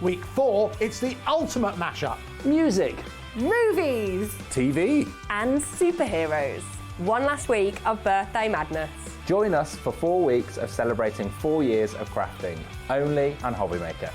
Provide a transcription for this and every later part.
Week 4, it's the ultimate mashup. Music, Movies TV. and superheroes. One last week of birthday madness. Join us for 4 weeks of celebrating 4 years of crafting, only on HobbyMaker.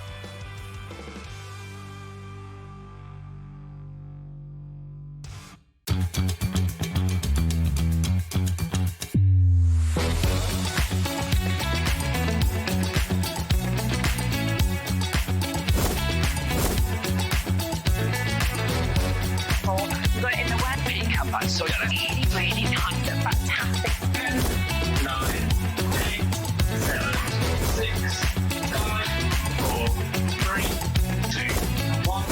You got it in the word makeup, but so really, really nice and fantastic. 10, 9, 8, 7, 6, 5, 4, 3, 2, 1.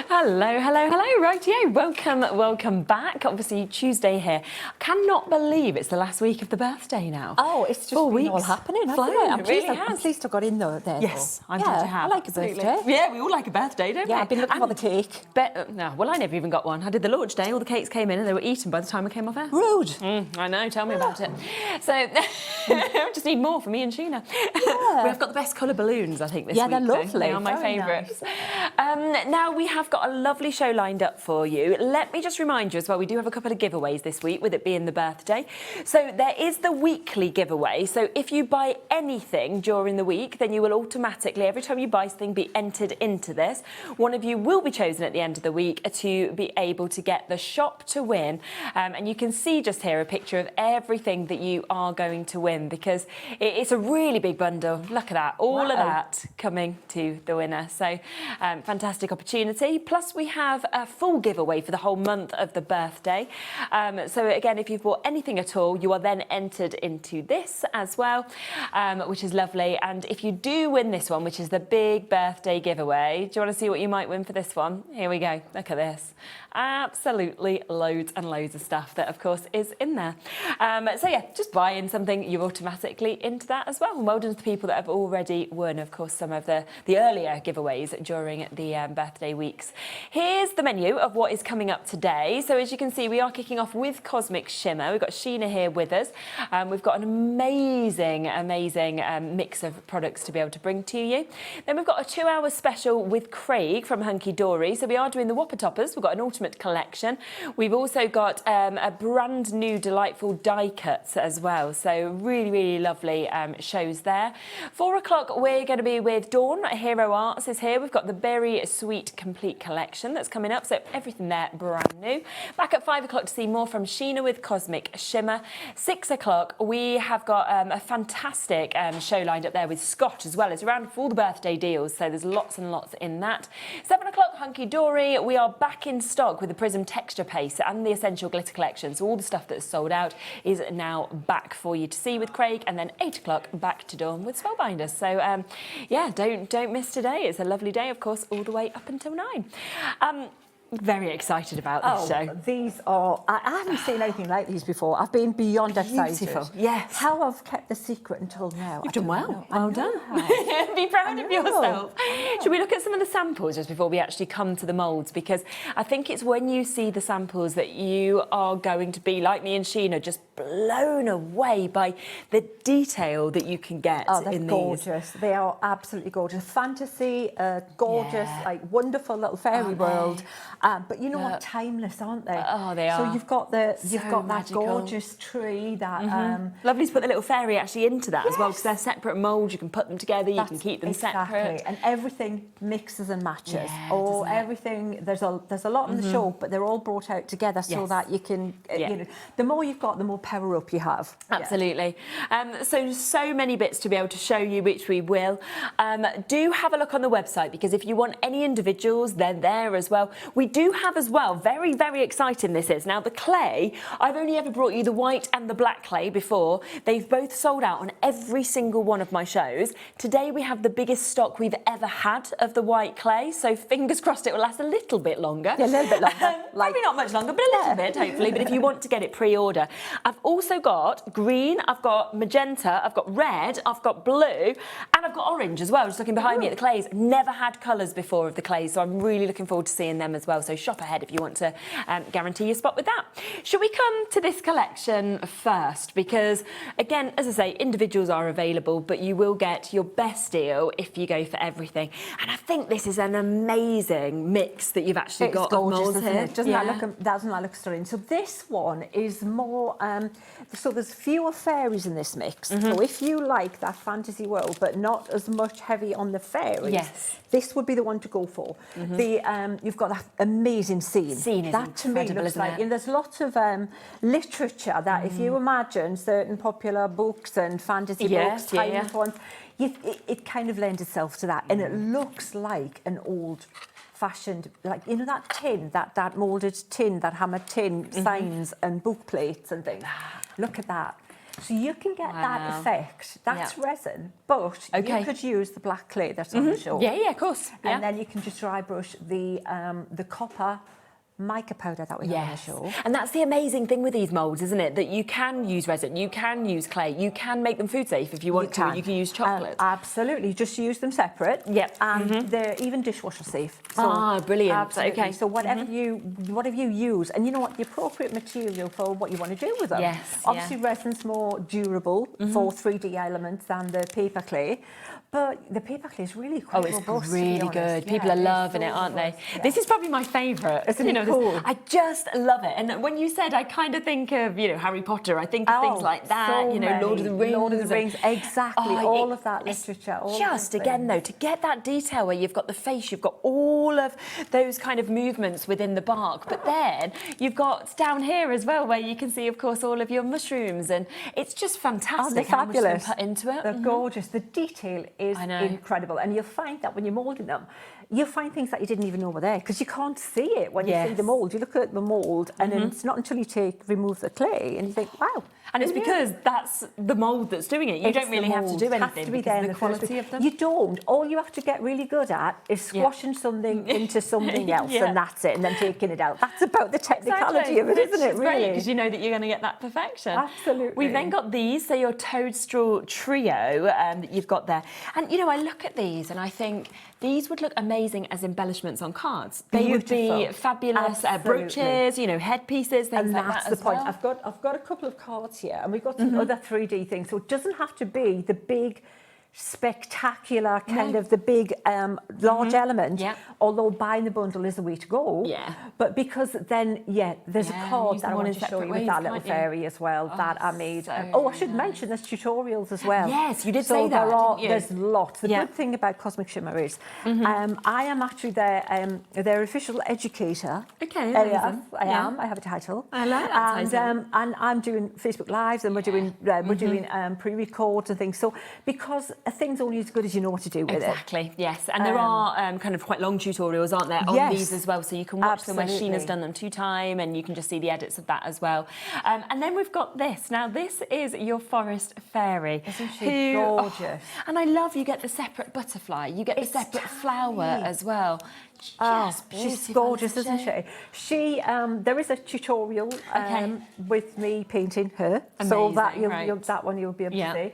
Hello, rightio. Welcome back. Obviously Tuesday here. I cannot believe it's the last week of the birthday now. Oh, it's just 4 been all weeks. happening, hasn't Flying, it? I'm it really pleased, I'm has. pleased I got in there. Yes, I'm yeah, glad you have. I like a Absolutely. birthday. Yeah, we all like a birthday, don't we? Yeah, I've been looking for the cake. No, well, I never even got one. I did the launch day. All the cakes came in and they were eaten by the time I came off air. Rude. I know, tell me about it. So, I just need more for me and Sheena. Yeah. We've got the best colour balloons, I think, this Yeah, week. they're though. lovely. They are my Very favourites. Now, we have got a lovely show lined up for you. Let me just remind you as well, we do have a couple of giveaways this week, with it being the birthday. So there is the weekly giveaway. So if you buy anything during the week, then you will automatically, every time you buy something, be entered into this. One of you will be chosen at the end of the week to be able to get the shop to win. And you can see just here a picture of everything that you are going to win, because it's a really big bundle. Look at that, all of that coming to the winner. So fantastic opportunity. Plus we have a full giveaway for the whole month of the birthday. So again, if you've bought anything at all, you are then entered into this as well, which is lovely. And if you do win this one, which is the big birthday giveaway, do you want to see what you might win for this one? Here we go. Look at this. Absolutely loads and loads of stuff that, of course, is in there. So yeah, just buy in something, you're automatically into that as well. And well done to the people that have already won, of course, some of the earlier giveaways during the birthday weeks. Here's the menu of what is coming up today. So as you can see, we are kicking off with Cosmic Shimmer. We've got Sheena here with us. We've got an amazing mix of products to be able to bring to you. Then we've got a 2-hour special with Craig from Hunkydory. So we are doing the Whopper Toppers. We've got an ultimate collection. We've also got a brand new delightful die cuts as well. So really lovely shows there. 4 o'clock, we're going to be with Dawn. Hero Arts is here. We've got the Berry Sweet Complete Collection that's coming up. So everything there brand new. Back at 5 o'clock to see more from Sheena with Cosmic Shimmer. 6 o'clock, we have got a fantastic show lined up there with Scott as well. It's around for all the birthday deals, so there's lots and lots in that. 7 o'clock, Hunkydory. We are back in stock with the Prism Texture Paste and the Essential Glitter Collection. So all the stuff that's sold out is now back for you to see with Craig. And then 8 o'clock, back to Dawn with Spellbinders. So yeah, don't miss today. It's a lovely day, of course, all the way up until 9. Very excited about this show. These are, I haven't seen anything like these before. I've been beyond excited. Beautiful, yes. How I've kept the secret until now. You've done well. Well done. I Be proud of know. yourself. Should we look at some of the samples just before we actually come to the moulds? Because I think it's when you see the samples that you are going to be, like me and Sheena, just blown away by the detail that you can get they're in gorgeous. They are absolutely gorgeous. Fantasy, gorgeous, like wonderful little fairy world. But you know what? Timeless, aren't they? Oh, they are. So you've got that magical. gorgeous tree. That Lovely to put the little fairy actually into that as well, because they're separate moulds. You can put them together. You can keep them separate. And everything mixes and matches. Yeah, Everything. There's a lot in the show, but they're all brought out together so that you can. You know, the more you've got, the more power up you have. Absolutely. So many bits to be able to show you, which we will. Do have a look on the website, because if you want any individuals, they're there as well. We do have as well, very exciting this is. Now the clay, I've only ever brought you the white and the black clay before. They've both sold out on every single one of my shows. Today we have the biggest stock we've ever had of the white clay, so fingers crossed it will last a little bit longer. Yeah, a little bit longer. Probably not much longer, but a little bit hopefully. But if you want to get it pre-order, I've also got green, I've got magenta, I've got red, I've got blue, and I've I've got orange as well, just looking behind me at the clays. Never had colours before of the clays, so I'm really looking forward to seeing them as well. So shop ahead if you want to guarantee your spot with that. Should we come to this collection first? Because, again, as I say, individuals are available, but you will get your best deal if you go for everything. And I think this is an amazing mix that you've actually got gorgeous, of moulds isn't here. it? Doesn't that look stunning? So this one is more, so there's fewer fairies in this mix. So if you like that fantasy world, but not as much heavy on the fairies, this would be the one to go for. You've got that amazing scene. That to me looks like, and there's lots of literature that if you imagine certain popular books and fantasy books, timeless ones, it kind of lends itself to that, and it looks like an old-fashioned, like, you know, that tin, that moulded tin, that hammered tin, signs and book plates and things. Look at that. So you can get that effect. That's resin, but you could use the black clay that's on the show. Yeah, of course. And then you can just dry brush the copper mica powder that we have on the show. And that's the amazing thing with these moulds, isn't it? That you can use resin, you can use clay, you can make them food safe if you want to. You can use chocolate. Absolutely, just use them separate. And they're even dishwasher safe. So brilliant. Absolutely. Okay. So whatever you use, and you know what, the appropriate material for what you want to do with them. Obviously, resin's more durable for 3D elements than the paper clay. But the paper clay is really quite robust. It's really good. People are loving it, aren't they? This is probably my favourite. Isn't it cool? I just love it. And when you said, I kind of think of, you know, Harry Potter. I think of things like that. So you know, Lord of the Rings. Lord of the Rings, exactly. All of that literature. Just again, though, to get that detail where you've got the face, you've got all of those kind of movements within the bark, but then you've got down here as well, where you can see, of course, all of your mushrooms, and it's just fantastic. They're fabulous. How much they put into it. They're gorgeous. The detail is incredible, and you'll find that when you're moulding them, you'll find things that you didn't even know were there because you can't see it when you see the mould. You look at the mould, and then it's not until you remove the clay and you think, wow. And it's because that's the mould that's doing it. You don't really have to do anything. It has to be there in the quality of them. You don't. All you have to get really good at is squashing something into something else, and that's it, and then taking it out. That's about the technicality of it, isn't it, really? Because you know that you're going to get that perfection. Absolutely. We've then got these, so your toadstool trio that you've got there. And, you know, I look at these and I think these would look amazing as embellishments on cards. They would be fabulous brooches, you know, headpieces, things like that. And that's the point. I've got a couple of cards here, and we've got some other 3D things. So it doesn't have to be the big, spectacular kind of the big, large element. Although buying the bundle is the way to go. But because then, there's a card that I want to show you with that little fairy as well that I made. I should mention there's tutorials as well. Yes, you did say that. Didn't you? There's lots. The good thing about Cosmic Shimmer is I am actually their official educator. Okay, I am. I have a title. I like that title. And I'm doing Facebook Lives, and we're doing pre-records and things. So because a thing's only as good as you know what to do with it. Exactly, yes. And there are kind of quite long tutorials, aren't there, on these as well, so you can watch them where Sheena's done them 2 times, and you can just see the edits of that as well. And then we've got this. Now, this is your forest fairy. Isn't she gorgeous? And I love you get the separate butterfly, you get the separate flower as well. She's gorgeous, isn't she? There is a tutorial with me painting her, so that that one you'll be able to see.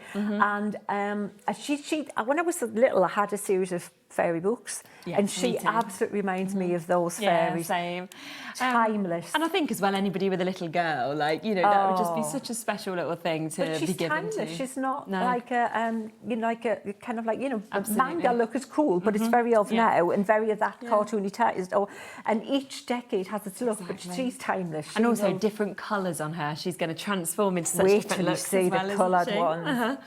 And she when I was little, I had a series of fairy books, and she absolutely reminds me of those fairies. Same. Timeless. And I think as well, anybody with a little girl, like, you know, that would just be such a special little thing to be given to. She's not like a, you know, like a kind of like, you know, manga look is cool, but it's very of now and very of that cartoony taste. And each decade has its look, but she's timeless. And also different colours on her. She's going to transform into such different looks as well, the coloured ones.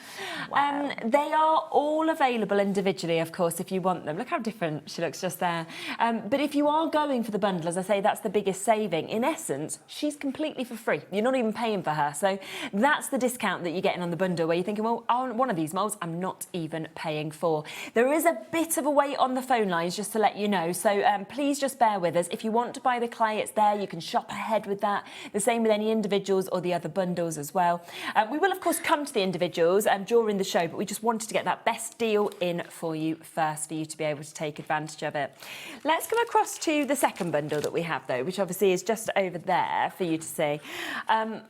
Wow. They are all available individually, of course, if you want them. Look how different she looks just there. But if you are going for the bundle, as I say, that's the biggest saving. In essence, she's completely for free. You're not even paying for her. So that's the discount that you're getting on the bundle, where you're thinking, well, on one of these moulds, I'm not even paying for. There is a bit of a wait on the phone lines, just to let you know. So please just bear with us. If you want to buy the clay, it's there. You can shop ahead with that. The same with any individuals or the other bundles as well. We will, of course, come to the individuals during the show, but we just wanted to get that best deal in for you first for you to be able to take advantage of it. Let's come across to the second bundle that we have, though, which obviously is just over there for you to see.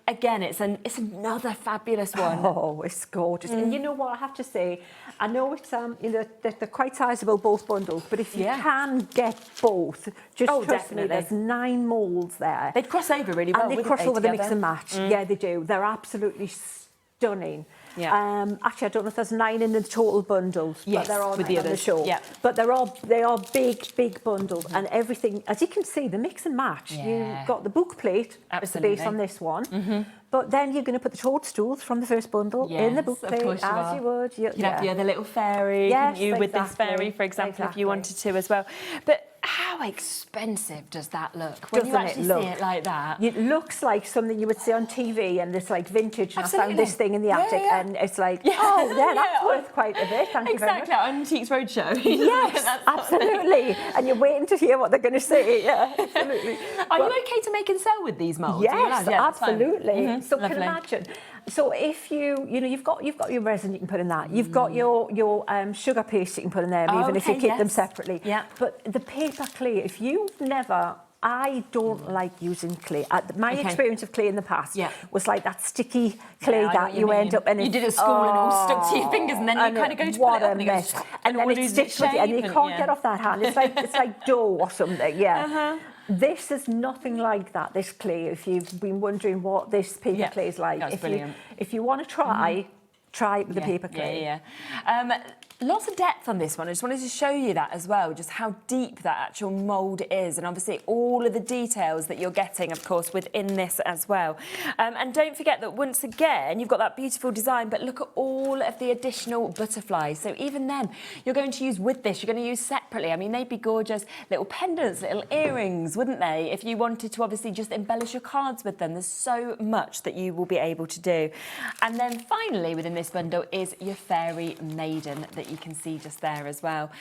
Again, it's another fabulous one. Oh, it's gorgeous. And you know what, I have to say, I know it's you know, they're quite sizable, both bundles, but if you can get both, just trust me, there's 9 moulds there. They'd cross over really well, and they cross over the mix and match. Yeah, they do. They're absolutely stunning. Yeah. Actually, I don't know if there's 9 in the total bundles, but they're all with the on the show. Yeah. But they are big bundles, and everything. As you can see, the mix and match. You've got the book plate as the base on this one, but then you're going to put the toadstools from the first bundle in the book plate, as you would. You'd have the other little fairy, with this fairy, for example, if you wanted to as well. But how expensive does that look when you actually see it like that? It looks like something you would see on TV, and it's like vintage. And I found this thing in the attic, and it's like, that's worth quite a bit. Thank you very much. Exactly, Antiques Roadshow. Yes, absolutely. And you're waiting to hear what they're going to say. Yeah, absolutely. Are you okay to make and sell with these moulds? Yes, absolutely. So Lovely. can imagine. So if you've got your resin you can put in that. You've got your sugar paste you can put in there, even if you keep them separately. Yeah. But the paper clay, if you've never, I don't like using clay. My experience of clay in the past was like that sticky clay that you end up in. You did at school and all stuck to your fingers, and then you kind of go to put it up and it goes, and then it sticks with you, and you can't get off that hand. It's like dough or something. Yeah. This is nothing like that, this clay, if you've been wondering what this paper clay is like. That's brilliant. If you want to try it with the paper clay. Lots of depth on this one. I just wanted to show you that as well, just how deep that actual mould is, and obviously all of the details that you're getting, of course, within this as well. And don't forget that once again, you've got that beautiful design, but look at all of the additional butterflies. So even then, you're going to use with this, you're going to use separately. I mean, they'd be gorgeous little pendants, little earrings, wouldn't they? If you wanted to obviously just embellish your cards with them, there's so much that you will be able to do. And then finally, within this bundle is your fairy maiden that you can see just there as well.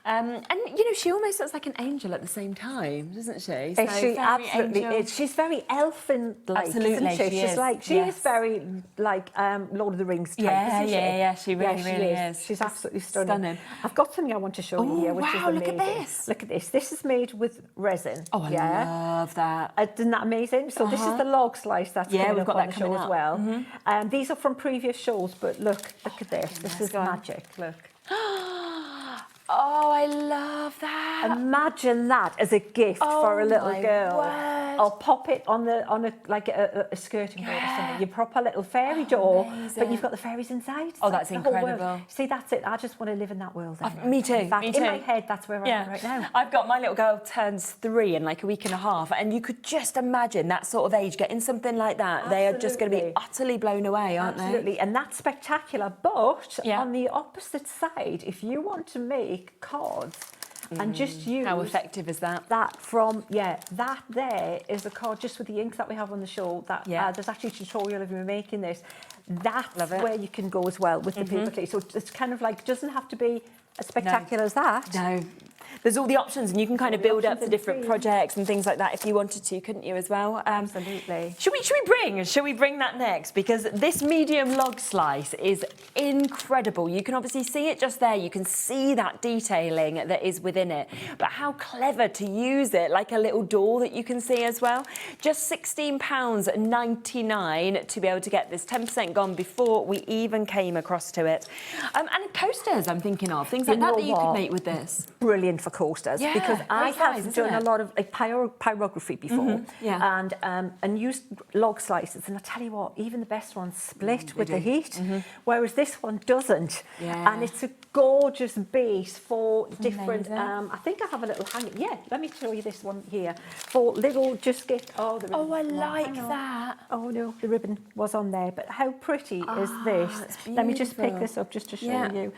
And, you know, she almost looks like an angel at the same time, doesn't she? So she absolutely is. She's very elfin-like, isn't she? She is very like Lord of the Rings type, isn't she? Yeah, she really is. She's absolutely stunning. I've got something I want to show you here, which is amazing. Look at this. Look at this. This is made with resin. Oh, I love that. Isn't that amazing? So this is the log slice that's coming up on the show as well. These are from previous shows, but look at this. This is magic. Look. Oh, I love that. Imagine that as a gift for a little girl. Word. Or pop it on a skirting board or something. You prop a little fairy door, but you've got the fairies inside. Oh, that's incredible. See, that's it. I just want to live in that world. Me too. In fact, in my head, that's where I am right now. I've got my little girl turns 3 in like a week and a half, and you could just imagine that sort of age getting something like that. Absolutely. They are just going to be utterly blown away, aren't they? Absolutely, and that's spectacular. But on the opposite side, if you want to make cards and just use... How effective is that? That there is a card just with the ink that we have on the show. There's actually a tutorial of me making this. That's where you can go as well with the paper clay. So it's kind of like, doesn't have to be as spectacular as that. No. There's all the options, and you can kind of build up the different projects and things like that if you wanted to, couldn't you, as well? Absolutely. Should we bring that next? Because this medium log slice is incredible. You can obviously see it just there. You can see that detailing that is within it. But how clever to use it, like a little door that you can see as well. Just £16.99 to be able to get this, 10% gone before we even came across to it. And coasters, I'm thinking of, things like that you could make with this. Brilliant for coasters, because I have done a lot of like pyrography before, and used log slices, and I tell you what, even the best ones split with the heat, whereas this one doesn't, and it's a gorgeous base for different. I think I have a little hanging. Yeah, let me show you this one here for little. Just get the ribbon. Oh, I like that. Oh no, the ribbon was on there, but how pretty is this? Let me just pick this up just to show you.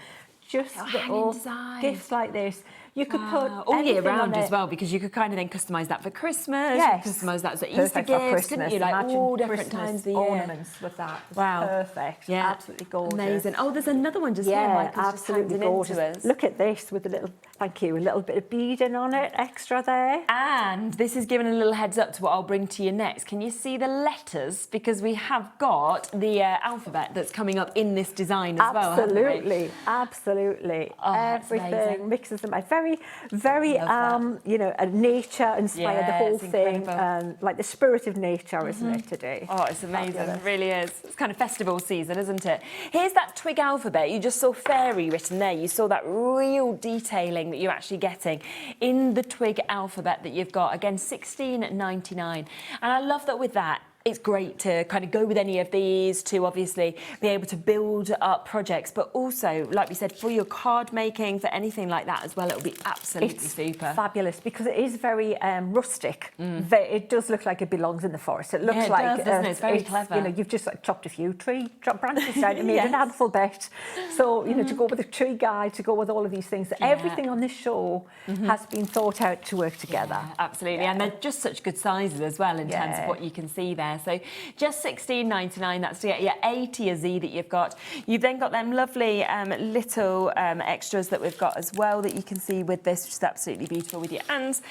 Just little gifts like this. You could put all year anything on round as it. well, because you could kind of then customise that for Christmas. Yes. You could customise that as Easter Perfect for gifts, Christmas. couldn't you? Like Imagine all different Christmas times of the year. ornaments with that. It's Wow. perfect. Yeah. Absolutely gorgeous. Amazing. Oh, there's another one just here. Yeah, Michael's absolutely just handing gorgeous. into us. Look at this with a little, thank you, a little bit of beading on it, extra there. And this is giving a little heads up to what I'll bring to you next. Can you see the letters? Because we have got the alphabet that's coming up in this design as well, haven't we? Absolutely, absolutely. Oh, that's Everything amazing. mixes them. Very, very, you know, a nature inspired, the Yeah, whole it's thing, incredible. and like the spirit of nature, isn't it, today? Oh, it's amazing. Fabulous. It really is. It's kind of festival season, isn't it? Here's that twig alphabet. You just saw fairy written there. You saw that real detailing that you're actually getting in the twig alphabet that you've got. Again, $16.99. And I love that with that. It's great to kind of go with any of these to obviously be able to build up projects, but also, like we said, for your card making, for anything like that as well, it'll be absolutely super. Fabulous, because it is very rustic. It does look like it belongs in the forest. It looks Yeah, it like does, doesn't it? It's very clever. You know, you've just like chopped a few tree branches down and made an alphabet. So you know, to go with the tree guide, to go with all of these things, everything on this show has been thought out to work together. Yeah, absolutely, and they're just such good sizes as well in terms of what you can see there. So just $16.99, that's to get your A to your Z that you've got. You've then got them lovely little extras that we've got as well that you can see with this, which is absolutely beautiful with your hands.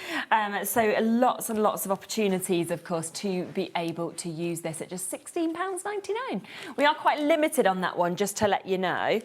So lots and lots of opportunities, of course, to be able to use this at just £16.99. We are quite limited on that one, just to let you know.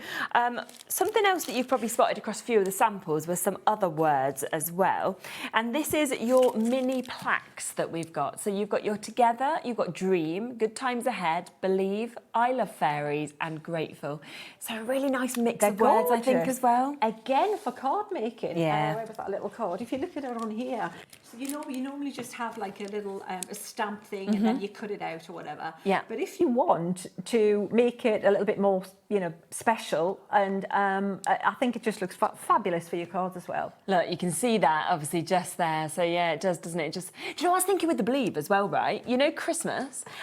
Something else that you've probably spotted across a few of the samples was some other words as well. And this is your mini plaques that we've got. So you've got your together, you've got dream, good times ahead, believe, I love fairies, and grateful. So a really nice mix of words, I think, as well. Again, for card making. Yeah. Where was that little card? If you look at it on here, so you know, you normally just have like a little a stamp thing and then you cut it out or whatever. Yeah. But if you want to make it a little bit more, you know, special, and I think it just looks fabulous for your cards as well. Look, you can see that obviously just there. So yeah, it does, doesn't it? Just, do you know what I was thinking with the believe as well, right? You know, Christmas.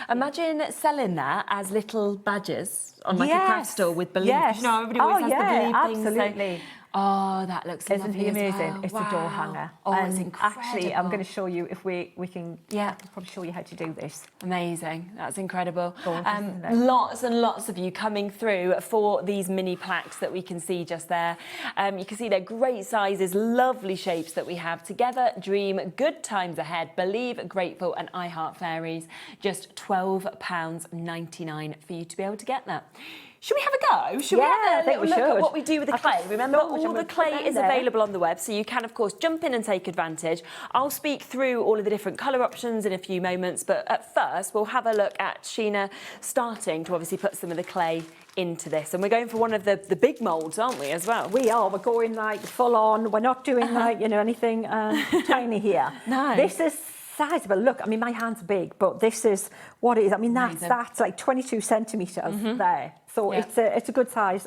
Imagine selling that as little badges on like a craft store with believe. Yes. You know, everybody always has the believe thing. Absolutely. So, oh, that looks Isn't lovely he amazing? as well. It's the door hanger. Oh, and it's incredible. actually, I'm going to show you if we can. Yeah. I can probably show you how to do this. Amazing. That's incredible. Gorgeous, isn't it? Lots and lots of you coming through for these mini plaques that we can see just there. You can see they're great sizes, lovely shapes that we have. Together, dream, good times ahead, believe, grateful, and I heart fairies. Just £12.99 for you to be able to get that. Should we have a go? Should we have a little look at what we do with the clay? Remember, all the clay is available on the web, so you can, of course, jump in and take advantage. I'll speak through all of the different colour options in a few moments, but at first, we'll have a look at Sheena starting to obviously put some of the clay into this. And we're going for one of the big moulds, aren't we, as well? We are. We're going like full on. We're not doing like, you know, anything tiny here. No. This is sizable. Look, I mean, my hand's big, but this is what it is. I mean, that's like 22 centimetres there. So it's a good size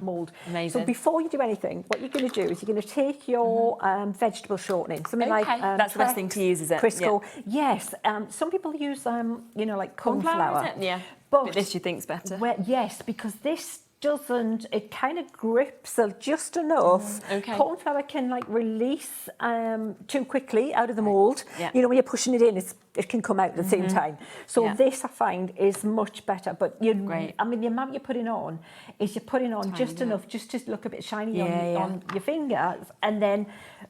mould. Amazing. So before you do anything, what you're going to do is you're going to take your vegetable shortening, something like that's the best thing to use, is it? Crisco. Yeah. Yes. Some people use you know, like corn flour. Is it? Yeah. But this you think's better. Yes, because this doesn't, it kind of grips just enough. Okay. Corn flour can like release too quickly out of the mould. Yeah. You know, when you're pushing it in, it can come out at the same time. So this I find is much better. But I mean, the amount you're putting on is you're putting on just enough just to look a bit shiny on your fingers, and then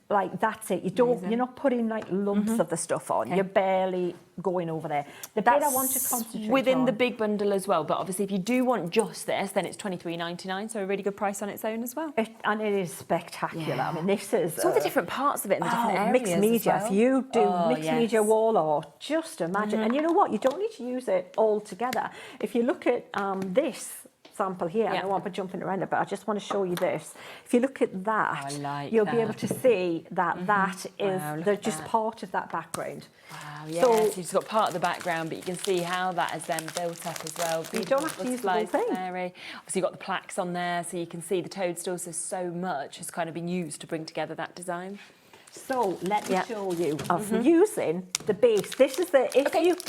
like that's it. You don't, you're not putting like lumps of the stuff on. You're barely going over there. The bit I want to concentrate within on, the big bundle as well, but obviously if you do want just this, then it's $23.99, so a really good price on its own as well. and it is spectacular. I mean, this is all the different parts of it in the different areas. Mixed media. As well. If you do mixed media wall art, just imagine. And you know what? You don't need to use it all together. If you look at this sample here, I don't want to be jumping around it, but I just want to show you this. If you look at that, you'll be able to see that that is they're just part of that background. Wow, yeah. So you've just got part of the background, but you can see how that is then built up as well. You don't have to use the whole thing. Obviously, you've got the plaques on there, so you can see the toadstools. So much has kind of been used to bring together that design. So let me show you of using the base. This is the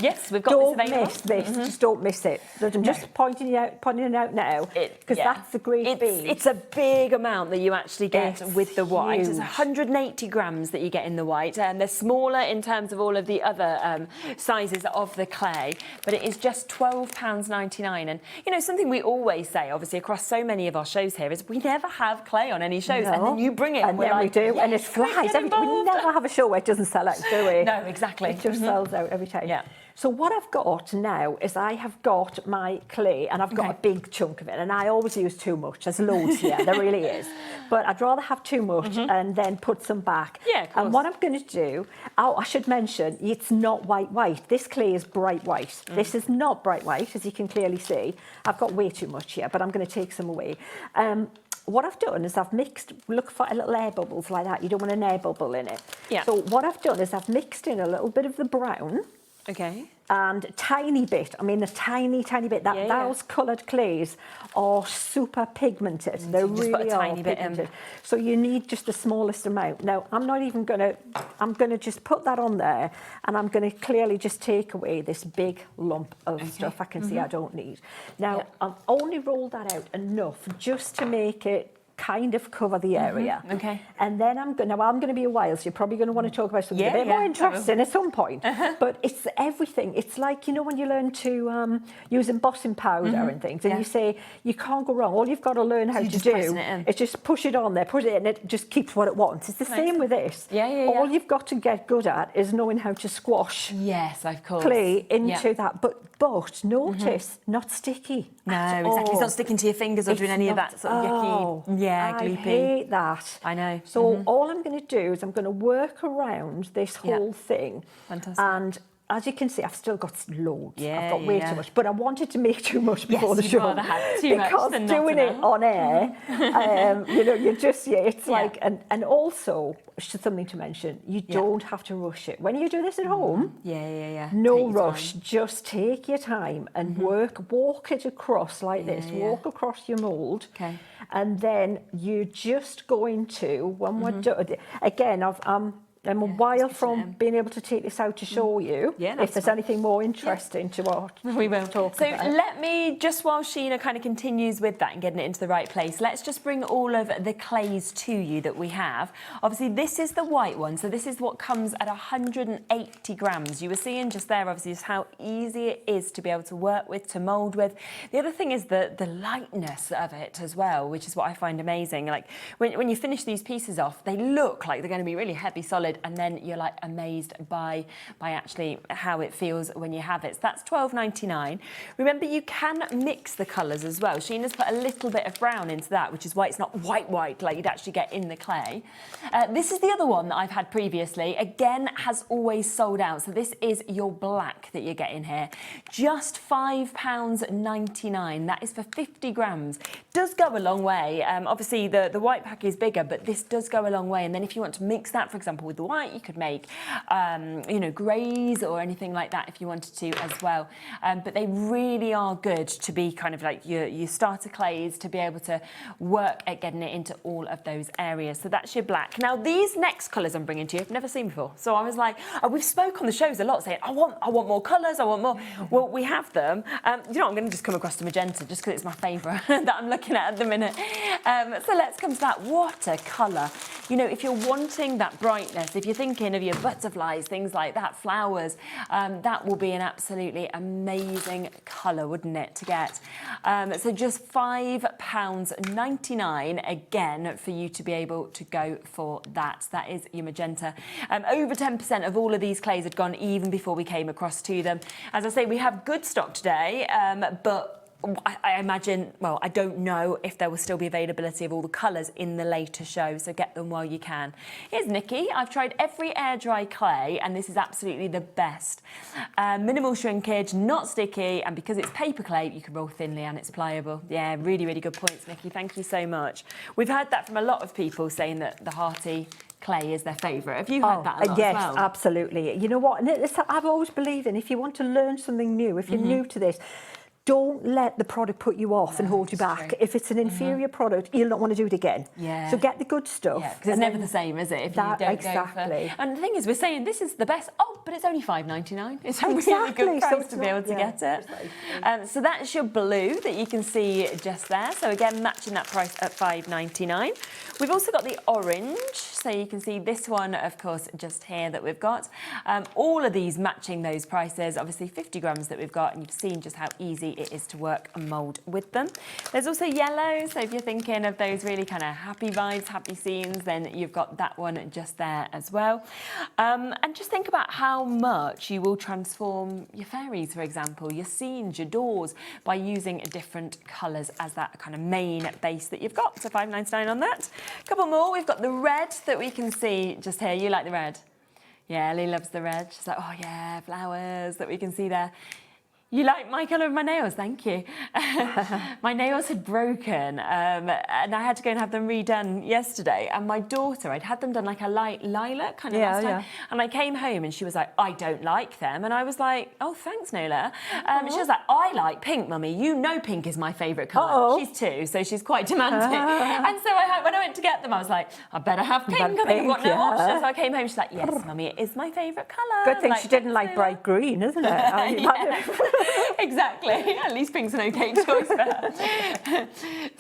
yes, we've got this available. Don't miss this. Just don't miss it. I'm just pointing it out now because that's the great base. It's a big amount that you actually get with the white. Huge. It's 180 grams that you get in the white, and they're smaller in terms of all of the other sizes of the clay. But it is just £12.99. And you know, something we always say, obviously across so many of our shows here, is we never have clay on any shows, and then you bring it, and then we do, and it flies. We never have a show where it doesn't sell out, do we? No, exactly. It just sells out every time. Yeah. So what I've got now is I have got my clay, and I've got a big chunk of it, and I always use too much. There's loads here, there really is. But I'd rather have too much and then put some back. Yeah, of course. And what I'm going to do, I should mention, it's not white. This clay is bright white. This is not bright white, as you can clearly see. I've got way too much here, but I'm going to take some away. What I've done is I've mixed, look for little air bubbles like that. You don't want an air bubble in it. Yeah. So what I've done is I've mixed in a little bit of the brown. Okay. And a tiny bit, a tiny bit. Those coloured clays are super pigmented. They really are pigmented. So you need just the smallest amount. Now, I'm going to just put that on there, and I'm going to clearly just take away this big lump of stuff I can see I don't need. Now, I've only rolled that out enough just to make it kind of cover the area. Okay. And then I'm going to be a while, so you're probably going to want to talk about something a bit more interesting at some point. But it's everything. It's like, you know, when you learn to use embossing powder and things, and you say you can't go wrong. All you've got to learn how to do is just push it on there, put it in, it just keeps what it wants. It's the same with this. All you've got to get good at is knowing how to squash clay into that. But notice, not sticky. No, exactly. It's not sticking to your fingers or doing any of that sort of yucky. Yeah, gloopy. I hate that. I know. So all I'm going to do is I'm going to work around this whole thing. Fantastic. And as you can see, I've still got loads. Yeah, I've got way too much, but I wanted to make too much before the show. Rather have too much because than doing not it on air, you know, you just it's like, and also something to mention, you don't have to rush it when you do this at home. No rush. Just take your time and walk it across like this. Walk across your mould. Okay. And then you're just going to, when we're done, again, I'm a while from being able to take this out to show you if there's anything more interesting to what we will talk so about. Let me, just while Sheena kind of continues with that and getting it into the right place, let's just bring all of the clays to you that we have. Obviously, this is the white one, so this is what comes at 180 grams. You were seeing just there, obviously, just how easy it is to be able to work with, to mould with. The other thing is the lightness of it as well, which is what I find amazing. Like, when you finish these pieces off, they look like they're going to be really heavy, solid, and then you're like amazed by actually how it feels when you have it. So that's £12.99. Remember, you can mix the colours as well. Sheena's put a little bit of brown into that, which is why it's not white like you'd actually get in the clay. This is the other one that I've had previously. Again, has always sold out. So this is your black that you're getting here. Just £5.99. That is for 50 grams. Does go a long way. Obviously, the white pack is bigger, but this does go a long way. And then if you want to mix that, for example, with the white, you could make, you know, greys or anything like that if you wanted to as well. But they really are good to be kind of like your starter clays, to be able to work at getting it into all of those areas. So that's your black. Now, these next colours I'm bringing to you, I've never seen before. So I was like, we've spoke on the shows a lot saying, I want more colours, I want more. Well, we have them. You know, I'm going to just come across to magenta just because it's my favourite that I'm looking at the minute. So let's come to that watercolour. You know, if you're wanting that brightness, if you're thinking of your butterflies, things like that, flowers, that will be an absolutely amazing colour, wouldn't it, to get? So just £5.99 again for you to be able to go for that. That is your magenta. Over 10% of all of these clays had gone even before we came across to them. As I say, we have good stock today, but I imagine, well, I don't know if there will still be availability of all the colours in the later show, so get them while you can. Here's Nikki. I've tried every air dry clay, and this is absolutely the best. Minimal shrinkage, not sticky, and because it's paper clay, you can roll thinly and it's pliable. Yeah, really, really good points, Nikki. Thank you so much. We've heard that from a lot of people saying that the hearty clay is their favourite. Have you heard that a lot yes, as well? Absolutely. You know what? I've always believed in, if you want to learn something new, if you're new to this, don't let the product put you off and hold you back. True. If it's an inferior product, you'll not want to do it again. Yeah. So get the good stuff. Yeah, because it's never the same, is it? If you don't exactly. go for... And the thing is, we're saying this is the best. Oh, but it's only $5.99. It's a really good price to be able to get it. So that's your blue that you can see just there. So again, matching that price at $5.99. We've also got the orange. So you can see this one, of course, just here that we've got. All of these matching those prices. Obviously, 50 grams that we've got, and you've seen just how easy it is to work and mould with them. There's also yellow, so if you're thinking of those really kind of happy vibes, happy scenes, then you've got that one just there as well. And just think about how much you will transform your fairies, for example, your scenes, your doors, by using different colours as that kind of main base that you've got. So $5.99 on that. A couple more. We've got the red that we can see just here. You like the red? Yeah, Ellie loves the red. She's like, oh yeah, flowers that we can see there. You like my colour of my nails, thank you. My nails had broken and I had to go and have them redone yesterday. And my daughter, I'd had them done like a light lilac kind of last time. And I came home and she was like, I don't like them. And I was like, oh, thanks, Nola. She was like, I like pink, Mummy. You know pink is my favourite colour. She's 2, so she's quite demanding. And so when I went to get them, I was like, I better have pink. I think I've got no option. So I came home, she's like, yes, Mummy, it is my favourite colour. Good thing she didn't like bright green, isn't it? Exactly. At least pink's an okay choice for her.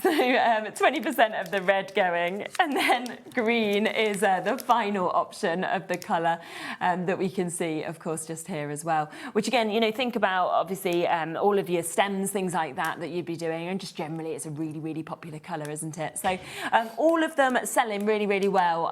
So 20% of the red going, and then green is the final option of the colour that we can see, of course, just here as well. Which again, you know, think about obviously all of your stems, things like that you'd be doing, and just generally it's a really, really popular colour, isn't it? So all of them selling really, really well.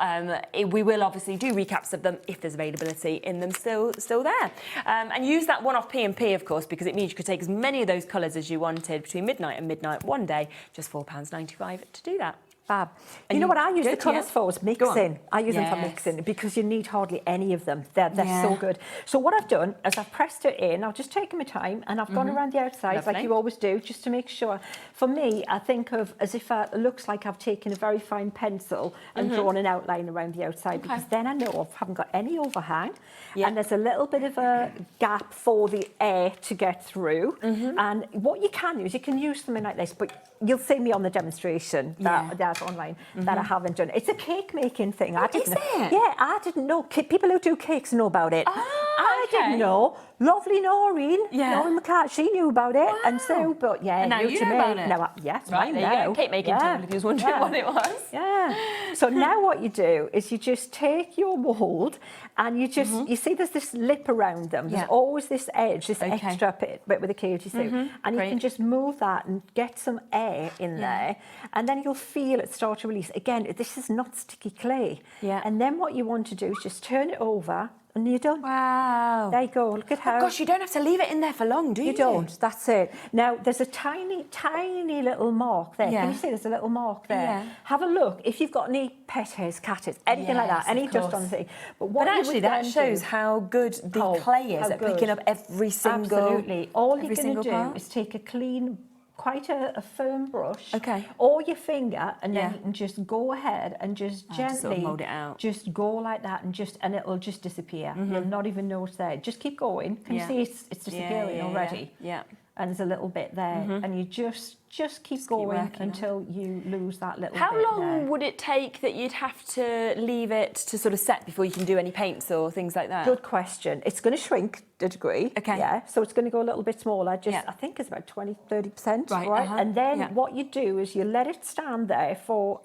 We will obviously do recaps of them if there's availability in them still there. And use that one-off P&P, of course, because it means you could take as many of those colours as you wanted between midnight and midnight one day, just £4.95 to do that. Fab. You know what I use the colours for is mixing. I use them for mixing because you need hardly any of them. They're so good. So what I've done is I've pressed it in. I've just taken my time and I've gone around the outside like you always do, just to make sure. For me, I think of as if it looks like I've taken a very fine pencil and drawn an outline around the outside, because then I know I haven't got any overhang and there's a little bit of a gap for the air to get through. And what you can use, you can use something like this, but you'll see me on the demonstration that online that I haven't done. It's a cake making thing. I didn't know. Yeah, I didn't know. People who do cakes know about it. I didn't know. Lovely Noreen, Noreen McCart, she knew about it, and so, but and now you know about it. Now, yes, right, there you go. Cake making tool, if you was wondering what it was. Yeah. So now what you do is you just take your mould and you just, you see there's this lip around them. There's always this edge, this extra bit with the cage, you see. And you can just move that and get some air in there, and then you'll feel it start to release. Again, this is not sticky clay. And then what you want to do is just turn it over, and you're done. Wow. There you go. Look at how... Oh gosh, you don't have to leave it in there for long, do you? You don't. That's it. Now, there's a tiny, tiny little mark there. Can you see there's a little mark there? Have a look. If you've got any pet hairs, cat hairs, anything like that, any dust on the thing. But actually, that shows how good the clay is at picking up every single... Absolutely. All you're going to do is take a clean, quite a firm brush, or your finger, and then you can just go ahead and just gently sort of mould it out. Just go like that, and it'll just disappear. You'll not even notice there. Just keep going. Can you see it's disappearing already? Yeah. And there's a little bit there, and you just keep going until you lose that little bit. How long would it take that you'd have to leave it to sort of set before you can do any paints or things like that? Good question. It's going to shrink a degree. Yeah, so it's going to go a little bit smaller. I think it's about 20-30%. Right. And then what you do is you let it stand there for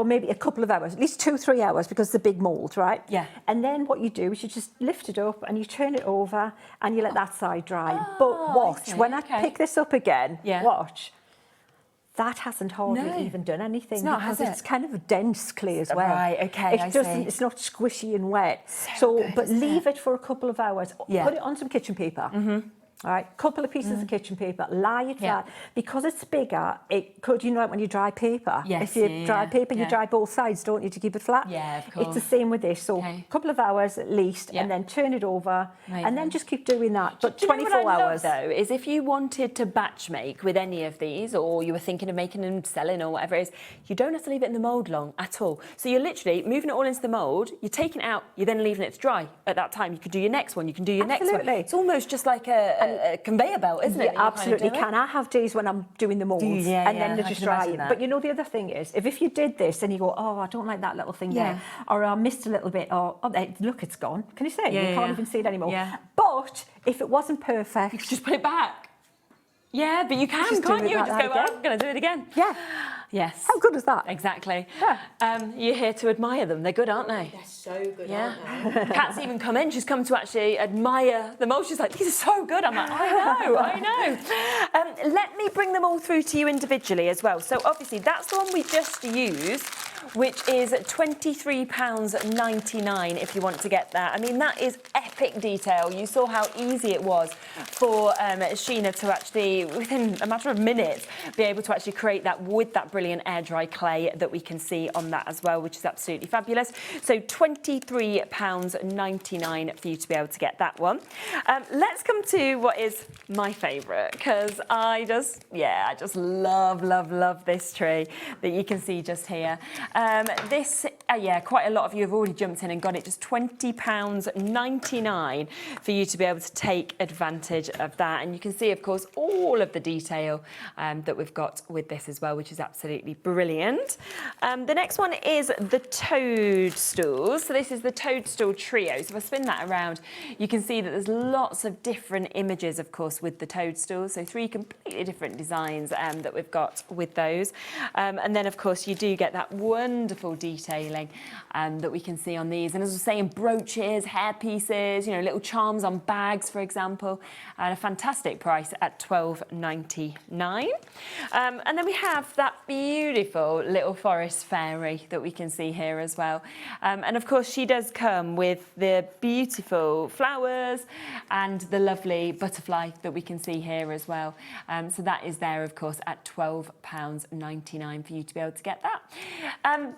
maybe a couple of hours, at least 2-3 hours, because it's a big mould, right? And then what you do is you just lift it up and you turn it over and you let that side dry. But watch, when I pick this up again, watch. That hasn't hardly even done anything, because it's kind of a dense clay as well. Right, okay, I see. It's not squishy and wet. But leave it for a couple of hours. Put it on some kitchen paper. All right, couple of pieces of kitchen paper, lie it flat. Because it's bigger, it could, you know, like when you dry paper. If you dry paper, you dry both sides, don't you, to keep it flat? Yeah, of course. It's the same with this. So a couple of hours at least, and then turn it over, and then just keep doing that. But 24 hours. Though, is if you wanted to batch make with any of these, or you were thinking of making and selling or whatever it is, you don't have to leave it in the mould long at all. So you're literally moving it all into the mould, you're taking it out, you're then leaving it to dry at that time. You could do your next one, you can do your next one. It's almost just like a a conveyor belt, isn't it? You absolutely can. I have days when I'm doing the moulds and then they're just drying. But you know, the other thing is, if you did this and you go, oh, I don't like that little thing there, or I missed a little bit, or look, it's gone. Can you see it? You can't even see it anymore. But if it wasn't perfect, you could just put it back. Yeah, but you can, can't you? Just go, well, I'm going to do it again. Yeah. Yes. How good is that? Exactly. Yeah. You're here to admire them. They're good, aren't they? They're so good, aren't they? Kat's even come in. She's come to actually admire the molds. She's like, these are so good. I'm like, I know. Let me bring them all through to you individually as well. So obviously that's the one we just used, which is £23.99 if you want to get that. I mean, that is epic detail. You saw how easy it was for Sheena to actually, within a matter of minutes, be able to actually create that with that brilliant air dry clay that we can see on that as well, which is absolutely fabulous. So £23.99 for you to be able to get that one. Let's come to what is my favourite, because I just love this tree that you can see just here. Quite a lot of you have already jumped in and got it. Just £20.99 for you to be able to take advantage of that. And you can see, of course, all of the detail that we've got with this as well, which is absolutely brilliant. The next one is the toadstools. So this is the toadstool trio. So if I spin that around, you can see that there's lots of different images, of course, with the toadstools. So 3 completely different designs that we've got with those. And then, of course, you do get that wonderful detailing that we can see on these. And as I was saying, brooches, hair pieces, you know, little charms on bags, for example, at a fantastic price at £12.99. And then we have that beautiful little forest fairy that we can see here as well. And of course, she does come with the beautiful flowers and the lovely butterfly that we can see here as well. So that is there, of course, at £12.99 for you to be able to get that.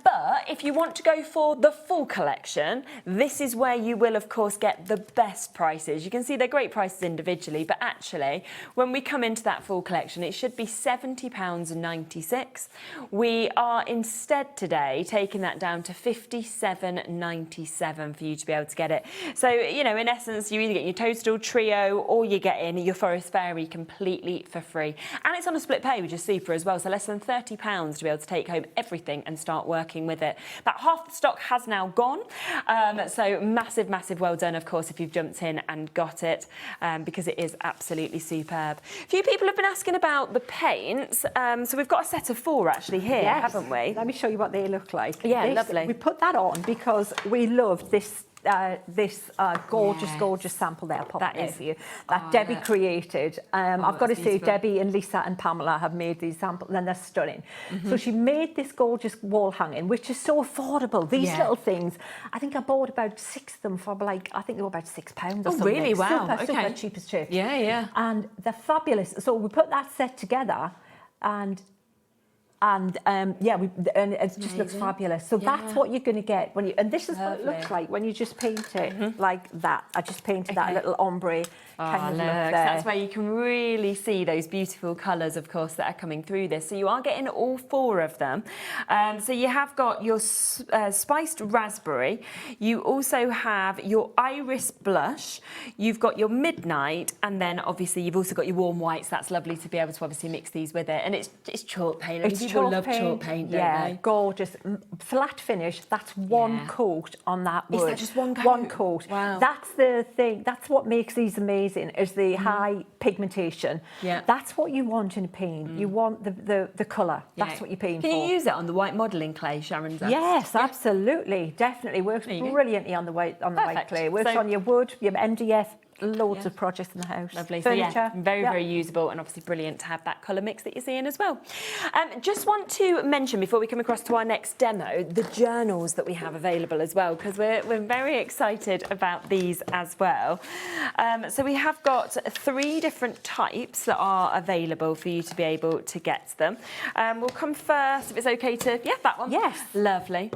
But if you want to go for the full collection, this is where you will, of course, get the best prices. You can see they're great prices individually, but actually, when we come into that full collection, it should be £70.96. We are instead today taking that down to £57.97 for you to be able to get it. So, you know, in essence, you either get your toadstool trio or you're getting your forest fairy completely for free. And it's on a split pay, which is super as well. So less than £30 to be able to take home everything and start working with it. About half the stock has now gone. So massive, massive well done, of course, if you've jumped in and got it, because it is absolutely superb. A few people have been asking about the paints. So we've got a set of 4 actually here, haven't we? Let me show you what they look like. Yeah, lovely. We put that on because we loved this gorgeous sample there. I'll pop that in for you. That Debbie created. I've got to say, Debbie and Lisa and Pamela have made these samples, and they're stunning. So she made this gorgeous wall hanging, which is so affordable. These little things, I think I bought about 6 of them for like, I think they were about £6 or something. Really? Wow. Super cheap as chips. Yeah. And they're fabulous. So we put that set together, and it just looks fabulous. So that's what you're going to get when you, and this is what it looks like when you just paint it like that. I just painted that little ombre kind of look there. That's where you can really see those beautiful colours, of course, that are coming through this. So you are getting all 4 of them. So you have got your spiced raspberry. You also have your iris blush. You've got your midnight, and then obviously you've also got your warm whites. That's lovely to be able to obviously mix these with it. And it's chalk paint. People love chalk paint, don't they? Gorgeous. Flat finish, that's one coat on that wood. Is that just one coat? One coat. Wow. That's the thing. That's what makes these amazing, is the high pigmentation. Yeah. That's what you want in paint. You want the colour. That's what you're paying for. Can you use it on the white modelling clay, Sharon? Yes, absolutely. Definitely. Works brilliantly on the white clay. Works on your wood, your MDF. Loads of projects in the house. Lovely. Furniture. So very usable, and obviously brilliant to have that colour mix that you're seeing as well. Just want to mention, before we come across to our next demo, the journals that we have available as well, because we're very excited about these as well. So we have got 3 different types that are available for you to be able to get them. We'll come first, if it's okay to, that one. Yes. Lovely.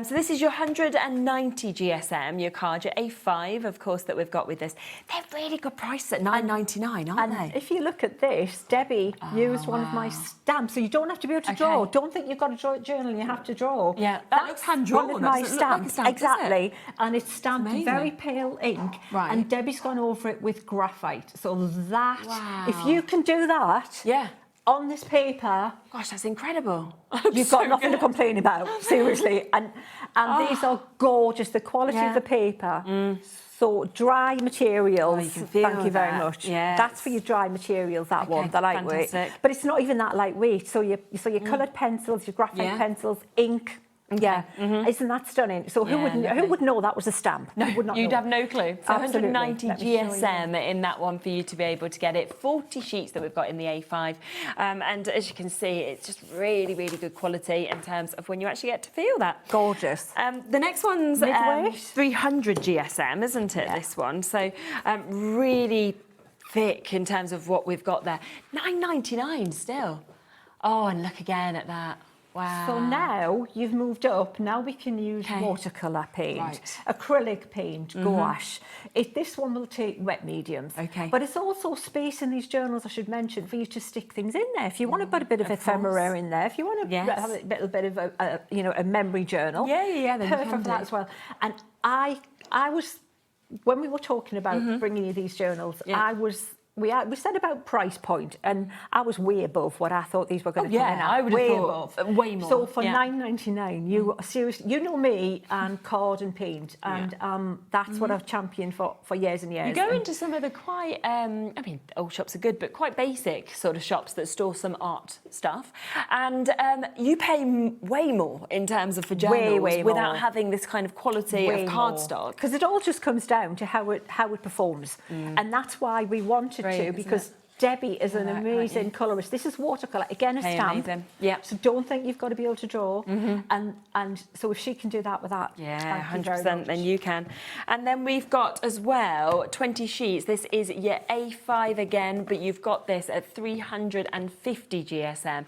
So this is your 190 GSM, your card, your A5, of course, that we've got with this. They're really good prices at £9.99, aren't And they? if you look at this, Debbie used one of my stamps, so you don't have to be able to draw. Don't think you've got to draw a journal and you have to draw. Yeah, that looks hand-drawn. One of my That doesn't look like a stamps, stamp, does it? exactly. And it's stamped Amazing. very pale ink. Right. And Debbie's gone over it with graphite. So that, Wow. if you can do that Yeah. on this paper, Gosh, that's incredible. you've got nothing to complain about, seriously. And these are gorgeous, the quality Yeah. of the paper. So dry materials, you can feel thank you very that. much. Yes. That's for your dry materials, that one, the lightweight. fantastic. But it's not even that lightweight. So your coloured pencils, your graphite Yeah. pencils, ink. Yeah, isn't that stunning? So who would know that was a stamp? No, Who would not you'd know? have no clue. So Absolutely. 190 Let me show you. GSM in that one for you to be able to get it. 40 sheets that we've got in the A5. And as you can see, it's just really, really good quality in terms of when you actually get to feel that. Gorgeous. The next one's Midweight? 300 GSM, isn't it, this one? So really thick in terms of what we've got there. £9.99 still. Oh, and look again at that. Wow. So now you've moved up. Now we can use watercolour paint, Right. acrylic paint, gouache. This one will take wet mediums. Okay. But it's also space in these journals, I should mention, for you to stick things in there. If you want to put a bit of ephemera in there, if you want to Yes. have a little bit of a memory journal. Yeah, then you perfect can for that do. as well. And I was, when we were talking about bringing you these journals, we said about price point, and I was way above what I thought these were going to come in at. I would way have thought above. way more. So for yeah. £9.99, you seriously, you know me and card and paint, and that's what I've championed for years and years. You go into some of the quite, I mean, old shops are good, but quite basic sort of shops that store some art stuff, and you pay way more in terms of for journals way without more. having this kind of quality of cardstock. Because it all just comes down to how it performs, and that's why we wanted Great, to, isn't because Debbie is an can't amazing you? colourist. This is watercolour, again a Okay, stamp. amazing. Yep. So don't think you've got to be able to draw. And so if she can do that with that, Yeah, thank you very 100%, much. then you can. And then we've got as well 20 sheets. This is your A5 again, but you've got this at 350 GSM,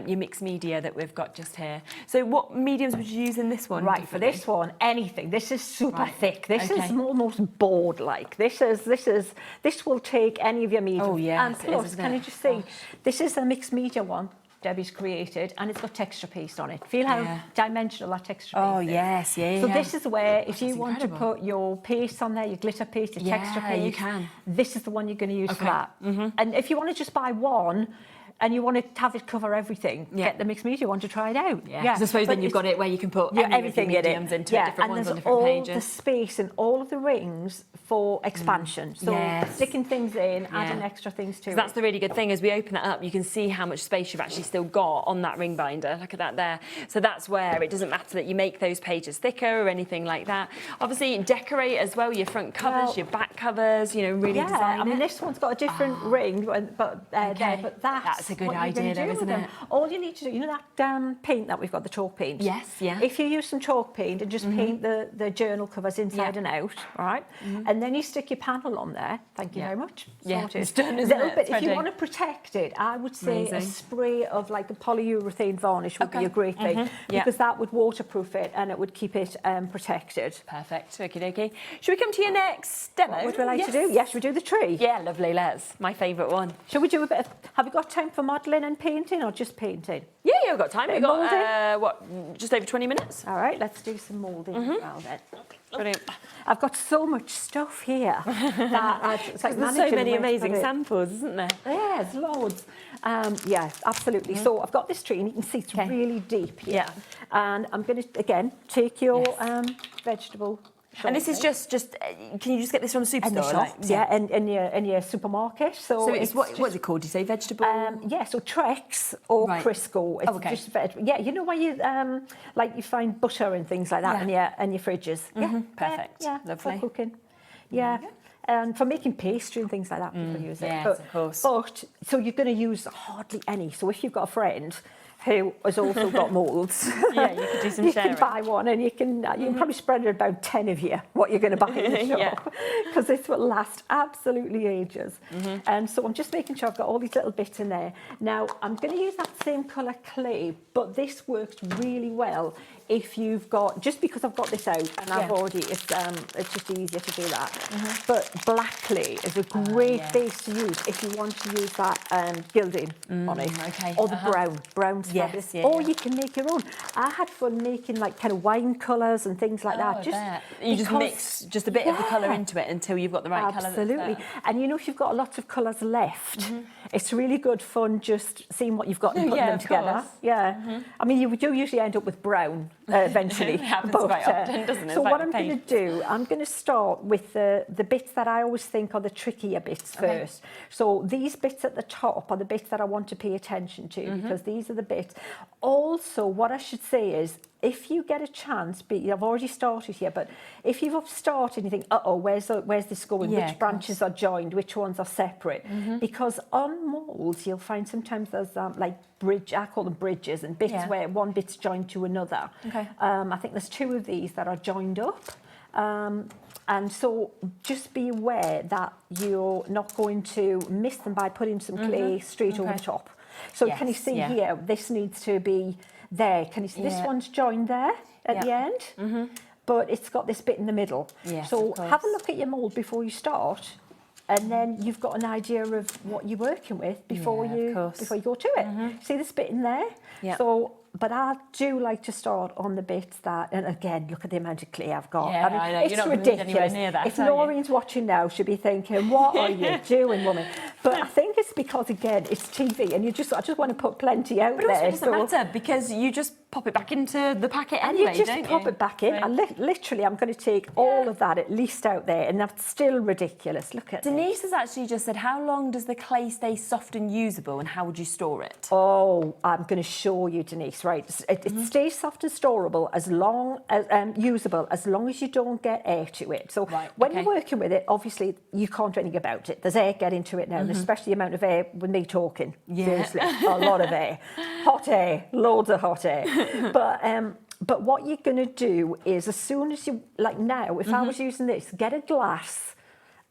your mixed media that we've got just here. So what mediums would you use in this one? Right, for this one, anything. This is super thick. This Okay. is almost board-like. This will take any of your mediums. Oh, yes, And it is, plus, isn't can it? you just see, this is a mixed media one Debbie's created, and it's got texture paste on it. Feel how dimensional that texture paste Oh, is. yes, yeah. So this is where, if you that's want incredible. to put your paste on there, your glitter paste, your texture Yeah, paste, you can. this is the one you're going to use for Okay. that. And if you want to just buy one, and you want to have it cover everything, get the mixed media one to try it out. Yeah, 'cause I suppose But then you've got it where you can put everything in mediums it. into it, different and ones on there's different all pages. the space and all of the rings for expansion. So Yes. sticking things in, adding extra things to it. That's the really good thing. As we open it up, you can see how much space you've actually still got on that ring binder. Look at that there. So that's where it doesn't matter that you make those pages thicker or anything like that. Obviously, decorate as well your front covers, your back covers. You know, really design I mean, it. this one's got a different ring, but That's a good what you're idea, gonna though, do with isn't them. it? All you need to do, you know that paint that we've got, the chalk paint? Yes, yeah. If you use some chalk paint and just paint the journal covers inside and out, right? And then you stick your panel on there. Thank you very much. Yeah, Sorted. it's done, isn't Little it? bit. It's If you ready. want to protect it, I would say a Amazing. spray of like a polyurethane varnish would be a great thing, because that would waterproof it and it would keep it protected. Perfect. Okie dokie. Should we come to your next demo? What would we like to do? Yes, we do the tree. Yeah, lovely. Let's. My favourite one. Shall we do a bit of, have we got time for modelling and painting or just painting? Yeah, we've got time. We've Bit of got, just over 20 minutes? All right, let's do some moulding as well then. Brilliant. I've got so much stuff here that it's like There's so managing many where to amazing put it. samples, isn't there? Yeah, there's loads. Yeah, absolutely. So I've got this tree, and you can see it's really deep here. Yeah. And I'm going to, again, take your vegetable. And this is just, can you just get this from the in the superstore? shop, yeah, in your supermarket. So it's what is it called? Do you say vegetable? Yeah, so Trex or Right. Crisco. It's Oh, okay. just yeah, you know where you like you find butter and things like that in your fridges. Yeah, Perfect. Yeah, Lovely. for cooking. Yeah. And for making pastry and things like that, people use it. yes, But, of course. But so you're going to use hardly any. So if you've got a friend who has also got moulds. Yeah, you could do some you sharing. can buy one and you can probably spread it about 10 of you, what you're going to buy in the shop, because this will last absolutely ages. And so I'm just making sure I've got all these little bits in there. Now, I'm going to use that same colour clay, but this works really well if you've got, just because I've got this out and I've already, it's just easier to do that. But black clay is a great base to use if you want to use that gilding on it. Okay. Or the brown's fabulous. Or you can make your own. I had fun making like kind of wine colours and things like that. You just mix just a bit of the colour into it until you've got the right colour. Absolutely. And you know, if you've got lots of colours left, it's really good fun just seeing what you've got and putting them together. Course. Yeah. I mean, you do usually end up with brown eventually. It happens quite often, doesn't it? So what I'm going to do, I'm going to start with the bits that I always think are the trickier bits first. So these bits at the top are the bits that I want to pay attention to, because these are the bits. Also, what I should say is, if you get a chance, I've already started here, but if you've started and you think, where's this going? Which branches are joined? Which ones are separate? Because on moulds, you'll find sometimes there's like I call them bridges, and bits where one bit's joined to another. Okay. I think there's 2 of these that are joined up. And so just be aware that you're not going to miss them by putting some clay straight over the top. So can you see here, this needs to be there. Can you see this one's joined there at the end? But it's got this bit in the middle. Yes, so have a look at your mould before you start, and then you've got an idea of what you're working with before you go to it. See this bit in there? So, but I do like to start on the bits that, and again, look at the amount of clay I've got. Yeah, I know. It's ridiculous. If Noreen's watching now, she'll be thinking, what are you doing, woman? But I think it's because, again, it's TV, and I just want to put plenty out but there. But also it doesn't matter, because you just pop it back into the packet anyway, and you just pop it back in. And literally, I'm going to take all of that at least out there, and that's still ridiculous. Look at Denise has actually just said, how long does the clay stay soft and usable, and how would you store it? Oh, I'm going to show you, Denise. Right, it stays soft and storable as long as usable, as long as you don't get air to it. So when you're working with it, obviously you can't do anything about it. There's air getting to it now, and especially the amount of air with me talking. Seriously, a lot of air, hot air, loads of hot air. But what you're going to do is, as soon as you, like now, if I was using this, get a glass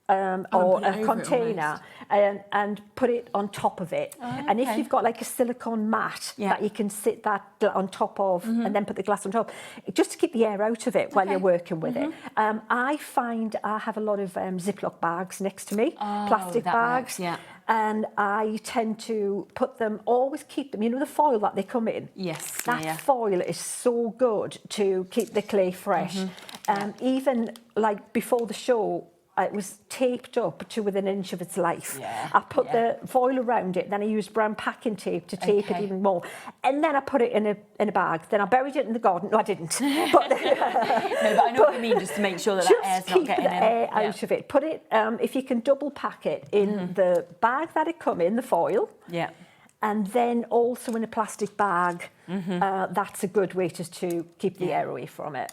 or a container and put it on top of it. And if you've got like a silicone mat that you can sit that on top of and then put the glass on top, just to keep the air out of it while you're working with it. I find I have a lot of Ziploc bags next to me, plastic bags. And I tend to put them, always keep them, you know the foil that they come in? Yes. That foil is so good to keep the clay fresh. Even like before the show, it was taped up to within an inch of its life. I put the foil around it, then I used brown packing tape to tape it even more. And then I put it in a bag. Then I buried it in the garden. No, I didn't. But, no, but I know what you mean, just to make sure that air's not getting in. Just keep the air out of it. Put it, if you can double pack it in the bag that it come in, the foil. And then also in a plastic bag. That's a good way to keep the air away from it.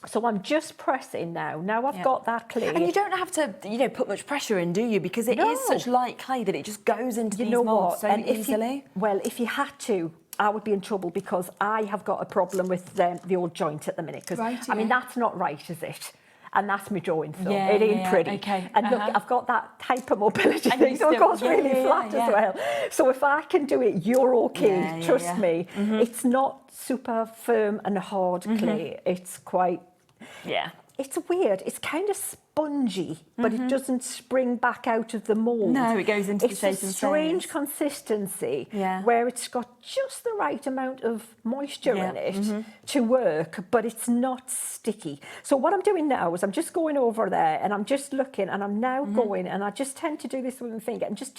So I'm just pressing now. Now I've got that clay. And you don't have to, put much pressure in, do you? Because it is such light clay that it just goes into these moulds so easily. If you had to, I would be in trouble, because I have got a problem with the old joint at the minute. Because I mean, that's not right, is it? And that's my drawing, so it ain't pretty. And look, I've got that hypermobility thing, so it goes really flat as well. So if I can do it, you're okay. Trust me. It's not super firm and hard clay. It's quite... It's weird. It's kind of spongy, but it doesn't spring back out of the mould. No, it goes into the shape and It's a strange consistency where it's got just the right amount of moisture in it to work, but it's not sticky. So what I'm doing now is I'm just going over there and I'm just looking, and I'm now going, and I just tend to do this with my finger and just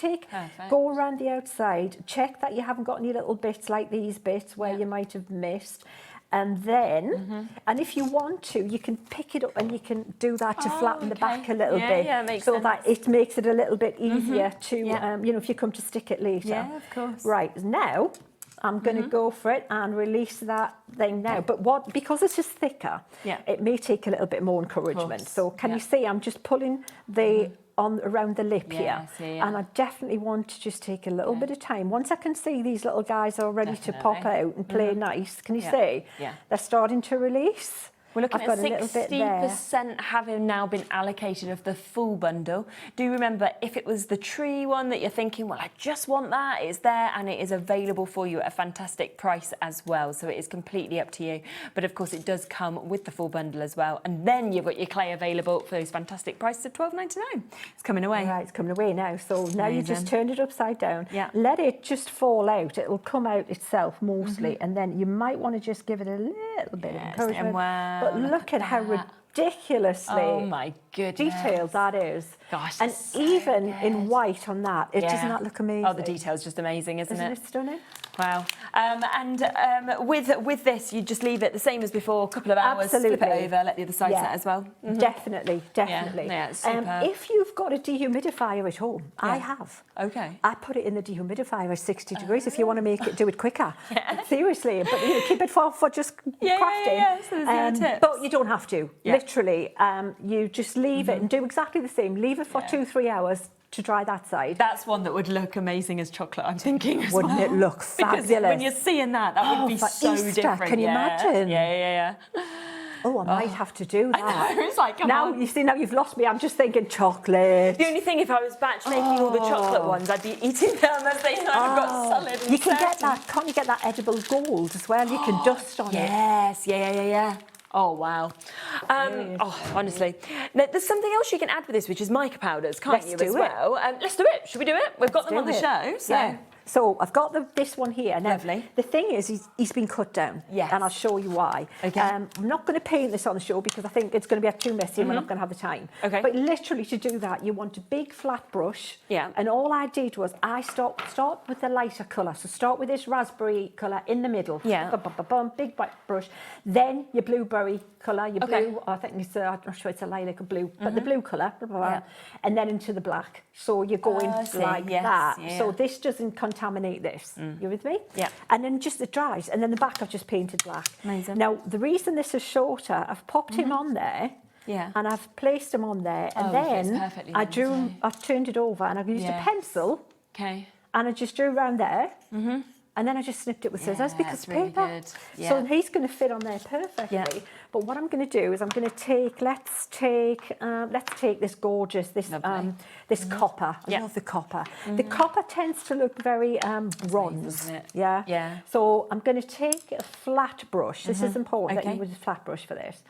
go around the outside, check that you haven't got any little bits like these bits where you might have missed. And then, and if you want to, you can pick it up and you can do that to flatten the back a little bit, so that it makes it a little bit easier to, if you come to stick it later. Yeah, of course. Right, now I'm going to go for it and release that thing now. But because it's just thicker, it may take a little bit more encouragement. So can you see I'm just pulling the on around the lip here. yeah. And I definitely want to just take a little bit of time. Once I can see these little guys are ready to pop out and play nice, can you see? Yeah. They're starting to release. We're looking I've at got a little bit there. 60% having now been allocated of the full bundle. Do remember, if it was the tree one that you're thinking, well, I just want that, it's there and it is available for you at a fantastic price as well. So it is completely up to you. But of course, it does come with the full bundle as well. And then you've got your clay available for those fantastic prices of $12.99. It's coming away. Right, it's coming away now. So now you just turn it upside down. Yeah. Let it just fall out. It will come out itself mostly. And then you might want to just give it a little bit of encouragement. But look at how ridiculously detailed that is. Gosh, and even in white on that, doesn't that look amazing? Oh, the detail's just amazing, isn't it? Isn't it stunning? Wow. With this, you just leave it the same as before, a couple of hours, flip it over, let the other side set as well. Definitely. Yeah, it's superb. If you've got a dehumidifier at home, I have. Okay. I put it in the dehumidifier at 60 degrees if you want to make it, do it quicker. Seriously, but keep it for just crafting. So there's tips. But you don't have to. Literally, you just leave it and do exactly the same. Leave it for 2-3 hours to dry that side. That's one that would look amazing as chocolate, I'm thinking as Wouldn't it look fabulous? Because when you're seeing that would be for so Easter, different. Can you imagine? Yeah. Oh, I might have to do that. I know, it's like, come now, on. you see, now you've lost me. I'm just thinking chocolate. The only thing, if I was batch making all the chocolate ones, I'd be eating them as they kind of got solid. You can get that, can't you get that edible gold as well? You can dust on it. Yes, yeah. Oh, wow. Honestly. Now, there's something else you can add with this, which is mica powders, can't you, as well? Let's do it. Should we do it? We've got them on the show. So. Yeah. So I've got this one here. Now, Lovely. The thing is, he's been cut down. Yes. And I'll show you why. Okay. I'm not going to paint this on the show because I think it's going to be too messy and we're not going to have the time. Okay. But literally to do that, you want a big flat brush. Yeah. And all I did was I start with the lighter colour. So start with this raspberry colour in the middle. Yeah. Big white brush. Then your blueberry colour, your blue, I think it's, I'm not sure it's a lilac or blue, but the blue colour. And then into the black. So you're going like that. Yeah. So this doesn't contaminate this. You with me? Yeah. And then just it dries. And then the back I've just painted black. Amazing. Now, the reason this is shorter, I've popped him on there. Yeah. And I've placed him on there. And then I turned it over and I've used a pencil. Okay. And I just drew around there. And then I just snipped it with scissors because it's really paper. good. Yeah. So he's going to fit on there perfectly. Yeah. But what I'm going to do is I'm going to take, let's take this gorgeous, this copper. I love the copper. The copper tends to look very bronze. Yeah. So I'm going to take a flat brush. This is important that you use a flat brush for this.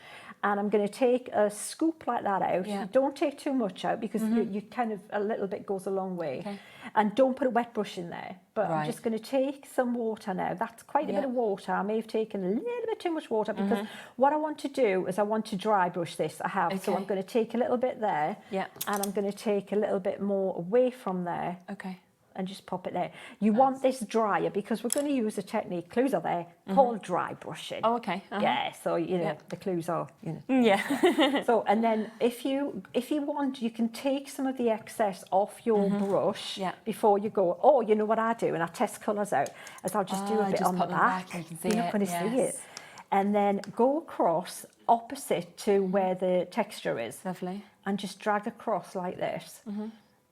And I'm going to take a scoop like that out. Yeah. Don't take too much out because you kind of, a little bit goes a long way. Okay. And don't put a wet brush in there. But I'm just going to take some water now. That's quite a bit of water. I may have taken a little bit too much water because what I want to do is I want to dry brush this. I have. Okay. So I'm going to take a little bit there. Yeah. And I'm going to take a little bit more away from there. Okay. And just pop it there. You want this drier because we're going to use a technique, clues are there, called dry brushing. Oh, okay. Yeah, so, you know, the clues are, Yeah. So, and then if you want, you can take some of the excess off your brush before you go. Or, you know what I do, and I test colours out, is I'll just do a bit on the back. You can see You're not going to see it. And then go across opposite to where the texture is. Lovely. And just drag across like this.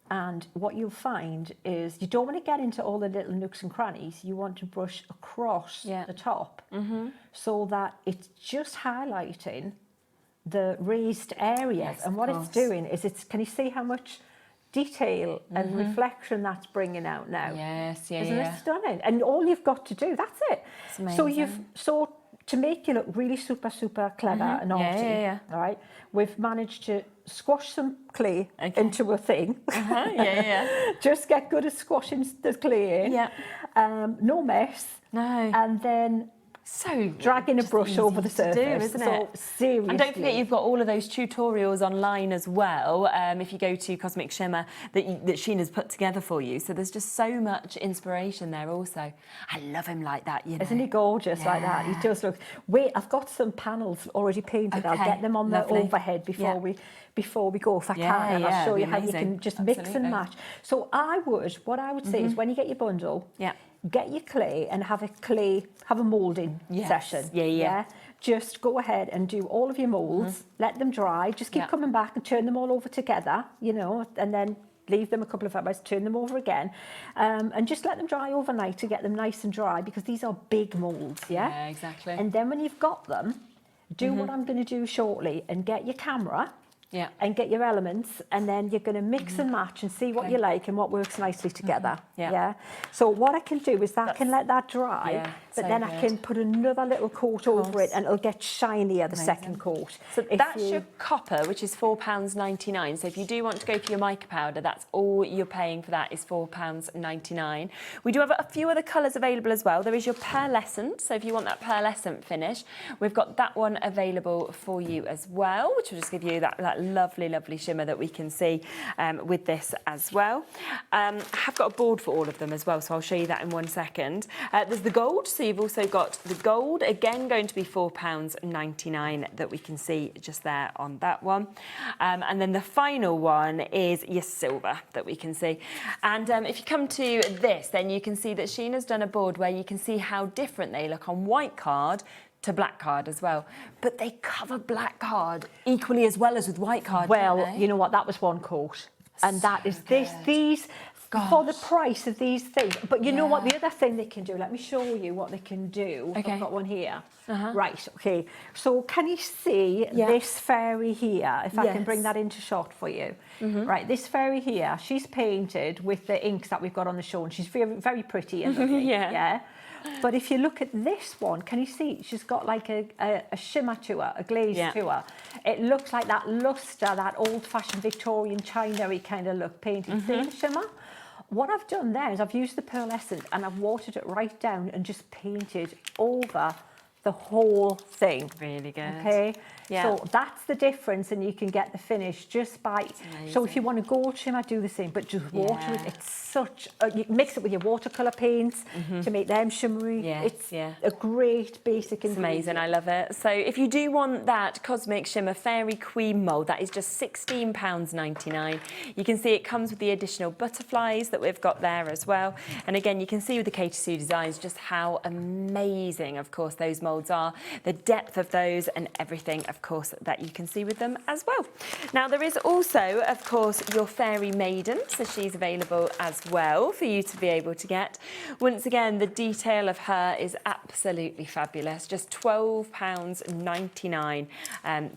And what you'll find is you don't want to get into all the little nooks and crannies. You want to brush across the top so that it's just highlighting the raised areas. Yes, and what it's doing is can you see how much detail and reflection that's bringing out now? Yes, Isn't it stunning? And all you've got to do, that's it. It's amazing. So to make you look really super, super clever and arty, all right, we've managed to squash some clay into a thing. Just get good at squashing the clay in. No mess. No. And then dragging a brush over the surface. Isn't it? Seriously. And don't forget, you've got all of those tutorials online as well. If you go to Cosmic Shimmer that Sheena's put together for you. So there's just so much inspiration there also. I love him like that, you know. Isn't he gorgeous like that? He does look. Wait, I've got some panels already painted. I'll get them on the overhead before we go if I can, and I'll show you how you can just mix and match. So what I would say is when you get your bundle, get your clay and have a moulding session. Yeah. Just go ahead and do all of your moulds, let them dry, just keep coming back and turn them all over together, you know, and then leave them a couple of hours, turn them over again, and just let them dry overnight to get them nice and dry, because these are big moulds, Yeah, exactly. And then when you've got them, do what I'm going to do shortly and get your camera and get your elements, and then you're going to mix and match and see what you like and what works nicely together. So what I can do is I can let that dry, but so then I can put another little coat over it, and it'll get shinier the second coat. So that's your copper, which is £4.99. So if you do want to go for your mica powder, that's all you're paying for that is £4.99. We do have a few other colours available as well. There is your pearlescent. So if you want that pearlescent finish, we've got that one available for you as well, which will just give you that lovely shimmer that we can see with this as well. I have got a board for all of them as well, so I'll show you that in 1 second. There's the gold, so you've also got the gold, again going to be £4.99 that we can see just there on that one. And then the final one is your silver that we can see. And if you come to this, then you can see that Sheena's done a board where you can see how different they look on white card to black card as well, but they cover black card equally as well as with white card. Well, you know what, that was one coat, and that is these for the price of these things. But you know what, the other thing they can do, let me show you what they can do. I've got one here. Right, okay, so can you see this fairy here, if I can bring that into shot for you? Right, this fairy here, she's painted with the inks that we've got on the show, and she's very, very pretty and lovely. But if you look at this one, can you see she's got like a shimmer to her, a glaze to her. It looks like that lustre, that old-fashioned Victorian chinery kind of look painted. See the shimmer? What I've done there is I've used the pearlescent and I've watered it right down and just painted over the whole thing. Really good. Okay, so that's the difference, and you can get the finish just by. So if you want a gold shimmer, do the same, but just water it. It's such. You mix it with your watercolor paints to make them shimmery. It's a great basic ingredient. It's amazing. I love it. So if you do want that Cosmic Shimmer Fairy Queen mould, that is just £16.99. You can see it comes with the additional butterflies that we've got there as well. And again, you can see with the Katie Sue designs just how amazing, of course, those moulds are, the depth of those and everything, of course, that you can see with them as well. Now, there is also, of course, your Fairy Maiden, so she's available as well for you to be able to get. Once again, the detail of her is absolutely fabulous, just £12.99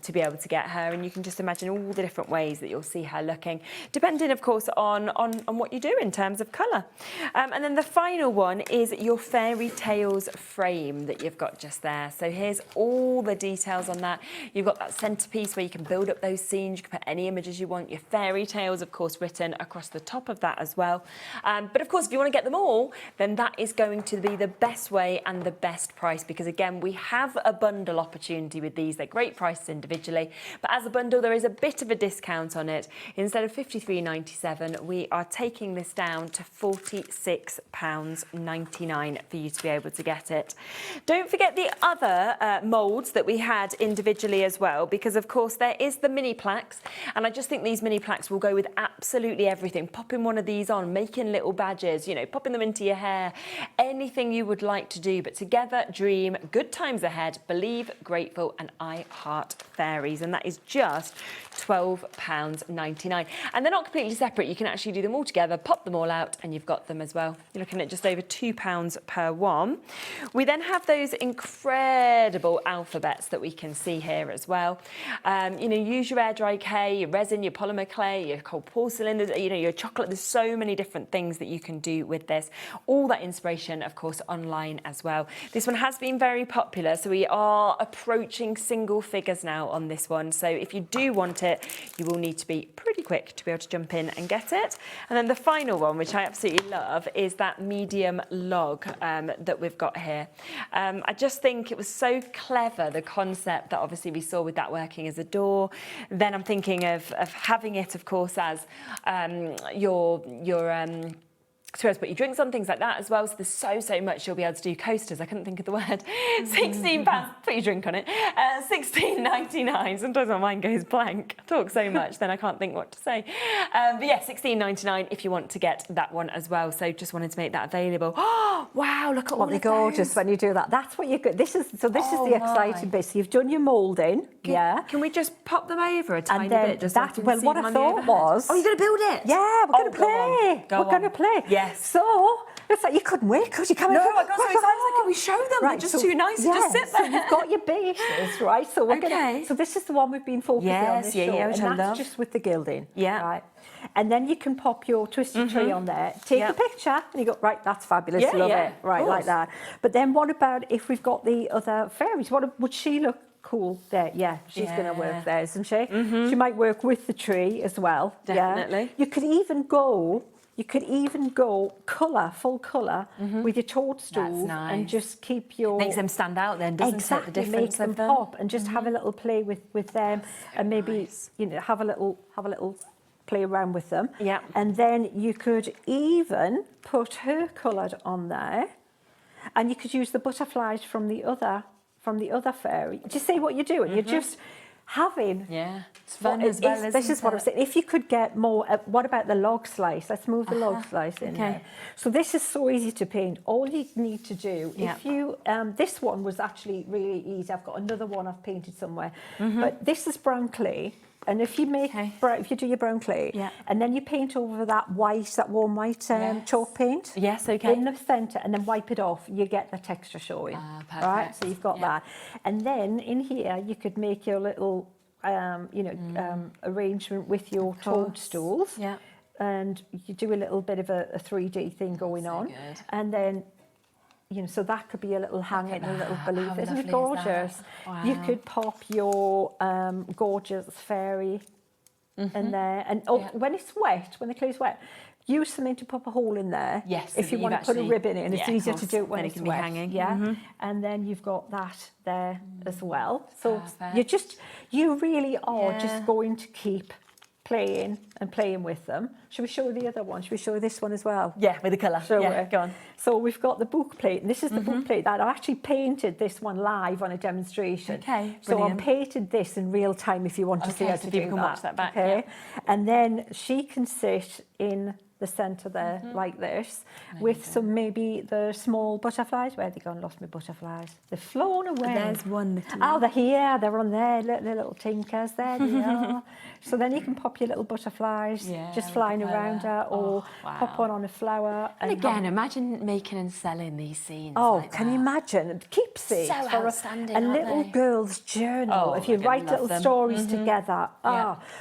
to be able to get her, and you can just imagine all the different ways that you'll see her looking, depending, of course, on what you do in terms of colour. And then the final one is your Fairy Tales frame that you've got just there. So here's all the details on that. You've got that centrepiece where you can build up those scenes, you can put any images you want, your fairy tales, of course, written across the top of that as well. But of course, if you want to get them all, then that is going to be the best way and the best price, because again, we have a bundle opportunity with these. They're great prices individually, but as a bundle, there is a bit of a discount on it. Instead of £53.97, we are taking this down to £46.99 for you to be able to get it. Don't forget the other moulds that we had individually as well, because of course there is the mini plaques, and I just think these mini plaques will go with absolutely everything. Popping one of these on, making little badges, you know, popping them into your hair, anything you would like to do. But together, dream, good times ahead, believe, grateful, and I heart fairies, and that is just £12.99. And they're not completely separate. You can actually do them all together, pop them all out, and you've got them as well. You're looking at just over £2 per one. We then have those incredible alphabets that we can see here as well. You know, use your air dry clay, your resin, your polymer clay, your cold porcelain, you know, your chocolate. There's so many different things that you can do with this. All that inspiration, of course, online as well. This one has been very popular, so we are approaching single figures now on this one. So if you do want it, you will need to be pretty quick to be able to jump in and get it. And then the final one, which I absolutely love, is that medium log that we've got here. I just think it was so clever, the concept that obviously we saw with that working as a door. Then I'm thinking of having it, of course, as your to be able to put your drinks on, things like that as well. So there's so much you'll be able to do. Coasters, I couldn't think of the word. £16, put your drink on it. £16.99. Sometimes my mind goes blank. I talk so much, then I can't think what to say. But yeah, £16.99 if you want to get that one as well. So just wanted to make that available. Oh, wow, look at all of those. Gorgeous when you do that. That's what you get. This is the exciting bit. So you've done your moulding, Can we just pop them over a tiny bit? Just that, so well, what I thought was... Oh, you're going to build it? Yeah, we're going to play. We're going to play. Yes. So, it's like you couldn't wait, could you? Come No, I got so excited. Can we show them? Right, They're just too nice to just sit there. So you've got your bases, right? So we're going to... So this is the one we've been focusing on this show. Which and that's just with the gilding. Yeah. Right. And then you can pop your twisted tree on there, take a picture, and you go, right, that's fabulous, love it. Right, like that. But then what about if we've got the other fairies? Would she look cool there? Yeah, she's going to work there, isn't she? She might work with the tree as well. Definitely. Yeah. You could even go full colour with your toadstools and just keep your... Makes them stand out then, doesn't it? The difference make them pop and just have a little play with them and maybe, have a little play around with them. Yeah. And then you could even put her coloured on there and you could use the butterflies from the other fairy. Do you see what you're doing? You're just having... Yeah, it's fun as well, isn't it? This is what I'm saying. If you could get more... what about the log slice? Let's move the log slice in there. So this is so easy to paint. All you need to do, if you... this one was actually really easy. I've got another one I've painted somewhere. But this is brown clay. And if you make, if you do your brown clay, and then you paint over that warm white chalk paint, in the centre, and then wipe it off, you get the texture showing. Perfect. Right, so you've got that. And then in here, you could make your little, arrangement with your toadstools. Yeah. And you do a little bit of a 3D thing going on, good. And then. So that could be a little hanging, a little balloon. Isn't it gorgeous? Wow. You could pop your gorgeous fairy in there. And when it's wet, when the clay's wet, use something to pop a hole in there. Yes. If you want to put a ribbon in, it's easier to do it when then it's it can be wet. hanging. Yeah. And then you've got that there as well. So you really are just going to keep playing with them. Should we show the other one? Should we show this one as well? Yeah, with the colour. Go on. So we've got the book plate, and this is the book plate that I actually painted this one live on a demonstration. Okay, so I brilliant. painted this in real time if you want to see how to do people can that. watch that back. Okay, and then she can sit in the centre there like this with some maybe the small butterflies. Where are they gone? Lost my butterflies. They've flown away. There's one little... Oh, they're here. They're on there. Little tinkers. There they are. So then you can pop your little butterflies just flying around her, or pop one on a flower. And again, imagine making and selling these scenes. Oh, like can you imagine? Keepsakes So for outstanding, a aren't little they? girl's journal. Oh, if you I write love little them. stories together.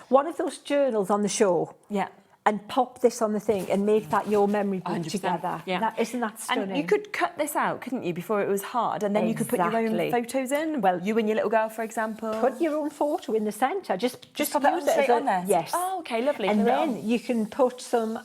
One of those journals on the show. Yeah. And pop this on the thing and make that your memory book 100%, together. yeah. Isn't that stunning? And you could cut this out, couldn't you, before it was hard? And then you could put your own photos in. Well, you and your little girl, for example. Put your own photo in the centre. Just pop it use straight on there. Yes. Oh, okay, lovely. And then you can put some,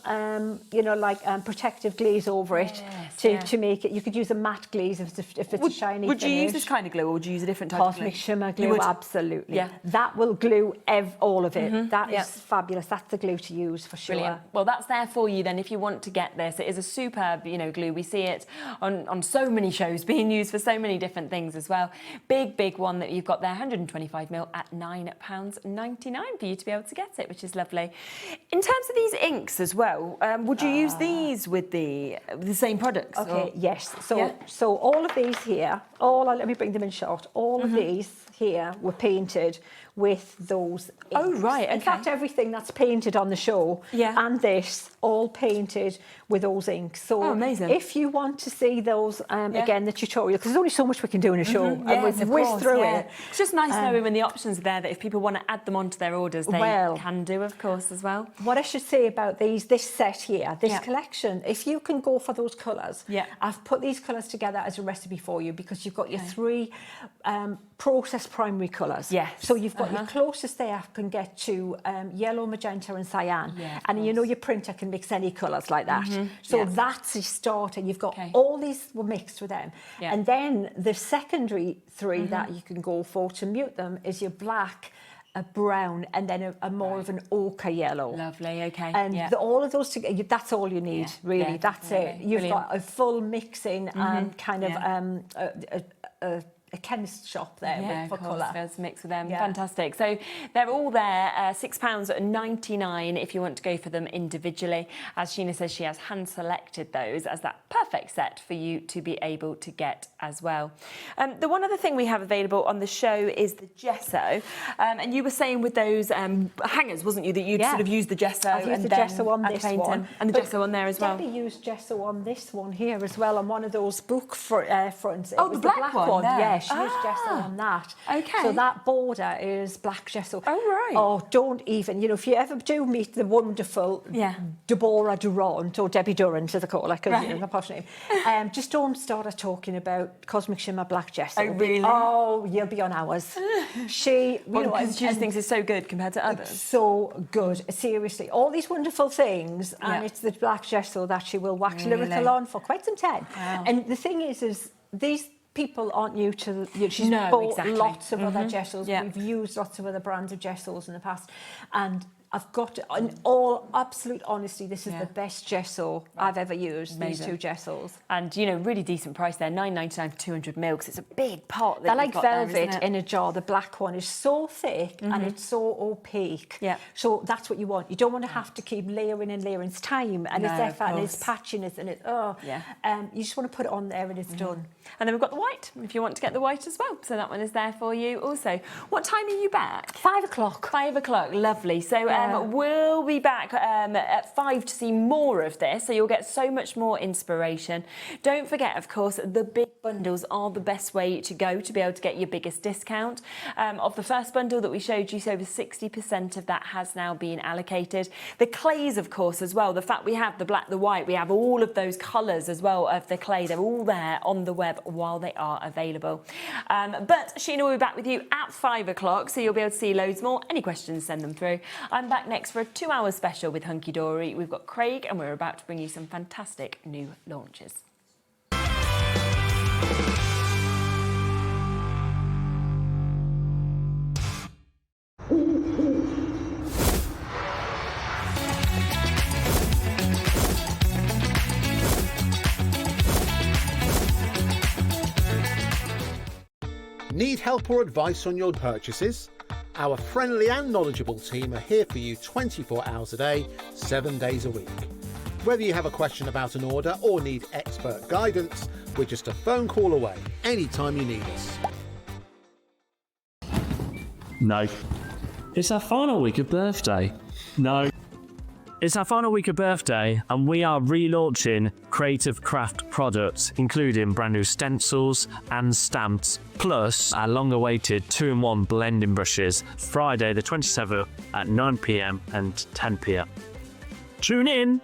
protective glaze over it to make it. You could use a matte glaze if it's a shiny Would you finish. use this kind of glue, or would you use a different type of glue? Cosmic Shimmer glue, absolutely. Yeah. That will glue all of it. That is fabulous. That's the glue to use for sure. Brilliant. Well, that's there for you then if you want to get this. It is a superb, glue. We see it on so many shows being used for so many different things as well. Big one that you've got there, 125ml at £9.99 for you to be able to get it, which is lovely. In terms of these inks as well, would you use these with the same products? Okay, yes. So all of these here, let me bring them in shot. All of these here were painted with those inks. Oh, right, In fact, everything that's painted on the show and this, all painted with those inks. So amazing. If you want to see those, again, the tutorial, because there's only so much we can do in a show, and we've whizzed through it. It's just nice knowing when the options are there, that if people want to add them onto their orders, they can do, of course, as well. What I should say about this set here, this collection, if you can go for those colours, I've put these colours together as a recipe for you, because you've got your three processed primary colours. Yes. So you've got your closest there can get to yellow, magenta and cyan. And your printer can mix any colours like that. So that's a starter. You've got all these were mixed with them. And then the secondary three that you can go for to mute them is your black a brown, and then a more of an ochre yellow. Lovely, okay. And all of those together, that's all you need, really. That's it. You've got a full mixing and kind of a chemist shop there for colour. There's a mix with them. Fantastic. So they're all there, £6.99 if you want to go for them individually. As Sheena says, she has hand selected those as that perfect set for you to be able to get as well. The one other thing we have available on the show is the gesso. And you were saying with those hangers, wasn't you, that you'd sort of use the gesso I've used and the then gesso on this one. And the gesso on there as well. Debbie used gesso on this one here as well, on one of those book fronts. Oh, the black one there. Yeah, she used gesso on that. Okay. So that border is black gesso. Oh, right. Oh, don't even, if you ever do meet the wonderful Deborah Durant, or Debbie Durant, as I call her, because her posh name, just don't start her talking about Cosmic Shimmer black gesso. Oh, really? Oh, you'll be on hours. She, because she just thinks it's so good compared to others. So good, seriously. All these wonderful things, and it's the black gesso that she will wax lyrical on for quite some time. Wow. And the thing is these people aren't new to she's bought lots of other gessos. We've used lots of other brands of gessos in the past, and I've got to, in all absolute honesty, this is the best gesso I've ever used. Amazing. These two gessos, and really decent price there, £9.99 for 200 ml, because it's a big pot. They're like velvet in a jar. The black one is so thick and it's so opaque. Yeah. So that's what you want. You don't want to have to keep layering and layering. It's time and it's effort and it's patchiness and you just want to put it on there and it's done. And then we've got the white, if you want to get the white as well. So that one is there for you also. What time are you back? 5 o'clock. 5 o'clock, lovely. So we'll be back at 5 to see more of this, so you'll get so much more inspiration. Don't forget, of course, the big bundles are the best way to go to be able to get your biggest discount. Of the first bundle that we showed you, so over 60% of that has now been allocated. The clays, of course, as well. The fact we have the black, the white, we have all of those colours as well of the clay. They're all there on the web while they are available. But Sheena will be back with you at 5 o'clock, so you'll be able to see loads more. Any questions, send them through. I'm back next for a 2-hour special with Hunkydory. We've got Craig, and we're about to bring you some fantastic new launches. Need help or advice on your purchases? Our friendly and knowledgeable team are here for you 24 hours a day, 7 days a week. Whether you have a question about an order or need expert guidance, we're just a phone call away anytime you need us. No. It's our final week of birthday. No. It's our final week of birthday, and we are relaunching creative craft products, including brand new stencils and stamps, plus our long-awaited 2-in-1 blending brushes, Friday the 27th at 9 PM and 10 PM. Tune in!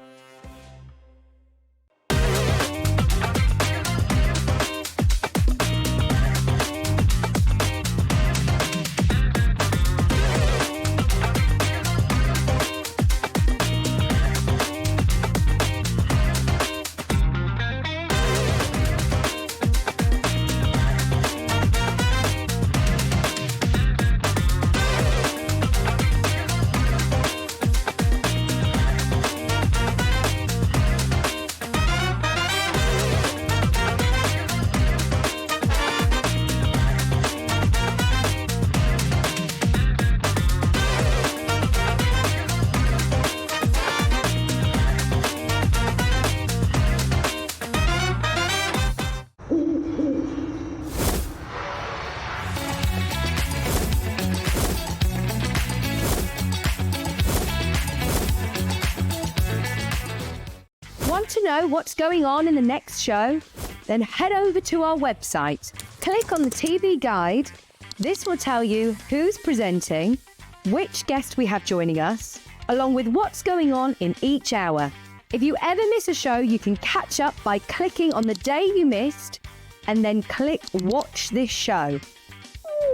Want to know what's going on in the next show? Then head over to our website. Click on the TV guide. This will tell you who's presenting, which guest we have joining us, along with what's going on in each hour. If you ever miss a show, you can catch up by clicking on the day you missed and then click Watch This Show.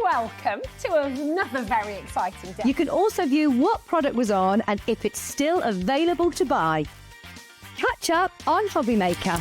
Welcome to another very exciting day. You can also view what product was on and if it's still available to buy. Catch up on HobbyMaker.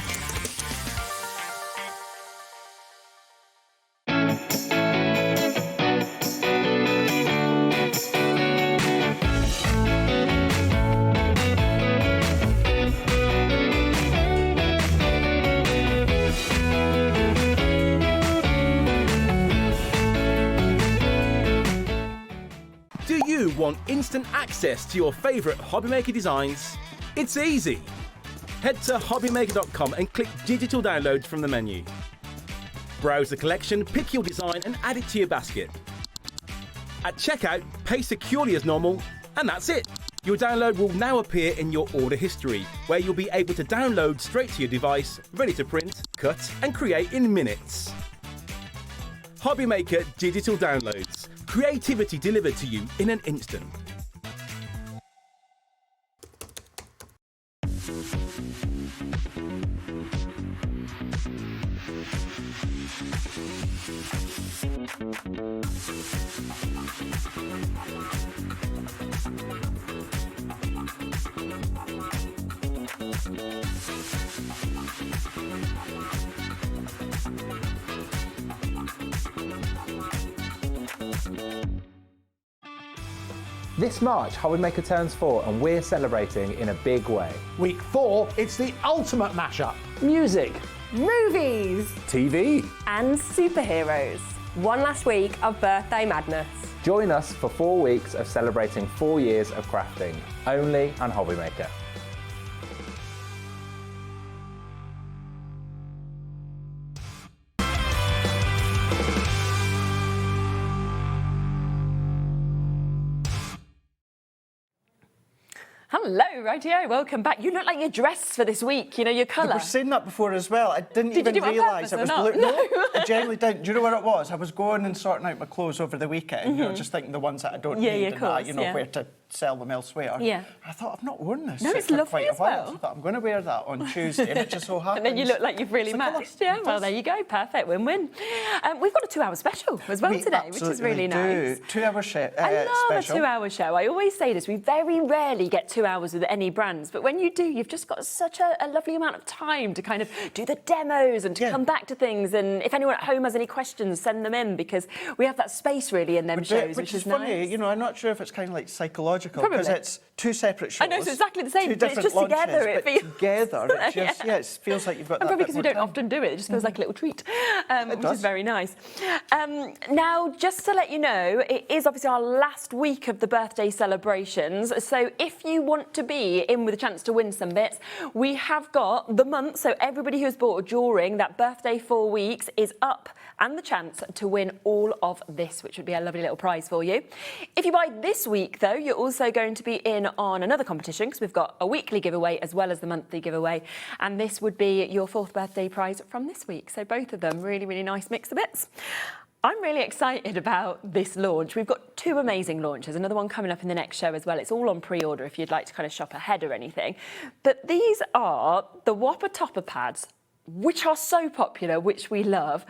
want instant access to your favourite HobbyMaker designs? It's easy. Head to hobbymaker.com and click Digital Downloads from the menu. Browse the collection, pick your design and add it to your basket. At checkout, pay securely as normal, and that's it. Your download will now appear in your order history, where you'll be able to download straight to your device, ready to print, cut and create in minutes. HobbyMaker Digital Downloads. Creativity delivered to you in an instant. This March, HobbyMaker turns 4 and we're celebrating in a big way. Week 4, it's the ultimate mashup. Music, Movies TV. and superheroes. One last week of birthday madness. Join us for 4 weeks of celebrating 4 years of crafting, only on HobbyMaker. Hello, rightio, welcome back. You look like you're dressed for this week, you know, your colour. You were saying that before as well. I didn't Did you even do it on realise it purpose was or blue. not? No, I genuinely didn't. Do you know what it was? I was going and sorting out my clothes over the weekend, you know, just thinking the ones that I don't need of and course, that, you know, where to sell them elsewhere. Yeah. I thought, I've not worn this No, it's for lovely quite a as while. well. So I thought, I'm going to wear that on Tuesday, and it just so happens. And then you look like you've really it's the colour. matched. Yeah, well, there you go. Perfect. Win-win. We've got a 2-hour special as well We today, which is really absolutely nice. do. 2-hour I love special. a 2-hour show. I always say this. We very rarely get 2 hours with any brands, but when you do, you've just got such a lovely amount of time to kind of do the demos and to come back to things. And if anyone at home has any questions, send them in, because we have that space really in them shows, which is funny. nice. You know, I'm not sure if it's kind of like psychological, because Probably. it's 2 separate shows. I know, it's exactly the same, Two but it's different just together, launches, it but feels- together, it just, Yeah. it feels like you've got And that probably bit because we more don't time. often do it, it just feels like a little treat, which does. is very nice. Now, just to let you know, it is obviously our last week of the birthday celebrations, so if you want to be in with a chance to win some bits, we have got the month, so everybody who's bought during that birthday 4 weeks is up and the chance to win all of this, which would be a lovely little prize for you. If you buy this week, though, you're also going to be in on another competition, because we've got a weekly giveaway as well as the monthly giveaway, and this would be your 4th birthday prize from this week. So both of them, really, really nice mix of bits. I'm really excited about this launch. We've got 2 amazing launches, another one coming up in the next show as well. It's all on pre-order if you'd like to kind of shop ahead or anything. But these are the Whopper Topper Pads, which are so popular, which we love.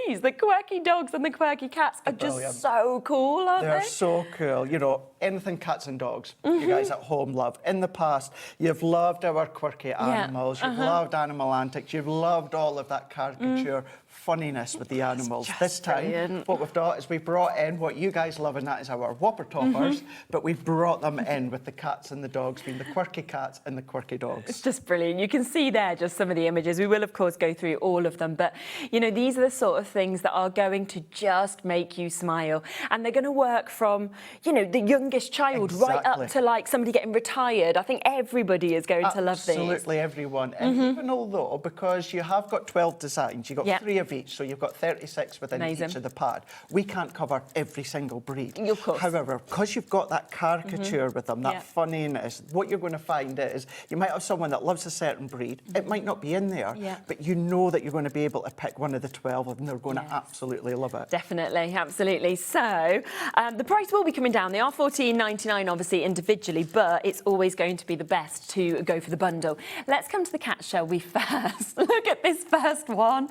These, the quirky dogs and the quirky cats, are just so cool, aren't they? They're so cool. You know, anything cats and dogs, you guys at home love. In the past, you've loved our quirky animals, you've loved animal antics, you've loved all of that caricature funniness with the animals. This time, brilliant. what we've done is we brought in what you guys love, and that is our Whopper Toppers, but we've brought them in with the cats and the dogs, being the quirky cats and the quirky dogs. It's just brilliant. You can see there just some of the images. We will, of course, go through all of them, but, you know, these are the sort of things that are going to just make you smile, and they're going to work from, you know, the youngest child right up to, like, somebody getting retired. I think everybody is going to love these. Absolutely everyone. And even although, because you have got 12 designs, you've got 3 of each, so you've got 36 within each of the pad. We can't cover every single breed. Of course. However, because you've got that caricature with them, that funniness, what you're going to find is you might have someone that loves a certain breed. It might not be in there, but you know that you're going to be able to pick one of the 12 and they're going to absolutely love it. Definitely, absolutely. So the price will be coming down. They are $14.99 obviously individually, but it's always going to be the best to go for the bundle. Let's come to the cat, shall we, first? Look at this first one.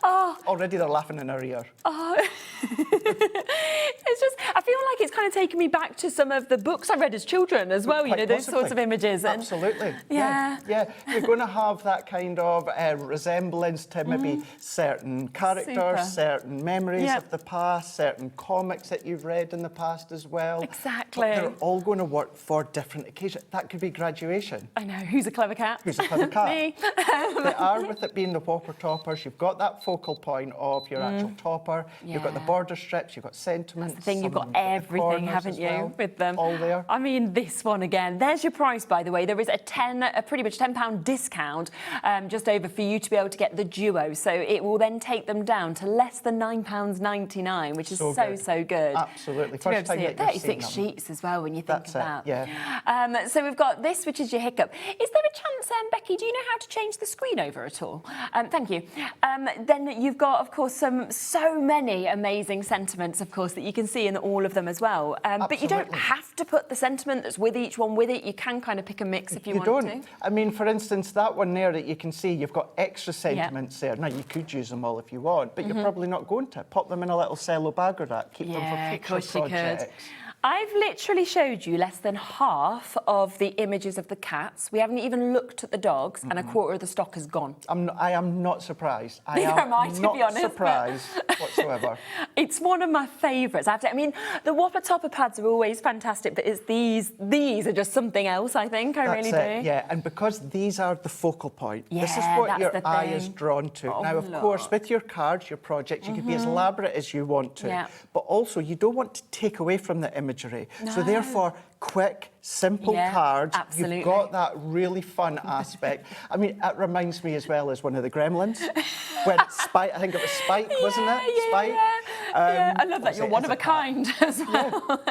Oh. Already they're laughing in our ear. Oh. It's just, I feel like it's kind of taken me back to some of the books I read as children as well, you know, those sorts of images. And Absolutely. Yeah. You're going to have that kind of resemblance to maybe certain characters, certain memories of the past, certain comics that you've read in the past as well. Exactly. But they're all going to work for different occasions. That could be graduation. I know, who's a clever cat? Who's a clever cat? Me. They are, with it being the Whopper Toppers, you've got that focal point of your actual topper. You've got the border strips, you've got sentiments. That's the thing, you've got some everything, corners haven't as you, well, with them? all there. I mean, this one again. There's your price, by the way. There is a pretty much £10 discount just over for you to be able to get the duo. So it will then take them down to less than £9.99, which is so good. Absolutely. To be able to First time see it. that you've seen 36 them. sheets as well when you think That's of that. it, yeah. So we've got this, which is your hiccup. Is there a chance, Becky, do you know how to change the screen over at all? Thank you. Then you've got, of course, so many amazing sentiments, of course, that you can see in all of them as well. But you don't have to put the sentiment that's with each one with it. You can kind of pick a mix if you want to. I mean, for instance, that one there that you can see, you've got extra sentiments there. Now, you could use them all if you want, but you're probably not going to. Pop them in a little cello bag or that. Keep them for future projects. I've literally showed you less than half of the images of the cats. We haven't even looked at the dogs, and a quarter of the stock is gone. I am not surprised. Neither am I, to be honest. Not surprised whatsoever. It's one of my favourites. I mean, the Whopper Topper Pads are always fantastic, but it's these are just something else, I think. I really do. Yeah, and because these are the focal point, this is Yeah, what that's your the eye thing. is drawn to. Oh, now, of course, with your cards, your projects, you can be as elaborate as you want to, Yeah. but also you don't want to take away from the imagery. So therefore, quick, simple cards. Absolutely. You've got that really fun aspect. I mean, it reminds me as well as one of the Gremlins. When Spike, I think it was Spike, wasn't it? Spike. I love that you're one of a kind as well.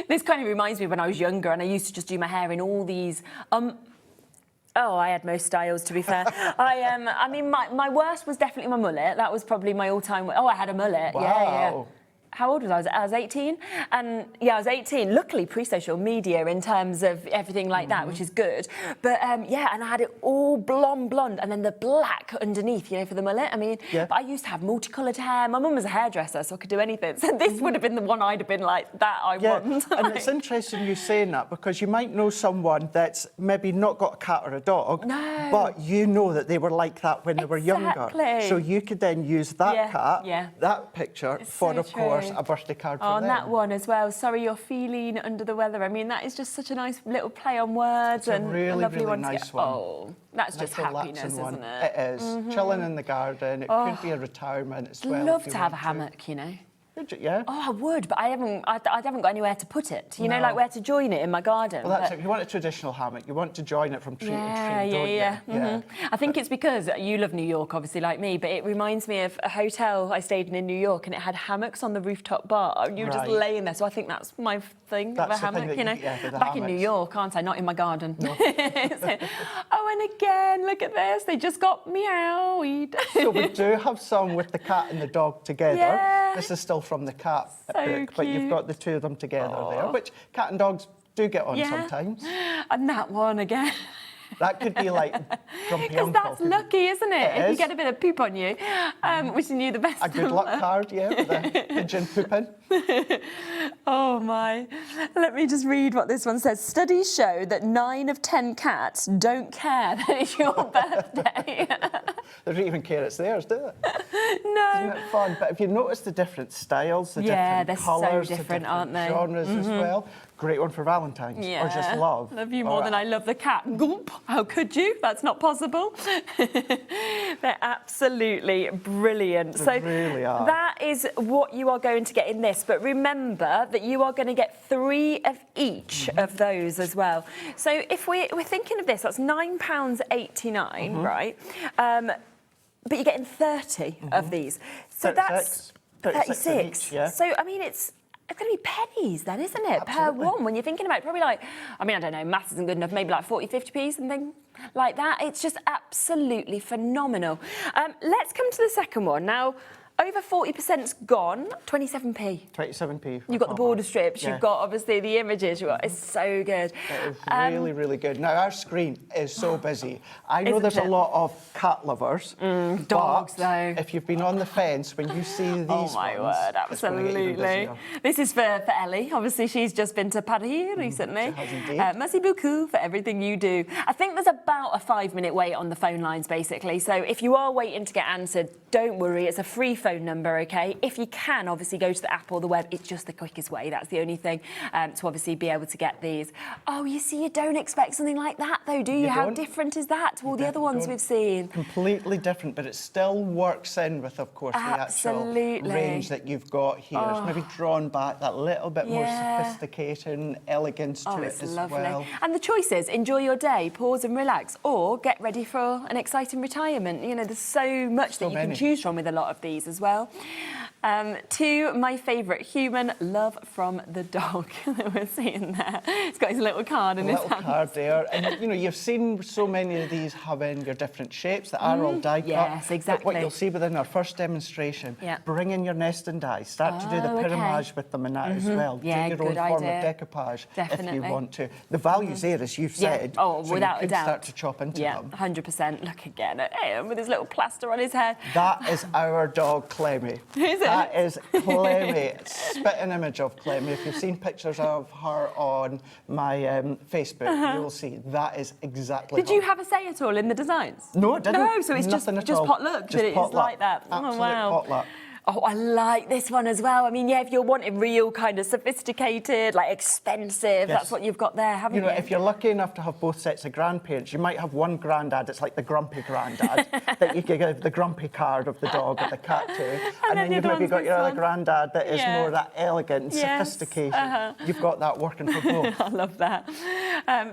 This kind of reminds me when I was younger and I used to just do my hair in all these. Oh, I had most styles, to be fair. I mean, my worst was definitely my mullet. That was probably my all-time. Oh, I had a mullet. Wow. Yeah. How old was I? I was 18. And I was 18. Luckily, pre-social media in terms of everything like that, which is good. But and I had it all blonde, and then the black underneath, for the mullet. I mean, but I used to have multicoloured hair. My mum was a hairdresser, so I could do anything. So this would have been the one I'd have been like, that I want. And it's interesting you saying that, because you might know someone that's maybe not got a cat or a dog, but you know that they were like that when they were younger. So you could then use that cat, that picture, for, of course, a birthday card for them. Oh, and that one as well. Sorry, you're feeling under the weather. I mean, that is just such a nice little play on words, it's and a really, lovely really one. nice one. Oh, that's just happiness, isn't it? It is. Chilling in the garden. It could be a retirement as well. Love to have a hammock, Would you? Yeah. Oh, I would, but I haven't got anywhere to put it. Like where to join it in my garden. Well, that's it. If you want a traditional hammock, you want to join it from tree to tree, don't you? I think it's because you love New York, obviously, like me, but it reminds me of a hotel I stayed in New York, and it had hammocks on the rooftop bar, and you were just laying there. So I think that's my thing, of a hammock, Back in New York, aren't I? Not in my garden. No. And again, look at this. They just got meowed. So we do have some with the cat and the dog together. Yeah. This is still from the cat book, but cute. you've got the two of them together there, which cat and dogs do get on sometimes. And that one again. That could be like grumpy uncle. Because that's lucky, isn't it? If is. you get a bit of poop on you, wishing you the best. A good luck card, with a pigeon pooping. Oh my. Let me just read what this one says. Studies show that 9 of 10 cats don't care that it's your birthday. They don't even care it's theirs, do they? No. Isn't it fun? But if you notice the different styles, the different they're colours, so different, aren't they? genres as well. Great one for Valentine's, or just love. Love you more than I love the cat. Gulp. How could you? That's not possible. They're absolutely brilliant. They really are. That is what you are going to get in this. But remember that you are going to get 3 of each of those as well. So if we're thinking of this, that's £9.89, right? But you're getting 30 of these. So 36. that's 36 of each, yeah. So, I mean, it's going to be pennies then, isn't it? Absolutely. Per one, when you're thinking about it, probably like, I mean, I don't know, maths isn't good enough, maybe like 40, 50p, something like that. It's just absolutely phenomenal. Let's come to the second one. Now, over 40%'s gone, 27p. 27p. You've got the border strips, you've got obviously the images, it's so good. It is really, really good. Now, our screen is so busy. I know there's a lot of cat lovers. Dogs, but though. if you've been on the fence, when you see these oh my ones, word, it's gonna get even absolutely. busier. This is for Ellie. Obviously, she's just been to Paris recently. She has indeed. Merci beaucoup for everything you do. I think there's about a 5-minute wait on the phone lines, basically. So if you are waiting to get answered, don't worry. It's a free phone phone number, okay? If you can, obviously go to the app or the web. It's just the quickest way. That's the only thing to obviously be able to get these. Oh, you see, you don't expect something like that, though, do you? How different is that to all the other ones we've seen? Completely different, but it still works in with, of course, the actual range that you've got here. It's maybe drawn back that little bit more sophisticated and elegance to it as well. And the choices: enjoy your day, pause and relax, or get ready for an exciting retirement. You know, there's so much that you can choose from with a lot of these as well. To my favourite human, love from the dog that we're seeing there. He's got his little card in his hand. Little card there. And, you know, you've seen so many of these having your different shapes that are all die cut. Yes, exactly. But what you'll see within our first demonstration, bring in your nest and die. Start to do the pyramage with them and that as well. Yeah, do your own form of decoupage if you want to. The value's there, as you've said. Oh, so without you a doubt. start to chop into them. 100%. Look again at him with his little plaster on his head. That is our dog, Clemmy. Is it? That is Clemmy. Spitting image of Clemmy. If you've seen pictures of her on my Facebook, you will see that is exactly Did you have a say at all in the designs? No, I didn't. No, so it's just potluck. Just potluck. It's like that. Absolute oh, wow. potluck. Oh, I like this one as well. I mean, yeah, if you're wanting real kind of sophisticated, like expensive, that's what you've got there, haven't you? You know, if you're lucky enough to have both sets of grandparents, you might have one grandad, it's like the grumpy grandad, that you can give the grumpy card of the dog or the cat to. And then you've maybe got your other grandad that is more that elegant, sophisticated. You've got that working for both. I love that.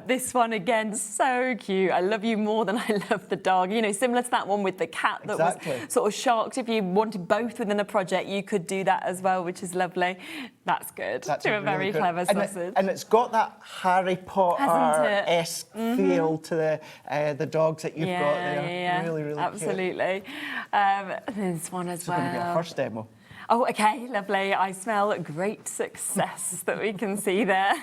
This one, again, so cute. I love you more than I love the dog. You know, similar to that one with the cat that was sort of shocked. If you wanted both within a project, you could do that as well, which is lovely. That's good. That's a very clever sausage. And it's got that Harry Potter-esque feel to the dogs that you've got there. Yeah, really, really absolutely. This one as well. It's going to be our first demo. Oh, OK, lovely. I smell great success that we can see there.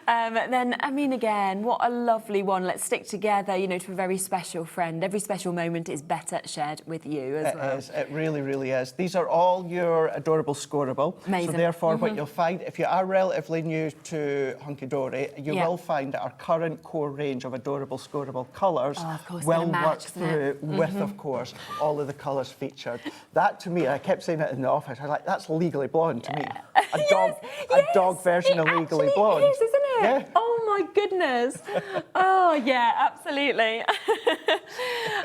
Then, I mean, again, what a lovely one. Let's stick together, you know, to a very special friend. Every special moment is better shared with you as well. It is. It really, really is. These are all your adorable scoreable. Amazing. So therefore, what you'll find, if you are relatively new to Hunkydory, you will find that our current core range of adorable scoreable colours will work through with, of course, all of the colours featured. That, to me, I kept saying it in the office, I was like, that's Legally Blonde to me. A dog version of Legally Blonde. It is, isn't it? Yeah. Oh my goodness. Oh yeah, absolutely.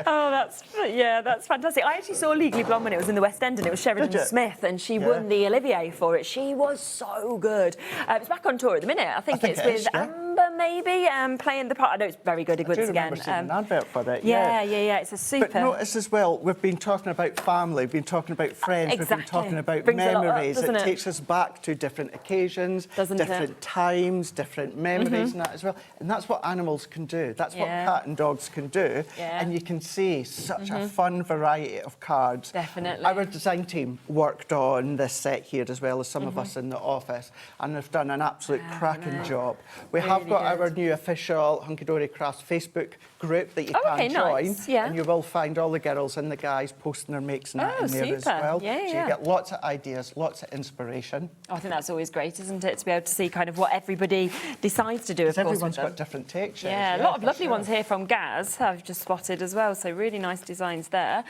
Oh, that's fantastic. I actually saw Legally Blonde when it was in the West End, and it was Sheridan Smith, and she won the Olivier for it. She was so good. It's back on tour at the minute. I think it's with Amber, maybe, playing the part. I know it's very good. I do remember seeing an advert for it. Yeah. It's a super. But notice as well, we've been talking about family, we've been talking about friends, we've been talking about memories. It takes us back to different occasions, different times, different memories and that as well. And that's what animals can do. That's what cat and dogs can do. And you can see such a fun variety of cards. Definitely. Our design team worked on this set here as well as some of us in the office, and they've done an absolute cracking job. We have got our new official Hunkydory Crafts Facebook group that you can join, and you will find all the girls and the guys posting their makes and that in there as well. So you get lots of ideas, lots of inspiration. I think that's always great, isn't it, to be able to see kind of what everybody decides to do, of course. Everyone's got different takes. Yeah, a lot of lovely ones here from Gaz, I've just spotted as well, so really nice designs there.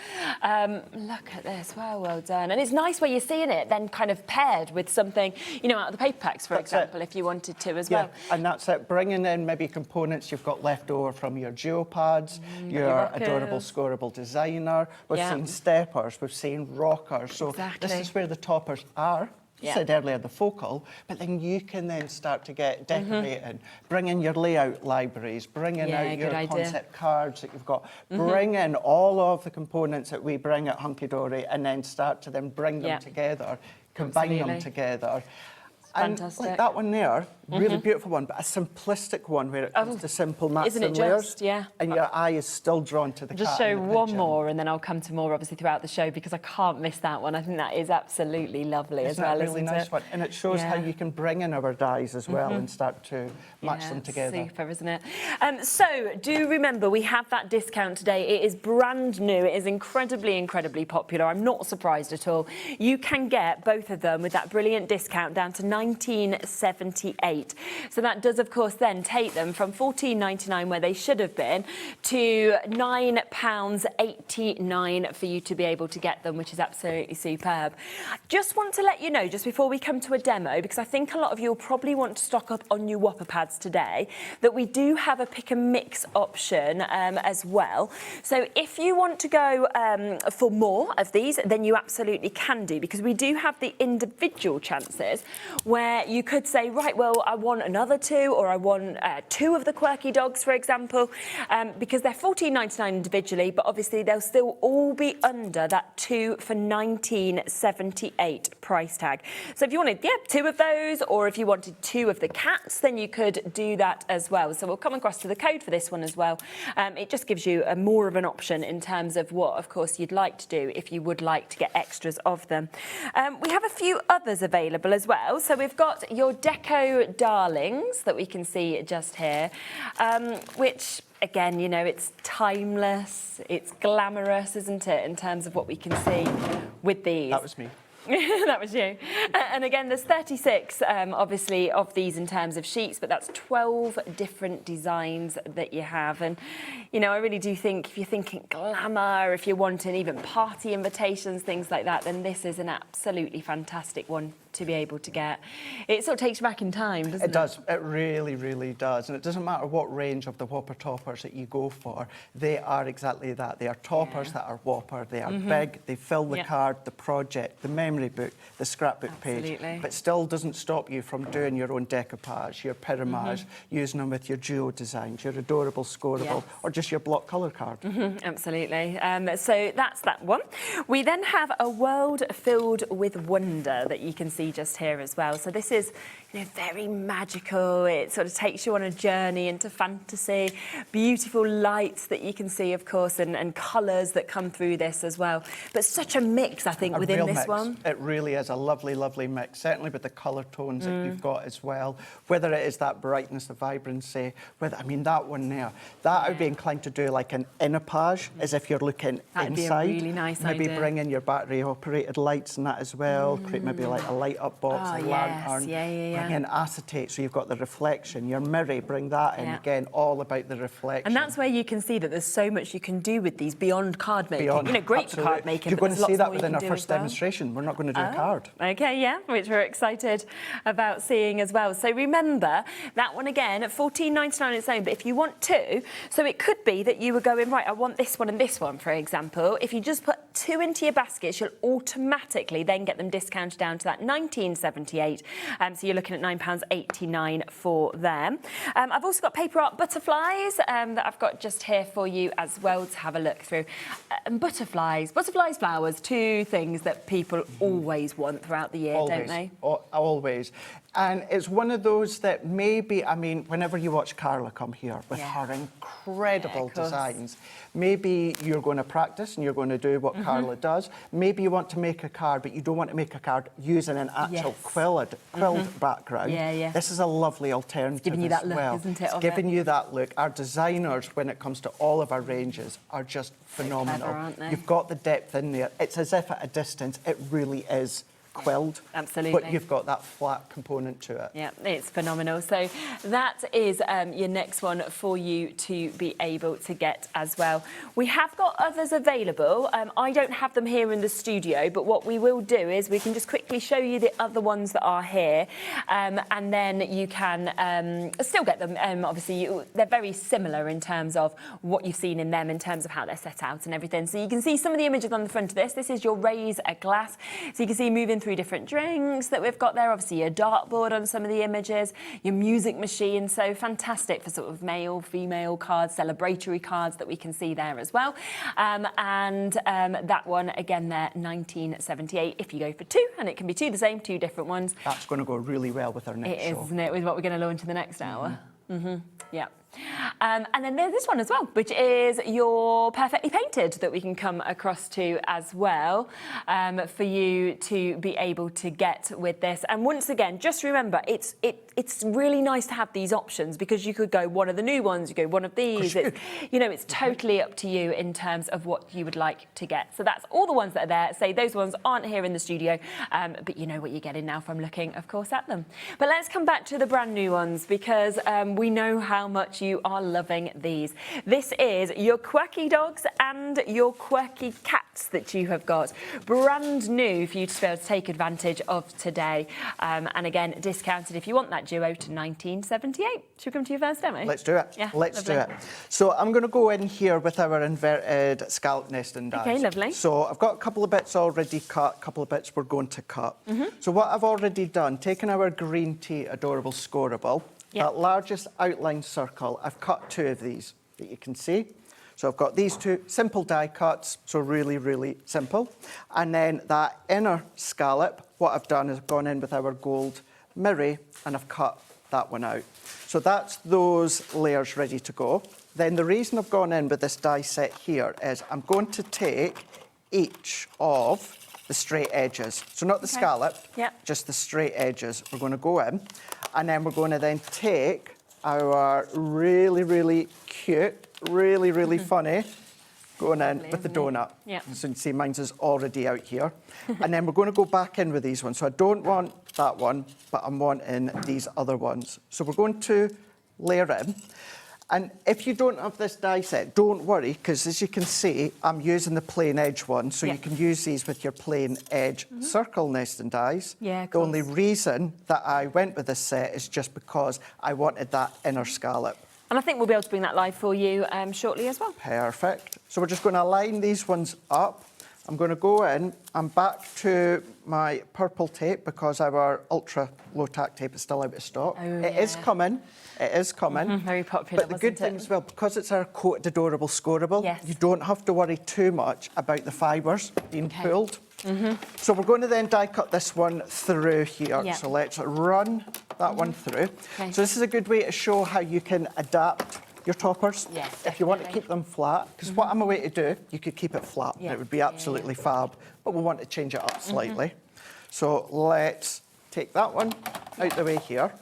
Look at this, well done. And it's nice where you're seeing it then kind of paired with something, you know, out of the paper packs, for example, if you wanted to as well. And that's it, bringing in maybe components you've got left over from your geopads, your adorable scoreable designer. We've seen steppers, we've seen rockers. So this is where the toppers are. You said earlier the focal, but then you can then start to get decorating, bring in your layout libraries, bring in out your concept cards that you've got, bring in all of the components that we bring at Hunkydory, and then start to then bring them together, combine them together. Fantastic. And like that one there, really beautiful one, but a simplistic one where it comes to simple mats and layers. And your eye is still drawn to the cat. Just show one more, and then I'll come to more obviously throughout the show, because I can't miss that one. I think that is absolutely lovely as well. It's a really nice one, and it shows how you can bring in our dyes as well and start to match them together. Super, isn't it? So do remember, we have that discount today. It is brand new. It is incredibly popular. I'm not surprised at all. You can get both of them with that brilliant discount down to 19.78. So that does, of course, then take them from £14.99, where they should have been, to £9.89 for you to be able to get them, which is absolutely superb. Just want to let you know, just before we come to a demo, because I think a lot of you will probably want to stock up on your Whopper pads today, that we do have a pick and mix option as well. So if you want to go for more of these, then you absolutely can do, because we do have the individual chances where you could say, right, well, I want another two, or I want two of the quirky dogs, for example, because they're £14.99 individually, but obviously they'll still all be under that 2 for £19.78 price tag. So if you wanted, two of those, or if you wanted two of the cats, then you could do that as well. So we'll come across to the code for this one as well. It just gives you more of an option in terms of what, of course, you'd like to do if you would like to get extras of them. We have a few others available as well. So we've got your Deco Darlings that we can see just here, which, again, you know, it's timeless, it's glamorous, isn't it, in terms of what we can see with these. That was me. That was you. And again, there's 36, obviously, of these in terms of sheets, but that's 12 different designs that you have. And, you know, I really do think if you're thinking glamour, if you're wanting even party invitations, things like that, then this is an absolutely fantastic one to be able to get. It sort of takes you back in time, doesn't it? It does. It really, really does. And it doesn't matter what range of the Whopper toppers that you go for, they are exactly that. They are toppers that are Whopper. They are big. They fill the card, the project, the memory book, the scrapbook page. But still doesn't stop you from doing your own decoupage, your pyramage, using them with your duo designs, your adorable scoreable, or just your block colour card. Absolutely. So that's that one. We then have a world filled with wonder that you can see just here as well. So this is, you know, very magical. It sort of takes you on a journey into fantasy. Beautiful lights that you can see, of course, and colours that come through this as well. But such a mix, I think, within this one. It really is a lovely, lovely mix, certainly with the colour tones that you've got as well. Whether it is that brightness, the vibrancy, I mean, that one there, that I would be inclined to do like an innerpage, as if you're looking That'd inside. Be a really nice maybe idea. bring in your battery-operated lights and that as well. Create maybe like a light-up box, a lantern. Bring in acetate, so you've got the reflection. Your mirror, bring that in. Again, all about the reflection. And that's where you can see that there's so much you can do with these beyond card making. You know, great for card making. You're going to see that within our first first demonstration. We're not going to do a card. Okay, yeah, which we're excited about seeing as well. So remember, that one again at £14.99 on its own, but if you want two, so it could be that you were going, right, I want this one and this one, for example. If you just put two into your baskets, you'll automatically then get them discounted down to that £19.78. So you're looking at £9.89 for them. I've also got paper art butterflies that I've got just here for you as well to have a look through. And butterflies, flowers, two things that people always want throughout the year, don't they? Always. And it's one of those that maybe, I mean, whenever you watch Carla come here with her incredible designs, maybe you're going to practice and you're going to do what Carla does. Maybe you want to make a card, but you don't want to make a card using an actual quilled background. This is a lovely alternative. It's giving you that look, isn't it? It's giving you that look. Our designers, when it comes to all of our ranges, are just phenomenal. Clever, aren't they? You've got the depth in there. It's as if at a distance, it really is quilled. Absolutely. But you've got that flat component to it. Yeah, it's phenomenal. So that is your next one for you to be able to get as well. We have got others available. I don't have them here in the studio, but what we will do is we can just quickly show you the other ones that are here, and then you can still get them. Obviously, they're very similar in terms of what you've seen in them, in terms of how they're set out and everything. So you can see some of the images on the front of this. This is your raise a glass. So you can see moving through different drinks that we've got there. Obviously, your dartboard on some of the images, your music machine. So fantastic for sort of male, female cards, celebratory cards that we can see there as well. That one, again, there, £19.78 if you go for two, and it can be two the same, two different ones. That's going to go really well with our next show. It is, isn't it, with what we're going to launch in the next hour. Yeah. And then there's this one as well, which is your perfectly painted that we can come across to as well for you to be able to get with this. And once again, just remember, it's really nice to have these options because you could go one of the new ones, you go one of these. It's, you know, it's totally up to you in terms of what you would like to get. So that's all the ones that are there. Say those ones aren't here in the studio, but you know what you're getting now from looking, of course, at them. But let's come back to the brand new ones because we know how much you are loving these. This is your quirky dogs and your quirky cats that you have got. Brand new for you to be able to take advantage of today. And again, discounted if you want that duo to 1978. Should we come to your first demo? Let's do it. Yeah, Let's do lovely. it. So I'm going to go in here with our inverted scallop nesting dies. Okay, lovely. So I've got a couple of bits already cut, a couple of bits we're going to cut. So what I've already done, taken our green tea adorable scoreable, that largest outline circle, I've cut 2 of these that you can see. So I've got these 2 simple die cuts, so really, really simple. And then that inner scallop, what I've done is I've gone in with our gold mirror and I've cut that one out. So that's those layers ready to go. Then the reason I've gone in with this die set here is I'm going to take each of the straight edges. So not the scallop, just the straight edges. We're going to go in and then we're going to then take our really, really cute, really, really funny, going in with the donut. So you can see mine's is already out here. And then we're going to go back in with these ones. So I don't want that one, but I'm wanting these other ones. So we're going to layer in. And if you don't have this die set, don't worry, because as you can see, I'm using the plain edge one, so you can use these with your plain edge circle nesting dies. The only reason that I went with this set is just because I wanted that inner scallop. And I think we'll be able to bring that live for you shortly as well. Perfect. So we're just going to line these ones up. I'm going to go in. I'm back to my purple tape because our ultra low tack tape is still out of stock. It is coming. It is coming. Very popular. But the good thing as well, because it's our coated adorable scoreable, you don't have to worry too much about the fibres being pulled. So we're going to then die cut this one through here. So let's run that one through. So this is a good way to show how you can adapt your toppers if you want to keep them flat, because what I'm away to do, you could keep it flat. It would be absolutely fab, but we want to change it up slightly. So let's take that one out the way here.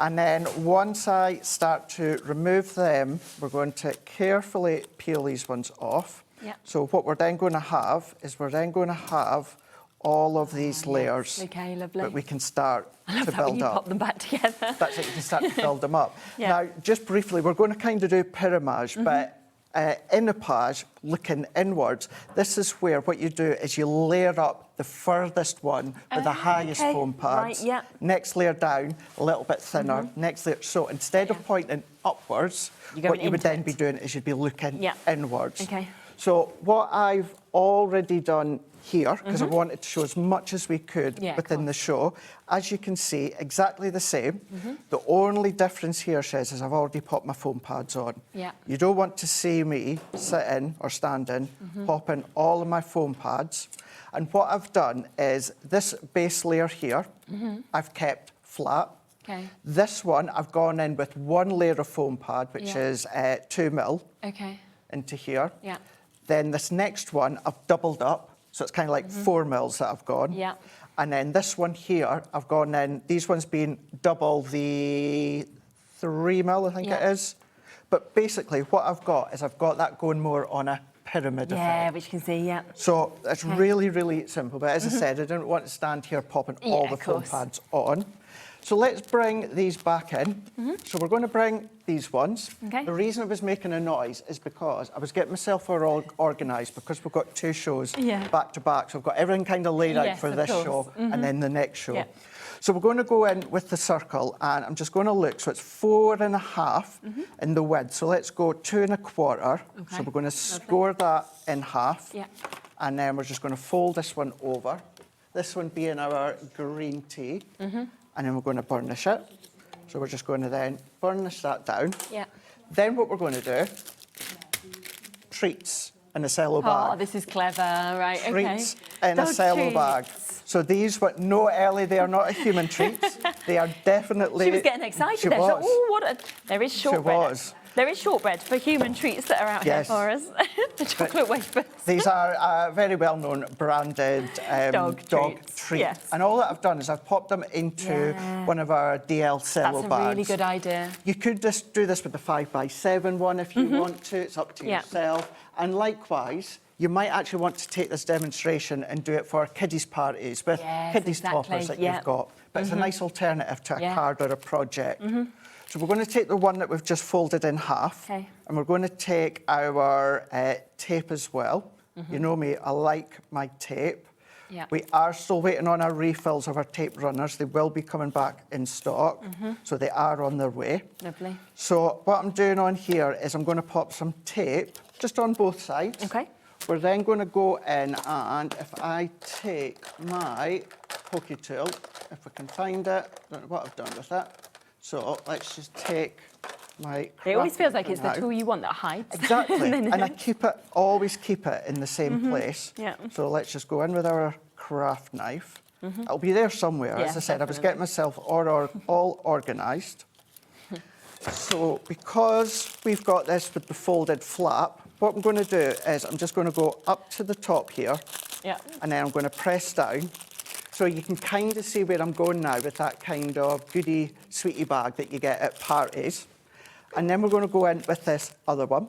And then once I start to remove them, we're going to carefully peel these ones off. So what we're then going to have is we're then going to have all of these layers that we can start to build up. Pop them back together. That's it, you can start to build them up. Now, just briefly, we're going to kind of do pyramage, but in a page, looking inwards, this is where what you do is you layer up the furthest one with the highest foam pads. Next layer down, a little bit thinner. Next layer. So instead of pointing upwards, what you would then be doing is you'd be looking inwards. So what I've already done here, because I wanted to show as much as we could within the show. As you can see, exactly the same. The only difference here, Shez, is I've already popped my foam pads on. You don't want to see me sitting or standing, popping all of my foam pads. And what I've done is this base layer here, I've kept flat. This one, I've gone in with one layer of foam pad, which is 2 mil into here. Then this next one, I've doubled up. So it's kind of like 4 mils that I've gone. And then this one here, I've gone in, these ones being double the 3 mil, I think it is. But basically what I've got is I've got that going more on a pyramid effect. Which you can see, So it's really, really simple. But as I said, I don't want to stand here popping all the foam pads on. So let's bring these back in. So we're going to bring these ones. The reason I was making a noise is because I was getting myself all organised because we've got 2 shows back to back. So I've got everything kind of laid out for this show and then the next show. So we're going to go in with the circle and I'm just going to look. So it's 4.5 in the width. So let's go 2 1/4. So we're going to score that in half. And then we're just going to fold this one over. This one being our green tea. And then we're going to burnish it. So we're just going to then burnish that down. Then what we're going to do, treats in a cello bag. Oh, this is clever, right, Treats in a cello bag. So these were, no, Ellie, they are not a human treats. They are definitely... She was getting excited She there. was. Oh, what a... There is shortbread. She was. There is shortbread for human treats that are out here for us. The chocolate wafers. These are very well-known branded dog treats. Yes. And all that I've done is I've popped them into one of our DL cello bags. That's a really good idea. You could just do this with the 5x7 one if you want to. It's up to yourself. And likewise, you might actually want to take this demonstration and do it for kiddies parties with kiddies toppers that you've got. But it's a nice alternative to a card or a project. So we're going to take the one that we've just folded in half, and we're going to take our tape as well. You know me, I like my tape. We are still waiting on our refills of our tape runners. They will be coming back in stock, so they are on their way. Lovely. So what I'm doing on here is I'm going to pop some tape just on both sides. Okay. We're then going to go in, and if I take my pokey tool, if we can find it, I don't know what I've done with it. So let's just take my... It always feels like it's the tool you want that hides. Exactly. And I always keep it in the same place. Yeah. So let's just go in with our craft knife. It'll be there somewhere. As I said, I was getting myself all organised. So because we've got this with the folded flap, what I'm going to do is I'm just going to go up to the top here. And then I'm going to press down. So you can kind of see where I'm going now with that kind of goodie sweetie bag that you get at parties. And then we're going to go in with this other one.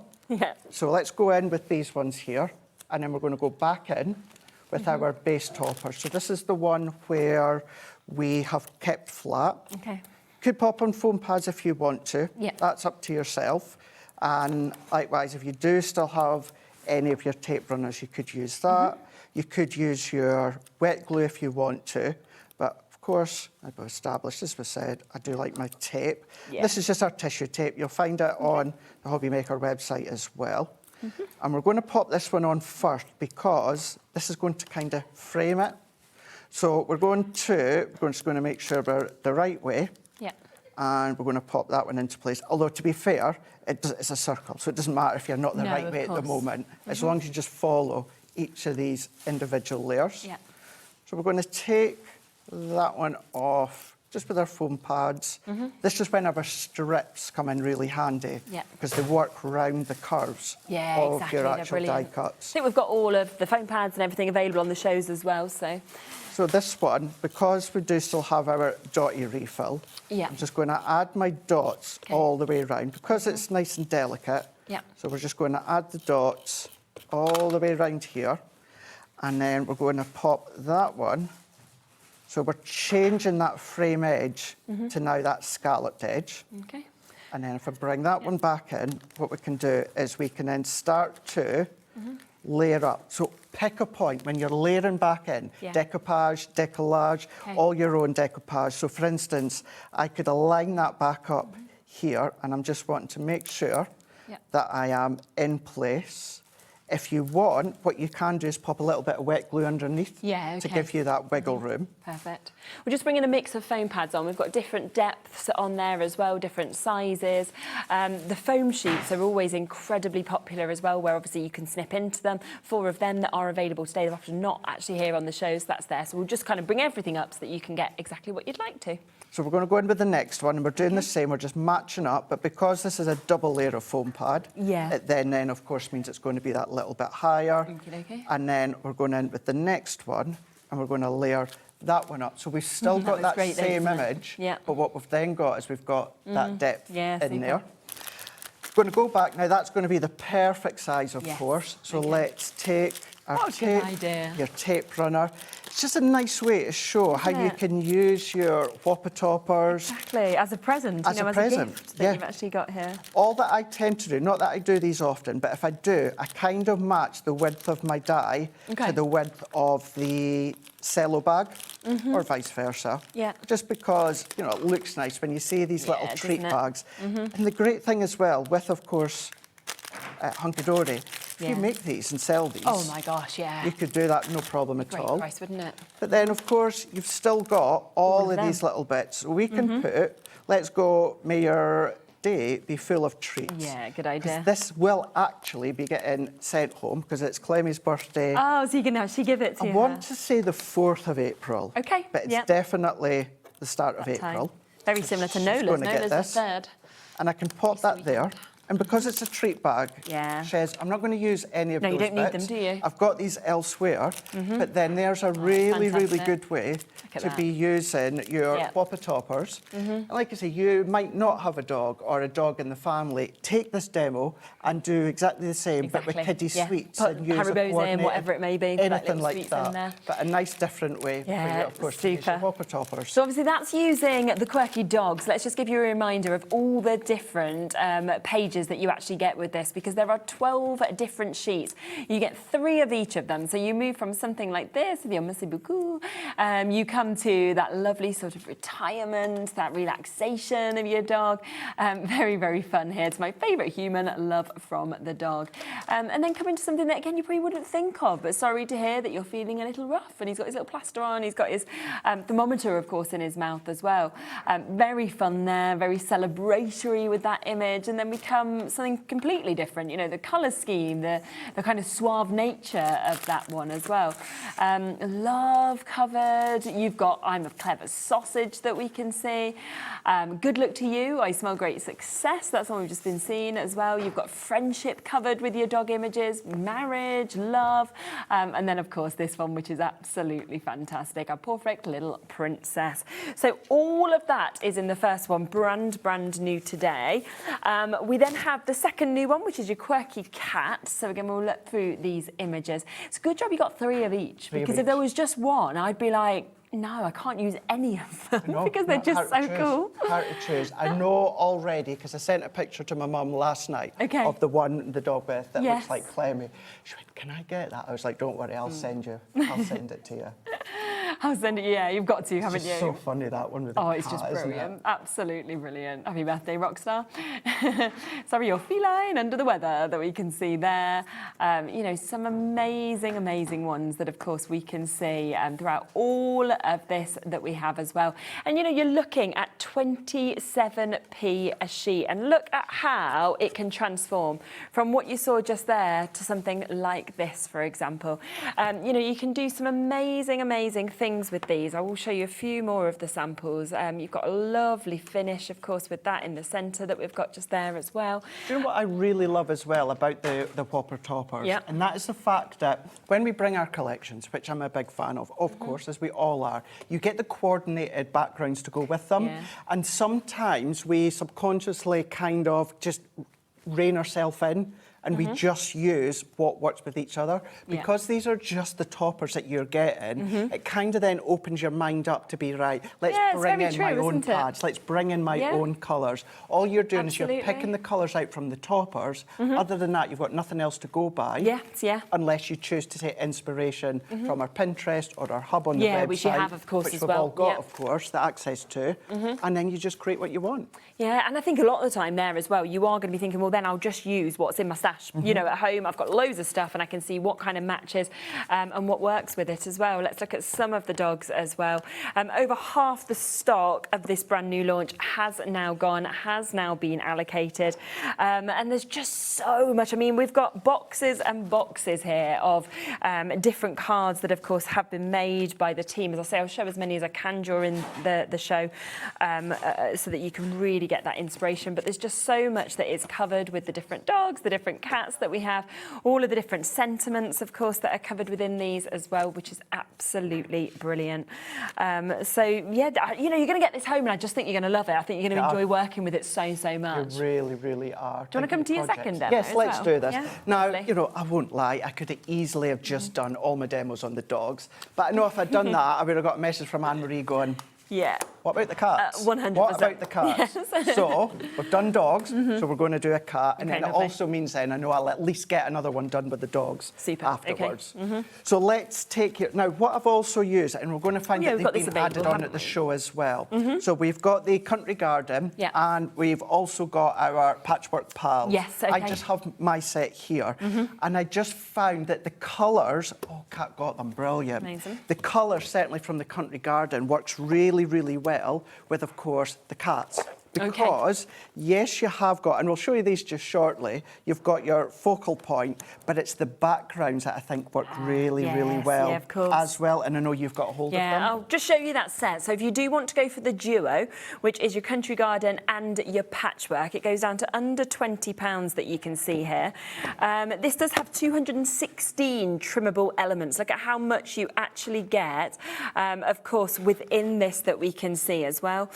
So let's go in with these ones here. And then we're going to go back in with our base topper. So this is the one where we have kept flat. Could pop on foam pads if you want to. That's up to yourself. And likewise, if you do still have any of your tape runners, you could use that. You could use your wet glue if you want to. But of course, as we've established, as we said, I do like my tape. This is just our tissue tape. You'll find it on the HobbyMaker website as well. And we're going to pop this one on first because this is going to kind of frame it. So we're just going to make sure we're the right way. And we're going to pop that one into place. Although, to be fair, it's a circle, so it doesn't matter if you're not the right way at the moment, as long as you just follow each of these individual layers. So we're going to take that one off just with our foam pads. This is when our strips come in really handy because they work round the curves of your actual die cuts. I think we've got all of the foam pads and everything available on the shows as well. So this one, because we do still have our dotty refill, I'm just going to add my dots all the way around because it's nice and delicate. So we're just going to add the dots all the way around here, and then we're going to pop that one. So we're changing that frame edge to now that scalloped edge. And then if I bring that one back in, what we can do is we can then start to layer up. So pick a point when you're layering back in. Decoupage, décollage, all your own decoupage. So for instance, I could align that back up here, and I'm just wanting to make sure that I am in place. If you want, what you can do is pop a little bit of wet glue underneath to give you that wiggle room. Perfect. We're just bringing a mix of foam pads on. We've got different depths on there as well, different sizes. The foam sheets are always incredibly popular as well, where obviously you can snip into them. 4 of them that are available today, they're often not actually here on the shows, that's there. So we'll just kind of bring everything up so that you can get exactly what you'd like to. So we're going to go in with the next one, and we're doing the same. We're just matching up, but because this is a double layer of foam pad, it then of course means it's going to be that little bit higher. And then we're going in with the next one, and we're going to layer that one up. So we've still got that same image, but what we've then got is we've got that depth in there. Going to go back now. That's going to be the perfect size, of course. So let's take our tape, your tape runner. It's just a nice way to show how you can use your Whopper toppers. Exactly, as a present, as a gift that you've actually got here. All that I tend to do, not that I do these often, but if I do, I kind of match the width of my die to the width of the cello bag, or vice versa. Just because, you know, it looks nice when you see these little treat bags. And the great thing as well, with, of course, Hunkydory, you make these and sell these. Oh my gosh, you could do that no problem at all. Great price, wouldn't it? But then, of course, you've still got all of these little bits. So we can put, let's go, may your day be full of treats. Yeah, good idea. This will actually be getting sent home because it's Clemmie's birthday. Oh, so you can actually give it to her. I want to say the 4th of April. Okay, but it's definitely the start of April. Very similar to Nola's. Nola's the 3rd. And I can pop that there. And because it's a treat bag, Yeah. Shez, I'm not going to use any of No, those you don't need bits. them, do you? I've got these elsewhere, but then there's a really fantastic. good way at to that. be using your Yeah. Whopper Toppers. And like I say, you might not have a dog or a dog in the family. Take this demo and do exactly the same, but with kiddie Yeah. sweets. Put and use a Haribos in, coordinated- whatever it may be. Put, like, Anything little like sweets in that. there. But a nice different way for you, Yeah, of course, to use your super. Whopper Toppers. So obviously that's using the quirky dogs. Let's just give you a reminder of all the different pages that you actually get with this, because there are 12 different sheets. You get 3 of each of them. So you move from something like this, with your merci beaucoup, you come to that lovely sort of retirement, that relaxation of your dog. Very, very fun here. It's my favourite human, love from the dog. And then come into something that, again, you probably wouldn't think of, but sorry to hear that you're feeling a little rough. And he's got his little plaster on, he's got his thermometer, of course, in his mouth as well. Very fun there, very celebratory with that image. And then we come something completely different, you know, the colour scheme, the kind of suave nature of that one as well. Love covered. You've got I'm a clever sausage that we can see. Good luck to you. I smell great success. That's one we've just been seeing as well. You've got friendship covered with your dog images, marriage, love, and then of course this one, which is absolutely fantastic, a perfect little princess. So all of that is in the first one, brand new today. We then have the second new one, which is your quirky cat. So again, we'll look through these images. It's a good job you got 3 of each, because if there was just one, I'd be like, no, I can't use any of them because they're just so cool. Hard to choose. I know already, because I sent a picture to my mum last night of the one, the dog with, that looks like Clemmy. She went, can I get that? I was like, don't worry, I'll send it to you. I'll send it, yeah, you've got to, haven't you? It's so funny, that one with the cat, it's just brilliant. Isn't it? Absolutely brilliant. Happy birthday, Rockstar. Sorry, you're feline, under the weather, that we can see there. You know, some amazing ones that, of course, we can see throughout all of this that we have as well. And, you know, you're looking at 27p a sheet. And look at how it can transform from what you saw just there to something like this, for example. You know, you can do some amazing things with these. I will show you a few more of the samples. You've got a lovely finish, of course, with that in the centre that we've got just there as well. Do you know what I really love as well about the Whopper Toppers? Yeah. And that is the fact that when we bring our collections, which I'm a big fan of course, as we all are, you get the coordinated backgrounds to go with them. Yeah. And sometimes we subconsciously kind of just rein ourselves in, and we just use what works with each other. Because these are just the toppers that you're getting, it kind of then opens your mind up to be, right, let's bring in my own pads, let's bring in my own colours. All you're doing is you're picking the colours out from the toppers. Other than that, you've got nothing else to go by. Unless you choose to take inspiration from our Pinterest or our hub on the website. Which you have, of course, which as we've well. all got, of course, the access to. And then you just create what you want. Yeah, and I think a lot of the time there as well, you are going to be thinking, well, then I'll just use what's in my stash. You know, at home, I've got loads of stuff and I can see what kind of matches and what works with it as well. Let's look at some of the dogs as well. Over half the stock of this brand new launch has now gone, has now been allocated. And there's just so much. I mean, we've got boxes and boxes here of different cards that, of course, have been made by the team. As I say, I'll show as many as I can during the show so that you can really get that inspiration. But there's just so much that is covered with the different dogs, the different cats that we have, all of the different sentiments, of course, that are covered within these as well, which is absolutely brilliant. So, yeah, you know, you're going to get this home and I just think you're going to love it. I think you're going to enjoy working with it so much. You really are. Do you want to come to your second demo? Yes, let's do this. Yeah? Now, Lovely. you know, I won't lie, I could have easily have just done all my demos on the dogs, but I know if I'd done that, I would have got a message from Anne-Marie going, yeah. What about the cats? 100%. What about the cats? Yes. So we've done dogs, so we're going to do a cat, and Okay, then it lovely. also means then I know I'll at least get another one done with the dogs Super. afterwards. Okay. So let's take it now. What I've also used, and we're going to find Yeah, that we've got they've this been added available, on at the haven't we? show as well. So we've got the Country Garden, and we've also got our Patchwork Pals. Yes, okay. I just have my set here, and I just found that the colours, Kat got them, brilliant. Amazing. The colour, certainly from the Country Garden, works really well with, of course, the cats. because, yes, you have got, and we'll show you these just shortly, you've got your focal point, but it's the backgrounds that I think work really, really well of course. as well, and I know you've got a hold of them. Yeah, I'll just show you that set. So if you do want to go for the duo, which is your country garden and your patchwork, it goes down to under £20 that you can see here. This does have 216 trimmable elements. Look at how much you actually get, of course, within this that we can see as well.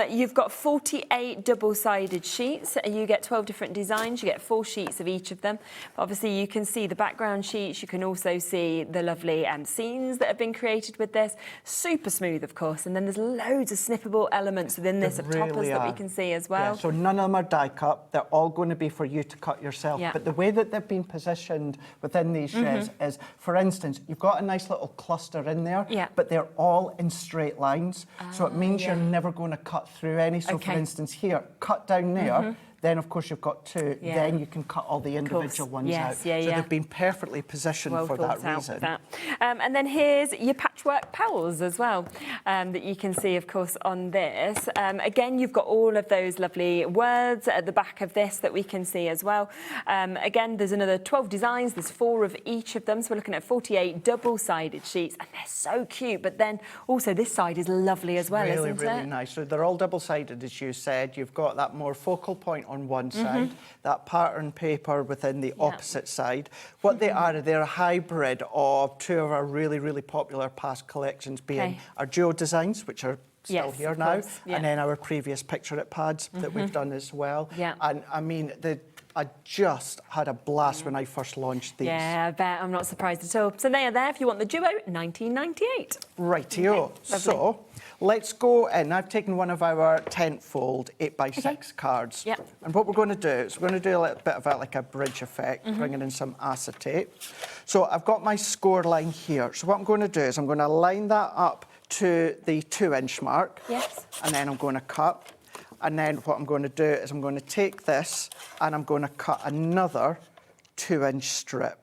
You've got 48 double-sided sheets. You get 12 different designs. You get 4 sheets of each of them. Obviously, you can see the background sheets. You can also see the lovely scenes that have been created with this. Super smooth, of course. And then there's loads of snippable elements within this of toppers that we can see as well. Yeah, so none of them are die cut. They're all going to be for you to cut yourself. Yeah. But the way that they've been positioned within these sheds is, for instance, you've got a nice little cluster in there, but they're all in straight lines. So it means you're never going to cut through any. So for instance, here, cut down there, then of course you've got 2, then you can cut all the individual ones out. So they've been perfectly positioned for that reason. And then here's your patchwork pals as well, that you can see, of course, on this. Again, you've got all of those lovely words at the back of this that we can see as well. Again, there's another 12 designs. There's 4 of each of them. So we're looking at 48 double-sided sheets, and they're so cute. But then also this side is lovely as well, isn't it? Really nice. So they're all double-sided, as you said. You've got that more focal point on one side, that pattern paper within the opposite side. What they are, they're a hybrid of 2 of our really, really popular past collections, being our duo designs, which are still here now, and then our previous picture it pads that we've done as well. And I mean, I just had a blast when I first launched these. Yeah, I bet. I'm not surprised at all. So they are there if you want the duo, £19.98. Rightio. So let's go in. I've taken one of our tent-fold 8x6 cards. And what we're going to do is we're going to do a little bit of like a bridge effect, bringing in some acetate. So I've got my score line here. So what I'm going to do is I'm going to line that up to the 2-inch mark. And then I'm going to cut. And then what I'm going to do is I'm going to take this and I'm going to cut another 2-inch strip.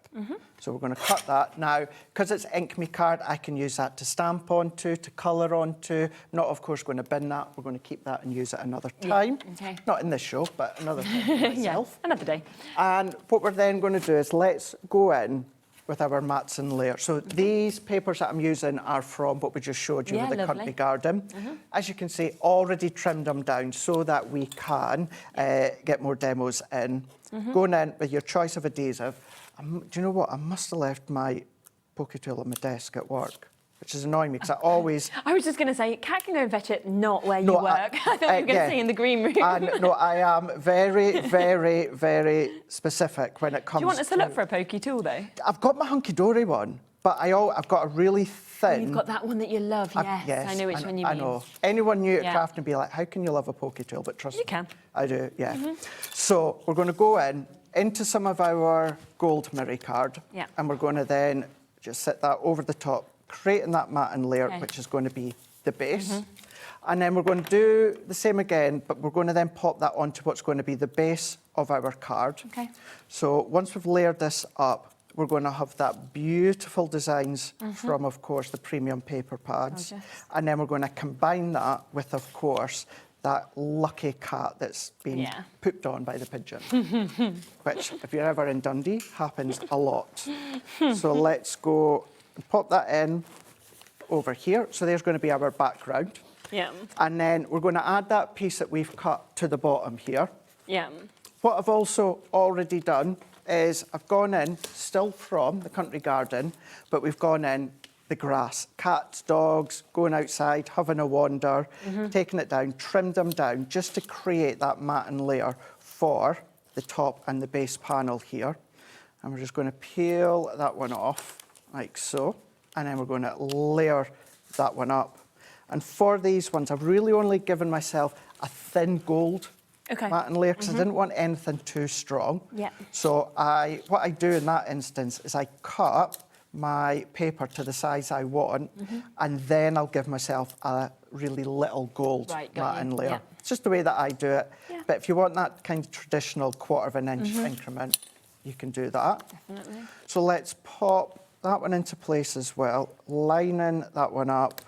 So we're going to cut that. Now, because it's Ink Me card, I can use that to stamp onto, to colour onto. Not, of course, going to bin that. We're going to keep that and use it another time. Not in this show, but another time for myself. Another day. And what we're then going to do is let's go in with our mats and layers. So these papers that I'm using are from what we just showed you with the country garden. As you can see, already trimmed them down so that we can get more demos in. Going in with your choice of adhesive. Do you know what? I must have left my poke tool at my desk at work, which is annoying me because I always... I was just going to say, Cat can go and fetch it, not where you work. I thought you were going to say in the green room. No, I am very, very, very specific when it comes to... Do you want us to look for a pokey tool, though? I've got my Hunkydory one, but I've got a really thin... You've got that one that you love, yes. I know which one you mean. I know. Anyone new at crafting would be like, how can you love a pokey tool? But trust me. You can. I do, yeah. So we're going to go into some of our gold mirror card, and we're going to then just set that over the top, creating that matting layer, which is going to be the base. And then we're going to do the same again, but we're going to then pop that onto what's going to be the base of our card. So once we've layered this up, we're going to have that beautiful designs from, of course, the premium paper pads. And then we're going to combine that with, of course, that lucky cat that's been pooped on by the pigeon, which, if you're ever in Dundee, happens a lot. So let's go and pop that in over here. So there's going to be our background. And then we're going to add that piece that we've cut to the bottom here. What I've also already done is I've gone in, still from the country garden, but we've gone in the grass. Cats, dogs, going outside, having a wander, taking it down, trimmed them down just to create that matting layer for the top and the base panel here. And we're just going to peel that one off like so. And then we're going to layer that one up. And for these ones, I've really only given myself a thin gold matting layer because I didn't want anything too strong. So what I do in that instance is I cut my paper to the size I want, and then I'll give myself a really little gold matting layer. It's just the way that I do it. But if you want that kind of traditional 1/4 of an inch increment, you can do that. So let's pop that one into place as well, lining that one up.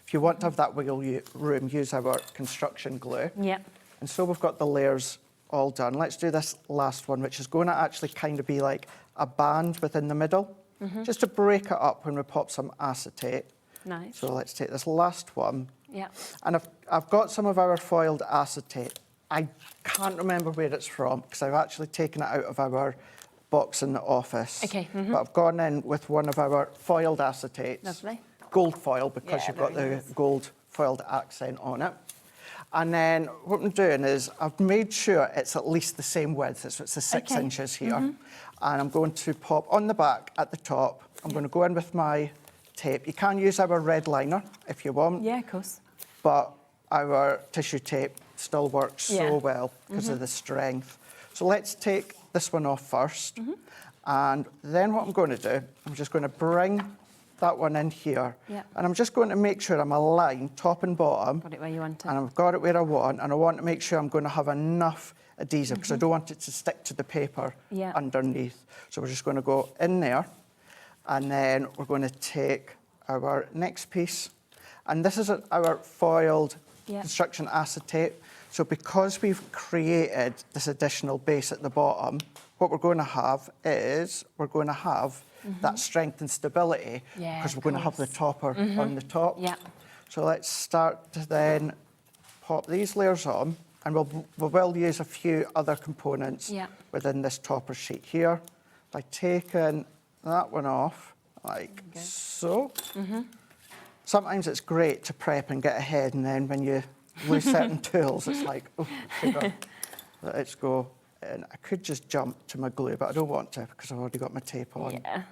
If you want to have that wiggle room, use our construction glue. And so we've got the layers all done. Let's do this last one, which is going to actually kind of be like a band within the middle, just to break it up when we pop some acetate. Nice. So let's take this last one. Yeah. And I've got some of our foiled acetate. I can't remember where it's from because I've actually taken it out of our box in the office. Okay. But I've gone in with one of our foiled acetates. Lovely. Gold foil because Yeah, you've got the very nice. gold foiled accent on it. And then what I'm doing is I've made sure it's at least the same width. So it's the 6 inches here. And I'm going to pop on the back at the top. I'm going to go in with my tape. You can use our red liner if you want. Yeah, of course. But our tissue tape still works so Yeah. well because of the strength. So let's take this one off first. And then what I'm going to do, I'm just going to bring that one in here. Yeah. And I'm just going to make sure I'm aligned top and bottom. Got it where you want it. And I've got it where I want. And I want to make sure I'm going to have enough adhesive because I don't want it to stick to the paper Yeah. underneath. So we're just going to go in there. And then we're going to take our next piece. And this is our foiled construction acetate. So because we've created this additional base at the bottom, what we're going to have is we're going to have that strength and stability because we're going to have the topper on the top. Yeah. So let's start to then pop these layers on, and we will use a few other components within this topper sheet here by taking that one off like so. Sometimes it's great to prep and get ahead, and then when you lose certain tools, it's like, oh, sugar. Let's go. And I could just jump to my glue, but I don't want to because I've already got my tape on. Yeah.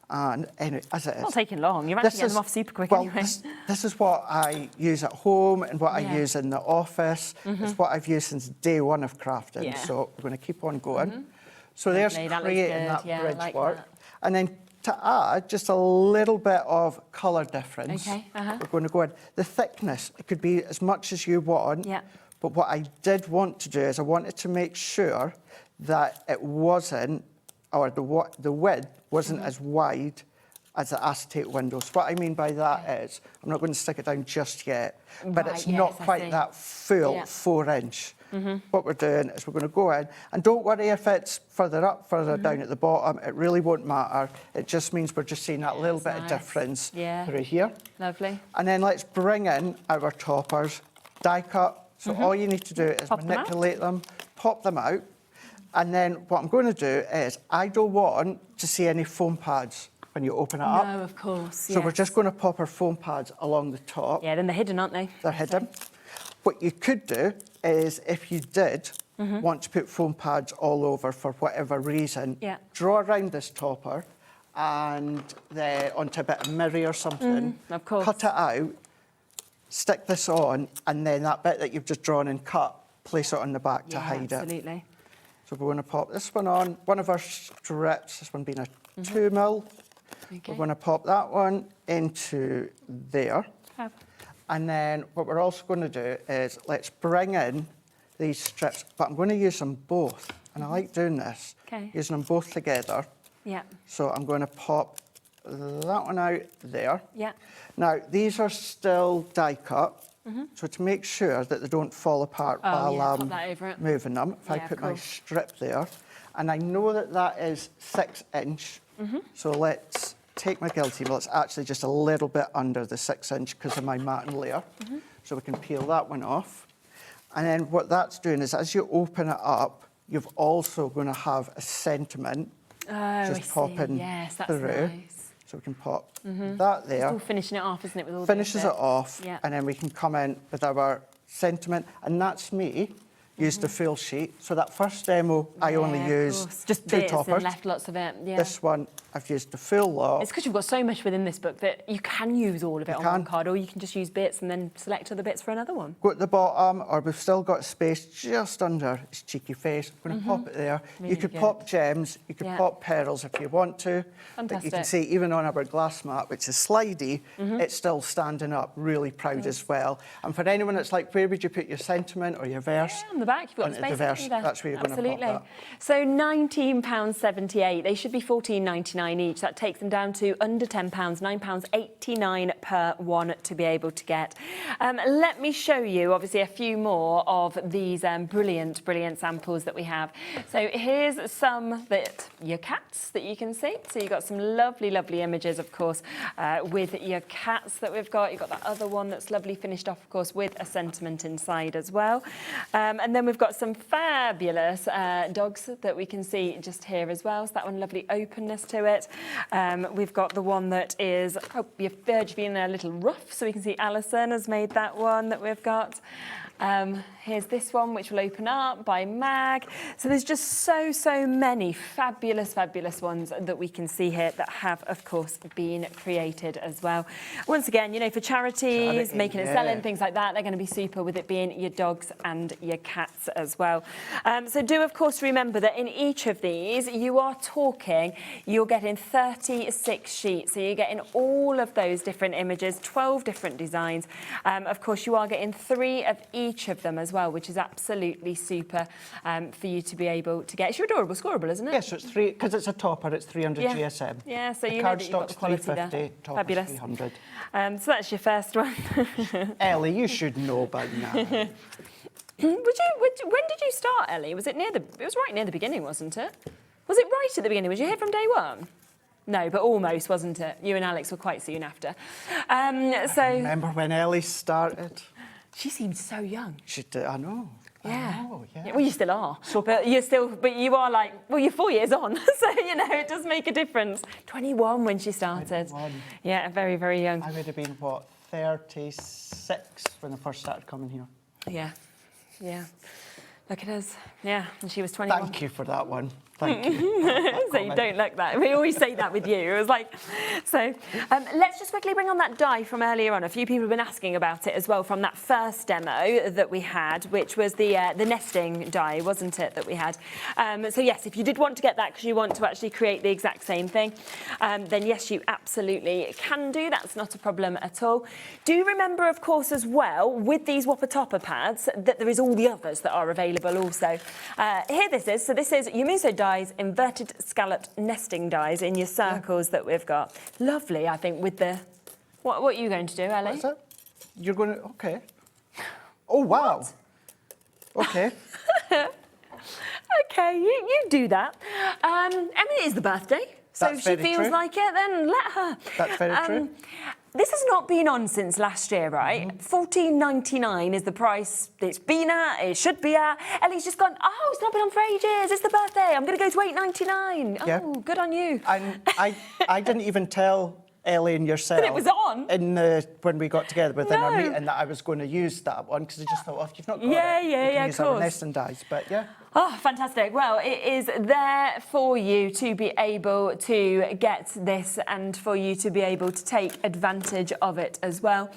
And anyway, as it is. Not taking long. You're actually getting them off super quick anyway. This is what I use at home and what I use in the office. It's what I've used since day one of crafting. Yeah. So we're going to keep on going. So there's Lovely, that looks creating good. that Yeah, I bridge like work. that. And then to add just a little bit of colour difference, we're going to go in. The thickness, it could be as much as you want. Yeah. But what I did want to do is I wanted to make sure that it wasn't, or the width wasn't as wide as the acetate window. So what I mean by that is, I'm not going to stick it down just yet, but Right, it's yes, not I quite see. that full 4-inch. What we're doing is we're going to go in, and don't worry if it's further up, further down at the bottom, it really won't matter. It just means we're just seeing that little bit of difference through here. Lovely. And then let's bring in our toppers, die cut. So all you need to do is manipulate them, pop them out. And then what I'm going to do is I don't want to see any foam pads when you open it up. No, of course. So we're just going to pop our foam pads along the top. Yeah, then they're hidden, aren't they? They're hidden. What you could do is if you did want to put foam pads all over for whatever reason, draw around this topper and then onto a bit of mirror or something, of course. cut it out, stick this on, and then that bit that you've just drawn and cut, place it on the back to hide it. Absolutely. So we're going to pop this one on, one of our strips, this one being a 2mm. We're going to pop that one into there. And then what we're also going to do is let's bring in these strips, but I'm going to use them both. And I like doing this, using them both together. Yeah. So I'm going to pop that one out there. Yeah. Now, these are still die cut. So to make sure that they don't fall apart while pop that over it. moving them, if I put my strip there, and I know that that is 6-inch, so let's take my guillotine. Well, it's actually just a little bit under the 6-inch because of my matting layer, so we can peel that one off. And then what that's doing is as you open it up, you've also going to have a sentiment just popping through. Nice. So we can pop that there. It's all finishing it off, isn't it? With all Finishes the it off, Yeah. and then we can come in with our sentiment. And that's me, used the full sheet. So that first demo, I only used just 2 bits toppers. and left lots of it. Yeah. This one, I've used the full lot. It's because you've got so much within this book that you can use all of it on one card, or you can just use bits and then select other bits for another one. Go at the bottom, or we've still got space just under his cheeky face. I'm going to pop it there. Really you could good. pop gems, you could pop pearls if you want to. But you can Fantastic. see even on our glass mat, which is slidey, it's still standing up, really proud as well. And for anyone that's like, where would you put your sentiment or your verse? On the back. You've got Onto space. the verse. There. That's where you're going to Absolutely. pop So £19.78. They should be £14.99 each. That takes them down to under £10, £9.89 per one to be able to get. Let me show you, obviously, a few more of these brilliant samples that we have. So here's some that your cats that you can see. So you've got some lovely images, of course, with your cats that we've got. You've got that other one that's lovely finished off, of course, with a sentiment inside as well. And then we've got some fabulous dogs that we can see just here as well. So that one, lovely openness to it. We've got the one that is, your verge of being a little rough. So we can see Alison has made that one that we've got. Here's this one, which will open up by Mag. So there's just so many fabulous ones that we can see here that have, of course, been created as well. Once again, you know, for charities, making and selling, things like that, they're going to be super with it being your dogs and your cats as well. So do, of course, remember that in each of these, you're getting 36 sheets. So you're getting all of those different images, 12 different designs. Of course, you are getting 3 of each of them as well, which is absolutely super for you to be able to get. It's your adorable scoreable, isn't it? Yes, so it's 3, because it's a topper, it's 300 GSM. Yeah, so the you know that you've got the quality 350, there. topper's Fabulous. 300. So that's your first one. Ellie, you should know by now. When did you start, Ellie? Was it it was right near the beginning, wasn't it? Was it right at the beginning? Was you here from day one? No, but almost, wasn't it? You and Alex were quite soon after. I remember when Ellie started. She seemed so young. She did, I know. Yeah. I know, yeah. Well, you still are. But you are like, well, you're 4 years on. So, you know, it does make a difference. 21 when she started. 21. Yeah, very, very young. I would have been, 36 when I first started coming here. Yeah. Look at us. Yeah, and she was 21. Thank you for that one. Thank you. So you don't look that. We always say that with you. It was like, so let's just quickly bring on that die from earlier on. A few people have been asking about it as well from that first demo that we had, which was the nesting die, wasn't it, that we had? So yes, if you did want to get that because you want to actually create the exact same thing, then yes, you absolutely can do. That's not a problem at all. Do remember, of course, as well, with these Whopper Topper Pads, that there is all the others that are available also. Here this is. So this is Yamuso dies, inverted scalloped nesting dies in your circles that we've got. Lovely, I think, with the... What are you going to do, Ellie? What's that? You're going to... OK. Oh, wow. What? OK. OK, you do that. I mean, it is the birthday, so if she feels like it, then let her. That's very true. This has not been on since last year, right? $14.99 is the price it's been at, it should be at. Ellie's just gone, oh, it's not been on for ages, it's the birthday, I'm going to go to $8.99. Yeah. Oh, good on you. And I didn't even tell Ellie and yourself. But it was on. When we got together within our meeting that I was going to use that one, because I just thought, if you've not got it, you can use our nesting dies. But yeah. Oh, fantastic. Well, it is there for you to be able to get this and for you to be able to take advantage of it as well.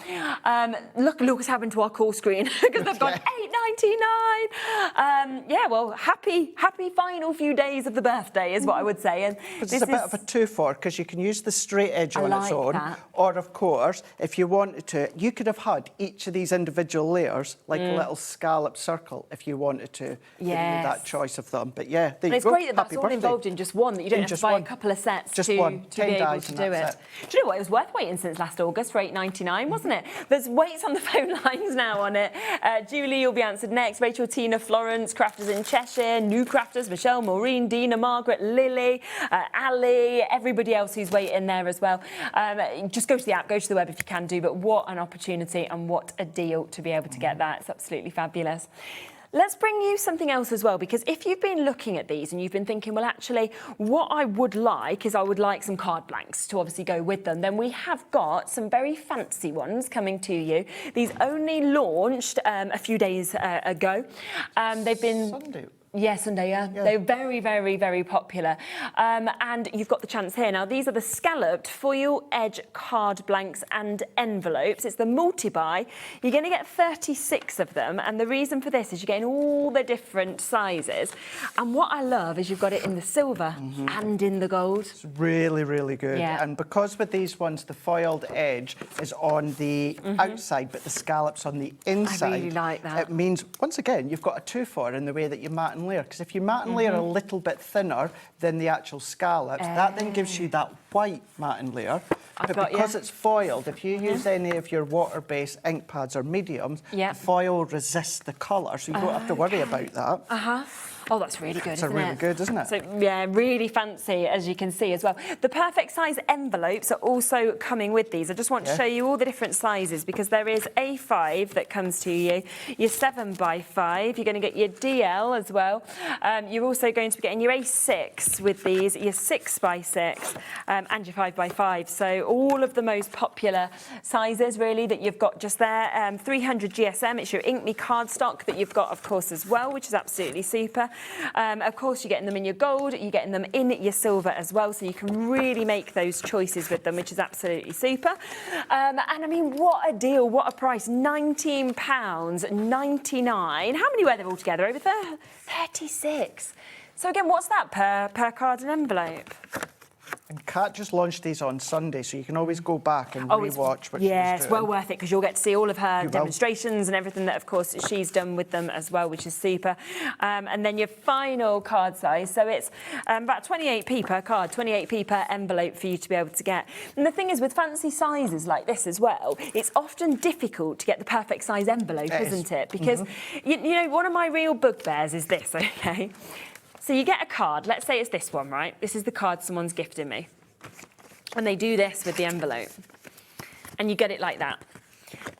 Look what's happened to our call screen because they've gone $8.99. Yeah, well, happy final few days of the birthday is what I would say. And it's a bit of a two-for because you can use the straight edge on its own. Or, of course, if you wanted to, you could have had each of these individual layers like a little scallop circle if you wanted to. Yeah. That choice of them, but yeah, there you it's go. Great that that's Happy all birthday. involved in just one, that you don't have to buy a couple of sets to be able to do it. Do you know what? It was worth waiting since last August for $8.99, wasn't it? There's waits on the phone lines now on it. Julie will be answered next. Rachel, Tina, Florence, crafters in Cheshire, new crafters, Michelle, Maureen, Dina, Margaret, Lily, Ali, everybody else who's waiting there as well. Just go to the app, go to the web if you can do, but what an opportunity and what a deal to be able to get that. It's absolutely fabulous. Let's bring you something else as well, because if you've been looking at these and you've been thinking, well, actually, what I would like is I would like some card blanks to obviously go with them, then we have got some very fancy ones coming to you. These only launched a few days ago. They've been... Sunday. Sunday, yeah. They're very, very, very popular. And you've got the chance here. Now, these are the scalloped foil edge card blanks and envelopes. It's the multi-buy. You're going to get 36 of them. And the reason for this is you're getting all the different sizes. And what I love is you've got it in the silver and in the gold. It's really, really good. Yeah. And because with these ones, the foiled edge is on the outside, but the scallop's on the inside. I really like that. It means, once again, you've got a 2-for in the way that you mat and layer. Because if you mat and layer a little bit thinner than the actual scallops, that then gives you that white mat and layer. But because it's foiled, if you use any of your water-based ink pads or mediums, the foil resists the colour, so you don't have to worry about that. Oh, that's really good, isn't it? It's really good, isn't it? So, yeah, really fancy, as you can see as well. The perfect size envelopes are also coming with these. I just want to show you all the different sizes because there is A5 that comes to you, your 7x5, you're going to get your DL as well. You're also going to be getting your A6 with these, your 6x6 and your 5x5. So all of the most popular sizes, really, that you've got just there. 300 GSM, it's your Ink Me cardstock that you've got, of course, as well, which is absolutely super. Of course, you're getting them in your gold, you're getting them in your silver as well, so you can really make those choices with them, which is absolutely super. And I mean, what a deal, what a price, £19.99. How many were there altogether? Over 36. So again, what's that per card and envelope? And Kat just launched these on Sunday, so you can always go back and rewatch what she was doing. It's well worth it because you'll get to see all of her demonstrations and everything that, of course, she's done with them as well, which is super. And then your final card size, so it's about 28p per card, 28p per envelope for you to be able to get. And the thing is, with fancy sizes like this as well, it's often difficult to get the perfect size envelope, isn't it? Because, you know, one of my real bugbears is this, OK? So you get a card, let's say it's this one, right? This is the card someone's gifting me. And they do this with the envelope. And you get it like that.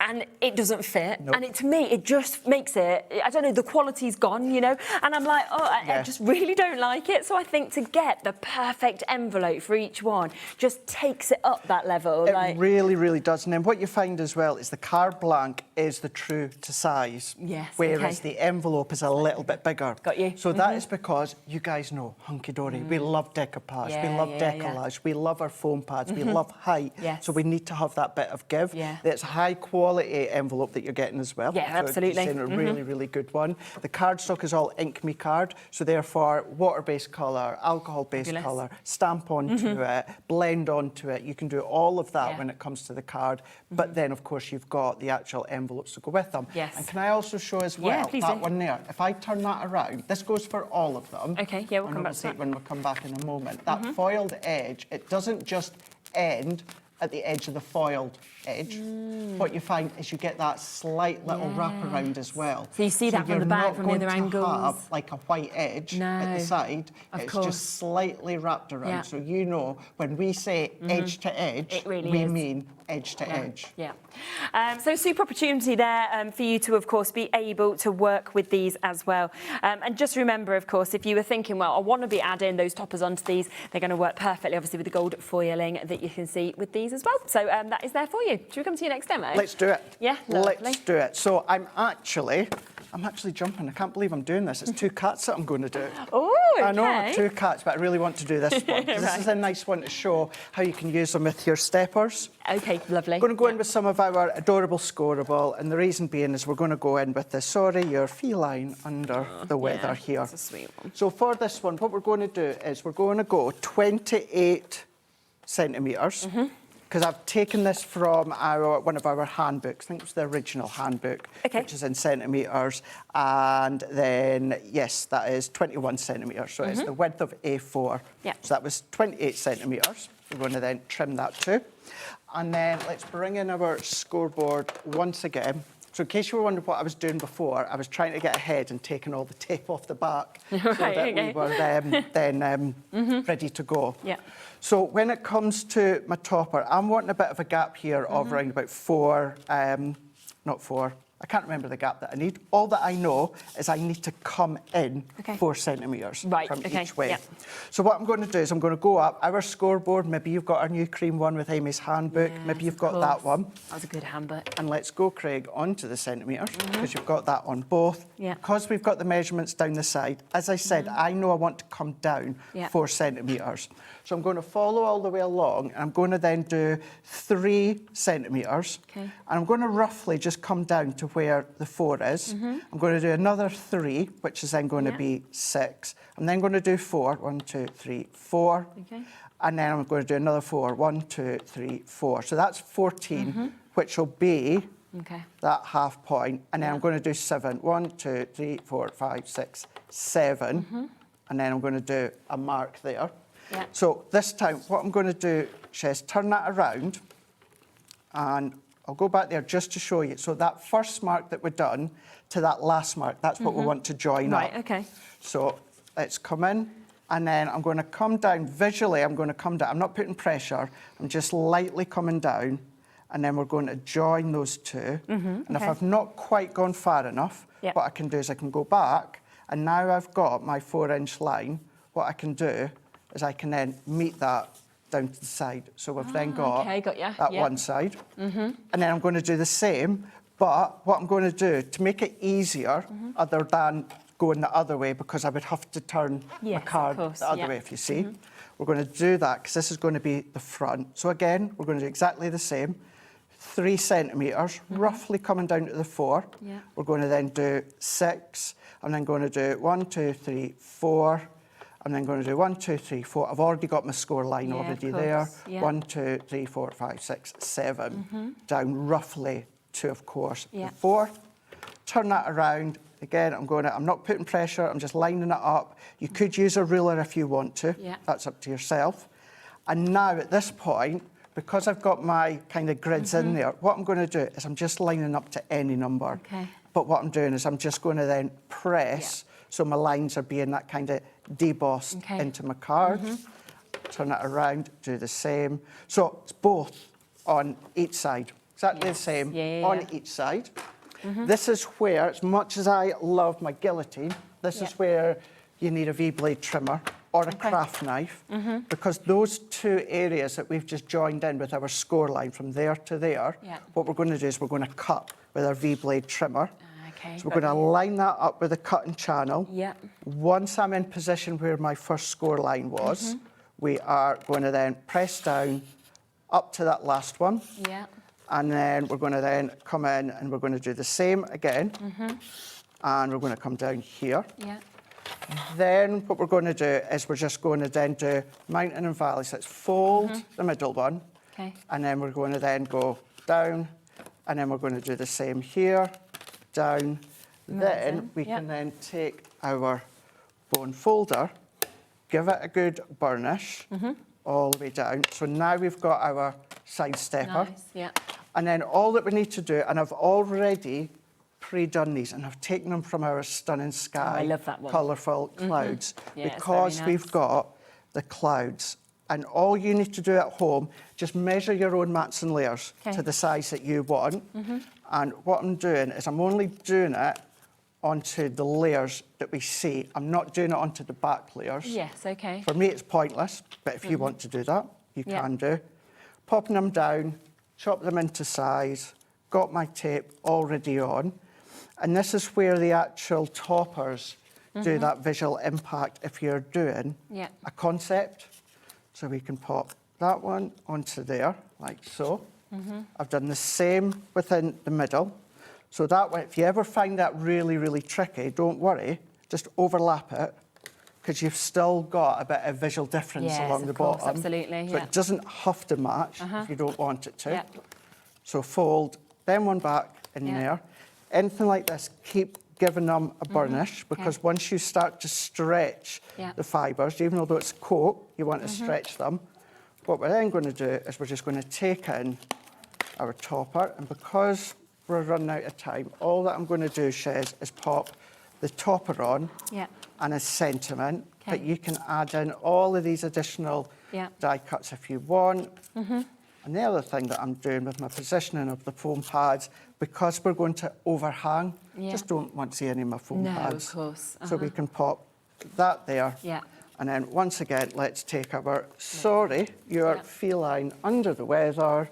And it doesn't fit. And to me, it just makes it, I don't know, the quality's gone, you know? And I'm like, I just really don't like it. So I think to get the perfect envelope for each one just takes it up that level. It really, really does. And then what you find as well is the card blank is the true to size. Whereas the envelope is a little bit bigger. Got you. So that is because you guys know Hunkydory. We love decoupage, we love decollage, we love our foam pads, we love height. So we need to have that bit of give. It's high quality envelope that you're getting as well. Absolutely. So a really, really good one. The cardstock is all Ink Me card, so therefore water-based colour, alcohol-based colour, stamp onto it, blend onto it. You can do all of that when it comes to the card, but then of course you've got the actual envelopes to go with them. And can I also show as well that one there? If I turn that around, this goes for all of them. Okay, we'll come back to that when we come back in a moment. That foiled edge, it doesn't just end at the edge of the foiled edge. What you find is you get that slight little wrap around as well. So you see that from the back, from the other angles. You're not going to have like a white edge at the side. It's just slightly wrapped around. So you know when we say edge to edge, we mean edge to edge. So super opportunity there for you to, of course, be able to work with these as well. And just remember, of course, if you were thinking, well, I want to be adding those toppers onto these, they're going to work perfectly, obviously, with the gold foiling that you can see with these as well. So that is there for you. Should we come to your next demo? Let's do it. Yeah, lovely. Let's do it. So I'm actually jumping. I can't believe I'm doing this. It's 2 cats that I'm going to do. Oh, okay. I know, 2 cats, but I really want to do this one. This is a nice one to show how you can use them with your steppers. Okay, lovely. I'm going to go in with some of our adorable scoreable, and the reason being is we're going to go in with the Sorry You're Feline under the weather here. That's a sweet one. So for this one, what we're going to do is we're going to go 28 centimetres. Because I've taken this from one of our handbooks. I think it was the original handbook, which is in centimetres. And then, yes, that is 21 centimetres. So it's the width of A4. So that was 28 centimetres. We're going to then trim that too. And then let's bring in our scoreboard once again. So in case you were wondering what I was doing before, I was trying to get ahead and taking all the tape off the back so that we were then ready to go. So when it comes to my topper, I'm wanting a bit of a gap here of around about 4, not 4, I can't remember the gap that I need. All that I know is I need to come in 4 centimetres from each way. Yep. So what I'm going to do is I'm going to go up our scoreboard. Maybe you've got our new cream one with Amy's handbook. Yes, maybe you've of got that course. one. That was a good handbook. And let's go, Craig, onto the centimetres because you've got that on both. Yeah. Because we've got the measurements down the side, as I said, I know I want to come down 4 centimetres. So I'm going to follow all the way along and I'm going to then do 3 centimetres. And I'm going to roughly just come down to where the 4 is. I'm going to do another 3, which is then going to be 6. I'm then going to do 4. 1, 2, 3, 4. And then I'm going to do another 4. 1, 2, 3, 4. So that's 14, which will be that half point. And then I'm going to do 7. 1, 2, 3, 4, 5, 6, 7. And then I'm going to do a mark there. So this time, what I'm going to do, Shez, turn that around. And I'll go back there just to show you. So that first mark that we've done to that last mark, that's what we want to join up. So let's come in. And then I'm going to come down. Visually, I'm going to come down. I'm not putting pressure. I'm just lightly coming down. And then we're going to join those two. And if I've not quite gone far enough, what I can do is I can go back. And now I've got my 4-inch line. What I can do is I can then meet that down to the side. So we've then got that one side. And then I'm going to do the same. But what I'm going to do to make it easier, other than going the other way, because I would have to turn my card the other way, if you see. We're going to do that because this is going to be the front. So again, we're going to do exactly the same. 3 centimetres, roughly coming down to the 4. We're going to then do 6. I'm then going to do 1, 2, 3, 4. I'm then going to do 1, 2, 3, 4. I've already got my score line already there. 1, 2, 3, 4, 5, 6, 7. Down roughly to, of course, the 4. Turn that around. Again, I'm not putting pressure. I'm just lining it up. You could use a ruler if you want to. That's up to yourself. And now at this point, because I've got my kind of grids in there, what I'm going to do is I'm just lining up to any number. But what I'm doing is I'm just going to then press, so my lines are being that kind of debossed into my card. Turn it around, do the same. So it's both on each side, exactly the same on each side. This is where, as much as I love my guillotine, this is where you need a V-blade trimmer or a craft knife, because those 2 areas that we've just joined in with our score line from there to there, what we're going to do is we're going to cut with our V-blade trimmer. So we're going to line that up with a cutting channel. Once I'm in position where my first score line was, we are going to then press down up to that last one. And then we're going to then come in and we're going to do the same again. And we're going to come down here. Then what we're going to do is we're just going to then do mountain and valley. So let's fold the middle one. And then we're going to then go down. And then we're going to do the same here. Down. Then we can then take our bone folder, give it a good burnish all the way down. So now we've got our side stepper. And then all that we need to do, and I've already pre-done these, and I've taken them from our Stunning Sky, I love that one. Colourful Clouds, Yeah, it's because very nice. we've got the clouds. And all you need to do at home, just measure your own mats and layers to the size that you want. And what I'm doing is I'm only doing it onto the layers that we see. I'm not doing it onto the back layers. For me, it's pointless, but if you want to do that, you can do. Popping them down, chop them into size, got my tape already on. And this is where the actual toppers do that visual impact if you're doing a concept. So we can pop that one onto there, like so. I've done the same within the middle. So that way, if you ever find that really, really tricky, don't worry, just overlap it, because you've still got a bit of visual difference along the bottom. Absolutely, so it doesn't have to match if you don't want it to. So fold them one back in there. Anything like this, keep giving them a burnish, because once you start to stretch the fibres, even though it's coat, you want to stretch them. What we're then going to do is we're just going to take in our topper, and because we're running out of time, all that I'm going to do, Shez, is pop the topper on and a sentiment, but you can add in all of these additional die cuts if you want. And the other thing that I'm doing with my positioning of the foam pads, because we're going to overhang, just don't want to see any of my foam pads. No, of course. So we can pop that there. Yeah. And then once again, let's take our, sorry, your feline under the weather.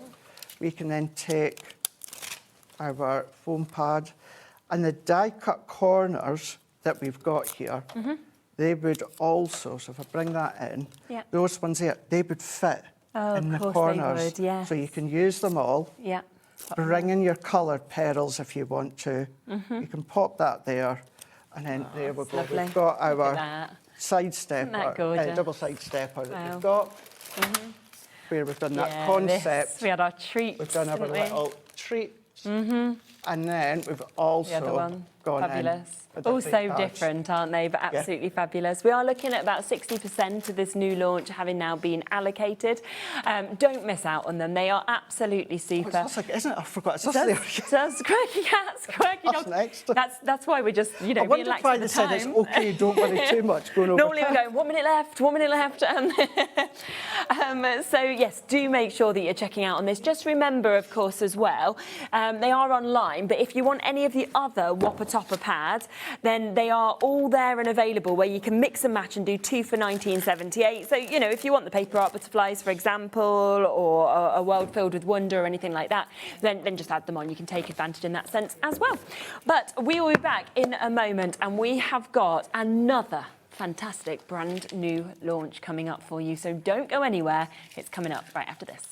We can then take our foam pad, and the die cut corners that we've got here, they would also, so if I bring that in, those ones there, they would fit in the corners. They would, yes. So you can use them all. Yeah. Bring in your coloured petals if you want to. You can pop that there, and then there we go. Lovely. We've got Look our at that. side stepper, double side stepper that we've got, where we've done that concept. We had our treats. We've done our little treats, and then we've also gone Fabulous. in. All so different, aren't they? But absolutely fabulous. We are looking at about 60% of this new launch having now been allocated. Don't miss out on them. They are absolutely super. Oh, it's isn't it? I forgot. It's us there. That's quirky cats, quirky dogs. Next. That's why we're just, you know, I wondered why they said it's okay, don't worry too much. Going over Normally we're going 1 minute left, 1 minute left. So yes, do make sure that you're checking out on this. Just remember, of course, as well, they are online, but if you want any of the other Whopper Topper Pads, then they are all there and available, where you can mix and match and do 2 for £19.78. So, you know, if you want the paper art butterflies, for example, or a world filled with wonder or anything like that, then just add them on. You can take advantage in that sense as well. But we will be back in a moment, and we have got another fantastic brand new launch coming up for you. So don't go anywhere. It's coming up right after this.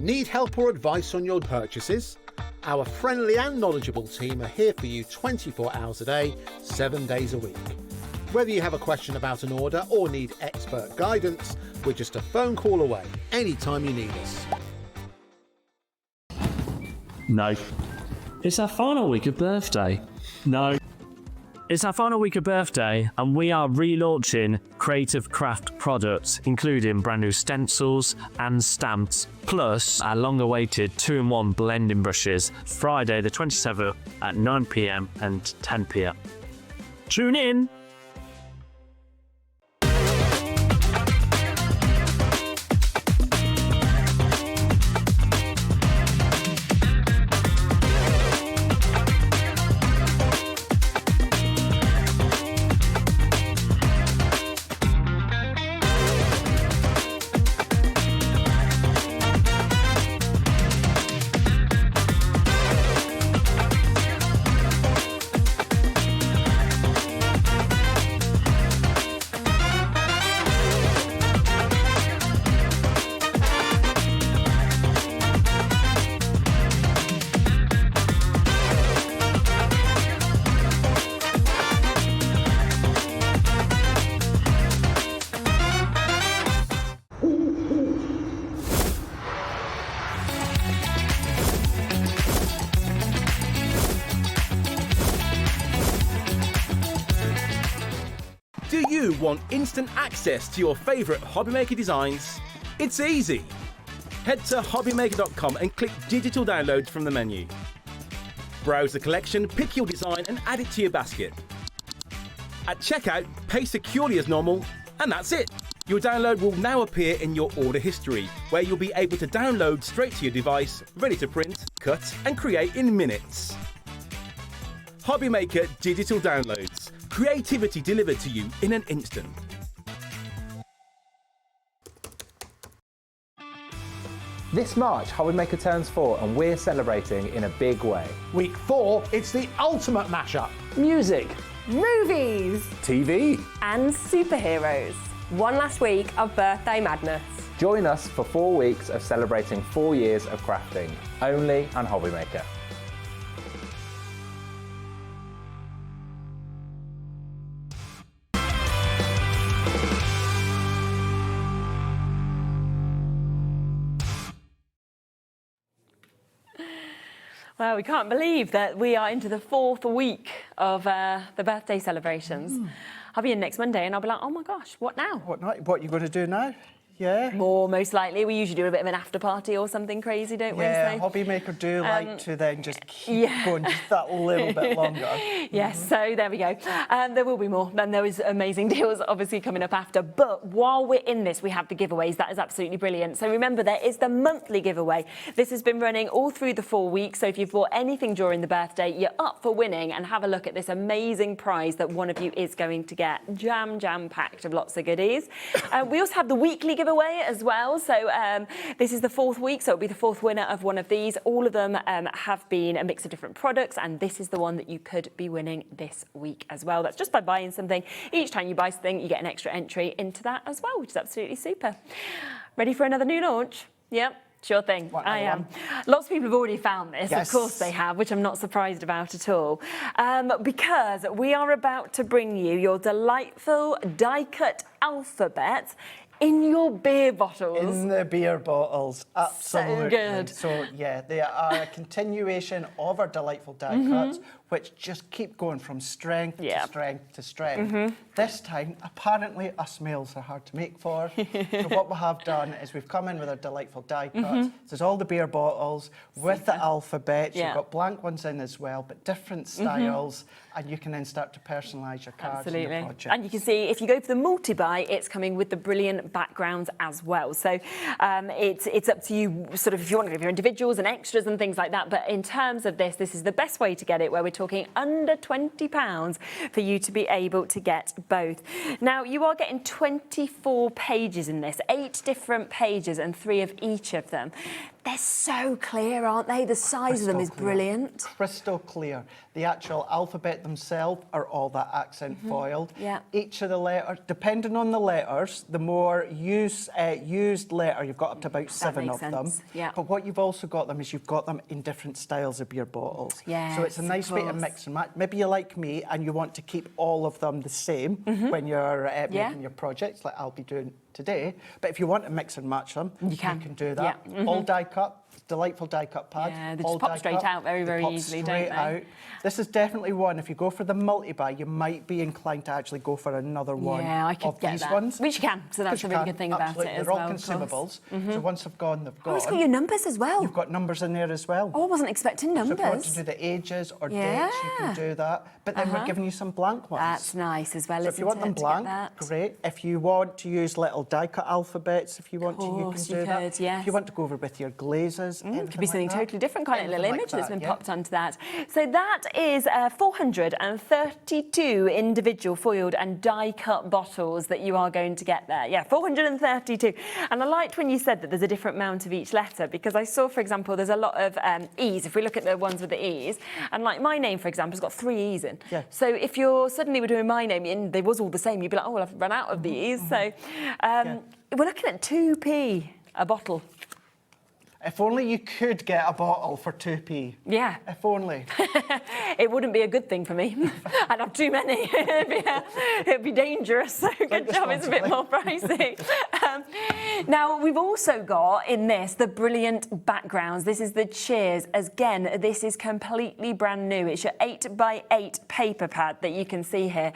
Need help or advice on your purchases? Our friendly and knowledgeable team are here for you 24 hours a day, 7 days a week. Whether you have a question about an order or need expert guidance, we're just a phone call away anytime you need us. No. It's our final week of birthday. No. It's our final week of birthday, and we are relaunching creative craft products, including brand new stencils and stamps, plus our long-awaited 2-in-1 blending brushes, Friday the 27th at 9 PM and 10 PM. Tune in! Do you want instant access to your favourite HobbyMaker designs? It's easy. Head to HobbyMaker.com and click Digital Downloads from the menu. Browse the collection, pick your design and add it to your basket. At checkout, pay securely as normal, and that's it. Your download will now appear in your order history, where you'll be able to download straight to your device, ready to print, cut and create in minutes. HobbyMaker Digital Downloads. Creativity delivered to you in an instant. This March, HobbyMaker turns 4 and we're celebrating in a big way. Week 4, it's the ultimate mashup. Music, movies, TV. and superheroes. One last week of birthday madness. Join us for 4 weeks of celebrating 4 years of crafting, only on HobbyMaker. Well, we can't believe that we are into the 4th week of the birthday celebrations. I'll be in next Monday and I'll be like, oh my gosh, what now? What are you going to do now? Yeah. More, most likely. We usually do a bit of an after party or something crazy, don't we? Yeah, So, HobbyMaker do like to then just keep going just that little bit longer. Yes, so there we go. There will be more. And there is amazing deals obviously coming up after. But while we're in this, we have the giveaways. That is absolutely brilliant. So remember, there is the monthly giveaway. This has been running all through the 4 weeks. So if you've bought anything during the birthday, you're up for winning. And have a look at this amazing prize that one of you is going to get. Jam-packed of lots of goodies. We also have the weekly giveaway as well. So this is the 4th week, so it'll be the 4th winner of one of these. All of them have been a mix of different products, and this is the one that you could be winning this week as well. That's just by buying something. Each time you buy something, you get an extra entry into that as well, which is absolutely super. Ready for another new launch? Yep. Sure thing, I am. Lots of people have already found this, yes. Of course they have, which I'm not surprised about at all. Because we are about to bring you your delightful die-cut alphabet in your beer bottles. In the beer bottles, absolutely. So good. So yeah, they are a continuation of our delightful die cuts, which just keep going from strength to strength to strength. This time, apparently, us males are hard to make for. So what we have done is we've come in with our delightful die cuts. There's all the beer bottles with the alphabet. You've got blank ones in as well, but different styles, and you can then start to personalise your cards and your projects. And you can see, if you go for the multi-buy, it's coming with the brilliant backgrounds as well. So it's up to you, sort of, if you want to go for individuals and extras and things like that. But in terms of this is the best way to get it, where we're talking under £20 for you to be able to get both. Now, you are getting 24 pages in this, 8 different pages and 3 of each of them. They're so clear, aren't they? The size of them is brilliant. Crystal clear. The actual alphabet themselves are all that accent foiled. Yeah. Each of the letters, depending on the letters, the more used letter, you've got up to about 7 of them. Yeah. But what you've also got them is you've got them in different styles of beer bottles. Yes, so it's a nice way to mix and match. Maybe you're like me and you want to keep all of them the same when you're making your projects, like I'll be doing today. But if you want to mix and match them, you can do that. Yeah. All die cut. Delightful die cut pad. Yeah, they just pop straight out very, very easily, don't they? Out. This is definitely one. If you go for the multi-buy, you might be inclined to actually go for another one. Yeah, I could of get these that. ones. Which you can, so that's a really good thing about it as They're well. all consumables. So once they've gone, they've gone. Oh, it's got your numbers as well. You've got numbers in there as well. Oh, I wasn't expecting numbers. So if you want to do the ages or dates, you can do that. But then we're giving you some blank ones. That's nice as well. So if you want them blank, great. If you want to use little die-cut alphabets, if you want to, you can do that. Yes. If you want to go over with your glazes, could be something totally different, kind of little image that's been popped onto that. So that is 432 individual foiled and die-cut bottles that you are going to get there. Yeah, 432. And I liked when you said that there's a different amount of each letter, because I saw, for example, there's a lot of E's. If we look at the ones with the E's, and like my name, for example, has got 3 E's in. Yeah. So if you're suddenly we're doing my name and they was all the same, you'd be like, oh, well, I've run out of the E's. So we're looking at 2p a bottle. If only you could get a bottle for 2p. Yeah. If only. It wouldn't be a good thing for me. I'd have too many. It'd be dangerous. So good job, it's a bit more pricey. Now, we've also got in this the brilliant backgrounds. This is the Cheers. Again, this is completely brand new. It's your 8x8 paper pad that you can see here.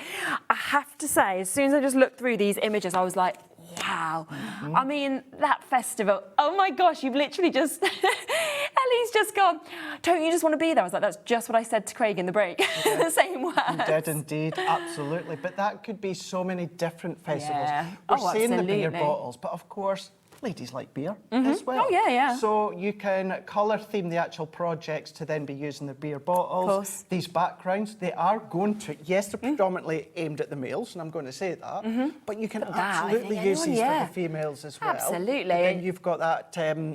I have to say, as soon as I just looked through these images, I was like, wow. I mean, that festival, oh my gosh, you've literally just, Ellie's just gone, don't you just want to be there? I was like, that's just what I said to Craig in the break. The same words. You did indeed, absolutely. But that could be so many different festivals. Yeah. We're saying the beer bottles, but of course, ladies like beer as well. Oh, yeah, yeah. So you can colour theme the actual projects to then be using the beer bottles. Of course. These backgrounds, they are going to, yes, they're predominantly aimed at the males, and I'm going to say that, but you can absolutely use these for the females as well. Absolutely. And then you've got that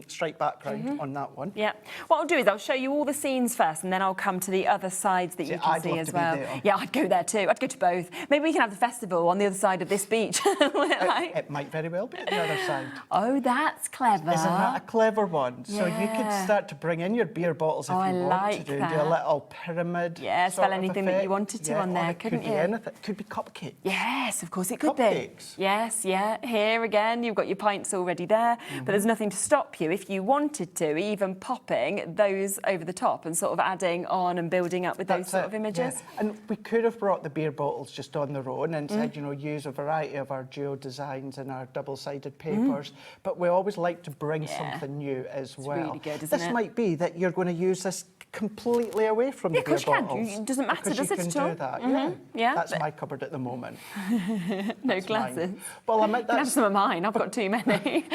striped background on that one. Yeah. What I'll do is I'll show you all the scenes first, and then I'll come to the other sides that you can see as well. Yeah, I'd go there too. I'd go to both. Maybe we can have the festival on the other side of this beach. It might very well be at the other side. Oh, Oh, that's clever. Isn't that a clever one? So you could start to bring in your beer bottles if you want to do a little pyramid. Yeah, sort spell of anything effect. that you wanted to on there, couldn't Could you? be anything. Could be cupcakes. Yes, of course it could Cupcakes. be. Yes, yeah. Here again, you've got your pints already there, but there's nothing to stop you if you wanted to, even popping those over the top and sort of adding on and building up with those sort of images. Yeah. And we could have brought the beer bottles just on their own and said, you know, use a variety of our geo designs and our double-sided papers, but we always like to bring something new as well. Really good, isn't this it? might be that you're going to use this completely away from the beer bottles. It doesn't matter, because does you it can at all? do that. Yeah, That's my cupboard at the moment. No glasses. Well, I mean, You can have some of mine. I've got too many.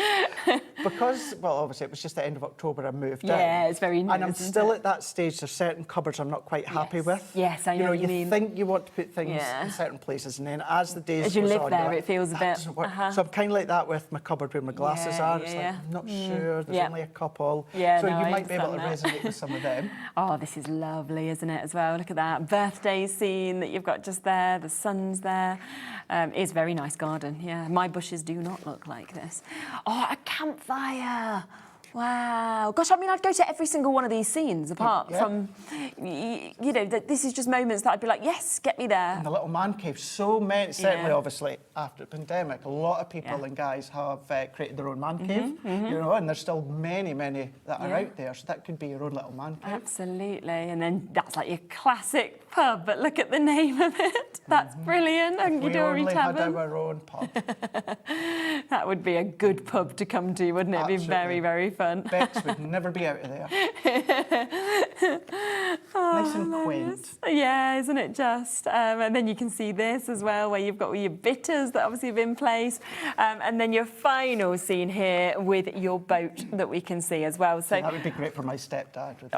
because, well, obviously it was just the end of October I moved in. Yeah, it's very new, and I'm isn't still it? at that stage. There's certain cupboards I'm not quite happy with. Yes, I know you what you mean. think you want to put things in certain places, and then as the days As you goes live on, there, you're like, it feels a "That bit, doesn't work." So I'm kind of like that with my cupboard where my glasses are. It's like, I'm not sure. There's only a couple. Yeah, so no, you I might be able to understand resonate with some of them. Oh, this is lovely, isn't it, as well? Look at that birthday scene that you've got just there. The sun's there. It's a very nice garden, yeah. My bushes do not look like this. Oh, a campfire. Wow. Gosh, I mean, I'd go to every single one of these scenes apart from, you know, this is just moments that I'd be like, yes, get me there. And the little man cave, so many, certainly obviously after the pandemic, a lot of people and guys have created their own man cave, you know, and there's still many, many that are out there, so that could be your own little man cave. Absolutely, and then that's like your classic pub, but look at the name of it. That's brilliant, Hunkydory We Tavern. had our own pub. That would be a good pub to come to, wouldn't it? It'd be very, very fun. Bex would never be out of there. Nice and quaint. Yeah, isn't it just? And then you can see this as well, where you've got all your bitters that obviously have in place. And then your final scene here with your boat that we can see as well. So that would be great for my stepdad. With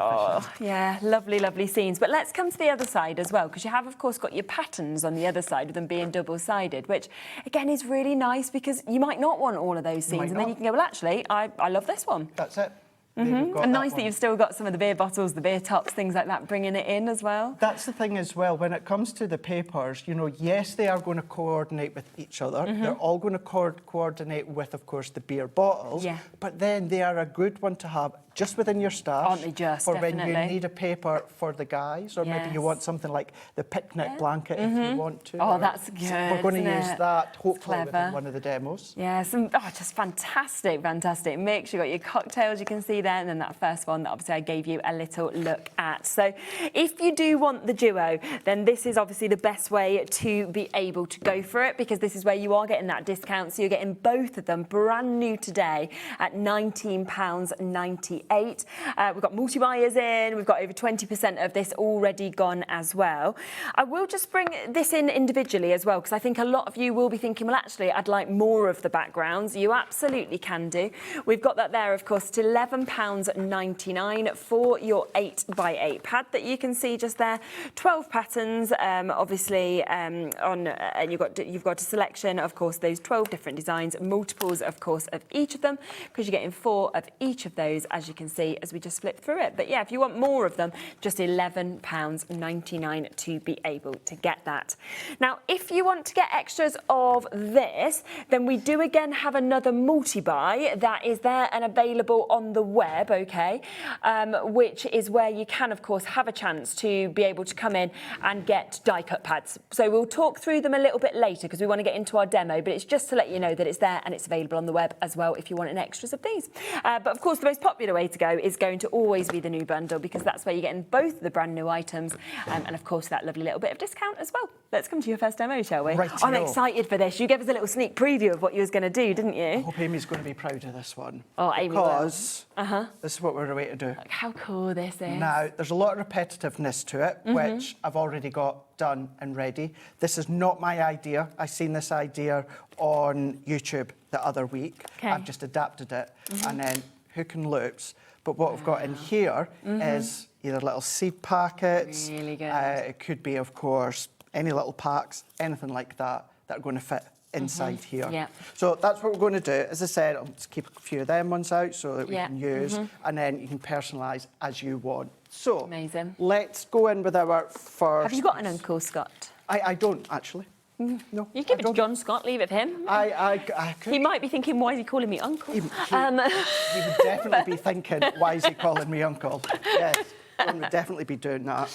yeah, lovely, lovely scenes. But let's come to the other side as well, because you have, of course, got your patterns on the other side of them being double-sided, which, again, is really nice because you might not want all of those scenes. And then you can go, well, actually, I love this one. That's it. And nice that you've still got some of the beer bottles, the beer tops, things like that, bringing it in as well. That's the thing as well, when it comes to the papers, you know, yes, they are going to coordinate with each other. They're all going to coordinate with, of course, the beer bottles. Yeah. But then they are a good one to have just within your stash. Aren't they just, for when definitely. you need a paper for the guys, or maybe you want something like the picnic blanket if you want to. Oh, that's good, We're going to isn't use it? that, hopefully, Clever. within one of the demos. Yeah, just fantastic, fantastic mix. You've got your cocktails you can see there, and then that first one that obviously I gave you a little look at. So if you do want the duo, then this is obviously the best way to be able to go for it, because this is where you are getting that discount. So you're getting both of them brand new today at £19.98. We've got multi-buyers in, we've got over 20% of this already gone as well. I will just bring this in individually as well, because I think a lot of you will be thinking, well, actually, I'd like more of the backgrounds. You absolutely can do. We've got that there, of course, to £11.99 for your 8x8 pad that you can see just there. 12 patterns, obviously, and you've got a selection, of course, those 12 different designs, multiples, of course, of each of them, because you're getting 4 of each of those, as you can see, as we just flip through it. But yeah, if you want more of them, just £11.99 to be able to get that. Now, if you want to get extras of this, then we do again have another multi-buy that is there and available on the web, okay, which is where you can, of course, have a chance to be able to come in and get die-cut pads. So we'll talk through them a little bit later because we want to get into our demo, but it's just to let you know that it's there and it's available on the web as well if you want an extras of these. But of course, the most popular way to go is going to always be the new bundle, because that's where you're getting both the brand new items and, of course, that lovely little bit of discount as well. Let's come to your first demo, shall we? Right. I'm excited for this. You gave us a little sneak preview of what you was going to do, didn't you? I hope Amy's going to be proud of this one. Oh, Amy because will. this is what we're away to do. Look how cool this is. Now, there's a lot of repetitiveness to it, which I've already got done and ready. This is not my idea. I seen this idea on YouTube the other week. Okay. I've just adapted it and then hook and loops. But what we've got in here is either little seed packets. Really good. It could be, of course, any little packs, anything like that that are going to fit inside here. Yeah. So that's what we're going to do. As I said, I'll just keep a few of them ones out so that we can use, and then you can personalise as you want. So amazing. Let's go in with our first. Have you got an Uncle Scott? I don't actually. No. You give it to John Scott, leave it for him. I could. He might be thinking, why is he calling me uncle? He would definitely be thinking, why is he calling me uncle? Yes, John would definitely be doing that.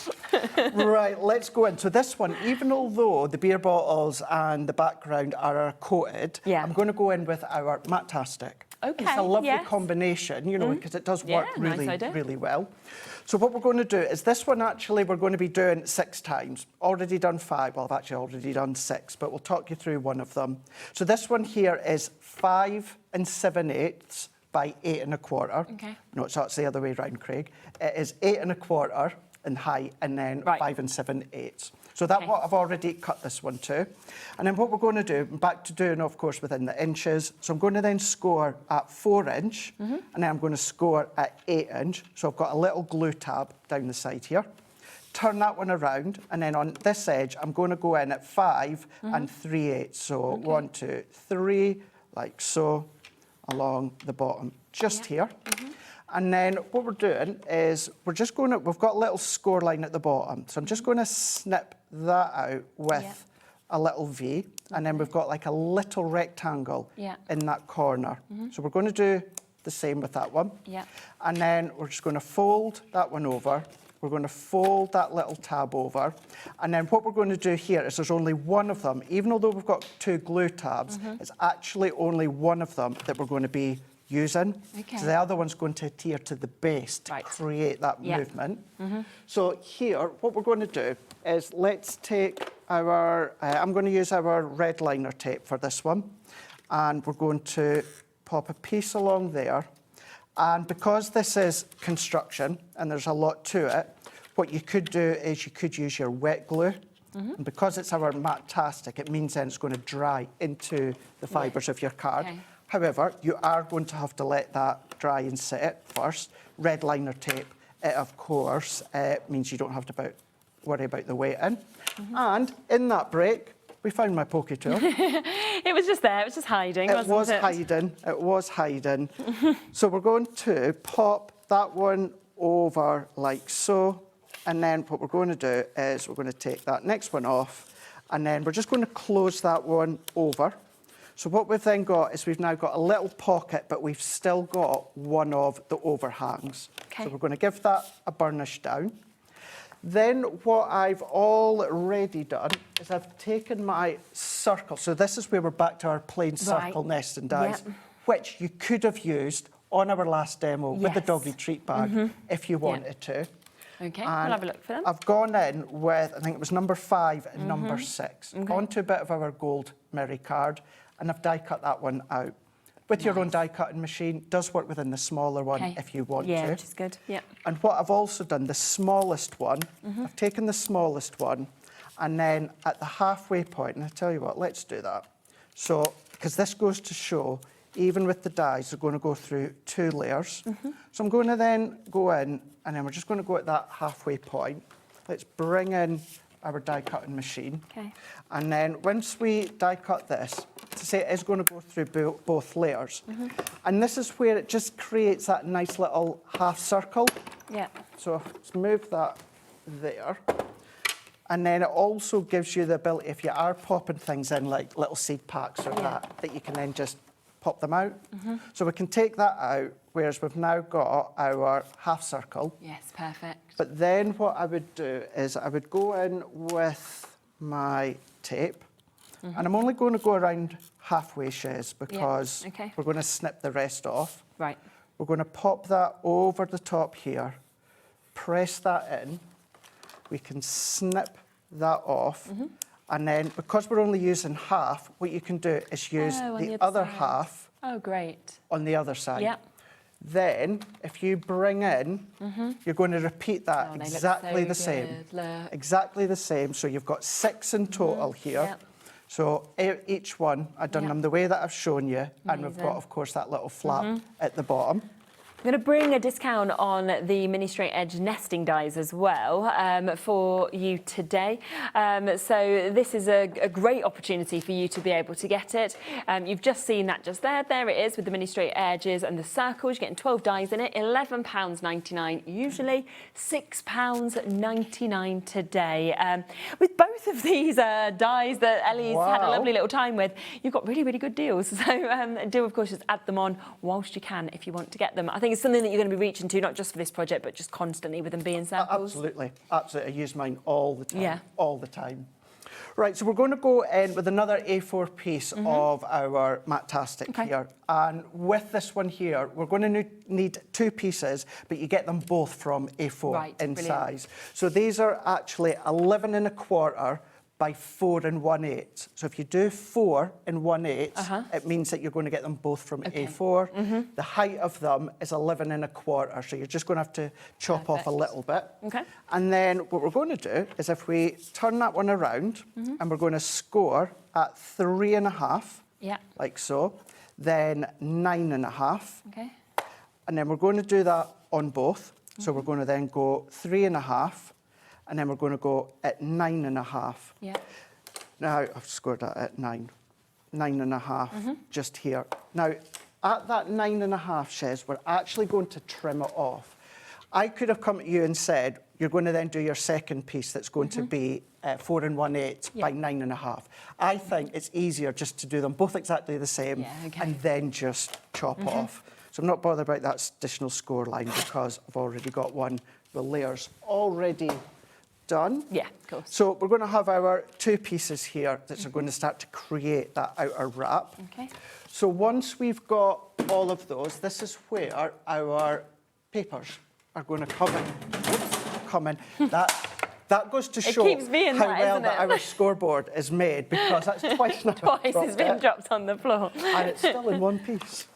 Right, let's go in. So this one, even although the beer bottles and the background are coated, I'm going to go in with our Matastic. Okay, it's a lovely combination, you know, because it does work really well. So what we're going to do is this one actually we're going to be doing 6 times. Already done 5. Well, I've actually already done 6, but we'll talk you through one of them. So this one here is 5 7/8 by 8 1/4. Okay. No, so it's the other way around, Craig. It is 8 1/4 in height and then 5 7/8. So that's what I've already cut this one to. And then what we're going to do, back to doing, of course, within the inches. So I'm going to then score at 4 inch, and then I'm going to score at 8 inch. So I've got a little glue tab down the side here. Turn that one around, and then on this edge, I'm going to go in at 5 3/8. So 1, 2, 3, like so, along the bottom, just here. And then what we're doing is we're just going to, we've got a little score line at the bottom. So I'm just going to snip that out with a little V. And then we've got like a little rectangle in that corner. So we're going to do the same with that one. And then we're just going to fold that one over. We're going to fold that little tab over. And then what we're going to do here is there's only one of them. Even although we've got 2 glue tabs, it's actually only one of them that we're going to be using. So the other one's going to adhere to the base to create that movement. So here, what we're going to do is let's take our, I'm going to use our red liner tape for this one. And we're going to pop a piece along there. And because this is construction and there's a lot to it, what you could do is you could use your wet glue. And because it's our Matastic, it means then it's going to dry into the fibres of your card. However, you are going to have to let that dry and sit first. Red liner tape, of course, means you don't have to worry about the wetting. And in that break, we found my pokey tool. It was just there, it was just hiding, It was hiding. So we're going to pop that one over like so. And then what we're going to do is we're going to take that next one off. And then we're just going to close that one over. So what we've then got is we've now got a little pocket, but we've still got one of the overhangs. So we're going to give that a burnish down. Then what I've already done is I've taken my circle. So this is where we're back to our plain circle nest and dies, which you could have used on our last demo with the doggy treat bag if you wanted to. Okay, we'll have a look for them. I've gone in with, I think it was number 5 and number 6, onto a bit of our gold Miri card, and I've die cut that one out. With your own die cutting machine, does work within the smaller one if you want to. Yeah, which is good, And what I've also done, the smallest one, I've taken the smallest one, and then at the halfway point, and I tell you what, let's do that. So, because this goes to show, even with the dies, they're going to go through 2 layers. So I'm going to then go in, and then we're just going to go at that halfway point. Let's bring in our die cutting machine. And then once we die cut this, to say it is going to go through both layers. And this is where it just creates that nice little half circle. So let's move that there. And then it also gives you the ability, if you are popping things in like little seed packs or that you can then just pop them out. So we can take that out, whereas we've now got our half circle. Yes, perfect. But then what I would do is I would go in with my tape, and I'm only going to go around halfway, Shez, because we're going to snip the rest off. We're going to pop that over the top here, press that in. We can snip that off. And then, because we're only using half, what you can do is use the other half on the other side. Then, if you bring in, you're going to repeat that exactly the same. Exactly the same. So you've got 6 in total here. So each one, I've done them the way that I've shown you. And we've got, of course, that little flap at the bottom. going to bring a discount on the mini straight edge nesting dies as well for you today. So this is a great opportunity for you to be able to get it. You've just seen that just there. There it is with the mini straight edges and the circles. You're getting 12 dies in it, £11.99 usually, £6.99 today. With both of these dies that Ellie's had a lovely little time with, you've got really, really good deals. So do, of course, just add them on whilst you can if you want to get them. I think it's something that you're going to be reaching to, not just for this project, but just constantly with them being samples. Absolutely, absolutely. I use mine all the time, all the time. Right, so we're going to go in with another A4 piece of our Matastic here. And with this one here, we're going to need 2 pieces, but you get them both from A4 in size. So these are actually 11 1/4 by 4 1/8. So if you do 4 1/8, it means that you're going to get them both from A4. The height of them is 11 1/4, so you're just going to have to chop off a little bit. And then what we're going to do is if we turn that one around and we're going to score at 3 1/2, like so, then 9 1/2. And then we're going to do that on both. So we're going to then go 3 1/2. And then we're going to go at 9 1/2. Now, I've scored that at 9 1/2, just here. Now, at that 9 1/2, Shez, we're actually going to trim it off. I could have come to you and said, you're going to then do your second piece that's going to be 4 1/8 by 9 1/2. I think it's easier just to do them both exactly the same and then just chop off. So I'm not bothered about that additional score line because I've already got one with layers already done. Of course. So we're going to have our 2 pieces here that are going to start to create that outer wrap. So once we've got all of those, this is where our papers are going to come in. That goes to show how well that our scoreboard is made, because that's twice now. Twice it's been dropped on the floor. And it's still in one piece.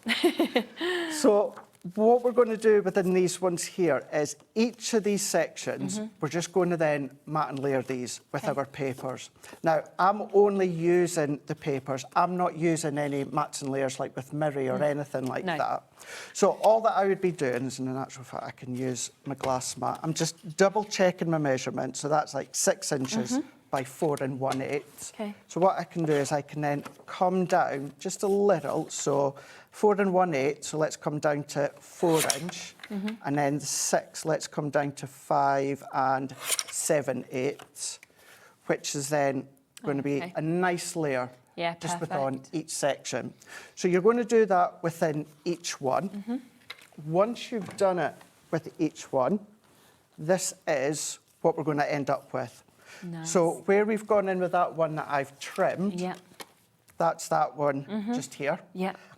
So what we're going to do within these ones here is each of these sections, we're just going to then mat and layer these with our papers. Now, I'm only using the papers. I'm not using any mats and layers like with Miri or anything like that. So all that I would be doing is, in actual fact, I can use my glass mat. I'm just double checking my measurement. So that's like 6 inches by 4 1/8. So what I can do is I can then come down just a little. So 4 1/8, so let's come down to 4 inch. And then 6, let's come down to 5 7/8, which is then going to be a nice layer just within each section. So you're going to do that within each one. Once you've done it with each one, this is what we're going to end up with. So where we've gone in with that one that I've trimmed, that's that one just here.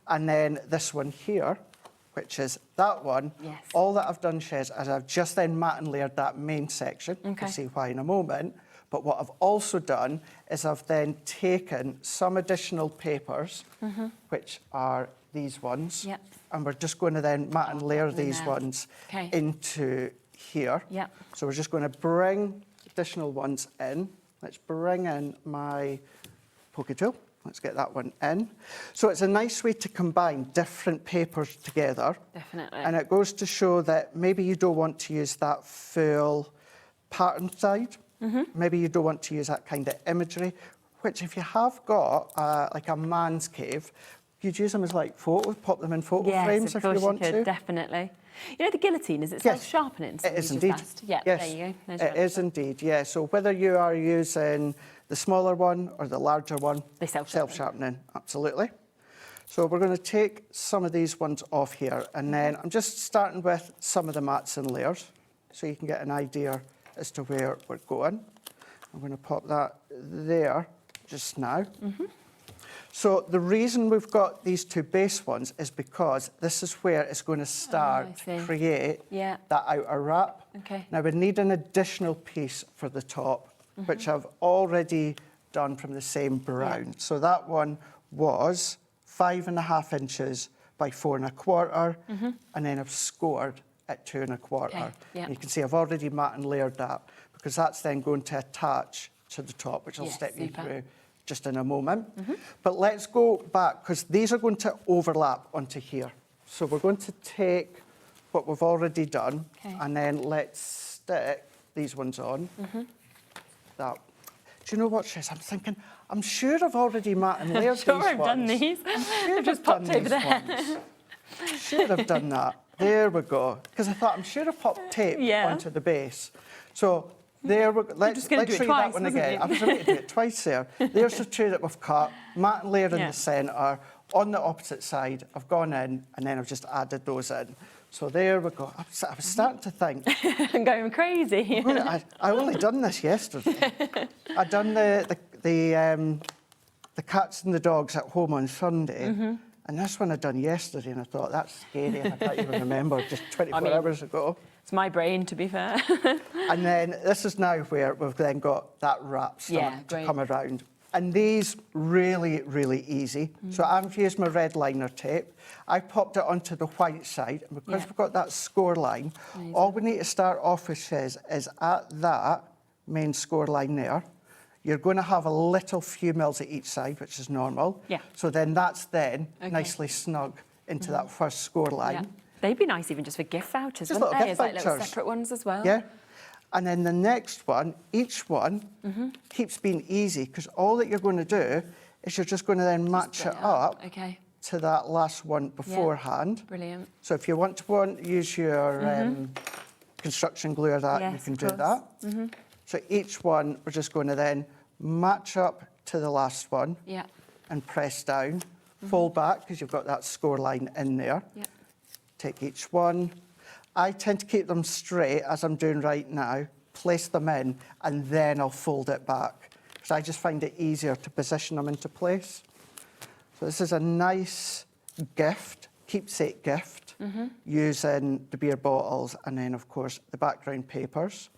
And then this one here, which is that one, all that I've done, Shez, is I've just then mat and layered that main section. You'll see why in a moment. But what I've also done is I've then taken some additional papers, which are these ones, and we're just going to then mat and layer these ones into here. So we're just going to bring additional ones in. Let's bring in my poke tool. Let's get that one in. So it's a nice way to combine different papers together. And it goes to show that maybe you don't want to use that full pattern side. Maybe you don't want to use that kind of imagery, which if you have got like a man's cave, you'd use them as like photos, pop them in photo frames if you want to. Definitely. You know the guillotine, is it self-sharpening? It is indeed. There you go. It is indeed, So whether you are using the smaller one or the larger one, they self-sharpening, absolutely. So we're going to take some of these ones off here, and then I'm just starting with some of the mats and layers, so you can get an idea as to where we're going. I'm going to pop that there just now. So the reason we've got these 2 base ones is because this is where it's going to start to create that outer wrap. Now we need an additional piece for the top, which I've already done from the same brown. So that one was 5 1/2 inches by 4 1/4, and then I've scored at 2 1/4. And you can see I've already mat and layered that, because that's then going to attach to the top, which I'll step you through just in a moment. But let's go back, because these are going to overlap onto here. So we're going to take what we've already done, Okay. and then let's stick these ones on. That. Do you know what, Shiz? I'm thinking, I'm sure I've already mat and layered Sure, these I've done ones. these. I'm sure They've just I've done popped over these there. ones. Sure I've done that. There we go. Because I thought, I'm sure I've popped tape onto the base. So there we go. Let's gonna show do it you twice, that one wasn't again. you? I was about to do it twice there. There's the two that we've cut. Mat and layer in the centre. On the opposite side, I've gone in and then I've just added those in. So there we go. I was starting to think. I'm going crazy. I only done this yesterday. I done the cats and the dogs at home on Sunday, and this one I done yesterday, and I thought that's scary. I can't even remember just 24 hours ago. It's my brain, to be fair. And then this is now where we've then got that wrap starting to come around. And these really, really easy. So I've used my red liner tape. I popped it onto the white side, and because we've got that score line, all we need to start off with is at that main score line there. You're going to have a little few mils at each side, which is normal. Yeah. So then that's nicely snug into that first score line. Yeah. They'd be nice even just for gift vouchers, Just wouldn't little they? gift As like little vouchers. separate ones as well. Yeah. And then the next one, each one keeps being easy, because all that you're going to do is you're just going to then match it up to that last one beforehand. Brilliant. So if you want to use your construction glue or that, you can do that. So each one, we're just going to then match up to the last one and press down. Fold back, because you've got that score line in there. Take each one. I tend to keep them straight, as I'm doing right now, place them in, and then I'll fold it back, because I just find it easier to position them into place. So this is a nice gift, keepsake gift, using the beer bottles and then, of course, the background papers.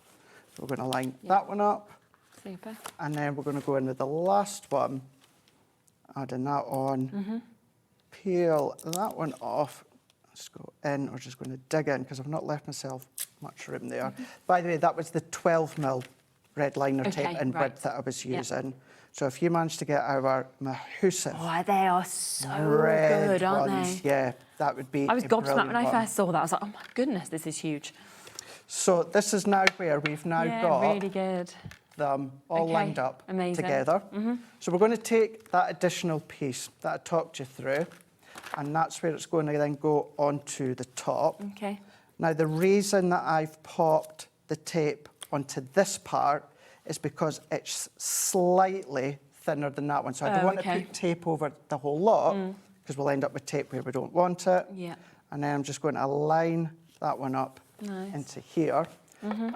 So we're going to line that one up. Super. And then we're going to go in with the last one, adding that on, peel that one off. Let's go in. We're just going to dig in, because I've not left myself much room there. By the way, that was the 12mm red liner tape in width that I was using. So if you manage to get our Mahusive they are so red good, aren't ones, they? yeah, that would be I was a gobsmacked brilliant when I one. first saw that. I was like, oh my goodness, this is huge. So this is now where we've now got really good. them all lined up together. Mm-hmm. So we're going to take that additional piece that I talked you through, and that's where it's going to then go onto the top. Okay. Now, the reason that I've popped the tape onto this part is because it's slightly thinner than that one. So I don't want to put tape over the whole lot, because we'll end up with tape where we don't want it. Yeah. And then I'm just going to line that one up into here.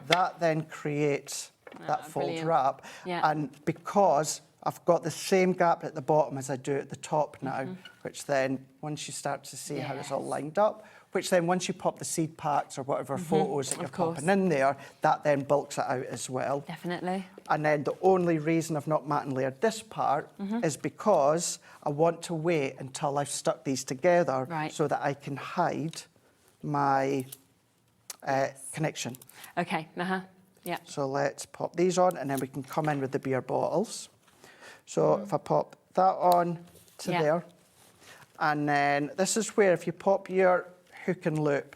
That then creates that fold wrap. And because I've got the same gap at the bottom as I do at the top now, which then, once you start to see how it's all lined up, which then once you pop the seed packs or whatever photos that you're popping in there, that then bulks it out as well. Definitely. And then the only reason I've not mat and layered this part is because I want to wait until I've stuck these together so that I can hide my connection. Okay, yeah. So let's pop these on, and then we can come in with the beer bottles. So if I pop that on to there, and then this is where if you pop your hook and loop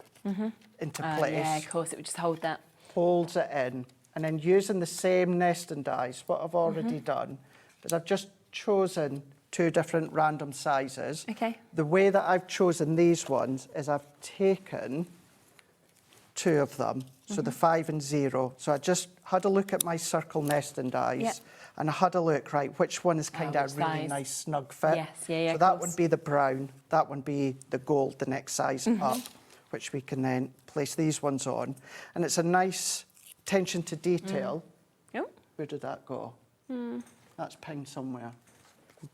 into place, yeah, of course, it would just hold that. Holds it in, and then using the same nesting dies, what I've already done is I've just chosen 2 different random sizes. Okay. The way that I've chosen these ones is I've taken 2 of them, so the 5 and 0. So I just had a look at my circle nesting dies, and I had a look, right, which one is kind of a really nice snug fit. Yes, yeah, so that would be the brown, that would be the gold, the next size up, which we can then place these ones on. And it's a nice attention to detail. Where did that go? That's pinned somewhere.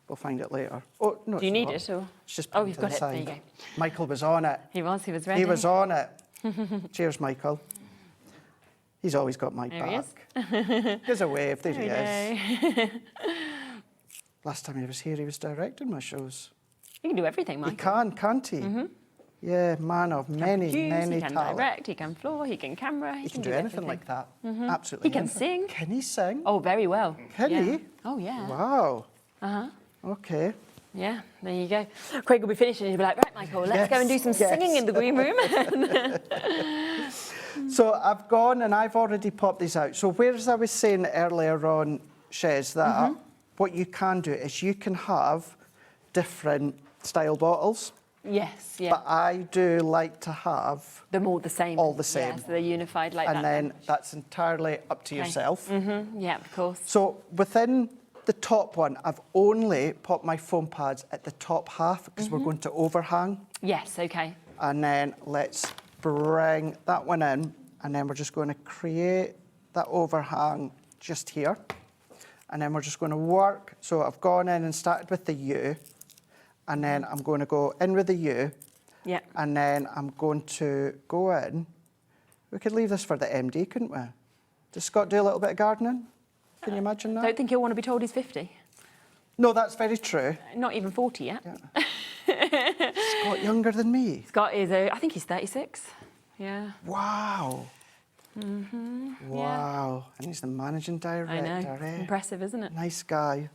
We'll find it later. Oh, no, Do you need it? Or? It's just oh, pinned you've to got the it. There side. you go. Michael was on it. He was ready. He was on it. Cheers, Michael. He's always got my back. There's a wave. There he is. Last time he was here, he was directing my shows. He can do everything, Michael. He can't he? Yeah, man of many talents. He can direct, he can floor, he can camera. He can do anything like that. Mm-hmm. Absolutely. He can sing. Can he sing? Oh, very well. Can he? Oh, yeah. Wow. Uh-huh. Okay. Yeah, there you go. Craig will be finishing and he'll be like, right, Michael, let's go and do some singing in the green room. So I've gone and I've already popped these out. So whereas I was saying earlier on, Shez, that what you can do is you can have different style bottles. Yes, yeah. But I do like to have them all the same. All the same. Yeah, so they're unified like that. And then that's entirely up to yourself. Yeah, of course. So within the top one, I've only popped my foam pads at the top half because we're going to overhang. Yes, okay. And then let's bring that one in, and then we're just going to create that overhang just here. And then we're just going to work. So I've gone in and started with the U, and then I'm going to go in with the U. Yeah. And then I'm going to go in. We could leave this for the MD, couldn't we? Does Scott do a little bit of gardening? Can you imagine that? Don't think he'll want to be told he's 50. No, that's very true. Not even 40 yet. Yeah. Scott younger than me. Scott is, I think he's 36. Yeah. Wow. Wow. And he's the managing director. I know. Impressive, isn't it? Nice guy.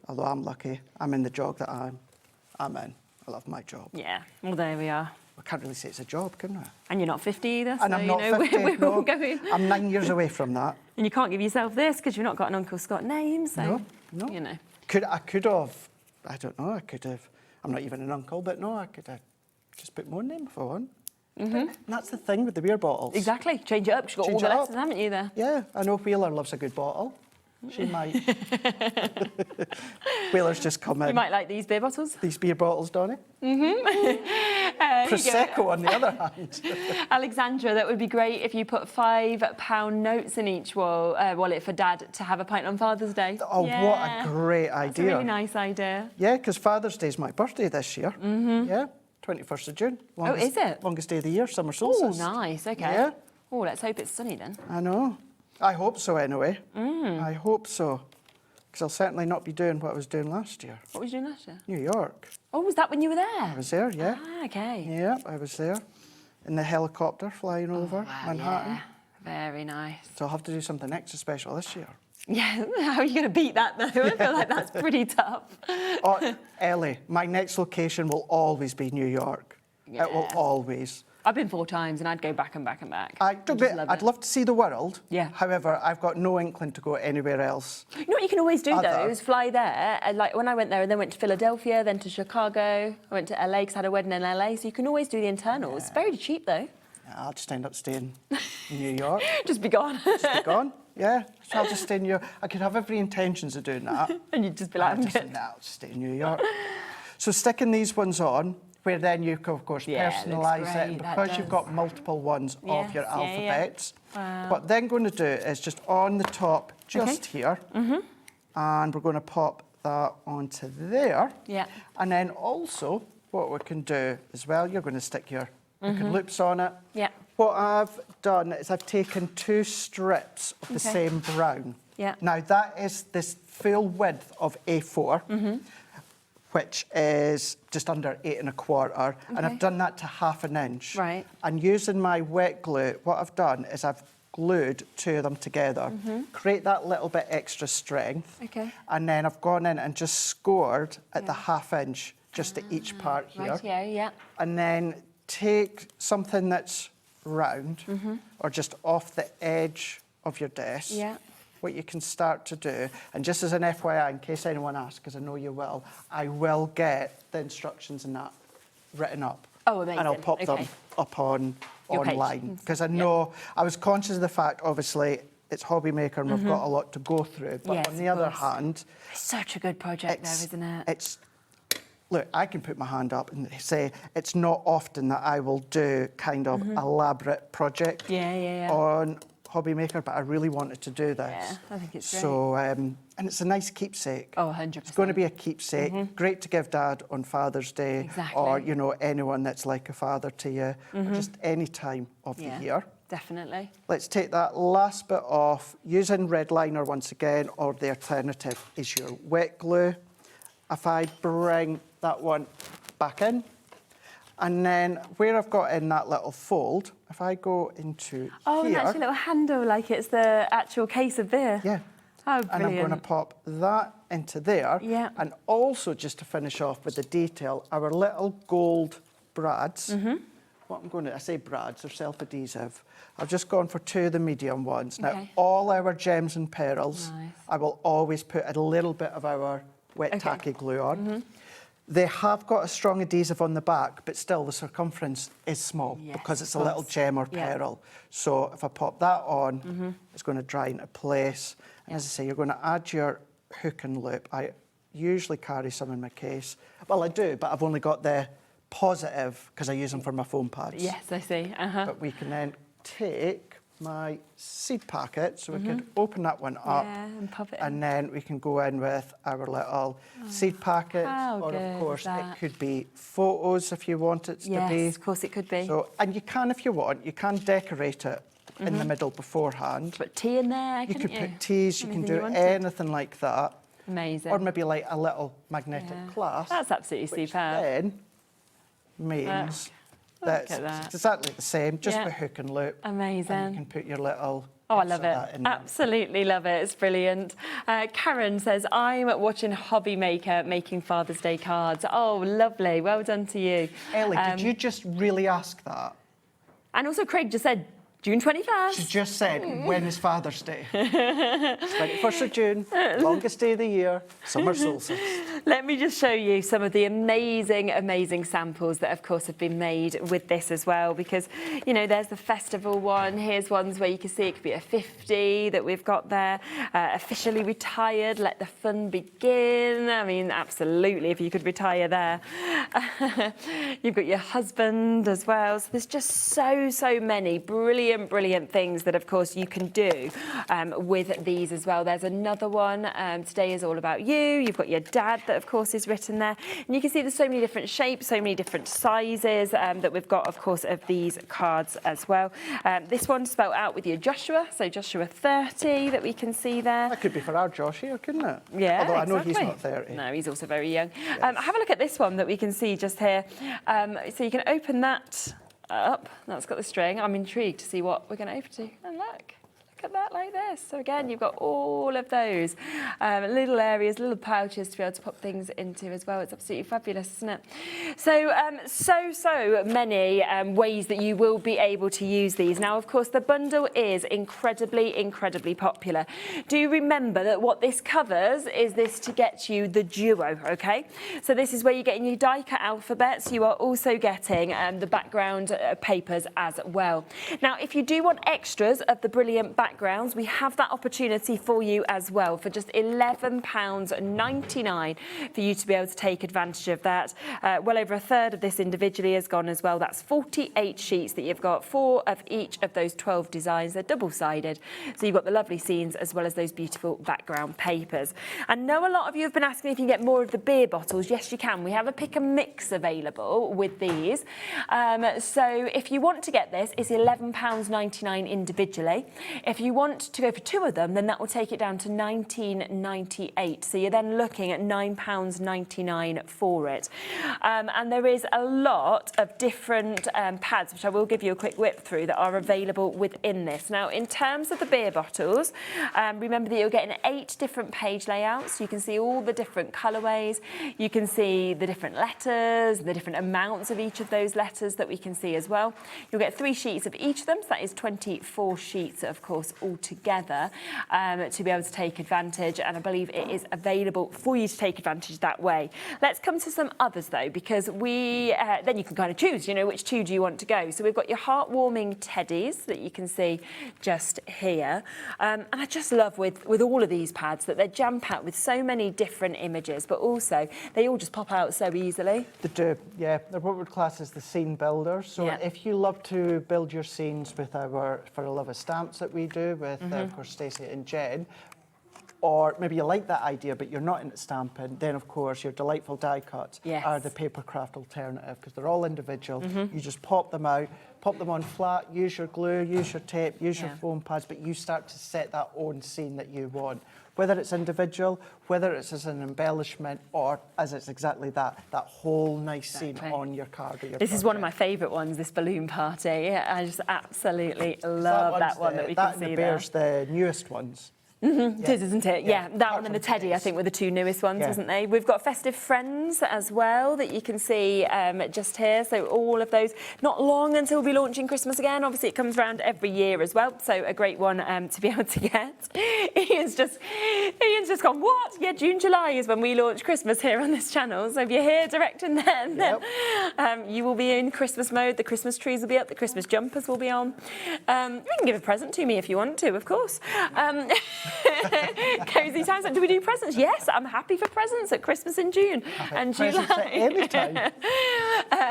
Although I'm lucky. I'm in the job that I'm in. I love my job. Yeah. Well, there we are. I can't really say it's a job, can I? And you're not 50 either, And so I'm you not know 50, we're all going. I'm 9 years away from that. And you can't give yourself this because you've not got an Uncle Scott name, so No. you know. I could have, I don't know, I could have, I'm not even an uncle, but no, I could have just put my own name if I want. And that's the thing with the beer bottles. Exactly. Change it up. You've got all the letters, haven't you, there? Yeah, I know Wheeler loves a good bottle. She might. Wheeler's just come in. You might like these beer bottles. These beer bottles, Donnie. Prosecco, on the other hand. Alexandra, that would be great if you put £5 notes in each wallet for Dad to have a pint on Father's Day. Oh, what a great idea. That's a really nice idea. Yeah, because Father's Day is my birthday this year. Yeah, 21st of June. Longest, is it? Longest day of the year, summer Oh, solstice. nice. Okay. Yeah. Oh, let's hope it's sunny then. I know. I hope so, anyway. I hope so. Because I'll certainly not be doing what I was doing last year. What was you doing last year? New York. Oh, was that when you were there? I was there, yeah. Ah, okay. Yeah, I was there. In the helicopter flying over Manhattan. Yeah. Very nice. So I'll have to do something extra special this year. Yeah, how are you going to beat that though? I feel like that's pretty tough. Oh, Ellie, my next location will always be New York. Yeah. It will always. I've been 4 times and I'd go back and back and back. I'd love to see the world. Yeah. However, I've got no inkling to go anywhere else. You know what you can always do though, is fly there. Like when I went there and then went to Philadelphia, then to Chicago, I went to LA because I had a wedding in LA. So you can always do the internals. It's very cheap though. Yeah, I'll just end up staying in New York. Just be gone. Just be gone. Yeah, so I'll just stay in New York. I could have every intentions of doing that. And you'd just be like, I'll just stay in New York. So sticking these ones on, where then you can, of course, personalise it. And because you've got multiple ones of your alphabets, what then going to do is just on the top, just here, and we're going to pop that onto there. Yeah. And then also, what we can do as well, you're going to stick your loops on it. Yeah. What I've done is I've taken 2 strips of the same brown. Yeah. Now, that is this full width of A4, which is just under 8 1/4, and I've done that to 1/2 inch. Right. And using my wet glue, what I've done is I've glued 2 of them together, create that little bit extra strength, and then I've gone in and just scored at the 1/2 inch, just at each part here. Right, yeah. And then take something that's round, or just off the edge of your desk. Yeah. What you can start to do, and just as an FYI, in case anyone asks, because I know you will, I will get the instructions and that written up. Oh, amazing. And I'll pop them up on Your page. online, because I know, I was conscious of the fact, obviously, it's HobbyMaker and we've got a lot to go through, but Yes, on the of other course. hand... It's such a good project though, isn't it? Look, I can put my hand up and say it's not often that I will do kind of elaborate project on HobbyMaker, but I really wanted to do this. Yeah, I think it's great. So, and it's a nice keepsake. Oh, 100%. It's going to be a keepsake. Great to give Dad on Father's Day. Exactly. Or, you know, anyone that's like a father to you, or just any time of the year. Definitely. Let's take that last bit off, using red liner once again, or the alternative is your wet glue. If I bring that one back in, and then where I've got in that little fold, if I go into Oh, here... and actually a little handle like it's the actual case of beer. Yeah. Oh, and I'm going to brilliant. pop that into there. Yeah. And also, just to finish off with the detail, our little gold brads. What I'm going to, I say brads, they're self-adhesive. I've just gone for 2 of the medium ones. Now, Okay. all our gems and pearls, Nice. I will always put a little bit of our wet tacky glue on. They have got a strong adhesive on the back, but still the circumference is small because it's a little gem or pearl. So if I pop that on, it's going to dry into place. And as I say, you're going to add your hook and loop. I usually carry some in my case. Well, I do, but I've only got the positive because I use them for my foam pads. Yes, I see. But we can then take my seed packet, so we could open that one up, and pop it in. and then we can go in with our little seed packet, how or good of is course that? it could be photos if you want it to be. Yes, of course it could be. So, and you can, if you want, you can decorate it in the middle beforehand. Put tea in there, You couldn't could put teas, you can Anything do wanted. anything like that, Amazing. or maybe like a little magnetic clasp. That's absolutely which superb. then means that at that. it's exactly the same, just Yeah. with hook and loop. Amazing. And you can put your little. Oh, I bits love of it. that in there. Absolutely love it. It's brilliant. Karen says, I'm watching HobbyMaker making Father's Day cards. Oh, lovely. Well done to you. Ellie, did you just really ask that? And also Craig just said, June 21st. She just said, when is Father's Day? 21st of June, longest day of the year, summer solstice. Let me just show you some of the amazing, amazing samples that, of course, have been made with this as well, because, you know, there's the festival one. Here's ones where you can see it could be a 50 that we've got there. Officially retired, let the fun begin. I mean, absolutely, if you could retire there. You've got your husband as well. So there's just so many brilliant things that, of course, you can do with these as well. There's another one, Today is All About You. You've got your dad that, of course, is written there. And you can see there's so many different shapes, so many different sizes that we've got, of course, of these cards as well. This one's spelled out with your Joshua, so Joshua 30 that we can see there. That could be for our Josh here, couldn't it? Yeah, Although I know exactly. he's not 30. No, he's also very young. Have a look at this one that we can see just here. So you can open that up. That's got the string. I'm intrigued to see what we're going to open to. And look at that like this. So again, you've got all of those little areas, little pouches to be able to pop things into as well. It's absolutely fabulous, isn't it? So, so many ways that you will be able to use these. Now, of course, the bundle is incredibly popular. Do remember that what this covers is this to get you the duo, okay? So this is where you're getting your die-cut alphabets. You are also getting the background papers as well. Now, if you do want extras of the brilliant backgrounds, we have that opportunity for you as well for just £11.99 for you to be able to take advantage of that. Well over a third of this individually has gone as well. That's 48 sheets that you've got, 4 of each of those 12 designs. They're double-sided. So you've got the lovely scenes as well as those beautiful background papers. I know a lot of you have been asking if you can get more of the beer bottles. Yes, you can. We have a pick and mix available with these. So if you want to get this, it's £11.99 individually. If you want to go for 2 of them, then that will take it down to £19.98. So you're then looking at £9.99 for it. And there is a lot of different pads, which I will give you a quick whip through, that are available within this. Now, in terms of the beer bottles, remember that you're getting 8 different page layouts. You can see all the different colourways. You can see the different letters, the different amounts of each of those letters that we can see as well. You'll get 3 sheets of each of them, so that is 24 sheets, of course, all together to be able to take advantage, and I believe it is available for you to take advantage that way. Let's come to some others though, because then you can kind of choose, you know, which 2 do you want to go. So we've got your heartwarming teddies that you can see just here, and I just love with all of these pads that they're jam-packed with so many different images, but also they all just pop out so easily. They do, yeah. They're what we'd class as the scene builders. So if you love to build your scenes with our For a Love of Stamps that we do with, of course, Stacey and Jen, or maybe you like that idea but you're not into stamping, then of course your delightful die cuts are the papercraft alternative, because they're all individual. You just pop them out, pop them on flat, use your glue, use your tape, use your foam pads, but you start to set that own scene that you want. Whether it's individual, whether it's as an embellishment, or as it's exactly that whole nice scene on your card or your This is one of my favourite ones, this balloon party. I just absolutely love that one that we can see there. That and the bears, the newest ones. It is, isn't it? Yeah, that one and the Teddy, I think, were the two newest ones, isn't they? We've got Festive Friends as well that you can see just here. So all of those, not long until we'll be launching Christmas again. Obviously, it comes around every year as well. So a great one to be able to get. Ian's just gone, what? Yeah, June, July is when we launch Christmas here on this channel. So if you're here directing then you will be in Christmas mode. The Christmas trees will be up. The Christmas jumpers will be on. You can give a present to me if you want to, of course. Cozy times. Do we do presents? Yes, I'm happy for presents at Christmas in June and July. Any time.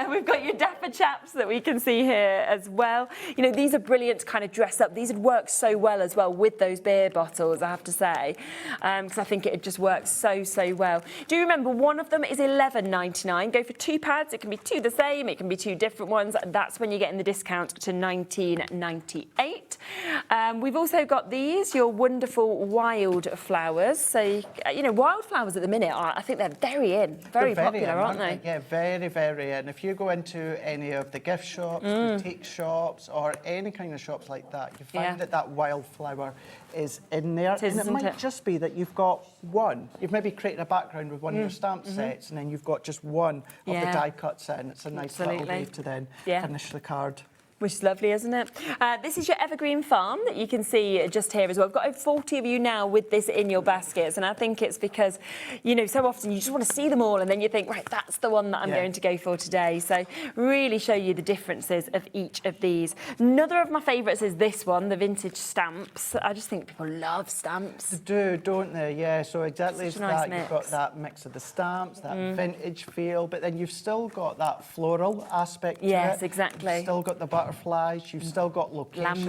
We've got your dapper chaps that we can see here as well. You know, these are brilliant to kind of dress up. These would work so well as well with those beer bottles, I have to say, because I think it just works so well. Do you remember one of them is $11.99? Go for 2 pads. It can be 2 the same. It can be 2 different ones. That's when you're getting the discount to $19.98. We've also got these, your wonderful wild flowers. So, you know, wildflowers at the minute I think they're very popular, aren't they? Yeah, very in. If you go into any of the gift shops, boutique shops, or any kind of shops like that, you find that wildflower is in there. It is, and it might just be that you've got one. You've maybe created a background with one of your stamp sets, and then you've got just one of the die cuts in. It's a nice little way to then finish the card. Which is lovely, isn't it? This is your evergreen farm that you can see just here as well. We've got over 40 of you now with this in your baskets, and I think it's because, you know, so often you just want to see them all, and then you think, right, that's the one that I'm going to go for today. So really show you the differences of each of these. Another of my favourites is this one, the vintage stamps. I just think people love stamps. They do, don't they? Yeah, so exactly as nice that. mix. You've got that mix of the stamps, that vintage feel, but then you've still got that floral aspect to it. Yes, exactly. You've still got the butterflies, you've still got locations in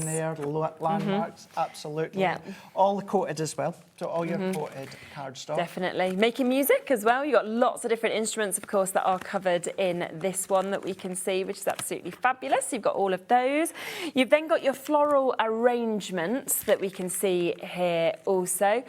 there, landmarks, absolutely. Yeah. All coated as well, so all your coated cardstock. Definitely. Making music as well. You've got lots of different instruments, of course, that are covered in this one that we can see, which is absolutely fabulous. You've got all of those. You've then got your floral arrangements that we can see here also.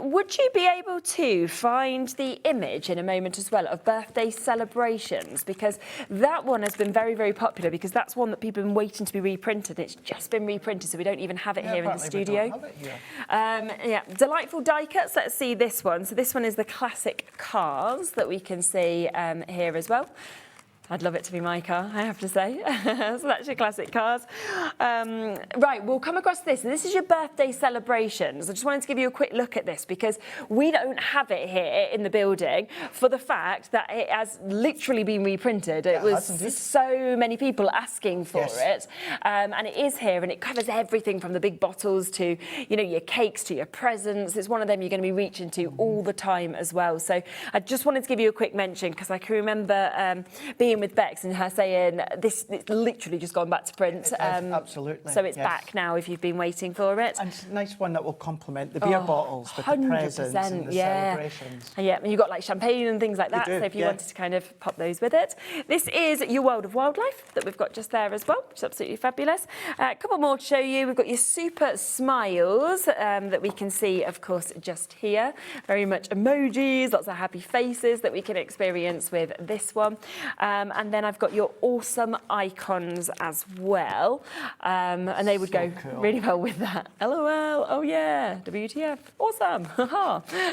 Would you be able to find the image in a moment as well of birthday celebrations? Because that one has been very popular, because that's one that people have been waiting to be reprinted. It's just been reprinted, so we don't even have it here in the studio. We don't have it here. Delightful die cuts. Let's see this one. So this one is the classic cars that we can see here as well. I'd love it to be my car, I have to say. So that's your classic cars. Right, we'll come across this. And this is your birthday celebrations. I just wanted to give you a quick look at this because we don't have it here in the building for the fact that it has literally been reprinted. It was so many people asking for it. And it is here, and it covers everything from the big bottles to, you know, your cakes to your presents. It's one of them you're going to be reaching to all the time as well. So I just wanted to give you a quick mention because I can remember being with Bex and her saying it's literally just gone back to print. Absolutely. So it's back now if you've been waiting for it. And it's a nice one that will complement the beer bottles with the presents and the celebrations. Yeah, and you've got like champagne and things like that, so if you wanted to kind of pop those with it. This is your World of Wildlife that we've got just there as well, which is absolutely fabulous. A couple more to show you. We've got your Super Smiles that we can see, of course, just here. Very much emojis, lots of happy faces that we can experience with this one. And then I've got your Awesome Icons as well. And they would go really well with that. LOL, oh yeah, WTF, awesome.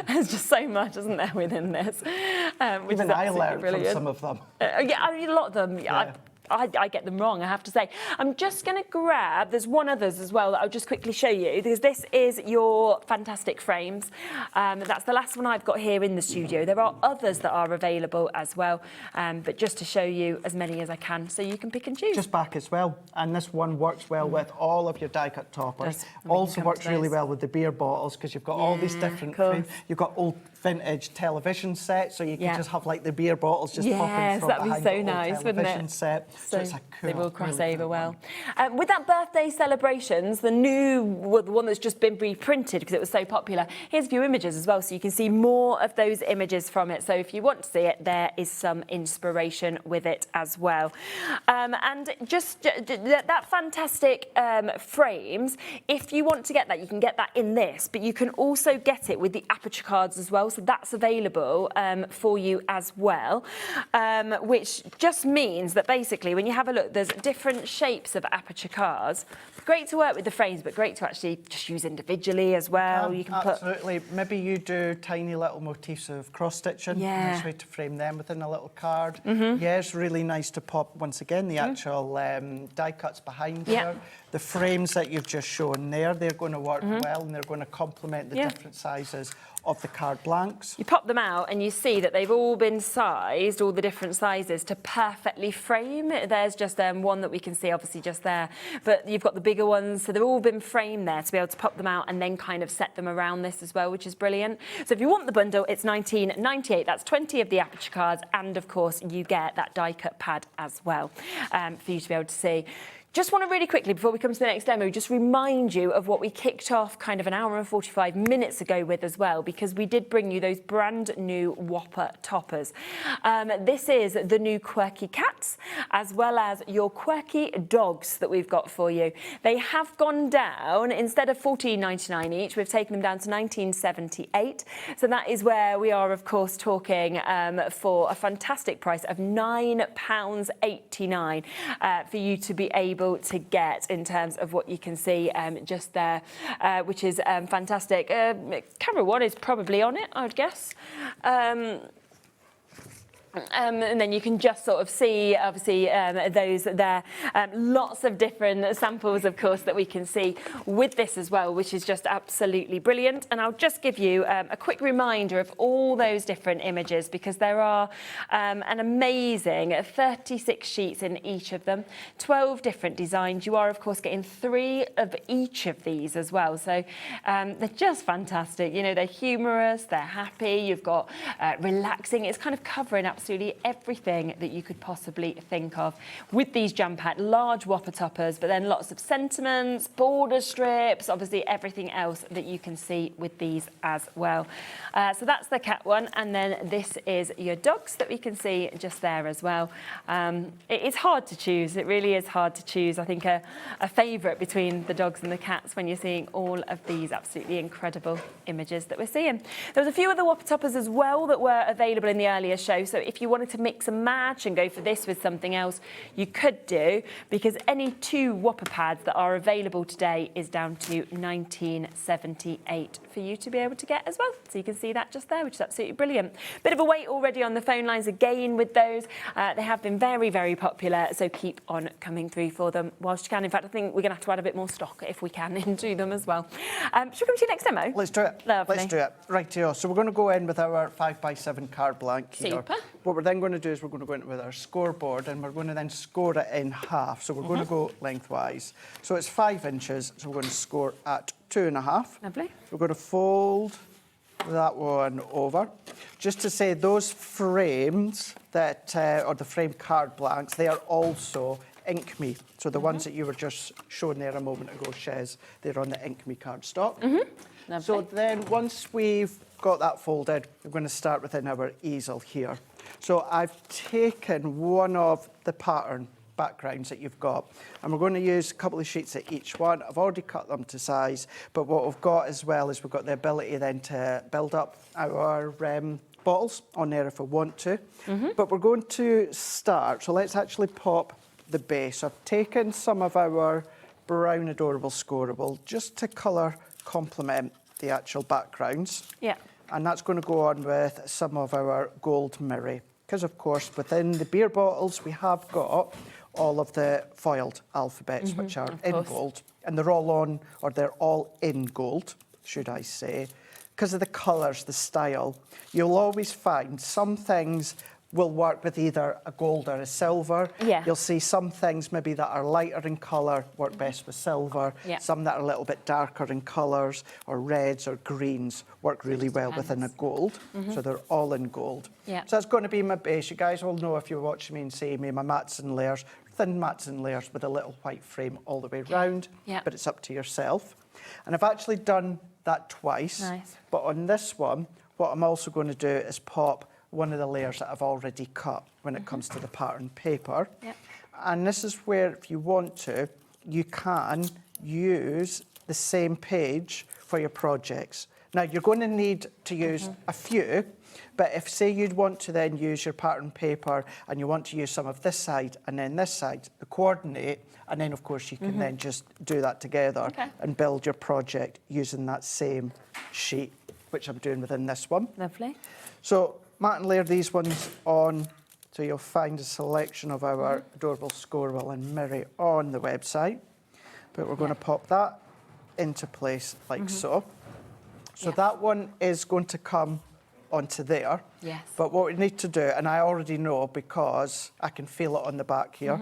There's just so much, isn't there, within this? Which Even is I learned brilliant. from some of them. Yeah, I mean, a lot of them. Yeah. I get them wrong, I have to say. I'm just going to grab, there's one others as well that I'll just quickly show you, because this is your fantastic frames. That's the last one I've got here in the studio. There are others that are available as well, but just to show you as many as I can so you can pick and choose. Just back as well, and this one works well with all of your die-cut toppers. Also works really well with the beer bottles because you've got all these different frames. You've got old vintage television sets, so you can just have like the beer bottles just popping from that'd be behind so the old nice, wouldn't television it? set. So it's a cool, they will cross really over cool well. With that birthday celebrations, the one that's just been reprinted because it was so popular, here's a few images as well, so you can see more of those images from it. So if you want to see it, there is some inspiration with it as well. And just that fantastic frames, if you want to get that, you can get that in this, but you can also get it with the aperture cards as well. well. So that's available for you as well, which just means that basically when you have a look, there's different shapes of aperture cards. Great to work with the frames, but great to actually just use individually as well. You can absolutely. Maybe you do tiny little motifs of cross-stitching. Yeah. Nice way to frame them within a little card. Yeah, it's really nice to pop, once again, the actual die cuts behind there. The frames that you've just shown there, they're going to work well, and they're going to complement the different sizes of the card blanks. You pop them out and you see that they've all been sized, all the different sizes, to perfectly frame. There's just one that we can see obviously just there, but you've got the bigger ones, so they've all been framed there to be able to pop them out and then kind of set them around this as well, which is brilliant. So if you want the bundle, it's $19.98. That's 20 of the aperture cards, and of course you get that die cut pad as well for you to be able to see. Just want to really quickly, before we come to the next demo, just remind you of what we kicked off kind of an hour and 45 minutes ago with as well, because we did bring you those brand new Whopper toppers. This is the new quirky cats, as well as your quirky dogs that we've got for you. They have gone down, instead of $14.99 each, we've taken them down to $19.78. So that is where we are, of course, talking for a fantastic price of £9.89 for you to be able to get, in terms of what you can see just there, which is fantastic. Camera one is probably on it, I would guess. And then you can just sort of see, obviously, those there. Lots of different samples, of course, that we can see with this as well, which is just absolutely brilliant. And I'll just give you a quick reminder of all those different images, because there are an amazing 36 sheets in each of them, 12 different designs. You are, of course, getting 3 of each of these as well. So they're just fantastic. You know, they're humorous, they're happy, you've got relaxing. It's kind of covering absolutely everything that you could possibly think of with these jam-packed large Whopper toppers, but then lots of sentiments, border strips, obviously everything else that you can see with these as well. So that's the cat one, and then this is your dogs that we can see just there as well. It's hard to choose. It really is hard to choose. I think a favourite between the dogs and the cats when you're seeing all of these absolutely incredible images that we're seeing. There was a few other Whopper toppers as well that were available in the earlier show, so if you wanted to mix and match and go for this with something else, you could do, because any 2 Whopper pads that are available today is down to $19.78 for you to be able to get as well. So you can see that just there, which is absolutely brilliant. Bit of a wait already on the phone lines again with those. They have been very, very popular, so keep on coming through for them whilst you can. In fact, I think we're going to have to add a bit more stock if we can into them as well. Should we come to your next demo? Let's do it. Lovely. Let's do it. Right here. So we're going to go in with our 5x7 card blank here. Super. What we're then going to do is we're going to go in with our scoreboard, and we're going to then score it in half. So we're going to go lengthwise. So it's 5 inches, so we're going to score at 2.5. Lovely. We're going to fold that one over. Just to say, those frames that, or the frame card blanks, they are also Ink Me. So the ones that you were just showing there a moment ago, Shez, they're on the Ink Me card stock. So then once we've got that folded, we're going to start within our easel here. So I've taken one of the pattern backgrounds that you've got, and we're going to use a couple of sheets of each one. I've already cut them to size, but what we've got as well is we've got the ability then to build up our bottles on there if we want to. But we're going to start, so let's actually pop the base. I've taken some of our brown adorable scoreable just to colour complement the actual backgrounds. Yeah. And that's going to go on with some of our gold mirror, because of course within the beer bottles we have got all of the foiled alphabets, which are in gold, and they're all on, or they're all in gold, should I say, because of the colours, the style. You'll always find some things will work with either a gold or a silver. Yeah. You'll see some things maybe that are lighter in colour work best with silver. Yeah. Some that are a little bit darker in colours, or reds or greens, work really well within a gold. So they're all in gold. Yeah. So that's going to be my base. You guys will know if you're watching me and see me, my mats and layers, thin mats and layers with a little white frame all the way round. Yeah. But it's up to yourself. And I've actually done that twice. Nice. But on this one, what I'm also going to do is pop one of the layers that I've already cut when it comes to the pattern paper. Yep. And this is where, if you want to, you can use the same page for your projects. Now, you're going to need to use a few, but if, say, you'd want to then use your pattern paper and you want to use some of this side and then this side, coordinate, and then, of course, you can then just do that together and build your project using that same sheet, which I'm doing within this one. Lovely. So, mat and layer these ones on, so you'll find a selection of our adorable Scorewell and Mirri on the website. But we're going to pop that into place like so. So that one is going to come onto there. Yes. But what we need to do, and I already know because I can feel it on the back here,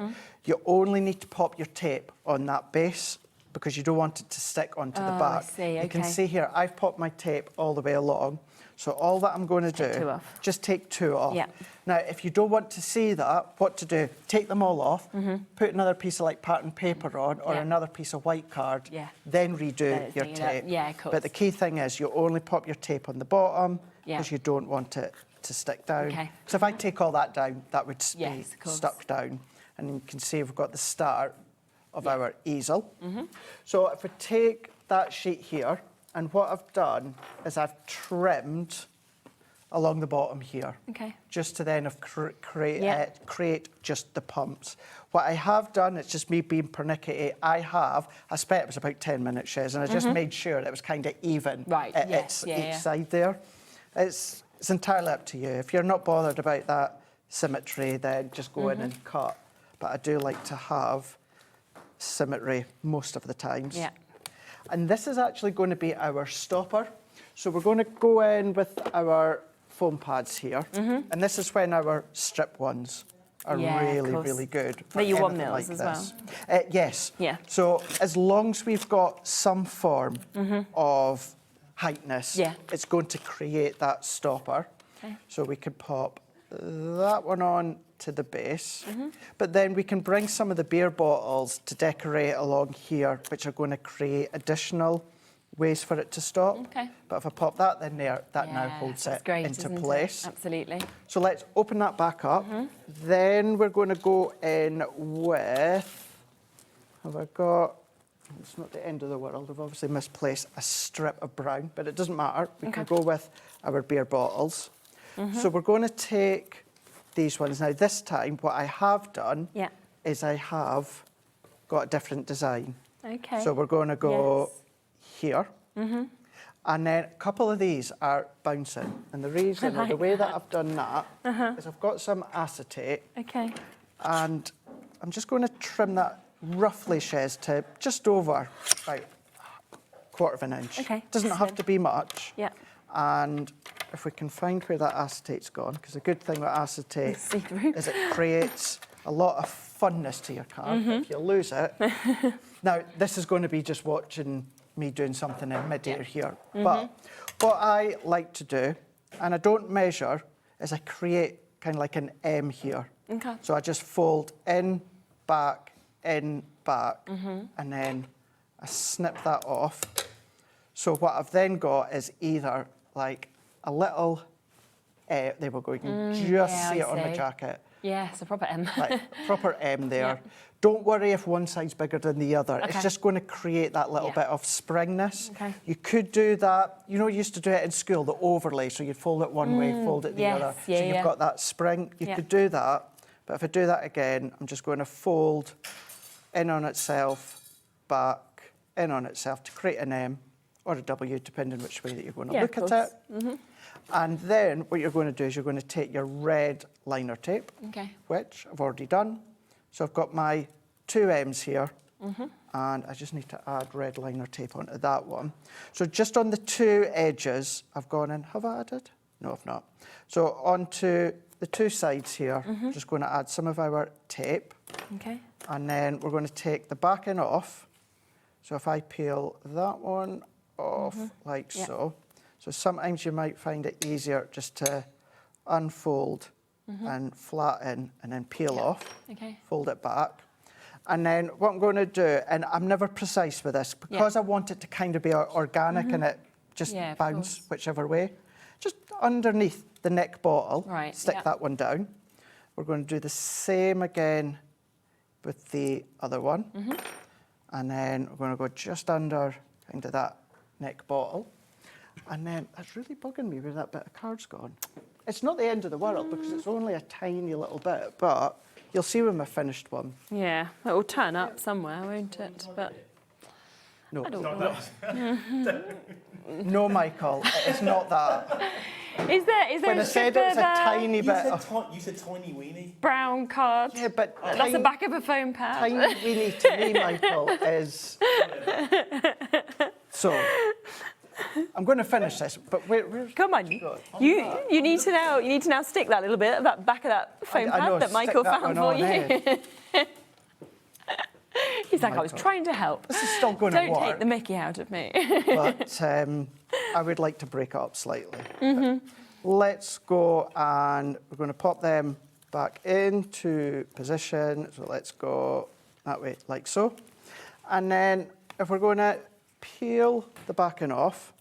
you only need to pop your tape on that base because you don't want it to stick onto the back. I see, You can see here, I've popped my tape all the way along. So all that I'm going to do, two off. just take 2 off. Yeah. Now, if you don't want to see that, what to do, take them all off, put another piece of like pattern paper on or another piece of white card, then redo your tape. Yeah, of course. But the key thing is you only pop your tape on the bottom because you don't want it to stick down. Okay. So if I take all that down, that would be of course. stuck down. And you can see we've got the start of our easel. So if we take that sheet here, and what I've done is I've trimmed along the bottom here, just to then create just the pumps. What I have done, it's just me being pernickety, I spent, it was about 10 minutes, Shez, and I just made sure it was kind of even each side there. It's entirely up to you. If you're not bothered about that symmetry, then just go in and cut. But I do like to have symmetry most of the times. Yeah. And this is actually going to be our stopper. So we're going to go in with our foam pads here. And this is when our strip ones are really good. They're your 1 anything mils like as this. Yes. Yeah. So as long as we've got some form of heightness, it's going to create that stopper. So we can pop that one on to the base, but then we can bring some of the beer bottles to decorate along here, which are going to create additional ways for it to stop. But if I pop that in there, that now holds it into place. Absolutely. So let's open that back up. Then we're going to go in with, have I got, it's not the end of the world, I've obviously misplaced a strip of brown, but it doesn't matter. We can go with our beer bottles. So we're going to take these ones. Now this time, what I have done is I have got a different design. So we're going to go here. And then a couple of these are bouncing. And the reason, or the way that I've done that, is I've got some acetate. And I'm just going to trim that roughly, Shez, to just over about 1/4 of an inch. Doesn't have to be much. And if we can find where that acetate's gone, because the good thing with acetate is it creates a lot of funness to your card. If you lose it, now this is going to be just watching me doing something in mid-air here. But what I like to do, and I don't measure, is I create kind of like an M here. So I just fold in, back, and then I snip that off. So what I've then got is either like a little, there we go, you can just see it on my jacket. Yeah, it's a proper M. Like, proper M there. Don't worry if one side's bigger than the other. It's just going to create that little bit of springness. You could do that, you know, you used to do it in school, the overlay, so you'd fold it one way, fold it the other. So you've got that spring. You could do that, but if I do that again, I'm just going to fold in on itself, back, in on itself to create an M or a W, depending which way that you're going to look at it. And then what you're going to do is you're going to take your red liner tape, which I've already done. So I've got my 2 M's here, and I just need to add red liner tape onto that one. So just on the 2 edges, I've gone in. Have I added? No, I've not. So onto the 2 sides here, I'm just going to add some of our tape. And then we're going to take the backing off. So if I peel that one off like so. So sometimes you might find it easier just to unfold and flatten and then peel off, fold it back. And then what I'm going to do, and I'm never precise with this, because I want it to kind of be organic and it just bounce whichever way, just underneath the neck bottle, stick that one down. We're going to do the same again with the other one. And then we're going to go just under into that neck bottle. And then it's really bugging me where that bit of card's gone. It's not the end of the world because it's only a tiny little bit, but you'll see when we've finished one. Yeah, it will turn up somewhere, won't it? But No, I don't know. no, Michael, it's not that. Is there When a I said strip it was of a tiny bit of You said tiny weenie. brown card? yeah, but That's the back of a foam pad. tiny weenie to me, Michael, is so. I'm going to finish this, but where's Come on, you need to now stick that little bit at that back of that foam I pad know, that Michael stick that found one for on, you. He's like, I was Michael. trying to help. This is still going to Don't work. take the mickey out of me. But I would like to break it up slightly. Let's go and we're going to pop them back into position. So let's go that way, like so. And then if we're going to peel the backing off,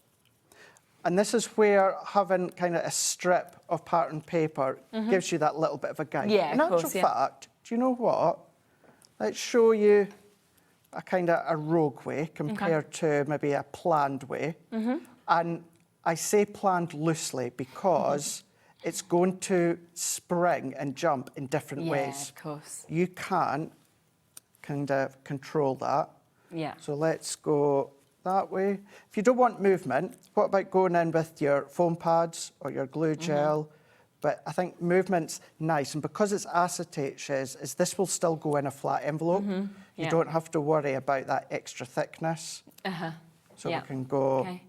and this is where having kind of a strip of pattern paper gives you that little bit of a guide. Yeah, In of course, actual yeah. fact, do you know what? Let's show you a kind of a rogue way compared to maybe a planned way. And I say planned loosely because it's going to spring and jump in different Yeah, ways. of course. You can't kind of control that. Yeah. So let's go that way. If you don't want movement, what about going in with your foam pads or your glue gel? But I think movement's nice, and because it's acetate, Shiz, is this will still go in a flat envelope. You Yeah. don't have to worry about that extra thickness. So Yeah. we can go. Okay.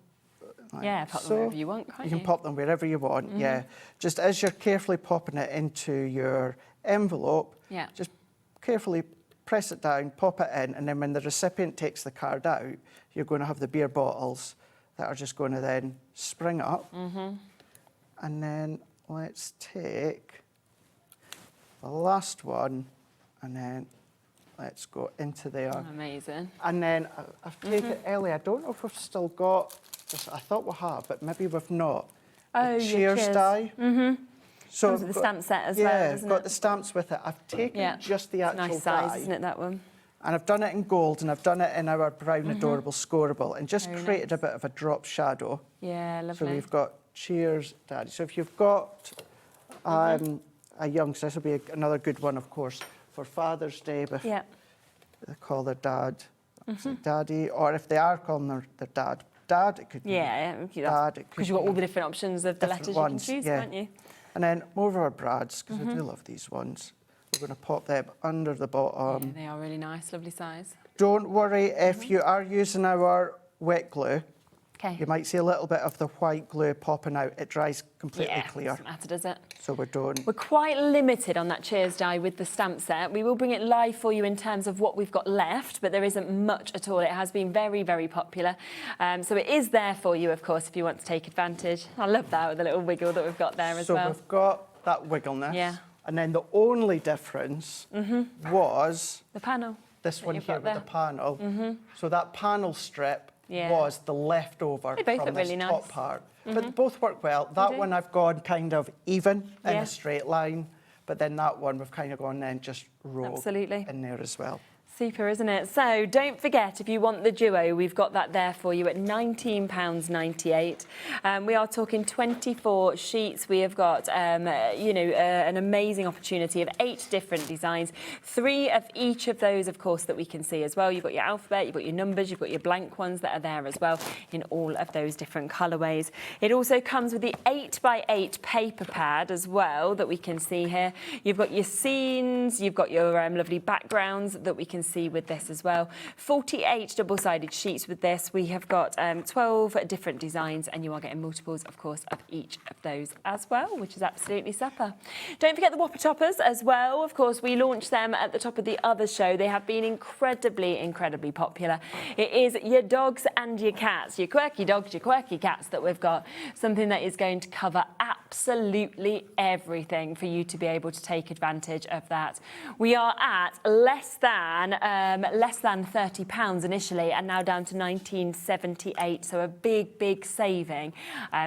like Yeah, pop them so. wherever you want, can't You can you? pop them wherever you want, yeah. Just as you're carefully popping it into your envelope, Yeah. just carefully press it down, pop it in, and then when the recipient takes the card out, you're going to have the beer bottles that are just going to then spring up. And then let's take the last one, and then let's go into there. Amazing. And then I've taken, Ellie, I don't know if we've still got this. I thought we have, but maybe we've not. Oh, the your cheers cheers. die. So Comes with I've the got- stamp set as yeah, well, I've doesn't got it? the stamps with it. I've taken just the It's a actual nice size, die, isn't it, that one? and I've done it in gold, and I've done it in our brown adorable scoreable, and just Very created a bit of a drop shadow. Yeah, So lovely. we've got cheers, Daddy. So if you've got a youngster, this will be another good one, of course, for Father's Day. If Yeah. they call their dad Daddy, or if they are calling their dad, it could be Yeah, Dad. It because could you've got all be the different options of the different letters ones, you can choose, yeah. can't you? And then over our brads, because I do love these ones, we're going to pop them under the bottom. Yeah, they are really nice, lovely size. Don't worry if you are using our wet glue. Okay. You might see a little bit of the white glue popping out. It dries completely Yeah, clear. doesn't matter, does it? So we're done. We're quite limited on that cheers die with the stamp set. We will bring it live for you in terms of what we've got left, but there isn't much at all. It has been very, very popular. So it is there for you, of course, if you want to take advantage. I love that with the little wiggle that we've got there as So well. we've got that wiggleness. Yeah. And then the only difference was The panel. this that one you've here got with the panel. So that panel strip Yeah. was the leftover They both from look this really top nice. part. But they both work well. That do. one I've gone kind of even in Yeah. a straight line, but then that one we've kind of gone then just rogue Absolutely. in there as well. Super, isn't it? So don't forget, if you want the duo, we've got that there for you at £19.98. We are talking 24 sheets. We have got, an amazing opportunity of 8 different designs. 3 of each of those, of course, that we can see as well. You've got your alphabet, you've got your numbers, you've got your blank ones that are there as well in all of those different colourways. It also comes with the 8x8 paper pad as well that we can see here. You've got your scenes, you've got your lovely backgrounds that we can see with this as well. 48 double-sided sheets with this. We have got 12 different designs, and you are getting multiples, of course, of each of those as well, which is absolutely super. Don't forget the Whopper Toppers as well. Of course, we launched them at the top of the other show. They have been incredibly, incredibly popular. It is your dogs and your cats, your quirky dogs, your quirky cats that we've got. Something that is going to cover absolutely absolutely everything for you to be able to take advantage of that. We are at less than £30 initially, and now down to £19.78. So a big saving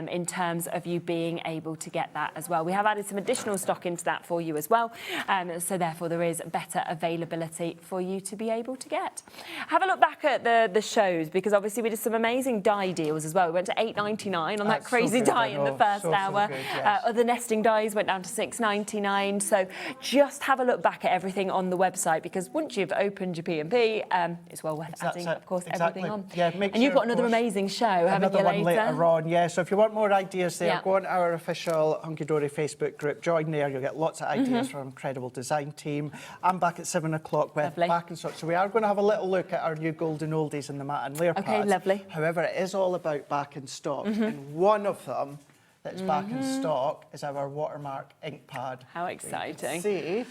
in terms of you being able to get that as well. We have added some additional stock into that for you as well. So therefore there is better availability for you to be able to get. Have a look back at the shows, because obviously we did some amazing dye deals as well. We went to £8.99 on that crazy dye in the first hour. Good, yes. Other nesting dyes went down to £6.99. So just have a look back at everything on the website, because once you've opened your P&P, it's well worth adding, of course, everything on. Yeah, and you've got another amazing show, haven't you, Another one later on, yeah. So if you want more ideas there, go on to our official Hunkydory Facebook group, join there, you'll get lots of ideas from our incredible design team. I'm back at 7 o'clock with back and stock. So we are going to have a little look at our new golden oldies in the mat and layer pads. Okay, lovely. However, it is all about back in stock. And one of them that's back in stock is our watermark ink pad. How exciting. See,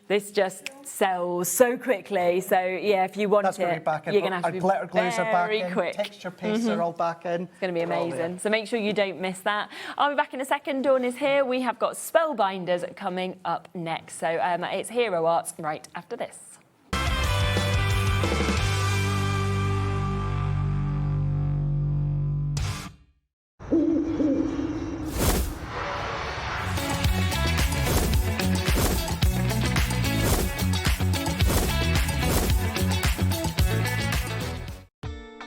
this just sells so quickly. So yeah, if you want that's it, going to be back in. you're going to have our to be glitter glues are back very in, quick. texture pastes are all back in. It's going to be amazing. So make sure you don't miss that. I'll be back in a second. Dawn is here. We have got Spellbinders coming up next. So it's Hero Arts right after this.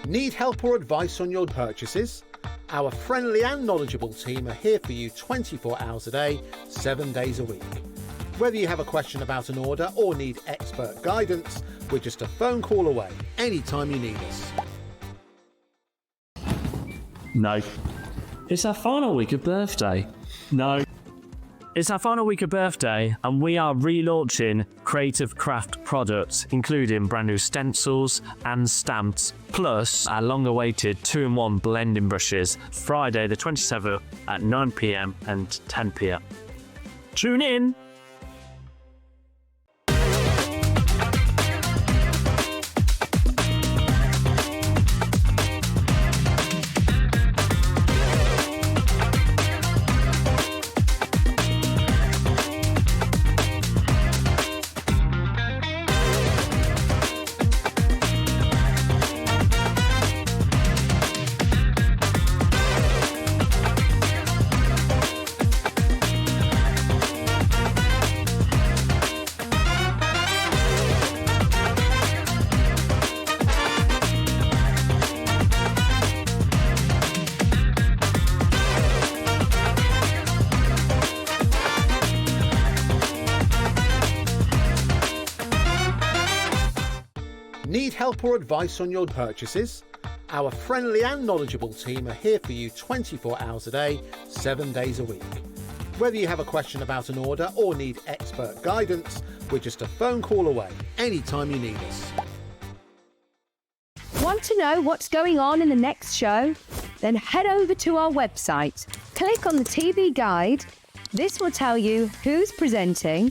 Need help or advice on your purchases? Our friendly and knowledgeable team are here for you 24 hours a day, 7 days a week. Whether you have a question about an order or need expert guidance, we're just a phone call away anytime you need us. No. It's our final week of birthday. No. It's our final week of birthday, and we are relaunching creative craft products, including brand new stencils and stamps, plus our long-awaited 2-in-1 blending brushes, Friday the 27th at 9 PM and 10 PM. Tune in! Need help or advice on your purchases? Our friendly and knowledgeable team are here for you 24 hours a day, 7 days a week. Whether you have a question about an order or need expert guidance, we're just a phone call away anytime you need us. Want to know what's going on in the next show? Then head over to our website. Click on the TV guide. This will tell you who's presenting,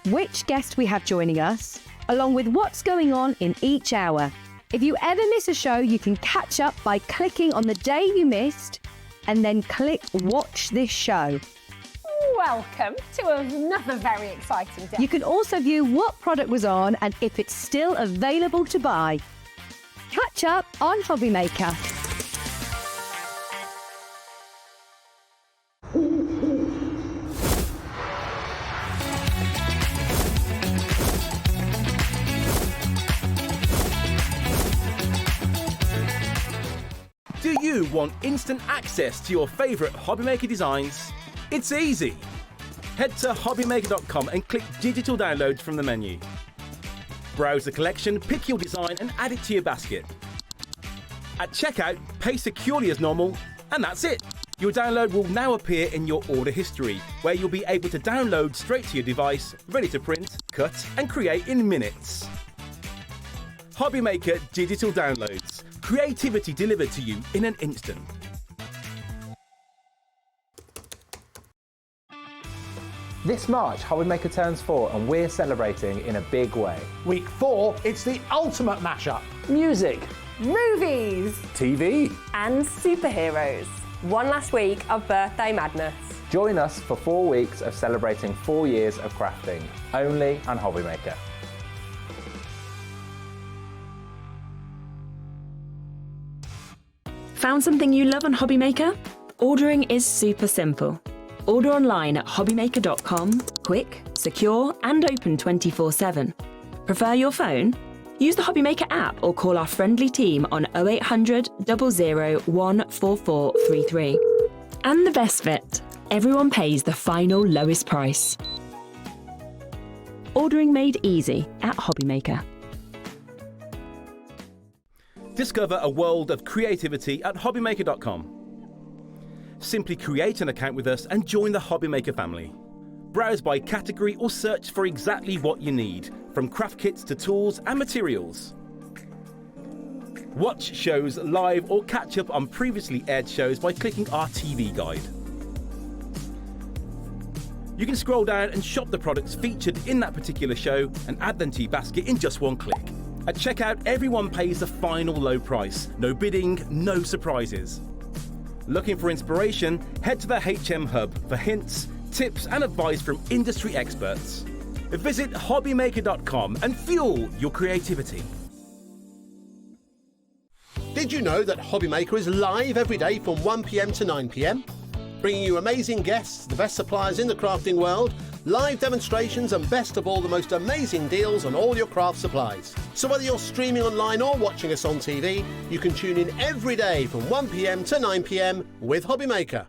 which guest we have joining us, along with what's going on in each hour. If you ever miss a show, you can catch up by clicking on the day you missed and then click Watch This Show. Welcome to another very exciting day. You can also view what product was on and if it's still available to buy. Catch up on HobbyMaker. Do you want instant access to your favourite HobbyMaker designs? It's easy. Head to HobbyMaker.com and click Digital Downloads from the menu. Browse the collection, pick your design and add it to your basket. At checkout, pay securely as normal, and that's it. Your download will now appear in your order history, where you'll be able to download straight to your device, ready to print, cut and create in minutes. HobbyMaker Digital Downloads. Creativity delivered to you in an instant. This March, HobbyMaker turns 4 and we're celebrating in a big way. Week 4, it's the ultimate mashup. Music, Movies TV, and superheroes. one last week of birthday madness. Join us for 4 weeks of celebrating 4 years of crafting, only on HobbyMaker. Found something you love on HobbyMaker? Ordering is super simple. Order online at hobbymaker.com, quick, secure and open 24/7. Prefer your phone? Use the HobbyMaker app or call our friendly team on 0800 00 14433. And the best bit, everyone pays the final lowest price. Ordering made easy at HobbyMaker. Discover a world of creativity at hobbymaker.com. Simply create an account with us and join the HobbyMaker family. Browse by category or search for exactly what you need, from craft kits to tools and materials. Watch shows live or catch up on previously aired shows by clicking our TV guide. You can scroll down and shop the products featured in that particular show and add them to your basket in just one click. At checkout, everyone pays the final low price. No bidding, no surprises. Looking for inspiration? Head to the HM Hub for hints, tips and advice from industry experts. Visit hobbymaker.com and fuel your creativity. Did you know that HobbyMaker is live every day from 1 p.m. to 9 p.m? Bringing you amazing guests, the best suppliers in the crafting world, live demonstrations and best of all, the most amazing deals on all your craft supplies. So whether you're streaming online or watching us on TV, you can tune in every day from 1 p.m. to 9 p.m. with HobbyMaker.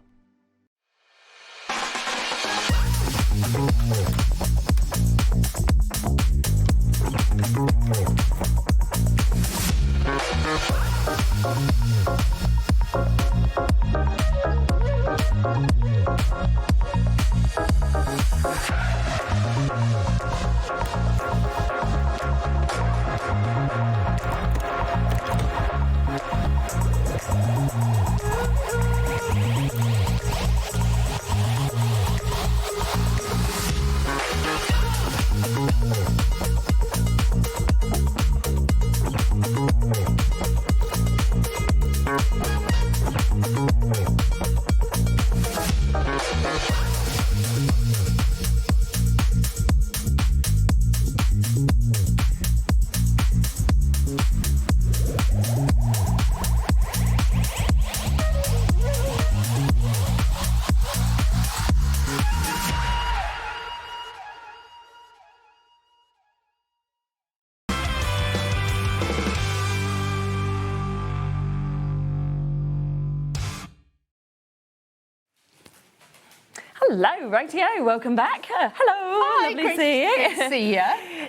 Hello, rightio, welcome back. Hello, Hi, lovely to see you. Good to see you.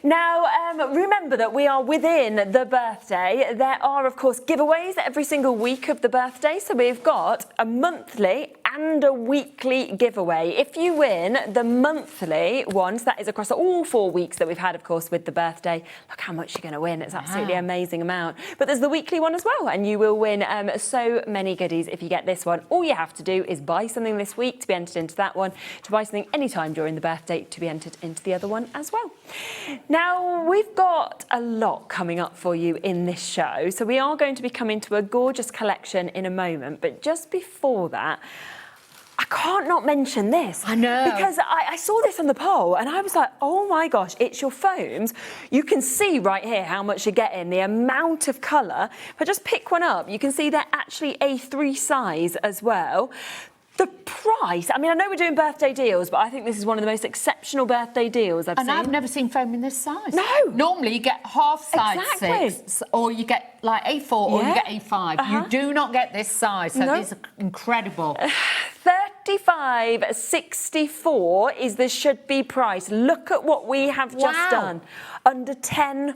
Now, remember that we are within the birthday. There are, of course, giveaways every single week of the birthday. So we've got a monthly and a weekly giveaway. If you win the monthly ones, that is across all 4 weeks that we've had, of course, with the birthday. Look how much you're going to win. It's absolutely amazing amount. But there's the weekly one as well, and you will win so many goodies if you get this one. All you have to do is buy something this week to be entered into that one, to buy something anytime during the birthday to be entered into the other one as well. Now, we've got a lot coming up for you in this show. So we are going to be coming to a gorgeous collection in a moment. But just before that, I can't not mention this. I know. Because I saw this on the poll and I was like, oh my gosh, it's your foams. You can see right here how much you're getting, the amount of colour. If I just pick one up, you can see they're actually A3 size as well. The price, I mean, I know we're doing birthday deals, but I think this is one of the most exceptional birthday deals I've seen. And I've never seen foam in this size. No. Normally you get half size Exactly. 6, or you get like A4, or you get A5. You do not get this size, so these are incredible. 35.64 is the should-be price. Look at what we have just done. Under £10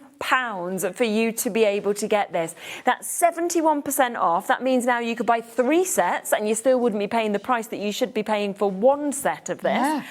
for you to be able to get this. That's 71% off. That means now you could buy 3 sets and you still wouldn't be paying the price that you should be paying for 1 set of this,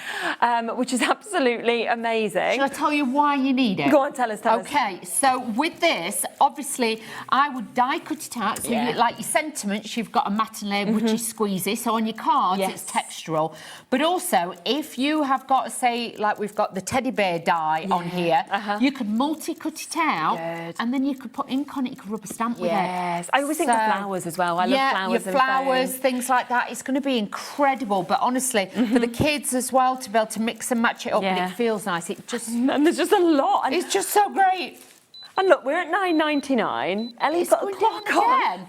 which is absolutely amazing. Shall I tell you why you need it? Go on, tell us. Okay, so with this, obviously, I would die cut it out. So you, like your sentiments, you've got a matte layer, which is squeezy. So on your cards, it's textural. But also, if you have got, say, like we've got the teddy bear die on here, you You could multi-cut it out, and then you could put ink on it. You could rubber stamp with it. Yes, I always think of flowers as well. I love flowers. Your flowers, things like that. It's going to be incredible. But honestly, for the kids as well, to be able to mix and match it up, and it feels nice. It just and there's just a lot. And it's just so great. And look, we're at $9.99. Ellie's got a clock on.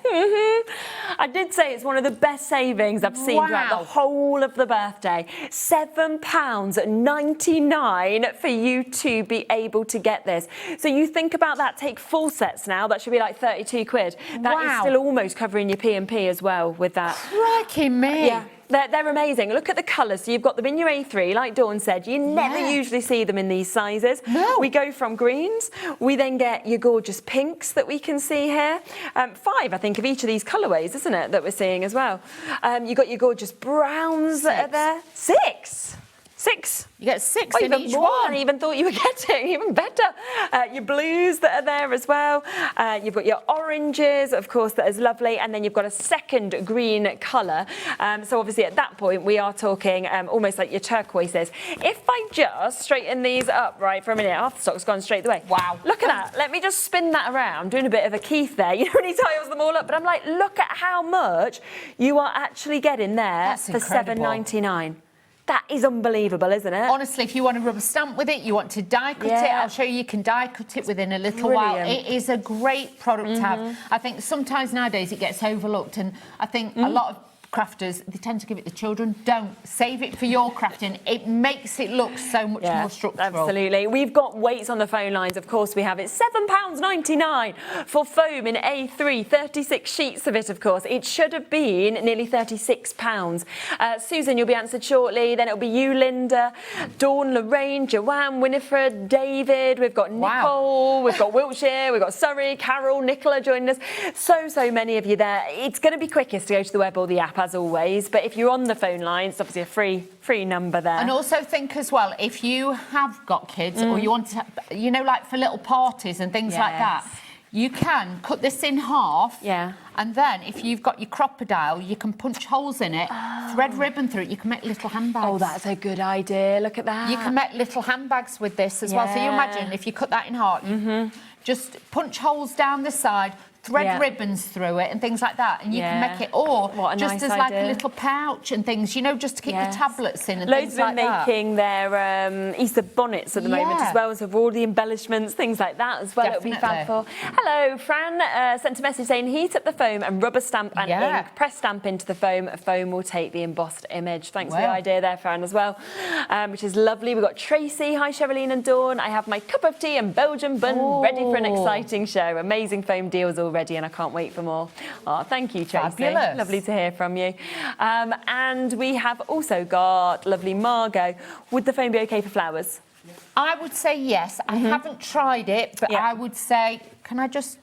I did say it's one of the best savings I've seen throughout the whole of the birthday. £7.99 for you to be able to get this. So you think about that, take full sets now, that should be like 32 quid. That is still almost covering your P&P as well with that. Crikey me. Yeah. They're amazing. Look at the colours. So you've got them in your A3, like Dawn said. You never usually see them in these sizes. No. We go from greens. We then get your gorgeous pinks that we can see here. 5, I think, of each of these colourways, isn't it, that we're seeing as well. You've got your gorgeous browns that are there. 6. You get 6 in even each more one. than I even thought you were getting, even better. Your blues that are there as well. You've got your oranges, of course, that is lovely. And then you've got a second green colour. So obviously at that point, we are talking almost like your turquoises. If I just straighten these up right for a minute, half the stock's gone straight away. Wow. Look at that. Let me just spin that around, doing a bit of a Keith there. You know when he tiles them all up? But I'm like, look at how much you are actually getting there for $7.99. That is unbelievable, isn't it? Honestly, if you want to rubber stamp with it, you want to die cut it, I'll show you can die cut it within a little while. It is a great product to have. I think sometimes nowadays it gets overlooked, and I think a lot of crafters, they tend to give it to children. Don't. Save it for your crafting. It makes it look so much more structural. Absolutely. We've got weights on the phone lines, of course we have. It's £7.99 for foam in A3, 36 sheets of it, of course. It should have been nearly £36. Susan, you'll be answered shortly. Then it'll be you, Linda, Dawn, Lorraine, Joanne, Winifred, David. We've got Nicole, we've got Wiltshire, we've got Surrey, Carol, Nicola joining us. So many of you there. It's going to be quickest to go to the web or the app, as always, but if you're on the phone line, it's obviously a free number there. And also think as well, if you have got kids or you want to, you know, like for little parties and things like that, you can cut this in half, and then if you've got your crocodile, you can punch holes in it, thread ribbon through it, you can make little handbags. Oh, that's a good idea. Look at that. You can make little handbags with this as well. So you imagine if you cut that in half, just punch holes down the side, thread ribbons through it and things like that, and you can make it, or just nice as idea. like a little pouch and things, you know, just to keep your tablets in and Loads things of them like that. making their Easter bonnets at the moment as well, so for all the embellishments, things like that as well. It'll be fab for. Hello, Fran sent a message saying heat up the foam and rubber stamp and ink, press stamp into the foam. Foam will take the embossed image. Thanks for the idea there, Fran, as well, which is lovely. We've got Tracy. Hi, Sherilyn and Dawn. I have my cup of tea and Belgian bun ready for an exciting show. Amazing foam deals already, and I can't wait for more. Oh, thank you, Tracy. Fabulous. Lovely to hear from you. And we have also got lovely Margot. Would the foam be okay for flowers? I would say yes. I haven't tried it, but I would say, can I just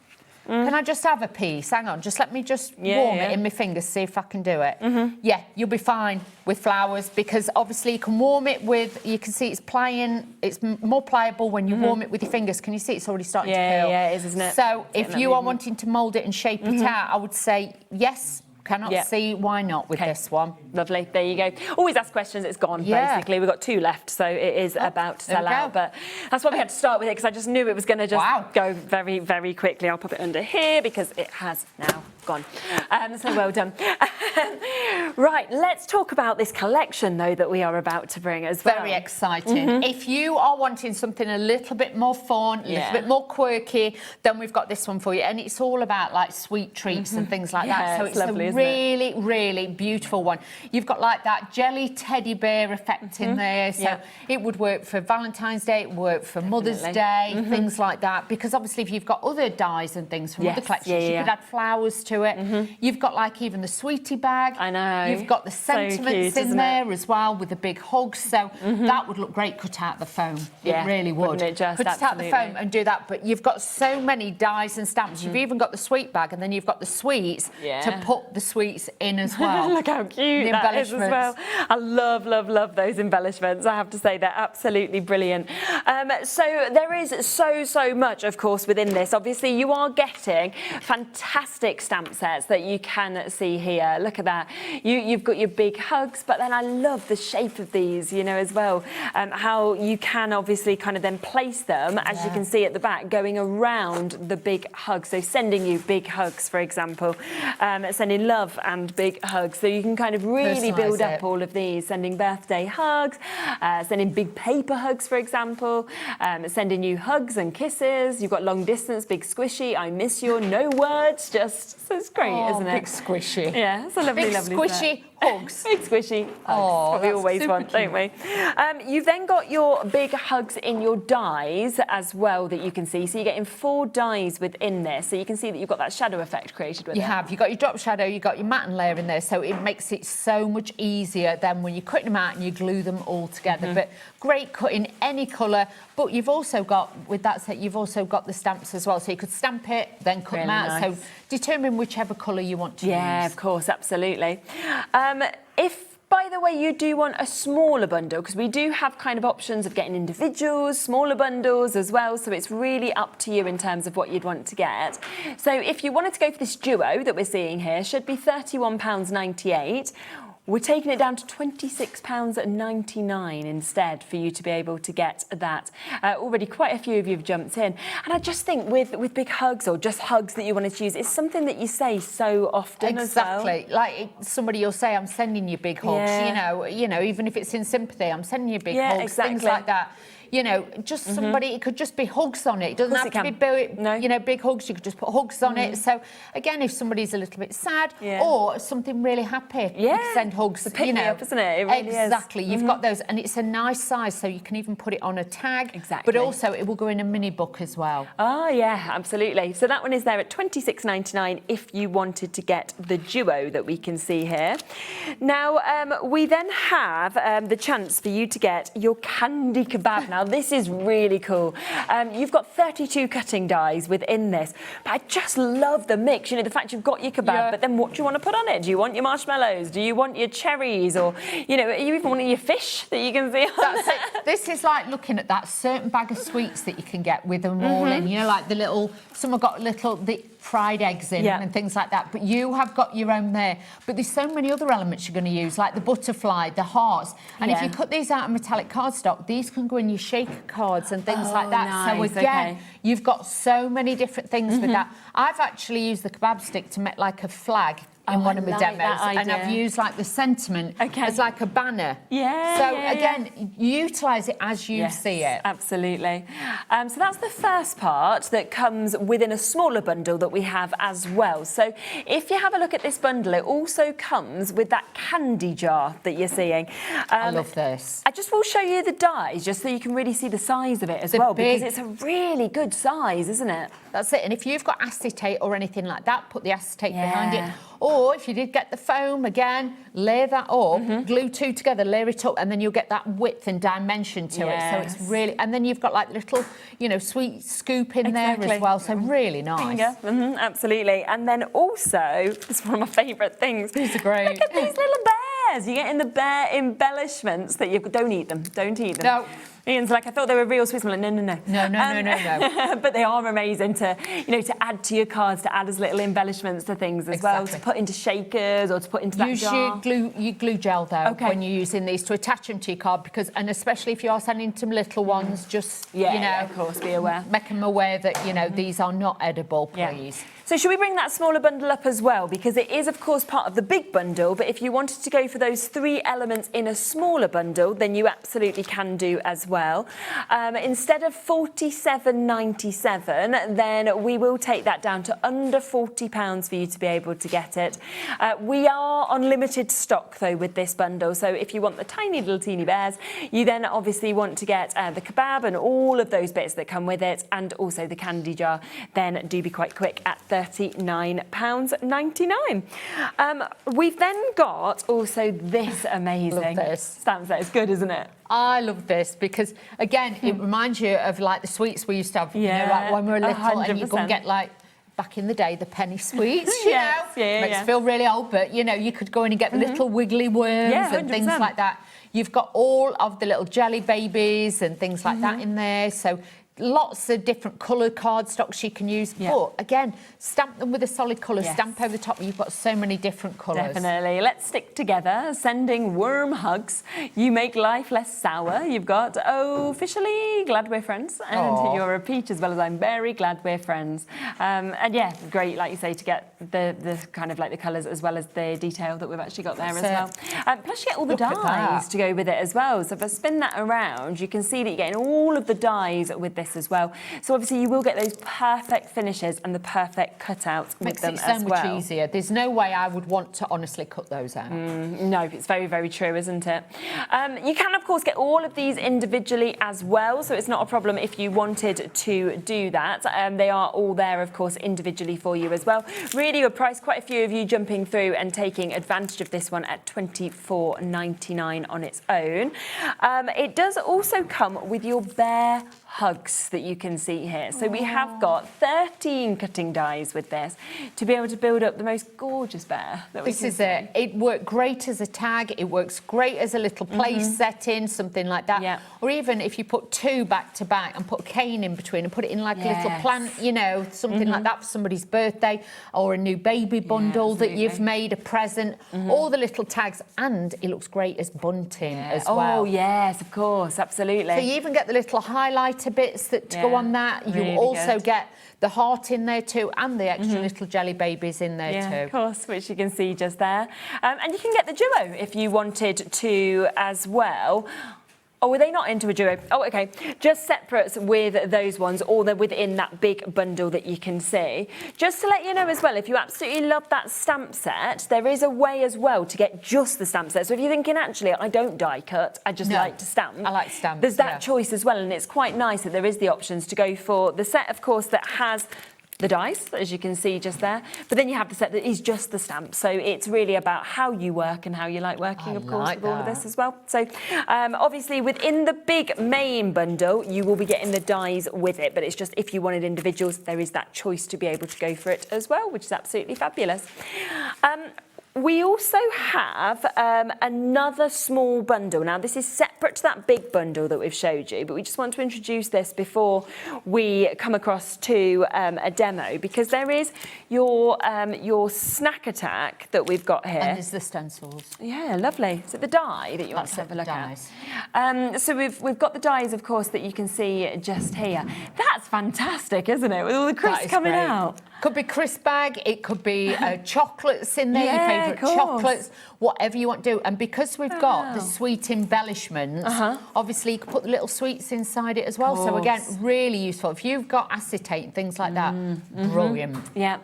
have a piece? Hang on, just let me just warm it in my fingers, see if I can do it. Yeah, you'll be fine with flowers, because obviously you can warm it with, you can see it's more pliable when you warm it with your fingers. Can you see it's already starting to peel? Yeah, it is, isn't it? So if you are wanting to mould it and shape it out, I would say yes. Cannot see why not with this one. Lovely. There you go. Always ask questions. It's gone, basically. We've got 2 left, so it is about to sell out. But that's why we had to start with it, because I just knew it was going to just go very, very quickly. I'll pop it under here because it has now gone. So well done. Right, let's talk about this collection, though, that we are about to bring as well. Very exciting. If you are wanting something a little bit more fun, a little bit more quirky, then we've got this one for you. And it's all about like sweet treats and things like that. So it's lovely, really, really beautiful one. You've got like that jelly teddy bear effect in there. So it would work for Valentine's Day, it would work for Mother's Day, things like that. Because obviously if you've got other dyes and things from other collections, you could add flowers to it. You've got like even the sweetie bag. I know. You've got the sentiments in there as well with the big hugs. So that would look great cut out the foam. It really would. Wouldn't it just? Cut it out the foam and do that. But you've got so many dyes and stamps. You've even got the sweet bag, and then you've got the sweets to put the sweets in as well. Look how cute the that is as well. I love, love, love those embellishments. I have to say they're absolutely brilliant. So there is so much, of course, within this. Obviously, you are getting fantastic stamp stamp sets that you can see here. Look at that. You've got your big hugs, but then I love the shape of these, you know, as well. How you can obviously kind of then place them, as you can see at the back, going around the big hugs. So sending you big hugs, for example, sending love and big hugs. So you can kind of really build up all of these, sending birthday hugs, sending big paper hugs, for example, sending you hugs and kisses. You've got long distance, big squishy, I miss you, no words, just, so it's great, isn't it? Big squishy. Yeah, it's a lovely, lovely squishy hugs. Big squishy hugs. Oh, we always want, don't we? You've then got your big hugs in your dies as well that you can see. So you're getting 4 dies within this. So you can see that you've got that shadow effect created with it. You have. You've got your drop shadow, you've got your matte layer in there, so it makes it so much easier than when you cut them out and you glue them all together. But great cut in any colour. But you've also got, with that set, you've also got the stamps as well. So you could stamp it, then cut them out. Nice. So determine whichever colour you want to use. Yeah, of course, absolutely. If, by the way, you do want a smaller bundle, because we do have kind of options of getting individuals, smaller bundles as well, so it's really up to you in terms of what you'd want to get. So if you wanted to go for this duo that we're seeing here, should be £31.98. We're taking it down to £26.99 instead for you to be able to get that. Already quite a few of you have jumped in. And I just think with big hugs or just hugs that you wanted to use, it's something that you say so often as well. Exactly. Like somebody will say, I'm sending you big hugs. You know, even if it's in sympathy, I'm sending you big hugs, things like that. You know, just somebody, it could just be hugs on it. It doesn't have to be, you know, big hugs. You could just put hugs on it. So, again, if somebody's a little bit sad or something really happy, you can send hugs. It's a pick-me-up, isn't it? It really exactly. is. You've got those, and it's a nice size, so you can even put it on a tag. Exactly. But also, it will go in a mini book as well. Oh, yeah, absolutely. So that one is there at £26.99 if you wanted to get the duo that we can see here. Now, we then have the chance for you to get your candy kebab. Now, this is really cool. You've got 32 cutting dies within this, but I just love the mix. You know, the fact you've got your kebab, but then what do you want to put on it? Do you want your marshmallows? Do you want your cherries? Or, you know, you even want your fish that you can see on That's it. This is like looking at that certain bag of sweets that you can get with them all in. You know, like the little, some have got the fried eggs in and things like that, but you have got your own there. But there's so many other elements you're going to use, like the butterfly, the hearts. And if you cut these out of metallic cardstock, these can go in your shaker cards and things like that. Nice. So again, you've got so many different things with that. I've actually used the kebab stick to make like a flag in one of my demos, and I've used like the sentiment as like a banner. Again, utilise it as you see it. Absolutely. So that's the first part that comes within a smaller bundle that we have as well. So if you have a look at this bundle, it also comes with that candy jar that you're seeing. I love this. I just will show you the dies just so you can really see the size of it as well, because it's a really good size, isn't it? That's it. And if you've got acetate or anything like that, put the acetate behind it. Or if you did get the foam, again, layer that up, glue 2 together, layer it up, and then you'll get that width and dimension to it. So it's really... And then you've got like little, you know, sweet scoop in there as well. So really nice. Absolutely. And then also, this is one of my favourite things. These are great. Look at these little bears. You get in the bear embellishments that you... Don't eat them. Don't eat them. No. Ian's like, I thought they were real Swiss. I'm like, no. No. But they are amazing to, you know, to add to your cards, to add as little embellishments to things as well, to put into shakers or to put into that jar. Use your glue gel though when you're using these to attach them to your card, because, and especially if you are sending some little ones, just you know, of course, be aware. Make them aware that you know these are not edible, please. So should we bring that smaller bundle up as well? Because it is, of course, part of the big bundle, but if you wanted to go for those 3 elements in a smaller bundle, then you absolutely can do as well. Instead of £47.97, then we will take that down to under £40 for you to be able to get it. We are on limited stock, though, with this bundle. So if you want the tiny little teeny bears, you then obviously want to get the kebab and all of those bits that come with it, and also the candy jar, then do be quite quick at £39.99. We've then got also this amazing stamp set. It's good, isn't it? I love this because, again, it reminds you of like the sweets we used to have, you know, like when we were little 100%. And you go and get like, back in the day, the penny sweets, you know. Makes you feel really old, but, you know, you could go in and get the little wiggly worms and things like that. You've got all of the little jelly babies and things like that in there. So lots of different colour cardstocks you can use. But again, stamp them with a solid colour, stamp over the top. You've got so many different colours. Definitely. Let's stick together, sending warm hugs. You make life less sour. You've got officially glad we're friends, and you're a peach as well as I'm very glad we're friends. And yeah, great, like you say, to get the kind of like the colours as well as the detail that we've actually got there as well. Plus you get all the dyes to go with it as well. So if I spin that around, you can see that you're getting all of the dyes with this as well. So obviously you will get those perfect finishes and the perfect cutouts with them as well. Makes it so much easier. There's no way I would want to honestly cut those out. No, it's very, very true, isn't it? You can, of course, get all of these individually as well, so it's not a problem if you wanted to do that. They are all there, of course, individually for you as well. Really good price. Quite a few of you jumping through and taking advantage of this one at £24.99 on its own. It does also come with your bear hugs that you can see here. So we have got 13 cutting dies with this to be able to build up the most gorgeous bear that we can see. This is it. It worked great as a tag. It works great as a little place setting, something like that. Yeah. Or even if you put two back to back and put a cane in between and put it in like a little plant, you know, something like that for somebody's birthday, or a new baby bundle that you've made, a present, all the little tags, and it looks great as bunting as well. Oh yes, of course, absolutely. So you even get the little highlighter bits that to go on that. You really also good. get the heart in there too, and the extra little jelly babies in there too. Of course, which you can see just there. And you can get the duo if you wanted to as well. Oh, are they not into a duo? Oh, okay. Just separates with those ones, or they're within that big bundle that you can see. Just to let you know as well, if you absolutely love that stamp set, there is a way as well to get just the stamp set. So if you're thinking, actually, I don't die cut, I just like to stamp. I like stamps, there's that choice as well, and it's quite nice that there is the options to go for the set, of course, that has the dies, as you can see just there, but then you have the set that is just the stamp. So it's really about how you work and how you like working, of course, with all of this as well. So obviously within the big main bundle, you will be getting the dies with it, but it's just if you wanted individuals, there is that choice to be able to go for it as well, which is absolutely fabulous. We also have another small bundle. Now, this is separate to that big bundle that we've showed you, but we just want to introduce this before we come across to a demo, because there is your snack attack that we've got here. And there's the stencils. Yeah, lovely. So the die that you want to have a look at. So we've got the dies, of course, that you can see just here. That's fantastic, isn't it? With all the crisps coming out. Could be crisp bag, it could be chocolates in there, your favourite chocolates, whatever you want to do. And because we've got the sweet embellishments, obviously you can put the little sweets inside it as well. So again, really useful. If you've got acetate and things like that, brilliant. Yeah.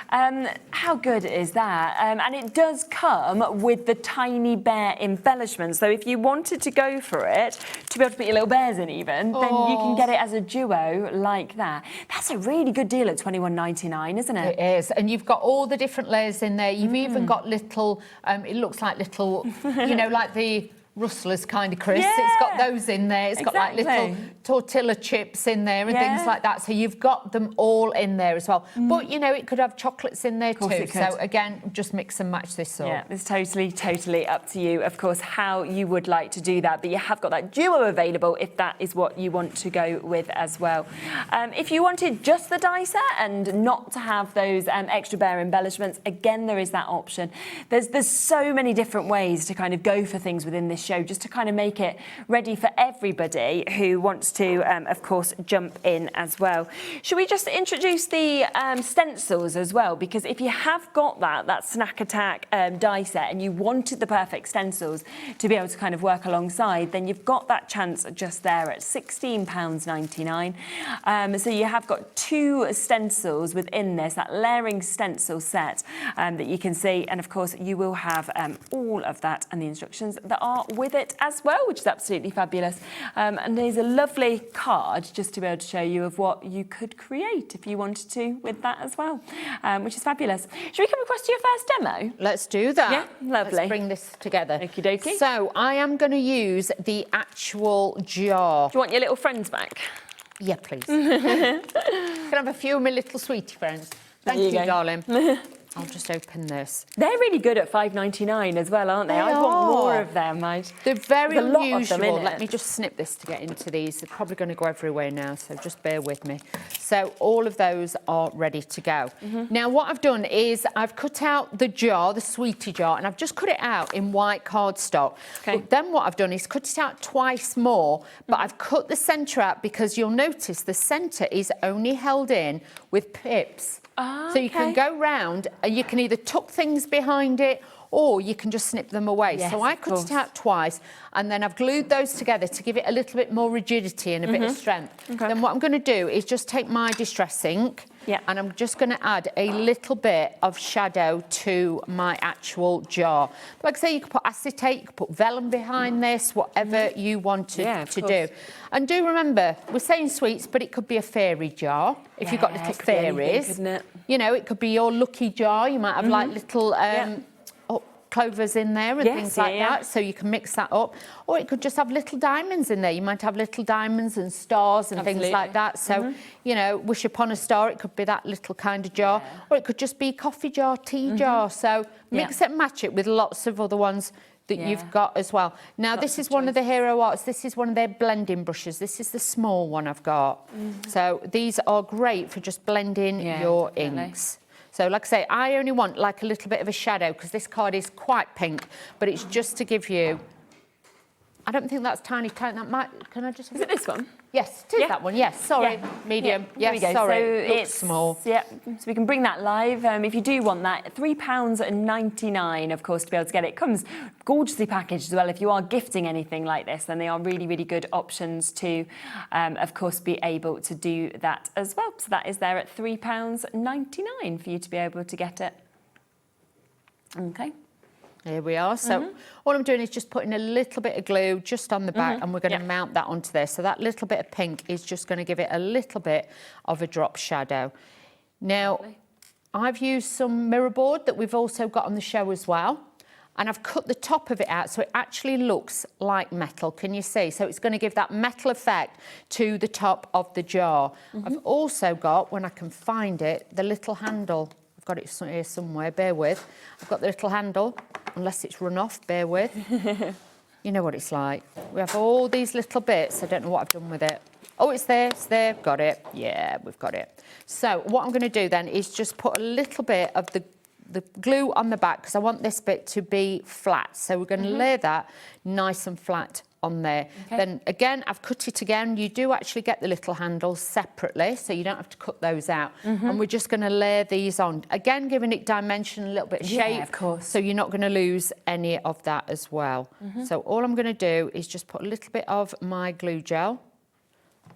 How good is that? And it does come with the tiny bear embellishments. So if you wanted to go for it, to be able to put your little bears in even, then you can get it as a duo like that. That's a really good deal at £21.99, isn't it? It is. And you've got all the different layers in there. You've even got little, it looks like little, you know, like the Rustlers kind of crisps. Yeah, it's got those in there. It's got like little tortilla chips in there and things like that. So you've got them all in there as well. But, you know, it could have chocolates in there too. So, again, just mix and match this up. Yeah, it's totally up to you, of course, how you would like to do that. But you have got that duo available if that is what you want to go with as well. If you wanted just the die set and not to have those extra bear embellishments, again, there is that option. There's so many different ways to kind of go for things within this show, just to kind of make it ready for everybody who wants to, of course, jump in as well. Should we just introduce the stencils as well? Because if you have got that Snack Attack die set and you wanted the perfect stencils to be able to kind of work alongside, then you've got that chance just there at £16.99. So you have got two stencils within this, that layering stencil set that you can see. And of course, you will have all of that and the instructions that are with it as well, which is absolutely fabulous. And there's a lovely card just to be able to show you of what you could create if you wanted to with that as well, which is fabulous. Should we come across to your first demo? Let's do that. Yeah, lovely. Let's bring this together. Okie dokie. So I am going to use the actual jar. Do you want your little friends back? Yeah, please. Can I have a few of my little sweetie friends? Thank you, darling. I'll just open this. They're really good at $5.99 as well, aren't they? They I want more are. of them. They're very There's a lot of unusual. them in Let it. me just snip this to get into these. They're probably going to go everywhere now, so just bear with me. So all of those are ready to go. Now what I've done is I've cut out the jar, the sweetie jar, and I've just cut it out in white cardstock. Okay. But then what I've done is cut it out twice more, but I've cut the centre out because you'll notice the centre is only held in with pips. So you can go round and you can either tuck things behind it or you can just snip them away. Yes, so I of cut course. it out twice and then I've glued those together to give it a little bit more rigidity and a bit of strength. Then what I'm going to do is just take my distress ink and I'm just going to add a little bit of shadow to my actual jar. Like I say, you could put acetate, you could put vellum behind this, whatever you wanted to do. And do remember, we're saying sweets, but it could be a fairy jar if you've got little it could be anything, fairies. couldn't it? You know, it could be your lucky jar. You might have like little clovers in there and things like that, so you can mix that up. Or it could just have little diamonds in there. You might have little diamonds and stars and things like that. So, you know, wish upon a star, it could be that little kind of jar. Or it could just be coffee jar, tea jar. So mix it and match it with lots of other ones that you've got as well. Now, this is one of the Hero Arts. This is one of their blending brushes. This is the small one I've got. So these are great for just blending your inks. So like I say, I only want like a little bit of a shadow because this card is quite pink, but it's just to give you... I don't think that's tiny. That might... Can I just... Is it this one? Yes, it is that one. Yes, sorry. Medium. Yes, sorry. So Looks small. So we can bring that live. If you do want that, £3.99, of course, to be able to get it. It comes gorgeously packaged as well. If you are gifting anything like this, then they are really, really good options to, of course, be able to do that as well. So that is there at £3.99 for you to be able to get it. Okay. Here we are. So all I'm doing is just putting a little bit of glue just on the back and we're going to mount that onto there. So that little bit of pink is just going to give it a little bit of a drop shadow. Now, I've used some mirror board that we've also got on the show as well. And I've cut the top of it out so it actually looks like metal. Can you see? So it's going to give that metal effect to the top of the jar. I've also got, when I can find it, the little handle. I've got it here somewhere, bear with. I've got the little handle, unless it's run off, bear with. You know what it's like. We have all these little bits. I don't know what I've done with it. Oh, it's there, got it. Yeah, we've got it. So what I'm going to do then is just put a little bit of the glue on the back because I want this bit to be flat. So we're going to lay that nice and flat on there. Then again, I've cut it again. You do actually get the little handles separately, so you don't have to cut those out. And we're just going to layer these on. Again, giving it dimension, a little bit of shape. Of course. So you're not going to lose any of that as well. So all I'm going to do is just put a little bit of my glue gel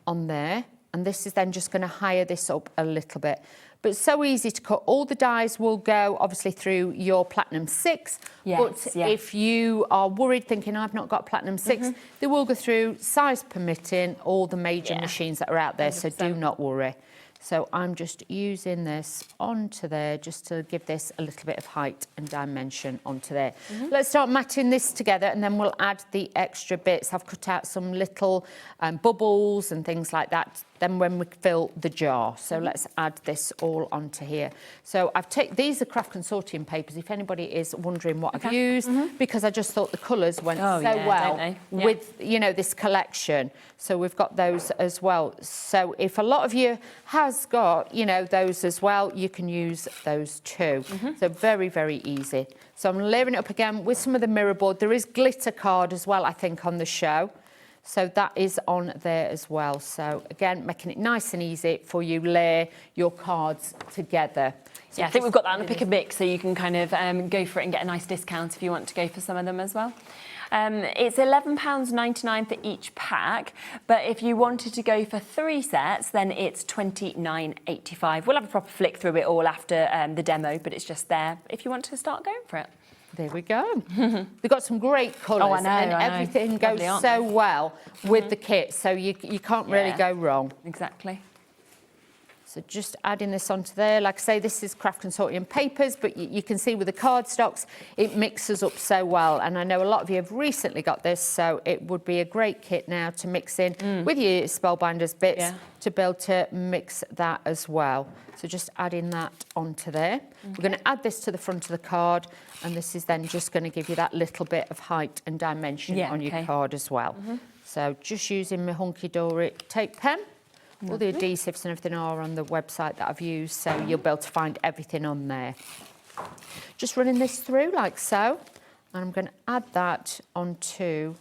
on there. And this is then just going to higher this up a little bit. But it's so easy to cut. All the dies will go, obviously, through your Platinum 6. But if you are worried, thinking, I've not got Platinum 6, they will go through, size permitting, all the major machines that are out there, 100%. So do not worry. So I'm just using this onto there just to give this a little bit of height and dimension onto there. Let's start matting this together and then we'll add the extra bits. I've cut out some little bubbles and things like that. Then when we fill the jar. So let's add this all onto here. So I've taken, these are craft consortium papers, if anybody is wondering what I've used, because I just thought the colours went so well with, you know, this collection. So we've got those as well. So if a lot of you has got, you know, those as well, you can use those too. So very, very easy. So I'm layering it up again with some of the mirror board. There is glitter card as well, I think, on the show. So that is on there as well. So again, making it nice and easy for you layer your cards together. So I think we've got that on a pick and mix, so you can kind of go for it and get a nice discount if you want to go for some of them as well. It's £11.99 for each pack, but if you wanted to go for 3 sets, then it's £29.85. We'll have a proper flick through it all after the demo, but it's just there if you want to start going for it. There we go. We've got some great colours and everything goes so well with the kit, so you can't really go wrong. Exactly. So just adding this onto there. Like I say, this is Craft Consortium papers, but you can see with the cardstocks, it mixes up so well. And I know a lot of you have recently got this, so it would be a great kit now to mix in with your Spellbinders bits to be able to mix that as well. So just adding that onto there. We're going to add this to the front of the card, and this is then just going to give you that little bit of height and dimension on your card as well. So just using my Hunkydory tape pen. All the adhesives and everything are on the website that I've used, so you'll be able to find everything on there. Just running this through like so, and I'm going to add that onto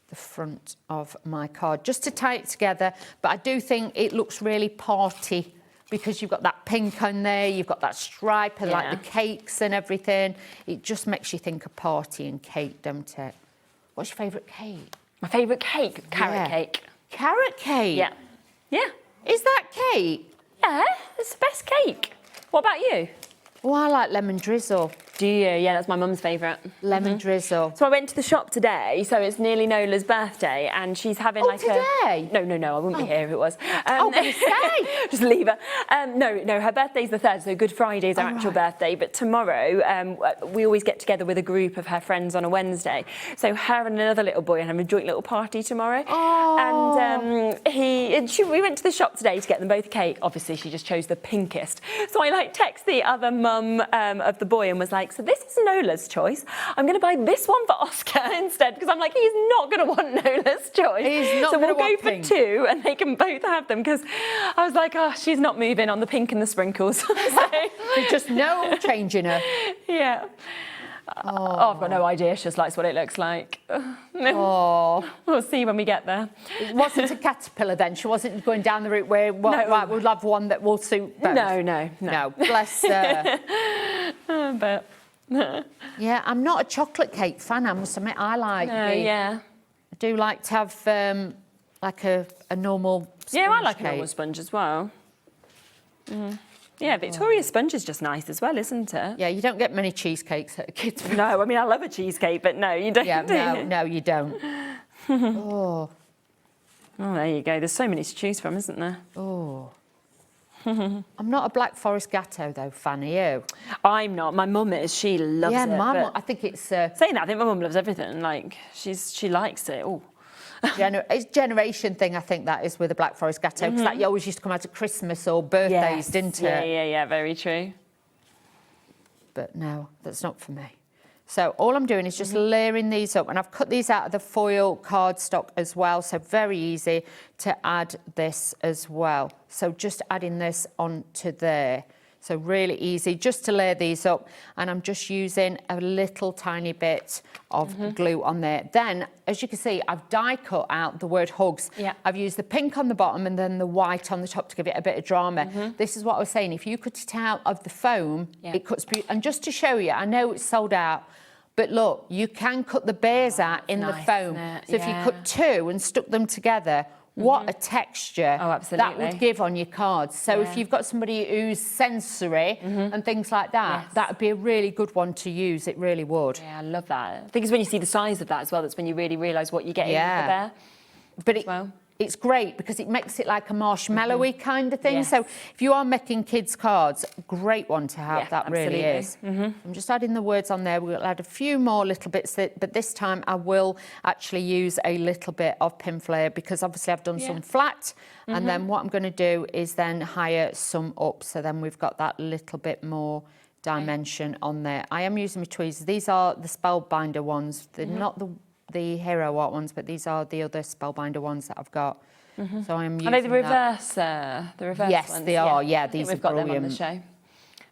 the front of my card, just to tie it together. But I do think it looks really party because you've got that pink on there, you've got that stripe, and like the cakes and everything. It just makes you think of party and cake, don't it? What's your favourite cake? My favourite cake? Carrot cake. Carrot cake? Yeah. Yeah. Is that cake? Yeah, it's the best cake. What about you? Oh, I like lemon drizzle. Do you? Yeah, that's my mum's favourite. Lemon drizzle. So I went to the shop today, so it's nearly Nola's birthday, and she's having today? No, I wouldn't be here if it was. I'm going to say. Just leave her. No, her birthday's the 3rd, so Good Friday's her actual birthday, but tomorrow we always get together with a group of her friends on a Wednesday. So her and another little boy are having a joint little party tomorrow. Oh. And we went to the shop today to get them both a cake. Obviously, she just chose the pinkest. So I text the other mum of the boy and was like, so this is Nola's choice. I'm going to buy this one for Oscar instead, because I'm like, he's not going to want Nola's choice. He's not so we'll gonna go want for pink. 2 and they can both have them, because I was like, oh, she's not moving on the pink and the sprinkles. So, There's just no changing her. yeah. Oh, I've got no idea. She just likes what it looks like. Oh. We'll see when we get there. It wasn't a caterpillar then. She wasn't going down the route where, right, we'll have one that will suit both. No. Bless her. But... yeah, I'm not a chocolate cake fan, I must admit. I like I do like to have like a normal sponge Yeah, I like cake. a normal sponge as well. Yeah, Victoria's sponge is just nice as well, isn't it? Yeah, you don't get many cheesecakes at a kid's birthday. No, I mean, I love a cheesecake, but no, you don't. Yeah, no, you don't. Oh, there you go. There's so many to choose from, isn't there? Oh. I'm not a Black Forest Gatto, though, fan, are you? I'm not. My mum is. She loves it. Yeah, my mum, I think it's... saying that, I think my mum loves everything. Like, she likes it. Oh. It's a generation thing, I think, that is with the Black Forest Gatto, because that always used to come out at Christmas or birthdays, didn't it? Yeah, very true. But no, that's not for me. So all I'm doing is just layering these up, and I've cut these out of the foil cardstock as well, so very easy to add this as well. So just adding this onto there. So really easy just to layer these up, and I'm just using a little tiny bit of glue on there. Then, as you can see, I've die cut out the word hugs. Yeah. I've used the pink on the bottom and then the white on the top to give it a bit of drama. This is what I was saying, if you cut it out of the foam, it cuts beautifully. And just to show you, I know it's sold out, but look, you can cut the bears out in the foam. So if you cut 2 and stuck them together, what a texture that would give on your cards. So if you've got somebody who's sensory and things like that, that would be a really good one to use. It really would. Yeah, I love that. I think it's when you see the size of that as well, that's when you really realise what you're getting with there. But it's great because it makes it like a marshmallowy kind of thing. So if you are making kids' cards, great one to have, that really is. I'm just adding the words on there. We'll add a few more little bits, but this time I will actually use a little bit of pin flare because obviously I've done some flat, and then what I'm going to do is then higher some up, so then we've got that little bit more dimension on there. I am using my tweezers. These are the Spellbinder ones. They're not the Hero Art ones, but these are the other Spellbinder ones that I've got. So I'm using Are they the reverse? The reverse yes, ones? they are. Yeah, these we've are got brilliant. them on the show.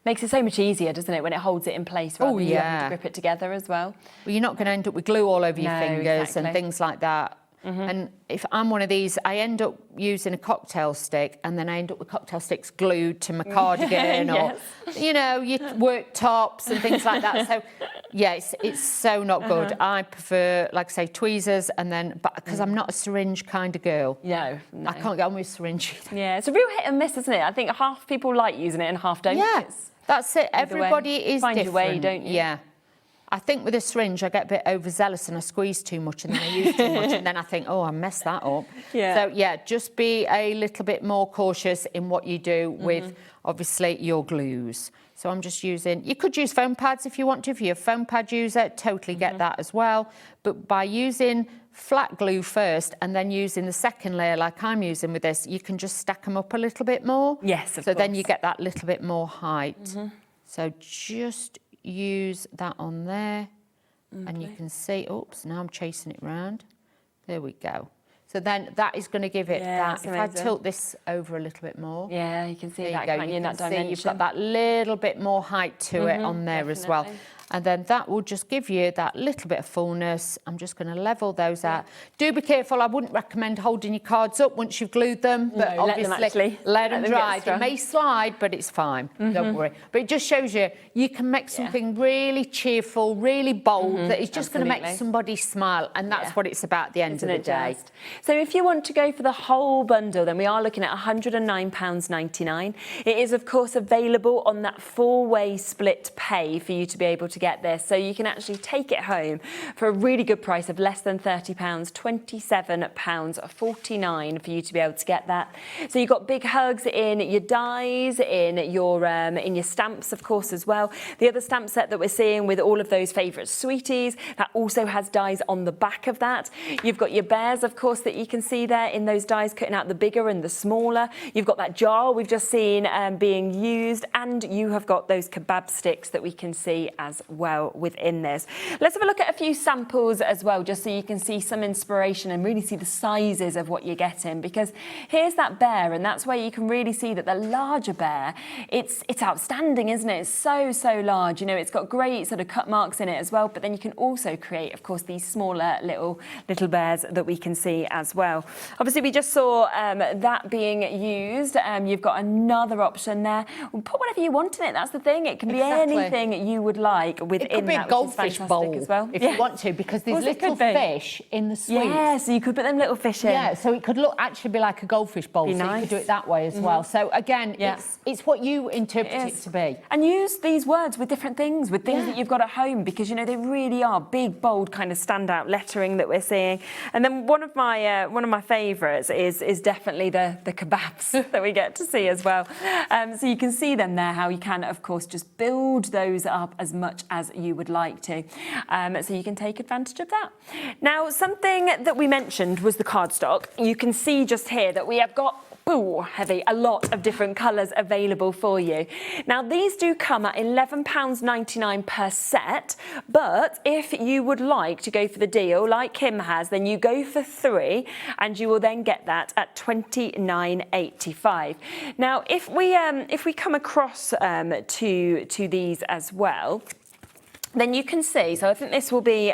Makes it so much easier, doesn't it, when it holds it in place rather than you having to grip it together as well. Well, you're not going to end up with glue all over your No, fingers exactly. and things like that. And if I'm one of these, I end up using a cocktail stick, and then I end up with cocktail sticks glued to my cardigan or, you know, your work tops and things like that. So, yeah, it's so not good. I prefer, like I say, tweezers, and then, but because I'm not a syringe kind of girl. No. I can't get on with syringe either. Yeah, it's a real hit and miss, isn't it? I think half people like using it and half don't. Yeah, that's it. Everybody is Find different. your way, don't you? Yeah. I think with a syringe, I get a bit overzealous and I squeeze too much and then I use too much and then I think, oh, I messed that up. Yeah. So, yeah, just be a little bit more cautious in what you do with, obviously, your glues. So I'm just using, you could use foam pads if you want to. If you're a foam pad user, totally get that as well. But by using flat glue first and then using the second layer like I'm using with this, you can just stack them up a little bit more. Yes, of course. So then you get that little bit more height. So just use that on there and you can see, oops, now I'm chasing it round. There we go. So then that is going to give it that. If I tilt this over a little bit more. Yeah, you can see that, can't you, in that dimension. You've got that little bit more height to it on there as well. And then that will just give you that little bit of fullness. I'm just going to level those out. Do be careful. I wouldn't recommend holding your cards up once you've glued them. But obviously, let them dry. They may slide, but it's fine. Don't worry. But it just shows you, you can make something really cheerful, really bold, that is just going to make somebody smile. And that's what it's about at the end of the day. So if you want to go for the whole bundle, then we are looking at £109.99. It is, of course, available on that 4-way split pay for you to be able to get this. So you can actually take it home for a really good price of less than £30, £27.49 for you to be able to get that. So you've got big hugs in your dies, in your stamps, of course, as well. The other stamp set that we're seeing with all of those favourite sweeties, that also has dies on the back of that. You've got your bears, of course, that you can see there in those dies, cutting out the bigger and the smaller. You've got that jar we've just seen being used, and you have got those kebab sticks that we can see as well within this. Let's have a look at a few samples as well, just so you can see some inspiration and really see the sizes of what you're getting, because here's that bear, and that's where you can really see that the larger bear, it's outstanding, isn't it? It's so large. You know, it's got great sort of cut marks in it as well, but then you can also create, of course, these smaller little bears that we can see as well. Obviously, we just saw that being used. You've got another option there. Well, put whatever you want in it. That's the thing. It can be anything you would like within that. It could be a goldfish bowl as well, if you want to, because there's little fish in the sweets. Yeah, so you could put them little fish in. Yeah, so it could actually be like a goldfish bowl. So you could do it that way as well. So again, it's what you interpret it to be. And use these words with different things, with things that you've got at home, because you know they really are big, bold, kind of standout lettering that we're seeing. And then one of my favourites is definitely the kebabs that we get to see as well. So you can see them there, how you can, of course, just build those up as much as you would like to. So you can take advantage of that. Now, something that we mentioned was the cardstock. You can see just here that we have got a lot of different colours available for you. Now, these do come at £11.99 per set, but if you would like to go for the deal like Kim has, then you go for 3 and you will then get that at £29.85. Now, if we come across to these as well, then you can see, so I think this will be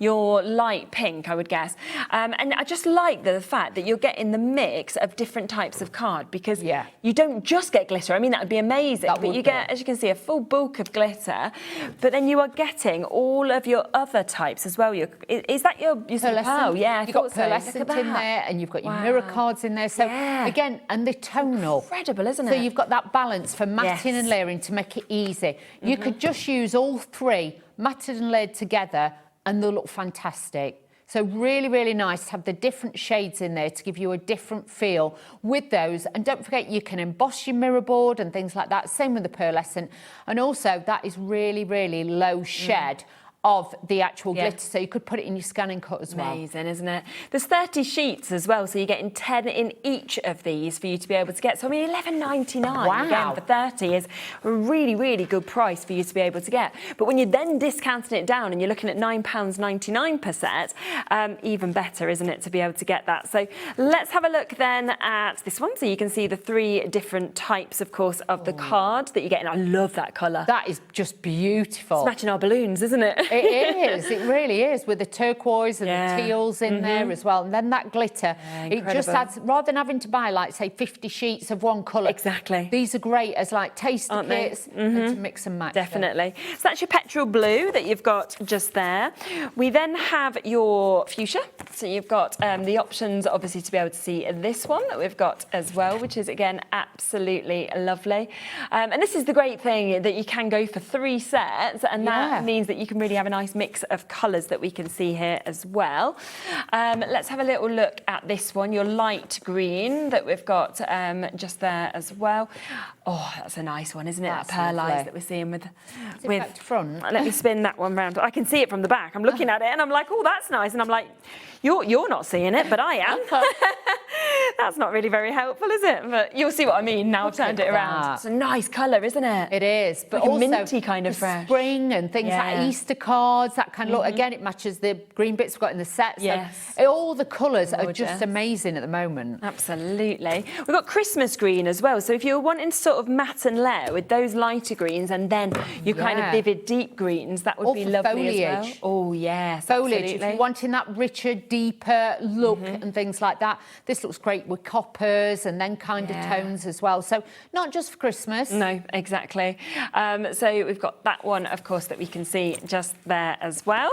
your light pink, I would guess. And I just like the fact that you're getting the mix of different types of card, because you don't just get glitter. I mean, that would be amazing, but you get, as you can see, a full bulk of glitter, but then you are getting all of your other types as well. Is that your pearlescent? Oh, yeah, you've got pearlescent in there, and you've got your mirror cards in there. So again, and they're tonal. Incredible, isn't it? So you've got that balance for matting and layering to make it easy. You could just use all 3 matted and layered together and they'll look fantastic. So really, really nice to have the different shades in there to give you a different feel with those. And don't forget, you can emboss your mirror board and things like that. Same with the pearlescent. And also, that is really, really low shed of the actual glitter, so you could put it in your scan and cut as well. Amazing, isn't it? There's 30 sheets as well, so you're getting 10 in each of these for you to be able to get. So I mean, £11.99 again for 30 is a really, really good price for you to be able to get. But when you're then discounting it down and you're looking at £9.99 per set, even better, isn't it, to be able to get that? So let's have a look then at this one, so you can see the 3 different types, of course, of the card that you're getting. I love that colour. That is just beautiful. It's matching our balloons, isn't it? It is, it really is, with the turquoise and the teals in there as well. And then that glitter, it just adds, rather than having to buy, like, say, 50 sheets of one colour. Exactly. These are great as, like, taster kits and to mix and match. Definitely. So that's your petrol blue that you've got just there. We then have your fuchsia. So you've got the options, obviously, to be able to see this one that we've got as well, which is, again, absolutely lovely. And this is the great thing, that you can go for 3 sets, and that means that you can really have a nice mix of colours that we can see here as well. Let's have a little look at this one, your light green that we've got just there as well. Oh, that's a nice one, isn't it? That pearlised that we're seeing with front. Let me spin that one round. I can see it from the back. I'm looking at it and I'm like, oh, that's nice. And I'm like, you're not seeing it, but I am. That's not really very helpful, is it? But you'll see what I mean now I've turned it around. It's a nice colour, isn't it? It is. But like also a minty kind of fresh. Spring and things like Easter cards, that kind of look. Again, it matches the green bits we've got in the set. So all the colours are just amazing at the moment. Absolutely. We've got Christmas green as well. So if you're wanting to sort of matte and layer with those lighter greens and then your kind of vivid deep greens, that would be lovely as well. Oh, yes, foliage. absolutely. If you're wanting that richer, deeper look and things like that, this looks great with coppers and then kind of tones as well. So not just for Christmas. No, exactly. So we've got that one, of course, that we can see just there as well.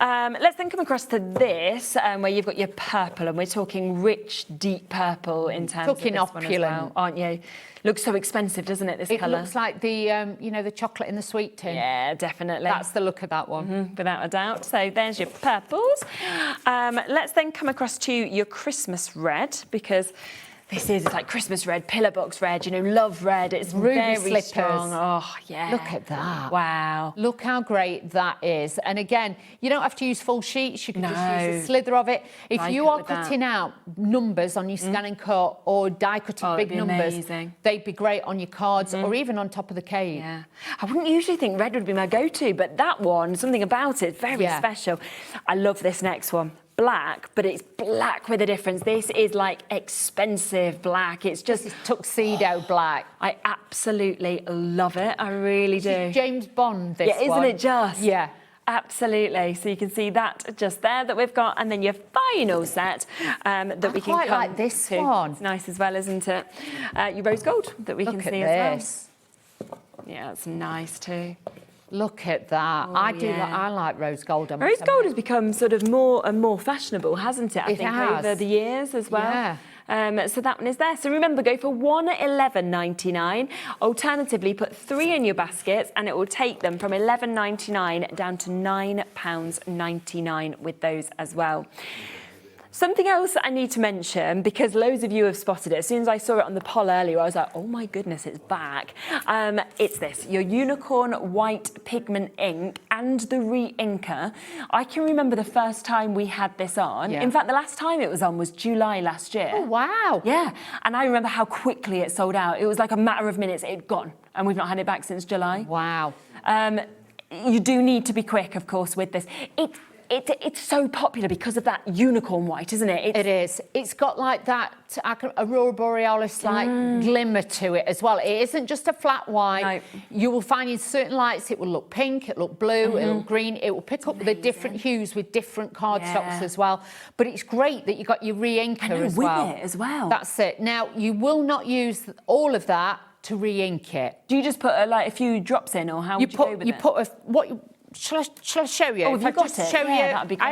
Let's then come across to this, where you've got your purple, and we're talking rich, deep purple in terms of this opulent, one as well, aren't you? Looks so expensive, doesn't it, this colour? It looks like the, you know, the chocolate in the sweet tin. Yeah, definitely. That's the look of that one. Without a doubt. So there's your purples. Let's then come across to your Christmas red, because it's like Christmas red, pillar box red, you know, love red. It's Ruby very slippers. strong. Oh, yeah. Look at that. Wow. Look how great that is. And again, you don't have to use full sheets. You can just use a slither of it. If you are cutting out numbers on your scan and cut or die cutting big numbers, they'd be great on your cards or even on top of the cake. Yeah. I wouldn't usually think red would be my go-to, but that one, something about it, very special. I love this next one. Black, but it's black with a difference. This is like expensive black. It's just tuxedo black. I absolutely love it. I really do. James Bond, this one. Yeah, isn't it just? Yeah. Absolutely. So you can see that just there that we've got, and then your final set that we can quite like this one. It's nice as well, isn't it? Your rose gold that we can see as well. Yeah, it's nice too. Look at that. I like rose gold. Rose gold has become sort of more and more fashionable, hasn't it? I think over the years as well. Yeah. So that one is there. So remember, go for $111.99. Alternatively, put 3 in your baskets and it will take them from $11.99 down to £9.99 with those as well. Something else I need to mention, because loads of you have spotted it. As soon as I saw it on the poll earlier, I was like, oh my goodness, it's back. It's this, your unicorn white pigment ink and the re-inker. I can remember the first time we had this on. In fact, the last time it was on was July last year. Oh, wow. Yeah, and I remember how quickly it sold out. It was like a matter of minutes, it'd gone, and we've not had it back since July. Wow. You do need to be quick, of course, with this. It's so popular because of that unicorn white, isn't it? It is. It's got like that Aurora Borealis like glimmer to it as well. It isn't just a flat white. No. You will find in certain lights it will look pink, it'll look blue, it'll look green. It will pick up the different hues with different cardstocks as well. But it's great that you got your re-inker as well. With it as well. That's it. Now, you will not use all of that to re-ink it. Do you just put like a few drops in, or how would you go with it? Shall I show you? Oh, have you got it? Show you, that'd be great. I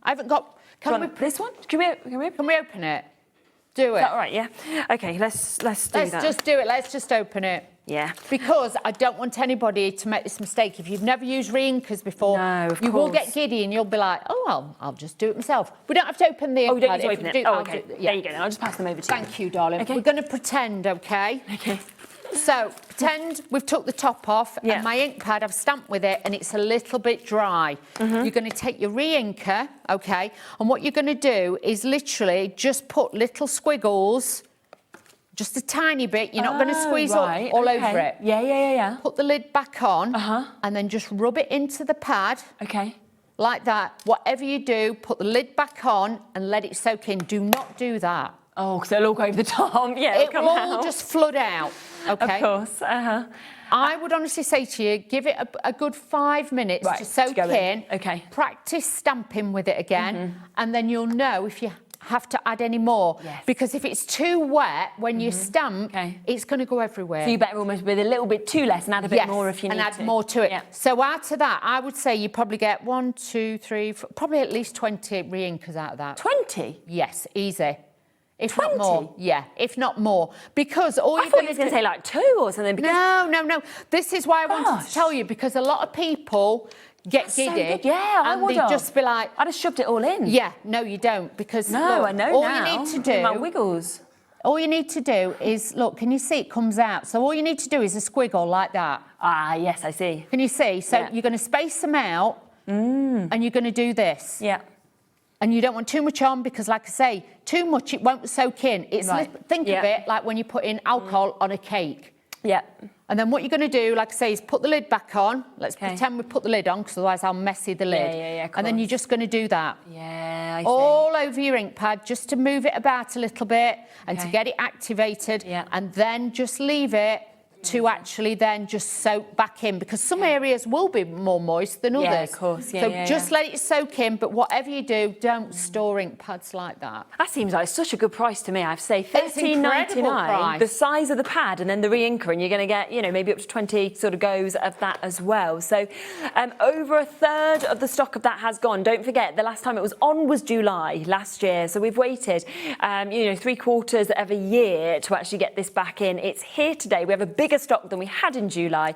haven't got. Can we this one? Can we open it? Do it. Is that all right? Yeah. Okay. Let's do that. Let's just do it. Let's just open it. Yeah. Because I don't want anybody to make this mistake. If you've never used re-inkers before, you will get giddy and you'll be like, oh, well, I'll just do it myself. We don't have to open the. Oh, we don't need to open it. Oh, okay. There you go. Then I'll just pass them over to you. Thank you, darling. Okay. We're going to pretend, okay? Okay. So, pretend we've took the top off and my ink pad, I've stamped with it and it's a little bit dry. You're going to take your re-inker, okay, and what you're going to do is literally just put little squiggles, just a tiny bit. You're not going to squeeze all over it. Yeah. Put the lid back on and then just rub it into the pad. Okay. Like that. Whatever you do, put the lid back on and let it soak in. Do not do that. Oh, because it'll all go over the top. Yeah, it will all just flood out. Okay. Of course. I would honestly say to you, give it a good 5 minutes to soak in. Okay. Practice stamping with it again, and then you'll know if you have to add any more. Yes. Because if it's too wet when you stamp, it's going to go everywhere. So you better almost with a little bit too less and add a bit more if you need to. and add more to it. Yeah. So out of that, I would say you probably get 1, 2, 3, 4, probably at least 20 re-inkers out of that. 20? Yes, easy. If 20? not more, yeah, if not more. Because all I you're thought going you was going to say like 2 or something. Because... No. This is why I wanted to tell you, because a lot of people get giddy. So good. Yeah, I would have. Just be like... I'd have shoved it all in. Yeah, no, you don't. Because no, look, I know all now. you need to do... My wiggles. All you need to do is, look, can you see it comes out? So all you need to do is a squiggle like that. Ah, yes, I see. Can you see? So you're going to space them out and you're going to do this. Yeah. And you don't want too much on because, like I say, too much, it won't soak in. It's think of it like when you put in alcohol on a cake. Yeah. And then what you're going to do, like I say, is put the lid back on. Let's pretend we put the lid on, because otherwise I'll messy the lid. Yeah, and then you're just going to do that. Yeah, I see. All over your ink pad, just to move it about a little bit and to get it activated. Yeah. And then just leave it to actually then just soak back in, because some areas will be more moist than others. Yeah, of course. Yeah, so just let it soak in, but whatever you do, don't store ink pads like that. That seems like such a good price to me, I have to say. $13.99, the size of the pad, and then the re-inker, and you're going to get, you know, maybe up to 20 sort of goes of that as well. So over a third of the stock of that has gone. Don't forget, the last time it was on was July last year. So we've waited, you know, 3/4 of a year to actually get this back in. It's here today. We have a bigger stock than we had in July.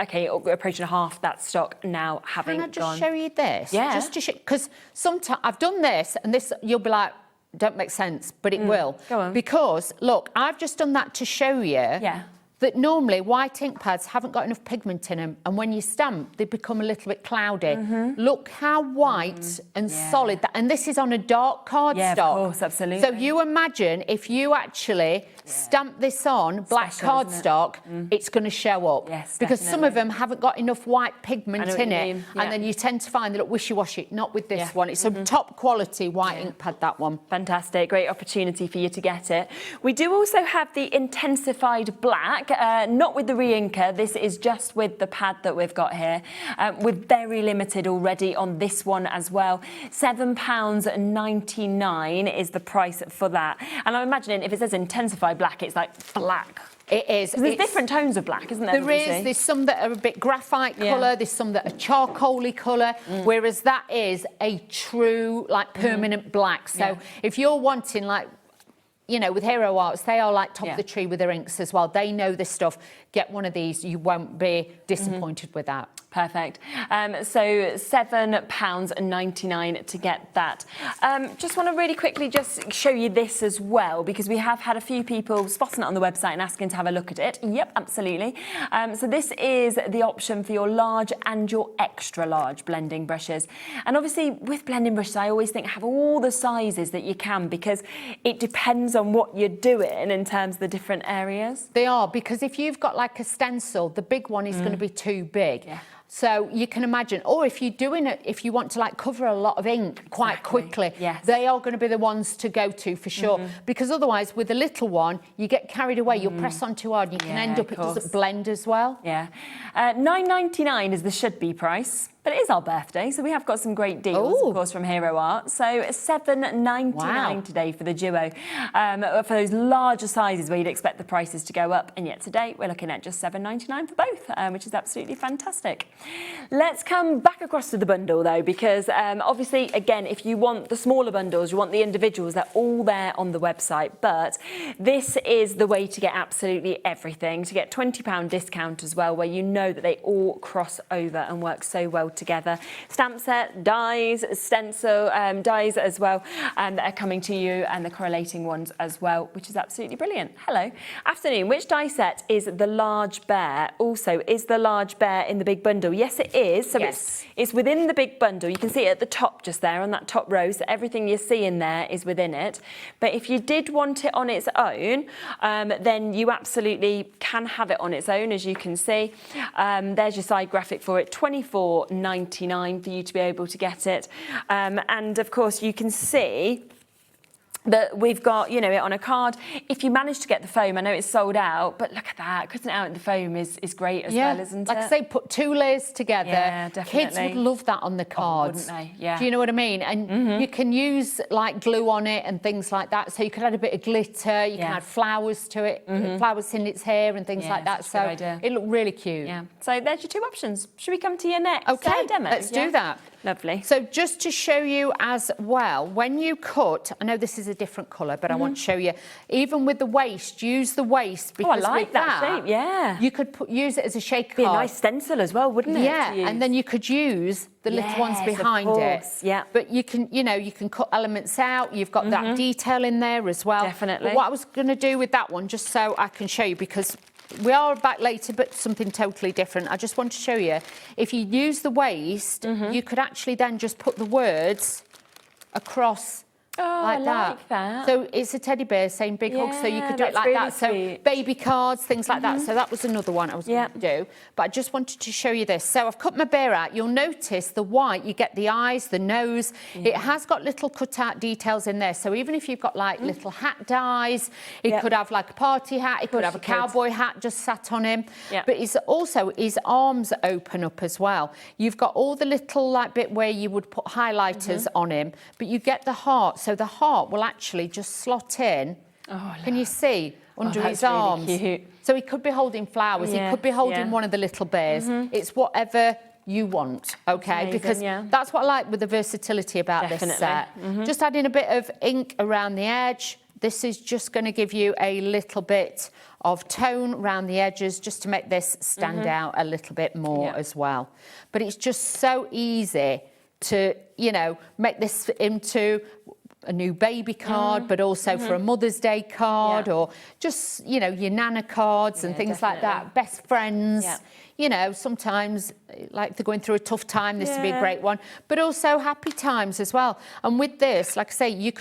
Okay, approaching half that stock now having gone. Can I just show you this? Yeah. Just to show, because sometimes I've done this, and this you'll be like, don't make sense, but it will. Go on. Because look, I've just done that to show you. Yeah. That normally white ink pads haven't got enough pigment in them, and when you stamp, they become a little bit cloudy. Look how white and solid that, and this is on a dark cardstock. Yeah, of course, absolutely. So you imagine if you actually stamp this on black cardstock, it's going to show up. Yes, because some of them haven't got enough white pigment in it, Yeah. and then you tend to find they look wishy-washy. Not with this one. It's a top quality white ink pad, that one. Fantastic, great opportunity for you to get it. We do also have the intensified black. Not with the re-inker, this is just with the pad that we've got here. We're very limited already on this one as well. £7.99 is the price for that. And I'm imagining if it says intensified black, it's like black. It is. There's different tones of black, isn't there? There is. There's some that are a bit graphite colour. There's some that are charcoaly colour. Whereas that is a true, like, permanent black. So if you're wanting, like, you know, with Hero Arts, they are like top of the tree with their inks as well. They know this stuff. Get one of these. You won't be disappointed with that. Perfect. So £7.99 to get that. Just want to really quickly just show you this as well, because we have had a few people spotting it on the website and asking to have a look at it. Yep, absolutely. So this is the option for your large and your extra large blending brushes. And obviously with blending brushes, I always think have all the sizes that you can, because it depends on what you're doing in terms of the different areas. They are, because if you've got like a stencil, the big one is going to be too big. Yeah. So you can imagine, or if you're doing it, if you want to like cover a lot of ink quite quickly, they are going to be the ones to go to for sure. Because otherwise, with a little one, you get carried away. You'll press on too hard, you can end up, it doesn't blend as well. Yeah. £9.99 is the should-be price. But it is our birthday, so we have got some great deals, of course, from Hero Art. So £7.99 today for the duo. For those larger sizes where you'd expect the prices to go up. And yet today, we're looking at just £7.99 for both, which is absolutely fantastic. Let's come back across to the bundle, though, because obviously, again, if you want the smaller bundles, you want the individuals, they're all there on the website. But this is the way to get absolutely everything, to get £20 discount as well, where you know that they all cross over and work so well together. Stamp set, dies, stencil, dies as well, that are coming to you, and the correlating ones as well, which is absolutely brilliant. Hello. Afternoon. Which die set is the large bear? Also, is the large bear in the big bundle? Yes, it is. So it's within the big bundle. You can see it at the top just there on that top row. So everything you're seeing there is within it. But if you did want it on its own, then you absolutely can have it on its own, as you can see. There's your side graphic for it. £24.99 for you to be able to get it. And of course you can see that we've got, you know, it on a card. If you manage to get the foam, I know it's sold out, but look at that. Cutting it out in the foam is great as well, isn't it? Like I say, put 2 layers together. Yeah, definitely. Kids would love that on the cards. Oh, wouldn't they? Yeah. Do you know what I mean? And you can use like glue on it and things like that. So you could add a bit of glitter, you can add flowers to it, flowers in its hair and things like that. So it looked really cute. Yeah. So there's your 2 options. Should we come to your next demo? demo? Let's do that. Lovely. So just to show you as well, when you cut, I know this is a different colour, but I want to show you, even with the waist, use the waist because I like with that shape, yeah. You could use it as a shaker Be a card. nice stencil as well, wouldn't it? Yeah, and then you could use the little ones behind it. Yeah. But you can, you can cut elements out. You've got that detail in there as well. Definitely. But what I was going to do with that one, just so I can show you, because we are back later, but something totally different. I just want to show you, if you use the waist, you could actually then just put the words across like that. So it's a teddy bear saying big hug, so you could do it like that. So baby cards, things like that. So that was another one I was going to do. But I just wanted to show you this. So I've cut my bear out. You'll notice the white, you get the eyes, the nose. It has got little cut out details in there. So even if you've got like little hat dies, it could have like a party hat, it could have a cowboy hat just sat on him. But it's also, his arms open up as well. You've got all the little like bit where you would put highlighters on him, but you get the heart. So the heart will actually just slot in. Can you see under his arms? Really cute. So he could be holding flowers. He could be holding one of the little bears. It's whatever you want, okay? Amazing, because that's what I like with the versatility about this set. Just adding a bit of ink around the edge. This is just going to give you a little bit of tone around the edges just to make this stand out a little bit more as well. But it's just so easy to, make this into a new baby card, but also for a Mother's Day card or just, your Nana cards and things like that. Best friends, sometimes like they're going through a tough time, this would be a great one, but also happy times as well. And with this, like I say,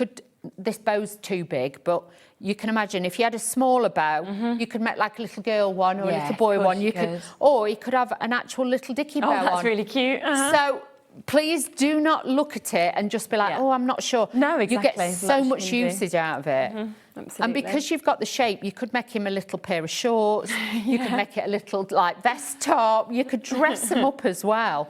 this bow's too big, but you can imagine if you had a smaller bow, you could make like a little girl one or a little boy one. Or you could have an actual little dicky bow on. That's really cute. So please do not look at it and just be like, oh, I'm not sure. No, exactly. You get so much usage out of it. Absolutely. And because you've got the shape, you could make him a little pair of shorts. You could make it a little like vest top. You could dress him up as well.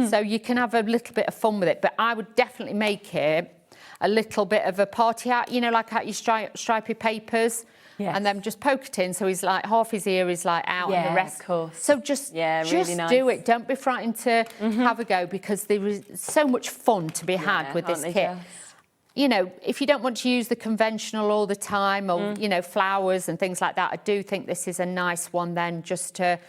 So you can have a little bit of fun with it. But I would definitely make it a little bit of a party hat, like out your stripy papers. And then just poke it in, so he's like half his ear is like out, and the rest. Of course. So just really nice. do it. Don't be frightened to have a go, because there is so much fun to be had with this kit. If you don't want to use the conventional all the time, or flowers and things like that, I do think this is a nice one then, just to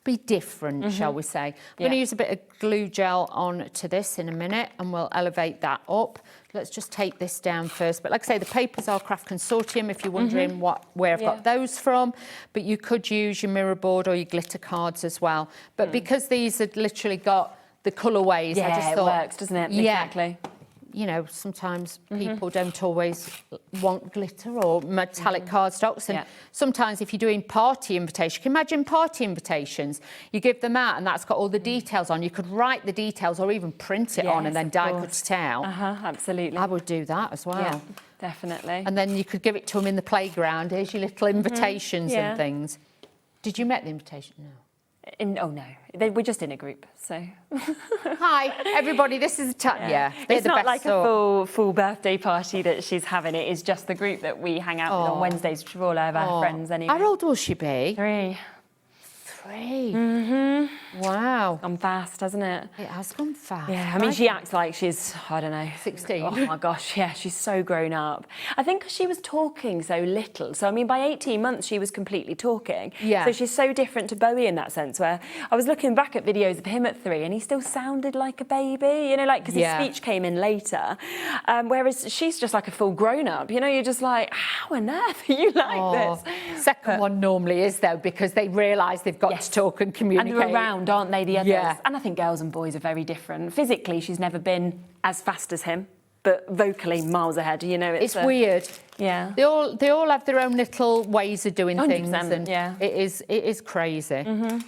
be different, shall we say. I'm going to use a bit of glue gel on to this in a minute, and we'll elevate that up. Let's just take this down first. But like I say, the papers are Craft Consortium, if you're wondering where I've got those from. But you could use your mirror board or your glitter cards as well. But because these had literally got the colourways, I just thought... it works, doesn't it? Exactly. Sometimes people don't always want glitter or metallic cardstocks. And sometimes if you're doing party invitations, you can imagine party invitations. You give them out and that's got all the details on. You could write the details or even print it on and then die cut it out. Absolutely. I would do that as well. Yeah, definitely. And then you could give it to them in the playground. Here's your little invitations and things. Did you make the invitation? No. Oh no, we're just in a group, so. Hi, everybody. This is Tanya. It's not like a full birthday party that she's having. It is just the group that we hang out with on Wednesdays, which are all of our friends anyway. How old will she be? 3. 3. Wow. Gone fast, hasn't it? It has gone fast. Yeah, I mean, she acts like she's, I don't know, 16. Oh my gosh, yeah, she's so grown up. I think 'cause she was talking so little. So, I mean, by 18 months, she was completely talking. Yeah. So she's so different to Bowie in that sense, where I was looking back at videos of him at 3 and he still sounded like a baby, because his speech came in later. Whereas she's just like a full grown up, you're just like, how on earth are you like this? Second one normally is, though, because they realise they've got to talk and communicate. And they're around, aren't they, the others? Yeah. And I think girls and boys are very different. Physically, she's never been as fast as him, but vocally miles ahead, It's weird. Yeah. They all have their own little ways of doing things. 100%, And it is crazy.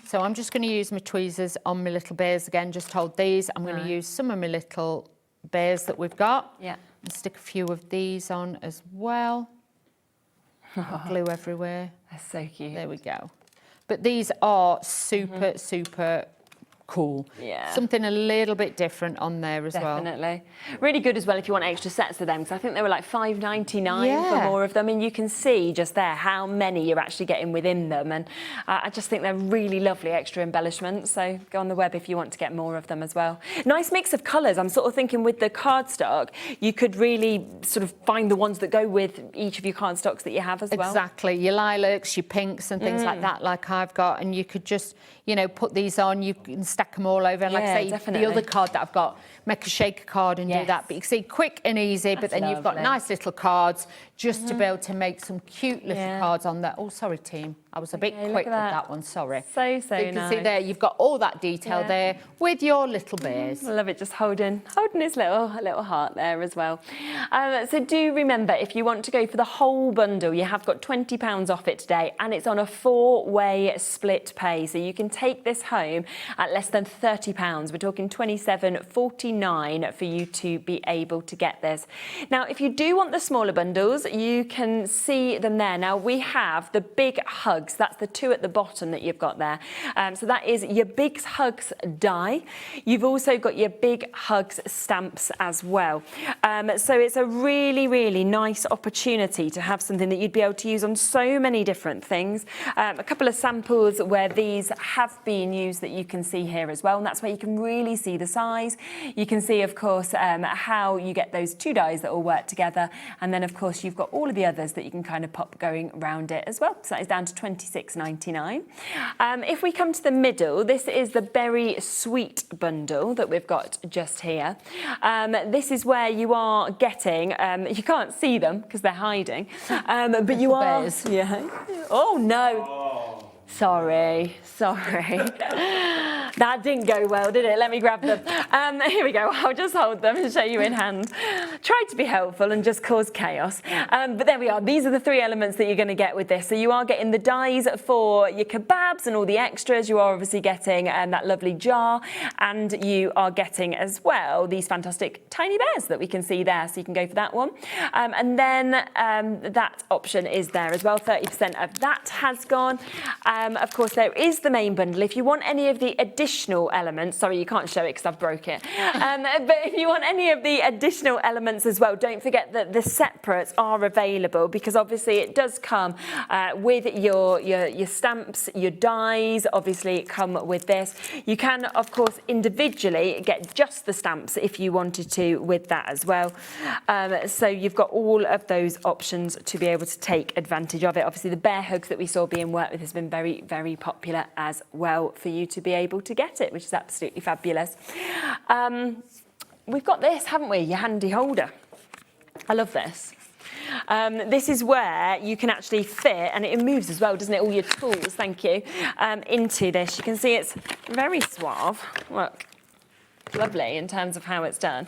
So I'm just going to use my tweezers on my little bears again. Just hold these. I'm going to use some of my little bears that we've got. Yeah. And stick a few of these on as well. Glue everywhere. That's so cute. There we go. But these are super cool. Yeah. Something a little bit different on there as well. Definitely. Really good as well if you want extra sets of them, because I think they were like $5.99 for more of them. And you can see just there how many you're actually getting within them. And I just think they're really lovely extra embellishments. So go on the web if you want to get more of them as well. Nice mix of colours. I'm sort of thinking with the cardstock, you could really sort of find the ones that go with each of your cardstocks that you have as well. Exactly. Your lilacs, your pinks and things like that, like I've got. And you could just, you know, put these on. You can stack them all over. And like I say, definitely. the other card that I've got, make a shaker card and do that. But you can see quick and easy, but then you've got nice little cards just to be able to make some cute little cards on there. Oh, sorry, team. I was a bit quick with that one, sorry. So you can nice. see there, you've got all that detail there with your little bears. I love it, just holding his little heart there as well. So do remember, if you want to go for the whole bundle, you have got £20 off it today, and it's on a 4-way split pay. So you can take this home at less than £30. We're talking £27.49 for you to be able to get this. Now, if you do want the smaller bundles, you can see them there. Now, we have the big hugs. That's the 2 at the bottom that you've got there. So that is your Big Hugs die. You've also got your Big Hugs stamps as well. So it's a really, really nice opportunity to have something that you'd be able to use on so many different things. A couple of samples where these have been used that you can see here as well, and that's where you can really see the size. You can see, of course, how you get those 2 dies that all work together, and then, of course, you've got all of the others that you can kind of pop going around it as well. So that is down to £26.99. If we come to the middle, this is the Berry Sweet bundle that we've got just here. This is where you are getting, you can't see them because they're hiding, but you are... Bears. Yeah. Oh, no. Sorry. That didn't go well, did it? Let me grab them. Here we go. I'll just hold them and show you in hand. Tried to be helpful and just cause chaos. But there we are. These are the 3 elements that you're going to get with this. So you are getting the dies for your kebabs and all the extras. You are obviously getting that lovely jar. And you are getting as well these fantastic tiny bears that we can see there. So you can go for that one. And then that option is there as well. 30% of that has gone. Of course, there is the main bundle. If you want any of the additional elements, sorry, you can't show it because I've broke it. But if you want any of the additional elements as well, don't forget that the separates are available, because obviously it does come with your stamps, your dies, obviously come with this. You can, of course, individually get just the stamps if you wanted to with that as well. So you've got all of those options to be able to take advantage of it. Obviously, the bear hugs that we saw being worked with has been very, very popular as well for you to be able to get it, which is absolutely fabulous. We've got this, haven't we? Your handy holder. I love this. This is where you can actually fit, and it moves as well, doesn't it? All your tools, thank you, into this. You can see it's very suave. Look. Lovely in terms of how it's done.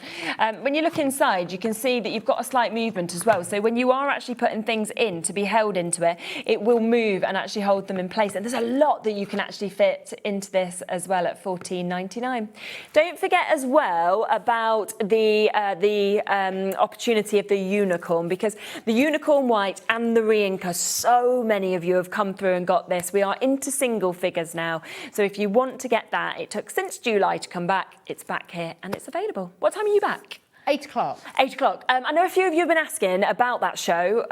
When you look inside, you can see that you've got a slight movement as well. So when you are actually putting things in to be held into it, it will move and actually hold them in place. And there's a lot that you can actually fit into this as well at $14.99. Don't forget as well about the opportunity of the unicorn, because the unicorn white and the re-inker, so many of you have come through and got this. We are into single figures now. So if you want to get that, it took since July to come back. It's back here and it's available. What time are you back? 8 o'clock. 8 o'clock. I know a few of you have been asking about that show.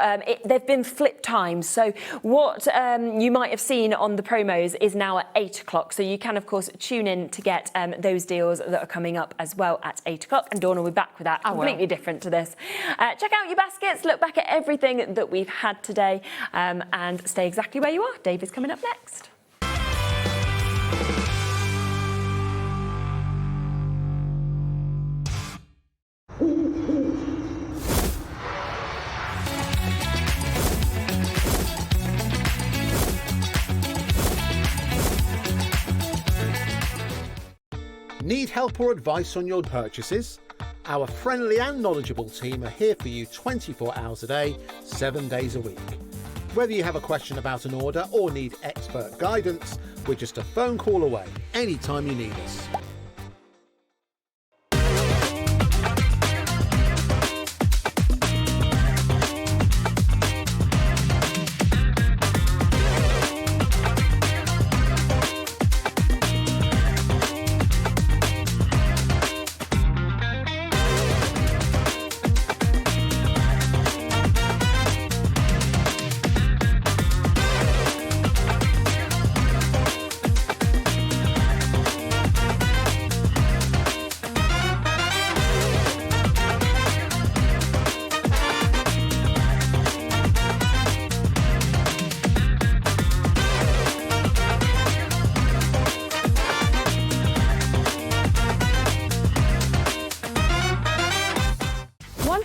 They've been flip times. So what you might have seen on the promos is now at 8 o'clock. So you can, of course, tune in to get those deals that are coming up as well at 8 o'clock. And Dawn will be back with that, completely different to this. Check out your baskets, look back at everything that we've had today, and stay exactly where you are. Dave is coming up next. Need help or advice on your purchases? Our friendly and knowledgeable team are here for you 24 hours a day, 7 days a week. Whether you have a question about an order or need expert guidance, we're just a phone call away anytime you need us.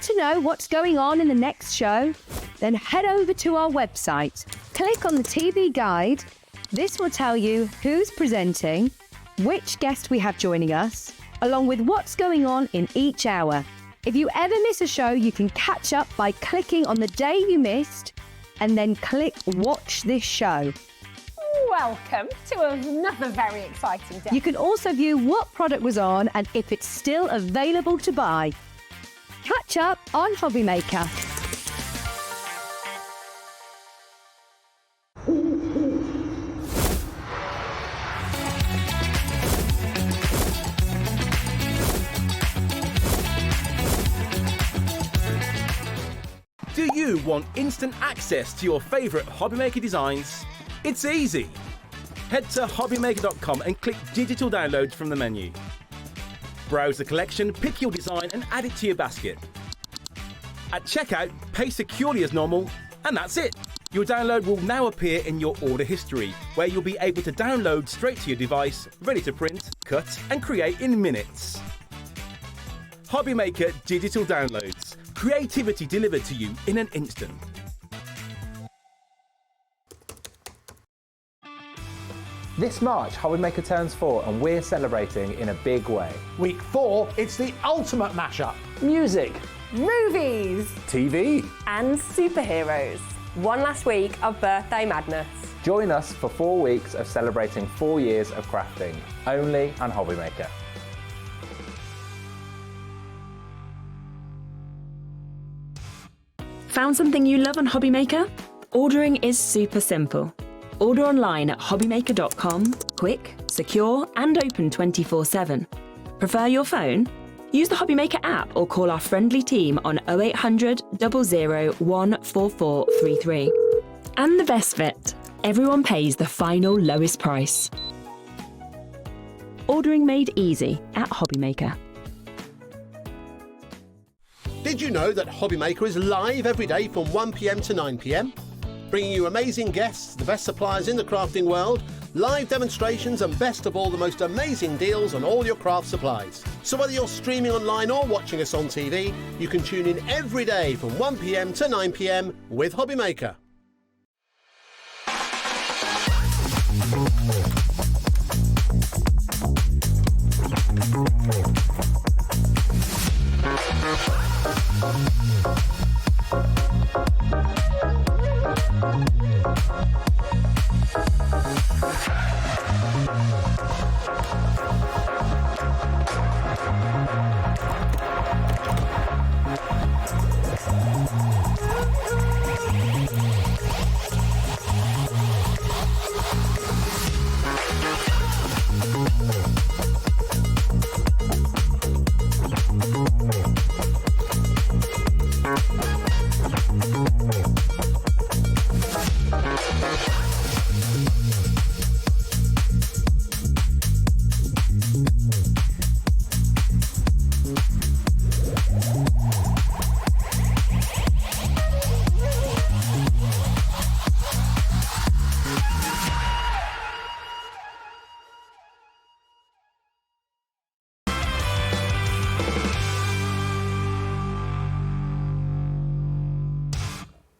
to know what's going on in the next show? Then head over to our website, click on the TV guide. This will tell you who's presenting, which guest we have joining us, along with what's going on in each hour. If you ever miss a show, you can catch up by clicking on the day you missed and then click Watch This Show. Welcome to another very exciting day. You can also view what product was on and if it's still available to buy. Catch up on HobbyMaker. Do you want instant access to your favourite HobbyMaker designs? It's easy. Head to HobbyMaker.com and click Digital Downloads from the menu. Browse the collection, pick your design and add it to your basket. At checkout, pay securely as normal, and that's it. Your download will now appear in your order history, where you'll be able to download straight to your device, ready to print, cut and create in minutes. HobbyMaker Digital Downloads. Creativity delivered to you in an instant. This March, HobbyMaker turns 4 and we're celebrating in a big way. Week 4, it's the ultimate mashup. Music, Movies TV. and superheroes. One last week of birthday madness. Join us for 4 weeks of celebrating 4 years of crafting, only on HobbyMaker. Found something you love on HobbyMaker? Ordering is super simple. Order online at hobbymaker.com, quick, secure and open 24/7. Prefer your phone? Use the HobbyMaker app or call our friendly team on 0800 00 14433. And the best bit, everyone pays the final lowest price. Ordering made easy at HobbyMaker. Did you know that HobbyMaker is live every day from 1 p.m. to 9 p.m? Bringing you amazing guests, the best suppliers in the crafting world, live demonstrations and best of all, the most amazing deals on all your craft supplies. So whether you're streaming online or watching us on TV, you can tune in every day from 1 p.m. to 9 p.m. with HobbyMaker.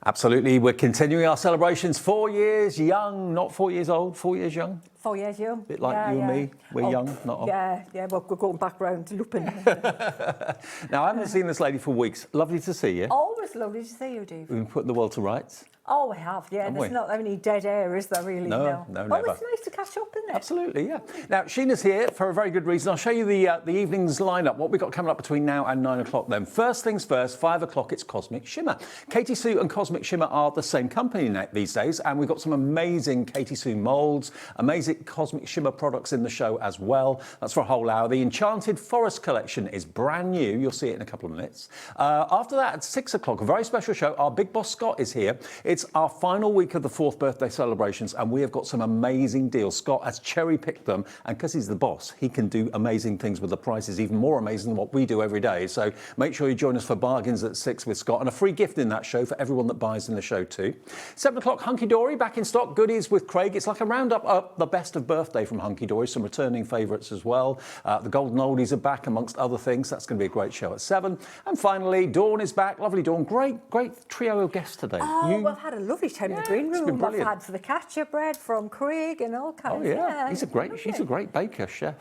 Absolutely, we're continuing our celebrations. 4 years young, not 4 years old, 4 years young. 4 years young. Bit like you and me, we're young, not old. Yeah, well, we're going back round to looping. Now, I haven't seen this lady for weeks. Lovely to see you. Always lovely to see you, Dave. We've been putting the world to rights. Oh, we have, yeah. Have There's we? not any dead air, is there really? No, Oh, never. it's nice to catch up, isn't it? Absolutely, yeah. Now, Sheena's here for a very good reason. I'll show you the evening's lineup, what we've got coming up between now and 9 o'clock then. First things first, 5 o'clock, it's Cosmic Shimmer. Katie Sue and Cosmic Shimmer are the same company these days, and we've got some amazing Katie Sue moulds, amazing Cosmic Shimmer products in the show as well. That's for a whole hour. The Enchanted Forest collection is brand new. You'll see it in a couple of minutes. After that, at 6 o'clock, o'clock. A very special show. Our big boss Scott is here. It's our final week of the 4th birthday celebrations, and we have got some amazing deals. Scott has cherry-picked them, and because he's the boss, he can do amazing things with the prices, even more amazing than what we do every day. So make sure you join us for bargains at 6 with Scott, and a free gift in that show for everyone that buys in the show too. 7 o'clock, Hunkydory back in stock. Goodies with Craig. It's like a roundup of the best of birthday from Hunkydory. Some returning favourites as well. The Golden Oldies are back, amongst other things. That's going to be a great show at 7. And finally, Dawn is back. Lovely Dawn. Great trio of guests today. Oh, we've had a lovely time in the green room. I've had for the catcher bread from Craig and all kinds. Oh yeah, she's a great baker, chef.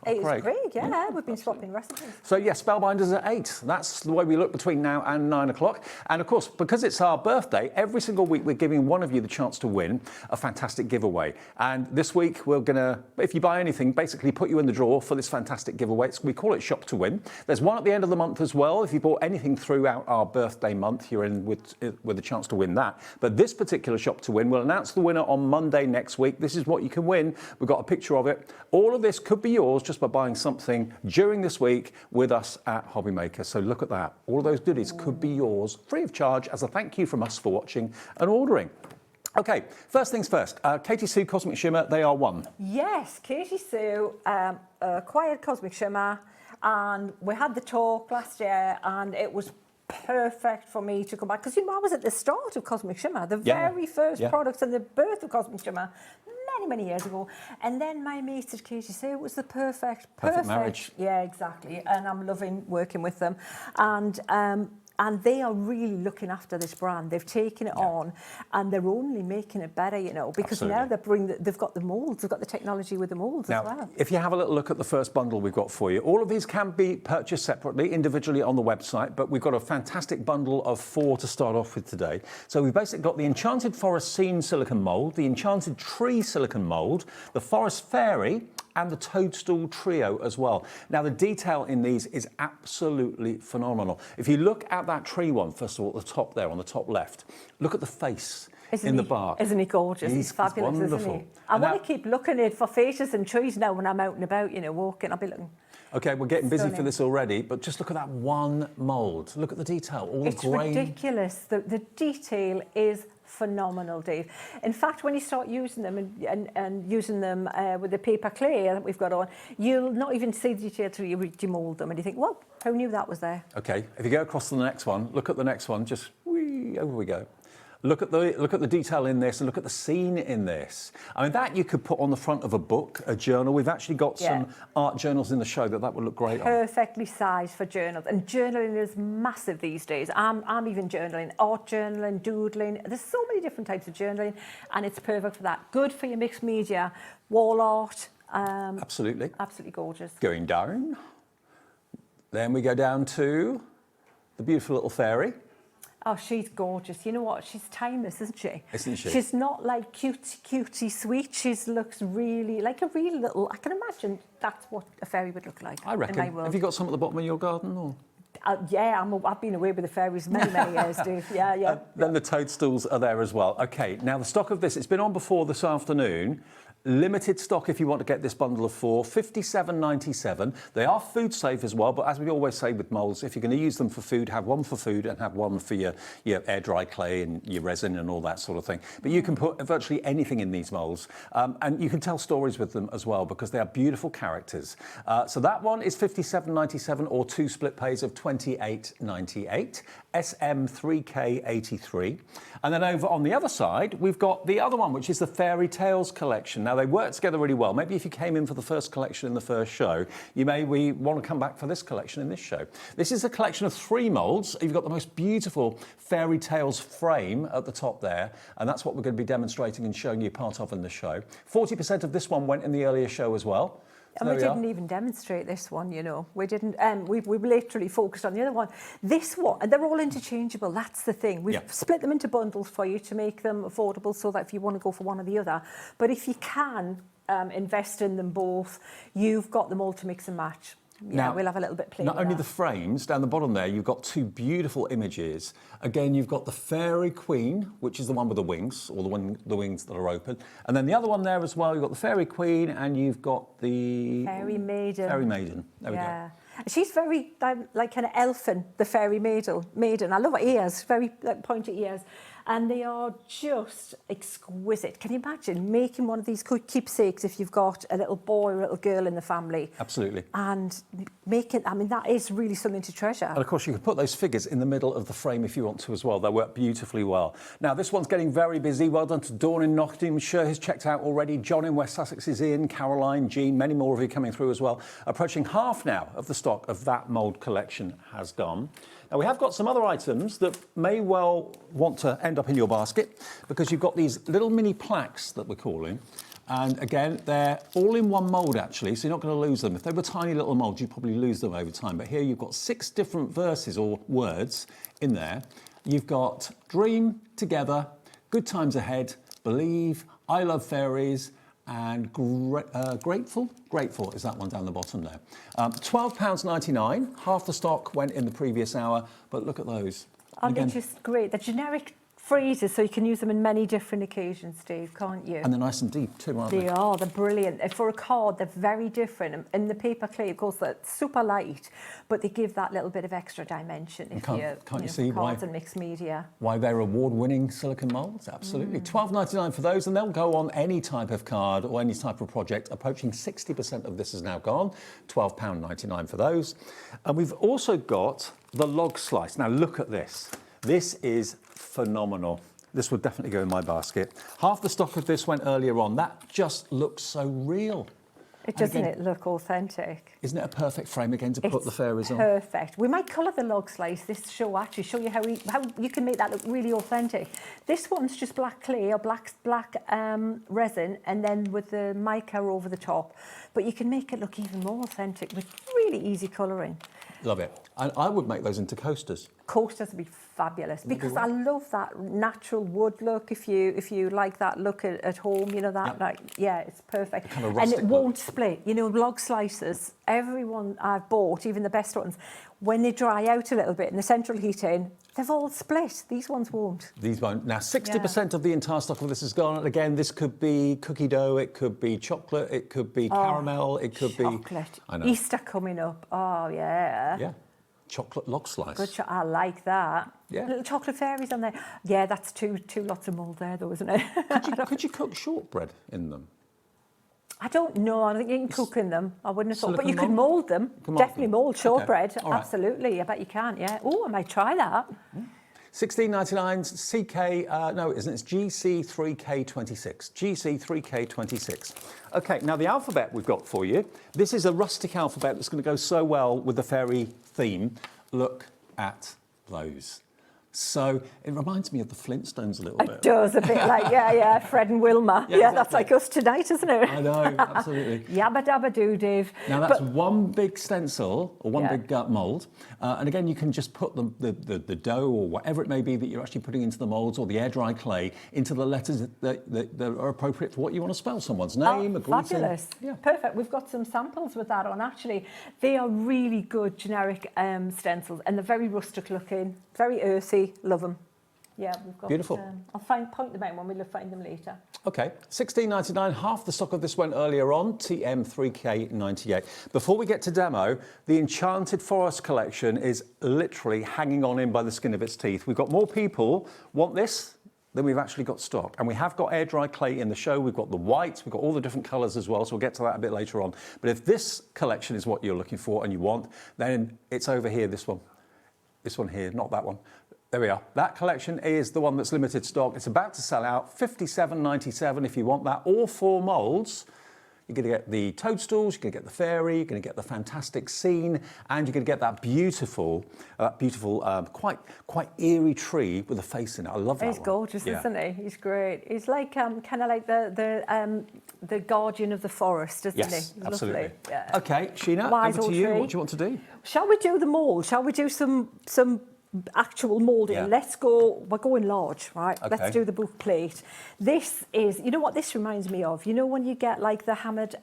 It was Craig, yeah. We've been swapping recipes. So yes, Spellbinders at 8. That's the way we look between now and 9 o'clock. And of course, because it's our birthday, every single week we're giving one of you the chance to win a fantastic giveaway. And this week we're gonna, if you buy anything, basically put you in the draw for this fantastic giveaway. We call it Shop to Win. There's one at the end of the month as well. If you bought anything throughout our birthday month, you're in with a chance to win that. But this particular Shop to Win, we'll announce the winner on Monday next week. This is what you can win. We've got a picture of it. All of this could be yours just by buying something during this week with us at HobbyMaker. So look at that. All of those goodies could be yours free of charge as a thank you from us for watching and ordering. Okay, first things first. Katie Sue Cosmic Shimmer, they are one. Yes, Katie Sue acquired Cosmic Shimmer, and we had the talk last year, and it was perfect for me to come back, because I was at the start of Cosmic Shimmer, the very first product and the birth of Cosmic Shimmer many years ago. And then my mates at Katie Sue, it was the perfect marriage. Yeah, exactly. And I'm loving working with them. And they are really looking after this brand. They've taken it on, and they're only making it better, because now they've got the moulds, they've got the technology with the moulds as well. If you have a little look at the first bundle we've got for you, all of these can be purchased separately, individually on the website, but we've got a fantastic bundle of 4 to start off with today. So we've basically got the Enchanted Forest Scene silicone mould, the Enchanted Tree silicone mould, the Forest Fairy, and the Toadstool Trio as well. Now, the detail in these is absolutely phenomenal. If you look at that tree one, first of all, at the top there, on the top left, look at the face in the bark. Isn't he gorgeous? He's fabulous, wonderful. Isn't he? I want to keep looking at for faces and trees now when I'm out and about, walking. I'll be looking. Okay, we're getting busy for this already, but just look at that one mould. Look at the detail, all the grain. It's ridiculous. The detail is phenomenal, Dave. In fact, when you start using them and using them with the paper clay that we've got on, you'll not even see the detail till you demould them, and you think, well, who knew that was there? Okay, if you go across to the next one, look at the next one, just over we go. Look at the detail in this, and look at the scene in this. I mean, that you could put on the front of a book, a journal. We've actually got some art journals in the show that would look great on. Perfectly sized for journals, and journaling is massive these days. I'm even journaling, art journaling, doodling. There's so many different types of journaling, and it's perfect for that. Good for your mixed media, wall art. Absolutely gorgeous. Going down. Then we go down to the beautiful little fairy. Oh, she's gorgeous. You know what? She's timeless, isn't she? Isn't she? She's not like cutesy sweet. She looks really like a real little... I can imagine that's what a fairy would look like. I reckon. In my world. Have you got some at the bottom of your garden? Or? Yeah, I've been away with the fairies many years, Dave. Yeah. Then the toadstools are there as well. Okay, now the stock of this, it's been on before this afternoon. Limited stock if you want to get this bundle of 4, $57.97. They are food safe as well, but as we always say with moulds, if you're going to use them for food, have one for food and have one for your air dry clay and your resin and all that sort of thing. But you can put virtually anything in these moulds, and you can tell stories with them as well because they are beautiful characters. So that one is $57.97 or 2 split pays of $28.98. SM3K83. And then over on the other side, we've got the other one, which is the Fairy Tales collection. Now, they work together really well. Maybe if you came in for the first collection in the first show, you may want to come back for this collection in this show. This is a collection of 3 moulds. You've got the most beautiful Fairy Tales frame at the top there, and that's what we're going to be demonstrating and showing you part of in the show. 40% of this one went in the earlier show as well. And we didn't even demonstrate this one, We didn't. We literally focused on the other one. This one, and they're all interchangeable. That's the thing. We've split them into bundles for you to make them affordable, so that if you want to go for one or the other, but if you can invest in them both, you've got them all to mix and match. Yeah, we'll have a little bit play. Not only the frames, down the bottom there, you've got 2 beautiful images. Again, you've got the Fairy Queen, which is the one with the wings, or the wings that are open. And then the other one there as well, you've got the Fairy Queen and you've got the... Fairy Maiden. Fairy Maiden. There we go. She's very like an elfin, the fairy maiden. I love her ears, very like, pointy ears. And they are just exquisite. Can you imagine making one of these keepsakes if you've got a little boy or a little girl in the family? Absolutely. And making, I mean, that is really something to treasure. And of course, you can put those figures in the middle of the frame if you want to as well. They work beautifully well. Now, this one's getting very busy. Well done to Dawn in Nottinghamshire, who's checked out already. John in West Sussex is in, Caroline, Jean, many more of you coming through as well. Approaching half now of the stock of that mould collection has gone. Now, we have got some other items that may well want to end up in your basket because you've got these little mini plaques that we're calling. And again, they're all in one mould, actually, so you're not going to lose them. If they were tiny little moulds, you'd probably lose them over time. But here you've got 6 different verses or words in there. You've got dream, together, good times ahead, believe, I love fairies, and grateful. Grateful is that one down the bottom there. £12.99. Half the stock went in the previous hour, but look at those. Aren't they just great? They're generic phrases, so you can use them in many different occasions, Steve, can't you? And they're nice and deep too, aren't they? They are. They're brilliant. For a card, they're very different. And the paper clay, of course, they're super light, but they give that little bit of extra dimension if can't you see cards why, and mixed media. Why they're award-winning silicone moulds? Absolutely. £12.99 for those, and they'll go on any type of card or any type of project. Approaching 60% of this is now gone. £12.99 for those. And we've also got the log slice. Now, look at this. This is phenomenal. This would definitely go in my basket. Half the stock of this went earlier on. That just looks so real. Doesn't it look authentic? Isn't it a perfect frame again to put the fairies on? Perfect. We might colour the log slice this show, actually, show you how you can make that look really authentic. This one's just black clay or black resin, and then with the mica over the top. But you can make it look even more authentic with really easy colouring. Love it. And I would make those into coasters. Coasters would be fabulous because I love that natural wood look. If you like that look at home, you know that, it's perfect. Kind of and it won't look. split. You know, log slices. Everyone I've bought, even the best ones, when they dry out a little bit in the central heating, they've all split. These ones won't. These won't. Now, 60% of the entire stock of this is gone. And again, this could be cookie dough, it could be chocolate, it could be caramel, it could be... I know. Easter coming up. Oh, yeah. Yeah. Chocolate log slice. Good I like that. Yeah. Little chocolate fairies on there. Yeah, that's two lots of mould there, though, isn't it? Could you cook shortbread in them? I don't know. I think you can cook in them. I wouldn't have thought. But you could mould? mould them. Definitely mould shortbread. Okay. Right. Absolutely. I bet you can, yeah. Oh, I might try that. $16.99 CK, no it isn't, it's GC3K26. GC3K26. Okay, now the alphabet we've got for you. This is a rustic alphabet that's going to go so well with the fairy theme. Look at those. So it reminds me of the Flintstones a little bit. It does, a bit like, yeah, Fred and Wilma. Yeah, that's like us tonight, isn't it? I know, absolutely. Yabba dabba doo, Dave. Now that's one big stencil or one big mould. And again, you can just put the dough or whatever it may be that you're actually putting into the moulds or the air dry clay into the letters that are appropriate for what you want to spell. Someone's name, a greeting. Fabulous. Yeah. Perfect. We've got some samples with that on, actually. They are really good generic stencils and they're very rustic looking, very earthy. Love them. Yeah, we've got... Beautiful. I'll point them out when we find them later. Okay, $16.99. Half the stock of this went earlier on, TM3K98. Before we get to demo, the Enchanted Forest collection is literally hanging on in by the skin of its teeth. We've got more people want this than we've actually got stock. And we have got air dry clay in the show. We've got the whites, we've got all the different colours as well, so we'll get to that a bit later on. But if this collection is what you're looking for and you want, then it's over here, this one. This one here, not that one. There we are. That collection is the one that's limited stock. It's about to sell out, $57.97 if you want that. All 4 moulds. You're going to get the toadstools, you're going to get the fairy, you're going to get the fantastic scene, and you're going to get that beautiful, quite eerie tree with a face in it. I love that. He's gorgeous, isn't he? He's great. He's like kind of like the guardian of the forest, isn't he? Yes, absolutely. Lovely. Yeah. Okay, Sheena, Wise over to you. tree. What do you want to do? Shall we do the mould? Shall we do some actual moulding? Yeah. Let's go. We're going large, right? Okay. Let's do the book plate. This is, you know what this reminds me of? You know when you get like the hammered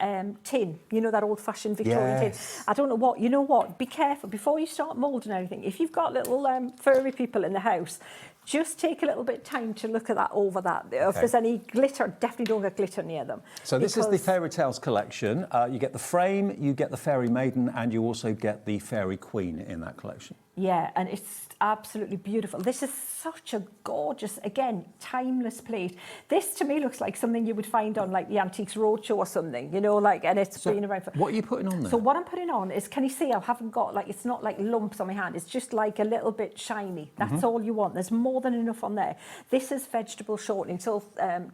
tin, you know, that old-fashioned Victorian tin. I don't know what. You know what? Be careful before you start moulding anything. If you've got little furry people in the house, just take a little bit of time to look at that over that. If there's any glitter, definitely don't get glitter near them. So this is the Fairy Tales collection. You get the frame, you get the Fairy Maiden, and you also get the Fairy Queen in that collection. Yeah, and it's absolutely beautiful. This is such a gorgeous, again, timeless plate. This to me looks like something you would find on like the Antiques Roadshow or something, you know, like, and it's been around for... What are you putting on there? So what I'm putting on is, can you see I haven't got like, it's not like lumps on my hand, it's just like a little bit shiny. That's all you want. There's more than enough on there. This is vegetable shortening, so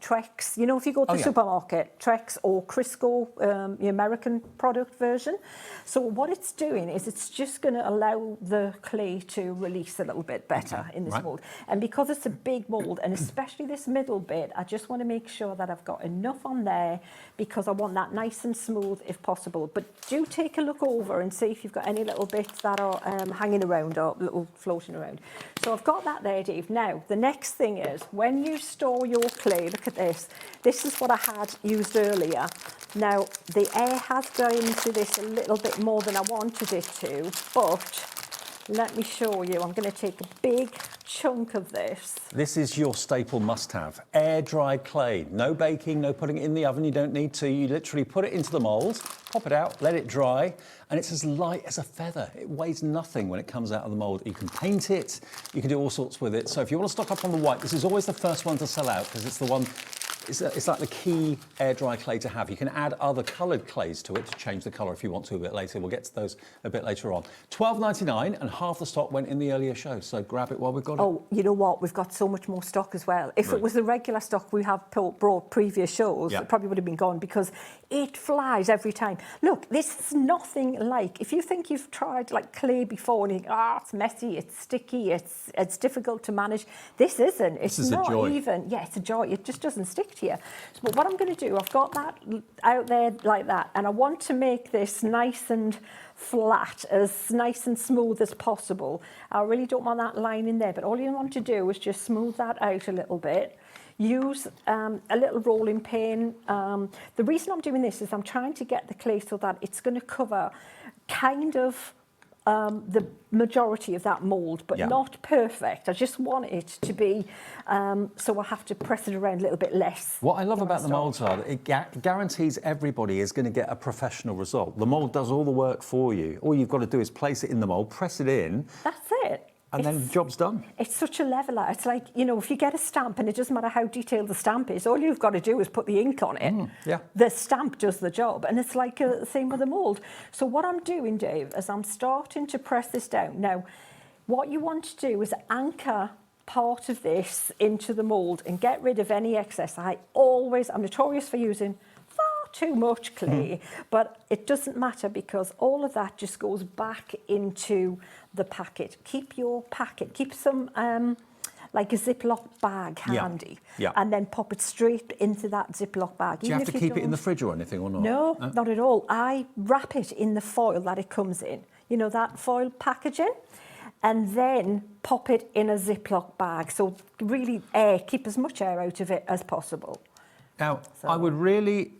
Trex, you know, if you go to the supermarket, Trex or Crisco, the American product version. So what it's doing is it's just going to allow the clay to release a little bit better in this mould. And because it's a big mould, and especially this middle bit, I just want to make sure that I've got enough on there because I want that nice and smooth if possible. But do take a look over and see if you've got any little bits that are hanging around or little floating around. So I've got that there, Dave. Now, the next thing is when you store your clay, look at this. This is what I had used earlier. Now, the air has gone into this a little bit more than I wanted it to, but let me show you. I'm going to take a big chunk of this. This is your staple must-have. Air-dried clay. No baking, no putting it in the oven. You don't need to. You literally put it into the mould, pop it out, let it dry, and it's as light as a feather. It weighs nothing when it comes out of the mould. You can paint it. You can do all sorts with it. So if you want to stock up on the white, this is always the first one to sell out because it's the one... It's like the key air-dry clay to have. You can add other coloured clays to it to change the colour if you want to a bit later. We'll get to those a bit later on. $12.99 and half the stock went in the earlier show, so grab it while we've got it. Oh, you know what? We've got so much more stock as well. If it was the regular stock we have brought previous shows, it probably would have been gone because it flies every time. Look, this is nothing like... If you think you've tried like clay before and you think, it's messy, it's sticky, it's difficult to manage, this isn't. It's not even... Yeah, it's a joy. It just doesn't stick to you. But what I'm going to do, I've got that out there like that, and I want to make this nice and flat, as nice and smooth as possible. I really don't want that line in there, but all you want to do is just smooth that out a little bit. Use a little rolling pin. The reason I'm doing this is I'm trying to get the clay so that it's going to cover kind of the majority of that mould, but not perfect. I just want it to be, so I have to press it around a little bit less. What I love about the moulds are that it guarantees everybody is going to get a professional result. The mould does all the work for you. All you've got to do is place it in the mould, press it in. That's it. And then the job's done. It's such a leveller. It's like, you know, if you get a stamp and it doesn't matter how detailed the stamp is, all you've got to do is put the ink on it. The stamp does the job. And it's like the same with the mould. So what I'm doing, Dave, is I'm starting to press this down. Now, what you want to do is anchor part of this into the mould and get rid of any excess. I'm notorious for using too much clay, but it doesn't matter because all of that just goes back into the packet. Keep your packet, keep some like a Ziploc bag handy, and then pop it straight into that Ziploc bag. Do you have to keep it in the fridge or anything or not? No, not at all. I wrap it in the foil that it comes in, you know, that foil packaging, and then pop it in a Ziploc bag. So really keep as much air out of it as possible. Now, I would really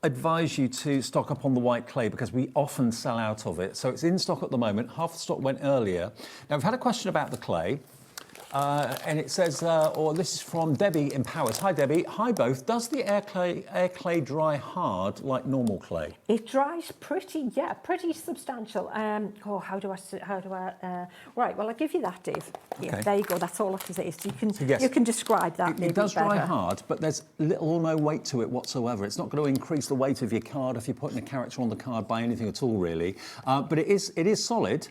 advise you to stock up on the white clay because we often sell out of it. So it's in stock at the moment. Half the stock went earlier. Now, we've had a question about the clay. And it says, this is from Debbie in Powers. Hi, Debbie. Hi, both. Does the air clay dry hard like normal clay? It dries pretty substantial. How do I? Right. Well, I'll give you that, Dave. Yeah, there you go. That's all I can say. So you can describe that. It does dry hard, but there's little or no weight to it whatsoever. It's not going to increase the weight of your card if you're putting a character on the card by anything at all, really. But it is solid.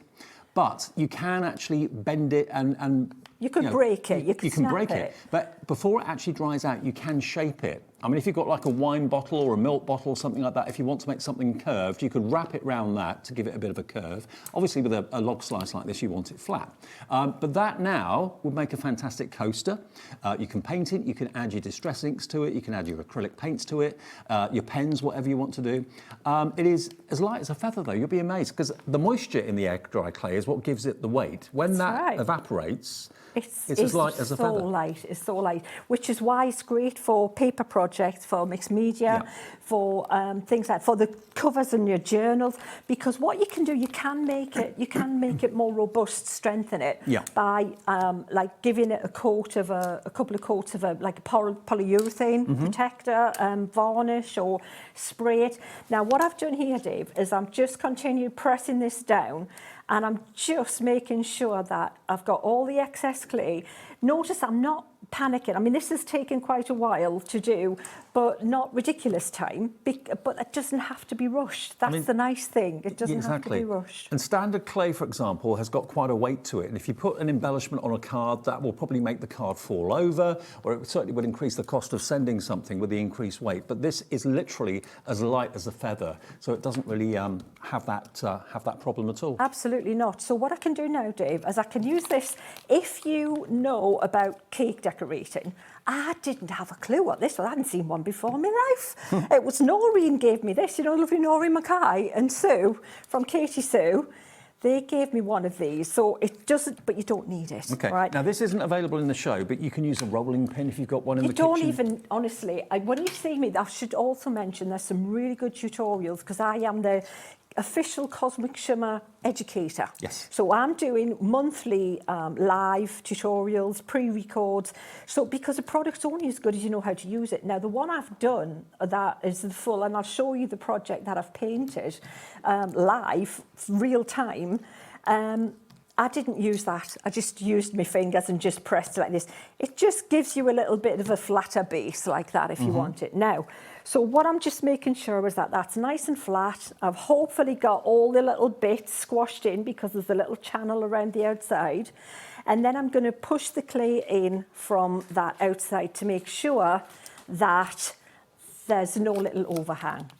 But you can actually bend it and you can break it. You can break it. But before it actually dries out, you can shape it. I mean, if you've got like a wine bottle or a milk bottle or something like that, if you want to make something curved, you could wrap it round that to give it a bit of a curve. Obviously, with a log slice like this, you want it flat. But that now would make a fantastic coaster. You can paint it. You can add your distress inks to it. You can add your acrylic paints to it, your pens, whatever you want to do. It is as light as a feather, though. You'll be amazed because the moisture in the air dry clay is what gives it the weight. When that evaporates, it's as light as a feather. It's so light, which is why it's great for paper projects. projects, for mixed media, for things like for the covers in your journals. Because what you can do, you can make it more robust, strengthen it by like giving it a couple of coats of like a polyurethane protector, varnish, or spray it. Now, what I've done here, Dave, is I'm just continue pressing this down, and I'm just making sure that I've got all the excess clay. Notice I'm not panicking. I mean, this has taken quite a while to do, but not ridiculous time. But it doesn't have to be rushed. That's the nice thing. It doesn't have to be rushed. And standard clay, for example, has got quite a weight to it. And if you put an embellishment on a card, that will probably make the card fall over, or it certainly would increase the cost of sending something with the increased weight. But this is literally as light as a feather, so it doesn't really have that problem at all. Absolutely not. So what I can do now, Dave, is I can use this. If you know about cake decorating, I didn't have a clue what this was. I hadn't seen one before in my life. It was Noreen gave me this, you know, lovely Noreen Mackay and Sue from Katie Sue. They gave me one of these, so it doesn't, but you don't need it. Okay. Right? Now, this isn't available in the show, but you can use a rolling pin if you've got one in the kitchen. You don't even, honestly, when you see me, I should also mention there's some really good tutorials, because I am the official Cosmic Shimmer educator. Yes. So I'm doing monthly live tutorials, pre-records. So because the product's only as good as you know how to use it. Now, the one I've done that is the full, and I'll show you the project that I've painted live, real time. I didn't use that. I just used my fingers and just pressed like this. It just gives you a little bit of a flatter base like that if you want it. Now, so what I'm just making sure is that that's nice and flat. I've hopefully got all the little bits squashed in, because there's a little channel around the outside. And then I'm going to push the clay in from that outside to make sure that there's no little overhang.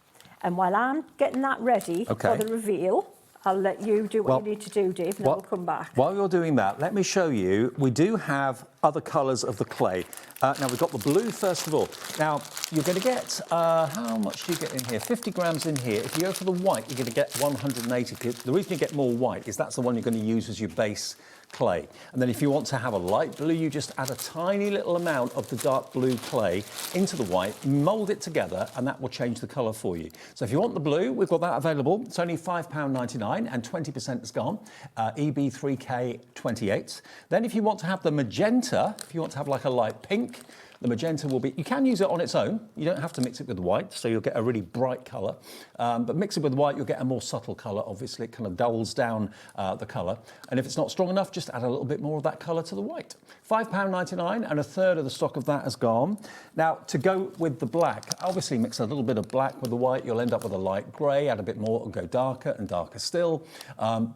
And while I'm getting that ready for the reveal, I'll let you do what you need to do, Dave, and then we'll come back. While you're doing that, let me show you. We do have other colours of the clay. Now, we've got the blue, first of all. Now, you're going to get, how much do you get in here? 50 grams in here. If you go for the white, you're going to get 180. The reason you get more white is that's the one you're going to use as your base clay. And then if you want to have a light blue, you just add a tiny little amount of the dark blue clay into the white, mould it together, and that will change the colour for you. So if you want the blue, we've got that available. It's only £5.99 and 20% is gone, EB3K28. Then if you want to have the magenta, if you want to have like a light pink, the magenta will be, you can use it on its own. You don't have to mix it with white, so you'll get a really bright colour. But mix it with white, you'll get a more subtle colour. Obviously, it kind of dulls down the colour. And if it's not strong enough, just add a little bit more of that colour to the white. £5.99, and a third of the stock of that has gone. Now, to go with the black, obviously mix a little bit of black with the white. You'll end up with a light grey. Add a bit more and go darker and darker still.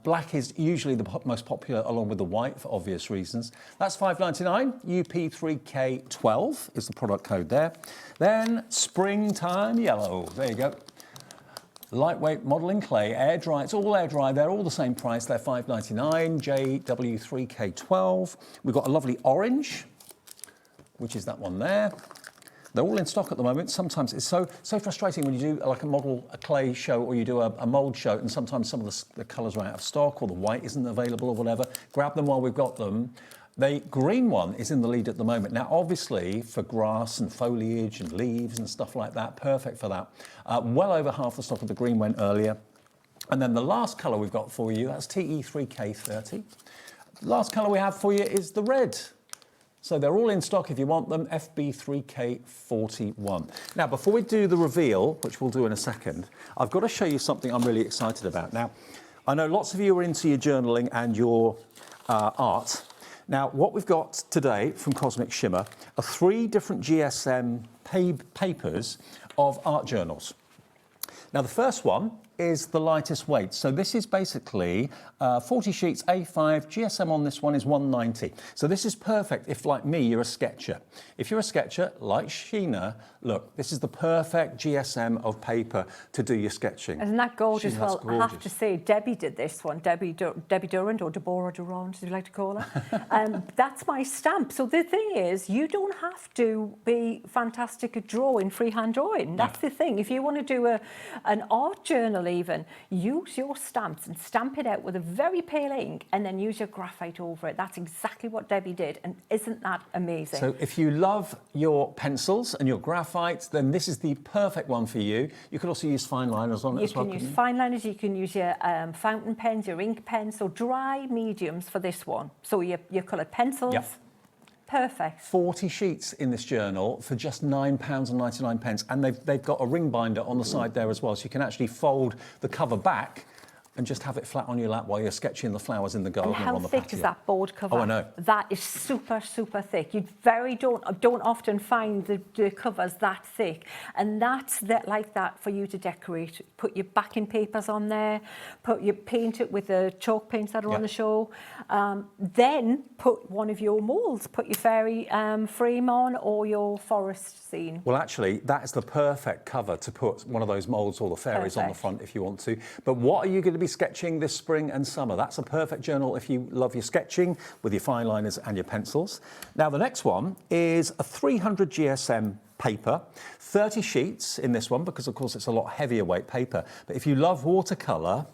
Black is usually the most popular along with the white for obvious reasons. That's £5.99, UP3K12. Is the product code there. Then springtime yellow. There you go. Lightweight modelling clay, air dry. It's all air dry. They're all the same price. They're £5.99. JW3K12. We've got a lovely orange, which is that one there. They're all in stock at the moment. Sometimes it's so frustrating when you do like a clay show, or you do a mould show, and sometimes some of the colours are out of stock, or the white isn't available or whatever. Grab them while we've got them. The green one is in the lead at the moment. Now, obviously, for grass and foliage and leaves and stuff like that, perfect for that. Well over half the stock of the green went earlier. And then the last colour we've got for you, that's TE3K30. The last colour we have for you is the red. So they're all in stock if you want them, FB3K41. Now, before we do the reveal, which we'll do in a second, I've got to show you something I'm really excited about. Now, I know lots of you are into your journaling and your art. Now, what we've got today from Cosmic Shimmer are 3 different GSM papers of art journals. Now, the first one is the lightest weight. So this is basically 40 sheets, A5. GSM on this one is 190. So this is perfect if, like me, you're a sketcher. If you're a sketcher, like Sheena, look, this is the perfect GSM of paper to do your sketching. Isn't that gorgeous? Sheena, well, gorgeous. I have to say, Debbie did this one. Debbie Durand, or Deborah Durand, as you like to call her. That's my stamp. So the thing is, you don't have to be fantastic at drawing, freehand drawing. That's the thing. If you want to do an art journal, journal even, use your stamps and stamp it out with a very pale ink and then use your graphite over it. That's exactly what Debbie did, and isn't that amazing? So if you love your pencils and your graphite, then this is the perfect one for you. You could also use fine liners on it as well. You can use fine liners, you can use your fountain pens, your ink pens, so dry mediums for this one. So your coloured pencils. Yep. Perfect. 40 sheets in this journal for just £9.99, and they've got a ring binder on the side there as well, so you can actually fold the cover back and just have it flat on your lap while you're sketching the flowers in the garden or on the patio. How thick is that board cover? Oh, I know. That is super, super thick. You don't often find the covers that thick. And that's like that for you to decorate. Put your backing papers on there, paint it with the chalk paints that are on the show. Then put one of your moulds, put your fairy frame on or your forest scene. Well, actually, that is the perfect cover to put one of those moulds or the fairies on the front if you want to. But what are you going to be sketching this spring and summer? That's a perfect journal if you love your sketching with your fine liners and your pencils. Now, the next one is a 300 GSM paper, 30 sheets in this one because, of course, it's a lot heavier weight paper. But if you love watercolour,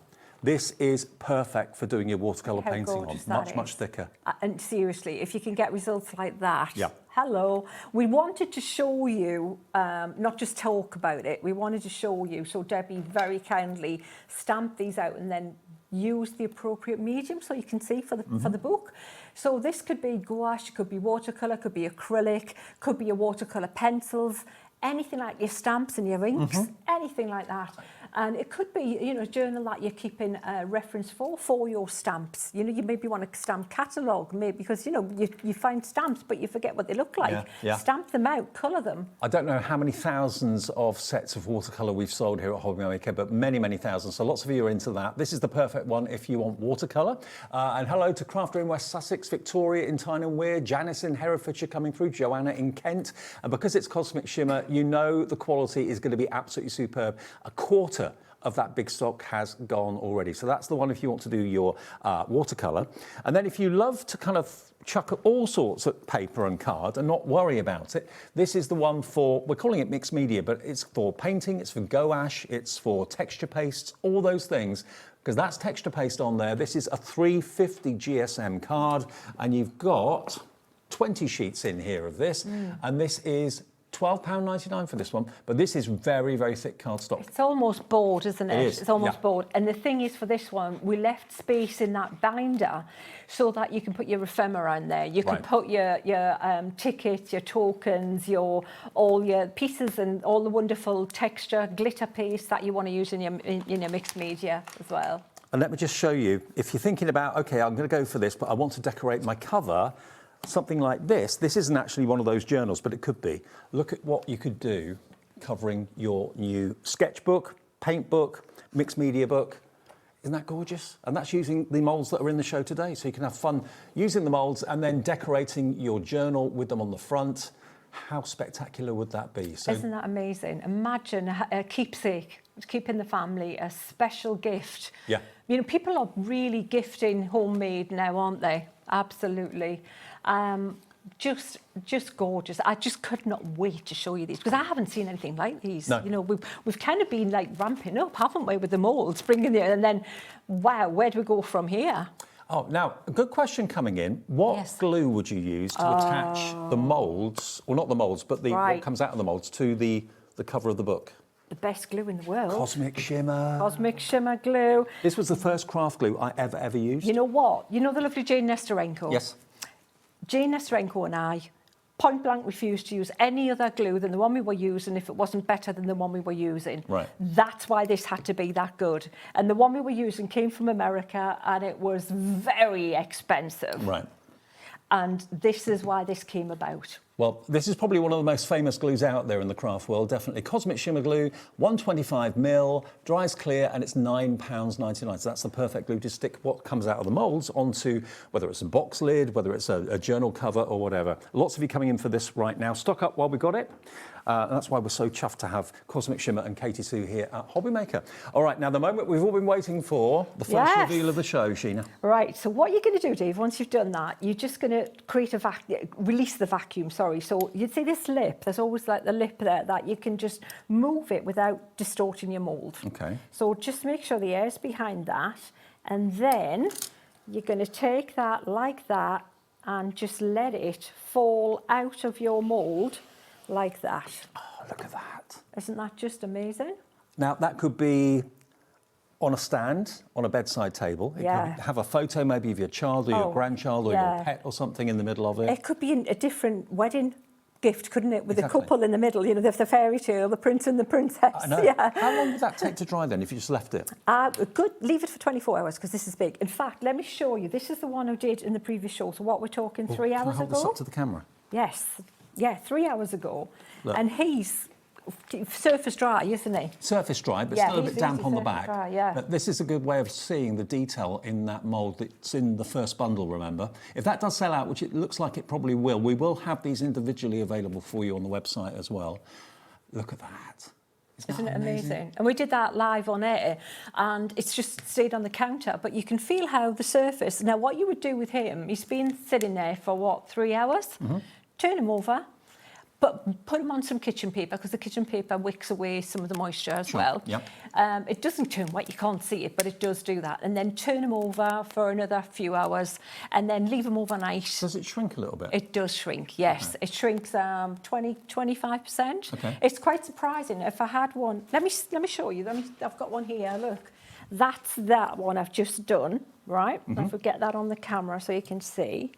this is perfect for doing your watercolour painting on. Much thicker. And seriously, if you can get results like that, hello. We wanted to show you, not just talk about it, we wanted to show you. So Debbie very kindly stamped these out and then use the appropriate medium so you can see for the book. So this could be gouache, could be watercolour, could be acrylic, could be your watercolour pencils, anything like your stamps and your inks, anything like that. And it could be, a journal that you're keeping a reference for your stamps. You maybe want a stamp catalogue, maybe because, you find stamps, but you forget what they look like. Stamp them out, colour them. I don't know how many thousands of sets of watercolour we've sold here at HobbyMaker, but many, many thousands. So lots of you are into that. This is the perfect one if you want watercolour. And hello to Crafter in West Sussex, Victoria in Tyne and Wear, Janice in Herefordshire coming through, Joanna in Kent. And because it's Cosmic Shimmer, the quality is going to be absolutely superb. A quarter of that big stock has gone already. So that's the one if you want to do your watercolour. And then if you love to kind of chuck all sorts of paper and card and not worry about it, this is the one for, we're calling it mixed media, but it's for painting, it's for gouache, it's for texture pastes, all those things, because that's texture paste on there. This is a 350 GSM card, and you've got 20 sheets in here of this, and this is £12.99 for this one, but this is very, very thick cardstock. It's almost board, isn't it? It is, it's almost board. And the thing is, for this one, we left space in that binder so that you can put your ephemera in there. You can put your tickets, your tokens, all your pieces and all the wonderful texture, glitter paste that you want to use in your mixed media as well. And let me just show you, if you're thinking about, okay, I'm going to go for this, but I want to decorate my cover, something like this. This isn't actually one of those journals, but it could be. Look at what you could do covering your new sketchbook, paint book, mixed media book. Isn't that gorgeous? And that's using the moulds that are in the show today. So you can have fun using the moulds and then decorating your journal with them on the front. How spectacular would that be? So, isn't that amazing? Imagine a keepsake, keep in the family, a special gift. Yeah. People are really gifting homemade now, aren't they? Absolutely. Just gorgeous. I just could not wait to show you these because I haven't seen anything like these. No. We've kind of been like ramping up, haven't we, with the moulds, bringing it, and then, wow, where do we go from here? Oh, now, a good question coming in. What glue would you use to attach the moulds, or not the moulds, but what comes out of the moulds to the cover of the book? The best glue in the world. Cosmic Shimmer. Cosmic Shimmer glue. This was the first craft glue I ever used. You know what? You know the lovely Jane Nesterenko? Yes. Jane Nesterenko and I point blank refused to use any other glue than the one we were using if it wasn't better than the one we were using. Right. That's why this had to be that good. And the one we were using came from America and it was very expensive. Right. And this is why this came about. Well, this is probably one of the most famous glues out there in the craft world, definitely. Cosmic Shimmer glue, 125ml, dries clear, and it's £9.99. So that's the perfect glue to stick what comes out of the moulds onto, whether it's a box lid, whether it's a journal cover or whatever. Lots of you coming in for this right now. Stock up while we've got it. And that's why we're so chuffed to have Cosmic Shimmer and Katie Sue here at HobbyMaker. All right, now the moment we've all been waiting for, the first reveal of the show, Sheena. Right, so what you're going to do, Dave, once you've done that, you're just going to create a release the vacuum, sorry. So you'd see this lip, there's always like the lip there that you can just move it without distorting your mould. Okay. So just make sure the air's behind that, and then you're going to take that like that and just let it fall out of your mould like that. Oh, look at that. Isn't that just amazing? Now, that could be on a stand, on a bedside table. It could have a photo maybe of your child or your grandchild or your pet or something in the middle of it. It could be a different wedding gift, couldn't it? With a couple in the middle, you know, the fairy tale, the prince and the princess. I know. Yeah. How long would that take to dry then if you just left it? Good. Leave it for 24 hours because this is big. In fact, let me show you. This is the one I did in the previous show. So what we're talking 3 hours Can I hold ago? this up to the camera? Yes. Yeah, 3 hours ago. Look. And he's surface dry, isn't he? Surface dry, but still a bit damp on the back. Dry, But this is a good way of seeing the detail in that mould that's in the first bundle, remember. If that does sell out, which it looks like it probably will, we will have these individually available for you on the website as well. Look at that. Isn't it amazing? And we did that live on air, and it's just stayed on the counter, but you can feel how the surface... Now, what you would do with him, he's been sitting there for, what, 3 hours? Turn him over, but put him on some kitchen paper, because the kitchen paper wicks away some of the moisture as well. Yep. It doesn't turn wet, you can't see it, but it does do that. And then turn him over for another few hours, and then leave him overnight. Does it shrink a little bit? It does shrink, yes. Okay. It shrinks 20-25%. Okay. It's quite surprising. If I had one, let me show you. I've got one here. Look, that's that one I've just done. Right. If we get that on the camera so you can see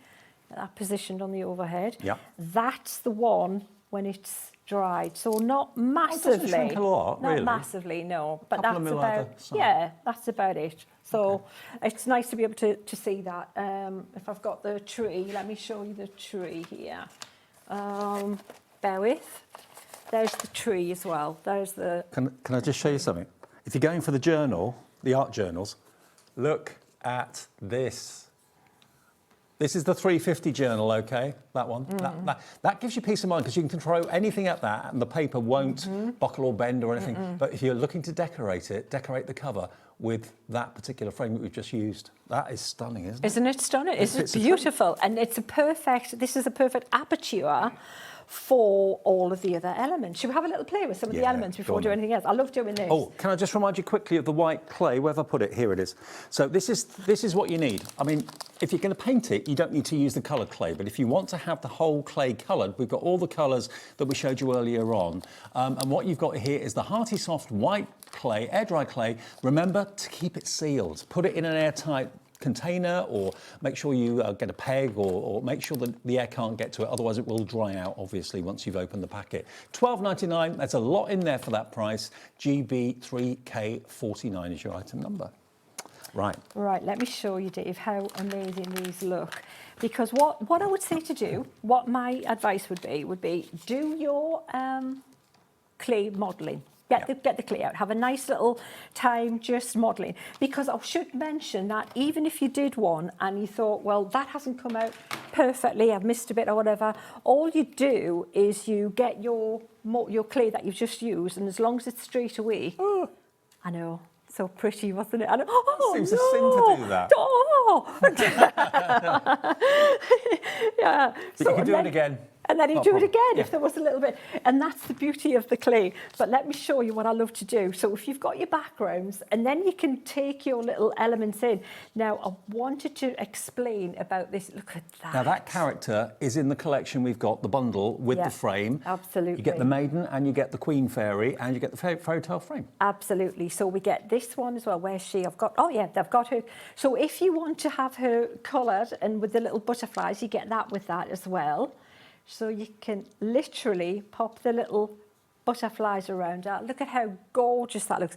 that positioned on the overhead. Yeah. That's the one when it's dried. So not massively. It doesn't shrink a lot, really. Not massively, no. But Couple of that's mil either about side. that's about it. So it's nice to be able to see that. If I've got the tree, let me show you the tree here. Bear with. There's the tree as well. There's the... Can I just show you something? If you're going for the journal, the art journals, look at this. This is the 350 journal, okay? That one. That gives you peace of mind because you can throw anything at that and the paper won't buckle or bend or anything. But if you're looking to decorate it, decorate the cover with that particular frame that we've just used. That is stunning, isn't it? Isn't it stunning? It's beautiful. And it's this is a perfect aperture for all of the other elements. Should we have a little play with some of the elements before we do anything else? I love doing this. Oh, can I just remind you quickly of the white clay? Where have I put it? Here it is. So this is what you need. I mean, if you're going to paint it, you don't need to use the coloured clay. But if you want to have the whole clay coloured, we've got all the colours that we showed you earlier on. And what you've got here is the Hearty Soft white clay, air dry clay. Remember to keep it sealed. Put it in an airtight container, or make sure you get a peg, or make sure that the air can't get to it, otherwise it will dry out obviously once you've opened the packet. $12.99, that's a lot in there for that price. GB3K49 is your item number. Right, let me show you, Dave, how amazing these look. Because what I would say to do, what my advice would be do your clay modelling. Get the clay out. Have a nice little time just modelling. Because I should mention that even if you did one and you thought, well, that hasn't come out perfectly, I've missed a bit or whatever, all you do is you get your clay that you've just used, and as long as it's straight away, I know, so pretty, wasn't it? And, seems a sin to do that. Yeah. But you can do it again. And then you do it again if there was a little bit. And that's the beauty of the clay. But let me show you what I love to do. So if you've got your backgrounds, and then you can take your little elements in. Now, I wanted to explain about this. Look at that. Now, that character is in the collection. We've got the bundle with the frame. Absolutely. You get the maiden, and you get the queen fairy, and you get the fairy tale frame. Absolutely. So we get this one as well. Where's she? They've got her. So if you want to have her coloured and with the little butterflies, you get that with that as well. So you can literally pop the little butterflies around her. Look at how gorgeous that looks.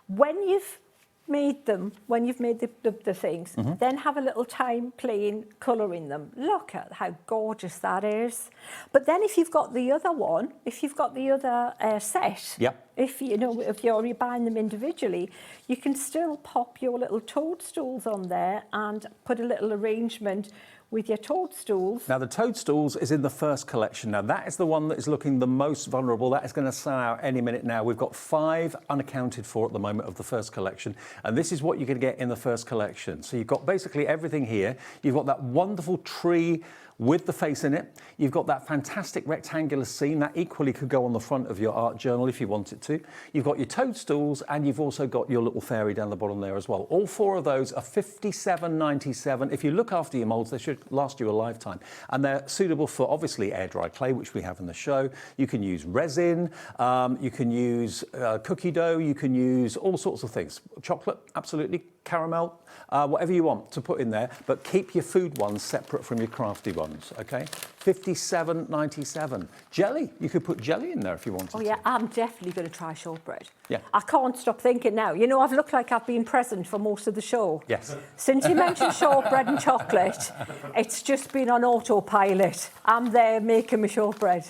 When you've made them, when you've made the things, then have a little time playing, colouring them. Look at how gorgeous that is. But then if you've got the other one, if you've got the other set, if you're buying them individually, you can still pop your little toadstools on there and put a little arrangement with your toadstools. Now the toadstools is in the first collection. Now that is the one that is looking the most vulnerable. That is going to sell out any minute now. We've got 5 unaccounted for at the moment of the first collection, and this is what you're going to get in the first collection. So you've got basically everything here. You've got that wonderful tree with the face in it. You've got that fantastic rectangular scene that equally could go on the front of your art journal if you wanted to. You've got your toadstools, and you've also got your little fairy down the bottom there as well. All 4 of those are $57.97. If you look after your moulds, they should last you a lifetime. And they're suitable for obviously air dry clay, which we have in the show. You can use resin, you can use cookie dough, you can use all sorts of things. Chocolate, absolutely, caramel, whatever you want to put in there, but keep your food ones separate from your crafty ones, okay? $57.97. Jelly, you could put jelly in there if you wanted to. Oh yeah, I'm definitely going to try shortbread. Yeah. I can't stop thinking now. You know, I've looked like I've been present for most of the show. Yes. Since you mentioned shortbread and chocolate, it's just been on autopilot. I'm there making my shortbread.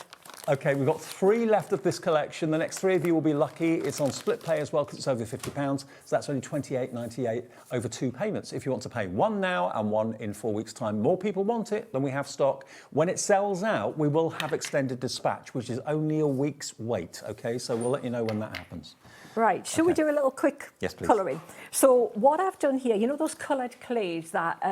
Okay, we've got 3 left of this collection. The next 3 of you will be lucky. It's on split pay as well because it's over £50. So that's only $28.98 over 2 payments. If you want to pay 1 now and 1 in 4 weeks' time, more people want it than we have stock. When it sells out, we will have extended dispatch, which is only a week's wait. Okay, so we'll let you know when that happens. Right, shall we do a little quick colouring? So what I've done here, you know those coloured clays that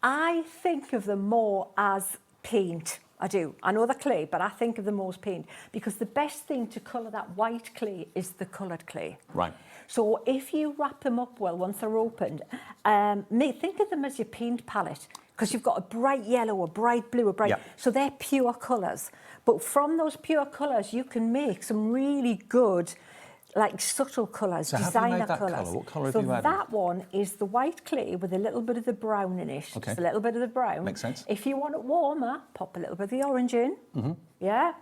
I think of them more as paint. I do. I know they're clay, but I think of them more as paint because the best thing to colour that white clay is the coloured clay. Right. So if you wrap them up well once they're opened, think of them as your paint palette because you've got a bright yellow, a bright blue, a bright... Yep. So they're pure colours. But from those pure colours, you can make some really good... like subtle colours, so designer colours. Colour? What colour so have you added? That one is the white clay with a little bit of the brown in it. Okay. Just a little bit of the brown. Makes sense. If you want it warmer, pop a little bit of the orange in. Yeah.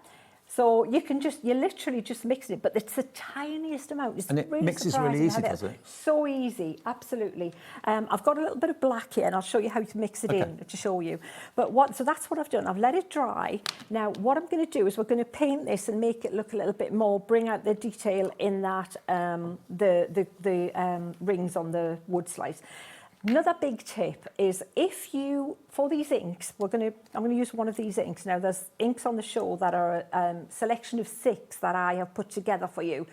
So you can you literally just mix it, but it's the tiniest amount. It's And it really mixes surprising really easy, how does it? So easy, absolutely. I've got a little bit of black here, and I'll show you how to mix it in to show you. But so that's what I've done. I've let it dry. Now, what I'm going to do is we're going to paint this and make it look a little bit more, bring out the detail in that the rings on the wood slice. Another big tip is for these inks, I'm going to use one of these inks. Now, there's inks on the show that are a selection of 6 that I have put together for you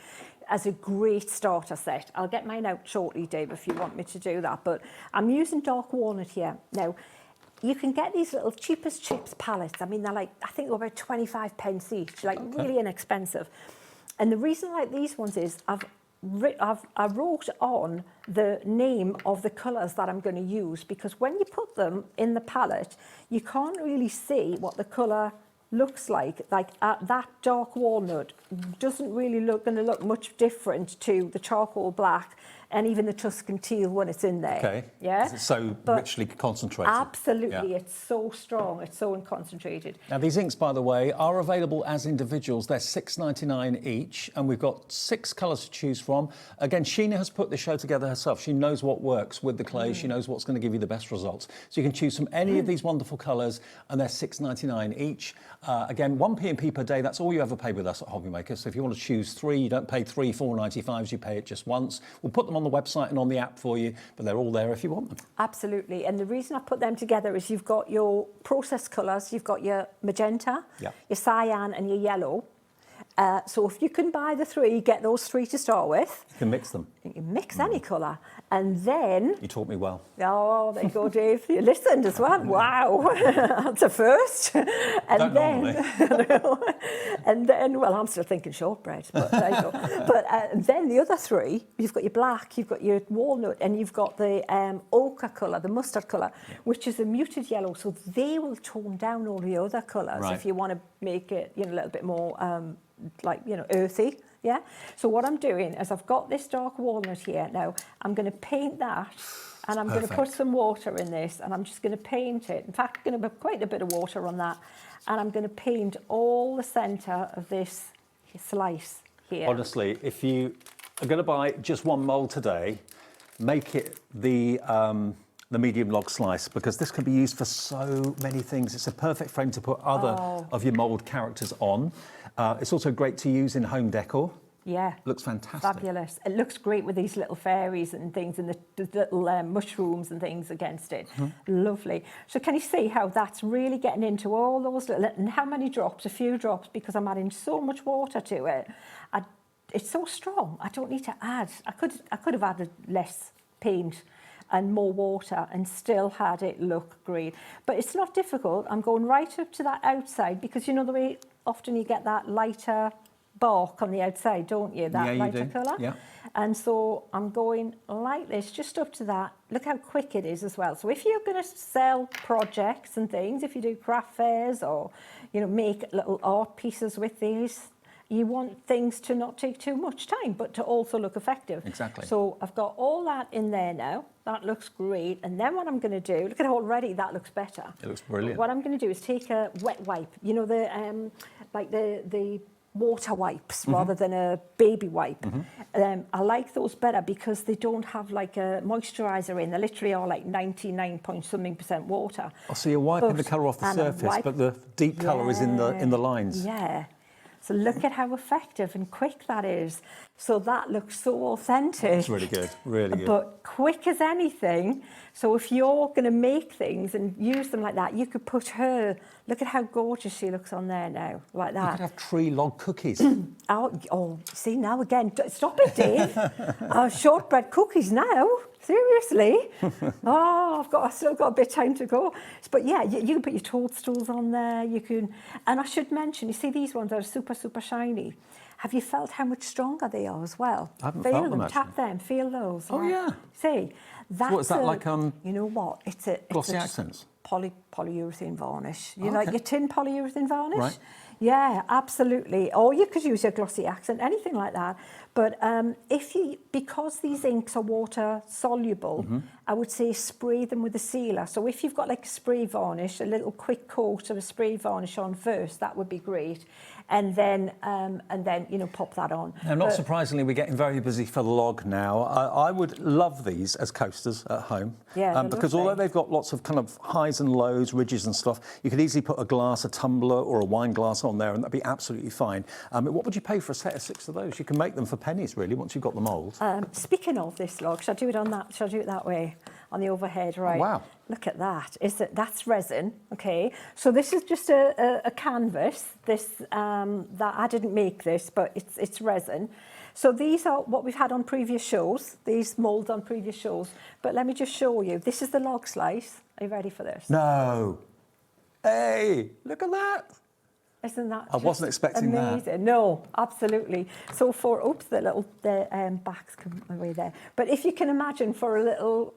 as a great starter set. I'll get mine out shortly, Dave, if you want me to do that. But I'm using dark walnut here. Now, you can get these little cheapest chips palettes. I mean, they're like, I think they're about 25 pence each, like really inexpensive. And the reason I like these ones is I wrote on the name of the colours that I'm going to use because when you put them in the palette, you can't really see what the colour looks like. Like that dark walnut doesn't really going to look much different to the charcoal black and even the Tuscan teal when it's in there. Okay. Yeah. It's so richly concentrated. Absolutely. Yeah. It's so strong. It's so concentrated. Now, these inks, by the way, are available as individuals. They're $6.99 each, and we've got 6 colours to choose from. Again, Sheena has put the show together herself. She knows what works with the clay. She knows what's going to give you the best results. So you can choose from any of these wonderful colours, and they're $6.99 each. Again, 1p&p per day. That's all you ever pay with us at HobbyMaker. So if you want to choose 3, you don't pay 3 $4.95s. You pay it just once. We'll put them on the website and on the app for you, but they're all there if you want them. Absolutely. And the reason I put them together is you've got your process colours, you've got your magenta, your cyan and your yellow. So if you can buy the 3, get those 3 to start with. You can mix them. You can mix any colour. And then... You taught me well. Oh, there you go, Dave. You listened as well. Wow. That's a first. And then, well, I'm still thinking shortbread, but there you go. But then the other 3, you've got your black, you've got your walnut, and you've got the ochre colour, the mustard colour, which is a muted yellow. So they will tone down all the other colours if you want to make it, a little bit more... earthy, yeah? So what I'm doing is I've got this dark walnut here. Now, I'm going to paint that, and I'm going to put some water in this, and I'm just going to paint it. In fact, I'm going to put quite a bit of water on that, and I'm going to paint all the centre of this slice here. Honestly, if you are going to buy just one mould today, make it the medium log slice, because this can be used for so many things. It's a perfect frame to put other of your mould characters on. It's also great to use in home decor. Yeah. Looks fantastic. Fabulous. It looks great with these little fairies and things and the little mushrooms and things against it. Lovely. So can you see how that's really getting into all those little, and how many drops? A few drops, because I'm adding so much water to it. It's so strong. I don't need to add. I could have added less paint and more water and still had it look great. But it's not difficult. I'm going right up to that outside, because you know the way often you get that lighter bark on the outside, don't you? That lighter colour. Yeah. And so I'm going like this, just up to that. Look how quick it is as well. So if you're going to sell projects and things, if you do craft fairs or, you know, make little art pieces with these, you want things to not take too much time, but to also look effective. Exactly. So I've got all that in there now. That looks great. And then what I'm going to do, look at how already that looks better. It looks brilliant. What I'm going to do is take a wet wipe, you know, the like the water wipes rather than a baby wipe. I like those better because they don't have like a moisturiser in. They literally are like 99-point-something% water. Oh, so you're wiping the colour off the surface, but the deep colour is in the lines. Yeah. So look at how effective and quick that is. So that looks so authentic. It's really good, really good. But quick as anything. So if you're going to make things and use them like that, you could put her, look at how gorgeous she looks on there now, like that. You could have tree log cookies. Oh, see, now again, stop it, Dave. Shortbread cookies now. Seriously? I've still got a bit of time to go. But yeah, you can put your toadstools on there. You can, and I should mention, you see these ones are super, super shiny. Have you felt how much stronger they are as well? I haven't feel felt them, tap them, feel those. Oh, yeah. See, that's So what is that like? You know what? It's glossy accents. Polyurethane varnish. You know, like your tin polyurethane varnish. Right. Yeah, absolutely. Or you could use a glossy accent, anything like that. But because these inks are water soluble, I would say spray them with a sealer. So if you've got like a spray varnish, a little quick coat of a spray varnish on first, that would be great. And then you know, pop that on. Now, not surprisingly, we're getting very busy for the log now. I would love these as coasters at home. Yeah, because although they've got lots of kind of highs and lows, ridges and stuff, you could easily put a tumbler or a wine glass on there, and that'd be absolutely fine. What would you pay for a set of 6 of those? You can make them for pennies, really, once you've got the moulds. Speaking of this log, shall I do it on that? Shall I do it that way? On the overhead, right? Oh, wow. Look at that. That's resin, okay? So this is just a canvas. That I didn't make this, but it's resin. So these are what we've had on previous shows, these moulds on previous shows. But let me just show you. This is the log slice. Are you ready for this? No. Hey, look at that. Isn't that I wasn't expecting amazing? that. No, absolutely. So the backs come away there. But if you can imagine for a little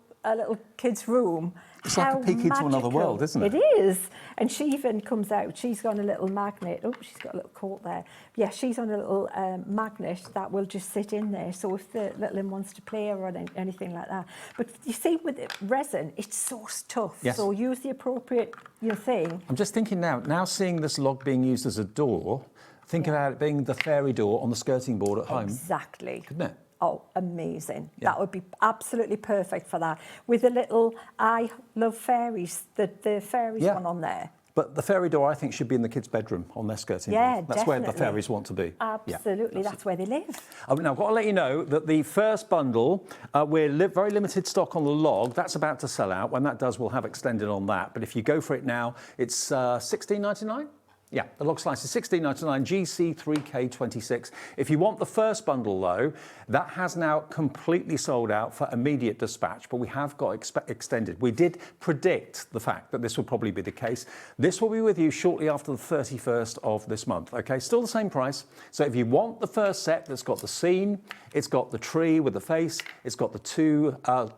kid's room, it's like a peek into another world, isn't it? It is. And she even comes out. She's got a little magnet. Oh, she's got a little coat there. Yeah, she's on a little magnet that will just sit in there. So if the little one wants to play or anything like that. But you see, with resin, it's so tough. Yes. So use the appropriate thing. I'm just thinking now seeing this log being used as a door, think about it being the fairy door on the skirting board at home. Exactly. Couldn't it? Oh, amazing. Yeah. That would be absolutely perfect for that. With a little, I love fairies, the fairies one on there. But the fairy door, I think, should be in the kids' bedroom on their skirting board. That's definitely. where the fairies want to be. Absolutely, that's where they live. Now, I've got to let you know that the first bundle, we're very limited stock on the log. That's about to sell out. When that does, we'll have extended on that. But if you go for it now, it's $16.99. Yeah, the log slice is $16.99, GC3K26. If you want the first bundle, though, that has now completely sold out for immediate dispatch, but we have got extended. We did predict the fact that this would probably be the case. This will be with you shortly after the 31st of this month, okay? Still the same price. So if you want the first set that's got the scene, it's got the tree with the face, it's got the two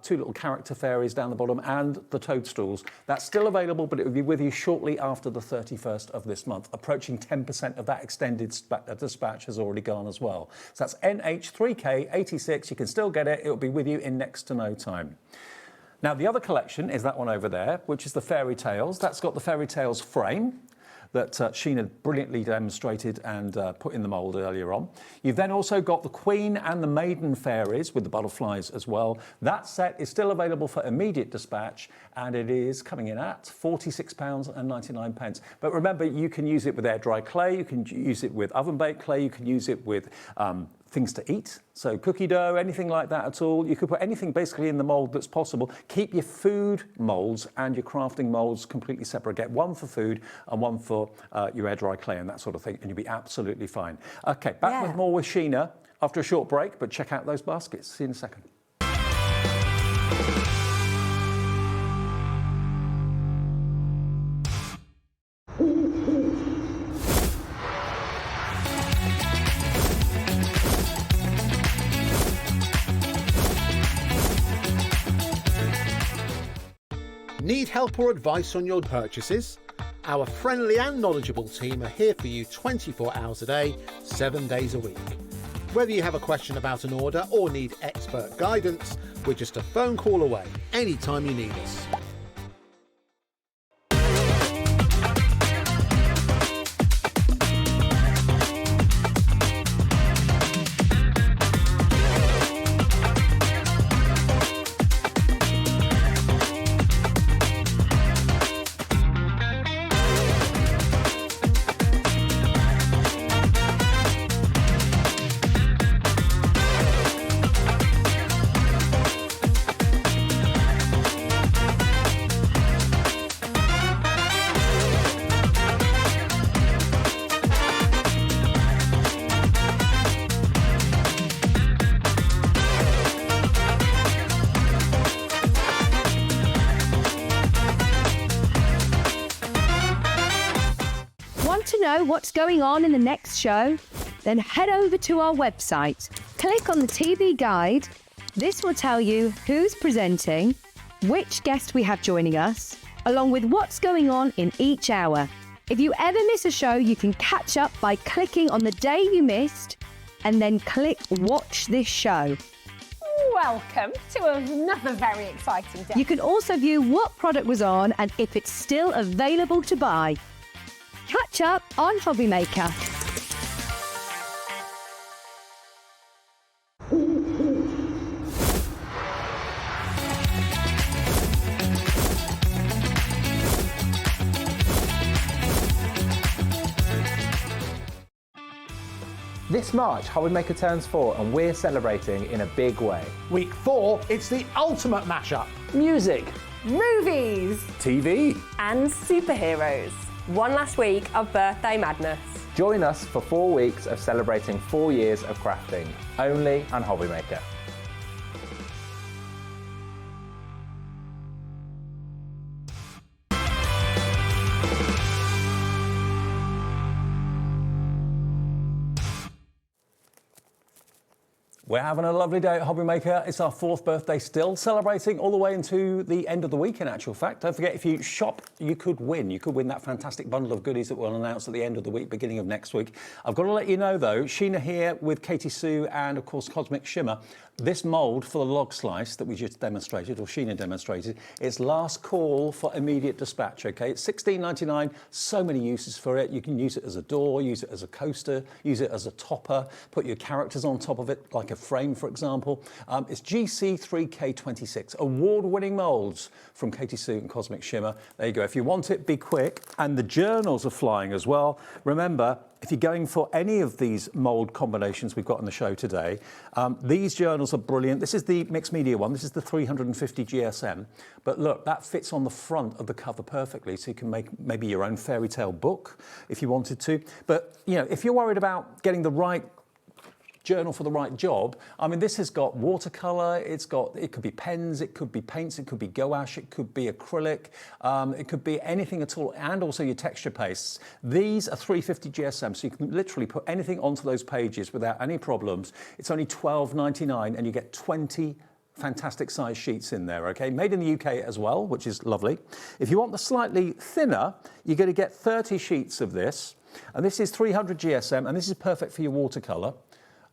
little character fairies down the bottom and the toadstools, that's still available, but it will be with you shortly after the 31st of this month. Approaching 10% of that extended dispatch has already gone as well. So that's NH3K86. You can still get it. It will be with you in next to no time. Now, the other collection is that one over there, which is the Fairy Tales. That's got the Fairy Tales frame that Sheena brilliantly demonstrated and put in the mould earlier on. You've then also got the Queen and the Maiden fairies with the butterflies as well. That set is still available for immediate dispatch, and it is coming in at £46.99. But remember, you can use it with air dry clay, you can use it with oven baked clay, you can use it with things to eat, so cookie dough, anything like that at all. You could put anything basically in the mould that's possible. Keep your food moulds and your crafting moulds completely separate. Get one for food and one for your air dry clay and that sort of thing, and you'll be absolutely fine. Okay, back with more with Sheena after a short break, but check out those baskets. See you in a second. Need help or advice on your purchases? Our friendly and knowledgeable team are here for you 24 hours a day, 7 days a week. Whether you have a question about an order or need expert guidance, we're just a phone call away anytime you need us. To know what's going on in the next show? Then head over to our website. Click on the TV guide. This will tell you who's presenting, which guest we have joining us, along with what's going on in each hour. If you ever miss a show, you can catch up by clicking on the day you missed and then click Watch This Show. Welcome to another very exciting day. You can also view what product was on and if it's still available to buy. Catch up on HobbyMaker. This March, HobbyMaker turns 4 and we're celebrating in a big way. Week 4, it's the ultimate mashup. Music, movies, TV, and superheroes. One last week of birthday madness. Join us for 4 weeks of celebrating 4 years of crafting, only on HobbyMaker. We're having a lovely day at HobbyMaker. It's our 4th birthday still, celebrating all the way into the end of the week, in actual fact. Don't forget, if you shop, you could win. You could win that fantastic bundle of goodies that we'll announce at the end of the week, beginning of next week. I've got to let you know, though, Sheena here with Katie Sue and, of course, Cosmic Shimmer. This mould for the log slice that we just demonstrated, or Sheena demonstrated, it's last call for immediate dispatch, OK? It's $16.99, so many uses for it. You can use it as a door, use it as a coaster, use it as a topper, put your characters on top of it, like a frame, for example. It's GC3K26, award-winning moulds from Katie Sue and Cosmic Shimmer. There you go. If you want it, be quick. And the journals are flying as well. Remember, if you're going for any of these mould combinations we've got on the show today, these journals are brilliant. This is the mixed media one. This is the 350 GSM. But look, that fits on the front of the cover perfectly, so you can make maybe your own fairy tale book if you wanted to. But, you know, if you're worried about getting the right journal for the right job, I mean, this has got watercolor, it could be pens, it could be paints, it could be gouache, it could be acrylic, it could be anything at all, and also your texture pastes. These are 350 GSM, so you can literally put anything onto those pages without any problems. It's only $12.99 and you get 20 fantastic size sheets in there, okay? Made in the UK as well, which is lovely. If you want the slightly thinner, you're going to get 30 sheets of this, and this is 300 GSM, and this is perfect for your watercolor.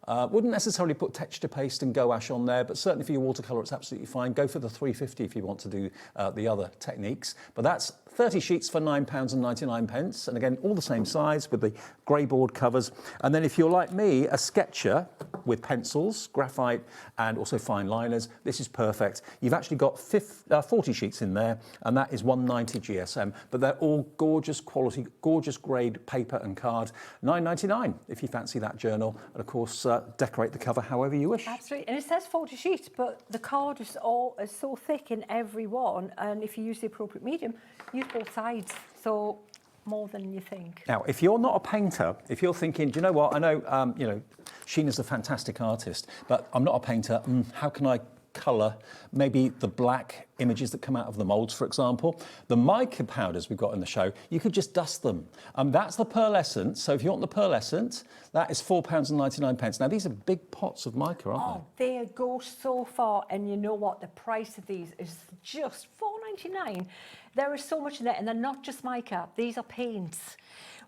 Wouldn't necessarily put texture paste and gouache on there, but certainly for your watercolour it's absolutely fine. Go for the 350 if you want to do the other techniques. But that's 30 sheets for £9.99, and again all the same size with the grey board covers. And then if you're like me, a sketcher, with pencils, graphite, and also fine liners. This is perfect. You've actually got 40 sheets in there, and that is 190 GSM, but they're all gorgeous quality, gorgeous grade paper and card. £9.99 if you fancy that journal, and of course decorate the cover however you wish. Absolutely, and it says 40 sheets, but the card is so thick in every one, and if you use the appropriate medium, use both sides, so more than you think. Now, if you're not a painter, if you're thinking, do you know what, I know, you know, Sheena's a fantastic artist, but I'm not a painter, how can I colour maybe the black images that come out of the moulds, for example? The mica powders we've got in the show, you could just dust them. That's the pearlescent, so if you want the pearlescent, that is £4.99. Now, these are big pots of mica, aren't they? They go so far, and you know what? The price of these is just £4.99. There is so much in there, and they're not just mica. These are paints.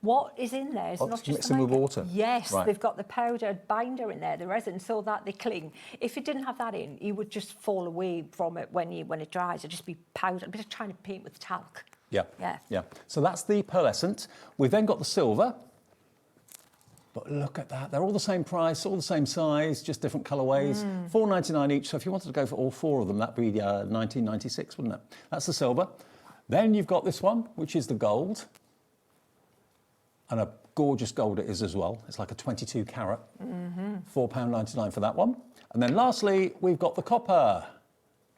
What is in there is not just mixing with water. Yes, right. They've got the powdered binder in there, the resin, so that they cling. If you didn't have that in, you would just fall away from it when it dries. It'd just be powder. A bit of trying to paint with talc. Yeah. Yeah. Yeah. So that's the pearlescent. We've then got the silver. But look at that. They're all the same price, all the same size, just different colourways. £4.99 each. So if you wanted to go for all four of them, that'd be $19.96, wouldn't it? That's the silver. Then you've got this one, which is the gold. And a gorgeous gold it is as well. It's like a 22 carat. £4.99 for that one. And then lastly, we've got the copper.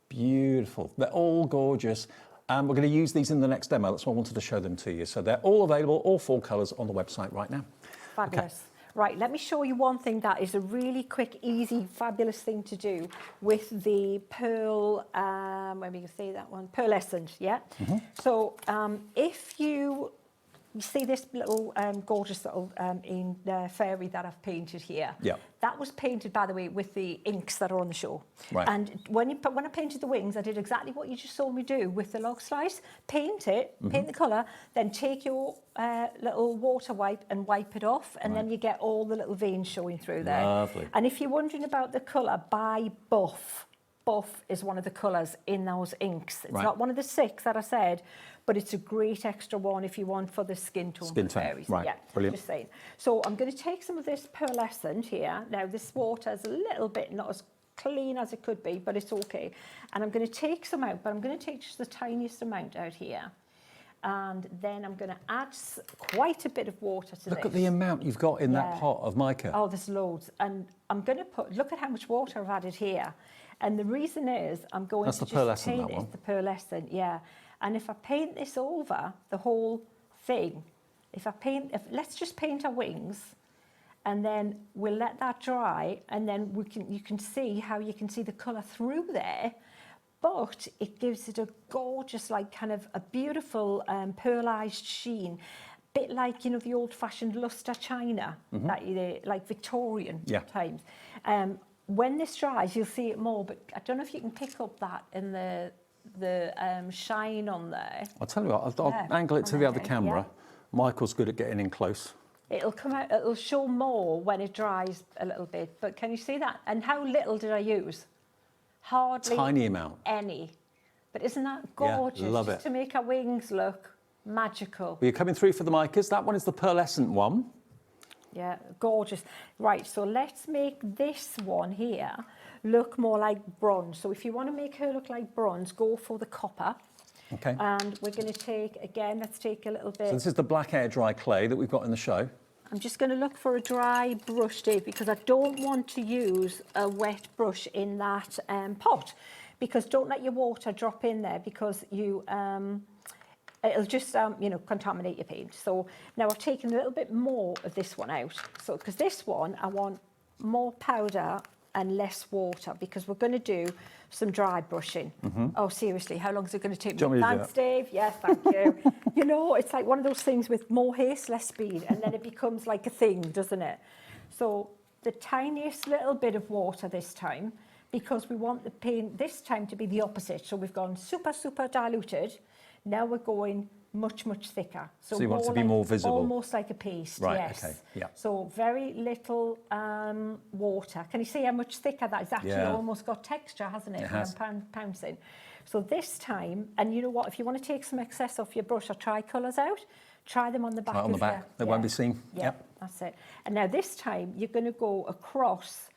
Beautiful. They're all gorgeous. And we're going to use these in the next demo. That's why I wanted to show them to you. So they're all available, all four colours on the website right now. Fabulous. Okay. Right, let me show you one thing that is a really quick, easy, fabulous thing to do with the pearl, when we can say that one, pearlescent, yeah? So if you see this little gorgeous little fairy that I've painted here. Yeah. That was painted, by the way, with the inks that are on the show. Right. And when I painted the wings, I did exactly what you just saw me do with the log slice. Paint it, paint the colour, then take your little water wipe and wipe it off, and then you get all the little veins showing through there. Lovely. And if you're wondering about the colour, buy Buff. Buff is one of the colours in those inks. It's not one of the 6 that I said, but it's a great extra one if you want for the skin tone. Skin tone, fairies. right, Yeah, brilliant. Just saying. So I'm going to take some of this pearlescent here. Now this water is a little bit not as clean as it could be, but it's okay. And I'm going to take some out, but I'm going to take just the tiniest amount out here. And then I'm going to add quite a bit of water to this. Look at the amount you've got in that pot of mica. Oh, there's loads. And I'm going to look at how much water I've added here. And the reason is I'm going to just paint it, the pearlescent, yeah. And if I paint this over the whole thing, let's just paint our wings, and then we'll let that dry, and then you can see how you can see the colour through there, but it gives it a gorgeous, like kind of a beautiful pearlised sheen, bit like, you know, the old-fashioned lustre china, like Victorian times. When this dries, you'll see it more, but I don't know if you can pick up that in the shine on there. I'll tell you what, I'll angle it to the other camera. Michael's good at getting in close. It'll come out, it'll show more when it dries a little bit, but can you see that? And how little did I use? Hardly tiny amount. Any. But isn't that gorgeous? Yeah, love just it. To make our wings look magical. Well, you're coming through for the micas. That one is the pearlescent one. Yeah, gorgeous. Right, so let's make this one here look more like bronze. So if you want to make her look like bronze, go for the copper. Okay. And we're going to take, again, let's take a little bit. So this is the black air dry clay that we've got in the show. I'm just going to look for a dry brush, Dave, because I don't want to use a wet brush in that pot. Because don't let your water drop in there, because you... it'll just, you know, contaminate your paint. So now I've taken a little bit more of this one out. So, because this one, I want more powder and less water, because we're going to do some dry brushing. Oh, seriously, how long is it going to take me? Thanks, Dave. Yes, thank you. You know, it's like one of those things with more haste, less speed, and then it becomes like a thing, doesn't it? So the tiniest little bit of water this time, because we want the paint this time to be the opposite. So we've gone super, super diluted. Now we're going much, much thicker. So you want it to be more visible? Almost like a paste, right, yes. Okay, yeah. So very little water. Can you see how much thicker that is? Actually almost got texture, hasn't it? It has. Pouncing. So this time, and you know what, if you want to take some excess off your brush or try colours out, try them on the back. Right on the back, they won't be seen. Yeah, that's it. And now this time, you're going to go across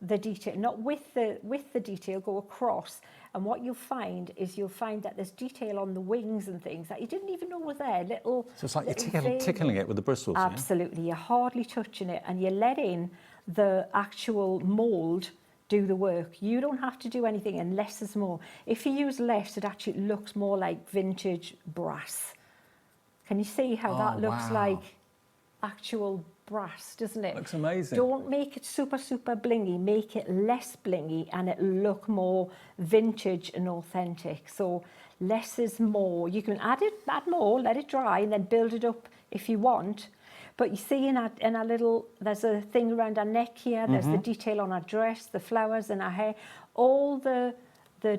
the detail, not with the detail, go across. And what you'll find is that there's detail on the wings and things that you didn't even know were there. Little. So it's like you're tickling it with the bristles. Absolutely, you're hardly touching it, and you're letting the actual mould do the work. You don't have to do anything, and less is more. If you use less, it actually looks more like vintage brass. Can you see how that looks like actual brass, doesn't it? Looks amazing. Don't make it super, super blingy. Make it less blingy and it look more vintage and authentic. So less is more. You can add more, let it dry, and then build it up if you want. But you see in our little, there's a thing around our neck here, there's the detail on our dress, the flowers in our hair. All the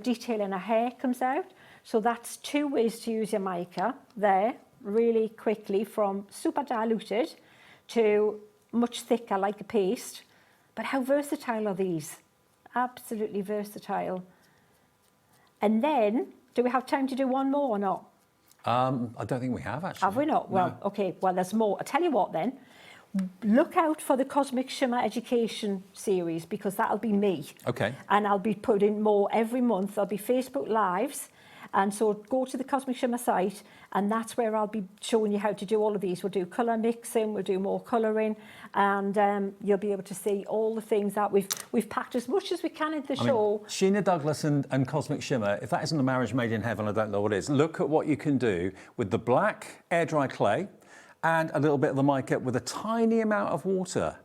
detail in our hair comes out. So that's 2 ways to use your mica there, really quickly, from super diluted to much thicker, like a paste. But how versatile are these? Absolutely versatile. And then, do we have time to do one more or not? I don't think we have, actually. Have we not? Well, okay, well, there's more. I'll tell you what then. Look out for the Cosmic Shimmer Education series, because that'll be me. Okay. And I'll be putting more every month. There'll be Facebook Lives. And so go to the Cosmic Shimmer site, and that's where I'll be showing you how to do all of these. We'll do colour mixing, we'll do more colouring, and you'll be able to see all the things that we've packed as much as we can into the show. Sheena Douglas and Cosmic Shimmer, if that isn't a marriage made in heaven, I don't know what is. Look at what you can do with the black air dry clay and a little bit of the mica with a tiny amount of water.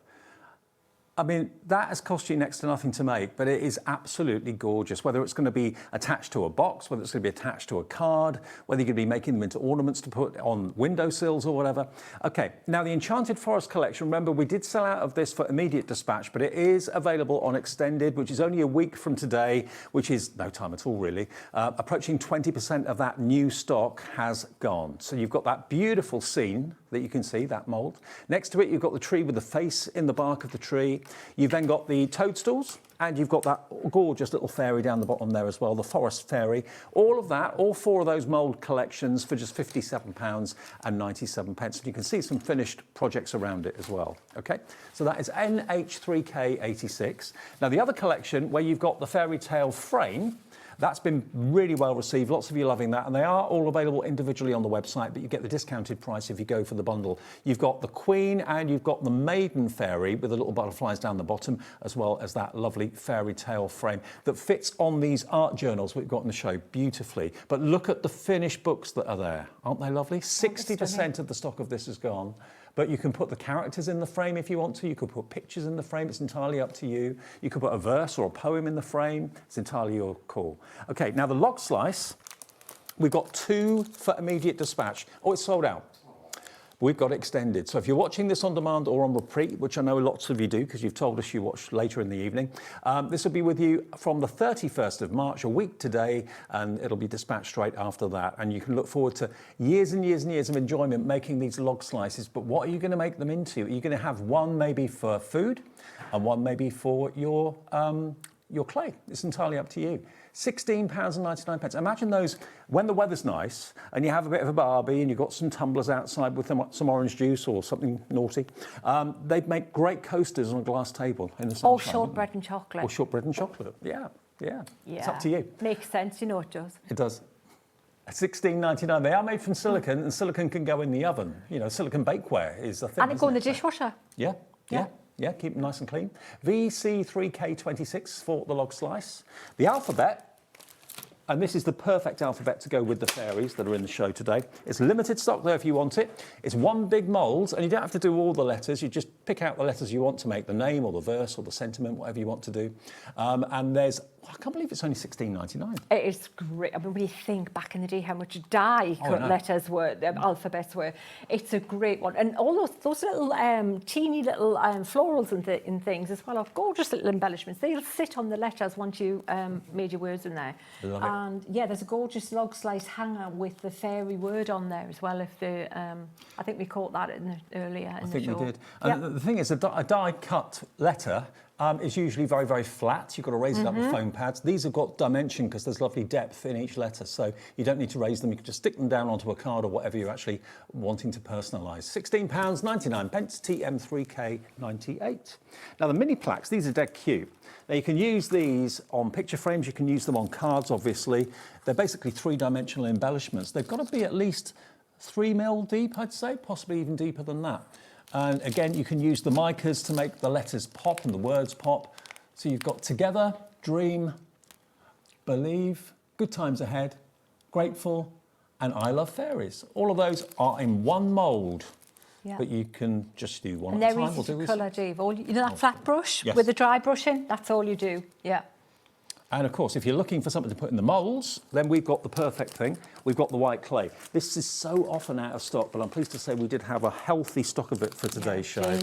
I mean, that has cost you next to nothing to make, but it is absolutely gorgeous. Whether it's going to be attached to a box, whether it's going to be attached to a card, whether you're going to be making them into ornaments to put on windowsills or whatever. Okay, now the Enchanted Forest collection, remember we did sell out of this for immediate dispatch, but it is available on extended, which is only a week from today, which is no time at all really. Approaching 20% of that new stock has gone. So you've got that beautiful scene that you can see, that mould. Next to it, you've got the tree with the face in the bark of the tree. You've then got the toadstools, and you've got that gorgeous little fairy down the bottom there as well, the forest fairy. All of that, all 4 of those mould collections for just £57.97. And you can see some finished projects around it as well. Okay, so that is NH3K86. Now the other collection, where you've got the fairy tale frame, that's been really well received. Lots of you loving that. And they are all available individually on the website, but you get the discounted price if you go for the bundle. You've got the Queen and you've got the Maiden Fairy with the little butterflies down the bottom, as well as that lovely fairy tale frame that fits on these art journals we've got in the show beautifully. But look at the finished books that are there. Aren't they lovely? 60% of the stock of this is gone. But you can put the characters in the frame if you want to. You could put pictures in the frame. It's entirely up to you. You could put a verse or a poem in the frame. It's entirely your call. Okay, now the log slice, we've got 2 for immediate dispatch. Oh, it's sold out. We've got extended. So if you're watching this on demand or on repeat, which I know lots of you do because you've told us you watch later in the evening, this will be with you from the 31st of March, a week today, and it'll be dispatched straight after that. And you can look forward to years and years and years of enjoyment making these log slices. But what are you going to make them into? Are you going to have one maybe for food and one maybe for your clay? It's entirely up to you. £16.99. Imagine those when the weather's nice and you have a bit of a barbie and you've got some tumblers outside with some orange juice or something naughty. They'd make great coasters on a glass table in the sunshine. Or shortbread and chocolate. Or shortbread and chocolate. Yeah. It's up to you. Makes sense, you know it does. It does. £16.99. They are made from silicone, and silicone can go in the oven. You know, silicone bakeware is a thing. And it go in the dishwasher. Yeah, keep them nice and clean. VC3K26 for the log slice. The alphabet, and this is the perfect alphabet to go with the fairies that are in the show today. It's limited stock there if you want it. It's one big mould, and you don't have to do all the letters. You just pick out the letters you want to make the name or the verse or the sentiment, whatever you want to do. And there's, I can't believe it's only £16.99. It is great. I mean, when you think back in the day how much die cut letters were, alphabets were, it's a great one. And all those little teeny little florals and things as well are gorgeous little embellishments. They'll sit on the letters once you made your words in there. Love it. And yeah, there's a gorgeous log slice hanger with the fairy word on there as well. If the I think we caught that earlier in the show. I think we did. And the thing is, a die cut letter is usually very, very flat. You've got to raise it up with foam pads. These have got dimension because there's lovely depth in each letter, so you don't need to raise them. You can just stick them down onto a card or whatever you're actually wanting to personalise. £16.99, TM3K98. Now the mini plaques, these are dead cute. Now you can use these on picture frames, you can use them on cards, obviously. They're basically three-dimensional embellishments. They've got to be at least 3 mil deep, I'd say, possibly even deeper than that. And again, you can use the micas to make the letters pop and the words pop. So you've got together, dream, believe, good times ahead, grateful, and I love fairies. All of those are in one mould. Yeah. But you can just do one at a time. And they're easy to colour, Dave. You know that flat brush with the dry brushing? That's all you do, yeah. And of course, if you're looking for something to put in the moulds, then we've got the perfect thing. We've got the white clay. This is so often out of stock, but I'm pleased to say we did have a healthy stock of it for today's show.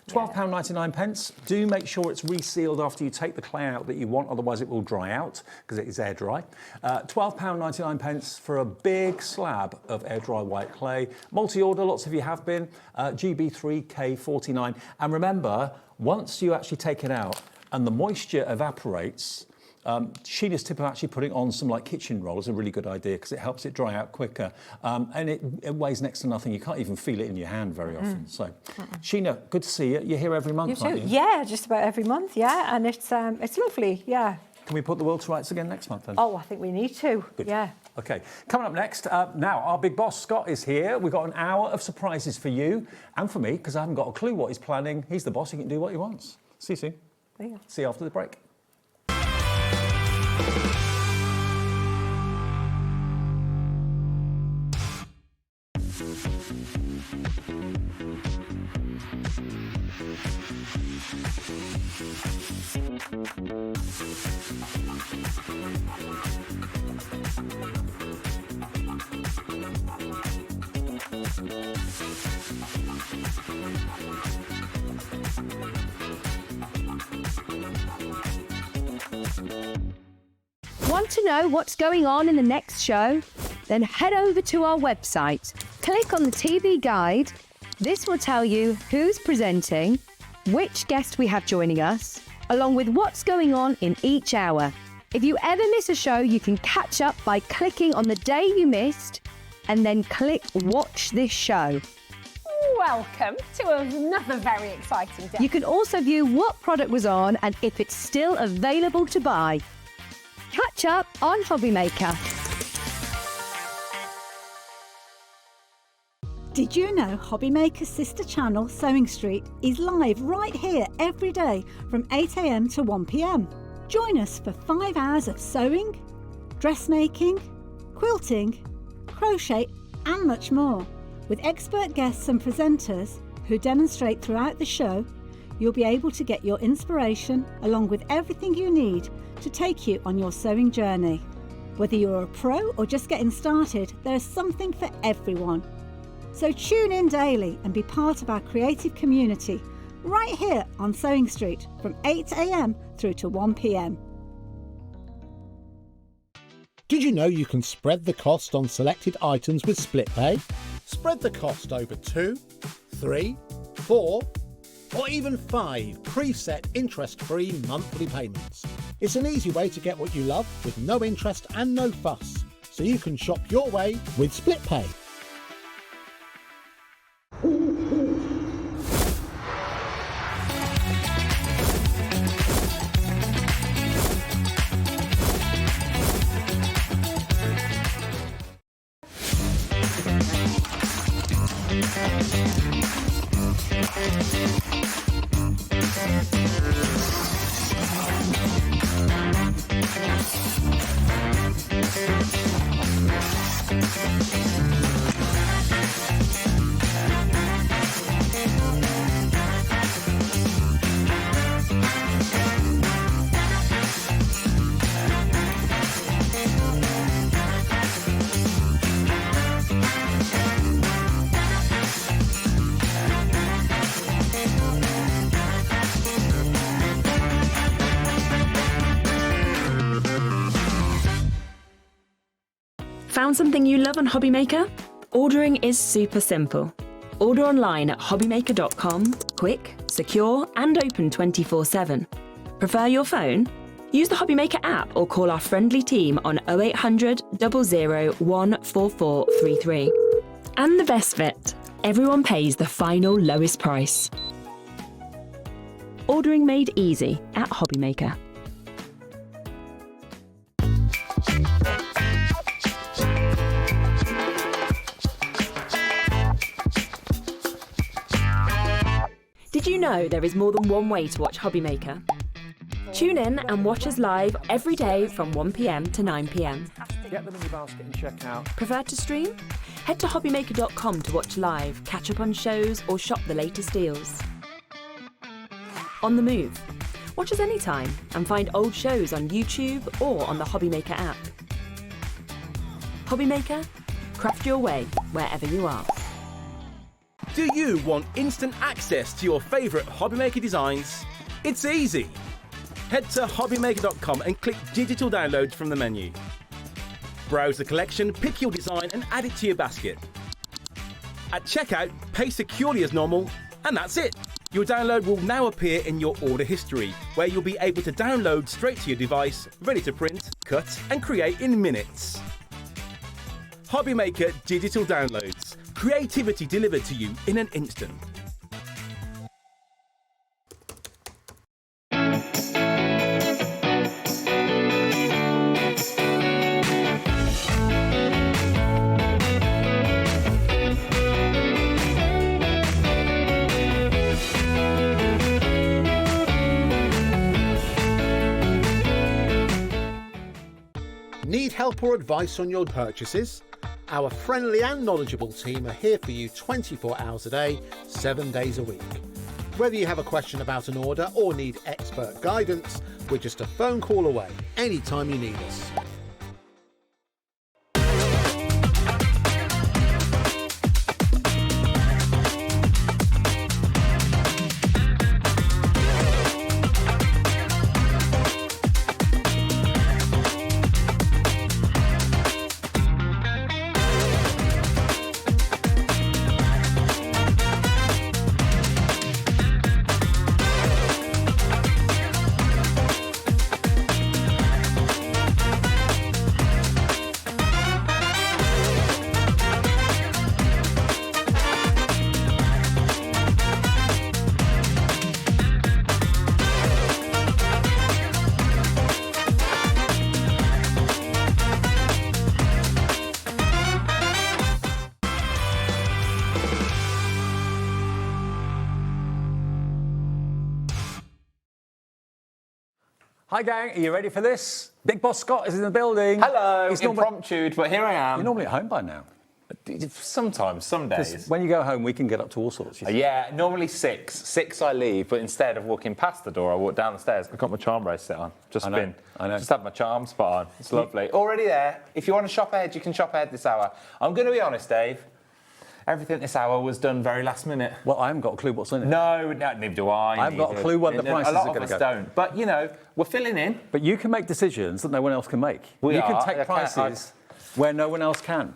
£12.99. Do make sure it's resealed after you take the clay out that you want, otherwise it will dry out because it is air dry. £12.99 for a big slab of air dry white clay. Multi-order, lots of you have been. GB3K49. And remember, once you actually take it out and the moisture evaporates, Sheena's tip of actually putting on some like kitchen roll is a really good idea because it helps it dry out quicker, and it weighs next to nothing. You can't even feel it in your hand very often. So, Sheena, good to see you. You're here every month, aren't you? Yeah, just about every month. Yeah, and it's lovely. Yeah. Can we put the world to rights again next month then? Oh, I think we need to. Good. Yeah. Okay, coming up next, now our big boss Scott is here. We've got an hour of surprises for you and for me because I haven't got a clue what he's planning. He's the boss; he can do what he wants. See you soon. There you go. See you after the break. Want to know what's going on in the next show? Then head over to our website. Click on the TV guide. This will tell you who's presenting, which guest we have joining us, along with what's going on in each hour. If you ever miss a show, you can catch up by clicking on the day you missed and then click Watch This Show. Welcome to another very exciting day. You can also view what product was on and if it's still available to buy. Catch up on HobbyMaker. Did you know HobbyMaker's sister channel, Sewing Street, is live right here every day from 8 AM to 1 PM? Join us for 5 hours of sewing, dressmaking, quilting, crochet and much more. With expert guests and presenters who demonstrate throughout the show, you'll be able to get your inspiration along with everything you need to take you on your sewing journey. Whether you're a pro or just getting started, there's something for everyone. So tune in daily and be part of our creative community right here on Sewing Street from 8 AM through to 1 PM. Did you know you can spread the cost on selected items with split pay? Spread the cost over 2, 3, 4, or even 5 preset interest-free monthly payments. It's an easy way to get what you love with no interest and no fuss, so you can shop your way with split pay. Found something you love on HobbyMaker? Ordering is super simple. Order online at hobbymaker.com. Quick, secure, and open 24/7. Prefer your phone? Use the HobbyMaker app or call our friendly team on 0800 00 14433. And the best bit, everyone pays the final lowest price. Ordering made easy at HobbyMaker. Did you know there is more than one way to watch HobbyMaker? Tune in and watch us live every day from 1 p.m. to 9 p.m. Get them in your basket and check out. Prefer to stream? Head to hobbymaker.com to watch live, catch up on shows, or shop the latest deals. On the move. Watch us anytime and find old shows on YouTube or on the HobbyMaker app. HobbyMaker, craft your way wherever you are. Do you want instant access to your favourite HobbyMaker designs? It's easy. Head to hobbymaker.com and click digital downloads from the menu. Browse the collection, pick your design and add it to your basket. At checkout, pay securely as normal, and that's it. Your download will now appear in your order history, where you'll be able to download straight to your device, ready to print, cut and create in minutes. HobbyMaker Digital Downloads. Creativity delivered to you in an instant. Need help or advice on your purchases? Our friendly and knowledgeable team are here for you 24 hours a day, 7 days a week. Whether you have a question about an order or need expert guidance, we're just a phone call away anytime you need us. Hi gang, are you ready for this? Big Boss Scott is in the building. Hello, He's impromptu, but here I am. You're normally at home by now. Sometimes, some days. When you go home, we can get up to all sorts. Yeah, normally 6. 6 I leave, but instead of walking past the door, I walk down the stairs. I've got my charm bracelet on. Just had my charm spot on. It's lovely. Already there. If you want to shop ahead, you can shop ahead this hour. I'm going to be honest, Dave. Everything this hour was done very last minute. Well, I haven't got a clue what's in it. No, neither do I. I haven't got a clue what the prices are going to go. A lot of us don't. But, you know, we're filling in. But you can make decisions that no one else can make. You can take prices where no one else can.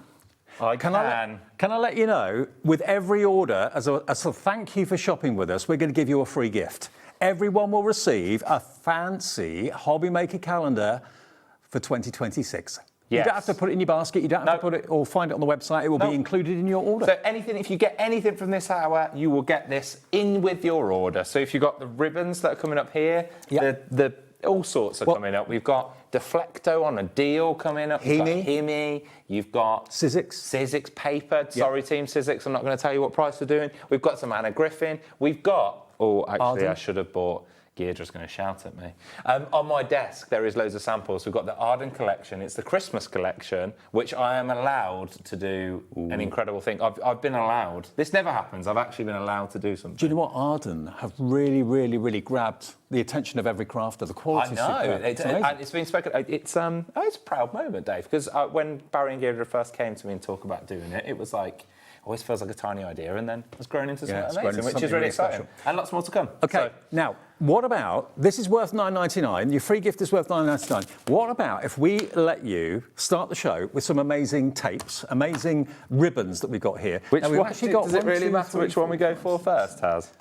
Can I let you know, with every order, as a thank you for shopping with us, we're going to give you a free gift. Everyone will receive a fancy HobbyMaker calendar for 2026. Yes. You don't have to put it in your basket, you don't have to put it or find it on the website, it will be included in your order. So if you get anything from this hour, you will get this in with your order. So if you've got the ribbons that are coming up here, the all sorts are coming up. We've got Deflecto on a deal coming up. You've got Himi. You've got Sizzix paper. Sorry, Team Sizzix, I'm not going to tell you what price we're doing. We've got some Anna Griffin. We've got, I should have bought. Deirdre's going to shout at me. On my desk, there is loads of samples. We've got the Arden collection. It's the Christmas collection, which I am allowed to do an incredible thing. I've been allowed. This never happens. I've actually been allowed to do something. Do you know what? Arden have really, really, really grabbed the attention of every crafter. The quality. I know, is superb. and it's been spoken. It's a proud moment, Dave, because when Barry and Deirdre first came to me and talked about doing it, it was like always feels like a tiny idea, and then it's grown into something amazing, which is really exciting, and lots more to come. Okay, now what about this? Is worth $9.99. Your free gift is worth $9.99. What about if we let you start the show with some amazing tapes, amazing ribbons that we've got here? Which now, we've one, actually got does it really matter which one we go for first, Taz?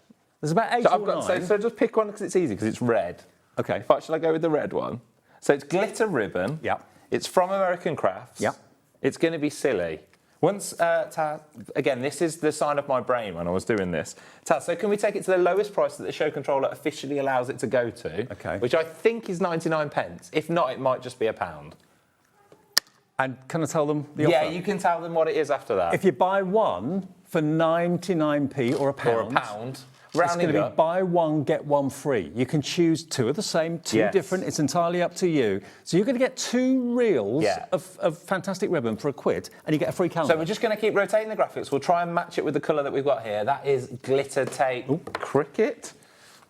There's about 8 or 9. So just pick one because it's easy, because it's red. Okay. Shall I go with the red one? So it's glitter ribbon. Yeah. It's from American Crafts. Yeah. It's going to be silly. Once, Taz, again, this is the sign of my brain when I was doing this. Taz, so can we take it to the lowest price that the show controller officially allows it to go to? Okay. Which I think is 99 pence. If not, it might just be £1. And can I tell them the offer? Yeah, you can tell them what it is after that. If you buy one for 99p or £1. It's going to be buy one, get one free. You can choose 2 of the same, 2 different. It's entirely up to you. So you're going to get 2 reels of fantastic ribbon for £1, and you get a free calendar. So we're just going to keep rotating the graphics. We'll try and match it with the colour that we've got here. That is glitter tape cricket,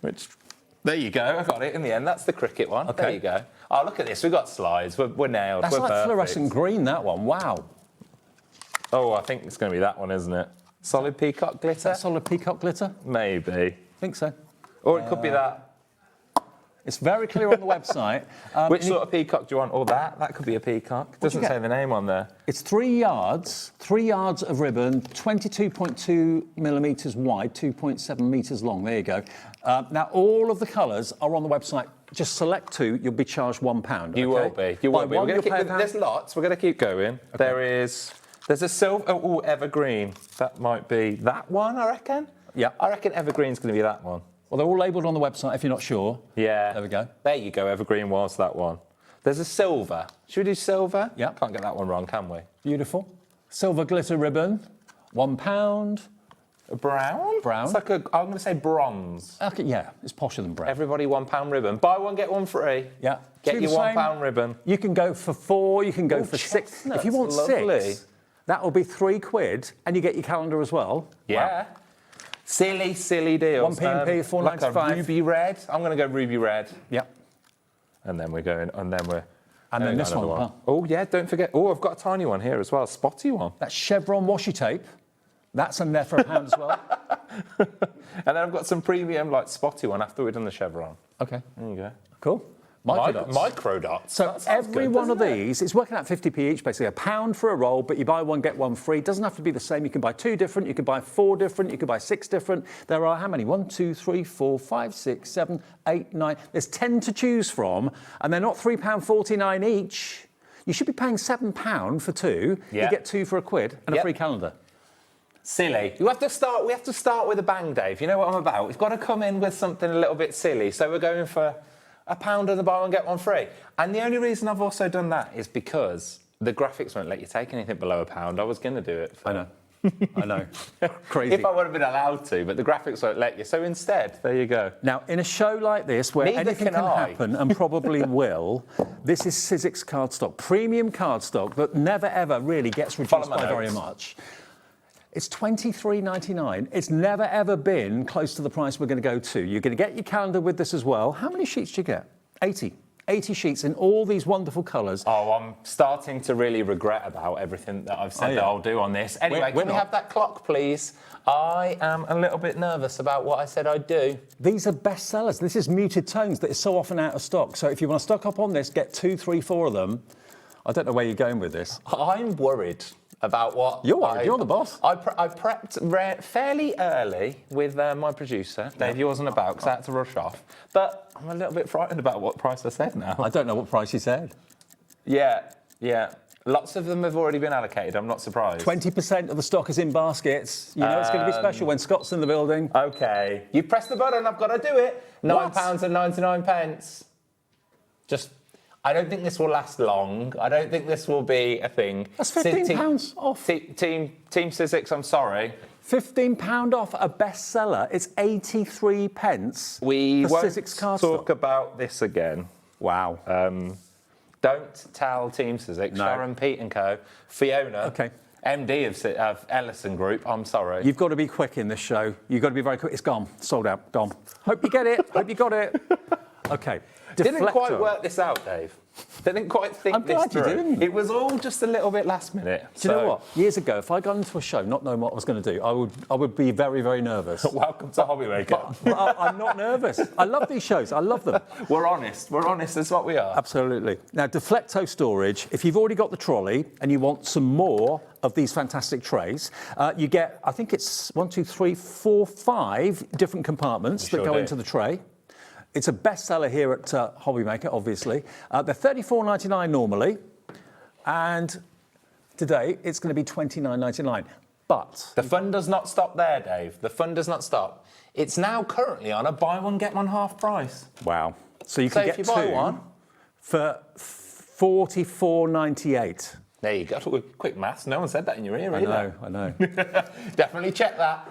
which, there you go. I got it in the end. That's the cricket one. Okay. There you go. Oh, look at this. We've got slides. We're nailed. That's like fluorescent green, that one. Wow. Oh, I think it's going to be that one, isn't it? Solid peacock glitter? Is that solid peacock glitter? Maybe. I think so. Or it could be that. It's very clear on the website. Which sort of peacock do you want? Or that? That could be a peacock. It doesn't say the name on there. It's 3 yards of ribbon, 22.2 millimetres wide, 2.7 metres long. There you go. Now, all of the colours are on the website. Just select 2, you'll be charged £1. You will be. You will be. We're gonna there's lots. We're going to keep going. Okay. There's a silver, evergreen. That might be that one, I reckon. Yeah. I reckon evergreen's going to be that one. Well, they're all labelled on the website if you're not sure. Yeah. There we go. There you go, evergreen was that one. There's a silver. Should we do silver? Yeah. Can't get that one wrong, can we? Beautiful. Silver glitter ribbon, £1. A brown? Brown. It's like I'm going to say bronze. Okay, yeah, it's posher than brown. Everybody £1 ribbon. Buy one, get one free. Yeah. Get your £1 ribbon. You can go for 4, you can go for 6. If you want lovely. 6... that will be £3, and you get your calendar as well. Yeah. Wow. Silly deals. 1p, £4.95. Like a ruby red. I'm going to go ruby red. Yep. And then we're going, and then we're... And then this one. Huh? Oh, yeah, don't forget. Oh, I've got a tiny one here as well, a spotty one. That's chevron washi tape. That's in there for £1 as well. And then I've got some premium, like, spotty one after we've done the chevron. OK. There you go. Cool. Micro dots. So every one of these, it's working out 50p each, basically £1 for a roll, but you buy one, get one free. It doesn't have to be the same. You can buy 2 different, you can buy 4 different, you can buy 6 different. There are how many? 1, 2, 3, 4, 5, 6, 7, 8, 9. There's 10 to choose from, and they're not £3.49 each. You should be paying £7 for 2. Yeah. You get 2 for £1 and a free calendar. Silly. We have to start with a bang, Dave. You know what I'm about. We've got to come in with something a little bit silly. So we're going for £1 and the buy one, get one free. And the only reason I've also done that is because the graphics won't let you take anything below £1. I was going to do it. I know. I know. Crazy. If I would have been allowed to, but the graphics won't let you. So instead, there you go. Now, in a show like this, where anything can happen and probably will, this is Sizzix cardstock, premium cardstock that never ever really gets reduced by very much. It's $23.99. It's never ever been close to the price we're going to go to. You're going to get your calendar with this as well. How many sheets do you get? 80. 80 sheets in all these wonderful colours. Oh, I'm starting to really regret about everything that I've said that I'll do on this. Anyway, can we have that clock, please? I am a little bit nervous about what I said I'd do. These are bestsellers. This is muted tones that is so often out of stock. So if you want to stock up on this, get 2, 3, 4 of them. I don't know where you're going with this. I'm worried about what... You're worried, you're the boss. I prepped fairly early with my producer. Dave, you wasn't about because I had to rush off. But I'm a little bit frightened about what price I said now. I don't know what price you said. Yeah. Lots of them have already been allocated, I'm not surprised. 20% of the stock is in baskets. You know it's going to be special when Scott's in the building. OK. You press the button, I've got to do it. £9.99. Just... I don't think this will last long. I don't think this will be a thing. That's £15 off. Team Sizzix, I'm sorry. £15 off a bestseller. It's 83 pence. We for won't Sizzix cardstock. Talk about this again. Wow. Don't tell Team Sizzix, Sharon, Pete and Co, Fiona, MD of Ellison Group. I'm sorry. You've got to be quick in this show. You've got to be very quick. It's gone. Sold out. Gone. Hope you get it. Hope you got it. Okay. Didn't quite work this out, Dave. Didn't quite think this through. Didn't. It was all just a little bit last minute. Do you know what? Years ago, if I got into a show not knowing what I was going to do, I would be very, very nervous. Welcome to HobbyMaker. But I'm not nervous. I love these shows. I love them. We're honest. We're honest. That's what we are. Absolutely. Now, Deflecto storage. If you've already got the trolley and you want some more of these fantastic trays, you get, I think it's 1, 2, 3, 4, 5 different compartments that go into the tray. It's a bestseller here at HobbyMaker, obviously. They're $34.99 normally, and today it's going to be $29.99. But the fun does not stop there, Dave. The fun does not stop. It's now currently on a buy one get one half price. Wow! So you can get if you buy two one for $44.98. There you go. Quick maths. No one said that in your ear, I know. Definitely check that.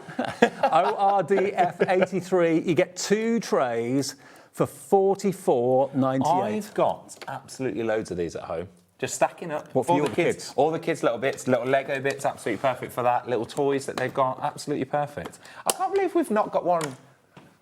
ORDF83. You get 2 trays for $44.98. I've got absolutely loads of these at home. Just stacking up. What, for all the kids? All the kids' little bits, little Lego bits, absolutely perfect for that. Little toys that they've got, absolutely perfect. I can't believe we've not got one.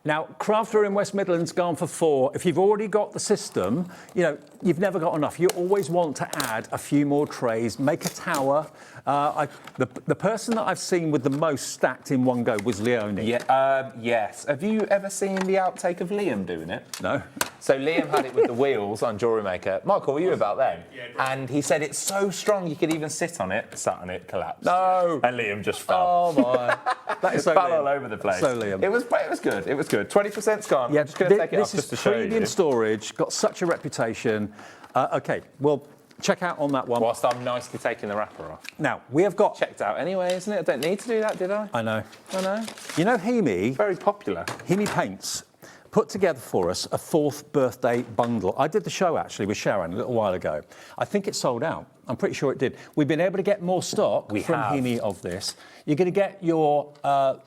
Now, Crafter in West Midlands gone for 4. If you've already got the system, you know, you've never got enough. You always want to add a few more trays, make a tower. The person that I've seen with the most stacked in one go was Leonie. Yeah, yes. Have you ever seen the outtake of Liam doing it? No. So Liam had it with the wheels on Jewelry Maker. Michael, were you about then? Yeah. And he said it's so strong you could even sit on it, sat on it, collapsed. No. And Liam just fell. Oh my. That is so fell Liam. all over the place. So Liam. It was good. It was good. 20%'s gone. Yeah, I'm just going to take it off just to show you. This is premium storage, got such a reputation. Okay, well, check out on that one. Whilst I'm nicely taking the wrapper off. Now, we have got... Checked out anyway, isn't it? I don't need to do that, did I? I know. I know. You know Hemi? Very popular. Hemi Paints put together for us a 4th birthday bundle. I did the show, actually, with Sharon a little while ago. I think it sold out. I'm pretty sure it did. We've been able to get more stock from Hemi of this. You're going to get your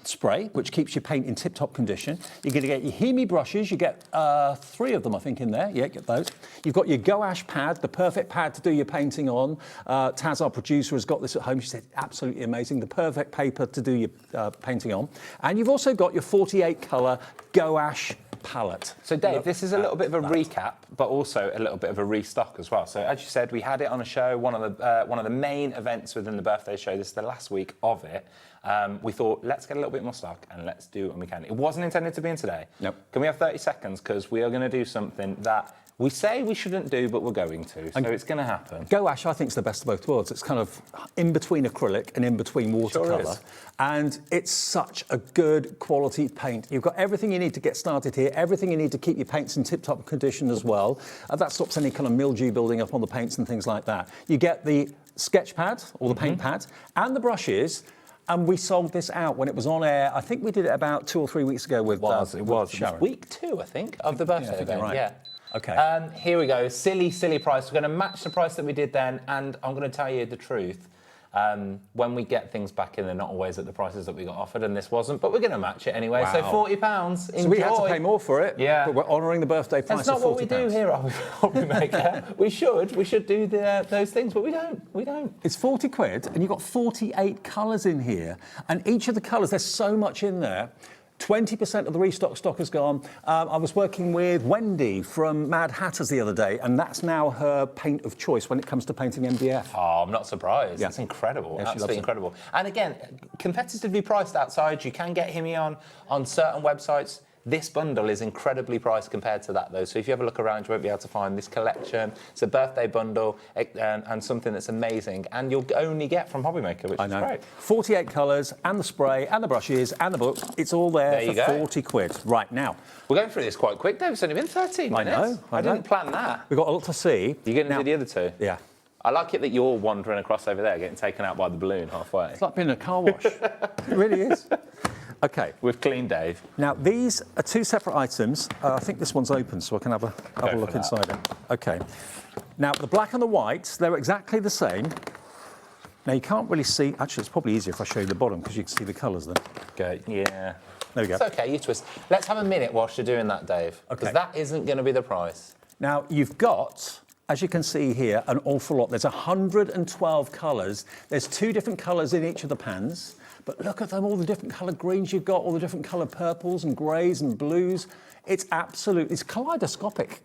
spray, which keeps your paint in tip-top condition. You're going to get your Hemi brushes. You get 3 of them, I think, in there. Yeah, get those. You've got your gouache pad, the perfect pad to do your painting on. Taz, our producer, has got this at home. She said, absolutely amazing. The perfect paper to do your painting on. And you've also got your 48-colour gouache palette. So Dave, this is a little bit of a recap, but also a little bit of a restock as well. So as you said, we had it on a show, one of the main events within the birthday show. This is the last week of it. We thought, let's get a little bit more stock and let's do what we can. It wasn't intended to be in today. Nope. Can we have 30 seconds? Because we are going to do something that we say we shouldn't do, but we're going to. So it's going to happen. Gouache, I think, is the best of both worlds. It's kind of in between acrylic and in between watercolour. Sure is. And it's such a good quality paint. You've got everything you need to get started here, everything you need to keep your paints in tip-top condition as well. That stops any kind of mildew building up on the paints and things like that. You get the sketch pad, or the paint pad, and the brushes. And we sold this out when it was on air. I think we did it about 2 or 3 weeks ago with It was Sharon. week 2, I think, of the birthday event. Right. Yeah. Okay. Here we go. Silly price. We're going to match the price that we did then, and I'm going to tell you the truth. When we get things back in, they're not always at the prices that we got offered, and this wasn't, but we're going to match it anyway. Wow. So £40. Enjoy. So we had to pay more for it, yeah. but we're honouring the birthday price That's not of what we £40. do here at HobbyMaker. we should do those things, but we don't. It's 40 quid, and you've got 48 colours in here, and each of the colours, there's so much in there. 20% of the restock stock has gone. I was working with Wendy from Mad Hatters the other day, and that's now her paint of choice when it comes to painting MDF. Oh, I'm not surprised. Yeah. That's incredible. Yeah, Absolutely incredible. And again, competitively priced outside. You can get Hemi on certain websites. This bundle is incredibly priced compared to that, though. So if you have a look around, you won't be able to find this collection. It's a birthday bundle and something that's amazing. And you'll only get from HobbyMaker, which is great. 48 colours, and the spray, and the brushes, and the book. It's all there for 40 quid. Right, now. We're going through this quite quick, Dave. It's only been 13 minutes. I know. didn't plan that. We've got a lot to see. You're going to do the other two? Yeah. I like it that you're wandering across over there, getting taken out by the balloon halfway. It's like being in a car wash. It really is. Okay. We've cleaned Dave. Now, these are 2 separate items. I think this one's open, so I can have a look inside it. Okay. Now, the black and the white, they're exactly the same. Now, you can't really see... Actually, it's probably easier if I show you the bottom, because you can see the colours then. Okay, yeah. There we go. It's OK, you twist. Let's have a minute whilst you're doing that, Dave, because that isn't going to be the price. Now, you've got as you can see here, an awful lot. There's 112 colours. There's 2 different colours in each of the pans. But look at them, all the different coloured greens you've got, all the different coloured purples and greys and blues. It's kaleidoscopic.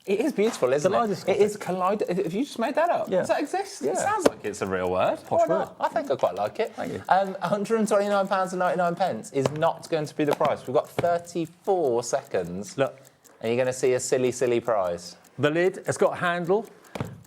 It is beautiful, isn't it? It is kaleidoscopic. Have you just made that up? Yeah. Does that exist? Yeah. It sounds like it's a real word. Posh word. I think I quite like it. Thank you. £129.99 is not going to be the price. We've got 34 seconds. Look. And you're going to see a silly, silly prize. The lid has got a handle.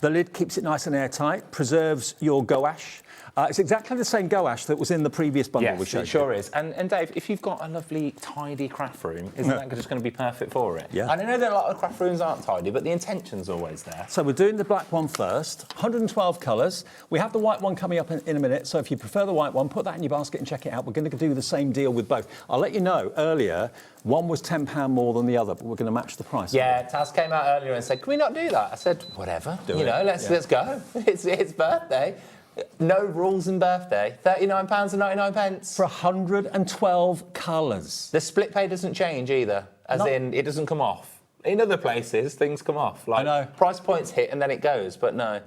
The lid keeps it nice and airtight, preserves your gouache. It's exactly the same gouache that was in the previous bundle we showed you. It sure is. And Dave, if you've got a lovely, tidy craft room, isn't that just going to be perfect for it? Yeah. And I know that a lot of craft rooms aren't tidy, but the intention's always there. So we're doing the black one first. 112 colours. We have the white one coming up in a minute, so if you prefer the white one, put that in your basket and check it out. We're going to do the same deal with both. I'll let you know, earlier, one was £10 more than the other, but we're going to match the price. Yeah, Taz came out earlier and said, can we not do that? I said, whatever. Let's go. It's birthday. No rules in birthday. £39.99. For 112 colours. The split pay doesn't change either, in it doesn't come off. In other places, things come off. Like, I know. Price points hit and then it goes, but no.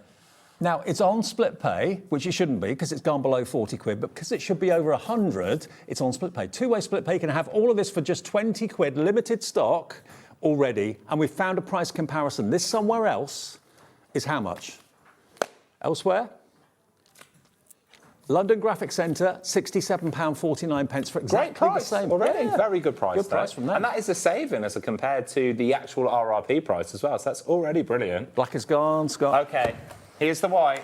Now, it's on split pay, which it shouldn't be because it's gone below 40 quid, but because it should be over 100, it's on split pay. Two-way split pay. You can have all of this for just 20 quid, limited stock already, and we've found a price comparison. This somewhere else is how much? Elsewhere? London Graphic Centre, £67.49 for exactly Great price the same. already. Yeah. Very good price. Good price from them. And that is a saving as compared to the actual RRP price as well. So that's already brilliant. Black is gone, Scott. Okay, here's the white.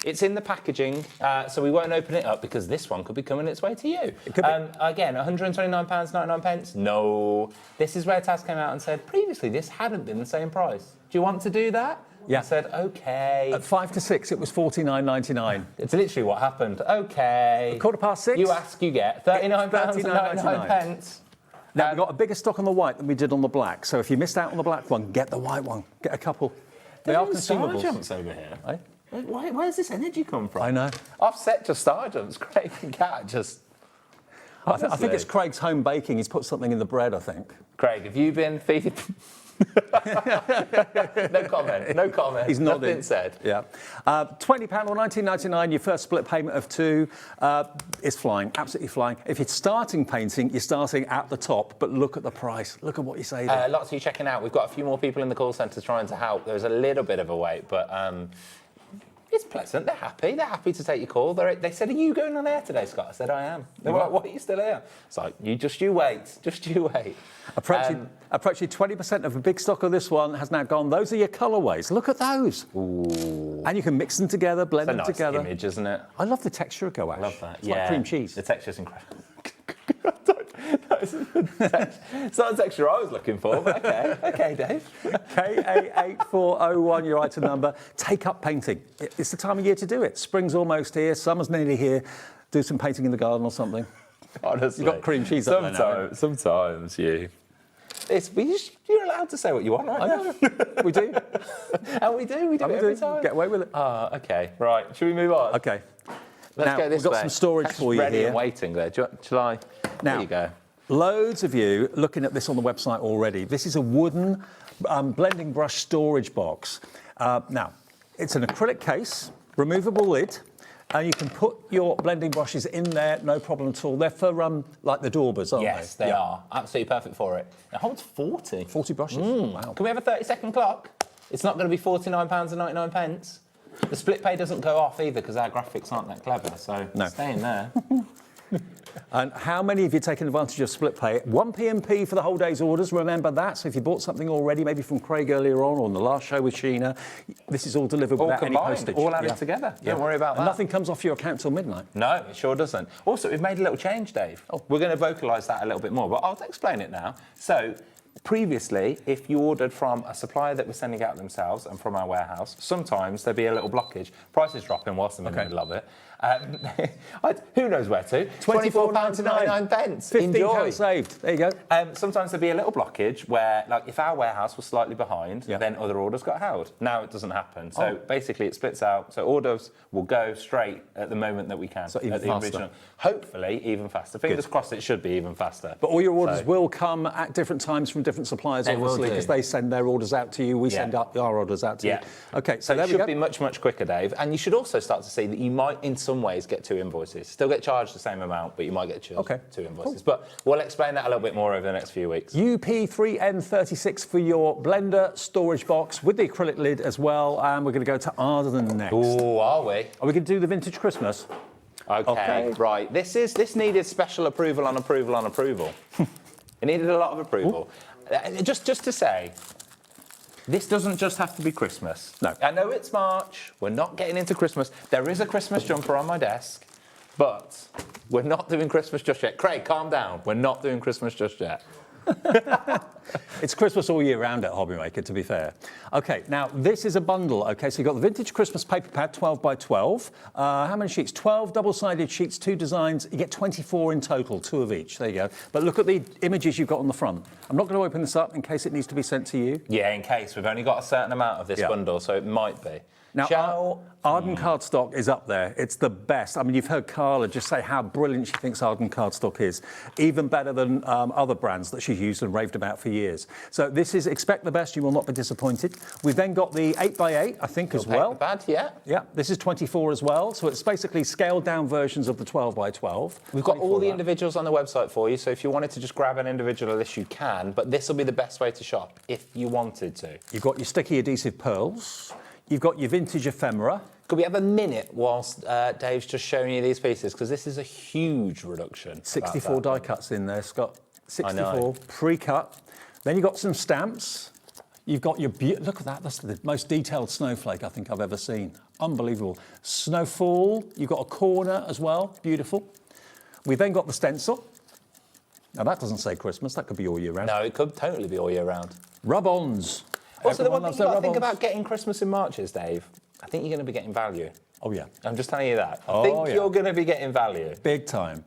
It's in the packaging, so we won't open it up because this one could be coming its way to you. It could be. Again, £129.99. No. This is where Taz came out and said, previously this hadn't been the same price. Do you want to do that? Yeah. I said, OK. At 5 to 6, it was $49.99. It's literally what happened. OK. 6:15. You ask, you get. £39.99. Now, we've got a bigger stock on the white than we did on the black. So if you missed out on the black one, get the white one. Get a couple. They are consumables. Sergeants over here. Eh? Where's this energy come from? I know. Offset to Sergeants. Craig and Kat just... I think it's Craig's home baking. He's put something in the bread, I think. Craig, have you been feeding... No comment. He's nodding. Nothing said. Yeah. £20 or $19.99, your first split payment of £2 is flying, absolutely flying. If you're starting painting, you're starting at the top, but look at the price. Look at what you say there. Lots of you checking out. We've got a few more people in the call centre trying to help. There's a little bit of a wait, but it's pleasant. They're happy. They're happy to take your call. They said, are you going on air today, Scott? I said, I am. They were like, what, are you still here? It's like, you wait. Just you wait. Approaching 20% of the big stock of this one has now gone. Those are your colourways. Look at those. Ooh. And you can mix them together, blend them together. It's a nice image, isn't it? I love the texture of gouache. I love that. It's like cream cheese. The texture's incredible. It's not the texture I was looking for, but okay, Dave. KA8401, your item number. Take up painting. It's the time of year to do it. Spring's almost here. Summer's nearly here. Do some painting in the garden or something. Honestly. You've got cream cheese up there now. Sometimes you. You're allowed to say what you want, right? I know. We do. And we do it every time. Get away with it. Okay. Right. Should we move on? Okay. Let's now, go this way. We've got some storage for you ready here. And waiting there. Shall I? Now, there you go. Loads of you looking at this on the website already. This is a wooden blending brush storage box. Now, it's an acrylic case, removable lid, and you can put your blending brushes in there, no problem at all. They're for like the Daubers, aren't they? Yes, they are. Absolutely perfect for it. It holds 40. 40 brushes. Wow. Can we have a 30-second clock? It's not going to be £49.99. The split pay doesn't go off either because our graphics aren't that clever, so stay in there. And how many of you taken advantage of split pay? 1p&p for the whole day's orders, remember that. So if you bought something already, maybe from Craig earlier on or on the last show with Sheena, this is all delivered without any postage. All added together. Don't worry about that. And nothing comes off your account till midnight. No, it sure doesn't. Also, we've made a little change, Dave. We're going to vocalise that a little bit more, but I'll explain it now. So, previously, if you ordered from a supplier that was sending out themselves and from our warehouse, sometimes there'd be a little blockage. Prices dropping whilst I'm in the middle of it. Who knows where to? £24.99. £15 saved. There you go. Sometimes there'd be a little blockage where, like, if our warehouse was slightly behind, then other orders got held. Now it doesn't happen. So basically it splits out. So orders will go straight at the moment that we can. So even faster. Hopefully even faster. Fingers crossed it should be even faster. But all your orders will come at different times from different different suppliers, obviously, because they send their orders out to you. We send our orders out to you. Okay, so there it should be much, much quicker, Dave. And you should also start to see that you might, in some ways, get 2 invoices. Still get charged the same amount, but you might get 2 invoices. Cool. But we'll explain that a little bit more over the next few weeks. UP3N36 for your blender storage box with the acrylic lid as well. And we're going to go to Arden next. Oh, are we? Are we going to do the vintage Christmas? Okay, right. This needed special approval on approval on approval. It needed a lot of approval. Just to say, this doesn't just have to be Christmas. No. I know it's March. We're not getting into Christmas. There is a Christmas jumper on my desk, but we're not doing Christmas just yet. Craig, calm down. We're not doing Christmas just yet. It's Christmas all year round at HobbyMaker, to be fair. Okay, now this is a bundle. Okay, so you've got the vintage Christmas paper pad, 12 by 12. How many sheets? 12 double-sided sheets, 2 designs. You get 24 in total, 2 of each. There you go. But look at the images you've got on the front. I'm not going to open this up in case it needs to be sent to you. Yeah, in case. We've only got a certain amount of this bundle, so it might be. Now, Arden cardstock is up there. It's the best. I mean, you've heard Carla just say how brilliant she thinks Arden cardstock is. Even better than other brands that she's used and raved about for years. So this is expect the best. You will not be disappointed. We've then got the 8x8, I think, as well. Bad, yeah. Yeah, this is 24 as well. So it's basically scaled down versions of the 12 by 12. We've got all the individuals on the website for you. So if you wanted to just grab an individual list, you can. But this will be the best way to shop if you wanted to. You've got your sticky adhesive pearls. You've got your vintage ephemera. Could we have a minute whilst Dave's just showing you these pieces? Because this is a huge reduction. 64 die cuts in there, Scott. 64 pre-cut. Then you've got some stamps. You've got your... Look at that. That's the most detailed snowflake I think I've ever seen. Unbelievable. Snowfall. You've got a corner as well. Beautiful. We've then got the stencil. Now, that doesn't say Christmas. That could be all year round. No, it could totally be all year round. Rub-ons. Also, the one thing you've got to think about getting Christmas in March is, Dave, I think you're going to be getting value. Oh, yeah. I'm just telling you that. I think you're going to be getting value. Big time.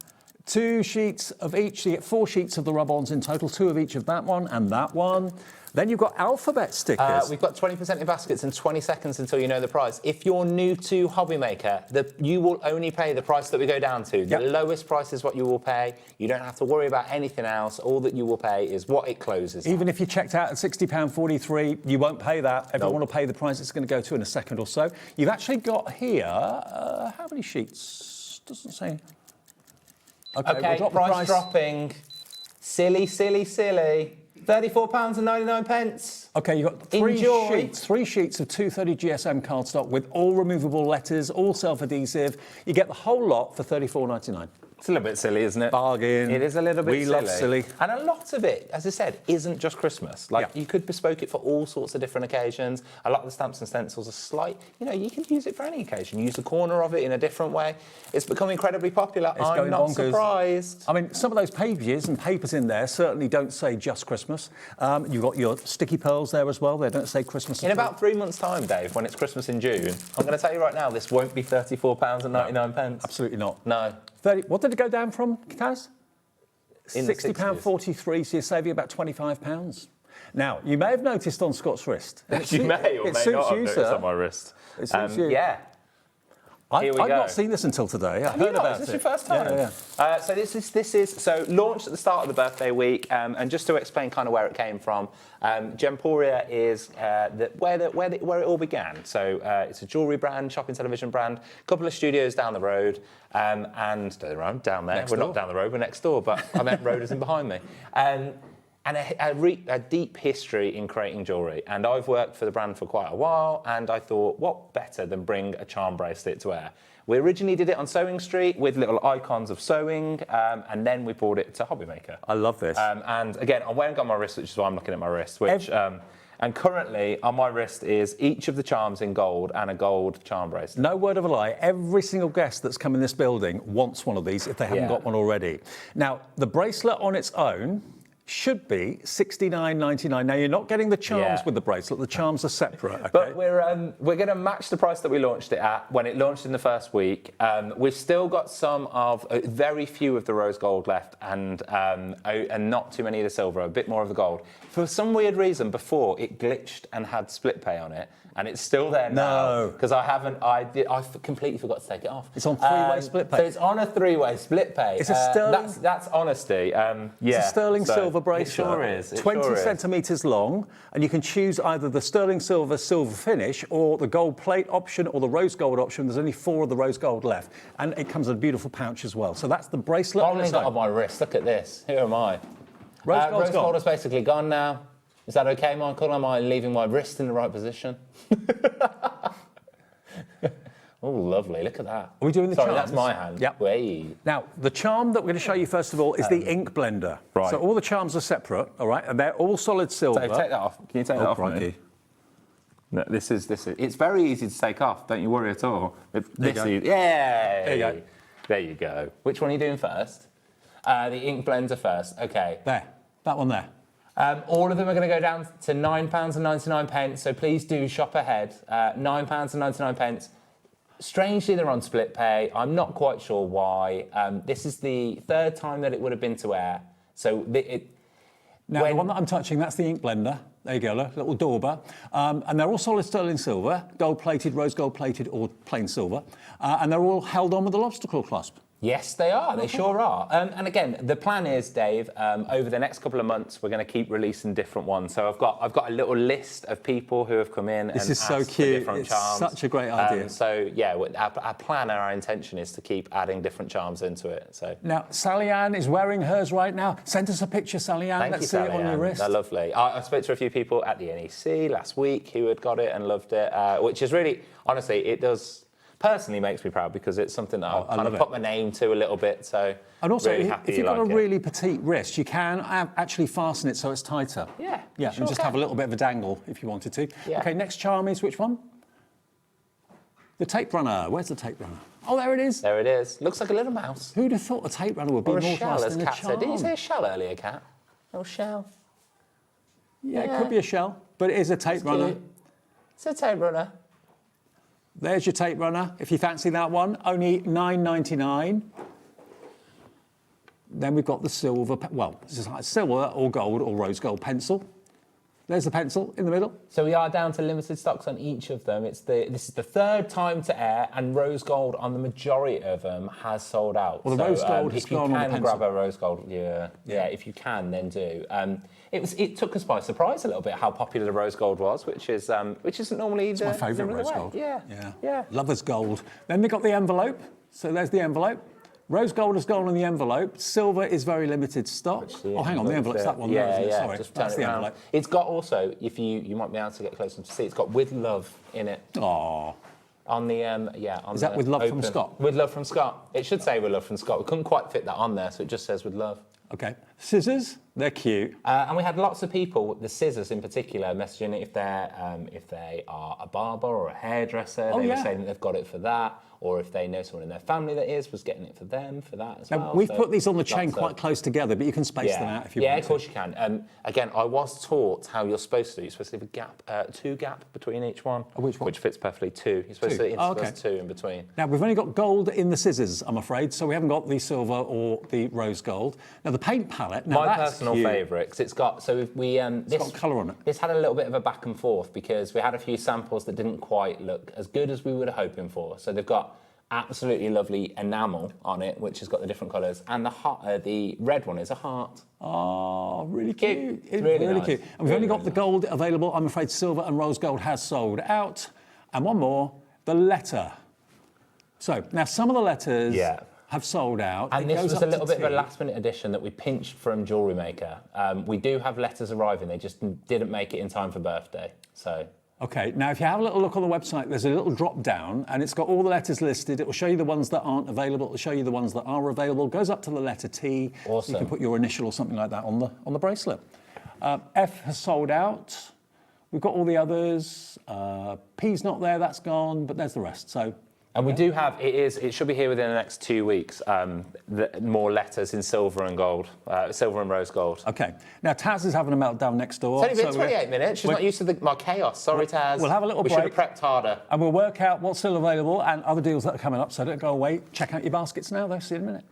2 sheets of each. So you get 4 sheets of the rub-ons in total, 2 of each of that one and that one. Then you've got alphabet stickers. We've got 20% in baskets and 20 seconds until you know the price. If you're new to HobbyMaker, you will only pay the price that we go down to. The lowest price is what you will pay. You don't have to worry about anything else. All that you will pay is what it closes. Even if you checked out at £60.43, you won't pay that. Everyone will pay the price it's going to go to in a second or so. You've actually got here, how many sheets? Doesn't say. Okay, we'll drop price dropping. Silly, silly, silly. £34.99. Okay, you've got 3 sheets of 230 GSM cardstock with all removable letters, all self-adhesive. You get the whole lot for £34.99. It's a little bit silly, isn't it? Bargain. It is a little bit silly. We love silly. And a lot of it, as I said, isn't just Christmas. Like, you could bespoke it for all sorts of different occasions. A lot of the stamps and stencils are slight. You know, you can use it for any occasion. Use the corner of it in a different way. It's become incredibly popular. I'm not surprised. I mean, some of those pages and papers in there certainly don't say just Christmas. You've got your sticky pearls there as well. They don't say Christmas. In about 3 months' time, Dave, when it's Christmas in June, I'm going to tell you right now, this won't be £34.99. No, absolutely not. No. What did it go down from, Kaz? £60.43, so you're saving about £25. Now, you may have noticed on Scott's wrist. You may or may not have noticed on my wrist. It suits you. Yeah. I've not seen this until today. I heard about it. Is this your first time? Yeah. So this is launched at the start of the birthday week, and just to explain kind of where it came from, Gemporia is where it all began. So it's a jewellery brand, shopping television brand, a couple of studios down the road, and down there. We're not down the road, we're next door, but I meant road isn't behind me. And a deep history in creating jewellery. And I've worked for the brand for quite a while, and I thought, what better than bring a charm bracelet to wear? We originally did it on Sewing Street with little icons of sewing, and then we brought it to HobbyMaker. I love this. And again, I'm wearing it on my wrist, which is why I'm looking at my wrist, which... and currently, on my wrist is each of the charms in gold and a gold charm bracelet. No word of a lie, every single guest that's come in this building wants one of these if they haven't got one already. Now, the bracelet on its own should be $69.99. Now, you're not getting the charms with the bracelet. The charms are separate, okay? But we're going to match the price that we launched it at when it launched in the first week. We've still got very few of the rose gold left and not too many of the silver, a bit more of the gold. For some weird reason, before, it glitched and had split pay on it. And it's still there now. Because I completely forgot to take it off. It's on 3-way split pay. So it's on a 3-way split pay. It's a sterling... That's honesty. It's a sterling silver silver bracelet. It sure is. It 20 sure is. centimetres long, and you can choose either the sterling silver finish or the gold plate option or the rose gold option. There's only 4 of the rose gold left, and it comes in a beautiful pouch as well. So that's the bracelet. I've only got on my wrist. Look at this. Who am I? Rose gold is basically gone now. Is that okay, Michael? Am I leaving my wrist in the right position? Oh, lovely. Look at that. Are we doing the Sorry, charms? that's my hand. Yep. Way. Now, the charm that we're going to show you first of all is the ink blender. Right. So all the charms are separate, all right, and they're all solid silver. So take that off. Can you take that off? Crikey. No, this is. It's very easy to take off. Don't you worry at all. There you go. Yeah. There you go. There you go. Which one are you doing first? The ink blender first. Okay. There. That one there. All of them are going to go down to £9.99. So please do shop ahead. £9.99. Strangely, they're on split pay. I'm not quite sure why. This is the 3rd time that it would have been to air. So the one that I'm touching, that's the ink blender. There you go, look, little dauber. And they're all solid sterling silver, gold-plated, rose gold-plated, or plain silver. And they're all held on with a lobster claw clasp. Yes, they are. They sure are. And again, the plan is, Dave, over the next couple of months, we're going to keep releasing different ones. So I've got a little list of people who have come in and This is so asked for cute. different It's charms. such a great idea. So yeah, our plan and our intention is to keep adding different charms into it. So Now, Sally Ann is wearing hers right now. Send us a picture, Sally Ann. thank Let's you, see it Sally on your Ann. wrist. They're lovely. I spoke to a few people at the NEC last week who had got it and loved it, which is really, honestly, it does personally makes me proud because it's something that I've kind of put my name to a little bit. So And also, really happy if you've you got like a it. really petite wrist, you can actually fasten it so it's tighter. Yeah, Yeah, sure and just can. have a little bit of a dangle if you wanted to. Yeah. Okay, next charm is which one? The tape runner. Where's the tape runner? Oh, there it is. There it is. Looks like a little mouse. Who'd have thought a tape runner would be Or more a shell, as than a Kat said. charm? Did you say a shell earlier, Kat? Oh, shell. Yeah, it could be a shell, but it is a tape runner. Cute. It's a tape runner. There's your tape runner. If you fancy that one, only $9.99. Then we've got the silver, well, this is like silver or gold or rose gold pencil. There's the pencil in the middle. So we are down to limited stocks on each of them. This is the 3rd time to air, and rose gold on the majority of them has sold out. Well, the rose gold has gone on the If you can pencil. grab a rose gold, yeah, if you can, then do. It took us by surprise a little bit how popular the rose gold was, which isn't normally It's my favourite rose gold. Yeah. Lover's gold. Then we've got the envelope. So there's the envelope. Rose gold has gone on the envelope. Silver is very limited stock. Oh, hang on, the envelope's that one there, isn't it? Sorry, just that's turn it the around. envelope. It's got also, if you might be able to get closer to see, it's got "with love" in it. Oh. On the Is that with love from Scott? With love from Scott. It should say "with love from Scott." We couldn't quite fit that on there, so it just says "with love." Okay. Scissors, they're cute. And we had lots of people, the scissors in particular, messaging if they are a barber or a hairdresser. Oh, They yeah. were saying that they've got it for that, or if they know someone in their family that was getting it for them for that as Now, well. we've So put these on the chain lots of- quite close together, but you can space them out if you yeah, want of course you can. Again, I was taught how you're supposed to. You're supposed to leave a gap, 2 gap between each one. Which one? Which fits perfectly 2. You're supposed 2. to Oh, insert 2 in between. Now, we've only got gold in the scissors, I'm afraid, so we haven't got the silver or the rose gold. Now, the paint palette, now My that's personal cute. favourite, because it's got, so this got colour on it. This had a little bit of a back and forth because we had a few samples that didn't quite look as good as we were hoping for. So they've got absolutely lovely enamel on it, which has got the different colours, and the red one is a heart. Oh, really cute. It's really really nice. cute. And we've only got the gold available. I'm afraid silver and rose gold has sold out. And one more, the letter. So, now some of the letters have sold out. And It this goes was up a little to bit of a T. last-minute addition that we pinched from Jewellery Maker. We do have letters arriving. They just didn't make it in time for birthday. So. Okay, now if you have a little look on the website, there's a little drop down and it's got all the letters listed. It will show you the ones that aren't available. It will show you the ones that are available. It goes up to the letter T. Awesome. You can put your initial or something like that on the bracelet. F has sold out. We've got all the others. P's not there, that's gone, but there's the rest. So. And we do have, it should be here within the next 2 weeks, more letters in silver and gold, silver and rose gold. Okay. Now, Taz is having a meltdown next door. It's only been 28 minutes. She's not used to my chaos. Sorry, Taz. We'll have a little We break. should have prepped harder. And we'll work out what's still available and other deals that are coming up, so don't go away. Check out your baskets now, though. See you in a minute.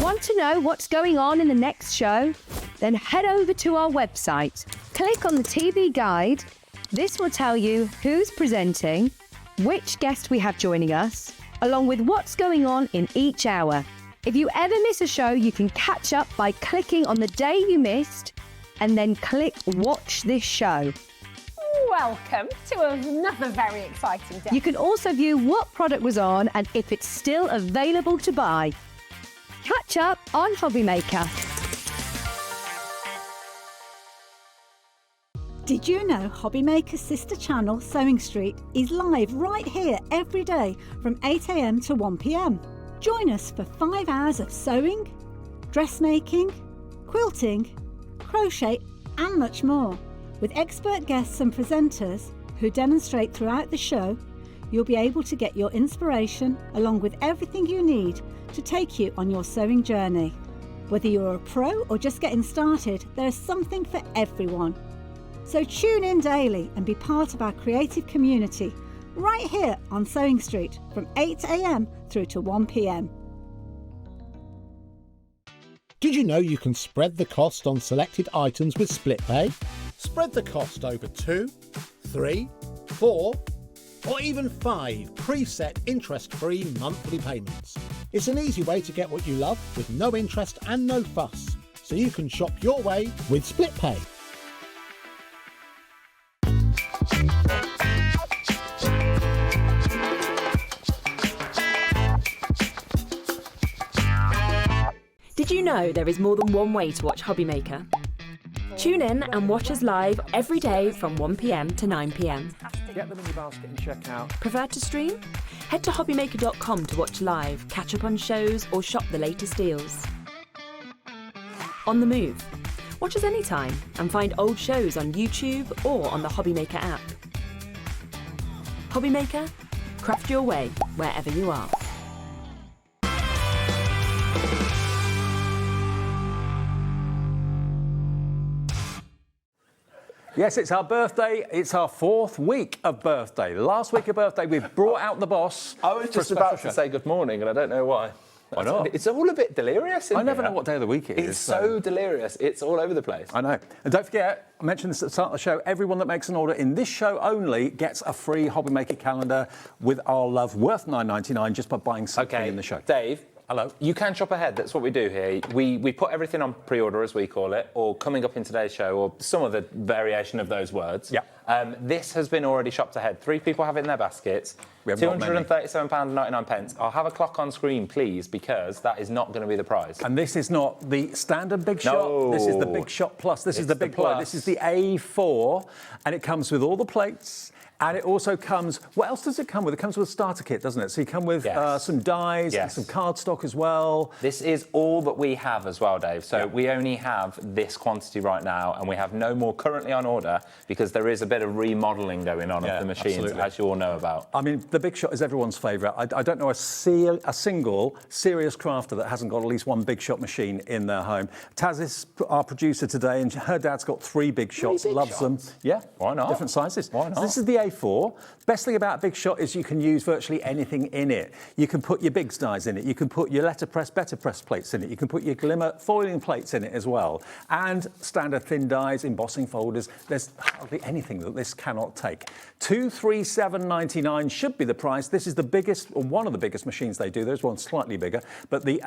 Want to know what's going on in the next show? Then head over to our website. Click on the TV guide. This will tell you who's presenting, which guest we have joining us, along with what's going on in each hour. If you ever miss a show, you can catch up by clicking on the day you missed and then click Watch This Show. Welcome to another very exciting day. You can also view what product was on and if it's still available to buy. Catch up on HobbyMaker. Did you know HobbyMaker's sister channel, Sewing Street, is live right here every day from 8 AM to 1 PM? Join us for 5 hours of sewing, dressmaking, quilting, crochet and much more. With expert guests and presenters who demonstrate throughout the show, you'll be able to get your inspiration along with everything you need to take you on your sewing journey. Whether you're a pro or just getting started, there's something for everyone. So tune in daily and be part of our creative community right here on Sewing Street from 8 AM through to 1 PM. Did you know you can spread the cost on selected items with split pay? Spread the cost over 2, 3, 4, or even 5 preset interest-free monthly payments. It's an easy way to get what you love with no interest and no fuss, so you can shop your way with split pay. Did you know there is more than one way to watch HobbyMaker? Tune in and watch us live every day from 1 PM to 9 PM. Get them in your basket and check out. Prefer to stream? Head to hobbymaker.com to watch live, catch up on shows or shop the latest deals. On the move. Watch us anytime and find old shows on YouTube or on the HobbyMaker app. HobbyMaker, craft your way wherever you are. Yes, it's our birthday. It's our 4th week of birthday. Last week of birthday, we've brought out the boss. I was just about to say good morning, and I don't know why. Why not? It's all a bit delirious. I never know what day of the week it is. It's so delirious. It's all over the place. I know. And don't forget, I mentioned this at the start of the show, everyone that makes an order in this show only gets a free HobbyMaker calendar with our love worth $9.99 just by buying something in the show. Dave. Hello. You can shop ahead. That's what we do here. We put everything on pre-order, as we call it, or coming up in today's show, or some other variation of those words. Yeah. This has been already shopped ahead. 3 people have it in their baskets. We haven't got many. £237.99. I'll have a clock on screen, please, because that is not going to be the prize. And this is not the standard Big Shot. No. This is the Big Shot Plus. This is the Big Boy. This is the A4, and it comes with all the plates. And it also comes, what else does it come with? It comes with a starter kit, doesn't it? So you come with some dies, and some cardstock as well. This is all that we have as well, Dave. So we only have this quantity right now, and we have no more currently on order because there is a bit of remodelling going on of the machines, as you all know about. I mean, the Big Shot is everyone's favourite. I don't know a single serious crafter that hasn't got at least one Big Shot machine in their home. Taz is our producer today, and her dad's got 3 Big Shots, loves them. Yeah, why not? Different sizes. Why not? So this is the A4. Best thing about Big Shot is you can use virtually anything in it. You can put your Biggs dies in it. You can put your letterpress, better press plates in it. You can put your glimmer foiling plates in it as well. And standard thin dies, embossing folders. There's hardly anything that this cannot take. $237.99 should be the price. This is the biggest, or one of the biggest machines they do. There's one slightly bigger, but the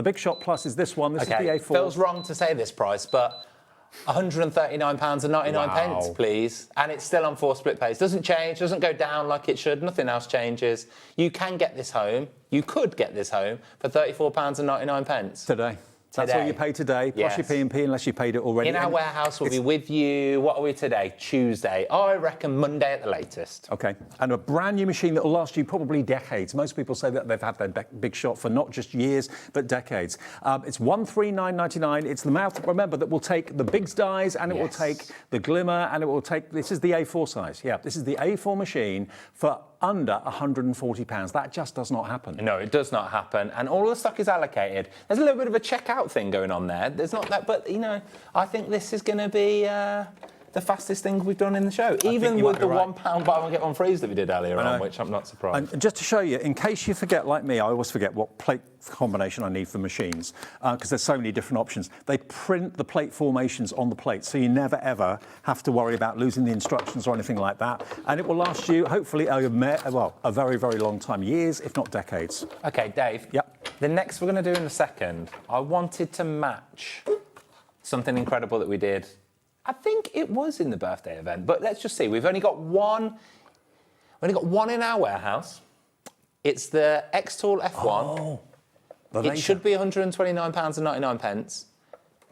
Big Shot Plus is this one. This is the A4. Feels wrong to say this price, but £139.99, please. And it's still on 4 split pays. Doesn't change, doesn't go down like it should. Nothing else changes. You can get this home. You could get this home for £34.99. Today. That's all you pay today, plus your P&P, unless you paid it already. In our warehouse, we'll be with you, what are we today? Tuesday. I reckon Monday at the latest. OK. And a brand new machine that will last you probably decades. Most people say that they've had their Big Shot for not just years, but decades. It's $139.99. It's the mouth, remember, that will take the Biggs dies, and it will take the glimmer, and it will take... This is the A4 size. Yeah, this is the A4 machine for under £140. That just does not happen. No, it does not happen. And all the stock is allocated. There's a little bit of a checkout thing going on there. There's not that, but, you know, I think this is going to be the fastest thing we've done in the show. Even with the £1 buy one get one freeze that we did earlier on, which I'm not surprised. And just to show you, in case you forget, like me, I always forget what plate combination I need for machines, because there's so many different options. They print the plate formations on the plate, so you never, ever have to worry about losing the instructions or anything like that. And it will last you, hopefully, a very, very long time, years, if not decades. OK, Dave. Yep. The next we're going to do in a second, I wanted to match something incredible that we did. I think it was in the birthday event, but let's just see. We've only got one. We've only got one in our warehouse. It's the X-Tool F1. It should be £129.99.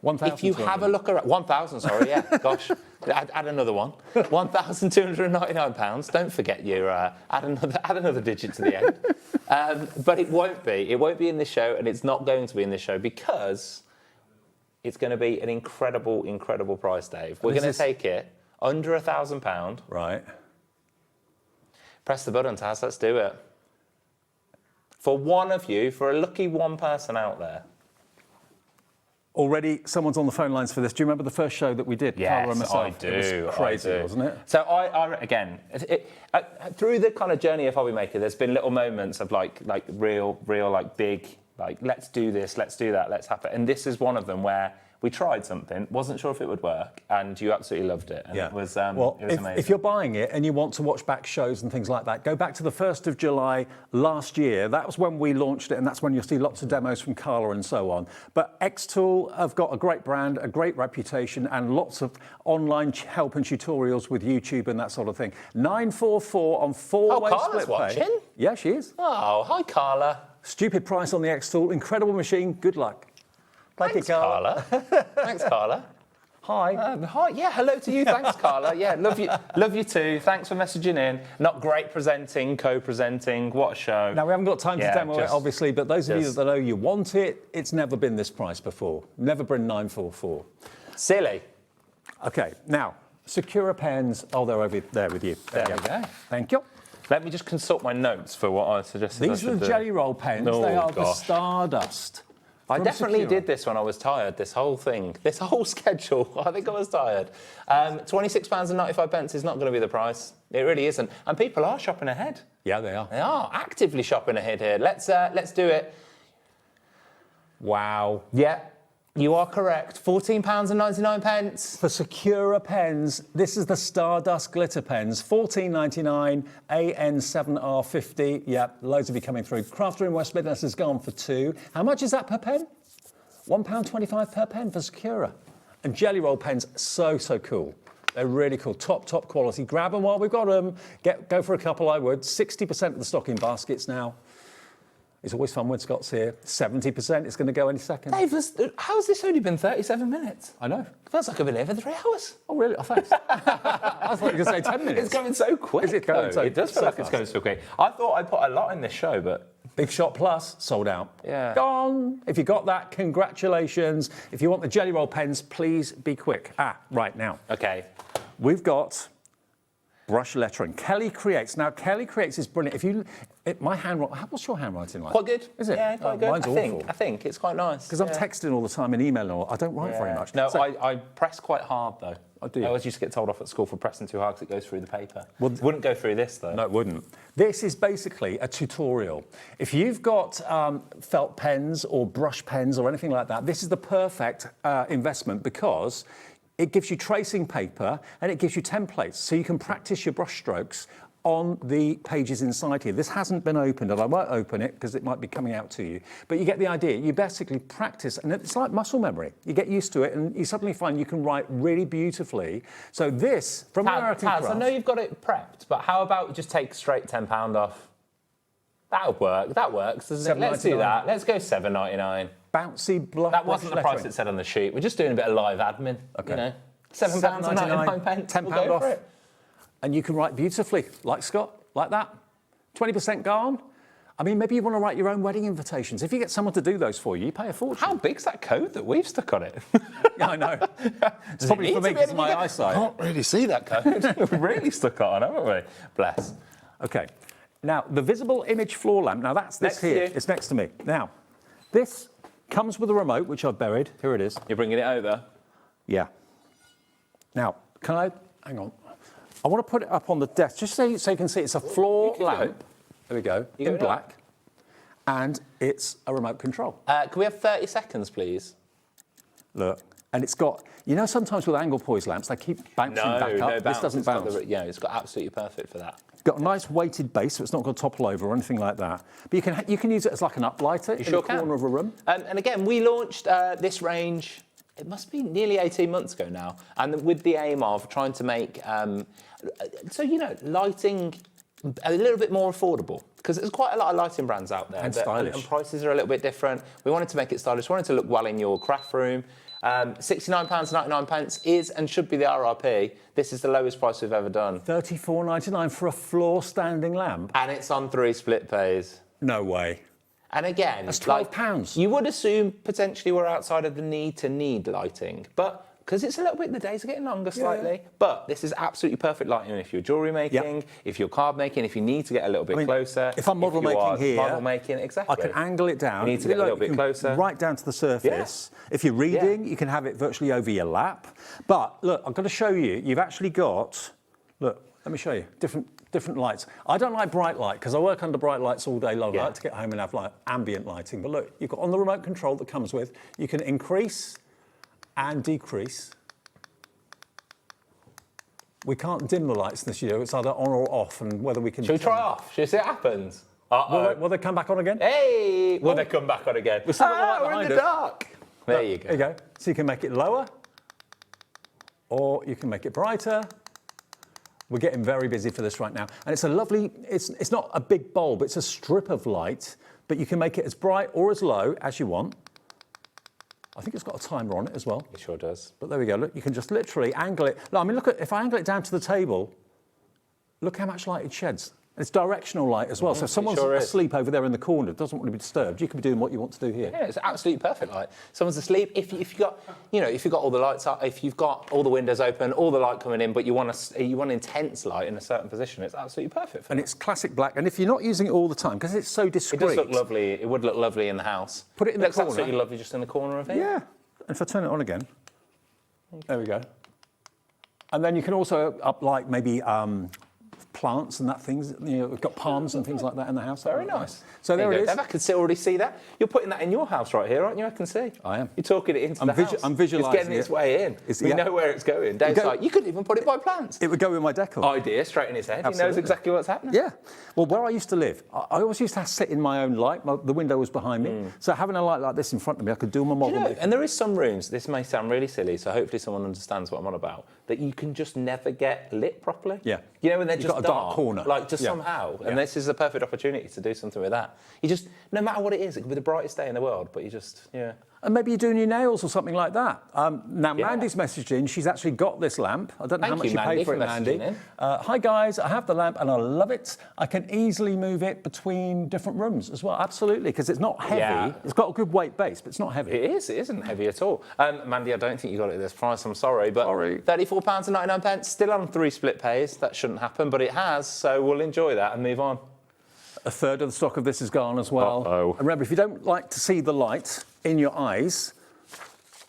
1,000. If you have a look around, 1,000. Sorry, yeah. Gosh, add another one. £1,299. Don't forget your add another digit to the end. But it won't be. It won't be in this show, and it's not going to be in this show because it's going to be an incredible, incredible price, Dave. We're going to take it under £1,000. Right. Press the button, Taz. Let's do it. For one of you, for a lucky one person out there. Already, someone's on the phone lines for this. Do you remember the first show that we did? Yes, Carla and myself? I do. It was crazy, wasn't it? So again, through the kind of journey of HobbyMaker, there's been little moments of like real like big, like let's do this, let's do that, let's have it. And this is one of them where we tried something, wasn't sure if it would work, and you absolutely loved it. And it was amazing. If you're buying it and you want to watch back shows and things like that, go back to the 1st of July last year. That was when we launched it, and that's when you'll see lots of demos from Carla and so on. But X-Tool have got a great brand, a great reputation, and lots of online help and tutorials with YouTube and that sort of thing. 944 on four-way Carla's split pay. watching? Yeah, she is. Oh, hi, Carla. Stupid price on the X-Tool. Incredible machine. Good luck. Thanks, Carla. Thanks, Carla. Hi. Hi. Yeah, hello to you. Thanks, Carla. Yeah, love you too. Thanks for messaging in. Not great presenting, co-presenting. What a show. Now, we haven't got time to demo it, obviously, but those of you that know you want it, it's never been this price before. Never been 944. Silly. OK, now, Sakura pens. Oh, they're over there with you. There we go. Thank you. Let me just consult my notes for what I suggested. These are the jelly roll pens. Oh, they are the gosh. Stardust. I definitely did this when I was tired, this whole thing, this whole schedule. I think I was tired. £26.95 is not going to be the price. It really isn't. And people are shopping ahead. Yeah, they are. They are actively shopping ahead here. Let's do it. Wow. Yeah, you are correct. £14.99. For Sakura pens, this is the Stardust glitter pens. $14.99, AN7R50. Yep, loads of you coming through. Crafter in West Midlands has gone for £2. How much is that per pen? £1.25 per pen for Sakura. And jelly roll pens, so cool. They're really cool, top quality. Grab them while we've got them. Go for a couple, I would. 60% of the stock in baskets now. It's always fun when Scott's here. 70%, it's going to go any second. Dave, how's this only been 37 minutes? I know. Feels like I've been here for 3 hours. Oh, really? Oh, thanks. I thought you were going to say 10 minutes. It's going so quick. Is it going so It does feel like it's going so quick. I thought I put a lot in this show, but... Big Shot Plus, sold out. Yeah. Gone. If you got that, congratulations. If you want the jelly roll pens, please be quick. Right now. OK. We've got brush lettering. Kelly Creates. Now, Kelly Creates is brilliant. If you... my handwriting... What's your handwriting like? Quite good. Is it? Yeah, quite good. Mine's awful. I think it's quite nice. Because I'm texting all the time and emailing all. I don't write very much. No, I press quite hard, though. I do. I always used to get told off at school for pressing too hard because it goes through the paper. Well, it wouldn't go through this, though. No, it wouldn't. This is basically a tutorial. If you've got felt pens or brush pens or anything like that, this is the perfect investment because it gives you tracing paper and it gives you templates so you can practice your brush strokes on the pages inside here. This hasn't been opened, and I won't open it because it might be coming out to you. But you get the idea. You basically practice, and it's like muscle memory. You get used to it, and you suddenly find you can write really beautifully. So this, from American Craft... I know you've got it prepped, but how about just take straight £10 off? That'll work. That works, doesn't it? Let's do that. Let's go $7.99. Bouncy bluff. That wasn't the price it said on the sheet. We're just doing a bit of live admin. Okay. You know, £7.99. £10 off. And you can write beautifully, like Scott, like that. 20% gone. I mean, maybe you want to write your own wedding invitations. If you get someone to do those for you, you pay a fortune. How big's that code that we've stuck on it? Yeah, I know. It's probably for me because of my eyesight. I can't really see that code. We've really stuck it on, haven't we? Bless. OK. Now, the visible image floor lamp, now that's this here. It's next to me. Now, this comes with a remote, which I've buried. Here it is. You're bringing it over? Yeah. Now, can I, hang on. I want to put it up on the desk, just so you can see it's a floor lamp. There we go, in black. And it's a remote control. Can we have 30 seconds, please? Look, and it's got, you know, sometimes with angle poise lamps, they keep bouncing back up. No, this doesn't bounce. Yeah, it's got absolutely perfect for that. It's got a nice weighted base, so it's not going to topple over or anything like that. But you can use it as like an uplighter in the corner of a room. And again, we launched this range, it must be nearly 18 months ago now, and with the aim of trying to make, so, you know, lighting a little bit more affordable, because there's quite a lot of lighting brands out there. And stylish. And prices are a little bit different. We wanted to make it stylish, we wanted to look well in your craft room. £69.99 is and should be the RRP. This is the lowest price we've ever done. $34.99 for a floor standing lamp. And it's on 3 split pays. No way. And again, that's £12. You would assume potentially we're outside of the need lighting, but because it's a little bit, the days are getting longer slightly, but this is absolutely perfect lighting if you're jewellery making, if you're card making, if you need to get a little bit closer. If I'm model making here, model making, exactly. I can angle it down. You need to get a little bit closer. Right down to the surface. Yeah. If you're reading, you can have it virtually over your lap. But look, I've got to show you, you've actually got, look, let me show you, different lights. I don't like bright light because I work under bright lights all day long. I like to get home and have like ambient lighting. But look, you've got on the remote control that comes with, you can increase and decrease. We can't dim the lights in the studio. It's either on or off, and whether we can... Should we try off? Should we see what happens? Will they come back on again? Hey! Will they come back on again? We're still got the light we're in behind the us. dark. There you go. There you go. So you can make it lower, or you can make it brighter. We're getting very busy for this right now. And it's a lovely... It's not a big bulb. It's a strip of light, but you can make it as bright or as low as you want. I think it's got a timer on it as well. It sure does. But there we go. Look, you can just literally angle it. Look, I mean, look at, if I angle it down to the table, look how much light it sheds. It's directional light as well. So if someone's asleep over there in the corner, doesn't want to be disturbed, you can be doing what you want to do here. Yeah, it's absolutely perfect light. Someone's asleep. If you've got, you know, if you've got all the lights up, if you've got all the windows open, all the light coming in, but you want intense light in a certain position, it's absolutely perfect for And it's classic black. And if you're not using it all the time, because it's so discreet. It does look lovely. It would look lovely in the house. Put it in the corner. It looks absolutely lovely just in the corner of it. Yeah. And if I turn it on again, there we go. And then you can also up like maybe plants and that things. You know, we've got palms and things like that in the house. Very nice. So there it is. I can already see that. You're putting that in your house right here, aren't you? I can see. I am. You're talking it into the house. I'm visualising It's getting its way in. We know where it's going. Dave's like, you could even put it by plants. It would go in my decor. Idea straight in his head. Absolutely. He knows exactly what's happening. Yeah. Well, where I used to live, I always used to sit in my own light. The window was behind me. So having a light like this in front of me, I could do my model. And there is some rooms, this may sound really silly, so hopefully someone understands what I'm on about, that you can just never get lit properly. Yeah. You know, when they're You've just got a dark corner. Like just somehow. And this is a perfect opportunity to do something with that. You just, no matter what it is, it could be the brightest day in the world, but you just, And maybe you're doing your nails or something like that. Now, Mandy's messaged in. She's actually got this lamp. I don't know how much you paid for it, Mandy. Hi, guys. I have the lamp and I love it. I can easily move it between different rooms as well. Absolutely, because it's not heavy. Yeah. It's got a good weight base, but it's not heavy. It is. It isn't heavy at all. Mandy, I don't think you got it at this price. I'm sorry, but £34.99, still on 3 split pays. That shouldn't happen, but it has. So we'll enjoy that and move on. A third of the stock of this is gone as well. And remember, if you don't like to see the light in your eyes,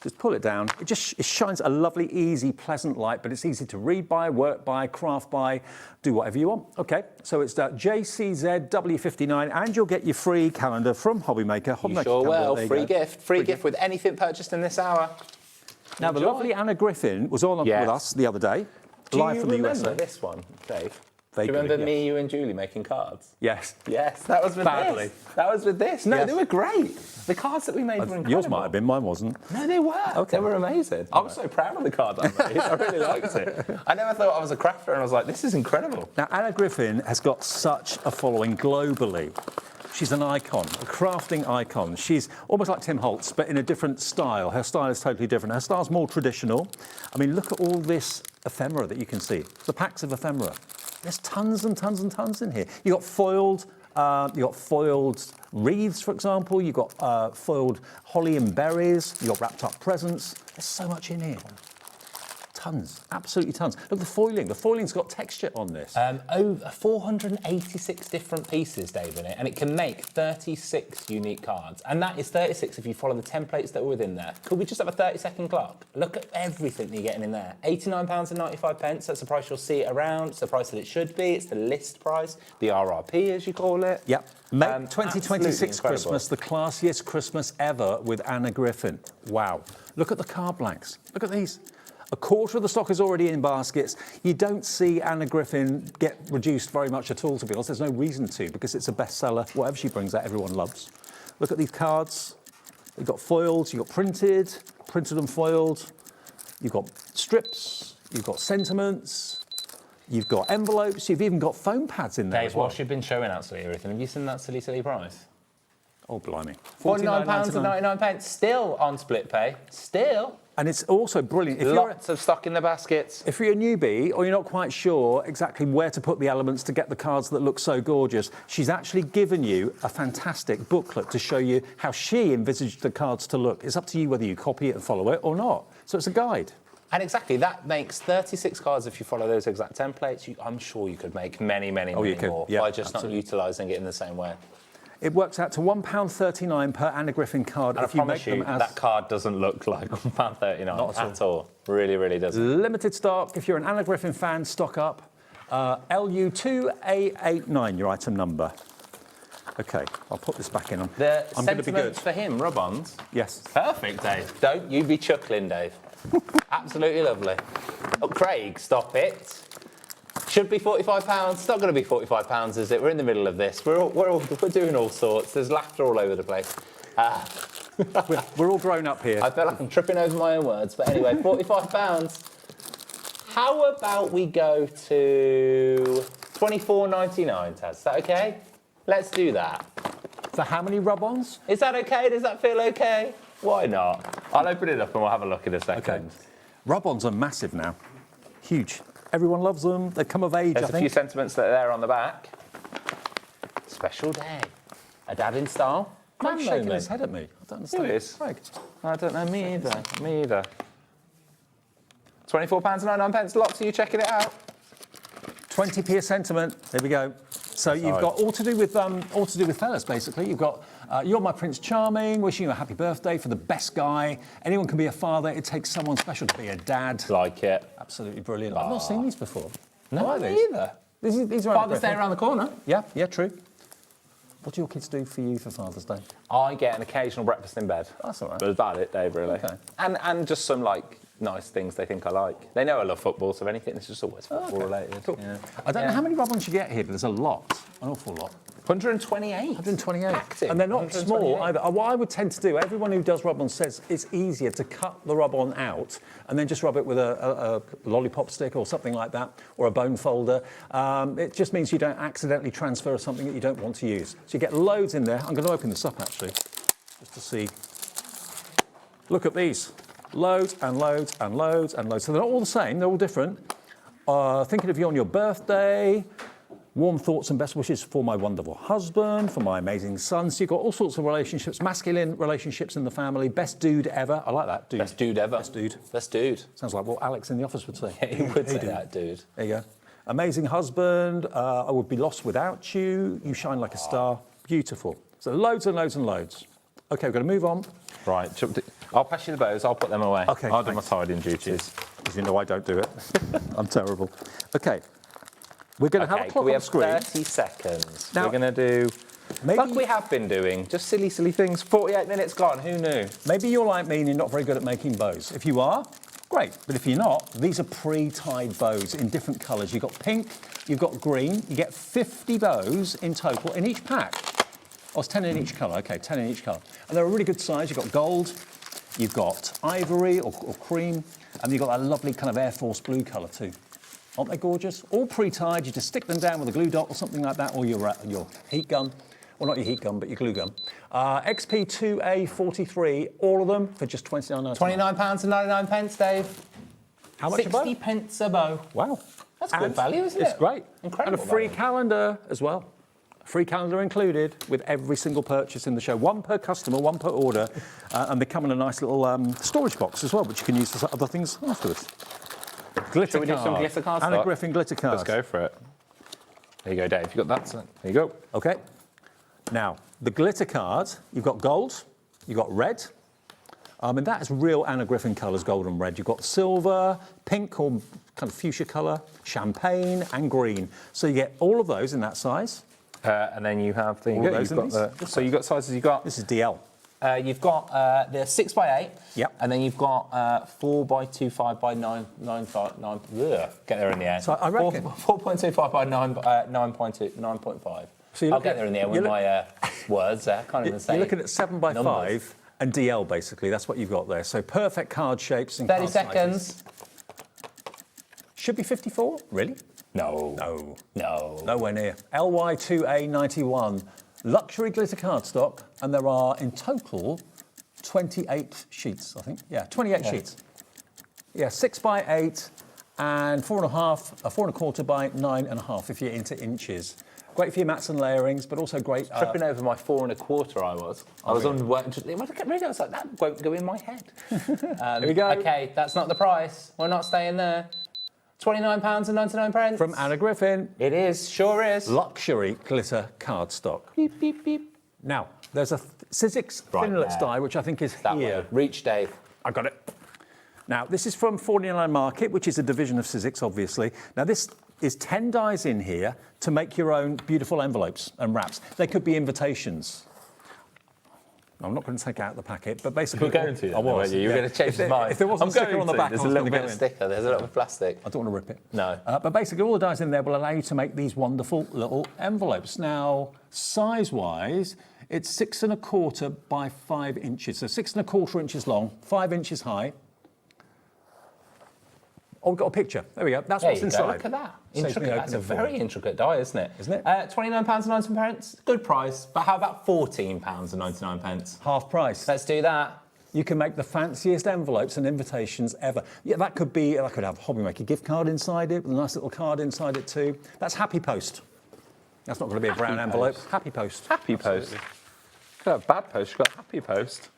just pull it down. It shines a lovely, easy, pleasant light, but it's easy to read by, work by, craft by, do whatever you want. Okay, so it's JCZW59, and you'll get your free calendar from HobbyMaker. You sure will. Free gift. Free gift with anything purchased in this hour. Now, the lovely Anna Griffin was on with us the other day, live from the USA. Do you remember this one, Dave? Do you remember me, you and Julie making cards? Yes. Yes, that was with this. That was with this. No, they were great. The cards that we made were incredible. Yours might have been, mine wasn't. No, they were. Okay. They were amazing. I was so proud of the card I made. I really liked it. I never thought I was a crafter, and I was like, this is incredible. Now, Anna Griffin has got such a following globally. She's an icon, a crafting icon. She's almost like Tim Holtz, but in a different style. Her style is totally different. Her style's more traditional. I mean, look at all this ephemera that you can see. The packs of ephemera. There's tons and tons and tons in here. You got foiled wreaths, for example. You got foiled holly and berries. You got wrapped up presents. There's so much in here. Tons, absolutely tons. Look, the foiling. The foiling's got texture on this. Over 486 different pieces, Dave, in it, and it can make 36 unique cards. And that is 36 if you follow the templates that are within there. Could we just have a 30-second clock? Look at everything that you're getting in there. £89.95. That's the price you'll see it around. It's the price that it should be. It's the list price, the RRP, as you call it. Yep. Make 2026 Christmas the classiest Christmas ever with Anna Griffin. Wow. Look at the card blanks. Look at these. A quarter of the stock is already in baskets. You don't see Anna Griffin get reduced very much at all, to be honest. There's no reason to, because it's a bestseller. Whatever she brings out, everyone loves. Look at these cards. You've got foiled, you've got printed and foiled. You've got strips, you've got sentiments, you've got envelopes, you've even got foam pads in there Dave, as well. whilst you've been showing absolutely everything, have you seen that silly price? Oh, blimey. £49.99, still on split pay, still. And it's also brilliant. Lots of stock in the baskets. If you're a newbie or you're not quite sure exactly where to put the elements to get the cards that look so gorgeous, she's actually given you a fantastic booklet to show you how she envisaged the cards to look. It's up to you whether you copy it and follow it or not. So it's a guide. And exactly, that makes 36 cards if you follow those exact templates. I'm sure you could make many more by just not utilising it in the same way. It works out to £1.39 per Anna Griffin card. And if you make them as... that card doesn't look like £1.39 at all. Really, really doesn't. Limited stock. If you're an Anna Griffin fan, stock up. LU2A89, your item number. OK, I'll put this back in. The I'm going to be good. for him, rub-ons? Yes. Perfect, Dave. Don't you be chuckling, Dave. Absolutely lovely. Oh, Craig, stop it. Should be £45. It's not going to be £45, is it? We're in the middle of this. We're doing all sorts. There's laughter all over the place. We're all grown up here. I feel like I'm tripping over my own words. But anyway, £45. How about we go to £24.99, Taz? Is that OK? Let's do that. For how many rub-ons? Is that OK? Does that feel OK? Why not? I'll open it up and we'll have a look in a second. Okay. Rub-ons are massive now. Huge. Everyone loves them. They come of age, There's a few sentiments that are there on the back. Special day. A dad in style. Craig's shaking his head at me. I don't understand. Who is? Craig. I don't know, me either. Me either. £24.99. Lots of you checking it out. 20p a sentiment. There we go. So you've got all to do with fellas, basically. You've got You're My Prince Charming, wishing you a happy birthday for the best guy. Anyone can be a father. It takes someone special to be a dad. Like it. Absolutely brilliant. I've not seen these before. No, me either. These are Father's Day around the corner. Yeah, true. What do your kids do for you for Father's Day? I get an occasional breakfast in bed. That's all right. But that's about it, Dave, really. Okay. And just some, nice things they think I like. They know I love football, so if anything, it's just always football related. Cool. Yeah. I don't know how many rub-ons you get here, but there's a lot. An awful lot. 128. 128. Active. And they're not small either. What I would tend to do, everyone who does rub-on says it's easier to cut the rub-on out and then just rub it with a lollipop stick or something like that, or a bone folder. It just means you don't accidentally transfer something that you don't want to use. So you get loads in there. I'm going to open this up, actually, just to see. Look at these. Loads and loads and loads and loads. So they're not all the same. They're all different. Thinking of you on your birthday. Warm thoughts and best wishes for my wonderful husband, for my amazing son. So you've got all sorts of relationships, masculine relationships in the family. Best dude ever. I like that, dude. Best dude ever. Best dude. Best dude. Sounds like what Alex in the office would say. Yeah, he would say that, dude. There you go. Amazing husband. I would be lost without you. You shine like a star. Beautiful. So loads and loads and loads. OK, we're going to move on. Right. I'll pass you the bows. I'll put them away. OK, I'll do my tidying duties. As you know, I don't do it. I'm terrible. OK. We're going to have a clock on screen. 30 seconds. Now, we're going to do, maybe, like we have been doing, just silly things. 48 minutes gone, who knew? Maybe you're like me and you're not very good at making bows. If you are, great. But if you're not, these are pre-tied bows in different colours. You've got pink, you've got green. You get 50 bows in total in each pack. Oh, it's 10 in each colour. OK, 10 in each colour. And they're a really good size. You've got gold, you've got ivory or cream, and you've got that lovely kind of Air Force blue colour too. Aren't they gorgeous? All pre-tied. You just stick them down with a glue dot or something like that, or your heat gun. Well, not your heat gun, but your glue gun. XP2A43, all of them for just £29.99. £29.99, Dave. How much 60 pence a bow. Wow. That's good value, isn't it? It's great. Incredible. And a free calendar as well. A free calendar included with every single purchase in the show. One per customer, one per order. And they come in a nice little storage box as well, which you can use for other things afterwards. Glitter Shall we do some card. glitter cards? Anna Griffin glitter cards. Let's go for it. There you go, Dave. You got that? There you go. Okay. Now, the glitter card, you've got gold, you've got red. And that is real Anna Griffin colours, gold and red. You've got silver, pink or kind of fuchsia colour, champagne and green. So you get all of those in that size. And then you have the... So you've got sizes, you've got... This is DL. You've got the 6x8. Yep. And then you've got 4x25 by 9. Get there in the end. So I reckon... 4.25 by 9.5. So I'll get there in the end with my words there. Can't even say. You're looking at 7x5 numbers. and DL, basically. That's what you've got there. So perfect card shapes and 30 card seconds. Sizes. Should be 54. Really? No. No. No. Nowhere near. LY2A91. Luxury glitter cardstock. And there are, in total, 28 sheets, I think. Yeah, 28 sheets. Yeah, 6x8 and 4.25 by 9.5 if you're into inches. Great for your mats and layerings, but also great... Tripping over my 4.25 I was. I was on work. I was like, that won't go in my head. Here we go. OK, that's not the price. We're not staying there. £29.99. From Anna Griffin. It is, sure is. Luxury glitter cardstock. Beep, beep, beep. Now, there's a Sizzix Thinlits die, which I think is that here. Way. Reach, Dave. I got it. Now, this is from 49 Market, which is a division of Sizzix, obviously. Now, this is 10 dies in here to make your own beautiful envelopes and wraps. They could be invitations. I'm not going to take out the packet, but basically... We're going to. I was. You're going to change his mind. If there wasn't a sticker on the back, there's a little bit of sticker. There's a little bit of plastic. I don't want to rip it. No. But basically, all the dies in there will allow you to make these wonderful little envelopes. Now, size-wise, it's 6.25 by 5 inches. So 6.25 inches long, 5 inches high. Oh, we've got a picture. There we go. That's what's inside. Look at that. Intricate. That's a very intricate die, isn't it? Isn't it? £29.99. Good price. But how about £14.99? Half price. Let's do that. You can make the fanciest envelopes and invitations ever. Yeah, that could have HobbyMaker gift card inside it, with a nice little card inside it too. That's Happy Post. That's not going to be a brown envelope. Happy Post. Happy Post. Could have Bad Post. You've got Happy Post.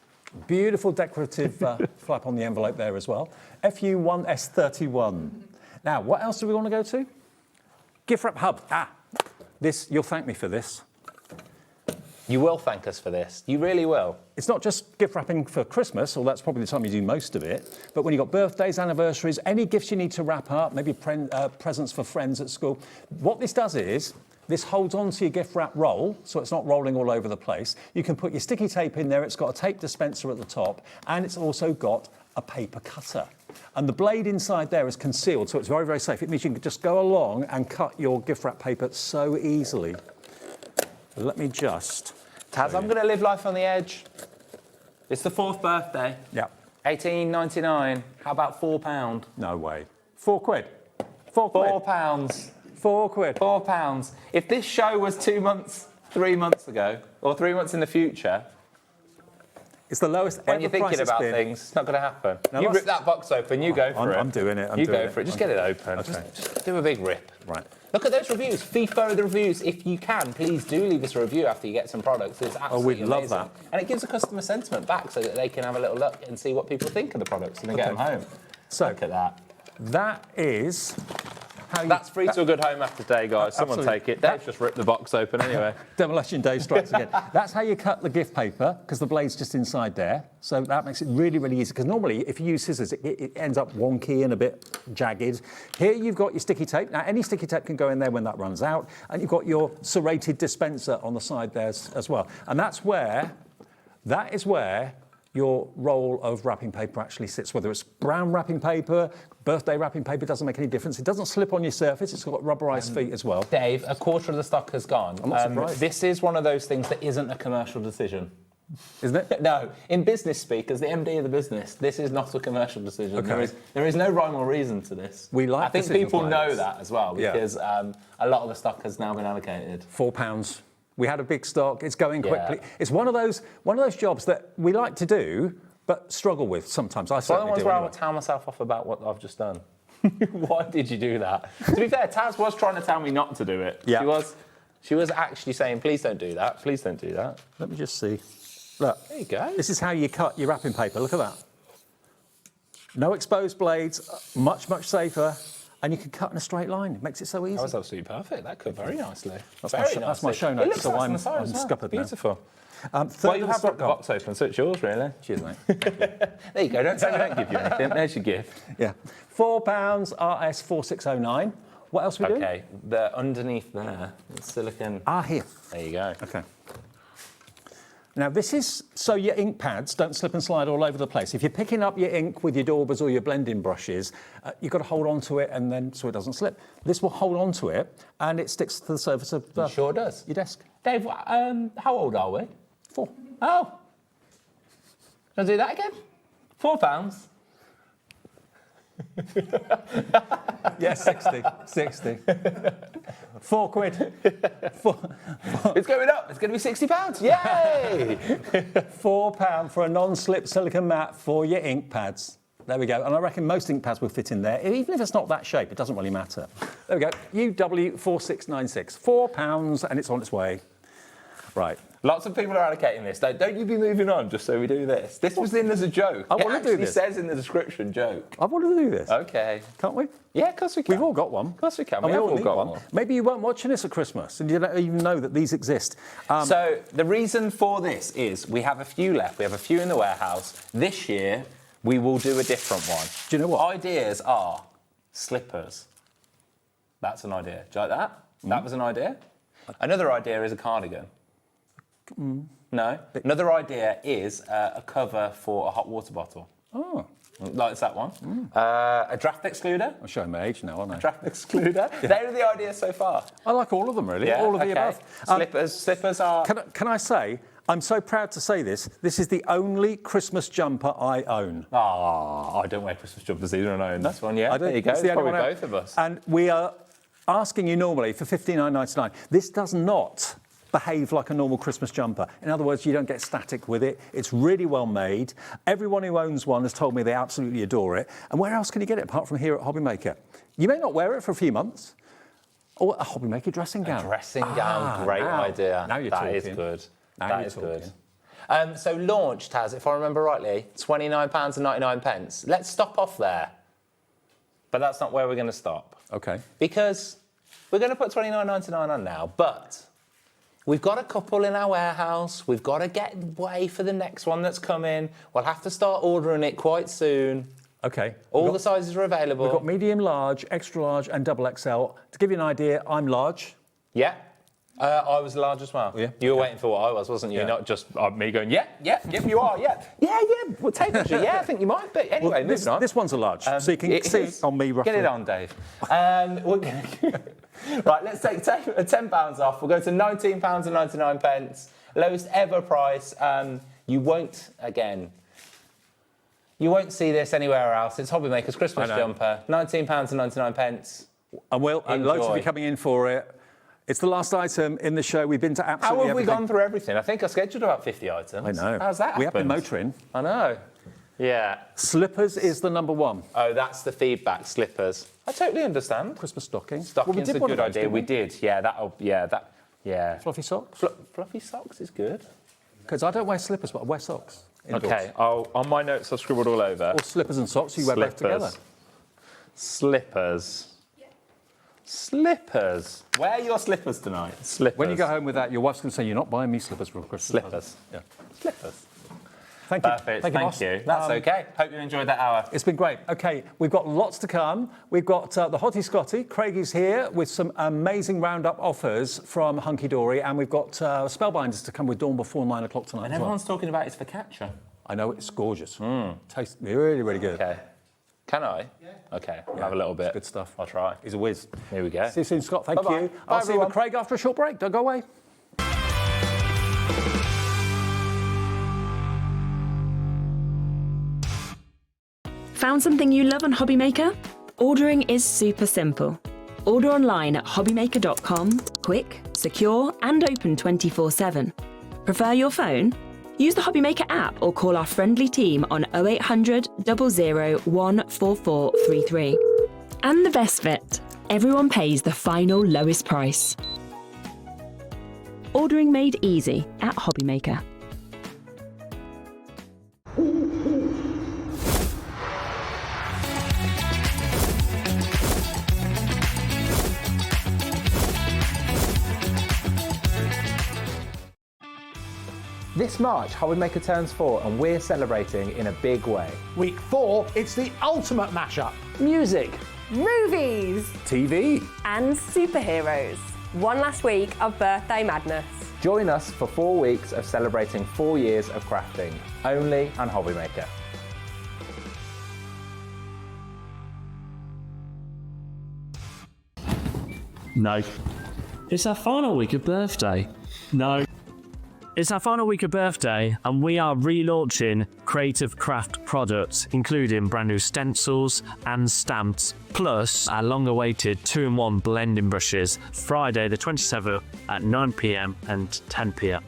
Beautiful decorative flap on the envelope there as well. FU1S31. Now, what else do we want to go to? Gift Wrap Hub. This, you'll thank me for this. You will thank us for this. You really will. It's not just gift wrapping for Christmas, or that's probably the time you do most of it, but when you've got birthdays, anniversaries, any gifts you need to wrap up, maybe presents for friends at school. What this does is, this holds onto your gift wrap roll, so it's not rolling all over the place. You can put your sticky tape in there, it's got a tape dispenser at the top, and it's also got a paper cutter. And the blade inside there is concealed, so it's very, very safe. It means you can just go along and cut your gift wrap paper so easily. Let me just... Taz, I'm going to live life on the edge. It's the 4th birthday. Yeah. £18.99. How about £4? No way. £4. £4. £4. £4. If this show was 2 months, 3 months ago, or 3 months in the future... It's the lowest ever When you're thinking about things, it's not going to happen. Now you rip that box open, you go for it. I'm doing it. You go for it. Just get it open. Okay. Just do a big rip. Right. Look at those reviews. FIFA the reviews. If you can, please do leave us a review after you get some products. It's absolutely we'd love amazing. that. And it gives a customer sentiment back so that they can have a little look and see what people think of the products and then get them home. So look at that. That is... That's free to a good home after today, guys. Someone take it. Dave's just ripped the box open anyway. Demolition Day strikes again. That's how you cut the gift paper, because the blade's just inside there. So that makes it really, really easy. Because normally, if you use scissors, it ends up wonky and a bit jagged. Here you've got your sticky tape. Now, any sticky tape can go in there when that runs out. And you've got your serrated dispenser on the side there as well. And that is where your roll of wrapping paper actually sits, whether it's brown wrapping paper, birthday wrapping paper, doesn't make any difference. It doesn't slip on your surface. It's got rubberized feet as well. Dave, a quarter of the stock has gone. I'm not surprised. This is one of those things that isn't a commercial decision. Isn't it? No. In business speak, as the MD of the business, this is not a commercial decision. Okay. There is no rhyme or reason to this. We like I think decisions people like know this. that as well, because a lot of the stock has now been allocated. £4. We had a big stock. It's going quickly. Yeah. It's one of those jobs that we like to do, but struggle with sometimes. I One of the certainly ones do. where I Anyway. would tell myself off about what I've just done. Why did you do that? To be fair, Taz was trying to tell me not to do it. Yeah. She was actually saying, please don't do that. Please don't do that. Let me just see. Look. There you go. This is how you cut your wrapping paper. Look at that. No exposed blades, much, much safer. And you can cut in a straight line. It makes it so easy. That was absolutely perfect. That cut very nicely. That's my show notes, so I'm scuppered now. Beautiful. Well, you have got the box open, so it's yours, really. Cheers, mate. There you go. Don't say we don't give you anything. There's your gift. Yeah. £4 RS 4609. What else are we doing? Okay, underneath there, the silicone. Here. There you go. Okay. Now this is so your ink pads don't slip and slide all over the place. If you're picking up your ink with your daubers or your blending brushes, you've got to hold on to it and then so it doesn't slip. This will hold on to it and it sticks to the surface of It sure does. your desk. Dave, how old are we? 4. Oh. Shall I do that again? £4. Yeah, 60. 60. 4 quid. It's going up. It's going to be £60. Yay! £4 for a non-slip silicone mat for your ink pads. There we go. And I reckon most ink pads will fit in there. Even if it's not that shape, it doesn't really matter. There we go. UW4696. £4 and it's on its way. Right. Lots of people are allocating this. Don't you be moving on just so we do this. This was in as a joke. I want to do this. It says in the description, joke. I want to do this. Okay. Can't we? Yeah, of course we can. We've all got one. Of course we can. And We have all got one. Maybe you weren't watching this at Christmas and you don't even know that these exist. So the reason for this is we have a few left. We have a few in the warehouse. This year, we will do a different one. Do you know what? Ideas are slippers. That's an idea. Do you like that? That was an idea. Another idea is a cardigan. No. Another idea is a cover for a hot water bottle. Oh. Like that one. A draft excluder. I'm showing my age now, aren't I? A draft excluder. Yeah. They are the ideas so far. I like all of them, really. Yeah, all of the above. Slippers are... Can I say, I'm so proud to say this is the only Christmas jumper I own. I don't wear Christmas jumpers either, and I own this one, yeah. There you go. It's Probably both of us. And we are asking you normally for $59.99. This does not behave like a normal Christmas jumper. In other words, you don't get static with it. It's really well made. Everyone who owns one has told me they absolutely adore it. And where else can you get it apart from here at HobbyMaker? You may not wear it for a few months. Or a HobbyMaker dressing gown. A dressing gown, great idea. Now you're talking. That is good. Now That you're is talking. good. So launched has, if I remember rightly, £29.99. Let's stop off there. But that's not where we're going to stop. Okay. Because we're going to put £29.99 on now, but we've got a couple in our warehouse. We've got to get way for the next one that's coming. We'll have to start ordering it quite soon. Okay. All the sizes are available. We've got medium, large, extra large and double XL. To give you an idea, I'm large. Yeah. I was large as well. Yeah. You were waiting for what I was, wasn't you? Yeah. Not just me going, yep, you are, yeah. Yeah, we'll take it. Yeah, I think you might. But anyway, moving on. This one's a large, so you can see it on me roughly. Get it on, Dave. Right, let's take £10 off. We'll go to £19.99. Lowest ever price. You won't see this anywhere else. It's HobbyMaker's Christmas jumper. £19.99. And loads of you coming in for it. It's the last item in the show. We've been to absolutely How have we everything. gone through everything? I think I scheduled about 50 items. I know. How's that We have been happened? motoring. I know. Yeah. Slippers is the number one. Oh, that's the feedback, slippers. I totally understand. Christmas stocking. Stocking's a good idea. We did. Yeah, Fluffy socks? Fluffy socks is good. Because I don't wear slippers, but I wear socks. Indoors. Okay, on my notes I've scribbled all over. Or slippers and socks, you wear both together. Slippers. Slippers. Wear your slippers tonight. Slippers. When you go home with that, your wife's going to say, you're not buying me slippers for Christmas. Slippers. Yeah. Slippers. Thank you. Perfect. Thank Thank you. That's okay. Hope you enjoyed that hour. It's been great. Okay, we've got lots to come. We've got the Hottie Scotty. Craig is here with some amazing roundup offers from Hunkydory, and we've got Spellbinders to come with Dawn before 9 o'clock tonight. And everyone's talking about it's focaccia. I know, it's gorgeous. Tastes really, really good. Okay. Can I? Yeah. Okay, I'll have a little bit. Good stuff. I'll try. He's a whiz. Here we go. See you soon, Scott. Thank Bye-bye. you. Bye, I'll see you with everyone. Craig after a short break. Don't go away. Found something you love on HobbyMaker? Ordering is super simple. Order online at hobbymaker.com, quick, secure, and open 24/7. Prefer your phone? Use the HobbyMaker app or call our friendly team on 0800 00 14433. And the best bit, everyone pays the final lowest price. Ordering made easy at HobbyMaker. This March, HobbyMaker turns 4 and we're celebrating in a big way. Week 4, it's the ultimate mashup. Music, Movies TV, and superheroes. One last week of birthday madness. Join us for 4 weeks of celebrating 4 years of crafting, only on HobbyMaker. No. It's our final week of birthday. No. It's our final week of birthday, and we are relaunching creative craft products, including brand new stencils and stamps, plus our long-awaited 2-in-1 blending brushes, Friday the 27th at 9 PM and 10 PM.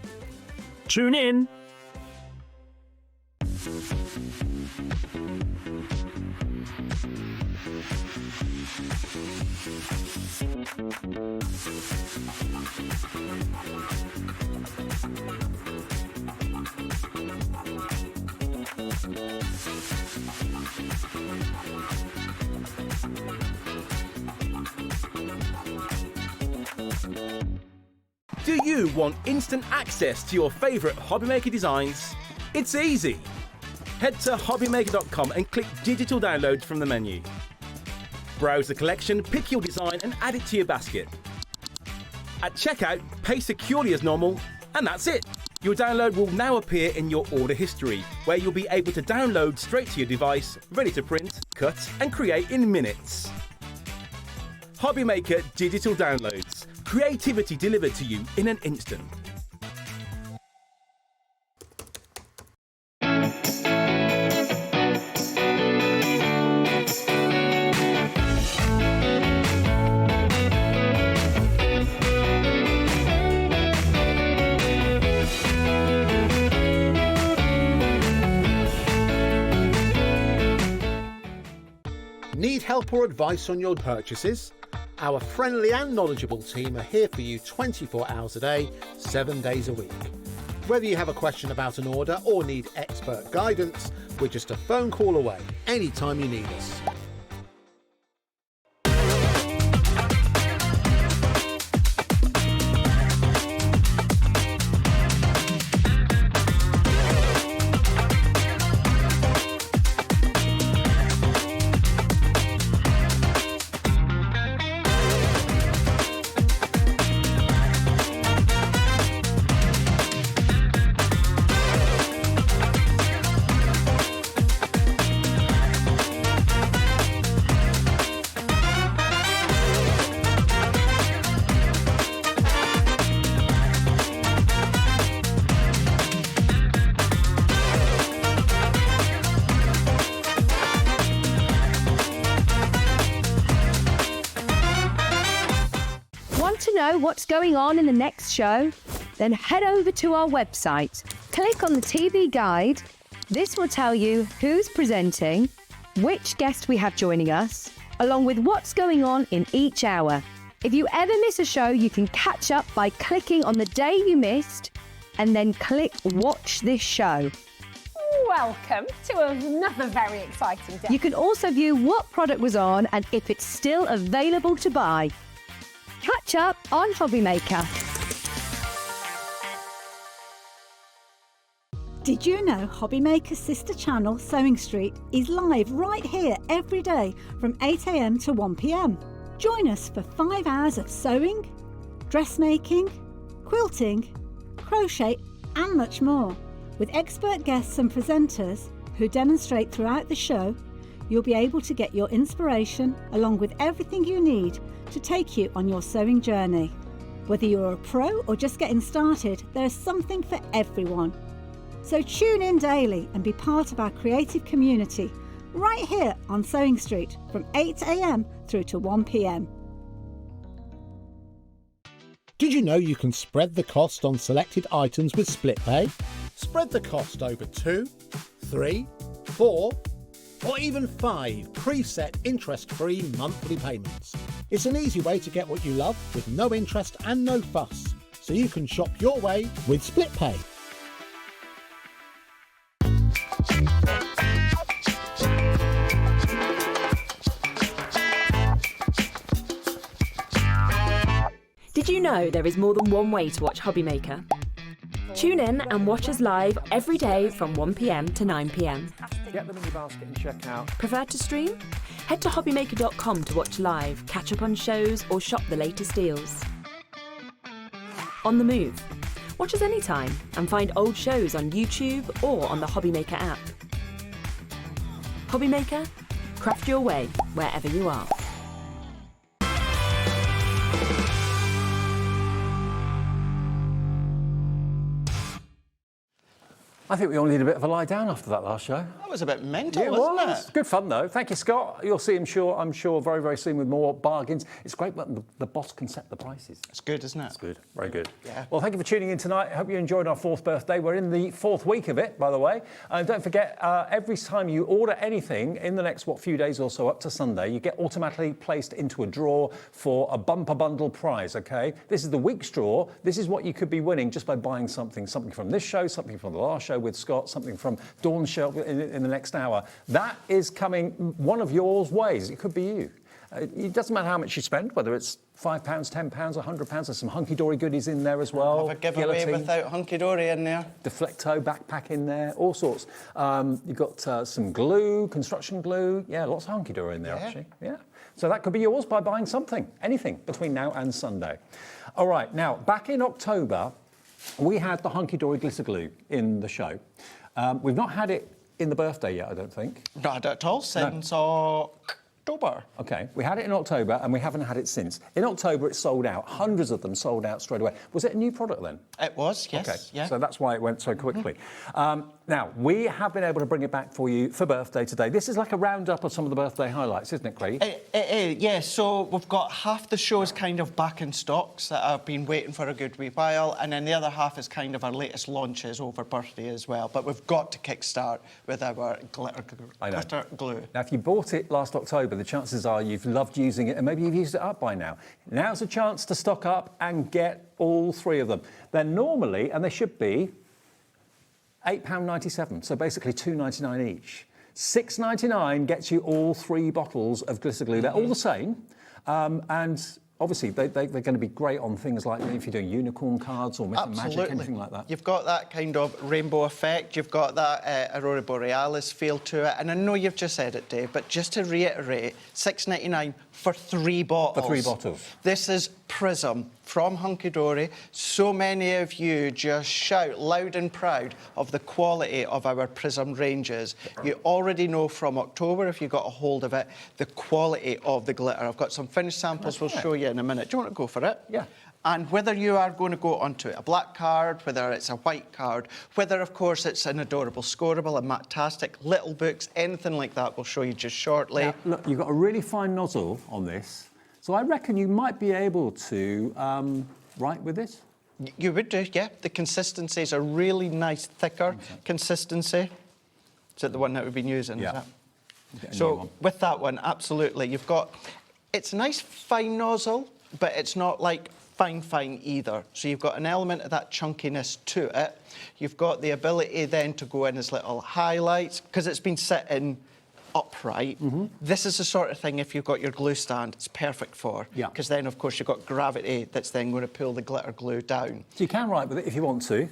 Tune in! Do you want instant access to your favourite HobbyMaker designs? It's easy. Head to HobbyMaker.com and click Digital Downloads from the menu. Browse the collection, pick your design and add it to your basket. At checkout, pay securely as normal, and that's it. Your download will now appear in your order history, where you'll be able to download straight to your device, ready to print, cut and create in minutes. HobbyMaker Digital Downloads. Creativity delivered to you in an instant. Need help or advice on your purchases? Our friendly and knowledgeable team are here for you 24 hours a day, 7 days a week. Whether you have a question about an order or need expert guidance, we're just a phone call away anytime you need us. Know what's going on in the next show? Then head over to our website, click on the TV guide. This will tell you who's presenting, which guest we have joining us, along with what's going on in each hour. If you ever miss a show, you can catch up by clicking on the day you missed and then click watch this show. Welcome to another very exciting day. You can also view what product was on and if it's still available to buy. Catch up on HobbyMaker. Did you know HobbyMaker's sister channel, Sewing Street, is live right here every day from 8 AM to 1 PM? Join us for 5 hours of sewing, dressmaking, quilting, crochet and much more. With expert guests and presenters who demonstrate throughout the show, you'll be able to get your inspiration along with everything you need to take you on your sewing journey. Whether you're a pro or just getting started, there's something for everyone. So tune in daily and be part of our creative community right here on Sewing Street from 8 AM through to 1 PM. Did you know you can spread the cost on selected items with split pay? Spread the cost over 2, 3, 4, or even 5 preset interest-free monthly payments. It's an easy way to get what you love with no interest and no fuss, so you can shop your way with split pay. Did you know there is more than one way to watch HobbyMaker? Tune in and watch us live every day from 1 p.m. to 9 p.m. Get them in your basket and check out. Prefer to stream? Head to hobbymaker.com to watch live, catch up on shows, or shop the latest deals. On the move. Watch us anytime and find old shows on YouTube or on the HobbyMaker app. HobbyMaker, craft your way wherever you are. I think we all need a bit of a lie down after that last show. That was a bit mental, Yeah, it wasn't was. it? Good fun, though. Thank you, Scott. You'll see him, I'm sure, very, very soon with more bargains. It's great when the boss can set the prices. It's good, isn't it? It's good. Very good. Yeah. Well, thank you for tuning in tonight. I hope you enjoyed our 4th birthday. We're in the 4th week of it, by the way. And don't forget, every time you order anything in the next, few days or so up to Sunday, you get automatically placed into a draw for a bumper bundle prize, OK? This is the week's draw. This is what you could be winning just by buying something from this show, something from the last show with Scott, something from Dawn's show in the next hour. That is coming one of yours ways. It could be you. It doesn't matter how much you spend, whether it's £5, £10, £100. There's some Hunkydory goodies in there as well. Have a giveaway without Hunkydory in there. Deflecto backpack in there, all sorts. You've got some glue, construction glue. Yeah, lots of Hunkydory in there, actually. Yeah. So that could be yours by buying something, anything, between now and Sunday. All right, now, back in October, we had the Hunkydory glitter glue in the show. We've not had it in the birthday yet, I don't think. Not at all, since October. OK, we had it in October and we haven't had it since. In October, it sold out. Hundreds of them sold out straight away. Was it a new product then? It was, yes. OK, yeah. So that's why it went so quickly. Now, we have been able to bring it back for you for birthday today. This is like a roundup of some of the birthday highlights, isn't it, Craig? Yeah, so we've got half the shows kind of back in stocks that I've been waiting for a good wee while, and then the other half is kind of our latest launches over birthday as well. But we've got to kickstart with our glitter glue. Now, if you bought it last October, the chances are you've loved using it and maybe you've used it up by now. Now's a chance to stock up and get all 3 of them. They're normally, and they should be, £8.97, so basically £2.99 each. £6.99 gets you all 3 bottles of glitter glue. They're all the same, and obviously they're going to be great on things like if you're doing unicorn cards or Myth and Magic, anything like that. You've got that kind of rainbow effect, you've got that Aurora Borealis feel to it, and I know you've just said it, Dave, but just to reiterate, £6.99 for 3 bottles. For 3 bottles. This is Prism from Hunkydory. So many of you just shout loud and proud of the quality of our Prism ranges. You already know from October, if you got a hold of it, the quality of the glitter. I've got some finished samples we'll show you in a minute. Do you want to go for it? Yeah. And whether you are going to go onto a black card, whether it's a white card, whether, of course, it's an adorable scoreable, a matastic, little books, anything like that, we'll show you just shortly. Now, look, you've got a really fine nozzle on this, so I reckon you might be able to write with this. You would do, yeah. The consistency is a really nice, thicker consistency. Is it the one that we've been using? Yeah. So with that one, absolutely. You've got, it's a nice fine nozzle, but it's not like fine either. So you've got an element of that chunkiness to it. You've got the ability then to go in as little highlights, because it's been sitting upright. This is the sort of thing, if you've got your glue stand, it's perfect for. Yeah. Because then, of course, you've got gravity that's then going to pull the glitter glue down. So you can write with it if you want to.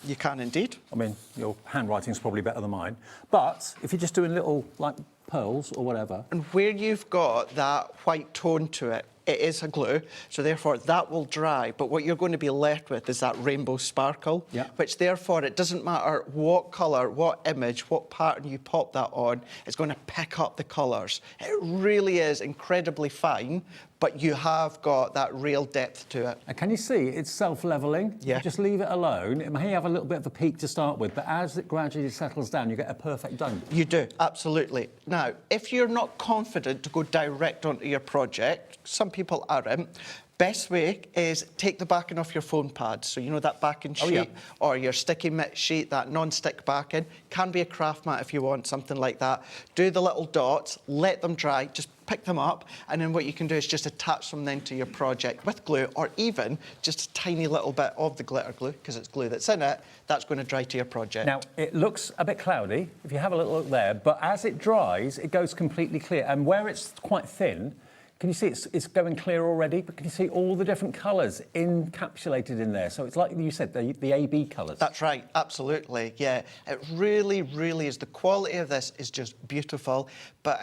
You can indeed. I mean, your handwriting's probably better than mine. But if you're just doing little, like, pearls or whatever. And where you've got that white tone to it, it is a glue, so therefore that will dry. But what you're going to be left with is that rainbow sparkle, which therefore it doesn't matter what colour, what image, what pattern you pop that on, it's going to pick up the colours. It really is incredibly fine, but you have got that real depth to it. And can you see it's self-levelling? Yeah. You just leave it alone. It may have a little bit of a peak to start with, but as it gradually settles down, you get a perfect dome. You do, absolutely. Now, if you're not confident to go direct onto your project, some people aren't, best way is take the backing off your phone pad. So, you know, that backing sheet or your sticky mitt sheet, that non-stick backing. Can be a craft mat if you want, something like that. Do the little dots, let them dry, just pick them up, and then what you can do is just attach them then to your project with glue, or even just a tiny little bit of the glitter glue, because it's glue that's in it, that's going to dry to your project. Now, it looks a bit cloudy, if you have a little look there, but as it dries, it goes completely clear. And where it's quite thin, Can you see it's going clear already? But can you see all the different colours encapsulated in there? So it's like you said, the AB colours. That's right, absolutely, yeah. It really, really is. The quality of this is just beautiful. But,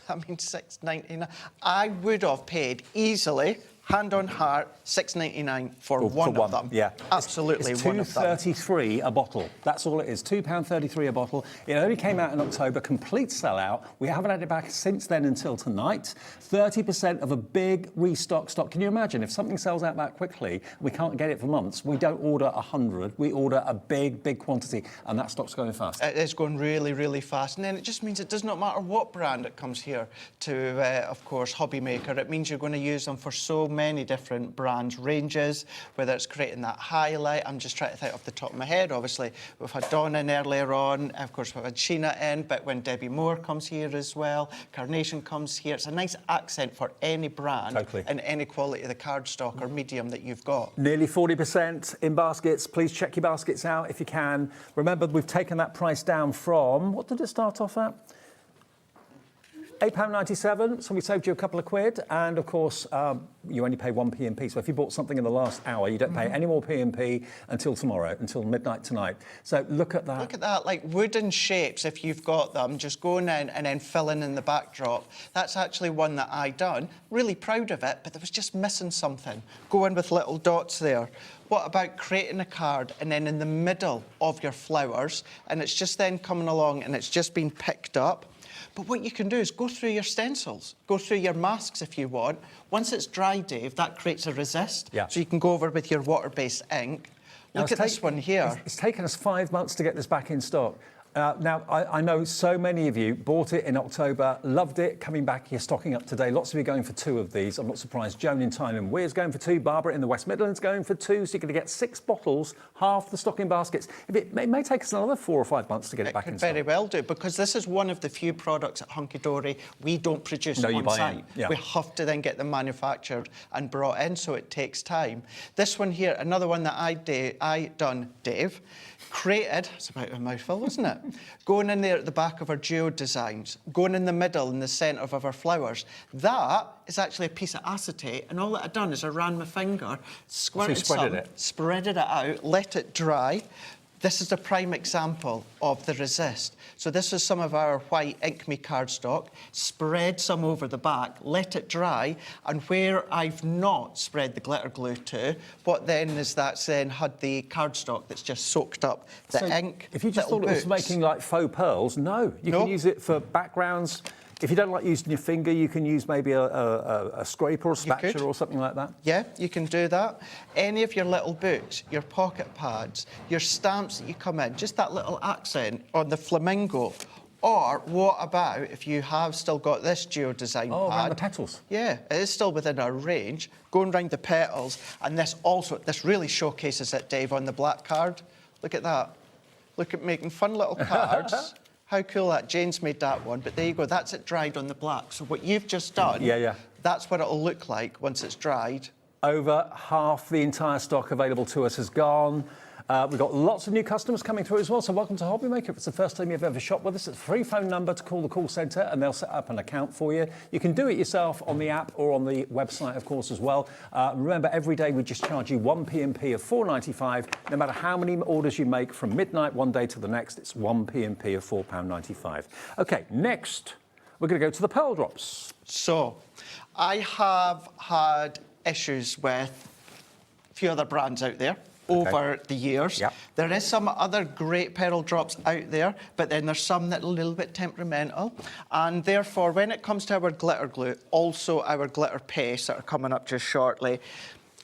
I mean, $6.99. I would have paid easily, hand on heart, $6.99 for one of them. Yeah, absolutely, it's one of them. £2.33 a bottle. That's all it is. £2.33 a bottle. It only came out in October. Complete sellout. We haven't had it back since then until tonight. 30% of a big restock stock. Can you imagine if something sells out that quickly? We can't get it for months. We don't order 100. We order a big quantity, and that stock's going fast. It is going really, really fast, and then it just means it does not matter what brand it comes here to. Of course, HobbyMaker. It means you're going to use them for so many different brands, ranges, whether it's creating that highlight. I'm just trying to think off the top of my head. Obviously, we've had Dawn in earlier on. Of course, we've had Sheena in, but when Debbie Moore comes here as well, Carnation comes here. It's a nice accent for any brand and any quality of the cardstock or medium that you've got. Nearly 40% in baskets. Please check your baskets out if you can. Remember, we've taken that price down from, what did it start off at? £8.97, so we saved you a couple of quid, and of course you only pay 1p in P. So if you bought something in the last hour, you don't pay any more P in P until tomorrow, until midnight tonight. So look at that. Look at that, like wooden shapes. If you've got them, just going in and then filling in the backdrop. That's actually one that I done. Really proud of it, but there was just missing something. Go in with little dots there. What about creating a card and then in the middle of your flowers, and it's just then coming along and it's just been picked up. But what you can do is go through your stencils, go through your masks if you want. Once it's dry, Dave, that creates a resist. Yeah. So you can go over with your water-based ink. Look at this one here. It's taken us 5 months to get this back in stock. Now, I know so many of you bought it in October, loved it, coming back here, stocking up today. Lots of you going for 2 of these. I'm not surprised. Joan in Tyne and Weir's going for 2. Barbara in the West Midlands going for 2. So you're going to get 6 bottles, half the stocking baskets. It may take us another 4 or 5 months to get it back in stock. It could very well do, because this is one of the few products at Hunkydory we don't produce on site. Yeah. We have to then get them manufactured and brought in, so it takes time. This one here, another one that I done, Dave, created, it's about a mouthful, isn't it? Going in there at the back of our geode designs, going in the middle, in the centre of our flowers. That is actually a piece of acetate, and all that I've done is I ran my finger, squirted spreaded it out, let it dry. This is a prime example of the resist. So this is some of our white Ink Me cardstock, spread some over the back, let it dry, and where I've not spread the glitter glue to, what then is that's then had the cardstock that's just soaked up the ink. If you just thought it was making like faux pearls, no. You can use it for backgrounds. If you don't like using your finger, you can use maybe a scraper or a spatula or something like that. Yeah, you can do that. Any of your little books, your pocket pads, your stamps that you come in, just that little accent on the flamingo. Or what about if you have still got this geode design pad? Around the petals. Yeah, it is still within our range. Going round the petals, and this really showcases it, Dave, on the black card. Look at that. Look at making fun little cards. How cool that. Jane's made that one, but there you go. That's it dried on the black. So what you've just done, that's what it'll look like once it's dried. Over half the entire stock available to us has gone. We've got lots of new customers coming through as well, so welcome to HobbyMaker. If it's the first time you've ever shopped with us, it's a free phone number to call the call centre and they'll set up an account for you. You can do it yourself on the app or on the website, of course, as well. Remember, every day we just charge you 1p in P of £4.95. No matter how many orders you make from midnight one day to the next, it's 1p in P of £4.95. OK, next, we're going to go to the pearl drops. So, I have had issues with a few other brands out there over the years. There is some other great pearl drops out there, but then there's some that are a little bit temperamental. And therefore, when it comes to our glitter glue, also our glitter paste that are coming up just shortly,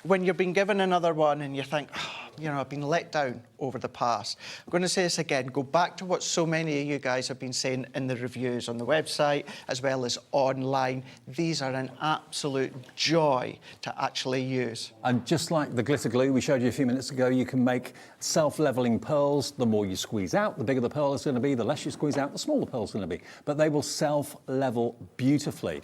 when you've been given another one and you think, oh, you know, I've been let down over the past. I'm going to say this again, go back to what so many of you guys have been saying in the reviews on the website as well as online. These are an absolute joy to actually use. And just like the glitter glue we showed you a few minutes ago, you can make self-leveling pearls. The more you squeeze out, the bigger the pearl is going to be. The less you squeeze out, the smaller the pearl is going to be. But they will self-level beautifully.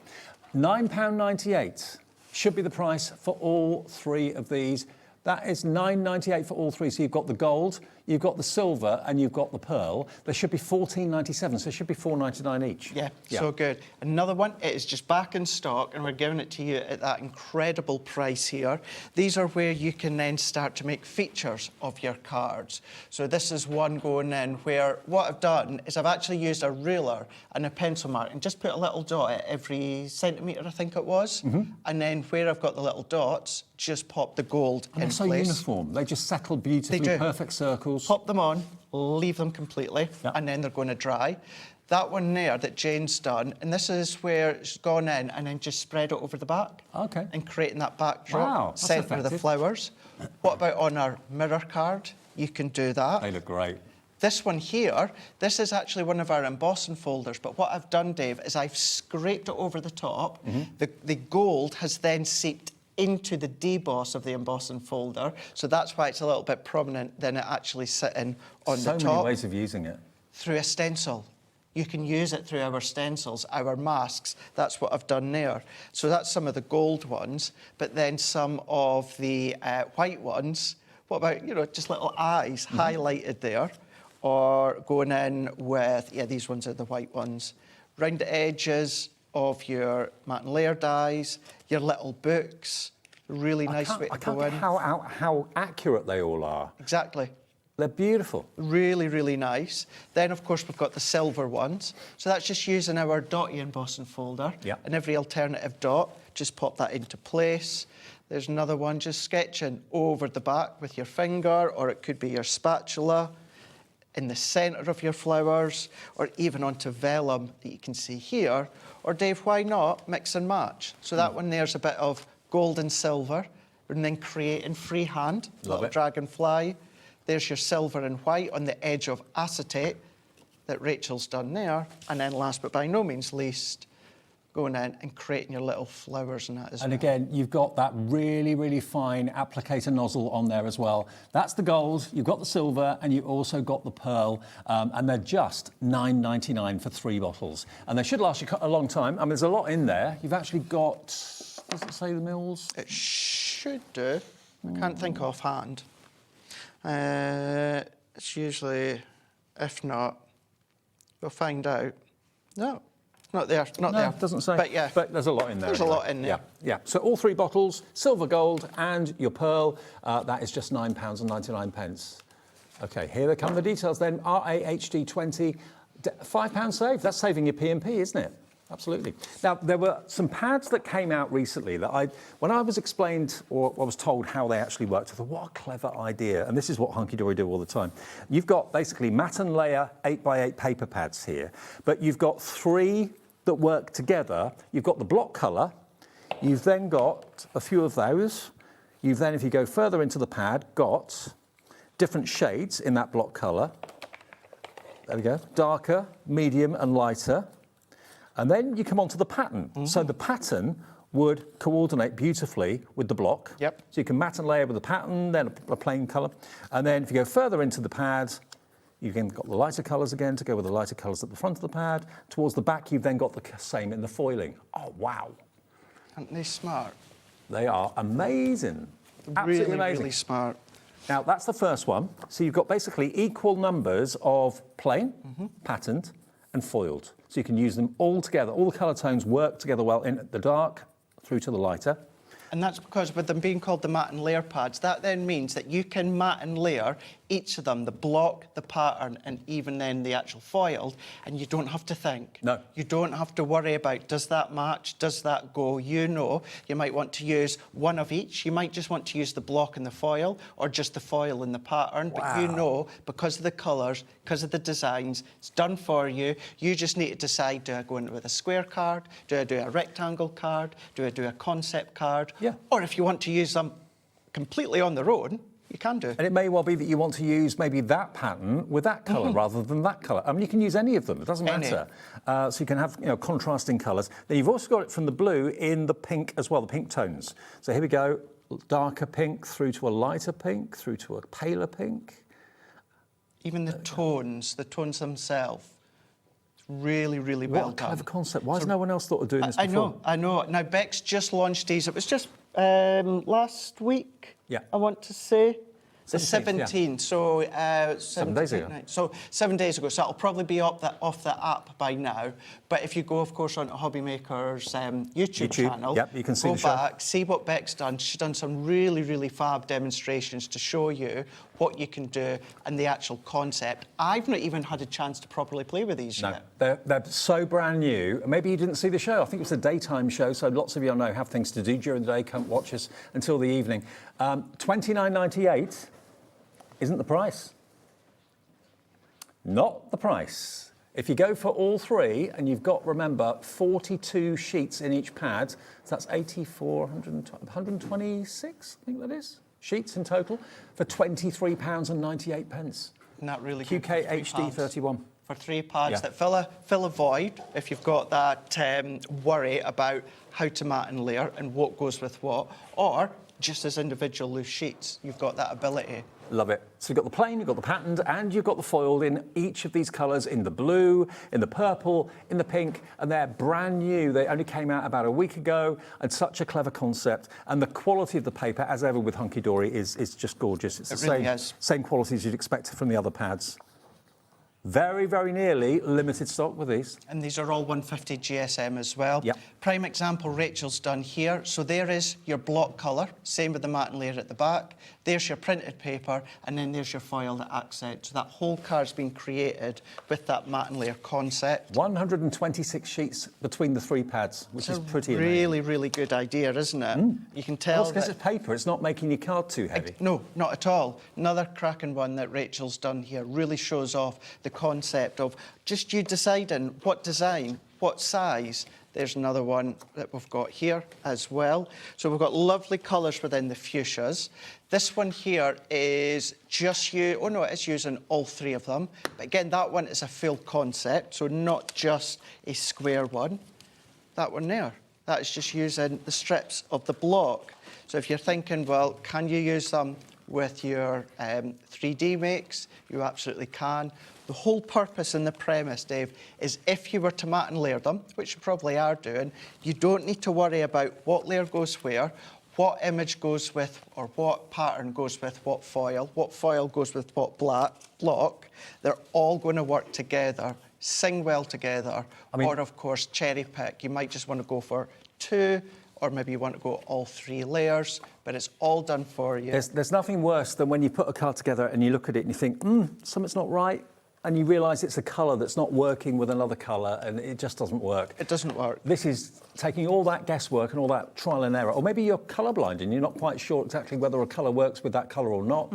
£9.98. Should be the price for all 3 of these. That is £9.98 for all 3. So you've got the gold, you've got the silver, and you've got the pearl. There should be $14.97, so it should be $4.99 each. Yeah, so good. Another one, it is just back in stock, and we're giving it to you at that incredible price here. These are where you can then start to make features of your cards. So this is one going in where what I've done is I've actually used a ruler and a pencil mark and just put a little dot at every centimetre, I think it was. And then where I've got the little dots, just pop the gold in place. They're so uniform. They just settle beautifully, they do. Perfect circles. Pop them on, leave them completely, and then they're going to dry. That one there that Jane's done, and this is where it's gone in and then just spread it over the back. Okay. And creating that backdrop, wow, centre of the flowers. What about on our mirror card? You can do that. They look great. This one here, this is actually one of our embossing folders, but what I've done, Dave, is I've scraped it over the top. The gold has then seeped into the deboss of the embossing folder, so that's why it's a little bit prominent than it actually sitting on the top. So many ways of using it. Through a stencil. You can use it through our stencils, our masks. That's what I've done there. So that's some of the gold ones, but then some of the white ones. What about, you know, just little eyes highlighted there, or going in with, yeah, these ones are the white ones. Round the edges of your matte and layer dies, your little books. Really nice way to go in. How accurate they all are. Exactly. They're beautiful. Really, really nice. Then, of course, we've got the silver ones. So that's just using our dotty embossing folder. And every alternative dot, just pop that into place. There's another one, just sketching over the back with your finger, or it could be your spatula, in the centre of your flowers, or even onto vellum that you can see here. Or, Dave, why not mix and match? So that one there's a bit of gold and silver, and then creating freehand, little dragonfly. There's your silver and white on the edge of acetate that Rachel's done there. And then last but by no means least, going in and creating your little flowers and that as well. And again, you've got that really, really fine applicator nozzle on there as well. That's the gold, you've got the silver, and you've also got the pearl, and they're just $9.99 for 3 bottles. And they should last you a long time. I mean, there's a lot in there. You've actually got, does it say the mils? It should do. I can't think offhand. It's usually, if not, we'll find out. No, not there, not there. No, it doesn't say. But yeah. But there's a lot in there. There's anyway. a lot in there. Yeah. So all 3 bottles, silver, gold, and your pearl, that is just £9.99. Okay, here they come the details then. RAHD20, £5 save. That's saving your P&P, isn't it? Absolutely. Now, there were some pads that came out recently that when I was explained or I was told how they actually worked, I thought, what a clever idea. And this is what Hunkydory do all the time. You've got basically matte and layer 8x8 paper pads here, but you've got 3 that work together. You've got the block colour. You've then got a few of those. You've then, if you go further into the pad, got different shades in that block colour. There we go. Darker, medium and lighter. And then you come onto the pattern. So the pattern would coordinate beautifully with the block. So you can matte and layer with the pattern, then a plain colour. And then if you go further into the pad, you've then got the lighter colours again to go with the lighter colours at the front of the pad. Towards the back, you've then got the same in the foiling. Oh, wow. Aren't they smart? They are amazing. Absolutely really, amazing. really smart. Now, that's the first one. So you've got basically equal numbers of plain, patterned, and foiled. So you can use them all together. All the colour tones work together well in the dark through to the lighter. And that's because with them being called the matte and layer pads, that then means that you can matte and layer each of them, the block, the pattern, and even then the actual foiled, and you don't have to think. No. You don't have to worry about, does that match, does that go? You know, you might want to use one of each. You might just want to use the block and the foil, or just the foil and the pattern, but you know, because of the colours, because of the designs, it's done for you. You just need to decide, do I go in with a square card? Do I do a rectangle card? Do I do a concept card? Yeah. Or if you want to use them completely on their own, you can do. And it may well be that you want to use maybe that pattern with that colour rather than that colour. I mean, you can use any of them. It doesn't matter. So you can have contrasting colours. Then you've also got it from the blue in the pink as well, the pink tones. So here we go, darker pink through to a lighter pink, through to a paler pink. Even the tones themselves. Really, really well done. What a clever concept. Why has no one else thought of doing this before? I know. Now, Beck's just launched these. It was just last week, I want to say. The 17th, yeah. So 7 days ago. So 7 days ago, so that'll probably be off the app by now. But if you go, of course, onto HobbyMaker's YouTube channel, yep, you can see go the show. back, see what Beck's done. She's done some really, really fab demonstrations to show you what you can do and the actual concept. I've not even had a chance to properly play with these yet. They're so brand new. Maybe you didn't see the show. I think it was a daytime show, so lots of you I know have things to do during the day, can't watch us until the evening. $29.98 isn't the price. Not the price. If you go for all three, and you've got, remember, 42 sheets in each pad, so that's 126, I think that is, sheets in total, for £23.98. Isn't that really good? good? QK HD 31. For 3 pads that fill a void if you've got that worry about how to mat and layer and what goes with what, or just as individual loose sheets, you've got that ability. Love it. So you've got the plain, you've got the patterned, and you've got the foiled in each of these colours, in the blue, in the purple, in the pink, and they're brand new. They only came out about a week ago, and such a clever concept. And the quality of the paper, as ever with Hunkydory, is just gorgeous. It's the same quality as you'd expect from the other pads. Very, very nearly limited stock with these. And these are all 150 GSM as well. Yep. Prime example Rachel's done here. So there is your block colour, same with the matte and layer at the back. There's your printed paper, and then there's your foil that accent. So that whole card's been created with that matte and layer concept. 126 sheets between the 3 pads, which is pretty amazing. Really, really good idea, isn't it? You can tell because it's paper, it's not making your card too heavy. No, not at all. Another cracking one that Rachel's done here really shows off the concept of just you deciding what design, what size. There's another one that we've got here as well. So we've got lovely colours within the fuchsias. This one here is just it's using all 3 of them. But again, that one is a full concept, so not just a square one. That one there, that is just using the strips of the block. So if you're thinking, well, can you use them with your 3D makes? You absolutely can. The whole purpose and the premise, Dave, is if you were to mat and layer them, which you probably are doing, you don't need to worry about what layer goes where, what image goes with, or what pattern goes with what foil goes with what block. They're all going to work together, sing well together, or, of course, cherry pick. You might just want to go for 2, or maybe you want to go all 3 layers, but it's all done for you. There's nothing worse than when you put a card together and you look at it and you think, something's not right, and you realise it's a colour that's not working with another colour, and it just doesn't work. It doesn't work. This is taking all that guesswork and all that trial and error, or maybe you're colourblind and you're not quite sure exactly whether a colour works with that colour or not.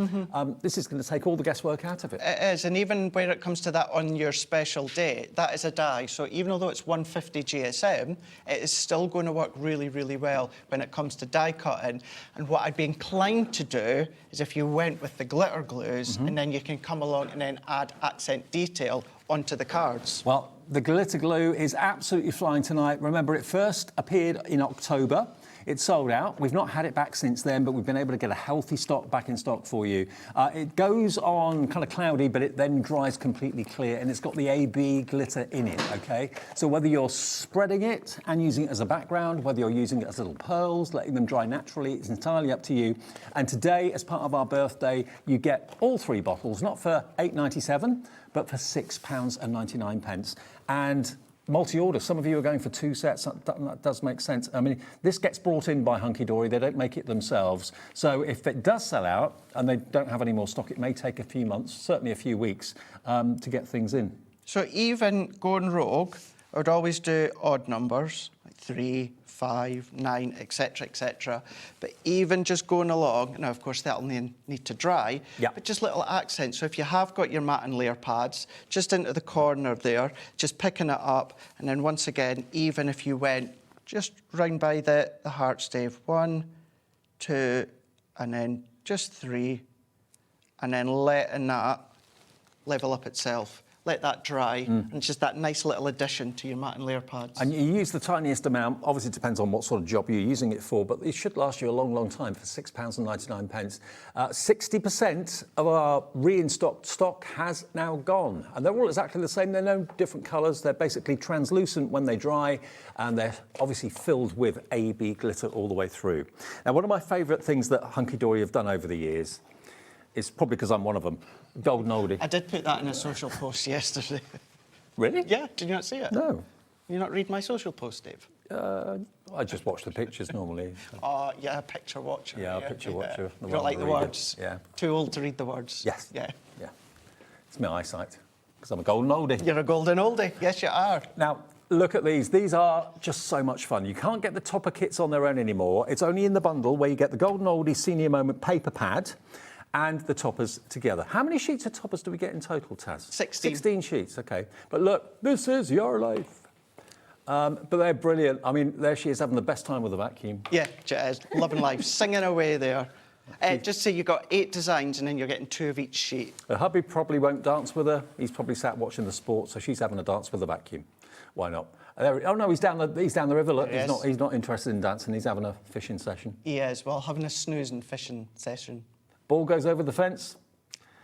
This is going to take all the guesswork out of it. It is, and even when it comes to that on your special day, that is a die. So even although it's 150 GSM, it is still going to work really, really well when it comes to die cutting. And what I'd be inclined to do is if you went with the glitter glues, and then you can come along and then add accent detail onto the cards. Well, the glitter glue is absolutely flying tonight. Remember, it first appeared in October. It sold out. We've not had it back since then, but we've been able to get a healthy stock back in stock for you. It goes on kind of cloudy, but it then dries completely clear, and it's got the AB glitter in it, OK? So whether you're spreading it and using it as a background, whether you're using it as little pearls, letting them dry naturally, it's entirely up to you. And today, as part of our birthday, you get all 3 bottles, not for £8.97, but for £6.99. And multi-order. Some of you are going for 2 sets. That does make sense. I mean, this gets brought in by Hunkydory. They don't make it themselves. So if it does sell out and they don't have any more stock, it may take a few months, certainly a few weeks, to get things in. So even going rogue, I would always do odd numbers, like 3, 5, 9, etc., etc. But even just going along, now of course that'll need to dry, but just little accents. So if you have got your matte and layer pads, just into the corner there, just picking it up, and then once again, even if you went just round by the hearts, Dave, 1, 2, and then just 3, and then letting that level up itself. Let that dry, and it's just that nice little addition to your matte and layer pads. And you use the tiniest amount. Obviously, it depends on what sort of job you're using it for, but it should last you a long, long time for £6.99. 60% of our re-in-stocked stock has now gone, and they're all exactly the same. They're no different colours. They're basically translucent when they dry, and they're obviously filled with AB glitter all the way through. Now, one of my favourite things that Hunkydory have done over the years It's probably because I'm one of them. Golden oldie. I did put that in a social post yesterday. Really? Yeah, did you not see it? No. You not read my social post, Dave? I just watch the pictures normally. Oh, yeah, a picture watcher. Yeah, a picture watcher. You don't like the words? Yeah. Too old to read the words? Yes. Yeah. Yeah. It's my eyesight, because I'm a golden oldie. You're a golden oldie. Yes, you are. Now, look at these. These are just so much fun. You can't get the topper kits on their own anymore. It's only in the bundle where you get the Golden Oldie Senior Moment paper pad and the toppers together. How many sheets of toppers do we get in total, Taz? 16. 16 sheets, OK. But look, this is your life. But they're brilliant. I mean, there she is having the best time with a vacuum. Yeah, she is. Loving life. Singing away there. Just say you've got 8 designs and then you're getting 2 of each sheet. Her hubby probably won't dance with her. He's probably sat watching the sport, so she's having a dance with a vacuum. Why not? Oh no, he's down the river. Look, he's not interested in dancing. He's having a fishing session. He is. Well, having a snoozing fishing session. Ball goes over the fence.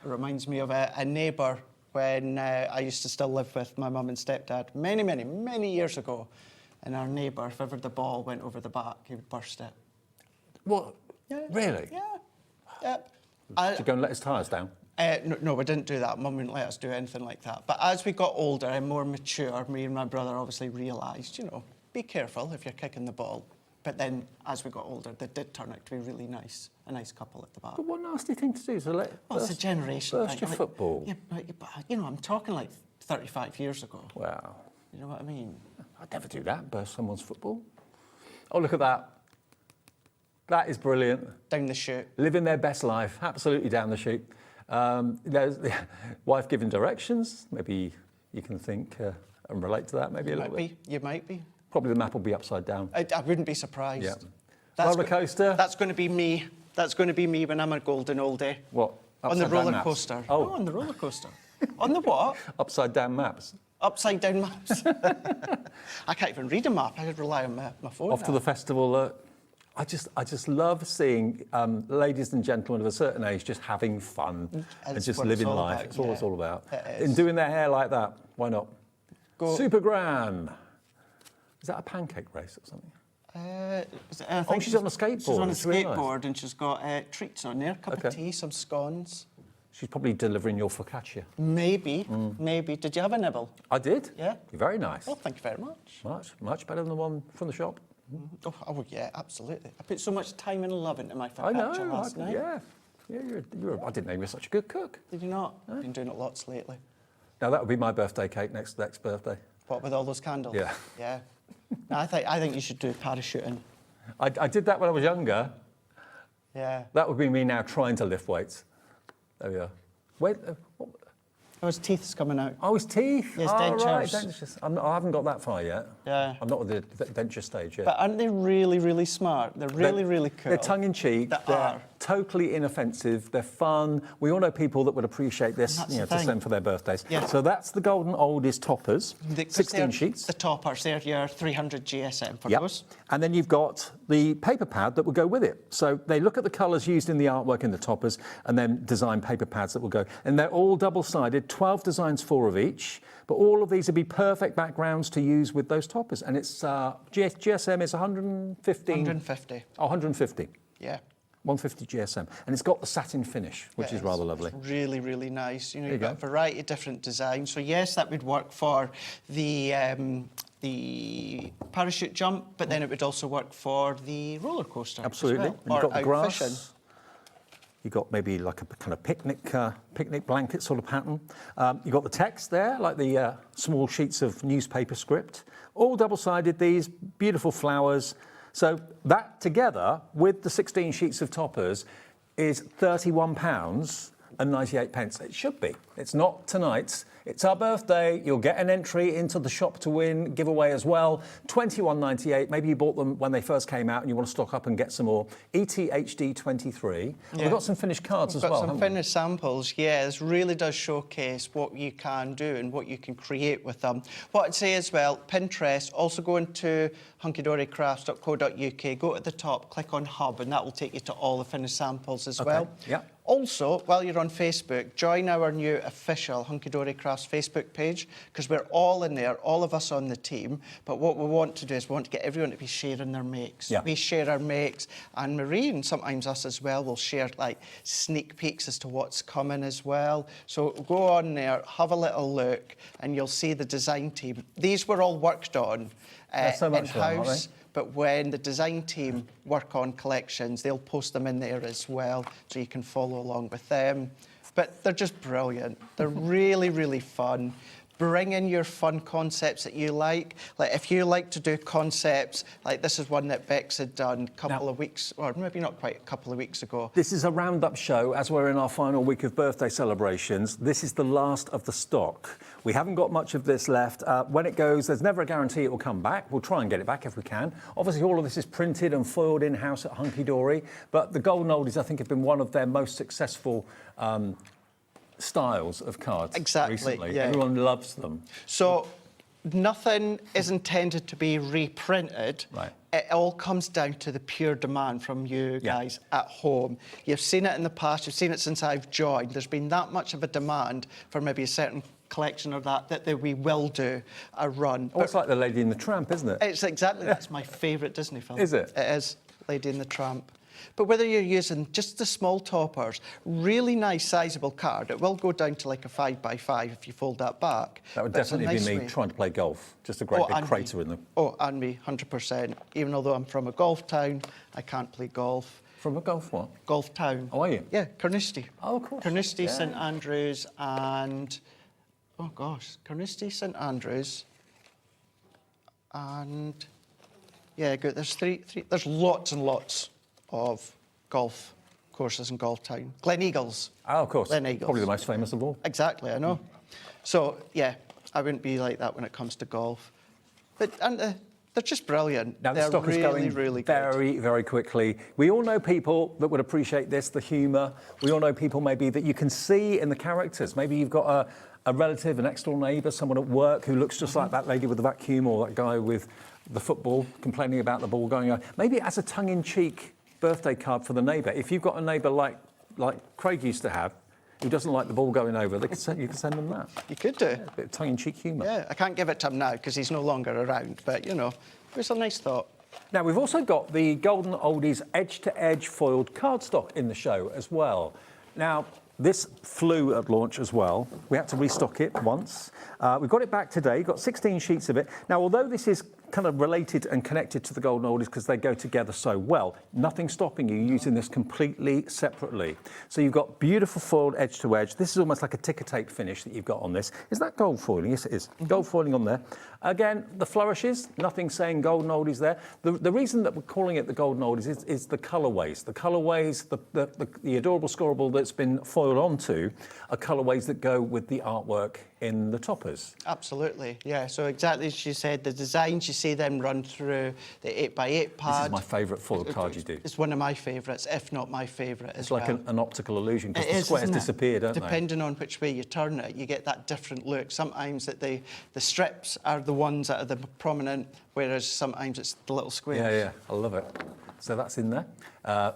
It reminds me of a neighbour when I used to still live with my mum and stepdad many years ago. And our neighbour, if ever the ball went over the back, he would burst it. What? Yeah. Really? Yeah. Did you go and let his tyres down? No, we didn't do that. Mum wouldn't let us do anything like that. But as we got older and more mature, me and my brother obviously realised, you know, be careful if you're kicking the ball. But then, as we got older, they did turn out to be really nice, a nice couple at the back. But what nasty thing to do to let it's a generation burst thing. your football. Yeah, but, you know, I'm talking like 35 years ago. Wow. You know what I mean? I'd never do that, burst someone's football. Oh, look at that. That is brilliant. Down the chute. Living their best life, absolutely down the chute. There's the wife giving directions. Maybe you can think and relate to that maybe a little bit. You might be. Probably the map will be upside down. I wouldn't be surprised. Yeah. Roller coaster. That's going to be me. That's going to be me when I'm a golden oldie. What? On the Upside down roller maps? coaster. Oh. No, on the roller coaster. On the what? Upside down maps. Upside down maps. I can't even read a map. I could rely on my phone. Off to the festival. I just love seeing ladies and gentlemen of a certain age just having fun and just living life. It's what it's all about. And doing their hair like that. Why not? Super Gran. Is that a pancake race or something? I think she's on a skateboard. She's on a skateboard and she's got treats on there. Cup of tea, some scones. She's probably delivering your focaccia. Maybe. Did you have a nibble? I did. Yeah. Very nice. Oh, thank you very much. Much better than the one from the shop. Oh, yeah, absolutely. I put so much time and love into my focaccia last night. Yeah. I didn't know you were such a good cook. Did you not? I've been doing it lots lately. Now, that would be my birthday cake next birthday. What, with all those candles? Yeah. Yeah. No, I think you should do parachuting. I did that when I was younger. Yeah. That would be me now trying to lift weights. There we are. Wait, Oh, his teeth's coming out. Oh, his teeth? His dentures. Right, dentures. I haven't got that far yet. Yeah. I'm not at the denture stage yet. But aren't they really, really smart? They're really cool. They're tongue-in-cheek. They're totally inoffensive. They're fun. We all know people that would appreciate this, to send for their birthdays. Yeah. So that's the Golden Oldies toppers, 16 sheets. The toppers, they're your 300 GSM for those. And then you've got the paper pad that will go with it. So they look at the colours used in the artwork in the toppers and then design paper pads that will go. And they're all double-sided, 12 designs, 4 of each. But all of these would be perfect backgrounds to use with those toppers. And it's GSM is 115. 150. Oh, 150. Yeah. 150 GSM. And it's got the satin finish, which is rather lovely. It's really nice. You know, you've got a variety of different designs. So yes, that would work for the parachute jump, but then it would also work for the roller coaster. Absolutely. As well. And you've got the grass. Fishing. You've got maybe like a kind of picnic blanket sort of pattern. You've got the text there, like the small sheets of newspaper script. All double-sided, these beautiful flowers. So that together with the 16 sheets of toppers is £31.98. It should be. It's not tonight's. It's our birthday. You'll get an entry into the shop to win giveaway as well. £21.98. Maybe you bought them when they first came out and you want to stock up and get some more. ETHD23. Yeah. We've got some finished cards as well. We've got some finished samples, yeah. This really does showcase what you can do and what you can create with them. What I'd say as well, Pinterest, also go into hunkydorycrafts.co.uk, go to the top, click on Hub, and that will take you to all the finished samples as well. Yeah. Also, while you're on Facebook, join our new official Hunkydory Crafts Facebook page, because we're all in there, all of us on the team. But what we want to do is we want to get everyone to be sharing their makes. Yeah. We share our makes, and Marie, and sometimes us as well, will share like sneak peeks as to what's coming as well. So go on there, have a little look, and you'll see the design team. These were all worked on so much fun, aren't in-house. they? But when the design team work on collections, they'll post them in there as well, so you can follow along with them. But they're just brilliant. They're really, really fun. Bring in your fun concepts that you like. Like if you like to do concepts, like this is one that Bex had done a couple of weeks, or maybe not quite a couple of weeks ago. This is a roundup show as we're in our final week of birthday celebrations. This is the last of the stock. We haven't got much of this left. When it goes, there's never a guarantee it will come back. We'll try and get it back if we can. Obviously, all of this is printed and foiled in-house at Hunkydory, but the Golden Oldies, I think, have been one of their most successful styles of cards recently. Yeah. Everyone loves them. So nothing is intended to be reprinted. Right. It all comes down to the pure demand from you guys at home. You've seen it in the past, you've seen it since I've joined. There's been that much of a demand for maybe a certain collection or that we will do a run. Oh, it's like the Lady and the Tramp, isn't it? It's exactly, that's my favourite Disney film. Is it? It is, Lady and the Tramp. But whether you're using just the small toppers, really nice sizable card, it will go down to like a 5x5 if you fold that back. That would But it's a definitely nice be me way. trying to play golf. Just a great big and crater me. in them. Oh, and me, 100%. Even although I'm from a golf town, I can't play golf. From a golf what? Golf town. Oh, are you? Yeah, Carnoustie. Oh, of course. Carnoustie, Yeah. St Andrews, and... Oh, gosh. Carnoustie, St Andrews, and... Yeah, good. There's three. There's lots and lots of golf courses in Golf Town. Glen Eagles. Oh, of course. Glen Eagles. Probably the most famous of all. Exactly, I know. So, yeah, I wouldn't be like that when it comes to golf. But they're just brilliant. Now, the they're stock really, is going really good. very, very quickly. We all know people that would appreciate this, the humour. We all know people maybe that you can see in the characters. Maybe you've got a relative, an next-door neighbour, someone at work who looks just like that lady with the vacuum or that guy with the football complaining about the ball going on. Maybe as a tongue-in-cheek birthday card for the neighbour. If you've got a neighbour like Craig used to have, who doesn't like the ball going over, you can send them that. You could do. Yeah, a bit of tongue-in-cheek humour. Yeah, I can't give it to him now because he's no longer around, but, you know, it was a nice thought. Now, we've also got the Golden Oldies edge-to-edge foiled cardstock in the show as well. Now, this flew at launch as well. We had to restock it once. We've got it back today, got 16 sheets of it. Now, although this is kind of related and connected to the Golden Oldies because they go together so well, nothing's stopping you using this completely separately. So you've got beautiful foiled edge to edge. This is almost like a ticker tape finish that you've got on this. Is that gold foiling? Yes, it is. Gold foiling on there. Again, the flourishes, nothing saying Golden Oldies there. The reason that we're calling it the Golden Oldies is the colourways. The colourways, the adorable scorable that's been foiled onto are colourways that go with the artwork in the toppers. Absolutely, yeah. So exactly as you said, the designs, you see them run through the 8x8 pad. This is my favourite foil card you do. It's one of my favourites, if not my favourite as It's well. like an optical illusion because It the is, squares isn't it? disappear, don't they? Depending on which way you turn it, you get that different look. Sometimes that the strips are the ones that are the prominent, whereas sometimes it's the little squares. Yeah, I love it. So that's in there.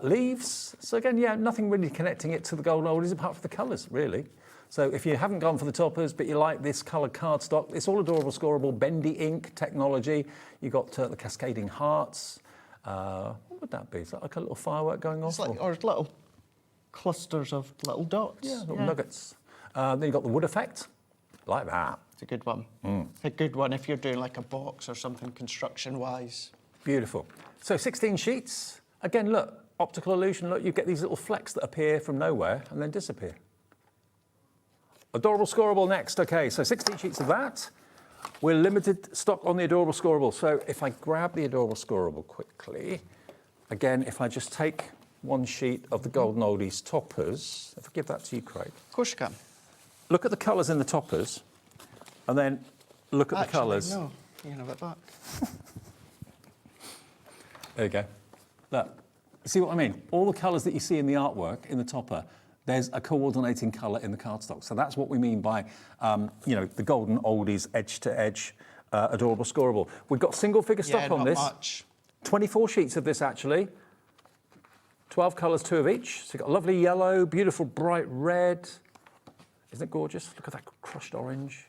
Leaves. So again, yeah, nothing really connecting it to the Golden Oldies apart from the colours, really. So if you haven't gone for the toppers, but you like this coloured cardstock, it's all adorable, scorable, bendy ink technology. You've got the cascading hearts. What would that be? Is that like a little firework going off? Or little clusters of little dots. Yeah, little nuggets. Then you've got the wood effect, like that. It's a good one. It's a good one if you're doing like a box or something construction-wise. Beautiful. So 16 sheets. Again, look, optical illusion. Look, you get these little flecks that appear from nowhere and then disappear. Adorable scorable next. Okay, so 16 sheets of that. We're limited stock on the adorable scorable. So if I grab the adorable scorable quickly, again, if I just take one sheet of the Golden Oldies toppers, if I give that to you, Craig. Of course you can. Look at the colours in the toppers, and then look at the colours. No, you can have it back. There you go. Look, see what I mean? All the colours that you see in the artwork, in the topper, there's a coordinating colour in the cardstock. So that's what we mean by, the Golden Oldies edge-to-edge adorable scorable. We've got single figure stock on this. Much. 24 sheets of this, actually. 12 colours, 2 of each. So you've got a lovely yellow, beautiful bright red. Isn't it gorgeous? Look at that crushed orange.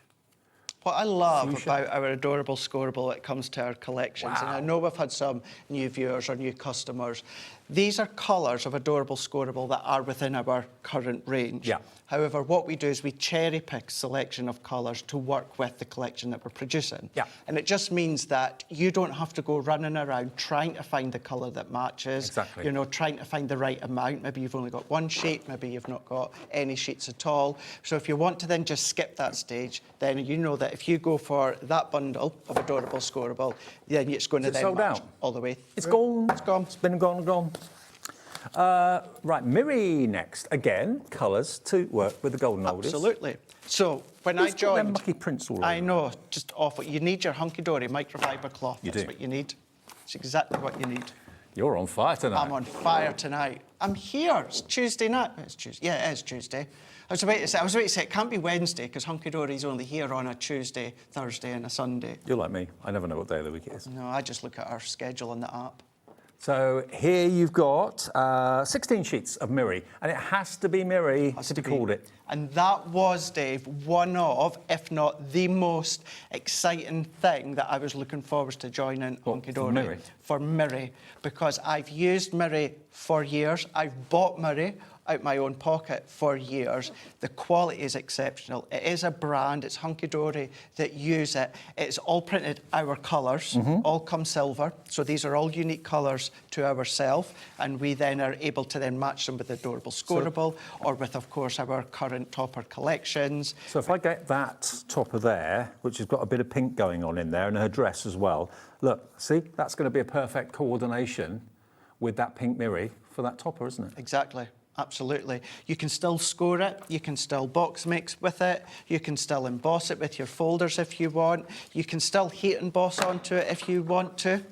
What I love about our adorable scoreable when it comes to our collections, and I know we've had some new viewers or new customers, these are colours of adorable scoreable that are within our current range. Yeah. However, what we do is we cherry pick selection of colours to work with the collection that we're producing. Yeah. And it just means that you don't have to go running around trying to find the colour that matches. Exactly. You know, trying to find the right amount. Maybe you've only got one sheet, maybe you've not got any sheets at all. So if you want to then just skip that stage, then you know that if you go for that bundle of adorable scoreable, then it's going to then sold match out? all the way. It's through. gone. It's gone. It's been gone. Right, Miri next. Again, colours to work with the golden oldies. Absolutely. So when I Who's got them joined, mucky prints all over? I know, just awful. You need your Hunkydory microfiber cloth. You That's do. what you need. It's exactly what you need. You're on fire tonight. I'm on fire tonight. I'm here. It's Tuesday night. It's Tuesday. Yeah, it is Tuesday. I was about to say it can't be Wednesday because Hunkydory's only here on a Tuesday, Thursday, and a Sunday. You're like me. I never know what day of the week it is. No, I just look at our schedule on the app. So here you've got 16 sheets of Miri, and it has to be Miri to be called it. And that was, Dave, one of, if not the most exciting thing that I was looking forward to joining Hunkydory. For Miri? For Miri, because I've used Miri for years. I've bought Miri out my own pocket for years. The quality is exceptional. It is a brand, it's Hunkydory that use it. It's all printed our colours, all come silver. So these are all unique colours to ourselves, and we then are able to then match them with the adorable scoreable or with, of course, our current topper collections. So if I get that topper there, which has got a bit of pink going on in there, and her dress as well, look, see, that's going to be a perfect coordination with that pink Miri for that topper, isn't it? Exactly. Absolutely. You can still score it, you can still box mix with it, you can still emboss it with your folders if you want, you can still heat emboss onto it if you want to.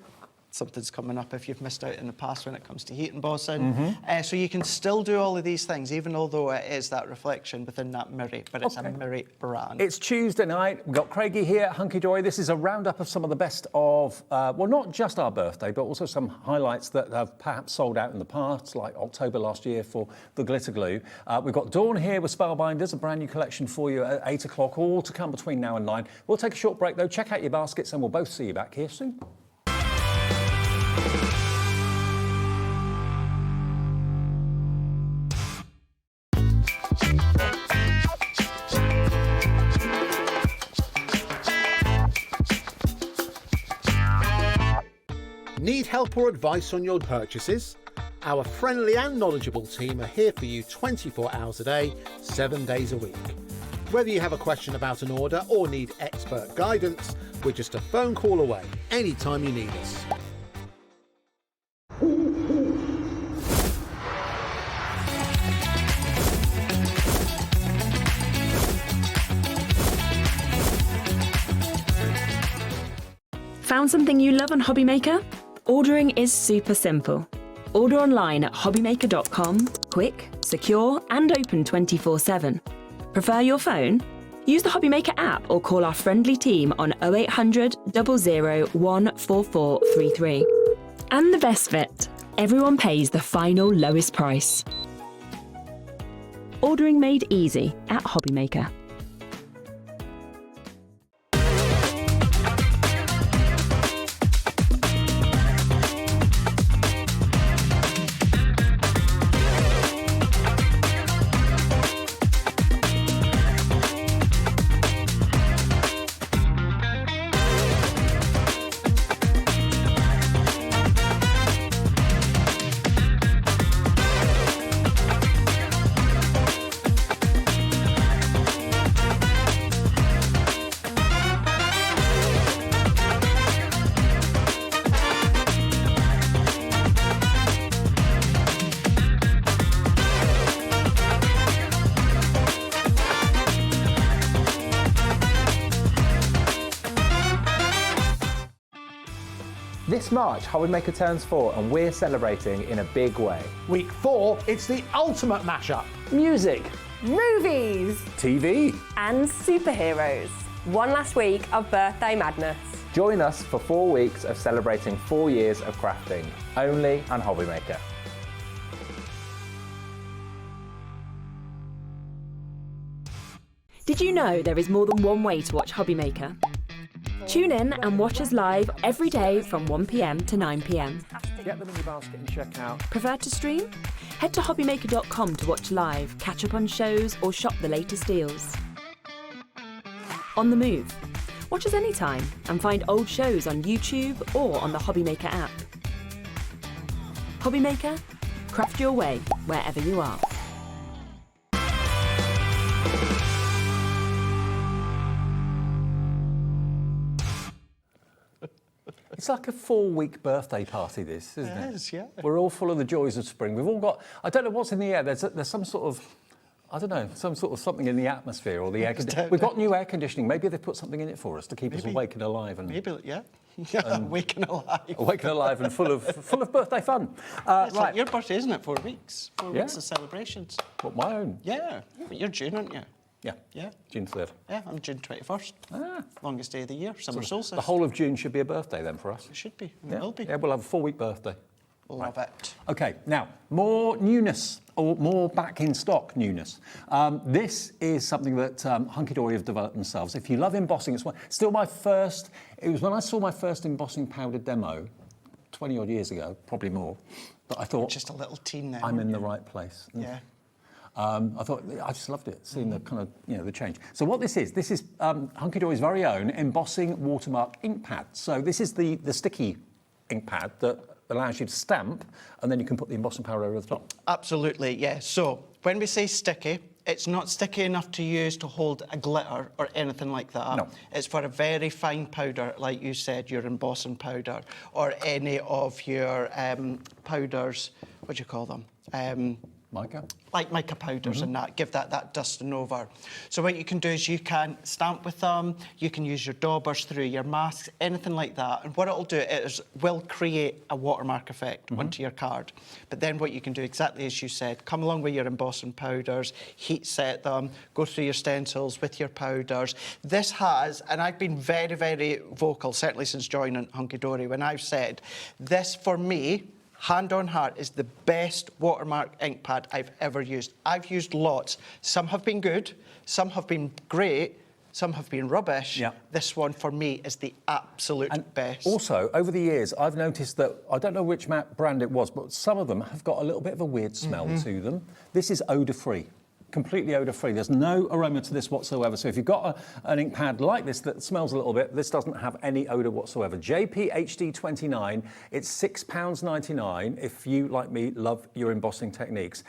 Something's coming up if you've missed out in the past when it comes to heat embossing. So you can still do all of these things, even although it is that reflection within that Miri, but it's a Miri brand. It's Tuesday night. We've got Craigie here at Hunkydory. This is a roundup of some of the best of, well, not just our birthday, but also some highlights that have perhaps sold out in the past, like October last year for the glitter glue. We've got Dawn here with Spellbinders, a brand new collection for you at 8 o'clock, all to come between now and 9. We'll take a short break, though. Check out your baskets, and we'll both see you back here soon. Need help or advice on your purchases? Our friendly and knowledgeable team are here for you 24 hours a day, 7 days a week. Whether you have a question about an order or need expert guidance, we're just a phone call away anytime you need us. Found something you love on HobbyMaker? Ordering is super simple. Order online at hobbymaker.com, quick, secure, and open 24/7. Prefer your phone? Use the HobbyMaker app or call our friendly team on 0800 00 14433. And the best bit, everyone pays the final lowest price. Ordering made easy at HobbyMaker. This March, HobbyMaker turns 4 and we're celebrating in a big way. Week 4, it's the ultimate mashup. Music, movies, TV, and superheroes. One last week of birthday madness. Join us for 4 weeks of celebrating 4 years of crafting, only on HobbyMaker. Did you know there is more than one way to watch HobbyMaker? Tune in and watch us live every day from 1 p.m. to 9 p.m. Get them in your basket and check out. Prefer to stream? Head to hobbymaker.com to watch live, catch up on shows, or shop the latest deals. On the move. Watch us anytime and find old shows on YouTube or on the HobbyMaker app. HobbyMaker, craft your way wherever you are. It's like a 4-week birthday party, this, isn't it? It is, yeah. We're all full of the joys of spring. We've all got, I don't know what's in the air. There's some sort of, I don't know, some sort of something in the atmosphere or the air conditioning. We've got new air conditioning. Maybe they've put something in it for us to keep us awake and alive. And yeah. Awake and alive. Awake and alive and full of birthday fun. It's like your birthday, isn't it? 4 weeks. 4 weeks Yeah. of celebrations. What, my own? Yeah. But you're June, aren't you? Yeah. Yeah. June 3rd. Yeah, I'm June 21st. Longest day of the year, summer solstice. The whole of June should be a birthday then for us. It should be. Yeah. It will be. Yeah, we'll have a 4-week birthday. Love it. Okay, now, more newness, or more back in stock newness. This is something that Hunkydory have developed themselves. If you love embossing, it was when I saw my first embossing powder demo, 20 odd years ago, probably more, that I thought, just a little teen now. I'm in the right place. Yeah. I thought, I just loved it, seeing the kind of, the change. So what this is Hunkydory's very own embossing watermark ink pad. So this is the sticky ink pad that allows you to stamp, and then you can put the embossing powder over the top. Absolutely, yeah. So when we say sticky, it's not sticky enough to use to hold a glitter or anything like that. No. It's for a very fine powder, like you said, your embossing powder, or any of your powders, what do you call them? Mica? Like mica powders and that, give that dusting over. So what you can do is you can stamp with them, you can use your daubers through your masks, anything like that. And what it'll do is will create a watermark effect onto your card. But then what you can do, exactly as you said, come along with your embossing powders, heat set them, go through your stencils with your powders. This has, and I've been very, very vocal, certainly since joining Hunkydory, when I've said, this for me, hand on heart, is the best watermark ink pad I've ever used. I've used lots. Some have been good, some have been great, some have been rubbish. Yeah. This one, for me, is the absolute best. Also, over the years, I've noticed that, I don't know which brand it was, but some of them have got a little bit of a weird smell to them. This is odour-free. Completely odour-free. There's no aroma to this whatsoever. So if you've got an ink pad like this that smells a little bit, this doesn't have any odour whatsoever. JPHD29, it's £6.99 if you, like me, love your embossing techniques.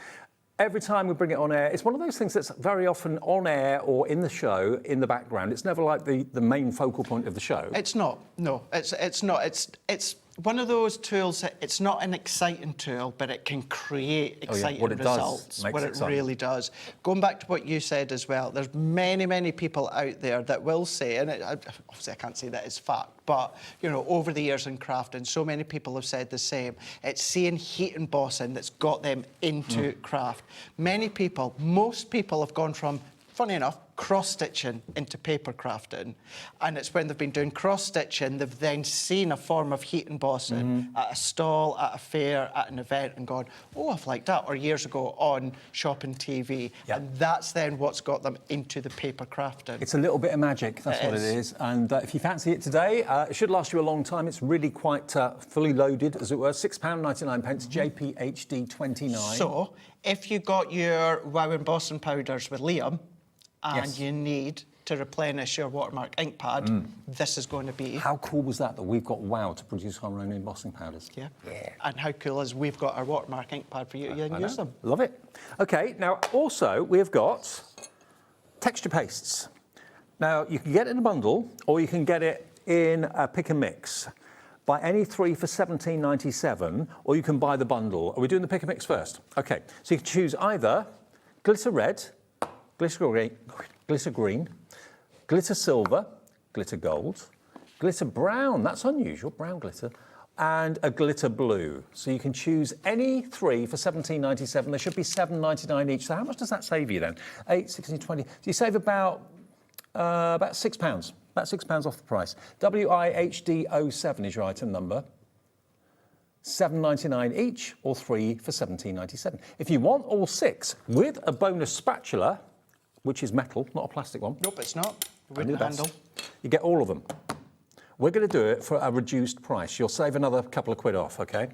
Every time we bring it on air, it's one of those things that's very often on air or in the show, in the background. It's never like the main focal point of the show. It's not, no. It's not. It's one of those tools that it's not an exciting tool, but it can create exciting results. What it really does. Going back to what you said as well, there's many, many people out there that will say, and obviously I can't say that it's fact, but over the years in crafting, so many people have said the same. It's seeing heat embossing that's got them into craft. Many people, most people have gone from, funny enough, cross-stitching into paper crafting. And it's when they've been doing cross-stitching, they've then seen a form of heat embossing at a stall, at a fair, at an event, and gone, oh, I've liked that. Or years ago on shopping TV. Yeah. And that's then what's got them into the paper crafting. It's a little bit of magic, that's what it is. And if you fancy it today, it should last you a long time. It's really quite fully loaded, as it were. £6.99, JPHD29. So, if you got your Wow embossing powders with Liam, and you need to replenish your watermark ink pad, this is going to be... How cool was that we've got Wow to produce our own embossing powders? Yeah. And how cool is we've got our watermark ink pad for you to use them. Love it. OK, now also we've got texture pastes. Now you can get it in a bundle or you can get it in a pick and mix. Buy any 3 for £17.97 or you can buy the bundle. Are we doing the pick and mix first? OK, so you can choose either glitter red, glitter green, glitter silver, glitter gold, glitter brown, that's unusual, brown glitter, and a glitter blue. So you can choose any 3 for £17.97. There should be £7.99 each. So how much does that save you then? 8, 16, 20. So you save about £6. About £6 off the price. WIHD07 is your item number. £7.99 each, or 3 for £17.97. If you want all 6 with a bonus spatula, which is metal, not a plastic one. Nope, it's not. Only the best. Handle. You get all of them. We're going to do it for a reduced price. You'll save another couple of quid off, okay?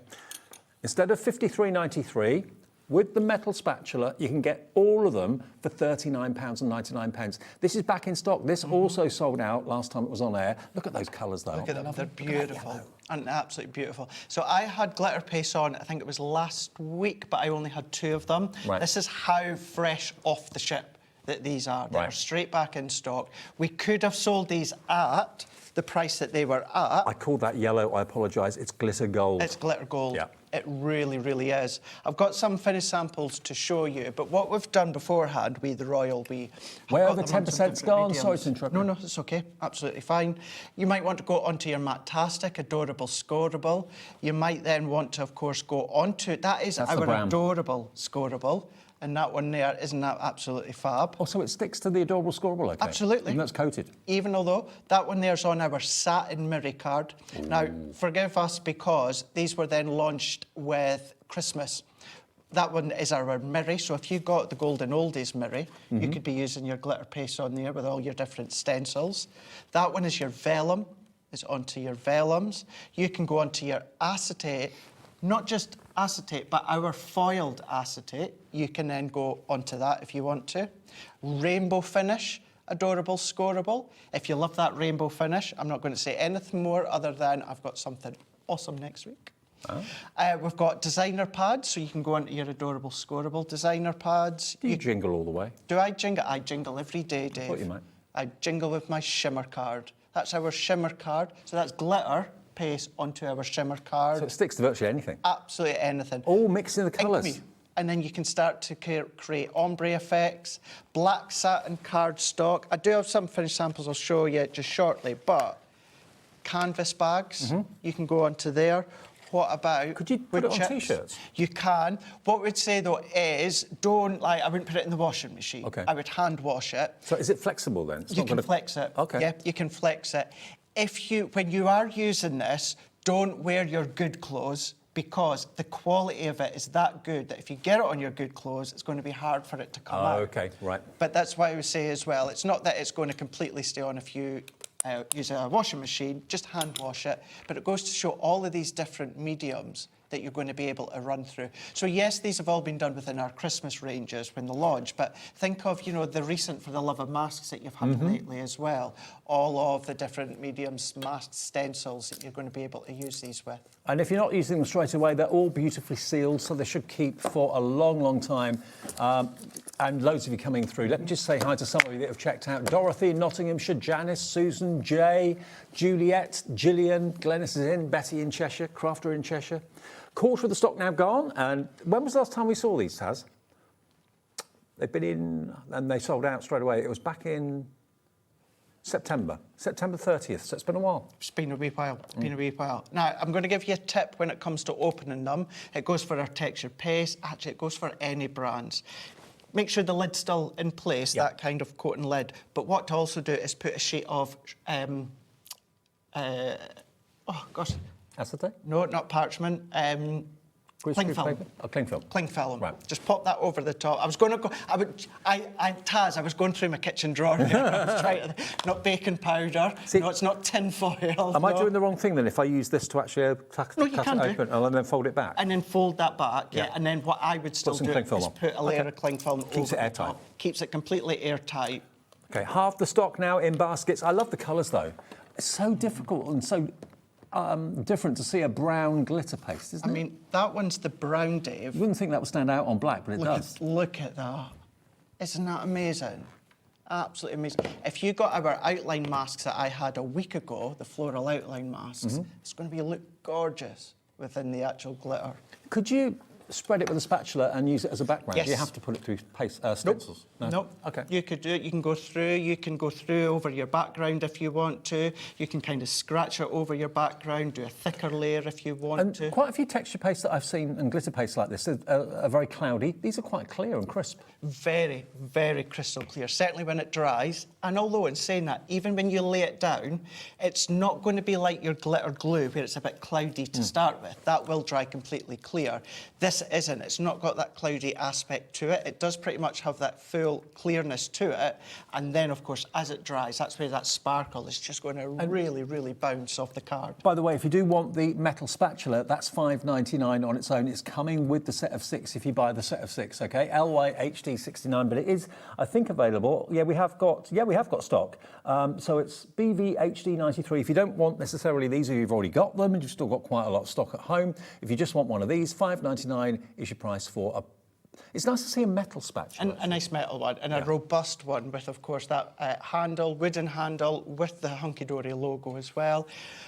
Instead of £53.93, with the metal spatula, you can get all of them for £39.99. This is back in stock. This also sold out last time it was on air. Look at those colours, though. Look at them, they're beautiful. And absolutely beautiful. So I had glitter paste on, I think it was last week, but I only had 2 of them. Right. This is how fresh off the ship that these are. They're straight back in stock. We could have sold these at the price that they were at. I called that yellow, I apologise. It's glitter gold. It's glitter gold. Yeah. It really, really is. I've got some finished samples to show you, but what we've done beforehand with the Royal, Where are the 10%'s gone? Sorry to interrupt. No, it's okay. Absolutely fine. You might want to go onto your Matastic Adorable Scoreable. You might then want to, of course, go onto... That's our Adorable Scoreable. And that one there, isn't that absolutely fab? Oh, so it sticks to the Adorable Scoreable, okay? Absolutely. And that's coated? Even although that one there's on our satin mirror card. Ooh. Now, forgive us because these were then launched with Christmas. That one is our mirror, so if you got the Golden Oldies mirror, you could be using your glitter paste on there with all your different stencils. That one is your vellum, is onto your vellums. You can go onto your acetate, not just acetate, but our foiled acetate. You can then go onto that if you want to. Rainbow finish, Adorable Scoreable. If you love that rainbow finish, I'm not going to say anything more other than I've got something awesome next week. Oh. We've got designer pads, so you can go into your Adorable Scoreable designer pads. Do you jingle all the way? Do I jingle? I jingle every day, Dave. I thought you might. I jingle with my shimmer card. That's our shimmer card. So that's glitter paste onto our shimmer card. So it sticks to virtually anything? Absolutely anything. All mixing the colours? And then you can start to create ombre effects, black satin cardstock. I do have some finished samples I'll show you just shortly, but canvas bags, you can go onto there. What about... Could you put it on T-shirts? You can. What we'd say, though, is don't, I wouldn't put it in the washing machine. Okay. I would hand wash it. So is it flexible, then? You can flex it. Okay. Yeah, you can flex it. When you are using this, don't wear your good clothes because the quality of it is that good that if you get it on your good clothes, it's going to be hard for it to come out. Okay, right. But that's why I would say as well, it's not that it's going to completely stay on if you use a washing machine, just hand wash it. But it goes to show all of these different mediums that you're going to be able to run through. So yes, these have all been done within our Christmas ranges when they launch, but think of, the recent For the Love of Masks that you've had lately as well. All of the different mediums, masks, stencils that you're going to be able to use these with. And if you're not using them straight away, they're all beautifully sealed, so they should keep for a long, long time. And loads of you coming through. Let me just say hi to some of you that have checked out. Dorothy in Nottinghamshire, Janice, Susan, Jay, Juliet, Gillian, Glennis is in, Betty in Cheshire, Crafter in Cheshire. Quarter of the stock now gone. And when was the last time we saw these, Taz? They've been in, and they sold out straight away. It was back in September 30th, so it's been a while. It's been a wee while. Now, I'm going to give you a tip when it comes to opening them. It goes for our textured paste. Actually, it goes for any brands. Make sure the lid's still in place, that kind of coating lid. But what to also do is put a sheet of, Acetate? No, not parchment. Cling film. Oh, cling film. Cling film. Right. Just pop that over the top. I was going to go... Taz, I was going through my kitchen drawer there. I was trying to... Not baking powder. No, it's not tin foil. Am I doing the wrong thing then if I use this to actually cut it open and then fold it back? And then fold that back, yeah. And then what I would still do is put a layer of cling film over Keeps it airtight. the top. Keeps it completely airtight. OK, half the stock now in baskets. I love the colours, though. It's so difficult and so... different to see a brown glitter paste, isn't it? I mean, that one's the brown, Dave. You wouldn't think that would stand out on black, but it does. Look at that. Isn't that amazing? Absolutely amazing. If you got our outline masks that I had a week ago, the floral outline masks, it's going to look gorgeous within the actual glitter. Could you spread it with a spatula and use it as a background? Yes. Do you have to put it through stencils? Nope. OK. You could do it. You can go through over your background if you want to. You can kind of scratch it over your background, do a thicker layer if you want to. Quite a few texture pastes that I've seen and glitter pastes like this are very cloudy. These are quite clear and crisp. Very, very crystal clear, certainly when it dries. And although in saying that, even when you lay it down, it's not going to be like your glitter glue where it's a bit cloudy to start with. That will dry completely clear. This This isn't. It's not got that cloudy aspect to it. It does pretty much have that full clearness to it. And then, of course, as it dries, that's where that sparkle is just going to really, really bounce off the card. By the way, if you do want the metal spatula, that's $5.99 on its own. It's coming with the set of 6 if you buy the set of 6, okay? LYHD69, but it is, I think, available. Yeah, we have got stock. So it's BVHD93. If you don't want necessarily these, or you've already got them and you've still got quite a lot of stock at home, if you just want one of these, $5.99 is your price for a... It's nice to see a metal spatula. A nice metal one, and a robust one with, of course, that handle, wooden handle with the Hunkydory logo as well.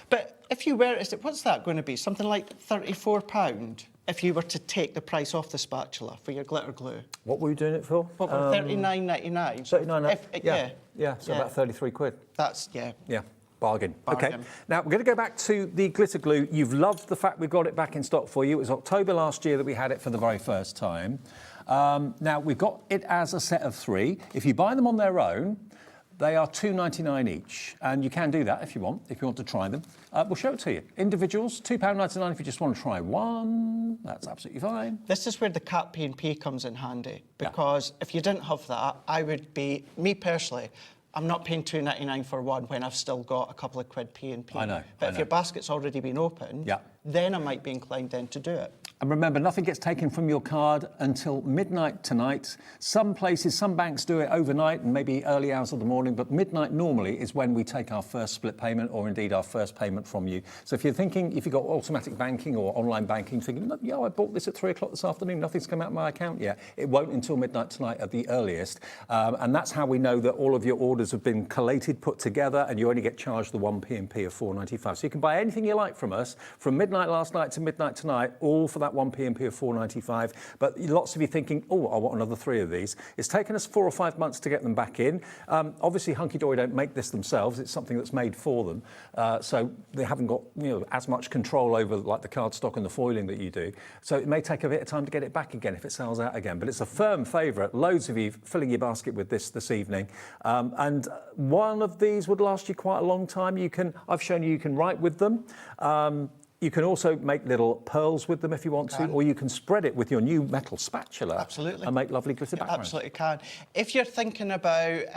But if you were, what's that going to be? Something like £34 if you were to take the price off the spatula for your glitter glue. What were you doing it for? Well, $39.99. $39.99. Yeah, so about 33 quid. That's, Yeah. Bargain. Okay. Now, we're going to go back to the glitter glue. You've loved the fact we've got it back in stock for you. It was October last year that we had it for the very first time. Now, we've got it as a set of 3. If you buy them on their own, they are $2.99 each. And you can do that if you want to try them. We'll show it to you. Individuals, £2.99 if you just want to try one. That's absolutely fine. This is where the cat P&P comes in handy. Because if you didn't have that, I would be, me personally, I'm not paying $2.99 for one when I've still got a couple of quid P&P. I know. But if your basket's already been opened, then I might be inclined then to do it. And remember, nothing gets taken from your card until midnight tonight. Some places, some banks do it overnight and maybe early hours of the morning, but midnight normally is when we take our first split payment or indeed our first payment from you. So if you're thinking, if you've got automatic banking or online banking, thinking, yeah, I bought this at 3 o'clock this afternoon, nothing's come out of my account yet. It won't until midnight tonight at the earliest. And that's how we know that all of your orders have been collated, put together, and you only get charged the one P&P of $4.95. So you can buy anything you like from us from midnight last night to midnight tonight, all for that one P&P of $4.95. But lots of you thinking, oh, I want another 3 of these. It's taken us 4 or 5 months to get them back in. Obviously, Hunkydory don't make this themselves. It's something that's made for them. So they haven't got as much control over like the cardstock and the foiling that you do. So it may take a bit of time to get it back again if it sells out again. But it's a firm favourite. Loads of you filling your basket with this evening. And one of these would last you quite a long time. I've shown you can write with them. You can also make little pearls with them if you want to, or you can spread it with your new metal spatula. Absolutely. And make lovely glitter backgrounds. Absolutely can. If you're thinking about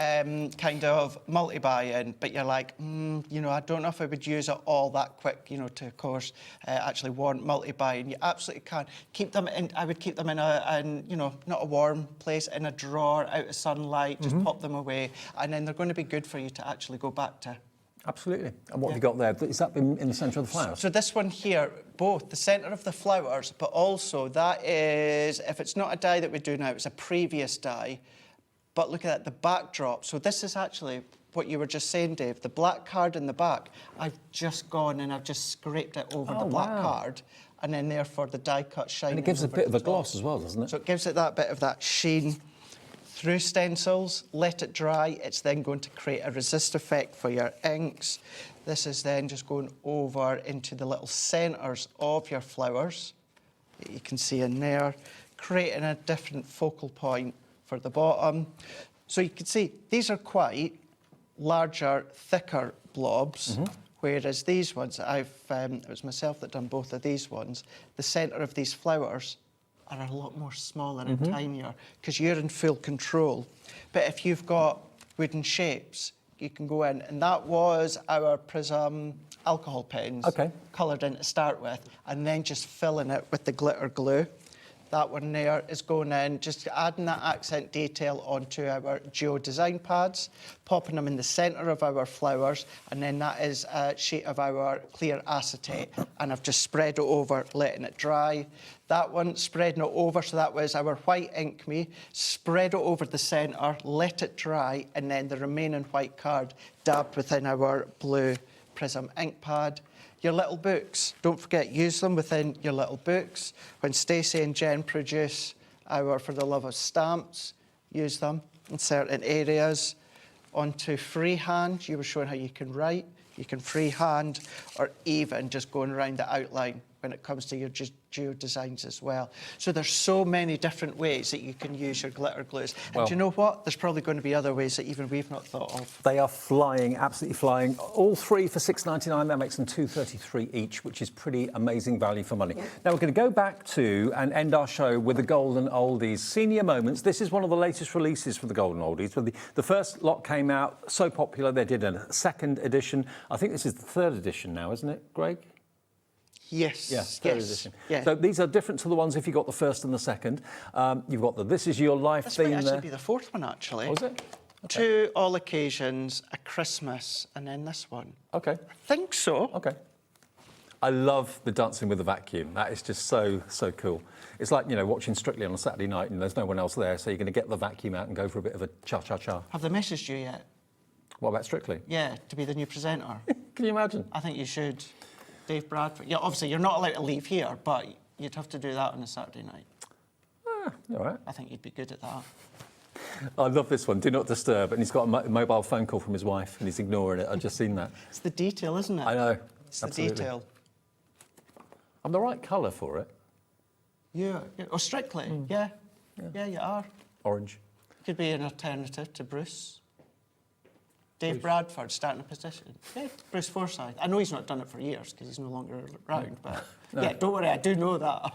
kind of multi-buying, but you're like, I don't know if I would use it all that quick, to, of course, actually warrant multi-buying, you absolutely can. Keep them in, I would keep them in not a warm place, in a drawer, out of sunlight, just pop them away, and then they're going to be good for you to actually go back to. Absolutely. And what have you got there? Is that in the centre of the flowers? So this one here, both the centre of the flowers, but also that is, if it's not a die that we do now, it's a previous die. But look at that, the backdrop. So this is actually what you were just saying, Dave, the black card in the back. I've just gone and I've just scraped it over the black card. And then therefore the die cut shining. And it gives a bit of a gloss as well, doesn't it? So it gives it that bit of that sheen. Through stencils, let it dry. It's then going to create a resist effect for your inks. This is then just going over into the little centres of your flowers that you can see in there, creating a different focal point for the bottom. So you can see these are quite larger, thicker blobs, whereas these ones, it was myself that done both of these ones, the centre of these flowers are a lot more smaller and tinier because you're in full control. But if you've got wooden shapes, you can go in, and that was our Prism alcohol pens, coloured in to start with, and then just filling it with the glitter glue. That one there is going in, just adding that accent detail onto our geo design pads, popping them in the centre of our flowers, and then that is a sheet of our clear acetate, and I've just spread it over, letting it dry. That one, spreading it over, so that was our white ink me, spread it over the centre, let it dry, and then the remaining white card dabbed within our blue Prism ink pad. Your little books, don't forget, use them within your little books. When Stacey and Jen produce our For the Love of Stamps, use them in certain areas. Onto freehand, you were showing how you can write. You can freehand, or even just going around the outline when it comes to your geo designs as well. So there's so many different ways that you can use your glitter glues. And do you know what? There's probably going to be other ways that even we've not thought of. They are flying, absolutely flying. All three for $6.99. That makes them $2.33 each, which is pretty amazing value for money. Yeah. Now we're going to go back to and end our show with the Golden Oldies Senior Moments. This is one of the latest releases for the Golden Oldies. The first lot came out so popular they did a second edition. I think this is the third edition now, isn't it, Greg? Yes. Yes, third edition. Yeah. So these are different to the ones if you got the first and the second. You've got the This Is Your Life theme there. This might actually be the fourth one, actually. Oh, is it? Okay. 2 all occasions, a Christmas, and then this one. Okay. I think so. Okay. I love the dancing with the vacuum. That is just so cool. It's like, you know, watching Strictly on a Saturday night and there's no one else there, so you're going to get the vacuum out and go for a bit of a cha-cha-cha. Have they messaged you yet? What about Strictly? Yeah, to be the new presenter. Can you imagine? I think you should. Dave Bradford. Yeah, obviously you're not allowed to leave here, but you'd have to do that on a Saturday night. All right. I think you'd be good at that. I love this one, Do Not Disturb, and he's got a mobile phone call from his wife and he's ignoring it. I've just seen that. It's the detail, isn't it? I know. It's absolutely. the detail. I'm the right colour for it. Yeah. Oh, Strictly? Yeah, you are. Orange. Could be an alternative to Bruce. Dave Bradford starting a position. Yeah, Bruce Forsyth. I know he's not done it for years because he's no longer around, but yeah, don't worry, I do know that.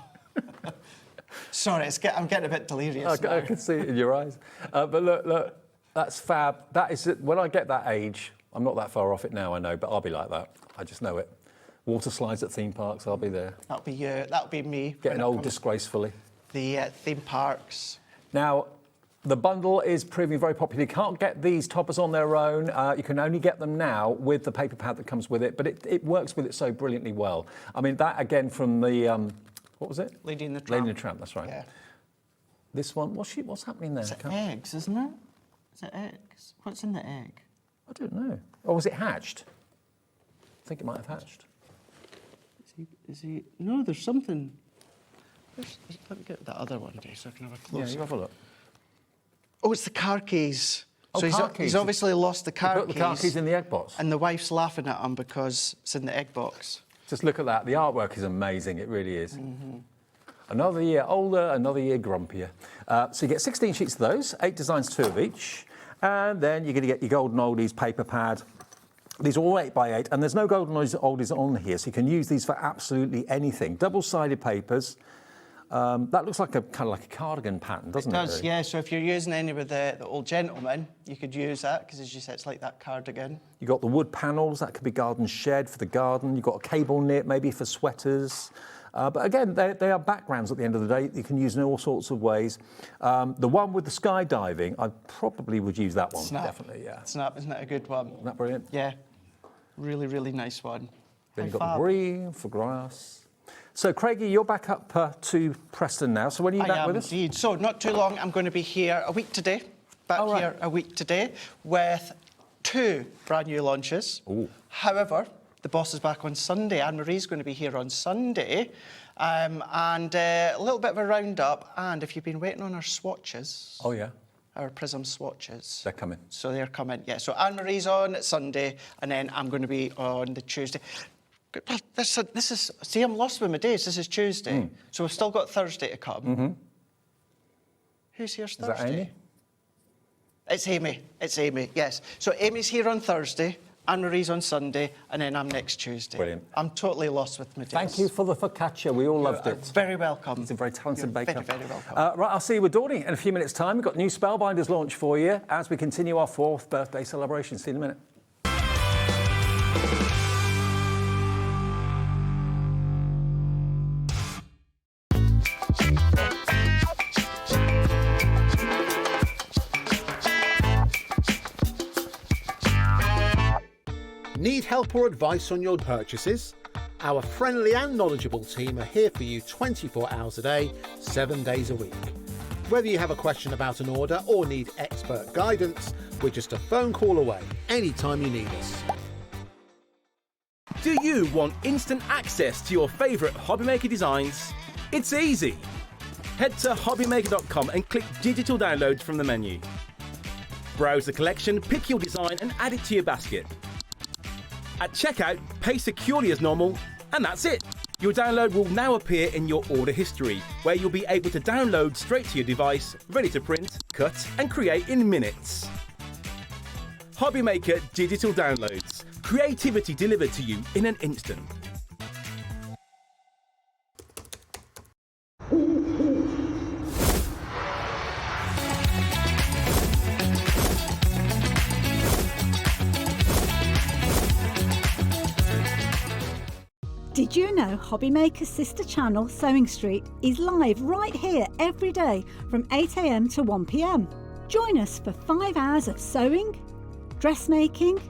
Sorry, I'm getting a bit delirious. I can see it in your eyes. But look, that's fab. That is it. When I get that age, I'm not that far off it now, I know, but I'll be like that. I just know it. Water slides at theme parks, I'll be there. That'll be you. That'll be me. Getting old disgracefully. The theme parks. Now, the bundle is proving very popular. You can't get these toppers on their own. You can only get them now with the paper pad that comes with it, but it works with it so brilliantly well. I mean, that again from the, what was it? Lady and the Tramp. Lady and the Tramp, that's right. Yeah. This one, what's happening there? Is it eggs, isn't it? Is it eggs? What's in the egg? I don't know. Or was it hatched? I think it might have hatched. Is he? No, there's something. Let me get that other one, Dave, so I can have a closer. Yeah, you have a look. Oh, it's the car keys. Oh, so car keys. He's obviously lost the car keys. He put the car keys in the egg box. And the wife's laughing at him because it's in the egg box. Just look at that. The artwork is amazing. It really is. Mm-hmm. Another year older, another year grumpier. So you get 16 sheets of those, 8 designs, 2 of each. And then you're going to get your Golden Oldies paper pad. These are all 8x8, and there's no Golden Oldies on here, so you can use these for absolutely anything. Double-sided papers. That looks like kind of like a cardigan pattern, doesn't it? It does, really? yeah. So if you're using any with the old gentleman, you could use that, because as you said, it's like that cardigan. You've got the wood panels, that could be garden shed for the garden. You've got a cable knit, maybe for sweaters. But again, they are backgrounds at the end of the day. You can use in all sorts of ways. The one with the skydiving, I probably would use that one. Snap. Definitely, yeah. Snap, isn't that a good one? Isn't that brilliant? Yeah. Really, really nice one. Then you've got the green for grass. So, Craigie, you're back up to Preston now. So when are you back with us? Indeed. So not too long. I'm going to be here a week today. Here a week today with 2 brand new launches. Ooh. However, the boss is back on Sunday. Anne-Marie's going to be here on Sunday. And a little bit of a roundup. And if you've been waiting on our swatches... Oh, yeah. Our Prism swatches. They're coming. So they're coming, yeah. So Anne-Marie's on Sunday, and then I'm going to be on the Tuesday. This is... See, I'm lost with my days. This is Tuesday. So we've still got Thursday to come. Mm-hmm. Who's here Thursday? Is that Amy? It's Amy. It's Amy, yes. So Amy's here on Thursday, Anne-Marie's on Sunday, and then I'm next Tuesday. Brilliant. I'm totally lost with my days. Thank you for the focaccia. We all loved it. Very welcome. He's a very talented baker. Very, very welcome. Right, I'll see you with Dawny in a few minutes' time. We've got new Spellbinders launch for you as we continue our 4th birthday celebration. See you in a minute. Need help or advice on your purchases? Our friendly and knowledgeable team are here for you 24 hours a day, 7 days a week. Whether you have a question about an order or need expert guidance, we're just a phone call away anytime you need us. Do you want instant access to your favourite HobbyMaker designs? It's easy. Head to HobbyMaker.com and click Digital Downloads from the menu. Browse the collection, pick your design and add it to your basket. At checkout, pay securely as normal, and that's it. Your download will now appear in your order history, where you'll be able to download straight to your device, ready to print, cut and create in minutes. HobbyMaker Digital Downloads. Creativity delivered to you in an instant. Did you know HobbyMaker's sister channel, Sewing Street, is live right here every day from 8 AM to 1 PM? Join us for 5 hours of sewing, dressmaking,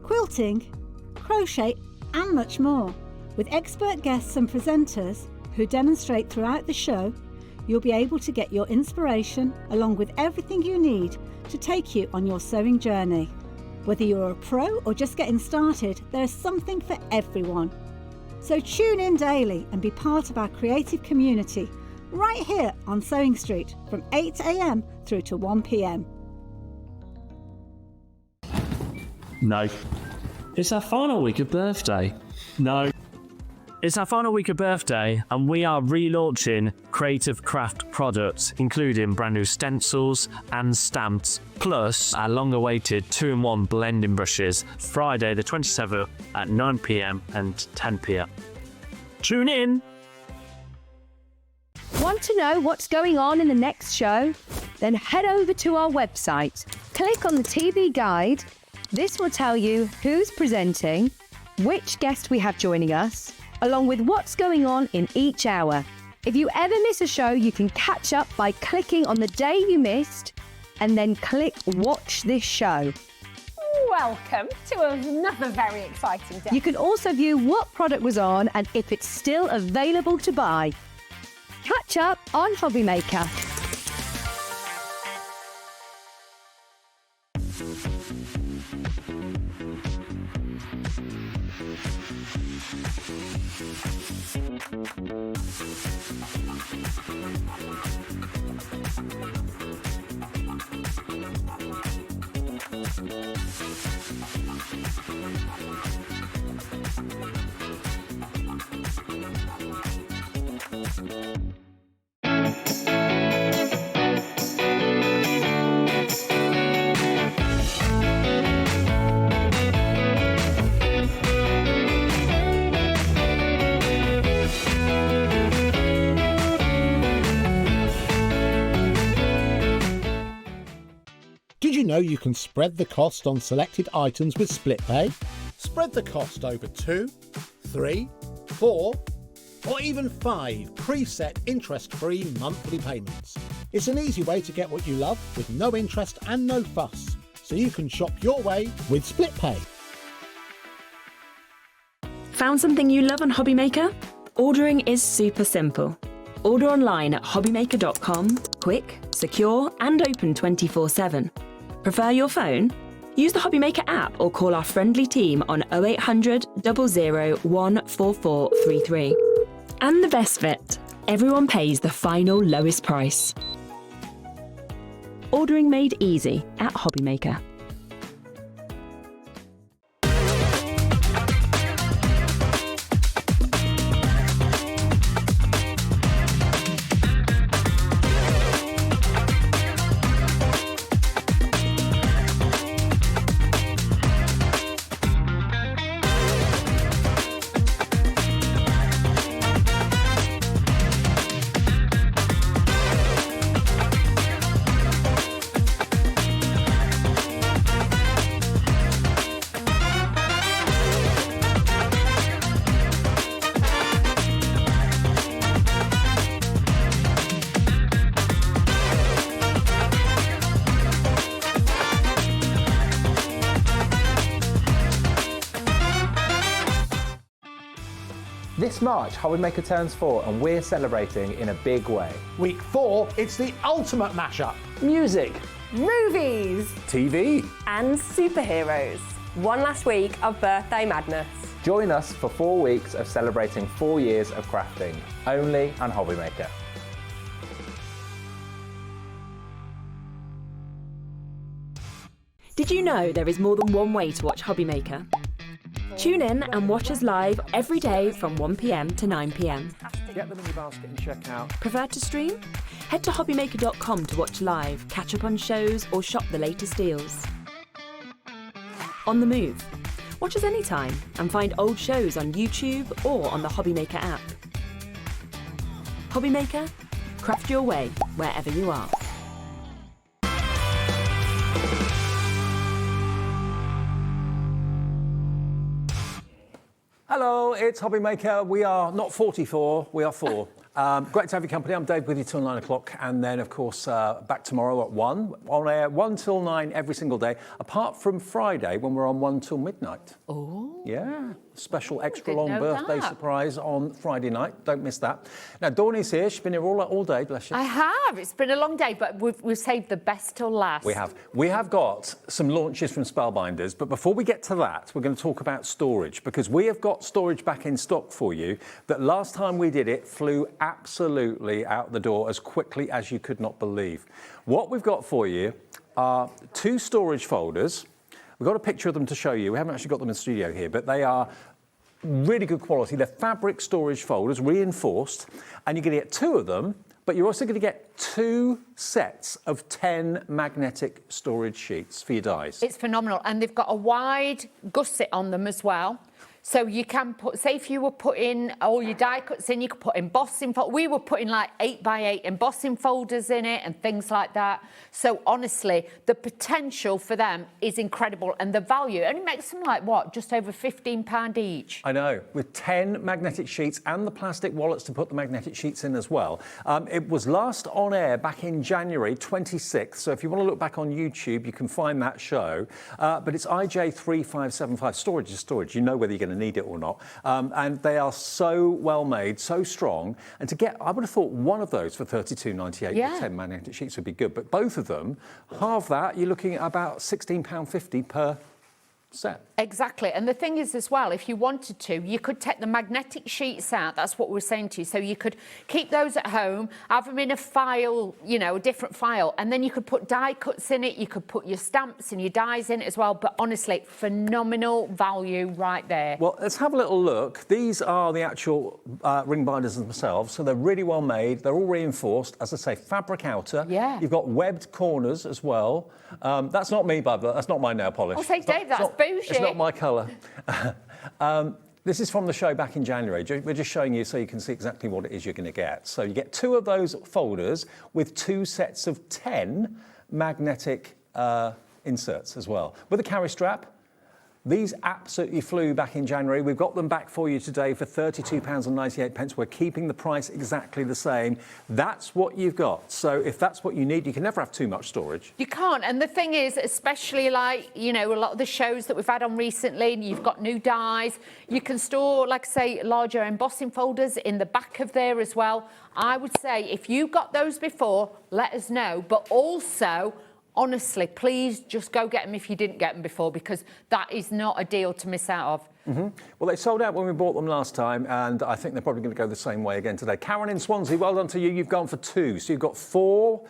quilting, crochet and much more. With expert guests and presenters who demonstrate throughout the show, you'll be able to get your inspiration along with everything you need to take you on your sewing journey. Whether you're a pro or just getting started, there's something for everyone. So tune in daily and be part of our creative community right here on Sewing Street from 8 AM through to 1 PM. No. It's our final week of birthday. No. It's our final week of birthday and we are relaunching creative craft products, including brand new stencils and stamps, plus our long-awaited 2-in-1 blending brushes, Friday the 27th at 9 PM and 10 PM. Tune in! Want to know what's going on in the next show? Then head over to our website, click on the TV guide. This will tell you who's presenting, which guest we have joining us, along with what's going on in each hour. If you ever miss a show, you can catch up by clicking on the day you missed and then click Watch This Show. Welcome to another very exciting day. You can also view what product was on and if it's still available to buy. Catch up on HobbyMaker. Did you know you can spread the cost on selected items with split pay? Spread the cost over 2, 3, 4, or even 5 preset interest-free monthly payments. It's an easy way to get what you love with no interest and no fuss, so you can shop your way with split pay. Found something you love on HobbyMaker? Ordering is super simple. Order online at hobbymaker.com, quick, secure and open 24/7. Prefer your phone? Use the HobbyMaker app or call our friendly team on 0800 00 14433. And the best bit, everyone pays the final lowest price. Ordering made easy at HobbyMaker. This March, HobbyMaker turns 4 and we're celebrating in a big way. Week 4, it's the ultimate mashup. Music, Movies TV, and superheroes. One last week of birthday madness. Join us for 4 weeks of celebrating 4 years of crafting, only on HobbyMaker. Did you know there is more than one way to watch HobbyMaker? Tune in and watch us live every day from 1 p.m. to 9 p.m. Get them in your basket and check out. Prefer to stream? Head to hobbymaker.com to watch live, catch up on shows, or shop the latest deals. On the move. Watch us anytime and find old shows on YouTube or on the HobbyMaker app. HobbyMaker, craft your way wherever you are. Hello, it's HobbyMaker. We are not 44, we are 4. Great to have your company. I'm Dave with you till 9 o'clock, and then, of course, back tomorrow at 1. On air 1 till 9 every single day, apart from Friday when we're on 1 till midnight. Oh. Yeah. Special extra didn't long know birthday that. surprise on Friday night. Don't miss that. Now, Dawney's here. She's been here all day, bless you. I have. It's been a long day, but we've saved the best till last. We have. We have got some launches from Spellbinders, but before we get to that, we're going to talk about storage, because we have got storage back in stock for you that last time we did it flew absolutely out the door as quickly as you could not believe. What we've got for you are 2 storage folders. We've got a picture of them to show you. We haven't actually got them in the studio here, but they are really good quality. They're fabric storage folders, reinforced, and you're going to get 2 of them, but you're also going to get 2 sets of 10 magnetic storage sheets for your dies. It's phenomenal, and they've got a wide gusset on them as well. So you can put, say if you were putting all your die cuts in, you could put embossing folders. We were putting like 8x8 embossing folders in it and things like that. So honestly, the potential for them is incredible, and the value only makes them like what, just over £15 each. I know, with 10 magnetic sheets and the plastic wallets to put the magnetic sheets in as well. It was last on air back in January 26th, so if you want to look back on YouTube, you can find that show. But it's IJ3575. Storage is storage. You know whether you're going to need it or not. And they are so well made, so strong. And to get, I would have thought one of those for £32.98 with 10 magnetic sheets would be good. But both of them, half that, you're looking at about £16.50 per set. Exactly. And the thing is as well, if you wanted to, you could take the magnetic sheets out. That's what we're saying to you. So you could keep those at home, have them in a file, you know, a different file, and then you could put die cuts in it. You could put your stamps and your dies in it as well. But honestly, phenomenal value right there. Well, let's have a little look. These are the actual ring binders themselves. So they're really well made. They're all reinforced. As I say, fabric outer. Yeah. You've got webbed corners as well. That's not me, Bubba. That's not my nail polish. I'll say, Dave, that's bougie. It's not my colour. This is from the show back in January. We're just showing you so you can see exactly what it is you're going to get. So you get 2 of those folders with 2 sets of 10 magnetic inserts as well. With a carry strap. These absolutely flew back in January. We've got them back for you today for £32.98. We're keeping the price exactly the same. That's what you've got. So if that's what you need, you can never have too much storage. You can't. And the thing is, especially like, you know, a lot of the shows that we've had on recently, and you've got new dies, you can store, like I say, larger embossing folders in the back of there as well. I would say if you got those before, let us know. But also, honestly, please just go get them if you didn't get them before, because that is not a deal to miss out of. Well, they sold out when we bought them last time, and I think they're probably going to go the same way again today. Karen in Swansea, well done to you. You've gone for 2. So you've got 4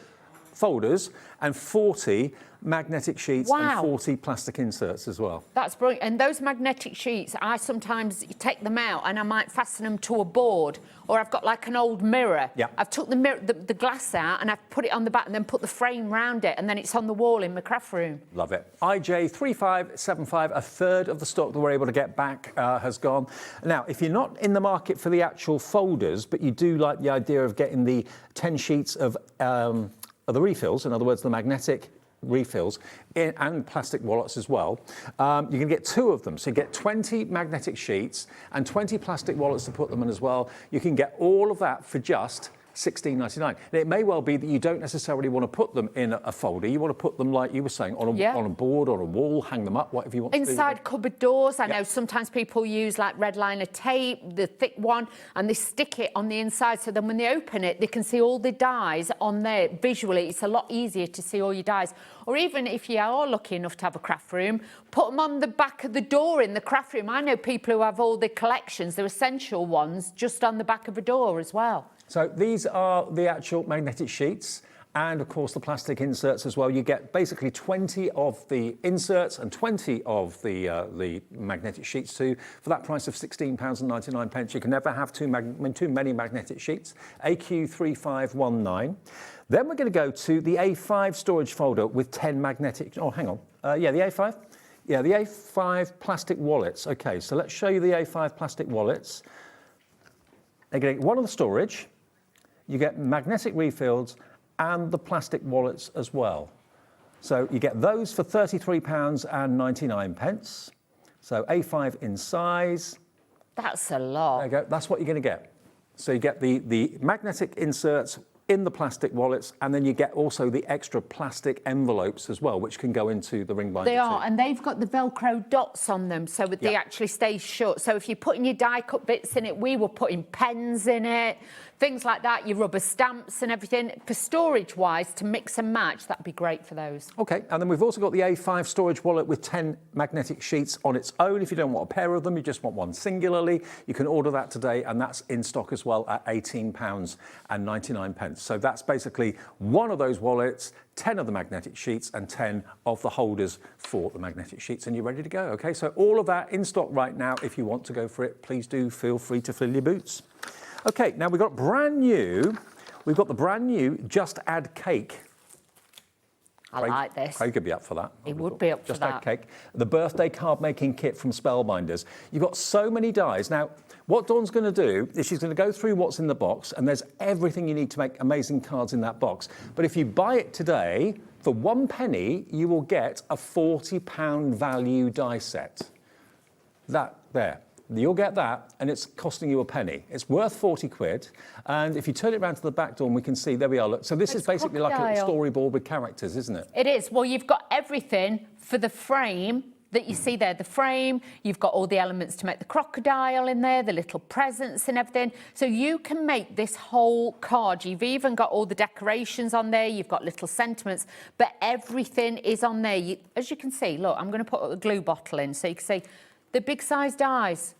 folders and 40 magnetic sheets and 40 plastic inserts as well. That's brilliant. And those magnetic sheets, I sometimes take them out and I might fasten them to a board, or I've got like an old mirror. Yeah. I've took the mirror, the glass out, and I've put it on the back and then put the frame round it, and then it's on the wall in my craft room. Love it. IJ3575, a third of the stock that we're able to get back has gone. Now, if you're not in the market for the actual folders, but you do like the idea of getting the 10 sheets of the refills, in other words, the magnetic refills and plastic wallets as well, you can get 2 of them. So you get 20 magnetic sheets and 20 plastic wallets to put them in as well. You can get all of that for just £16.99. And it may well be that you don't necessarily want to put them in a folder. You want to put them, like you were saying, on a board or a wall, hang them up, whatever you want to do. Inside cupboard doors. I know sometimes people use like red liner tape, the thick one, and they stick it on the inside, so then when they open it, they can see all the dies on there visually. It's a lot easier to see all your dies. Or even if you are lucky enough to have a craft room, put them on the back of the door in the craft room. I know people who have all the collections, the essential ones, just on the back of a door as well. So these are the actual magnetic sheets, and of course the plastic inserts as well. You get basically 20 of the inserts and 20 of the magnetic sheets too, for that price of £16.99. You can never have too many magnetic sheets. AQ3519. Then we're going to go to the A5 storage folder with 10 magnetic, oh hang on, yeah, the A5? Yeah, the A5 plastic wallets. Okay, so let's show you the A5 plastic wallets. They're getting one of the storage, you get magnetic refills and the plastic wallets as well. So you get those for £33.99. So A5 in size. That's a lot. There you go, that's what you're going to get. So you get the magnetic inserts in the plastic wallets, and then you get also the extra plastic envelopes as well, which can go into the ring binder They are, too. and they've got the Velcro dots on them, so they actually stay shut. So if you're putting your die-cut bits in it, we were putting pens in it, things like that, your rubber stamps and everything. For storage-wise, to mix and match, that'd be great for those. Okay, and then we've also got the A5 storage wallet with 10 magnetic sheets on its own. If you don't want a pair of them, you just want one singularly, you can order that today, and that's in stock as well at £18.99. So that's basically one of those wallets, 10 of the magnetic sheets and 10 of the holders for the magnetic sheets, and you're ready to go. Okay, so all of that in stock right now. If you want to go for it, please do feel free to fill your boots. Okay, now we've got brand new, we've got the brand new Just Add Cake. I like this. Craig could be up for that. He would be up for that. Just Add Cake. The birthday card making kit from Spellbinders. You've got so many dies. Now, what Dawn's going to do is she's going to go through what's in the box, and there's everything you need to make amazing cards in that box. But if you buy it today, for £1, you will get a £40 value die set. That there. You'll get that, and it's costing you a penny. It's worth 40 quid. And if you turn it around to the back door, and we can see, there we are, look. So this is basically like a little storyboard with characters, isn't it? It is. Well, you've got everything for the frame that you see there, the frame. You've got all the elements to make the crocodile in there, the little presents and everything. So you can make this whole card. You've even got all the decorations on there. You've got little sentiments, but everything is on there. As you can see, look, I'm going to put a glue bottle in so you can see the big size dies.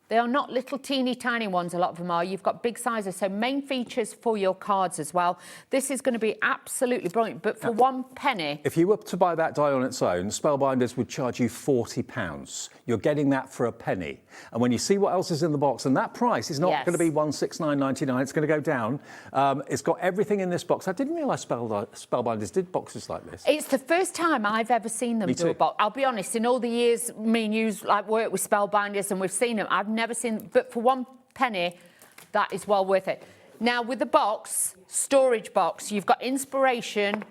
They are not little teeny tiny ones, a lot of them are. You've got big sizes, so main features for your cards as well. This is going to be absolutely brilliant, but for £1... If you were to buy that die on its own, Spellbinders would charge you £40. You're getting that for a penny. And when you see what else is in the box, and that price is not going to be £169.99, it's going to go down. It's got everything in this box. I didn't realise Spellbinders did boxes like this. It's the first time I've ever seen them do a box. I'll be honest, in all the years me and you worked with Spellbinders and we've seen them, I've never seen, but for £1, that is well worth it. Now with the box, storage box, you've got inspiration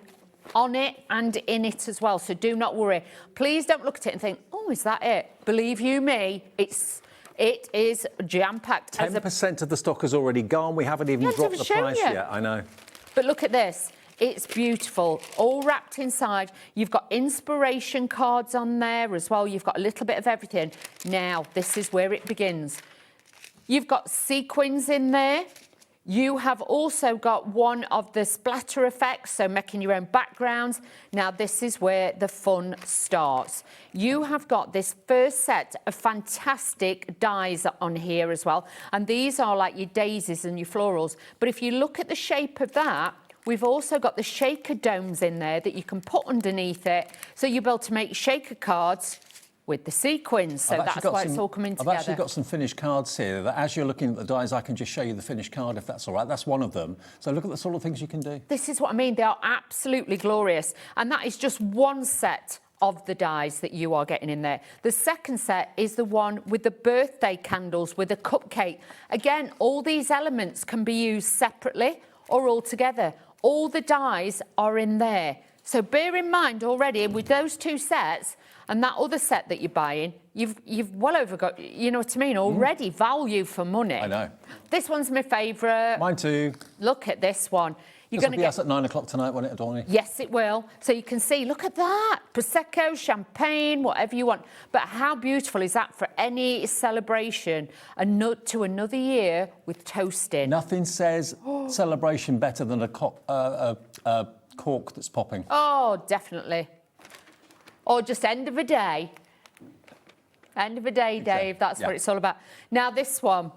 on it and in it as well, so do not worry. Please don't look at it and think, oh, is that it? Believe you me, it is jam-packed. 10% of the stock has already gone. We haven't even dropped the price yet, I know. But look at this. It's beautiful, all wrapped inside. You've got inspiration cards on there as well. You've got a little bit of everything. Now, this is where it begins. You've got sequins in there. You have also got one of the splatter effects, so making your own backgrounds. Now, this is where the fun starts. You have got this first set of fantastic dies on here as well. And these are like your daisies and your florals. But if you look at the shape of that, we've also got the shaker domes in there that you can put underneath it. So you'll be able to make shaker cards with the sequins. So that's why it's all coming together. I've actually got some finished cards here that as you're looking at the dies, I can just show you the finished card if that's all right. That's one of them. So look at the sort of things you can do. This is what I mean. They are absolutely glorious. And that is just one set of the dies that you are getting in there. The second set is the one with the birthday candles with a cupcake. Again, all these elements can be used separately or all together. All the dies are in there. So bear in mind already with those two sets and that other set that you're buying, you've well over got, you know what I mean, already value for money. I know. This one's my favourite. Mine too. Look at this one. This will be us at 9 o'clock tonight, won't it, Adorni? Yes, it will. So you can see, look at that. Prosecco, champagne, whatever you want. But how beautiful is that for any celebration? To another year with toasting. Nothing says celebration better than a cork that's popping. Oh, definitely. Or just end of a day. End of a day, Dave. That's what it's all about. Now, this one.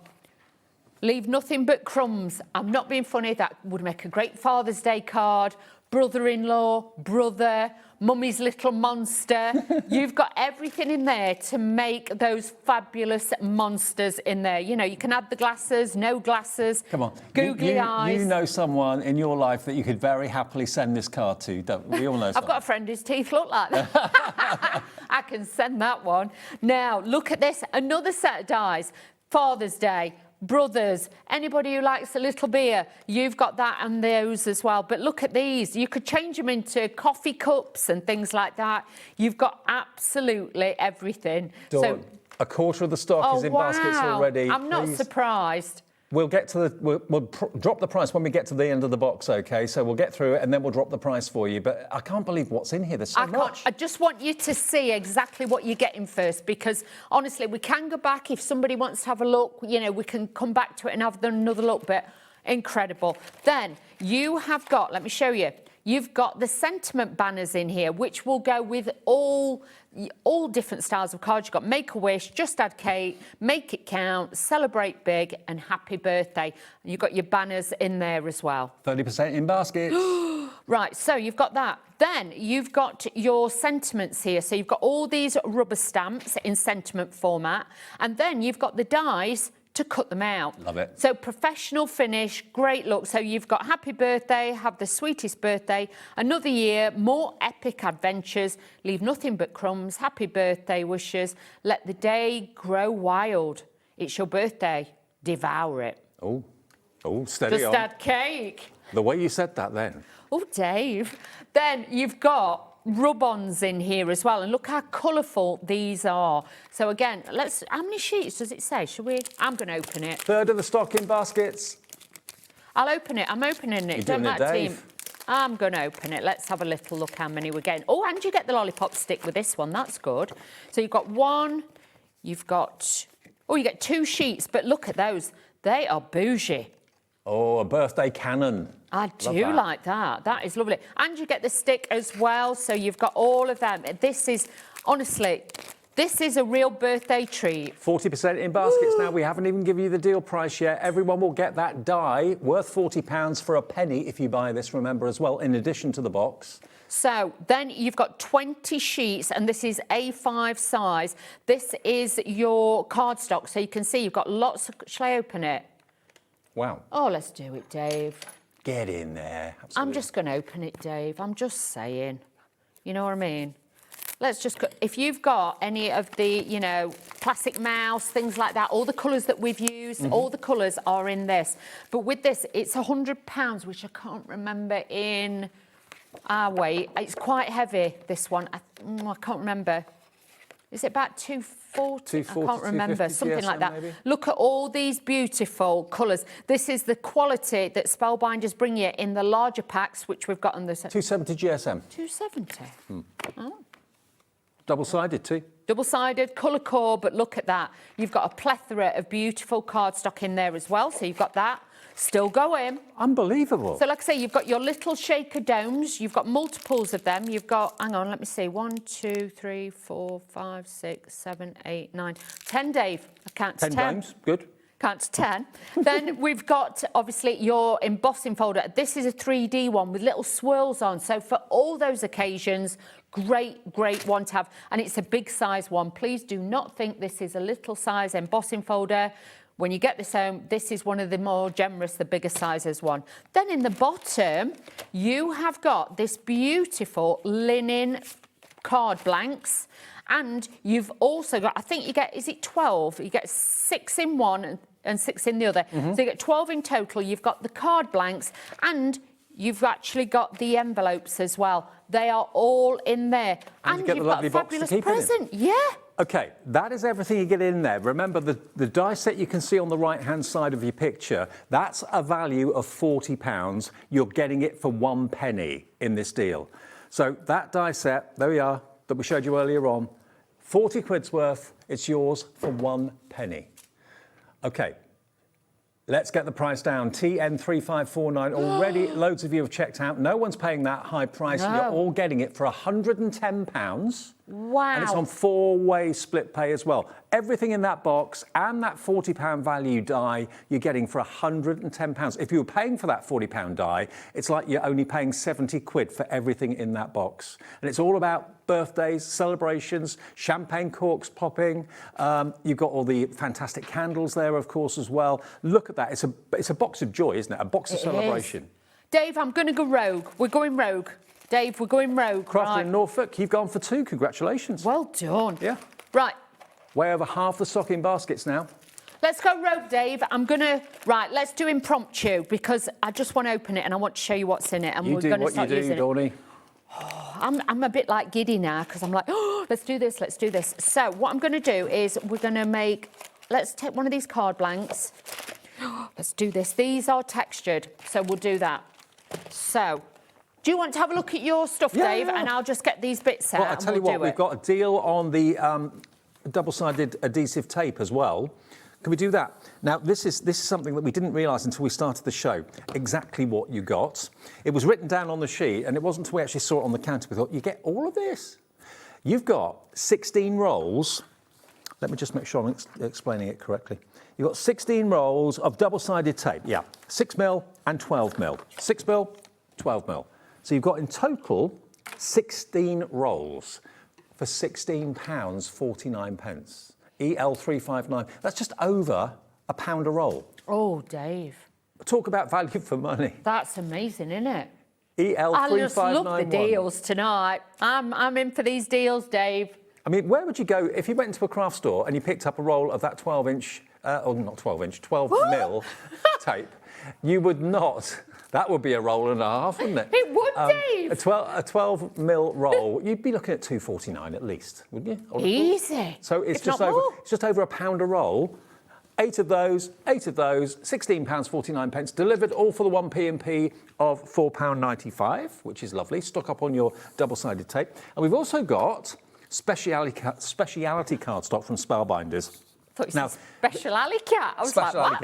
Leave nothing but crumbs. I'm not being funny. That would make a great Father's Day card. Brother-in-law, brother, mummy's little monster. You've got everything in there to make those fabulous monsters in there. You know, you can add the glasses, no glasses. Come on. Googly eyes. You know someone in your life that you could very happily send this card to, don't we? We all know someone. I've got a friend whose teeth look like that. I can send that one. Now, look at this. Another set of dies. Father's Day. Brothers, anybody who likes a little beer, you've got that and those as well. But look at these. You could change them into coffee cups and things like that. You've got absolutely everything. Dawn, so, a quarter of the stock is in baskets already. I'm not surprised. We'll get to the. We'll drop the price when we get to the end of the box, okay? So we'll get through it and then we'll drop the price for you. But I can't believe what's in here. There's so much. I just want you to see exactly what you're getting first, because honestly, we can go back if somebody wants to have a look. You know, we can come back to it and have another look. But incredible. Then you have got. Let me show you. You've got the sentiment banners in here, which will go with all different styles of cards. You've got Make-A-Wish, Just Add Cake, Make It Count, Celebrate Big, and Happy Birthday. And you've got your banners in there as well. 30% in baskets. Right, so you've got that. Then you've got your sentiments here. So you've got all these rubber stamps in sentiment format. And then you've got the dies to cut them out. Love it. So professional finish, great look. So you've got Happy Birthday, Have the Sweetest Birthday, Another Year, More Epic Adventures, Leave Nothing But Crumbs, Happy Birthday Wishes, Let the Day Grow Wild. It's your birthday. Devour it. Oh, steady Just on. Add Cake. The way you said that then. Oh, Dave. Then you've got rub-ons in here as well, and look how colourful these are. So again, how many sheets does it say? Shall we? I'm going to open it. Third of the stock in baskets. I'll open it. I'm opening it. You're doing it, Dave. I'm going to open it. Let's have a little look how many we're getting. Oh, and you get the lollipop stick with this one. That's good. So you've got one. You've got... Oh, you get 2 sheets, but look at those. They are bougie. Oh, a birthday cannon. I do like that. That is lovely. And you get the stick as well, so you've got all of them. This is, honestly, this is a real birthday treat. 40% in baskets now. We haven't even given you the deal price yet. Everyone will get that die worth £40 for a penny if you buy this, remember, as well, in addition to the box. So then you've got 20 sheets, and this is A5 size. This is your cardstock, so you can see you've got lots of... Shall I open it? Wow. Oh, let's do it, Dave. Get in there. Absolutely. I'm just going to open it, Dave. I'm just saying. You know what I mean? Let's just... If you've got any of the, you know, classic mouse, things like that, all the colours that we've used, all the colours are in this. But with this, it's £100, which I can't remember in our weight. It's quite heavy, this one. I can't remember. Is it about 240? 240, I can't remember. Something GSM like that. maybe? Look at all these beautiful colours. This is the quality that Spellbinders bring you in the larger packs, which we've got on the... 270 GSM. 270? Oh. Double-sided too. Double-sided, colour core, but look at that. You've got a plethora of beautiful cardstock in there as well, so you've got that. Still going. Unbelievable. So like I say, you've got your little shaker domes. You've got multiples of them. You've got, hang on, let me see. 1, 2, 3, 4, 5, 6, 7, 8, 9, 10, Dave. I count to 10. 10 domes, good. Count to 10. Then we've got, obviously, your embossing folder. This is a 3D one with little swirls on. So for all those occasions, great one to have. And it's a big size one. Please do not think this is a little size embossing folder. When you get this home, this is one of the more generous, the bigger sizes one. Then in the bottom, you have got this beautiful linen card blanks. And you've also got, I think you get, is it 12? You get 6 in one and 6 in the other. So you get 12 in total. You've got the card blanks and you've actually got the envelopes as well. They are all in there. And you've got a fabulous present. Yeah. OK, that is everything you get in there. Remember, the die set you can see on the right-hand side of your picture, that's a value of £40. You're getting it for 1 penny in this deal. So that die set, there we are, that we showed you earlier on, 40 quid's worth, it's yours for 1 penny. OK, let's get the price down. TN3549, already loads of you have checked out. No one's paying that high price. No. You're all getting it for £110. Wow. And it's on 4-way split pay as well. Everything in that box and that £40 value die you're getting for £110. If you were paying for that £40 die, it's like you're only paying 70 quid for everything in that box. And it's all about birthdays, celebrations, champagne corks popping. You've got all the fantastic candles there, of course, as well. Look at that. It's a box of joy, isn't it? A box of celebration. Is. Dave, I'm going to go rogue. We're going rogue. Dave, we're going rogue. Crafter right. in Norfolk, you've gone for 2. Congratulations. Well done. Yeah. Right. Way over half the stocking baskets now. Let's go rogue, Dave. Right, let's do impromptu because I just want to open it and I want to show you what's in it. And You we're do going to what start you do, using Dawney. I'm a bit like giddy now because I'm like, oh, let's do this, let's do this. So what I'm going to do is let's take one of these card blanks. Let's do this. These are textured, so we'll do that. So, do you want to have a look at your stuff, Dave? Yeah. And I'll just get these bits out. Well, I'll tell you what, we've got a deal on the double-sided adhesive tape as well. Can we do that? Now, this is something that we didn't realise until we started the show, exactly what you got. It was written down on the sheet, and it wasn't until we actually saw it on the counter we thought, you get all of this? You've got 16 rolls. Let me just make sure I'm explaining it correctly. You've got 16 rolls of double-sided tape, yeah. 6mm and 12mm. 6mm, 12mm. So you've got in total 16 rolls for £16.49. EL359. That's just over £1 a roll. Oh, Dave. Talk about value for money. That's amazing, isn't it? EL359. I just love the deals tonight. I'm in for these deals, Dave. I mean, where would you go if you went into a craft store and you picked up a roll of that 12-inch, or not 12-inch, 12mm tape? You would not. That would be a roll and a half, wouldn't it? It would, Dave. A 12mm roll, you'd be looking at £2.49 at least, wouldn't you? Easy. So it's just over £1 a roll. 8 of those, £16.49, delivered all for the 1p&p of £4.95, which is lovely. Stock up on your double-sided tape. And we've also got speciality cardstock from Spellbinders. Now, special alley cat. I was like, what?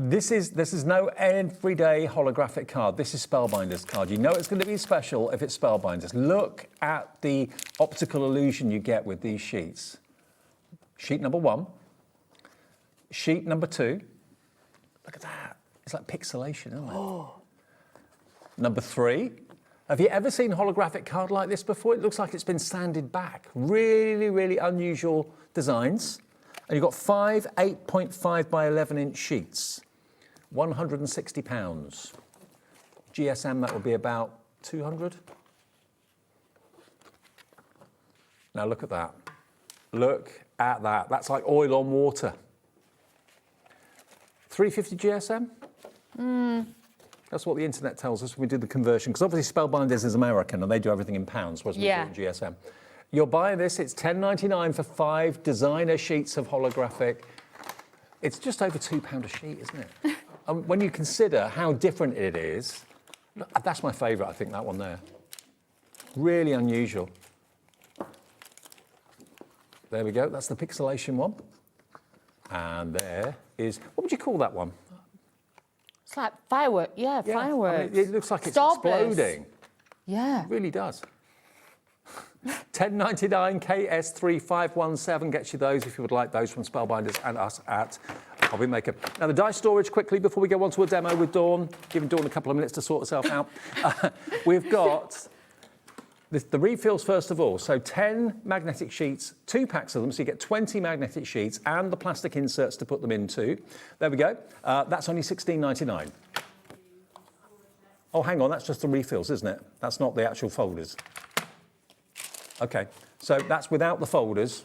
This is no everyday holographic card. This is Spellbinders card. You know it's going to be special if it's Spellbinders. Look at the optical illusion you get with these sheets. Sheet number 1. Sheet number 2. Look at that. It's like pixelation, isn't it? Oh. Number 3. Have you ever seen a holographic card like this before? It looks like it's been sanded back. Really, really unusual designs. And you've got 5 8.5 by 11-inch sheets, £160. GSM, that would be about 200. Now look at that. Look at that. That's like oil on water. 350 GSM? That's what the internet tells us when we do the conversion. Because obviously Spellbinders is American and they do everything in pounds, whereas we do it in GSM. You're buying this, it's $10.99 for 5 designer sheets of holographic. It's just over £2 a sheet, isn't it? And when you consider how different it is, that's my favourite, I think, that one there. Really unusual. There we go, that's the pixelation one. And there is, what would you call that one? It's like firework, fireworks. I mean, it looks like it's exploding. Yeah. It really does. $10.99 KS3517 gets you those if you would like those from Spellbinders and us at HobbyMaker. Now the die storage quickly before we go on to a demo with Dawn, giving Dawn a couple of minutes to sort herself out. We've got the refills first of all. So 10 magnetic sheets, 2 packs of them, so you get 20 magnetic sheets and the plastic inserts to put them into. There we go. That's only $16.99. Oh, hang on, that's just the refills, isn't it? That's not the actual folders. Okay, so that's without the folders.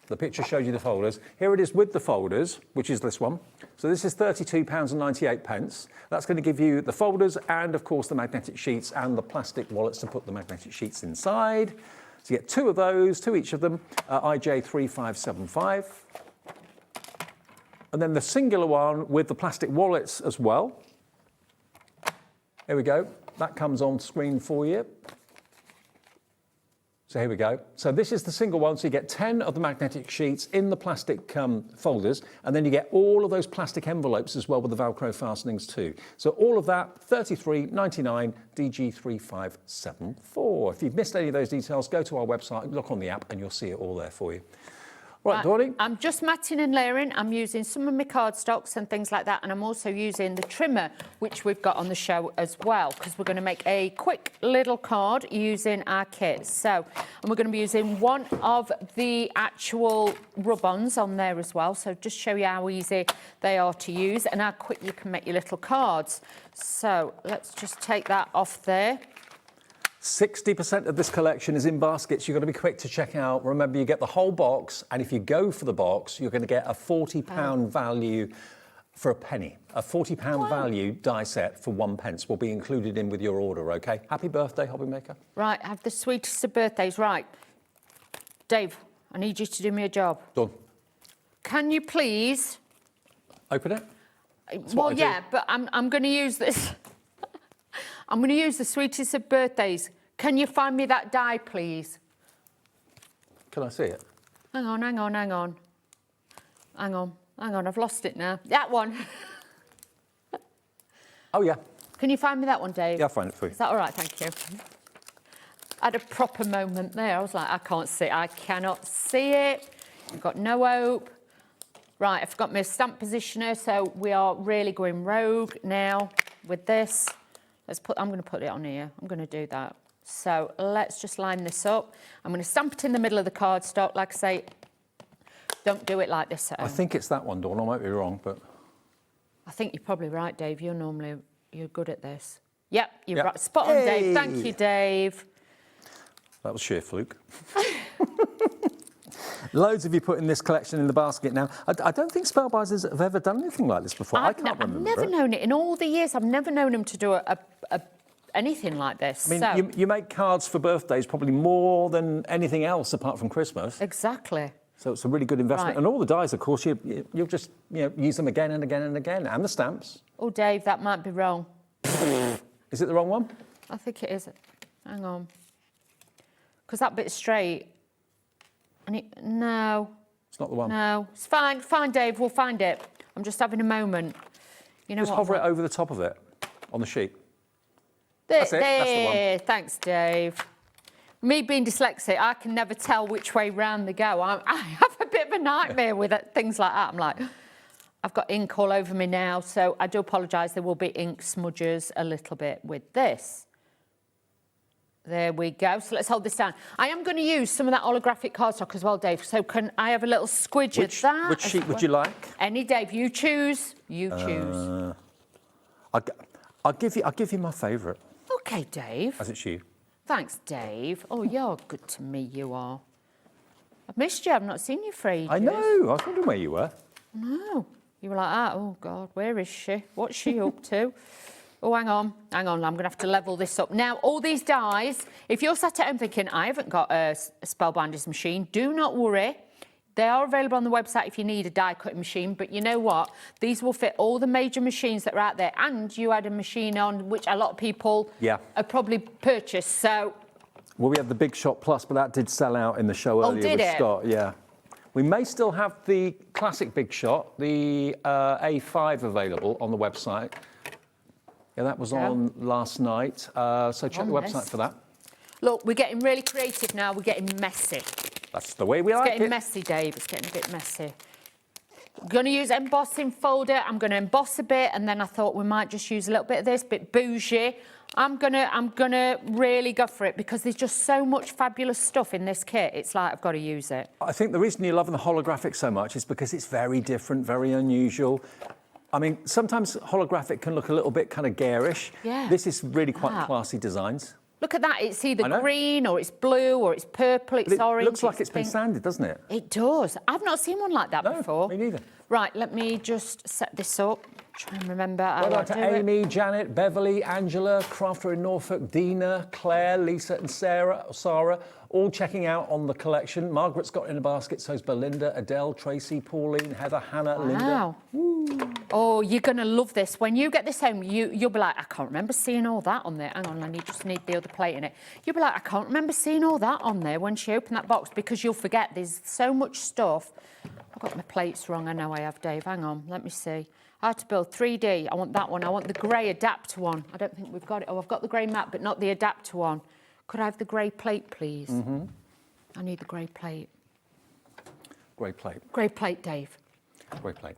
The picture shows you the folders. Here it is with the folders, which is this one. So this is £32.98. That's going to give you the folders and, of course, the magnetic sheets and the plastic wallets to put the magnetic sheets inside. So you get 2 of those, 2 each of them, IJ3575. And then the singular one with the plastic wallets as well. Here we go. That comes on screen for you. So here we go. So this is the single one. So you get 10 of the magnetic sheets in the plastic folders, and then you get all of those plastic envelopes as well with the Velcro fastenings too. So all of that, $33.99, DG3574. If you've missed any of those details, go to our website, look on the app, and you'll see it all there for you. Right, Dawny? I'm just matting and layering. I'm using some of my cardstocks and things like that, and I'm also using the trimmer, which we've got on the show as well, because we're going to make a quick little card using our kit. So, and we're going to be using one of the actual rub-ons on there as well, so just show you how easy they are to use and how quick you can make your little cards. So, let's just take that off there. 60% of this collection is in baskets. You've got to be quick to check out. Remember, you get the whole box, and if you go for the box, you're going to get a £40 value for a penny. A £40 value die set for 1 pence will be included in with your order, OK? Happy birthday, HobbyMaker. Right, have the sweetest of birthdays. Right. Dave, I need you to do me a job. Done. Can you please... Open it? Well, yeah, but I'm going to use this. I'm going to use the sweetest of birthdays. Can you find me that die, please? Can I see it? Hang on. I've lost it now. That one. Oh, yeah. Can you find me that one, Dave? Yeah, I'll find it for you. Is that all right? Thank you. I had a proper moment there. I was like, I can't see it. I cannot see it. I've got no hope. Right, I've got my stamp positioner, so we are really going rogue now with this. I'm going to put it on here. I'm going to do that. So let's just line this up. I'm going to stamp it in the middle of the cardstock. Like I say, don't do it like this at home. I think it's that one, Dawn. I might be wrong, but... I think you're probably right, Dave. You're good at this. Yep, you're right. Spot on, Dave. Thank you, Dave. That was sheer fluke. Loads of you put in this collection in the basket now. I don't think Spellbinders have ever done anything like this before. I can't remember. I've never known it. In all the years, I've never known them to do anything like this. I mean, you make cards for birthdays probably more than anything else apart from Christmas. Exactly. So it's a really good investment. Right. And all the dies, of course, you'll just use them again and again and again, and the stamps. Oh, Dave, that might be wrong. Is it the wrong one? I think it is. Hang on. Because that bit's straight. No. It's not the one. No. It's fine. Fine, Dave. We'll find it. I'm just having a moment. You know just what? Hover it over the top of it on the sheet. That's it. That's the one. Thanks, Dave. Me being dyslexic, I can never tell which way round they go. I have a bit of a nightmare with things like that. I'm like, I've got ink all over me now, so I do apologise. There will be ink smudges a little bit with this. There we go. So let's hold this down. I am going to use some of that holographic cardstock as well, Dave. So can I have a little squidge of that? Which sheet would you like? Any, Dave. You choose. You choose. I'll give you my favourite. Okay, Dave. As it's you. Thanks, Dave. Oh, you're good to me, you are. I've missed you. I've not seen you for ages. I know. I was wondering where you were. No. You were like that. Oh, God, where is she? What's she up to? Oh, hang on. I'm going to have to level this up. Now, all these dies, if you're sat at home thinking, I haven't got a Spellbinders machine, do not worry. They are available on the website if you need a die-cutting machine, but you know what? These will fit all the major machines that are out there, and you had a machine on which a lot of people have probably purchased, so... Well, we had the Big Shot Plus, but that did sell out in the show earlier with Scott. Yeah. We may still have the classic Big Shot, the A5 available on the website. Yeah, that was on last night, so check the website for that. Look, we're getting really creative now. We're getting messy. That's the way we like it. It's getting messy, Dave. It's getting a bit messy. I'm going to use embossing folder. I'm going to emboss a bit, and then I thought we might just use a little bit of this, bit bougie. I'm gonna really go for it because there's just so much fabulous stuff in this kit. It's like I've got to use it. I think the reason you're loving the holographic so much is because it's very different, very unusual. I mean, sometimes holographic can look a little bit kind of garish. Yeah. This is really quite classy designs. Look at that. It's either green or it's blue or it's purple, it's orange. It looks like it's been sanded, doesn't it? It does. I've not seen one like that before. Me neither. Right, let me just set this up. Try and remember how well to done do to Amy, it. Janet, Beverly, Angela, Crafter in Norfolk, Dina, Claire, Lisa and Sarah, all checking out on the collection. Margaret's got in a basket, so's Belinda, Adele, Tracy, Pauline, Heather, Hannah, Linda. Wow. Oh, you're going to love this. When you get this home, you'll be like, I can't remember seeing all that on there. Hang on, just need the other plate in it. You'll be like, I can't remember seeing all that on there when she opened that box, because you'll forget there's so much stuff. I've got my plates wrong. I know I have, Dave. Hang on, let me see. How to build 3D. I want that one. I want the grey adapter one. I don't think we've got it. Oh, I've got the grey mat, but not the adapter one. Could I have the grey plate, please? I need the grey plate. Grey plate. Grey plate, Dave. Grey plate.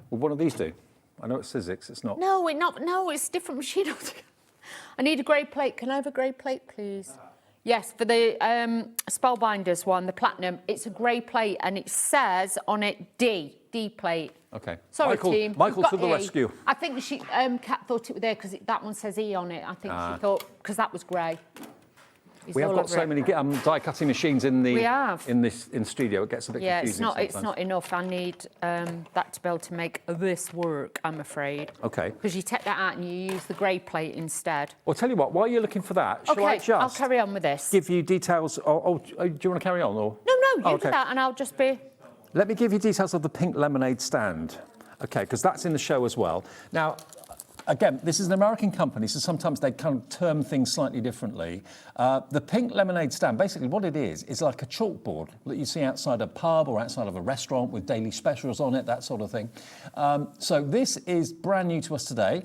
Well, what do these do? I know it's Sizzix, it's not. No, it's a different machine. I need a grey plate. Can I have a grey plate, please? Yes, for the Spellbinders one, the Platinum, it's a grey plate and it says on it D plate. Okay. Sorry, team. Michael to the rescue. I think Kat thought it was there because that one says E on it. I think she thought, because that was grey. We have got so many die-cutting machines in the in studio. It gets a bit confusing. Yeah, it's not enough. I need that to be able to make this work, I'm afraid. Okay. Because you take that out and you use the grey plate instead. Well, tell you what. While you're looking for that, shall I just? I'll carry on with this. Give you details. Do you want to carry on or? No, you do that, and I'll just be. Let me give you details of the pink lemonade stand. Okay, because that's in the show as well. Now. Again, this is an American company, so sometimes they kind of term things slightly differently. The pink lemonade stand, basically what it is like a chalkboard that you see outside a pub or outside of a restaurant with daily specials on it, that sort of thing. So this is brand new to us today.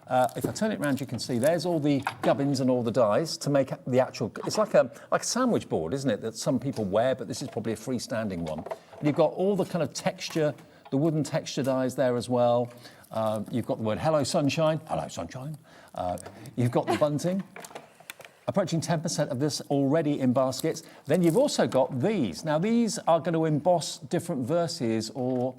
If I turn it around, you can see there's all the gubbins and all the dies to make the actual. It's like a sandwich board, isn't it? That some people wear, but this is probably a freestanding one. And you've got all the kind of texture, the wooden texture dies there as well. You've got the word hello sunshine. Hello sunshine. You've got the bunting. Approaching 10% of this already in baskets. Then you've also got these. Now these are going to emboss different verses or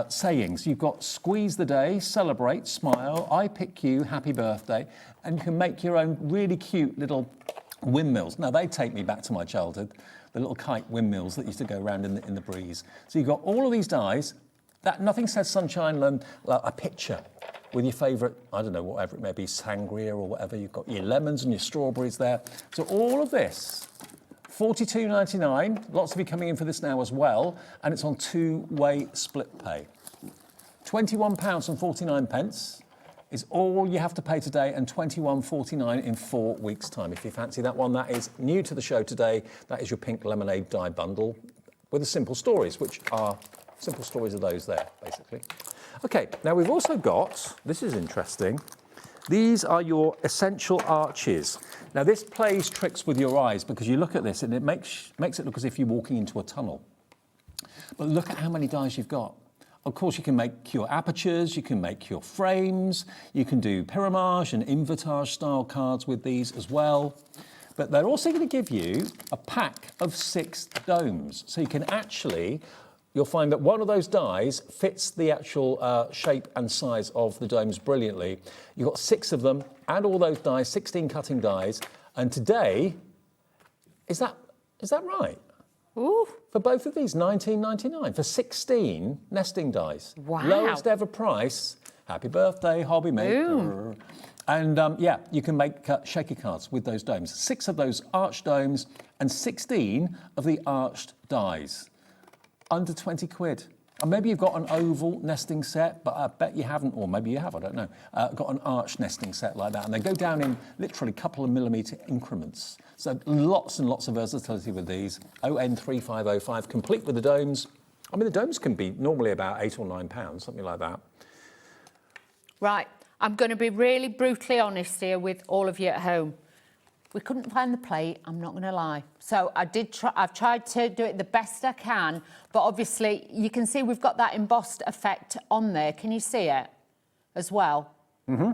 sayings. You've got squeeze the day, celebrate, smile, I pick you, happy birthday. And you can make your own really cute little windmills. Now they take me back to my childhood. The little kite windmills that used to go around in the breeze. So you've got all of these dies. That nothing says sunshine than a picture with your favourite, I don't know, whatever it may be, sangria or whatever. You've got your lemons and your strawberries there. So all of this, $42.99. Lots of you coming in for this now as well, and it's on two-way split pay. £21.49 is all you have to pay today, and $21.49 in 4 weeks' time. If you fancy that one, that is new to the show today. That is your pink lemonade die bundle with the simple stories, which are simple stories of those there, basically. Okay, now we've also got, this is interesting, these are your essential arches. Now this plays tricks with your eyes because you look at this and it makes it look as if you're walking into a tunnel. But look at how many dies you've got. Of course, you can make your apertures, you can make your frames, you can do pyramage and invertage style cards with these as well. But they're also going to give you a pack of 6 domes. So you can actually, you'll find that one of those dies fits the actual shape and size of the domes brilliantly. You've got 6 of them and all those dies, 16 cutting dies. And today, is that right? Ooh. For both of these, $19.99 for 16 nesting dies. Wow. Lowest ever price. Happy birthday, HobbyMaker. Ooh. And yeah, you can make shaker cards with those domes. 6 of those arched domes and 16 of the arched dies. Under 20 quid. And maybe you've got an oval nesting set, but I bet you haven't, or maybe you have, I don't know, got an arch nesting set like that. And they go down in literally a couple of millimetre increments. So lots and lots of versatility with these. ON3505, complete with the domes. I mean, the domes can be normally about £8 or £9, something like that. Right, I'm going to be really brutally honest here with all of you at home. We couldn't find the plate, I'm not going to lie. So I've tried to do it the best I can, but obviously you can see we've got that embossed effect on there. Can you see it as well? Mm-hmm.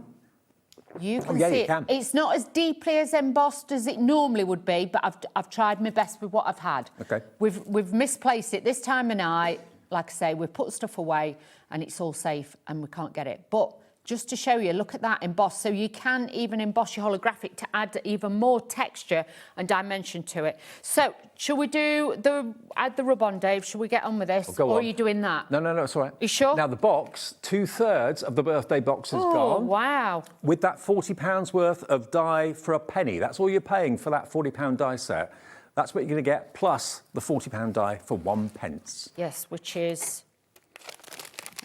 You can see it. It's not as deeply as embossed as it normally would be, but I've tried my best with what I've had. Okay. We've misplaced it this time of night. Like I say, we've put stuff away and it's all safe and we can't get it. But just to show you, look at that emboss. So you can even emboss your holographic to add even more texture and dimension to it. So, shall we add the rub on, Dave? Shall we get on with this? Or are you doing that? No, it's all right. You sure? Now, the box, 2/3 of the birthday box is gone. Oh, wow. With that £40 worth of die for a penny. That's all you're paying for that £40 die set. That's what you're going to get, plus the £40 die for 1 pence. Yes, which is...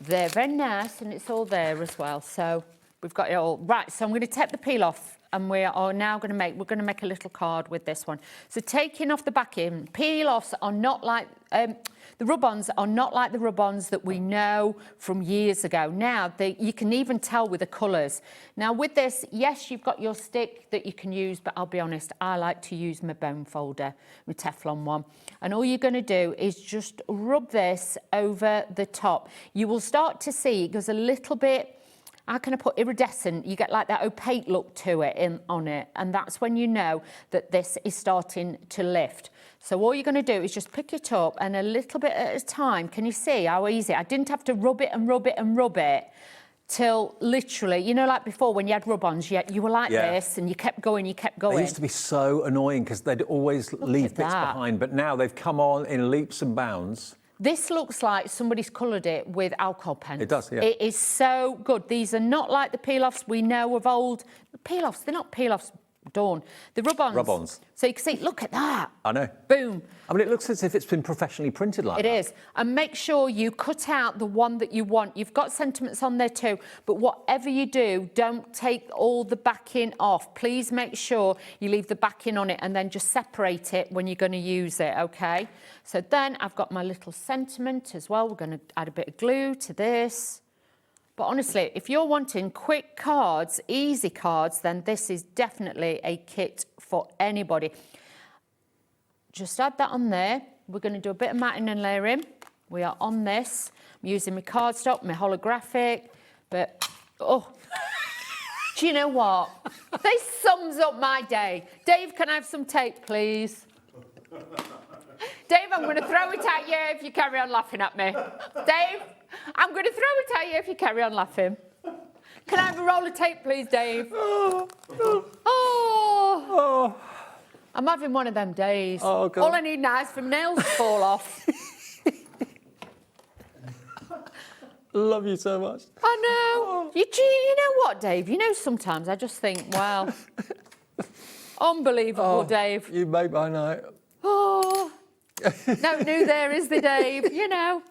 They're very nice, and it's all there as well. So we've got it all. Right, so I'm going to take the peel off, and we're going to make a little card with this one. So taking off the backing, peel-offs are not like, the rub-ons are not like the rub-ons that we know from years ago. Now, you can even tell with the colours. Now, with this, yes, you've got your stick that you can use, but I'll be honest, I like to use my bone folder, my Teflon one. And all you're going to do is just rub this over the top. You will start to see it goes a little bit, how can I put iridescent? You get like that opaque look to it on it, and that's when you know that this is starting to lift. So all you're going to do is just pick it up, and a little bit at a time. Can you see how easy? I didn't have to rub it and rub it and rub it till literally, you know, like before when you had rub-ons, you were like this, and you kept going, you kept going. They used to be so annoying because they'd always leave bits behind, but now they've come on in leaps and bounds. This looks like somebody's coloured it with alcohol pens. It does, yeah. It is so good. These are not like the peel-offs we know of old. The peel-offs, they're not peel-offs, Dawn. The rub-ons. Rub-ons. So you can see, look at that. I know. Boom. I mean, it looks as if it's been professionally printed like that. It is. And make sure you cut out the one that you want. You've got sentiments on there too, but whatever you do, don't take all the backing off. Please make sure you leave the backing on it and then just separate it when you're going to use it, okay? So then I've got my little sentiment as well. We're going to add a bit of glue to this. But honestly, if you're wanting quick cards, easy cards, then this is definitely a kit for anybody. Just add that on there. We're going to do a bit of matting and layering. We are on this. I'm using my cardstock, my holographic, but, oh, do you know what? This sums up my day. Dave, can I have some tape, please? Dave, I'm going to throw it at you if you carry on laughing at me. Dave, I'm going to throw it at you if you carry on laughing. Can I have a roll of tape, please, Dave? Oh. I'm having one of them days. Oh, God. All I need now is for my nails to fall off. Love you so much. I know. You know what, Dave? You know, sometimes I just think, wow. Unbelievable, Dave. You make my night. Oh. No new there is the Dave, you know.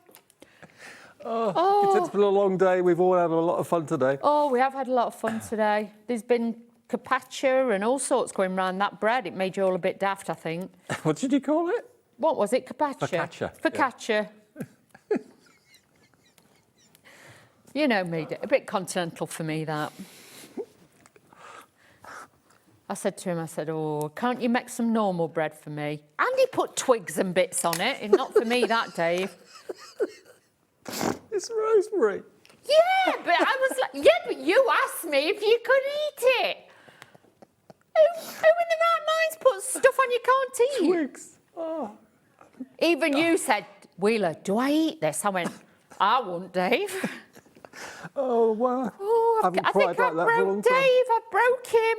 It's been a long day. We've all had a lot of fun today. Oh, we have had a lot of fun today. There's been carpaccio and all sorts going around that bread. It made you all a bit daft, I think. What did you call it? What was it? Carpaccio? Focaccia. Focaccia. Yeah. You know me, a bit continental for me, that. I said to him, oh, can't you make some normal bread for me? And he put twigs and bits on it. And not for me, that, Dave. It's rosemary. Yeah, but I was like, yeah, but you asked me if you could eat it. Who in the right mind's put stuff on you can't eat? Twigs. Oh. Even you said, Wheeler, do I eat this? I went, I wouldn't, Dave. Oh, wow. Oh, I think I broke Dave. I broke him.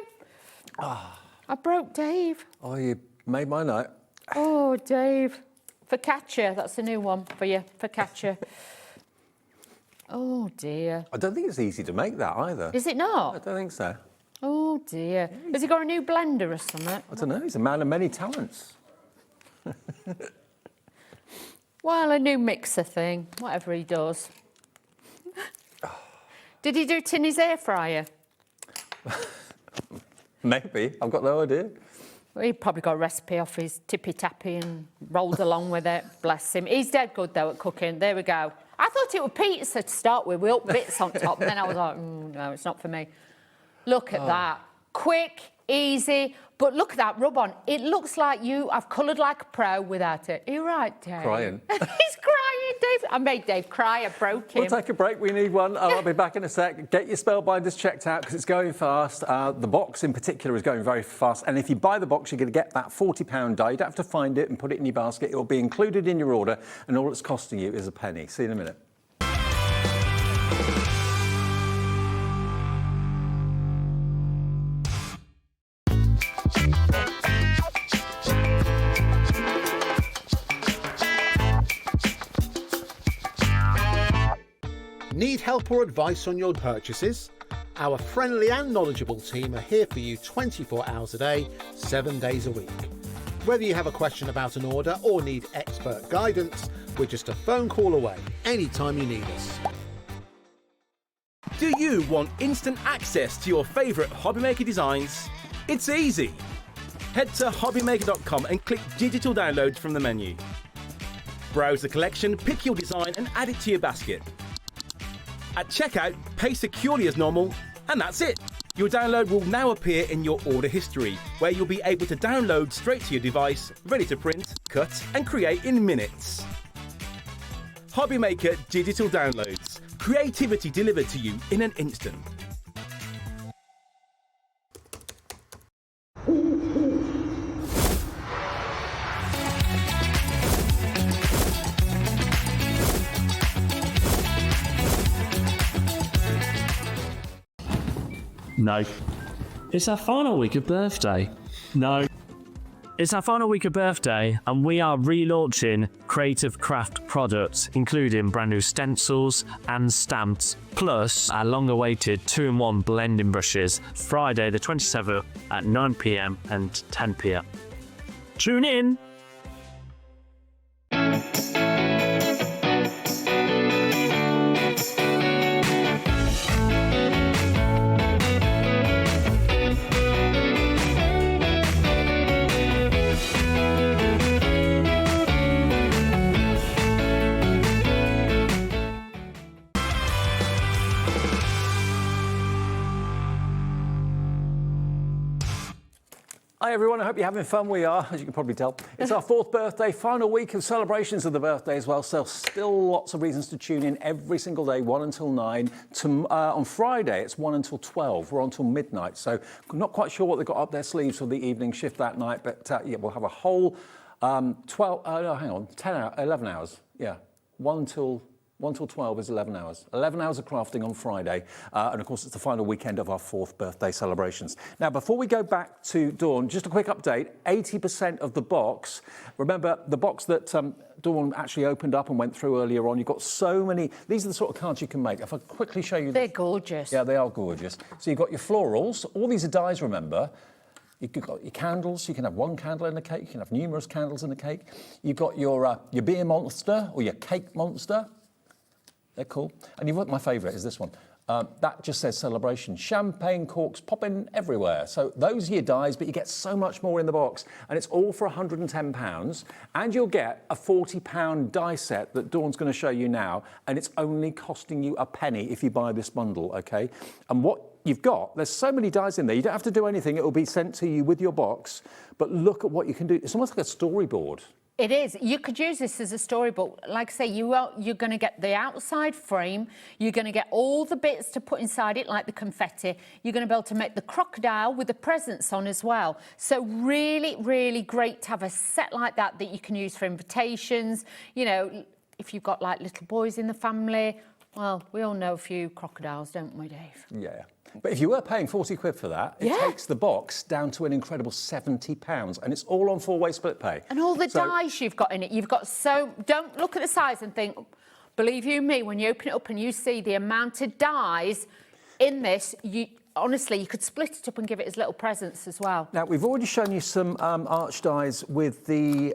Oh. I broke Dave. Oh, you made my night. Oh, Dave. Focaccia, that's a new one for you. Focaccia. Oh, dear. I don't think it's easy to make that either. Is it not? I don't think so. Oh, dear. Has he got a new blender or something? I don't know. He's a man of many talents. Well, a new mixer thing, whatever he does. Did he do it in his air fryer? Maybe. I've got no idea. Well, he probably got a recipe off his tippy-tappy and rolled along with it. Bless him. He's dead good, though, at cooking. There we go. I thought it was pizza to start with up bits on top, and then I was like, no, it's not for me. Look at that. Quick, easy, but look at that rub-on. It looks like I've coloured like a pro without it. Are you right, Dave? Crying. He's crying, Dave. I made Dave cry. I broke him. We'll take a break. We need one. I'll be back in a sec. Get your Spellbinders checked out because it's going fast. The box in particular is going very fast. And if you buy the box, you're going to get that £40 die. You don't have to find it and put it in your basket. It will be included in your order, and all it's costing you is a penny. See you in a minute. Need help or advice on your purchases? Our friendly and knowledgeable team are here for you 24 hours a day, 7 days a week. Whether you have a question about an order or need expert guidance, we're just a phone call away anytime you need us. Do you want instant access to your favourite HobbyMaker designs? It's easy. Head to HobbyMaker.com and click Digital Downloads from the menu. Browse the collection, pick your design and add it to your basket. At checkout, pay securely as normal, and that's it. Your download will now appear in your order history, where you'll be able to download straight to your device, ready to print, cut and create in minutes. HobbyMaker Digital Downloads. Creativity delivered to you in an instant. No. It's our final week of birthday. No. It's our final week of birthday, and we are relaunching creative craft products, including brand new stencils and stamps, plus our long-awaited 2-in-1 blending brushes, Friday the 27th at 9 PM and 10 PM. Tune in! Hi everyone, I hope you're having fun. We are, as you can probably tell. It's our 4th birthday, final week of celebrations of the birthday as well, so still lots of reasons to tune in every single day, 1 until 9. On Friday, it's 1 until 12. We're on till midnight, so I'm not quite sure what they've got up their sleeves for the evening shift that night, but yeah, we'll have a whole 11 hours. Yeah, 1 till 12 is 11 hours. 11 hours of crafting on Friday. And of course, it's the final weekend of our 4th birthday celebrations. Now, before we go back to Dawn, just a quick update. 80% of the box, remember the box that Dawn actually opened up and went through earlier on, you've got so many, these are the sort of cards you can make. If I quickly show you. They're gorgeous. Yeah, they are gorgeous. So you've got your florals. All these are dies, remember. You've got your candles. You can have 1 candle in the cake. You can have numerous candles in the cake. You've got your beer monster or your cake monster. They're cool. And you've got my favourite is this one. That just says celebration. Champagne corks popping everywhere. So those are your dies, but you get so much more in the box. And it's all for £110. And you'll get a £40 die set that Dawn's going to show you now. And it's only costing you a penny if you buy this bundle, OK? And what you've got, there's so many dies in there. You don't have to do anything. It will be sent to you with your box. But look at what you can do. It's almost like a storyboard. It is. You could use this as a storybook. Like I say, you're going to get the outside frame. You're going to get all the bits to put inside it, like the confetti. You're going to be able to make the crocodile with the presents on as well. So really, really great to have a set like that that you can use for invitations. You know, if you've got like little boys in the family. Well, we all know a few crocodiles, don't we, Dave? Yeah. But if you were paying 40 quid for that, it takes the box down to an incredible £70. And it's all on 4-way split pay. And all the dies you've got in it. You've got so... Don't look at the size and think, believe you me, when you open it up and you see the amount of dies in this, honestly, you could split it up and give it as little presents as well. Now, we've already shown you some arch dies with the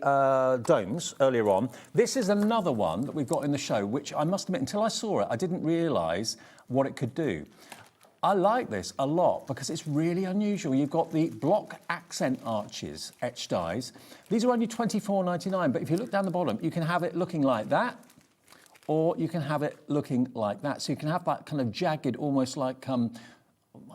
domes earlier on. This is another one that we've got in the show, which I must admit, until I saw it, I didn't realise what it could do. I like this a lot because it's really unusual. You've got the block accent arches etched dies. These are only £24.99, but if you look down the bottom, you can have it looking like that, or you can have it looking like that. So you can have that kind of jagged, almost like... I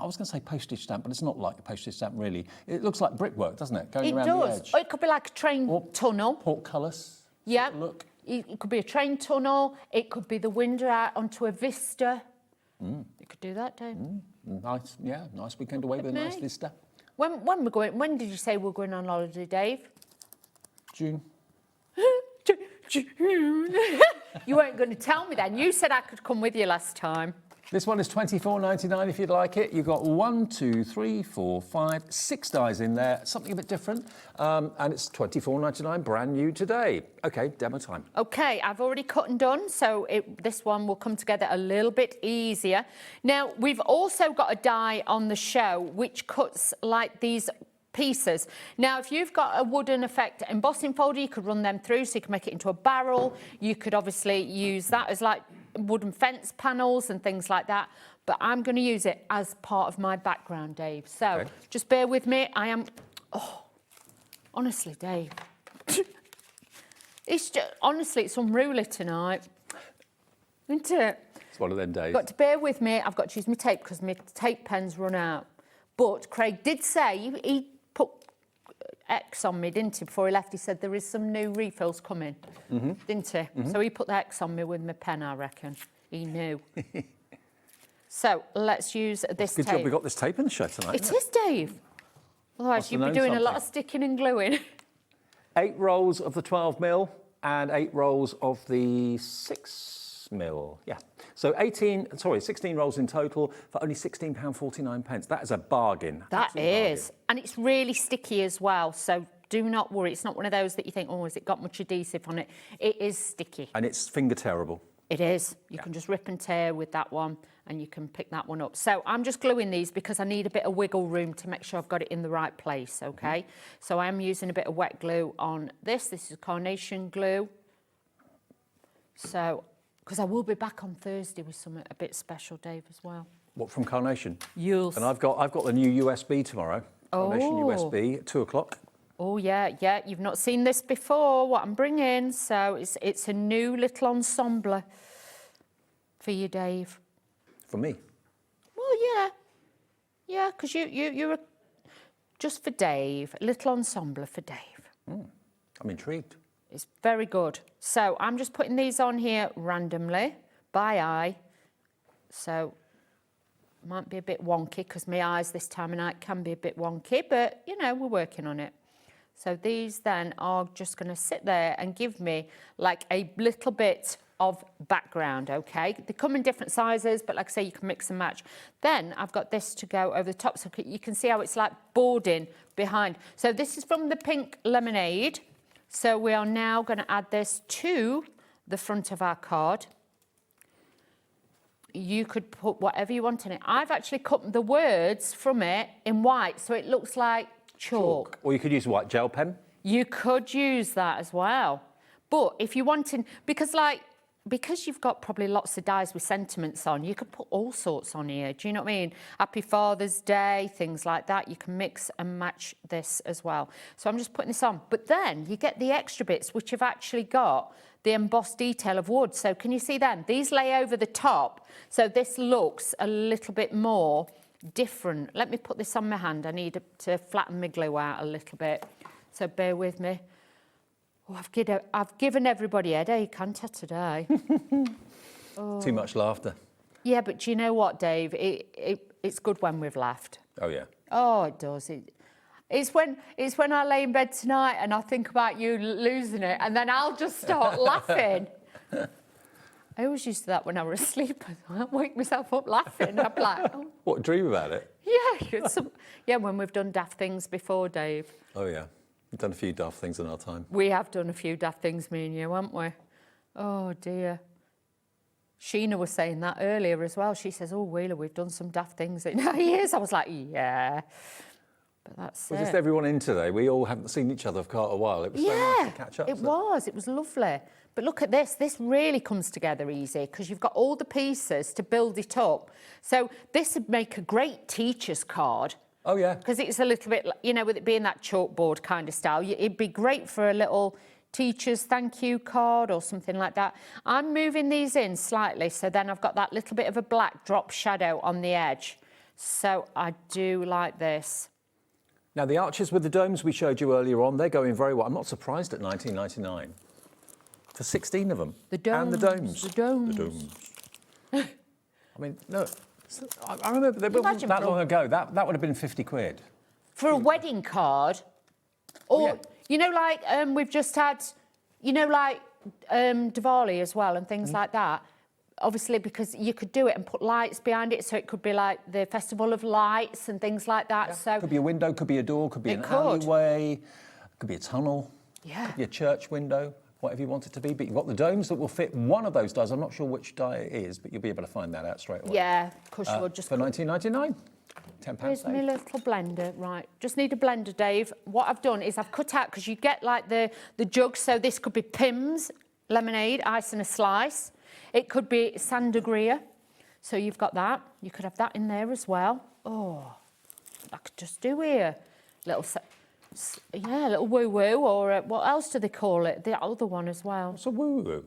was going to say postage stamp, but it's not like a postage stamp, really. It looks like brickwork, doesn't it? Going around the edge. Or it could be like a train tunnel. Portcullis. Yeah. Look. It could be a train tunnel. It could be the window out onto a vista. You could do that, Dave. Nice, yeah. Nice weekend away with a nice vista. When we're going? When did you say we're going on holiday, Dave? June. You weren't going to tell me then. You said I could come with you last time. This one is £24.99 if you'd like it. You've got 1, 2, 3, 4, 5, 6 dies in there. Something a bit different. And it's £24.99, brand new today. OK, demo time. OK, I've already cut and done, so this one will come together a little bit easier. Now, we've also got a die on the show which cuts like these pieces. Now, if you've got a wooden effect embossing folder, you could run them through so you can make it into a barrel. You could obviously use that as like wooden fence panels and things like that. but I'm going to use it as part of my background, Dave. So just bear with me. I am, honestly, Dave, it's just, honestly, it's unruly tonight, isn't it? It's one of them days. Got to bear with me. I've got to use my tape because my tape pen's run out. But Craig did say, he put X on me, didn't he? Before he left, he said there is some new refills coming, didn't he? So he put the X on me with my pen, I reckon. He knew. So let's use this Good tape. job we got this tape in the show tonight. It is, Dave. Otherwise, you'd be doing a lot of sticking and gluing. 8 rolls of the 12mm and 8 rolls of the 6mm. Yeah. So 16 rolls in total for only £16.49. That is a bargain. That is. And it's really sticky as well. So do not worry. It's not one of those that you think, oh, has it got much adhesive on it? It is sticky. And it's finger tearable. It is. You can just rip and tear with that one and you can pick that one up. So I'm just gluing these because I need a bit of wiggle room to make sure I've got it in the right place, okay? So I'm using a bit of wet glue on this. This is carnation glue. So, because I will be back on Thursday with something a bit special, Dave, as well. What, from Carnation? Yes. And I've got the new USB tomorrow. Carnation USB at 2 o'clock. Oh, yeah. You've not seen this before, what I'm bringing. So it's a new little ensemble for you, Dave. For me? Well, yeah. Yeah, because you're just for Dave, a little ensemble for Dave. I'm intrigued. It's very good. So I'm just putting these on here randomly, by eye. So might be a bit wonky because my eyes this time of night can be a bit wonky, but, you know, we're working on it. So these then are just going to sit there and give me like a little bit of background, okay? They come in different sizes, but like I say, you can mix and match. Then I've got this to go over the top, so you can see how it's like boarding behind. So this is from the pink lemonade. So we are now going to add this to the front of our card. You could put whatever you want in it. I've actually cut the words from it in white, so it looks like chalk. Or you could use a white gel pen. You could use that as well. But if you wanted, because you've got probably lots of dies with sentiments on, you could put all sorts on here. Do you know what I mean? Happy Father's Day, things like that. You can mix and match this as well. So I'm just putting this on. But then you get the extra bits, which have actually got the embossed detail of wood. So can you see then? These lay over the top. So this looks a little bit more different. Let me put this on my hand. I need to flatten my glue out a little bit. So bear with me. Oh, I've given everybody a headache, haven't I, today? Too much laughter. Yeah, but do you know what, Dave? It's good when we've laughed. Oh, yeah. Oh, it does. It's when I lay in bed tonight and I think about you losing it, and then I'll just start laughing. I always used to that when I was asleep. I'd wake myself up laughing. I'd be like, oh. What, dream about it? Yeah, when we've done daft things before, Dave. Oh, yeah. We've done a few daft things in our time. We have done a few daft things, me and you, haven't we? Oh, dear. Sheena was saying that earlier as well. She says, oh, Wheeler, we've done some daft things in our years. I was like, yeah. But that's it. Just everyone in today. We all haven't seen each other for quite a while. It was so nice to catch up. It was lovely. But look at this. This really comes together easy because you've got all the pieces to build it up. So this would make a great teacher's card. Oh, yeah. Because it's a little bit, you know, with it being that chalkboard kind of style, it'd be great for a little teacher's thank you card or something like that. I'm moving these in slightly, so then I've got that little bit of a black drop shadow on the edge. So I do like this. Now, the arches with the domes we showed you earlier on, they're going very well. I'm not surprised at £19.99 for 16 of them. The domes. And the domes. The domes. The domes. I mean, look. I remember that long ago, that would have been 50 quid. For a wedding card? Or, you know, like we've just had, you know, like Diwali as well and things like that. Obviously, because you could do it and put lights behind it, so it could be like the Festival of Lights and things like that. Yeah. So could be a window, could be a door, could be an alleyway, could be a tunnel, could be a church window, whatever you want it to be. But you've got the domes that will fit one of those dies. I'm not sure which die it is, but you'll be able to find that out straight away. Yeah, of course you will. Just for £19.99. £10 Here's my little blender, right. Just need a blender, Dave. What I've done is I've cut out, because you get like the jug, so this could be Pim's lemonade, ice and a slice. It could be sangria. So you've got that. You could have that in there as well. Oh, I could just do here. Little woo-woo, or what else do they call it? The other one as well. What's a woo-woo?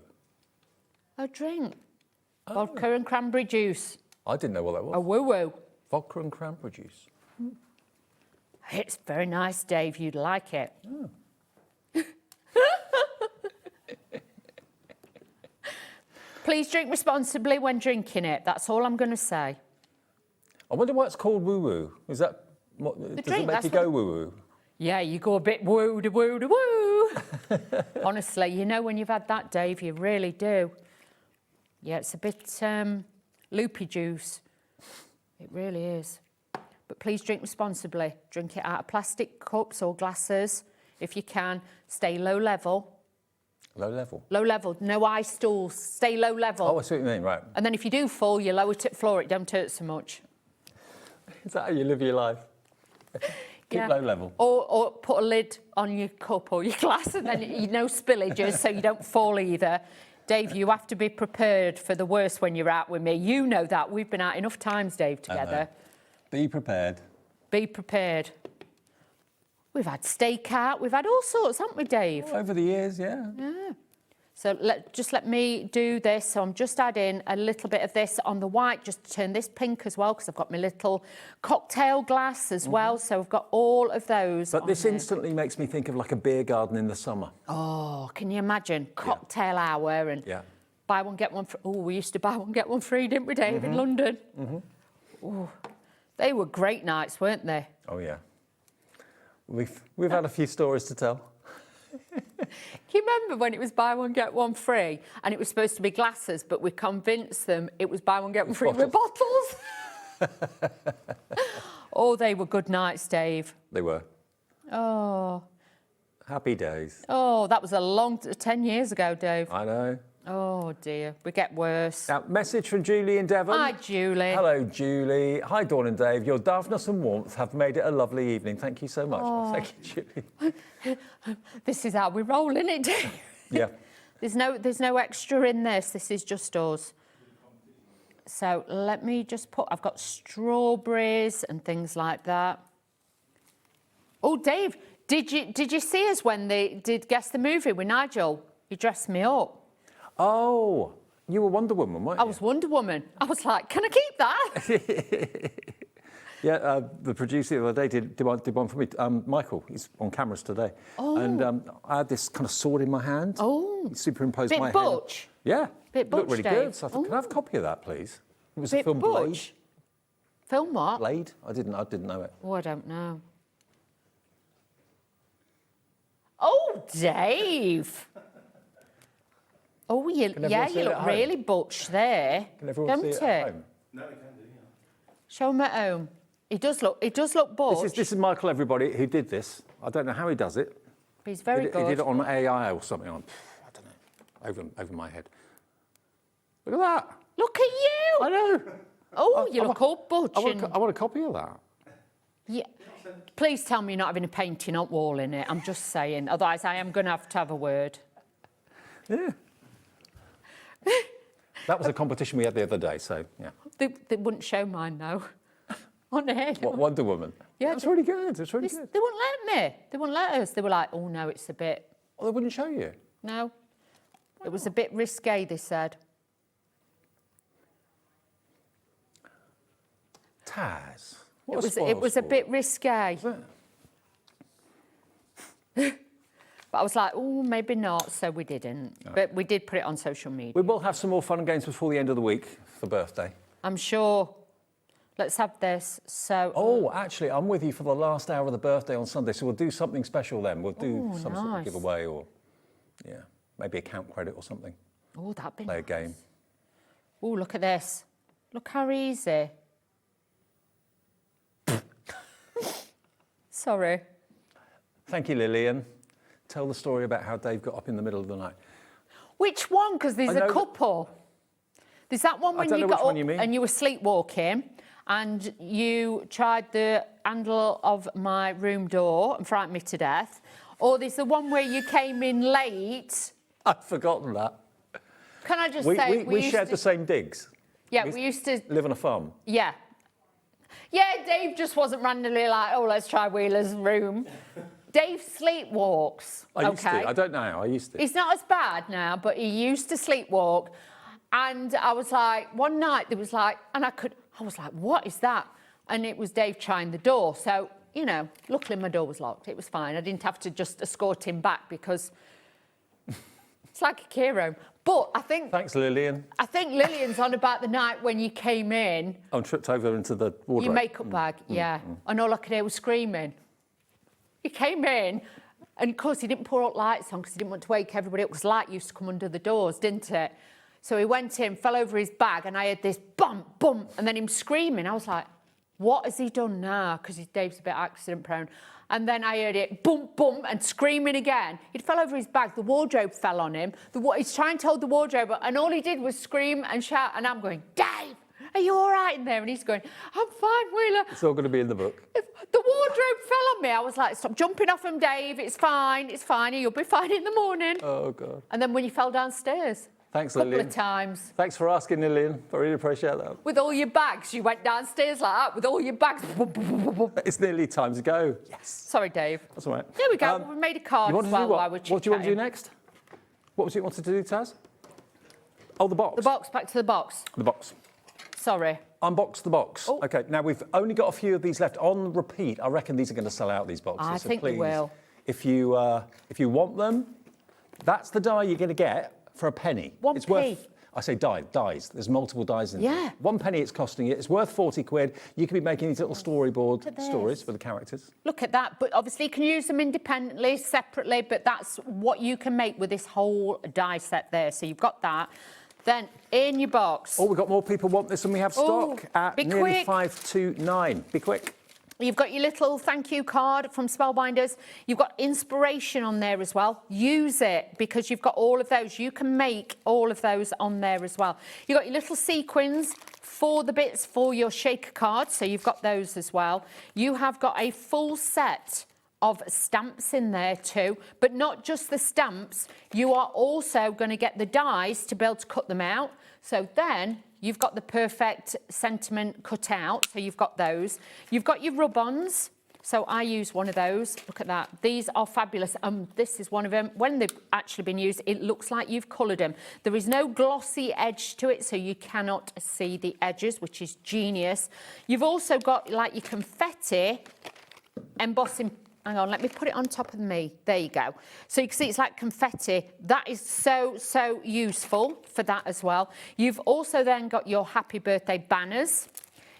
A drink. Vodka and cranberry juice. I didn't know what that was. A woo-woo. Vodka and cranberry juice. It's very nice, Dave. You'd like it. Oh. Please drink responsibly when drinking it. That's all I'm going to say. I wonder why it's called woo-woo. Is that... does it make you go woo-woo? Yeah, you go a bit woo-de-woo-de-woo. Honestly, you know when you've had that, Dave, you really do. Yeah, it's a bit loopy juice. It really is. But please drink responsibly. Drink it out of plastic cups or glasses if you can. Stay low level. Low level? Low level. No ice stools. Stay low level. Oh, I see what you mean, right. And then if you do fall, you lower it to the floor. It don't hurt so much. Is that how you live your life? Keep low level. Or put a lid on your cup or your glass and then no spillages so you don't fall either. Dave, you have to be prepared for the worst when you're out with me. You know that. We've been out enough times, Dave, together. Be prepared. Be prepared. We've had steak out. We've had all sorts, haven't we, Dave? Over the years, yeah. Yeah. So just let me do this. So I'm just adding a little bit of this on the white, just to turn this pink as well, because I've got my little cocktail glass as well. So I've got all of those. But this instantly makes me think of like a beer garden in the summer. Oh, can you imagine? Cocktail hour and buy one, get one free. Oh, we used to buy one, get one free, didn't we, Dave, in London? Oh, they were great nights, weren't they? Oh, yeah. We've had a few stories to tell. Can you remember when it was buy one, get one free? And it was supposed to be glasses, but we convinced them it was buy one, get one free with bottles. Oh, they were good nights, Dave. They were. Oh. Happy days. Oh, that was 10 years ago, Dave. I know. Oh, dear. We get worse. Now, message from Julie in Devon. Hi, Julie. Hello, Julie. Hi, Dawn and Dave. Your daftness and warmth have made it a lovely evening. Thank you so much. Oh. Thank you, Julie. This is how we roll, isn't it, Dave? Yeah. There's no extra in this. This is just us. So let me just I've got strawberries and things like that. Oh, Dave, did you see us when they did Guess the Movie with Nigel? He dressed me up. Oh, you were Wonder Woman, weren't you? I was Wonder Woman. I was like, can I keep that? Yeah, the producer the other day did one for me. Michael, he's on cameras today. Oh. And I had this kind of sword in my hand. Oh. He superimposed Bit my butch. hand. Yeah. Bit butch, looked really Dave. good. So I thought, can I have a copy of that, please? It was Bit a film butch. Blade. Film what? Blade? I didn't know it. Oh, I don't know. Oh, Dave. Oh, you look really butch there. Can everyone see it at home? No, we can do, yeah. Show him at home. He does look butch. This is Michael, everybody, who did this. I don't know how he does it. But he's very good. He did it on AI or something. I don't know. Over my head. Look at that. Look at you. I know. Oh, you look all butch. I want a copy of that. Yeah. Please tell me you're not having a painting on wall in it. I'm just saying. Otherwise, I am going to have a word. Yeah. That was a competition we had the other day, so, yeah. They wouldn't show mine, though. On air. What, Wonder Woman? Yeah. That's really good. It's really good. They wouldn't let me. They wouldn't let us. They were like, oh, no, it's a bit... Oh, they wouldn't show you? No. It was a bit risque, they said. Taz. It was a bit risque. But I was like, oh, maybe not, so we didn't. No. But we did put it on social media. We will have some more fun and games before the end of the week for birthday. I'm sure. Let's have this. So. Oh, actually, I'm with you for the last hour of the birthday on Sunday, so we'll do something special then. We'll do some sort of giveaway or, yeah, maybe account credit or something. Oh, that'd be Play a game. Oh, look at this. Look how easy. Sorry. Thank you, Lillian. Tell the story about how Dave got up in the middle of the night. Which one? Because there's a couple. There's that one when you got up and you were sleepwalking and you tried the handle of my room door and frightened me to death. Or there's the one where you came in late. I've forgotten that. Can I just say... We shared the same digs. Yeah, we used to live on a farm. Yeah. Yeah, Dave just wasn't randomly like, oh, let's try Wheeler's room. Dave sleepwalks. I used to. I don't know. I used to. He's not as bad now, but he used to sleepwalk. And I was like, one night there was like, I was like, what is that? And it was Dave trying the door. So, you know, luckily my door was locked. It was fine. I didn't have to just escort him back because it's like a care home. But I think... Thanks, Lillian. I think Lillian's on about the night when you came in. I tripped over into the wardrobe. Your makeup bag, yeah. And all I could hear was screaming. He came in, and of course he didn't put out lights on because he didn't want to wake everybody up because light used to come under the doors, didn't it? So he went in, fell over his bag, and I heard this bump, bump, and then him screaming. I was like, what has he done now? Because Dave's a bit accident prone. And then I heard it bump, bump, and screaming again. He fell over his bag. The wardrobe fell on him. He's trying to hold the wardrobe, and all he did was scream and shout. And I'm going, Dave, are you all right in there? And he's going, I'm fine, Wheeler. It's all going to be in the book. The wardrobe fell on me. I was like, stop jumping off him, Dave. It's fine. It's fine. You'll be fine in the morning. Oh, God. And then when you fell downstairs. Thanks, Lillian. A couple of times. Thanks for asking, Lillian. I really appreciate that. With all your bags, you went downstairs like that, with all your bags. It's nearly time to go. Yes. Sorry, Dave. That's all right. There we go. We made a card as well while we're chit-chatting. What do you want to do next? What was it you wanted to do, Taz? Oh, the box. The box, back to the box. The box. Sorry. Unbox the box. Oh. OK, now we've only got a few of these left on repeat. I reckon these are going to sell out, these boxes. I think they will. If you want them, that's the die you're going to get for a penny. It's worth... I say dies. There's multiple dies in there. Yeah. 1 penny it's costing you. It's worth 40 quid. You could be making these little storyboard stories for the characters. Look at that. But obviously you can use them independently, separately, but that's what you can make with this whole die set there. So you've got that. Then in your box. Oh, we've got more people want this and we have stock at nearly 5 to 9. Be quick. You've got your little thank you card from Spellbinders. You've got inspiration on there as well. Use it because you've got all of those. You can make all of those on there as well. You've got your little sequins for the bits for your shaker cards. So you've got those as well. You have got a full set of stamps in there too, but not just the stamps. You are also going to get the dies to be able to cut them out. So then you've got the perfect sentiment cut out. So you've got those. You've got your rub-ons. So I use one of those. Look at that. These are fabulous. This is one of them. When they've actually been used, it looks like you've coloured them. There is no glossy edge to it, so you cannot see the edges, which is genius. You've also got like your confetti embossing. Hang on, let me put it on top of me. There you go. So you can see it's like confetti. That is so, so useful for that as well. You've also then got your happy birthday banners.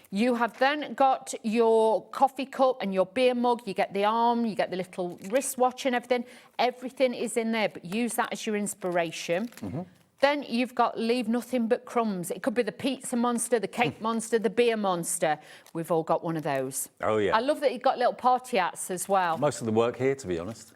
You have then got your coffee cup and your beer mug. You get the arm, you get the little wristwatch and everything. Everything is in there, but use that as your inspiration. Mm-hmm. Then you've got leave nothing but crumbs. It could be the pizza monster, the cake monster, the beer monster. We've all got one of those. Oh, yeah. I love that you've got little party hats as well. Most of the work here, to be honest.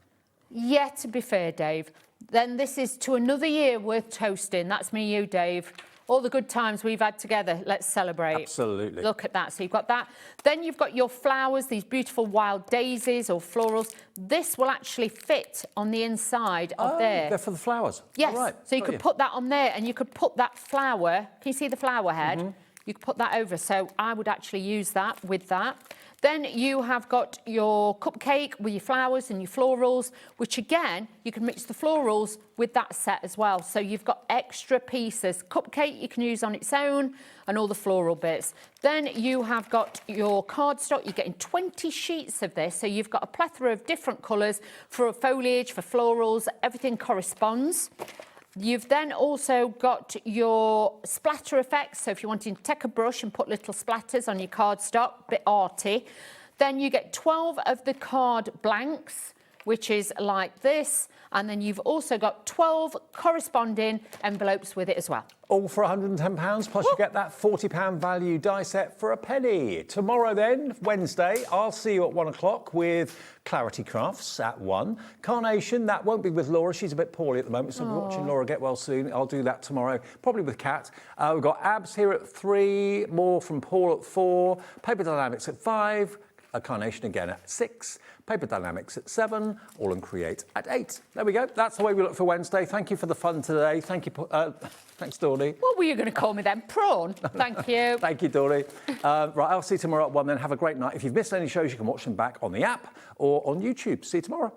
Yeah, to be fair, Dave. Then this is to another year worth toasting. That's me, you, Dave. All the good times we've had together. Let's celebrate. Absolutely. Look at that. So you've got that. Then you've got your flowers, these beautiful wild daisies or florals. This will actually fit on the inside of there. They're for the flowers. Yes. All right. So you could put that on there and you could put that flower. Can you see the flower head? Mm-hmm. You could put that over. So I would actually use that with that. Then you have got your cupcake with your flowers and your florals, which again, you can mix the florals with that set as well. So you've got extra pieces. Cupcake you can use on its own and all the floral bits. Then you have got your cardstock. You're getting 20 sheets of this. So you've got a plethora of different colours for foliage, for florals, everything corresponds. You've then also got your splatter effects. So if you're wanting to take a brush and put little splatters on your cardstock, bit arty. Then you get 12 of the card blanks, which is like this. And then you've also got 12 corresponding envelopes with it as well. All for £110, plus you get that £40 value die set for a penny. Tomorrow then, Wednesday, I'll see you at 1 o'clock with Clarity Crafts at 1. Carnation, that won't be with Laura. She's a bit poorly at the moment, so we're watching Laura get well soon. I'll do that tomorrow, probably with Kat. We've got Abs here at 3, more from Paul at 4, Paper Dynamics at 5, a Carnation again at 6, Paper Dynamics at 7, All and Create at 8. There we go. That's the way we look for Wednesday. Thank you for the fun today. Thank you. Thanks, Dory. What were you going to call me then? Prawn. Thank you. Thank you, Dory. Right, I'll see you tomorrow at 1 then. Have a great night. If you've missed any shows, you can watch them back on the app or on YouTube. See you tomorrow.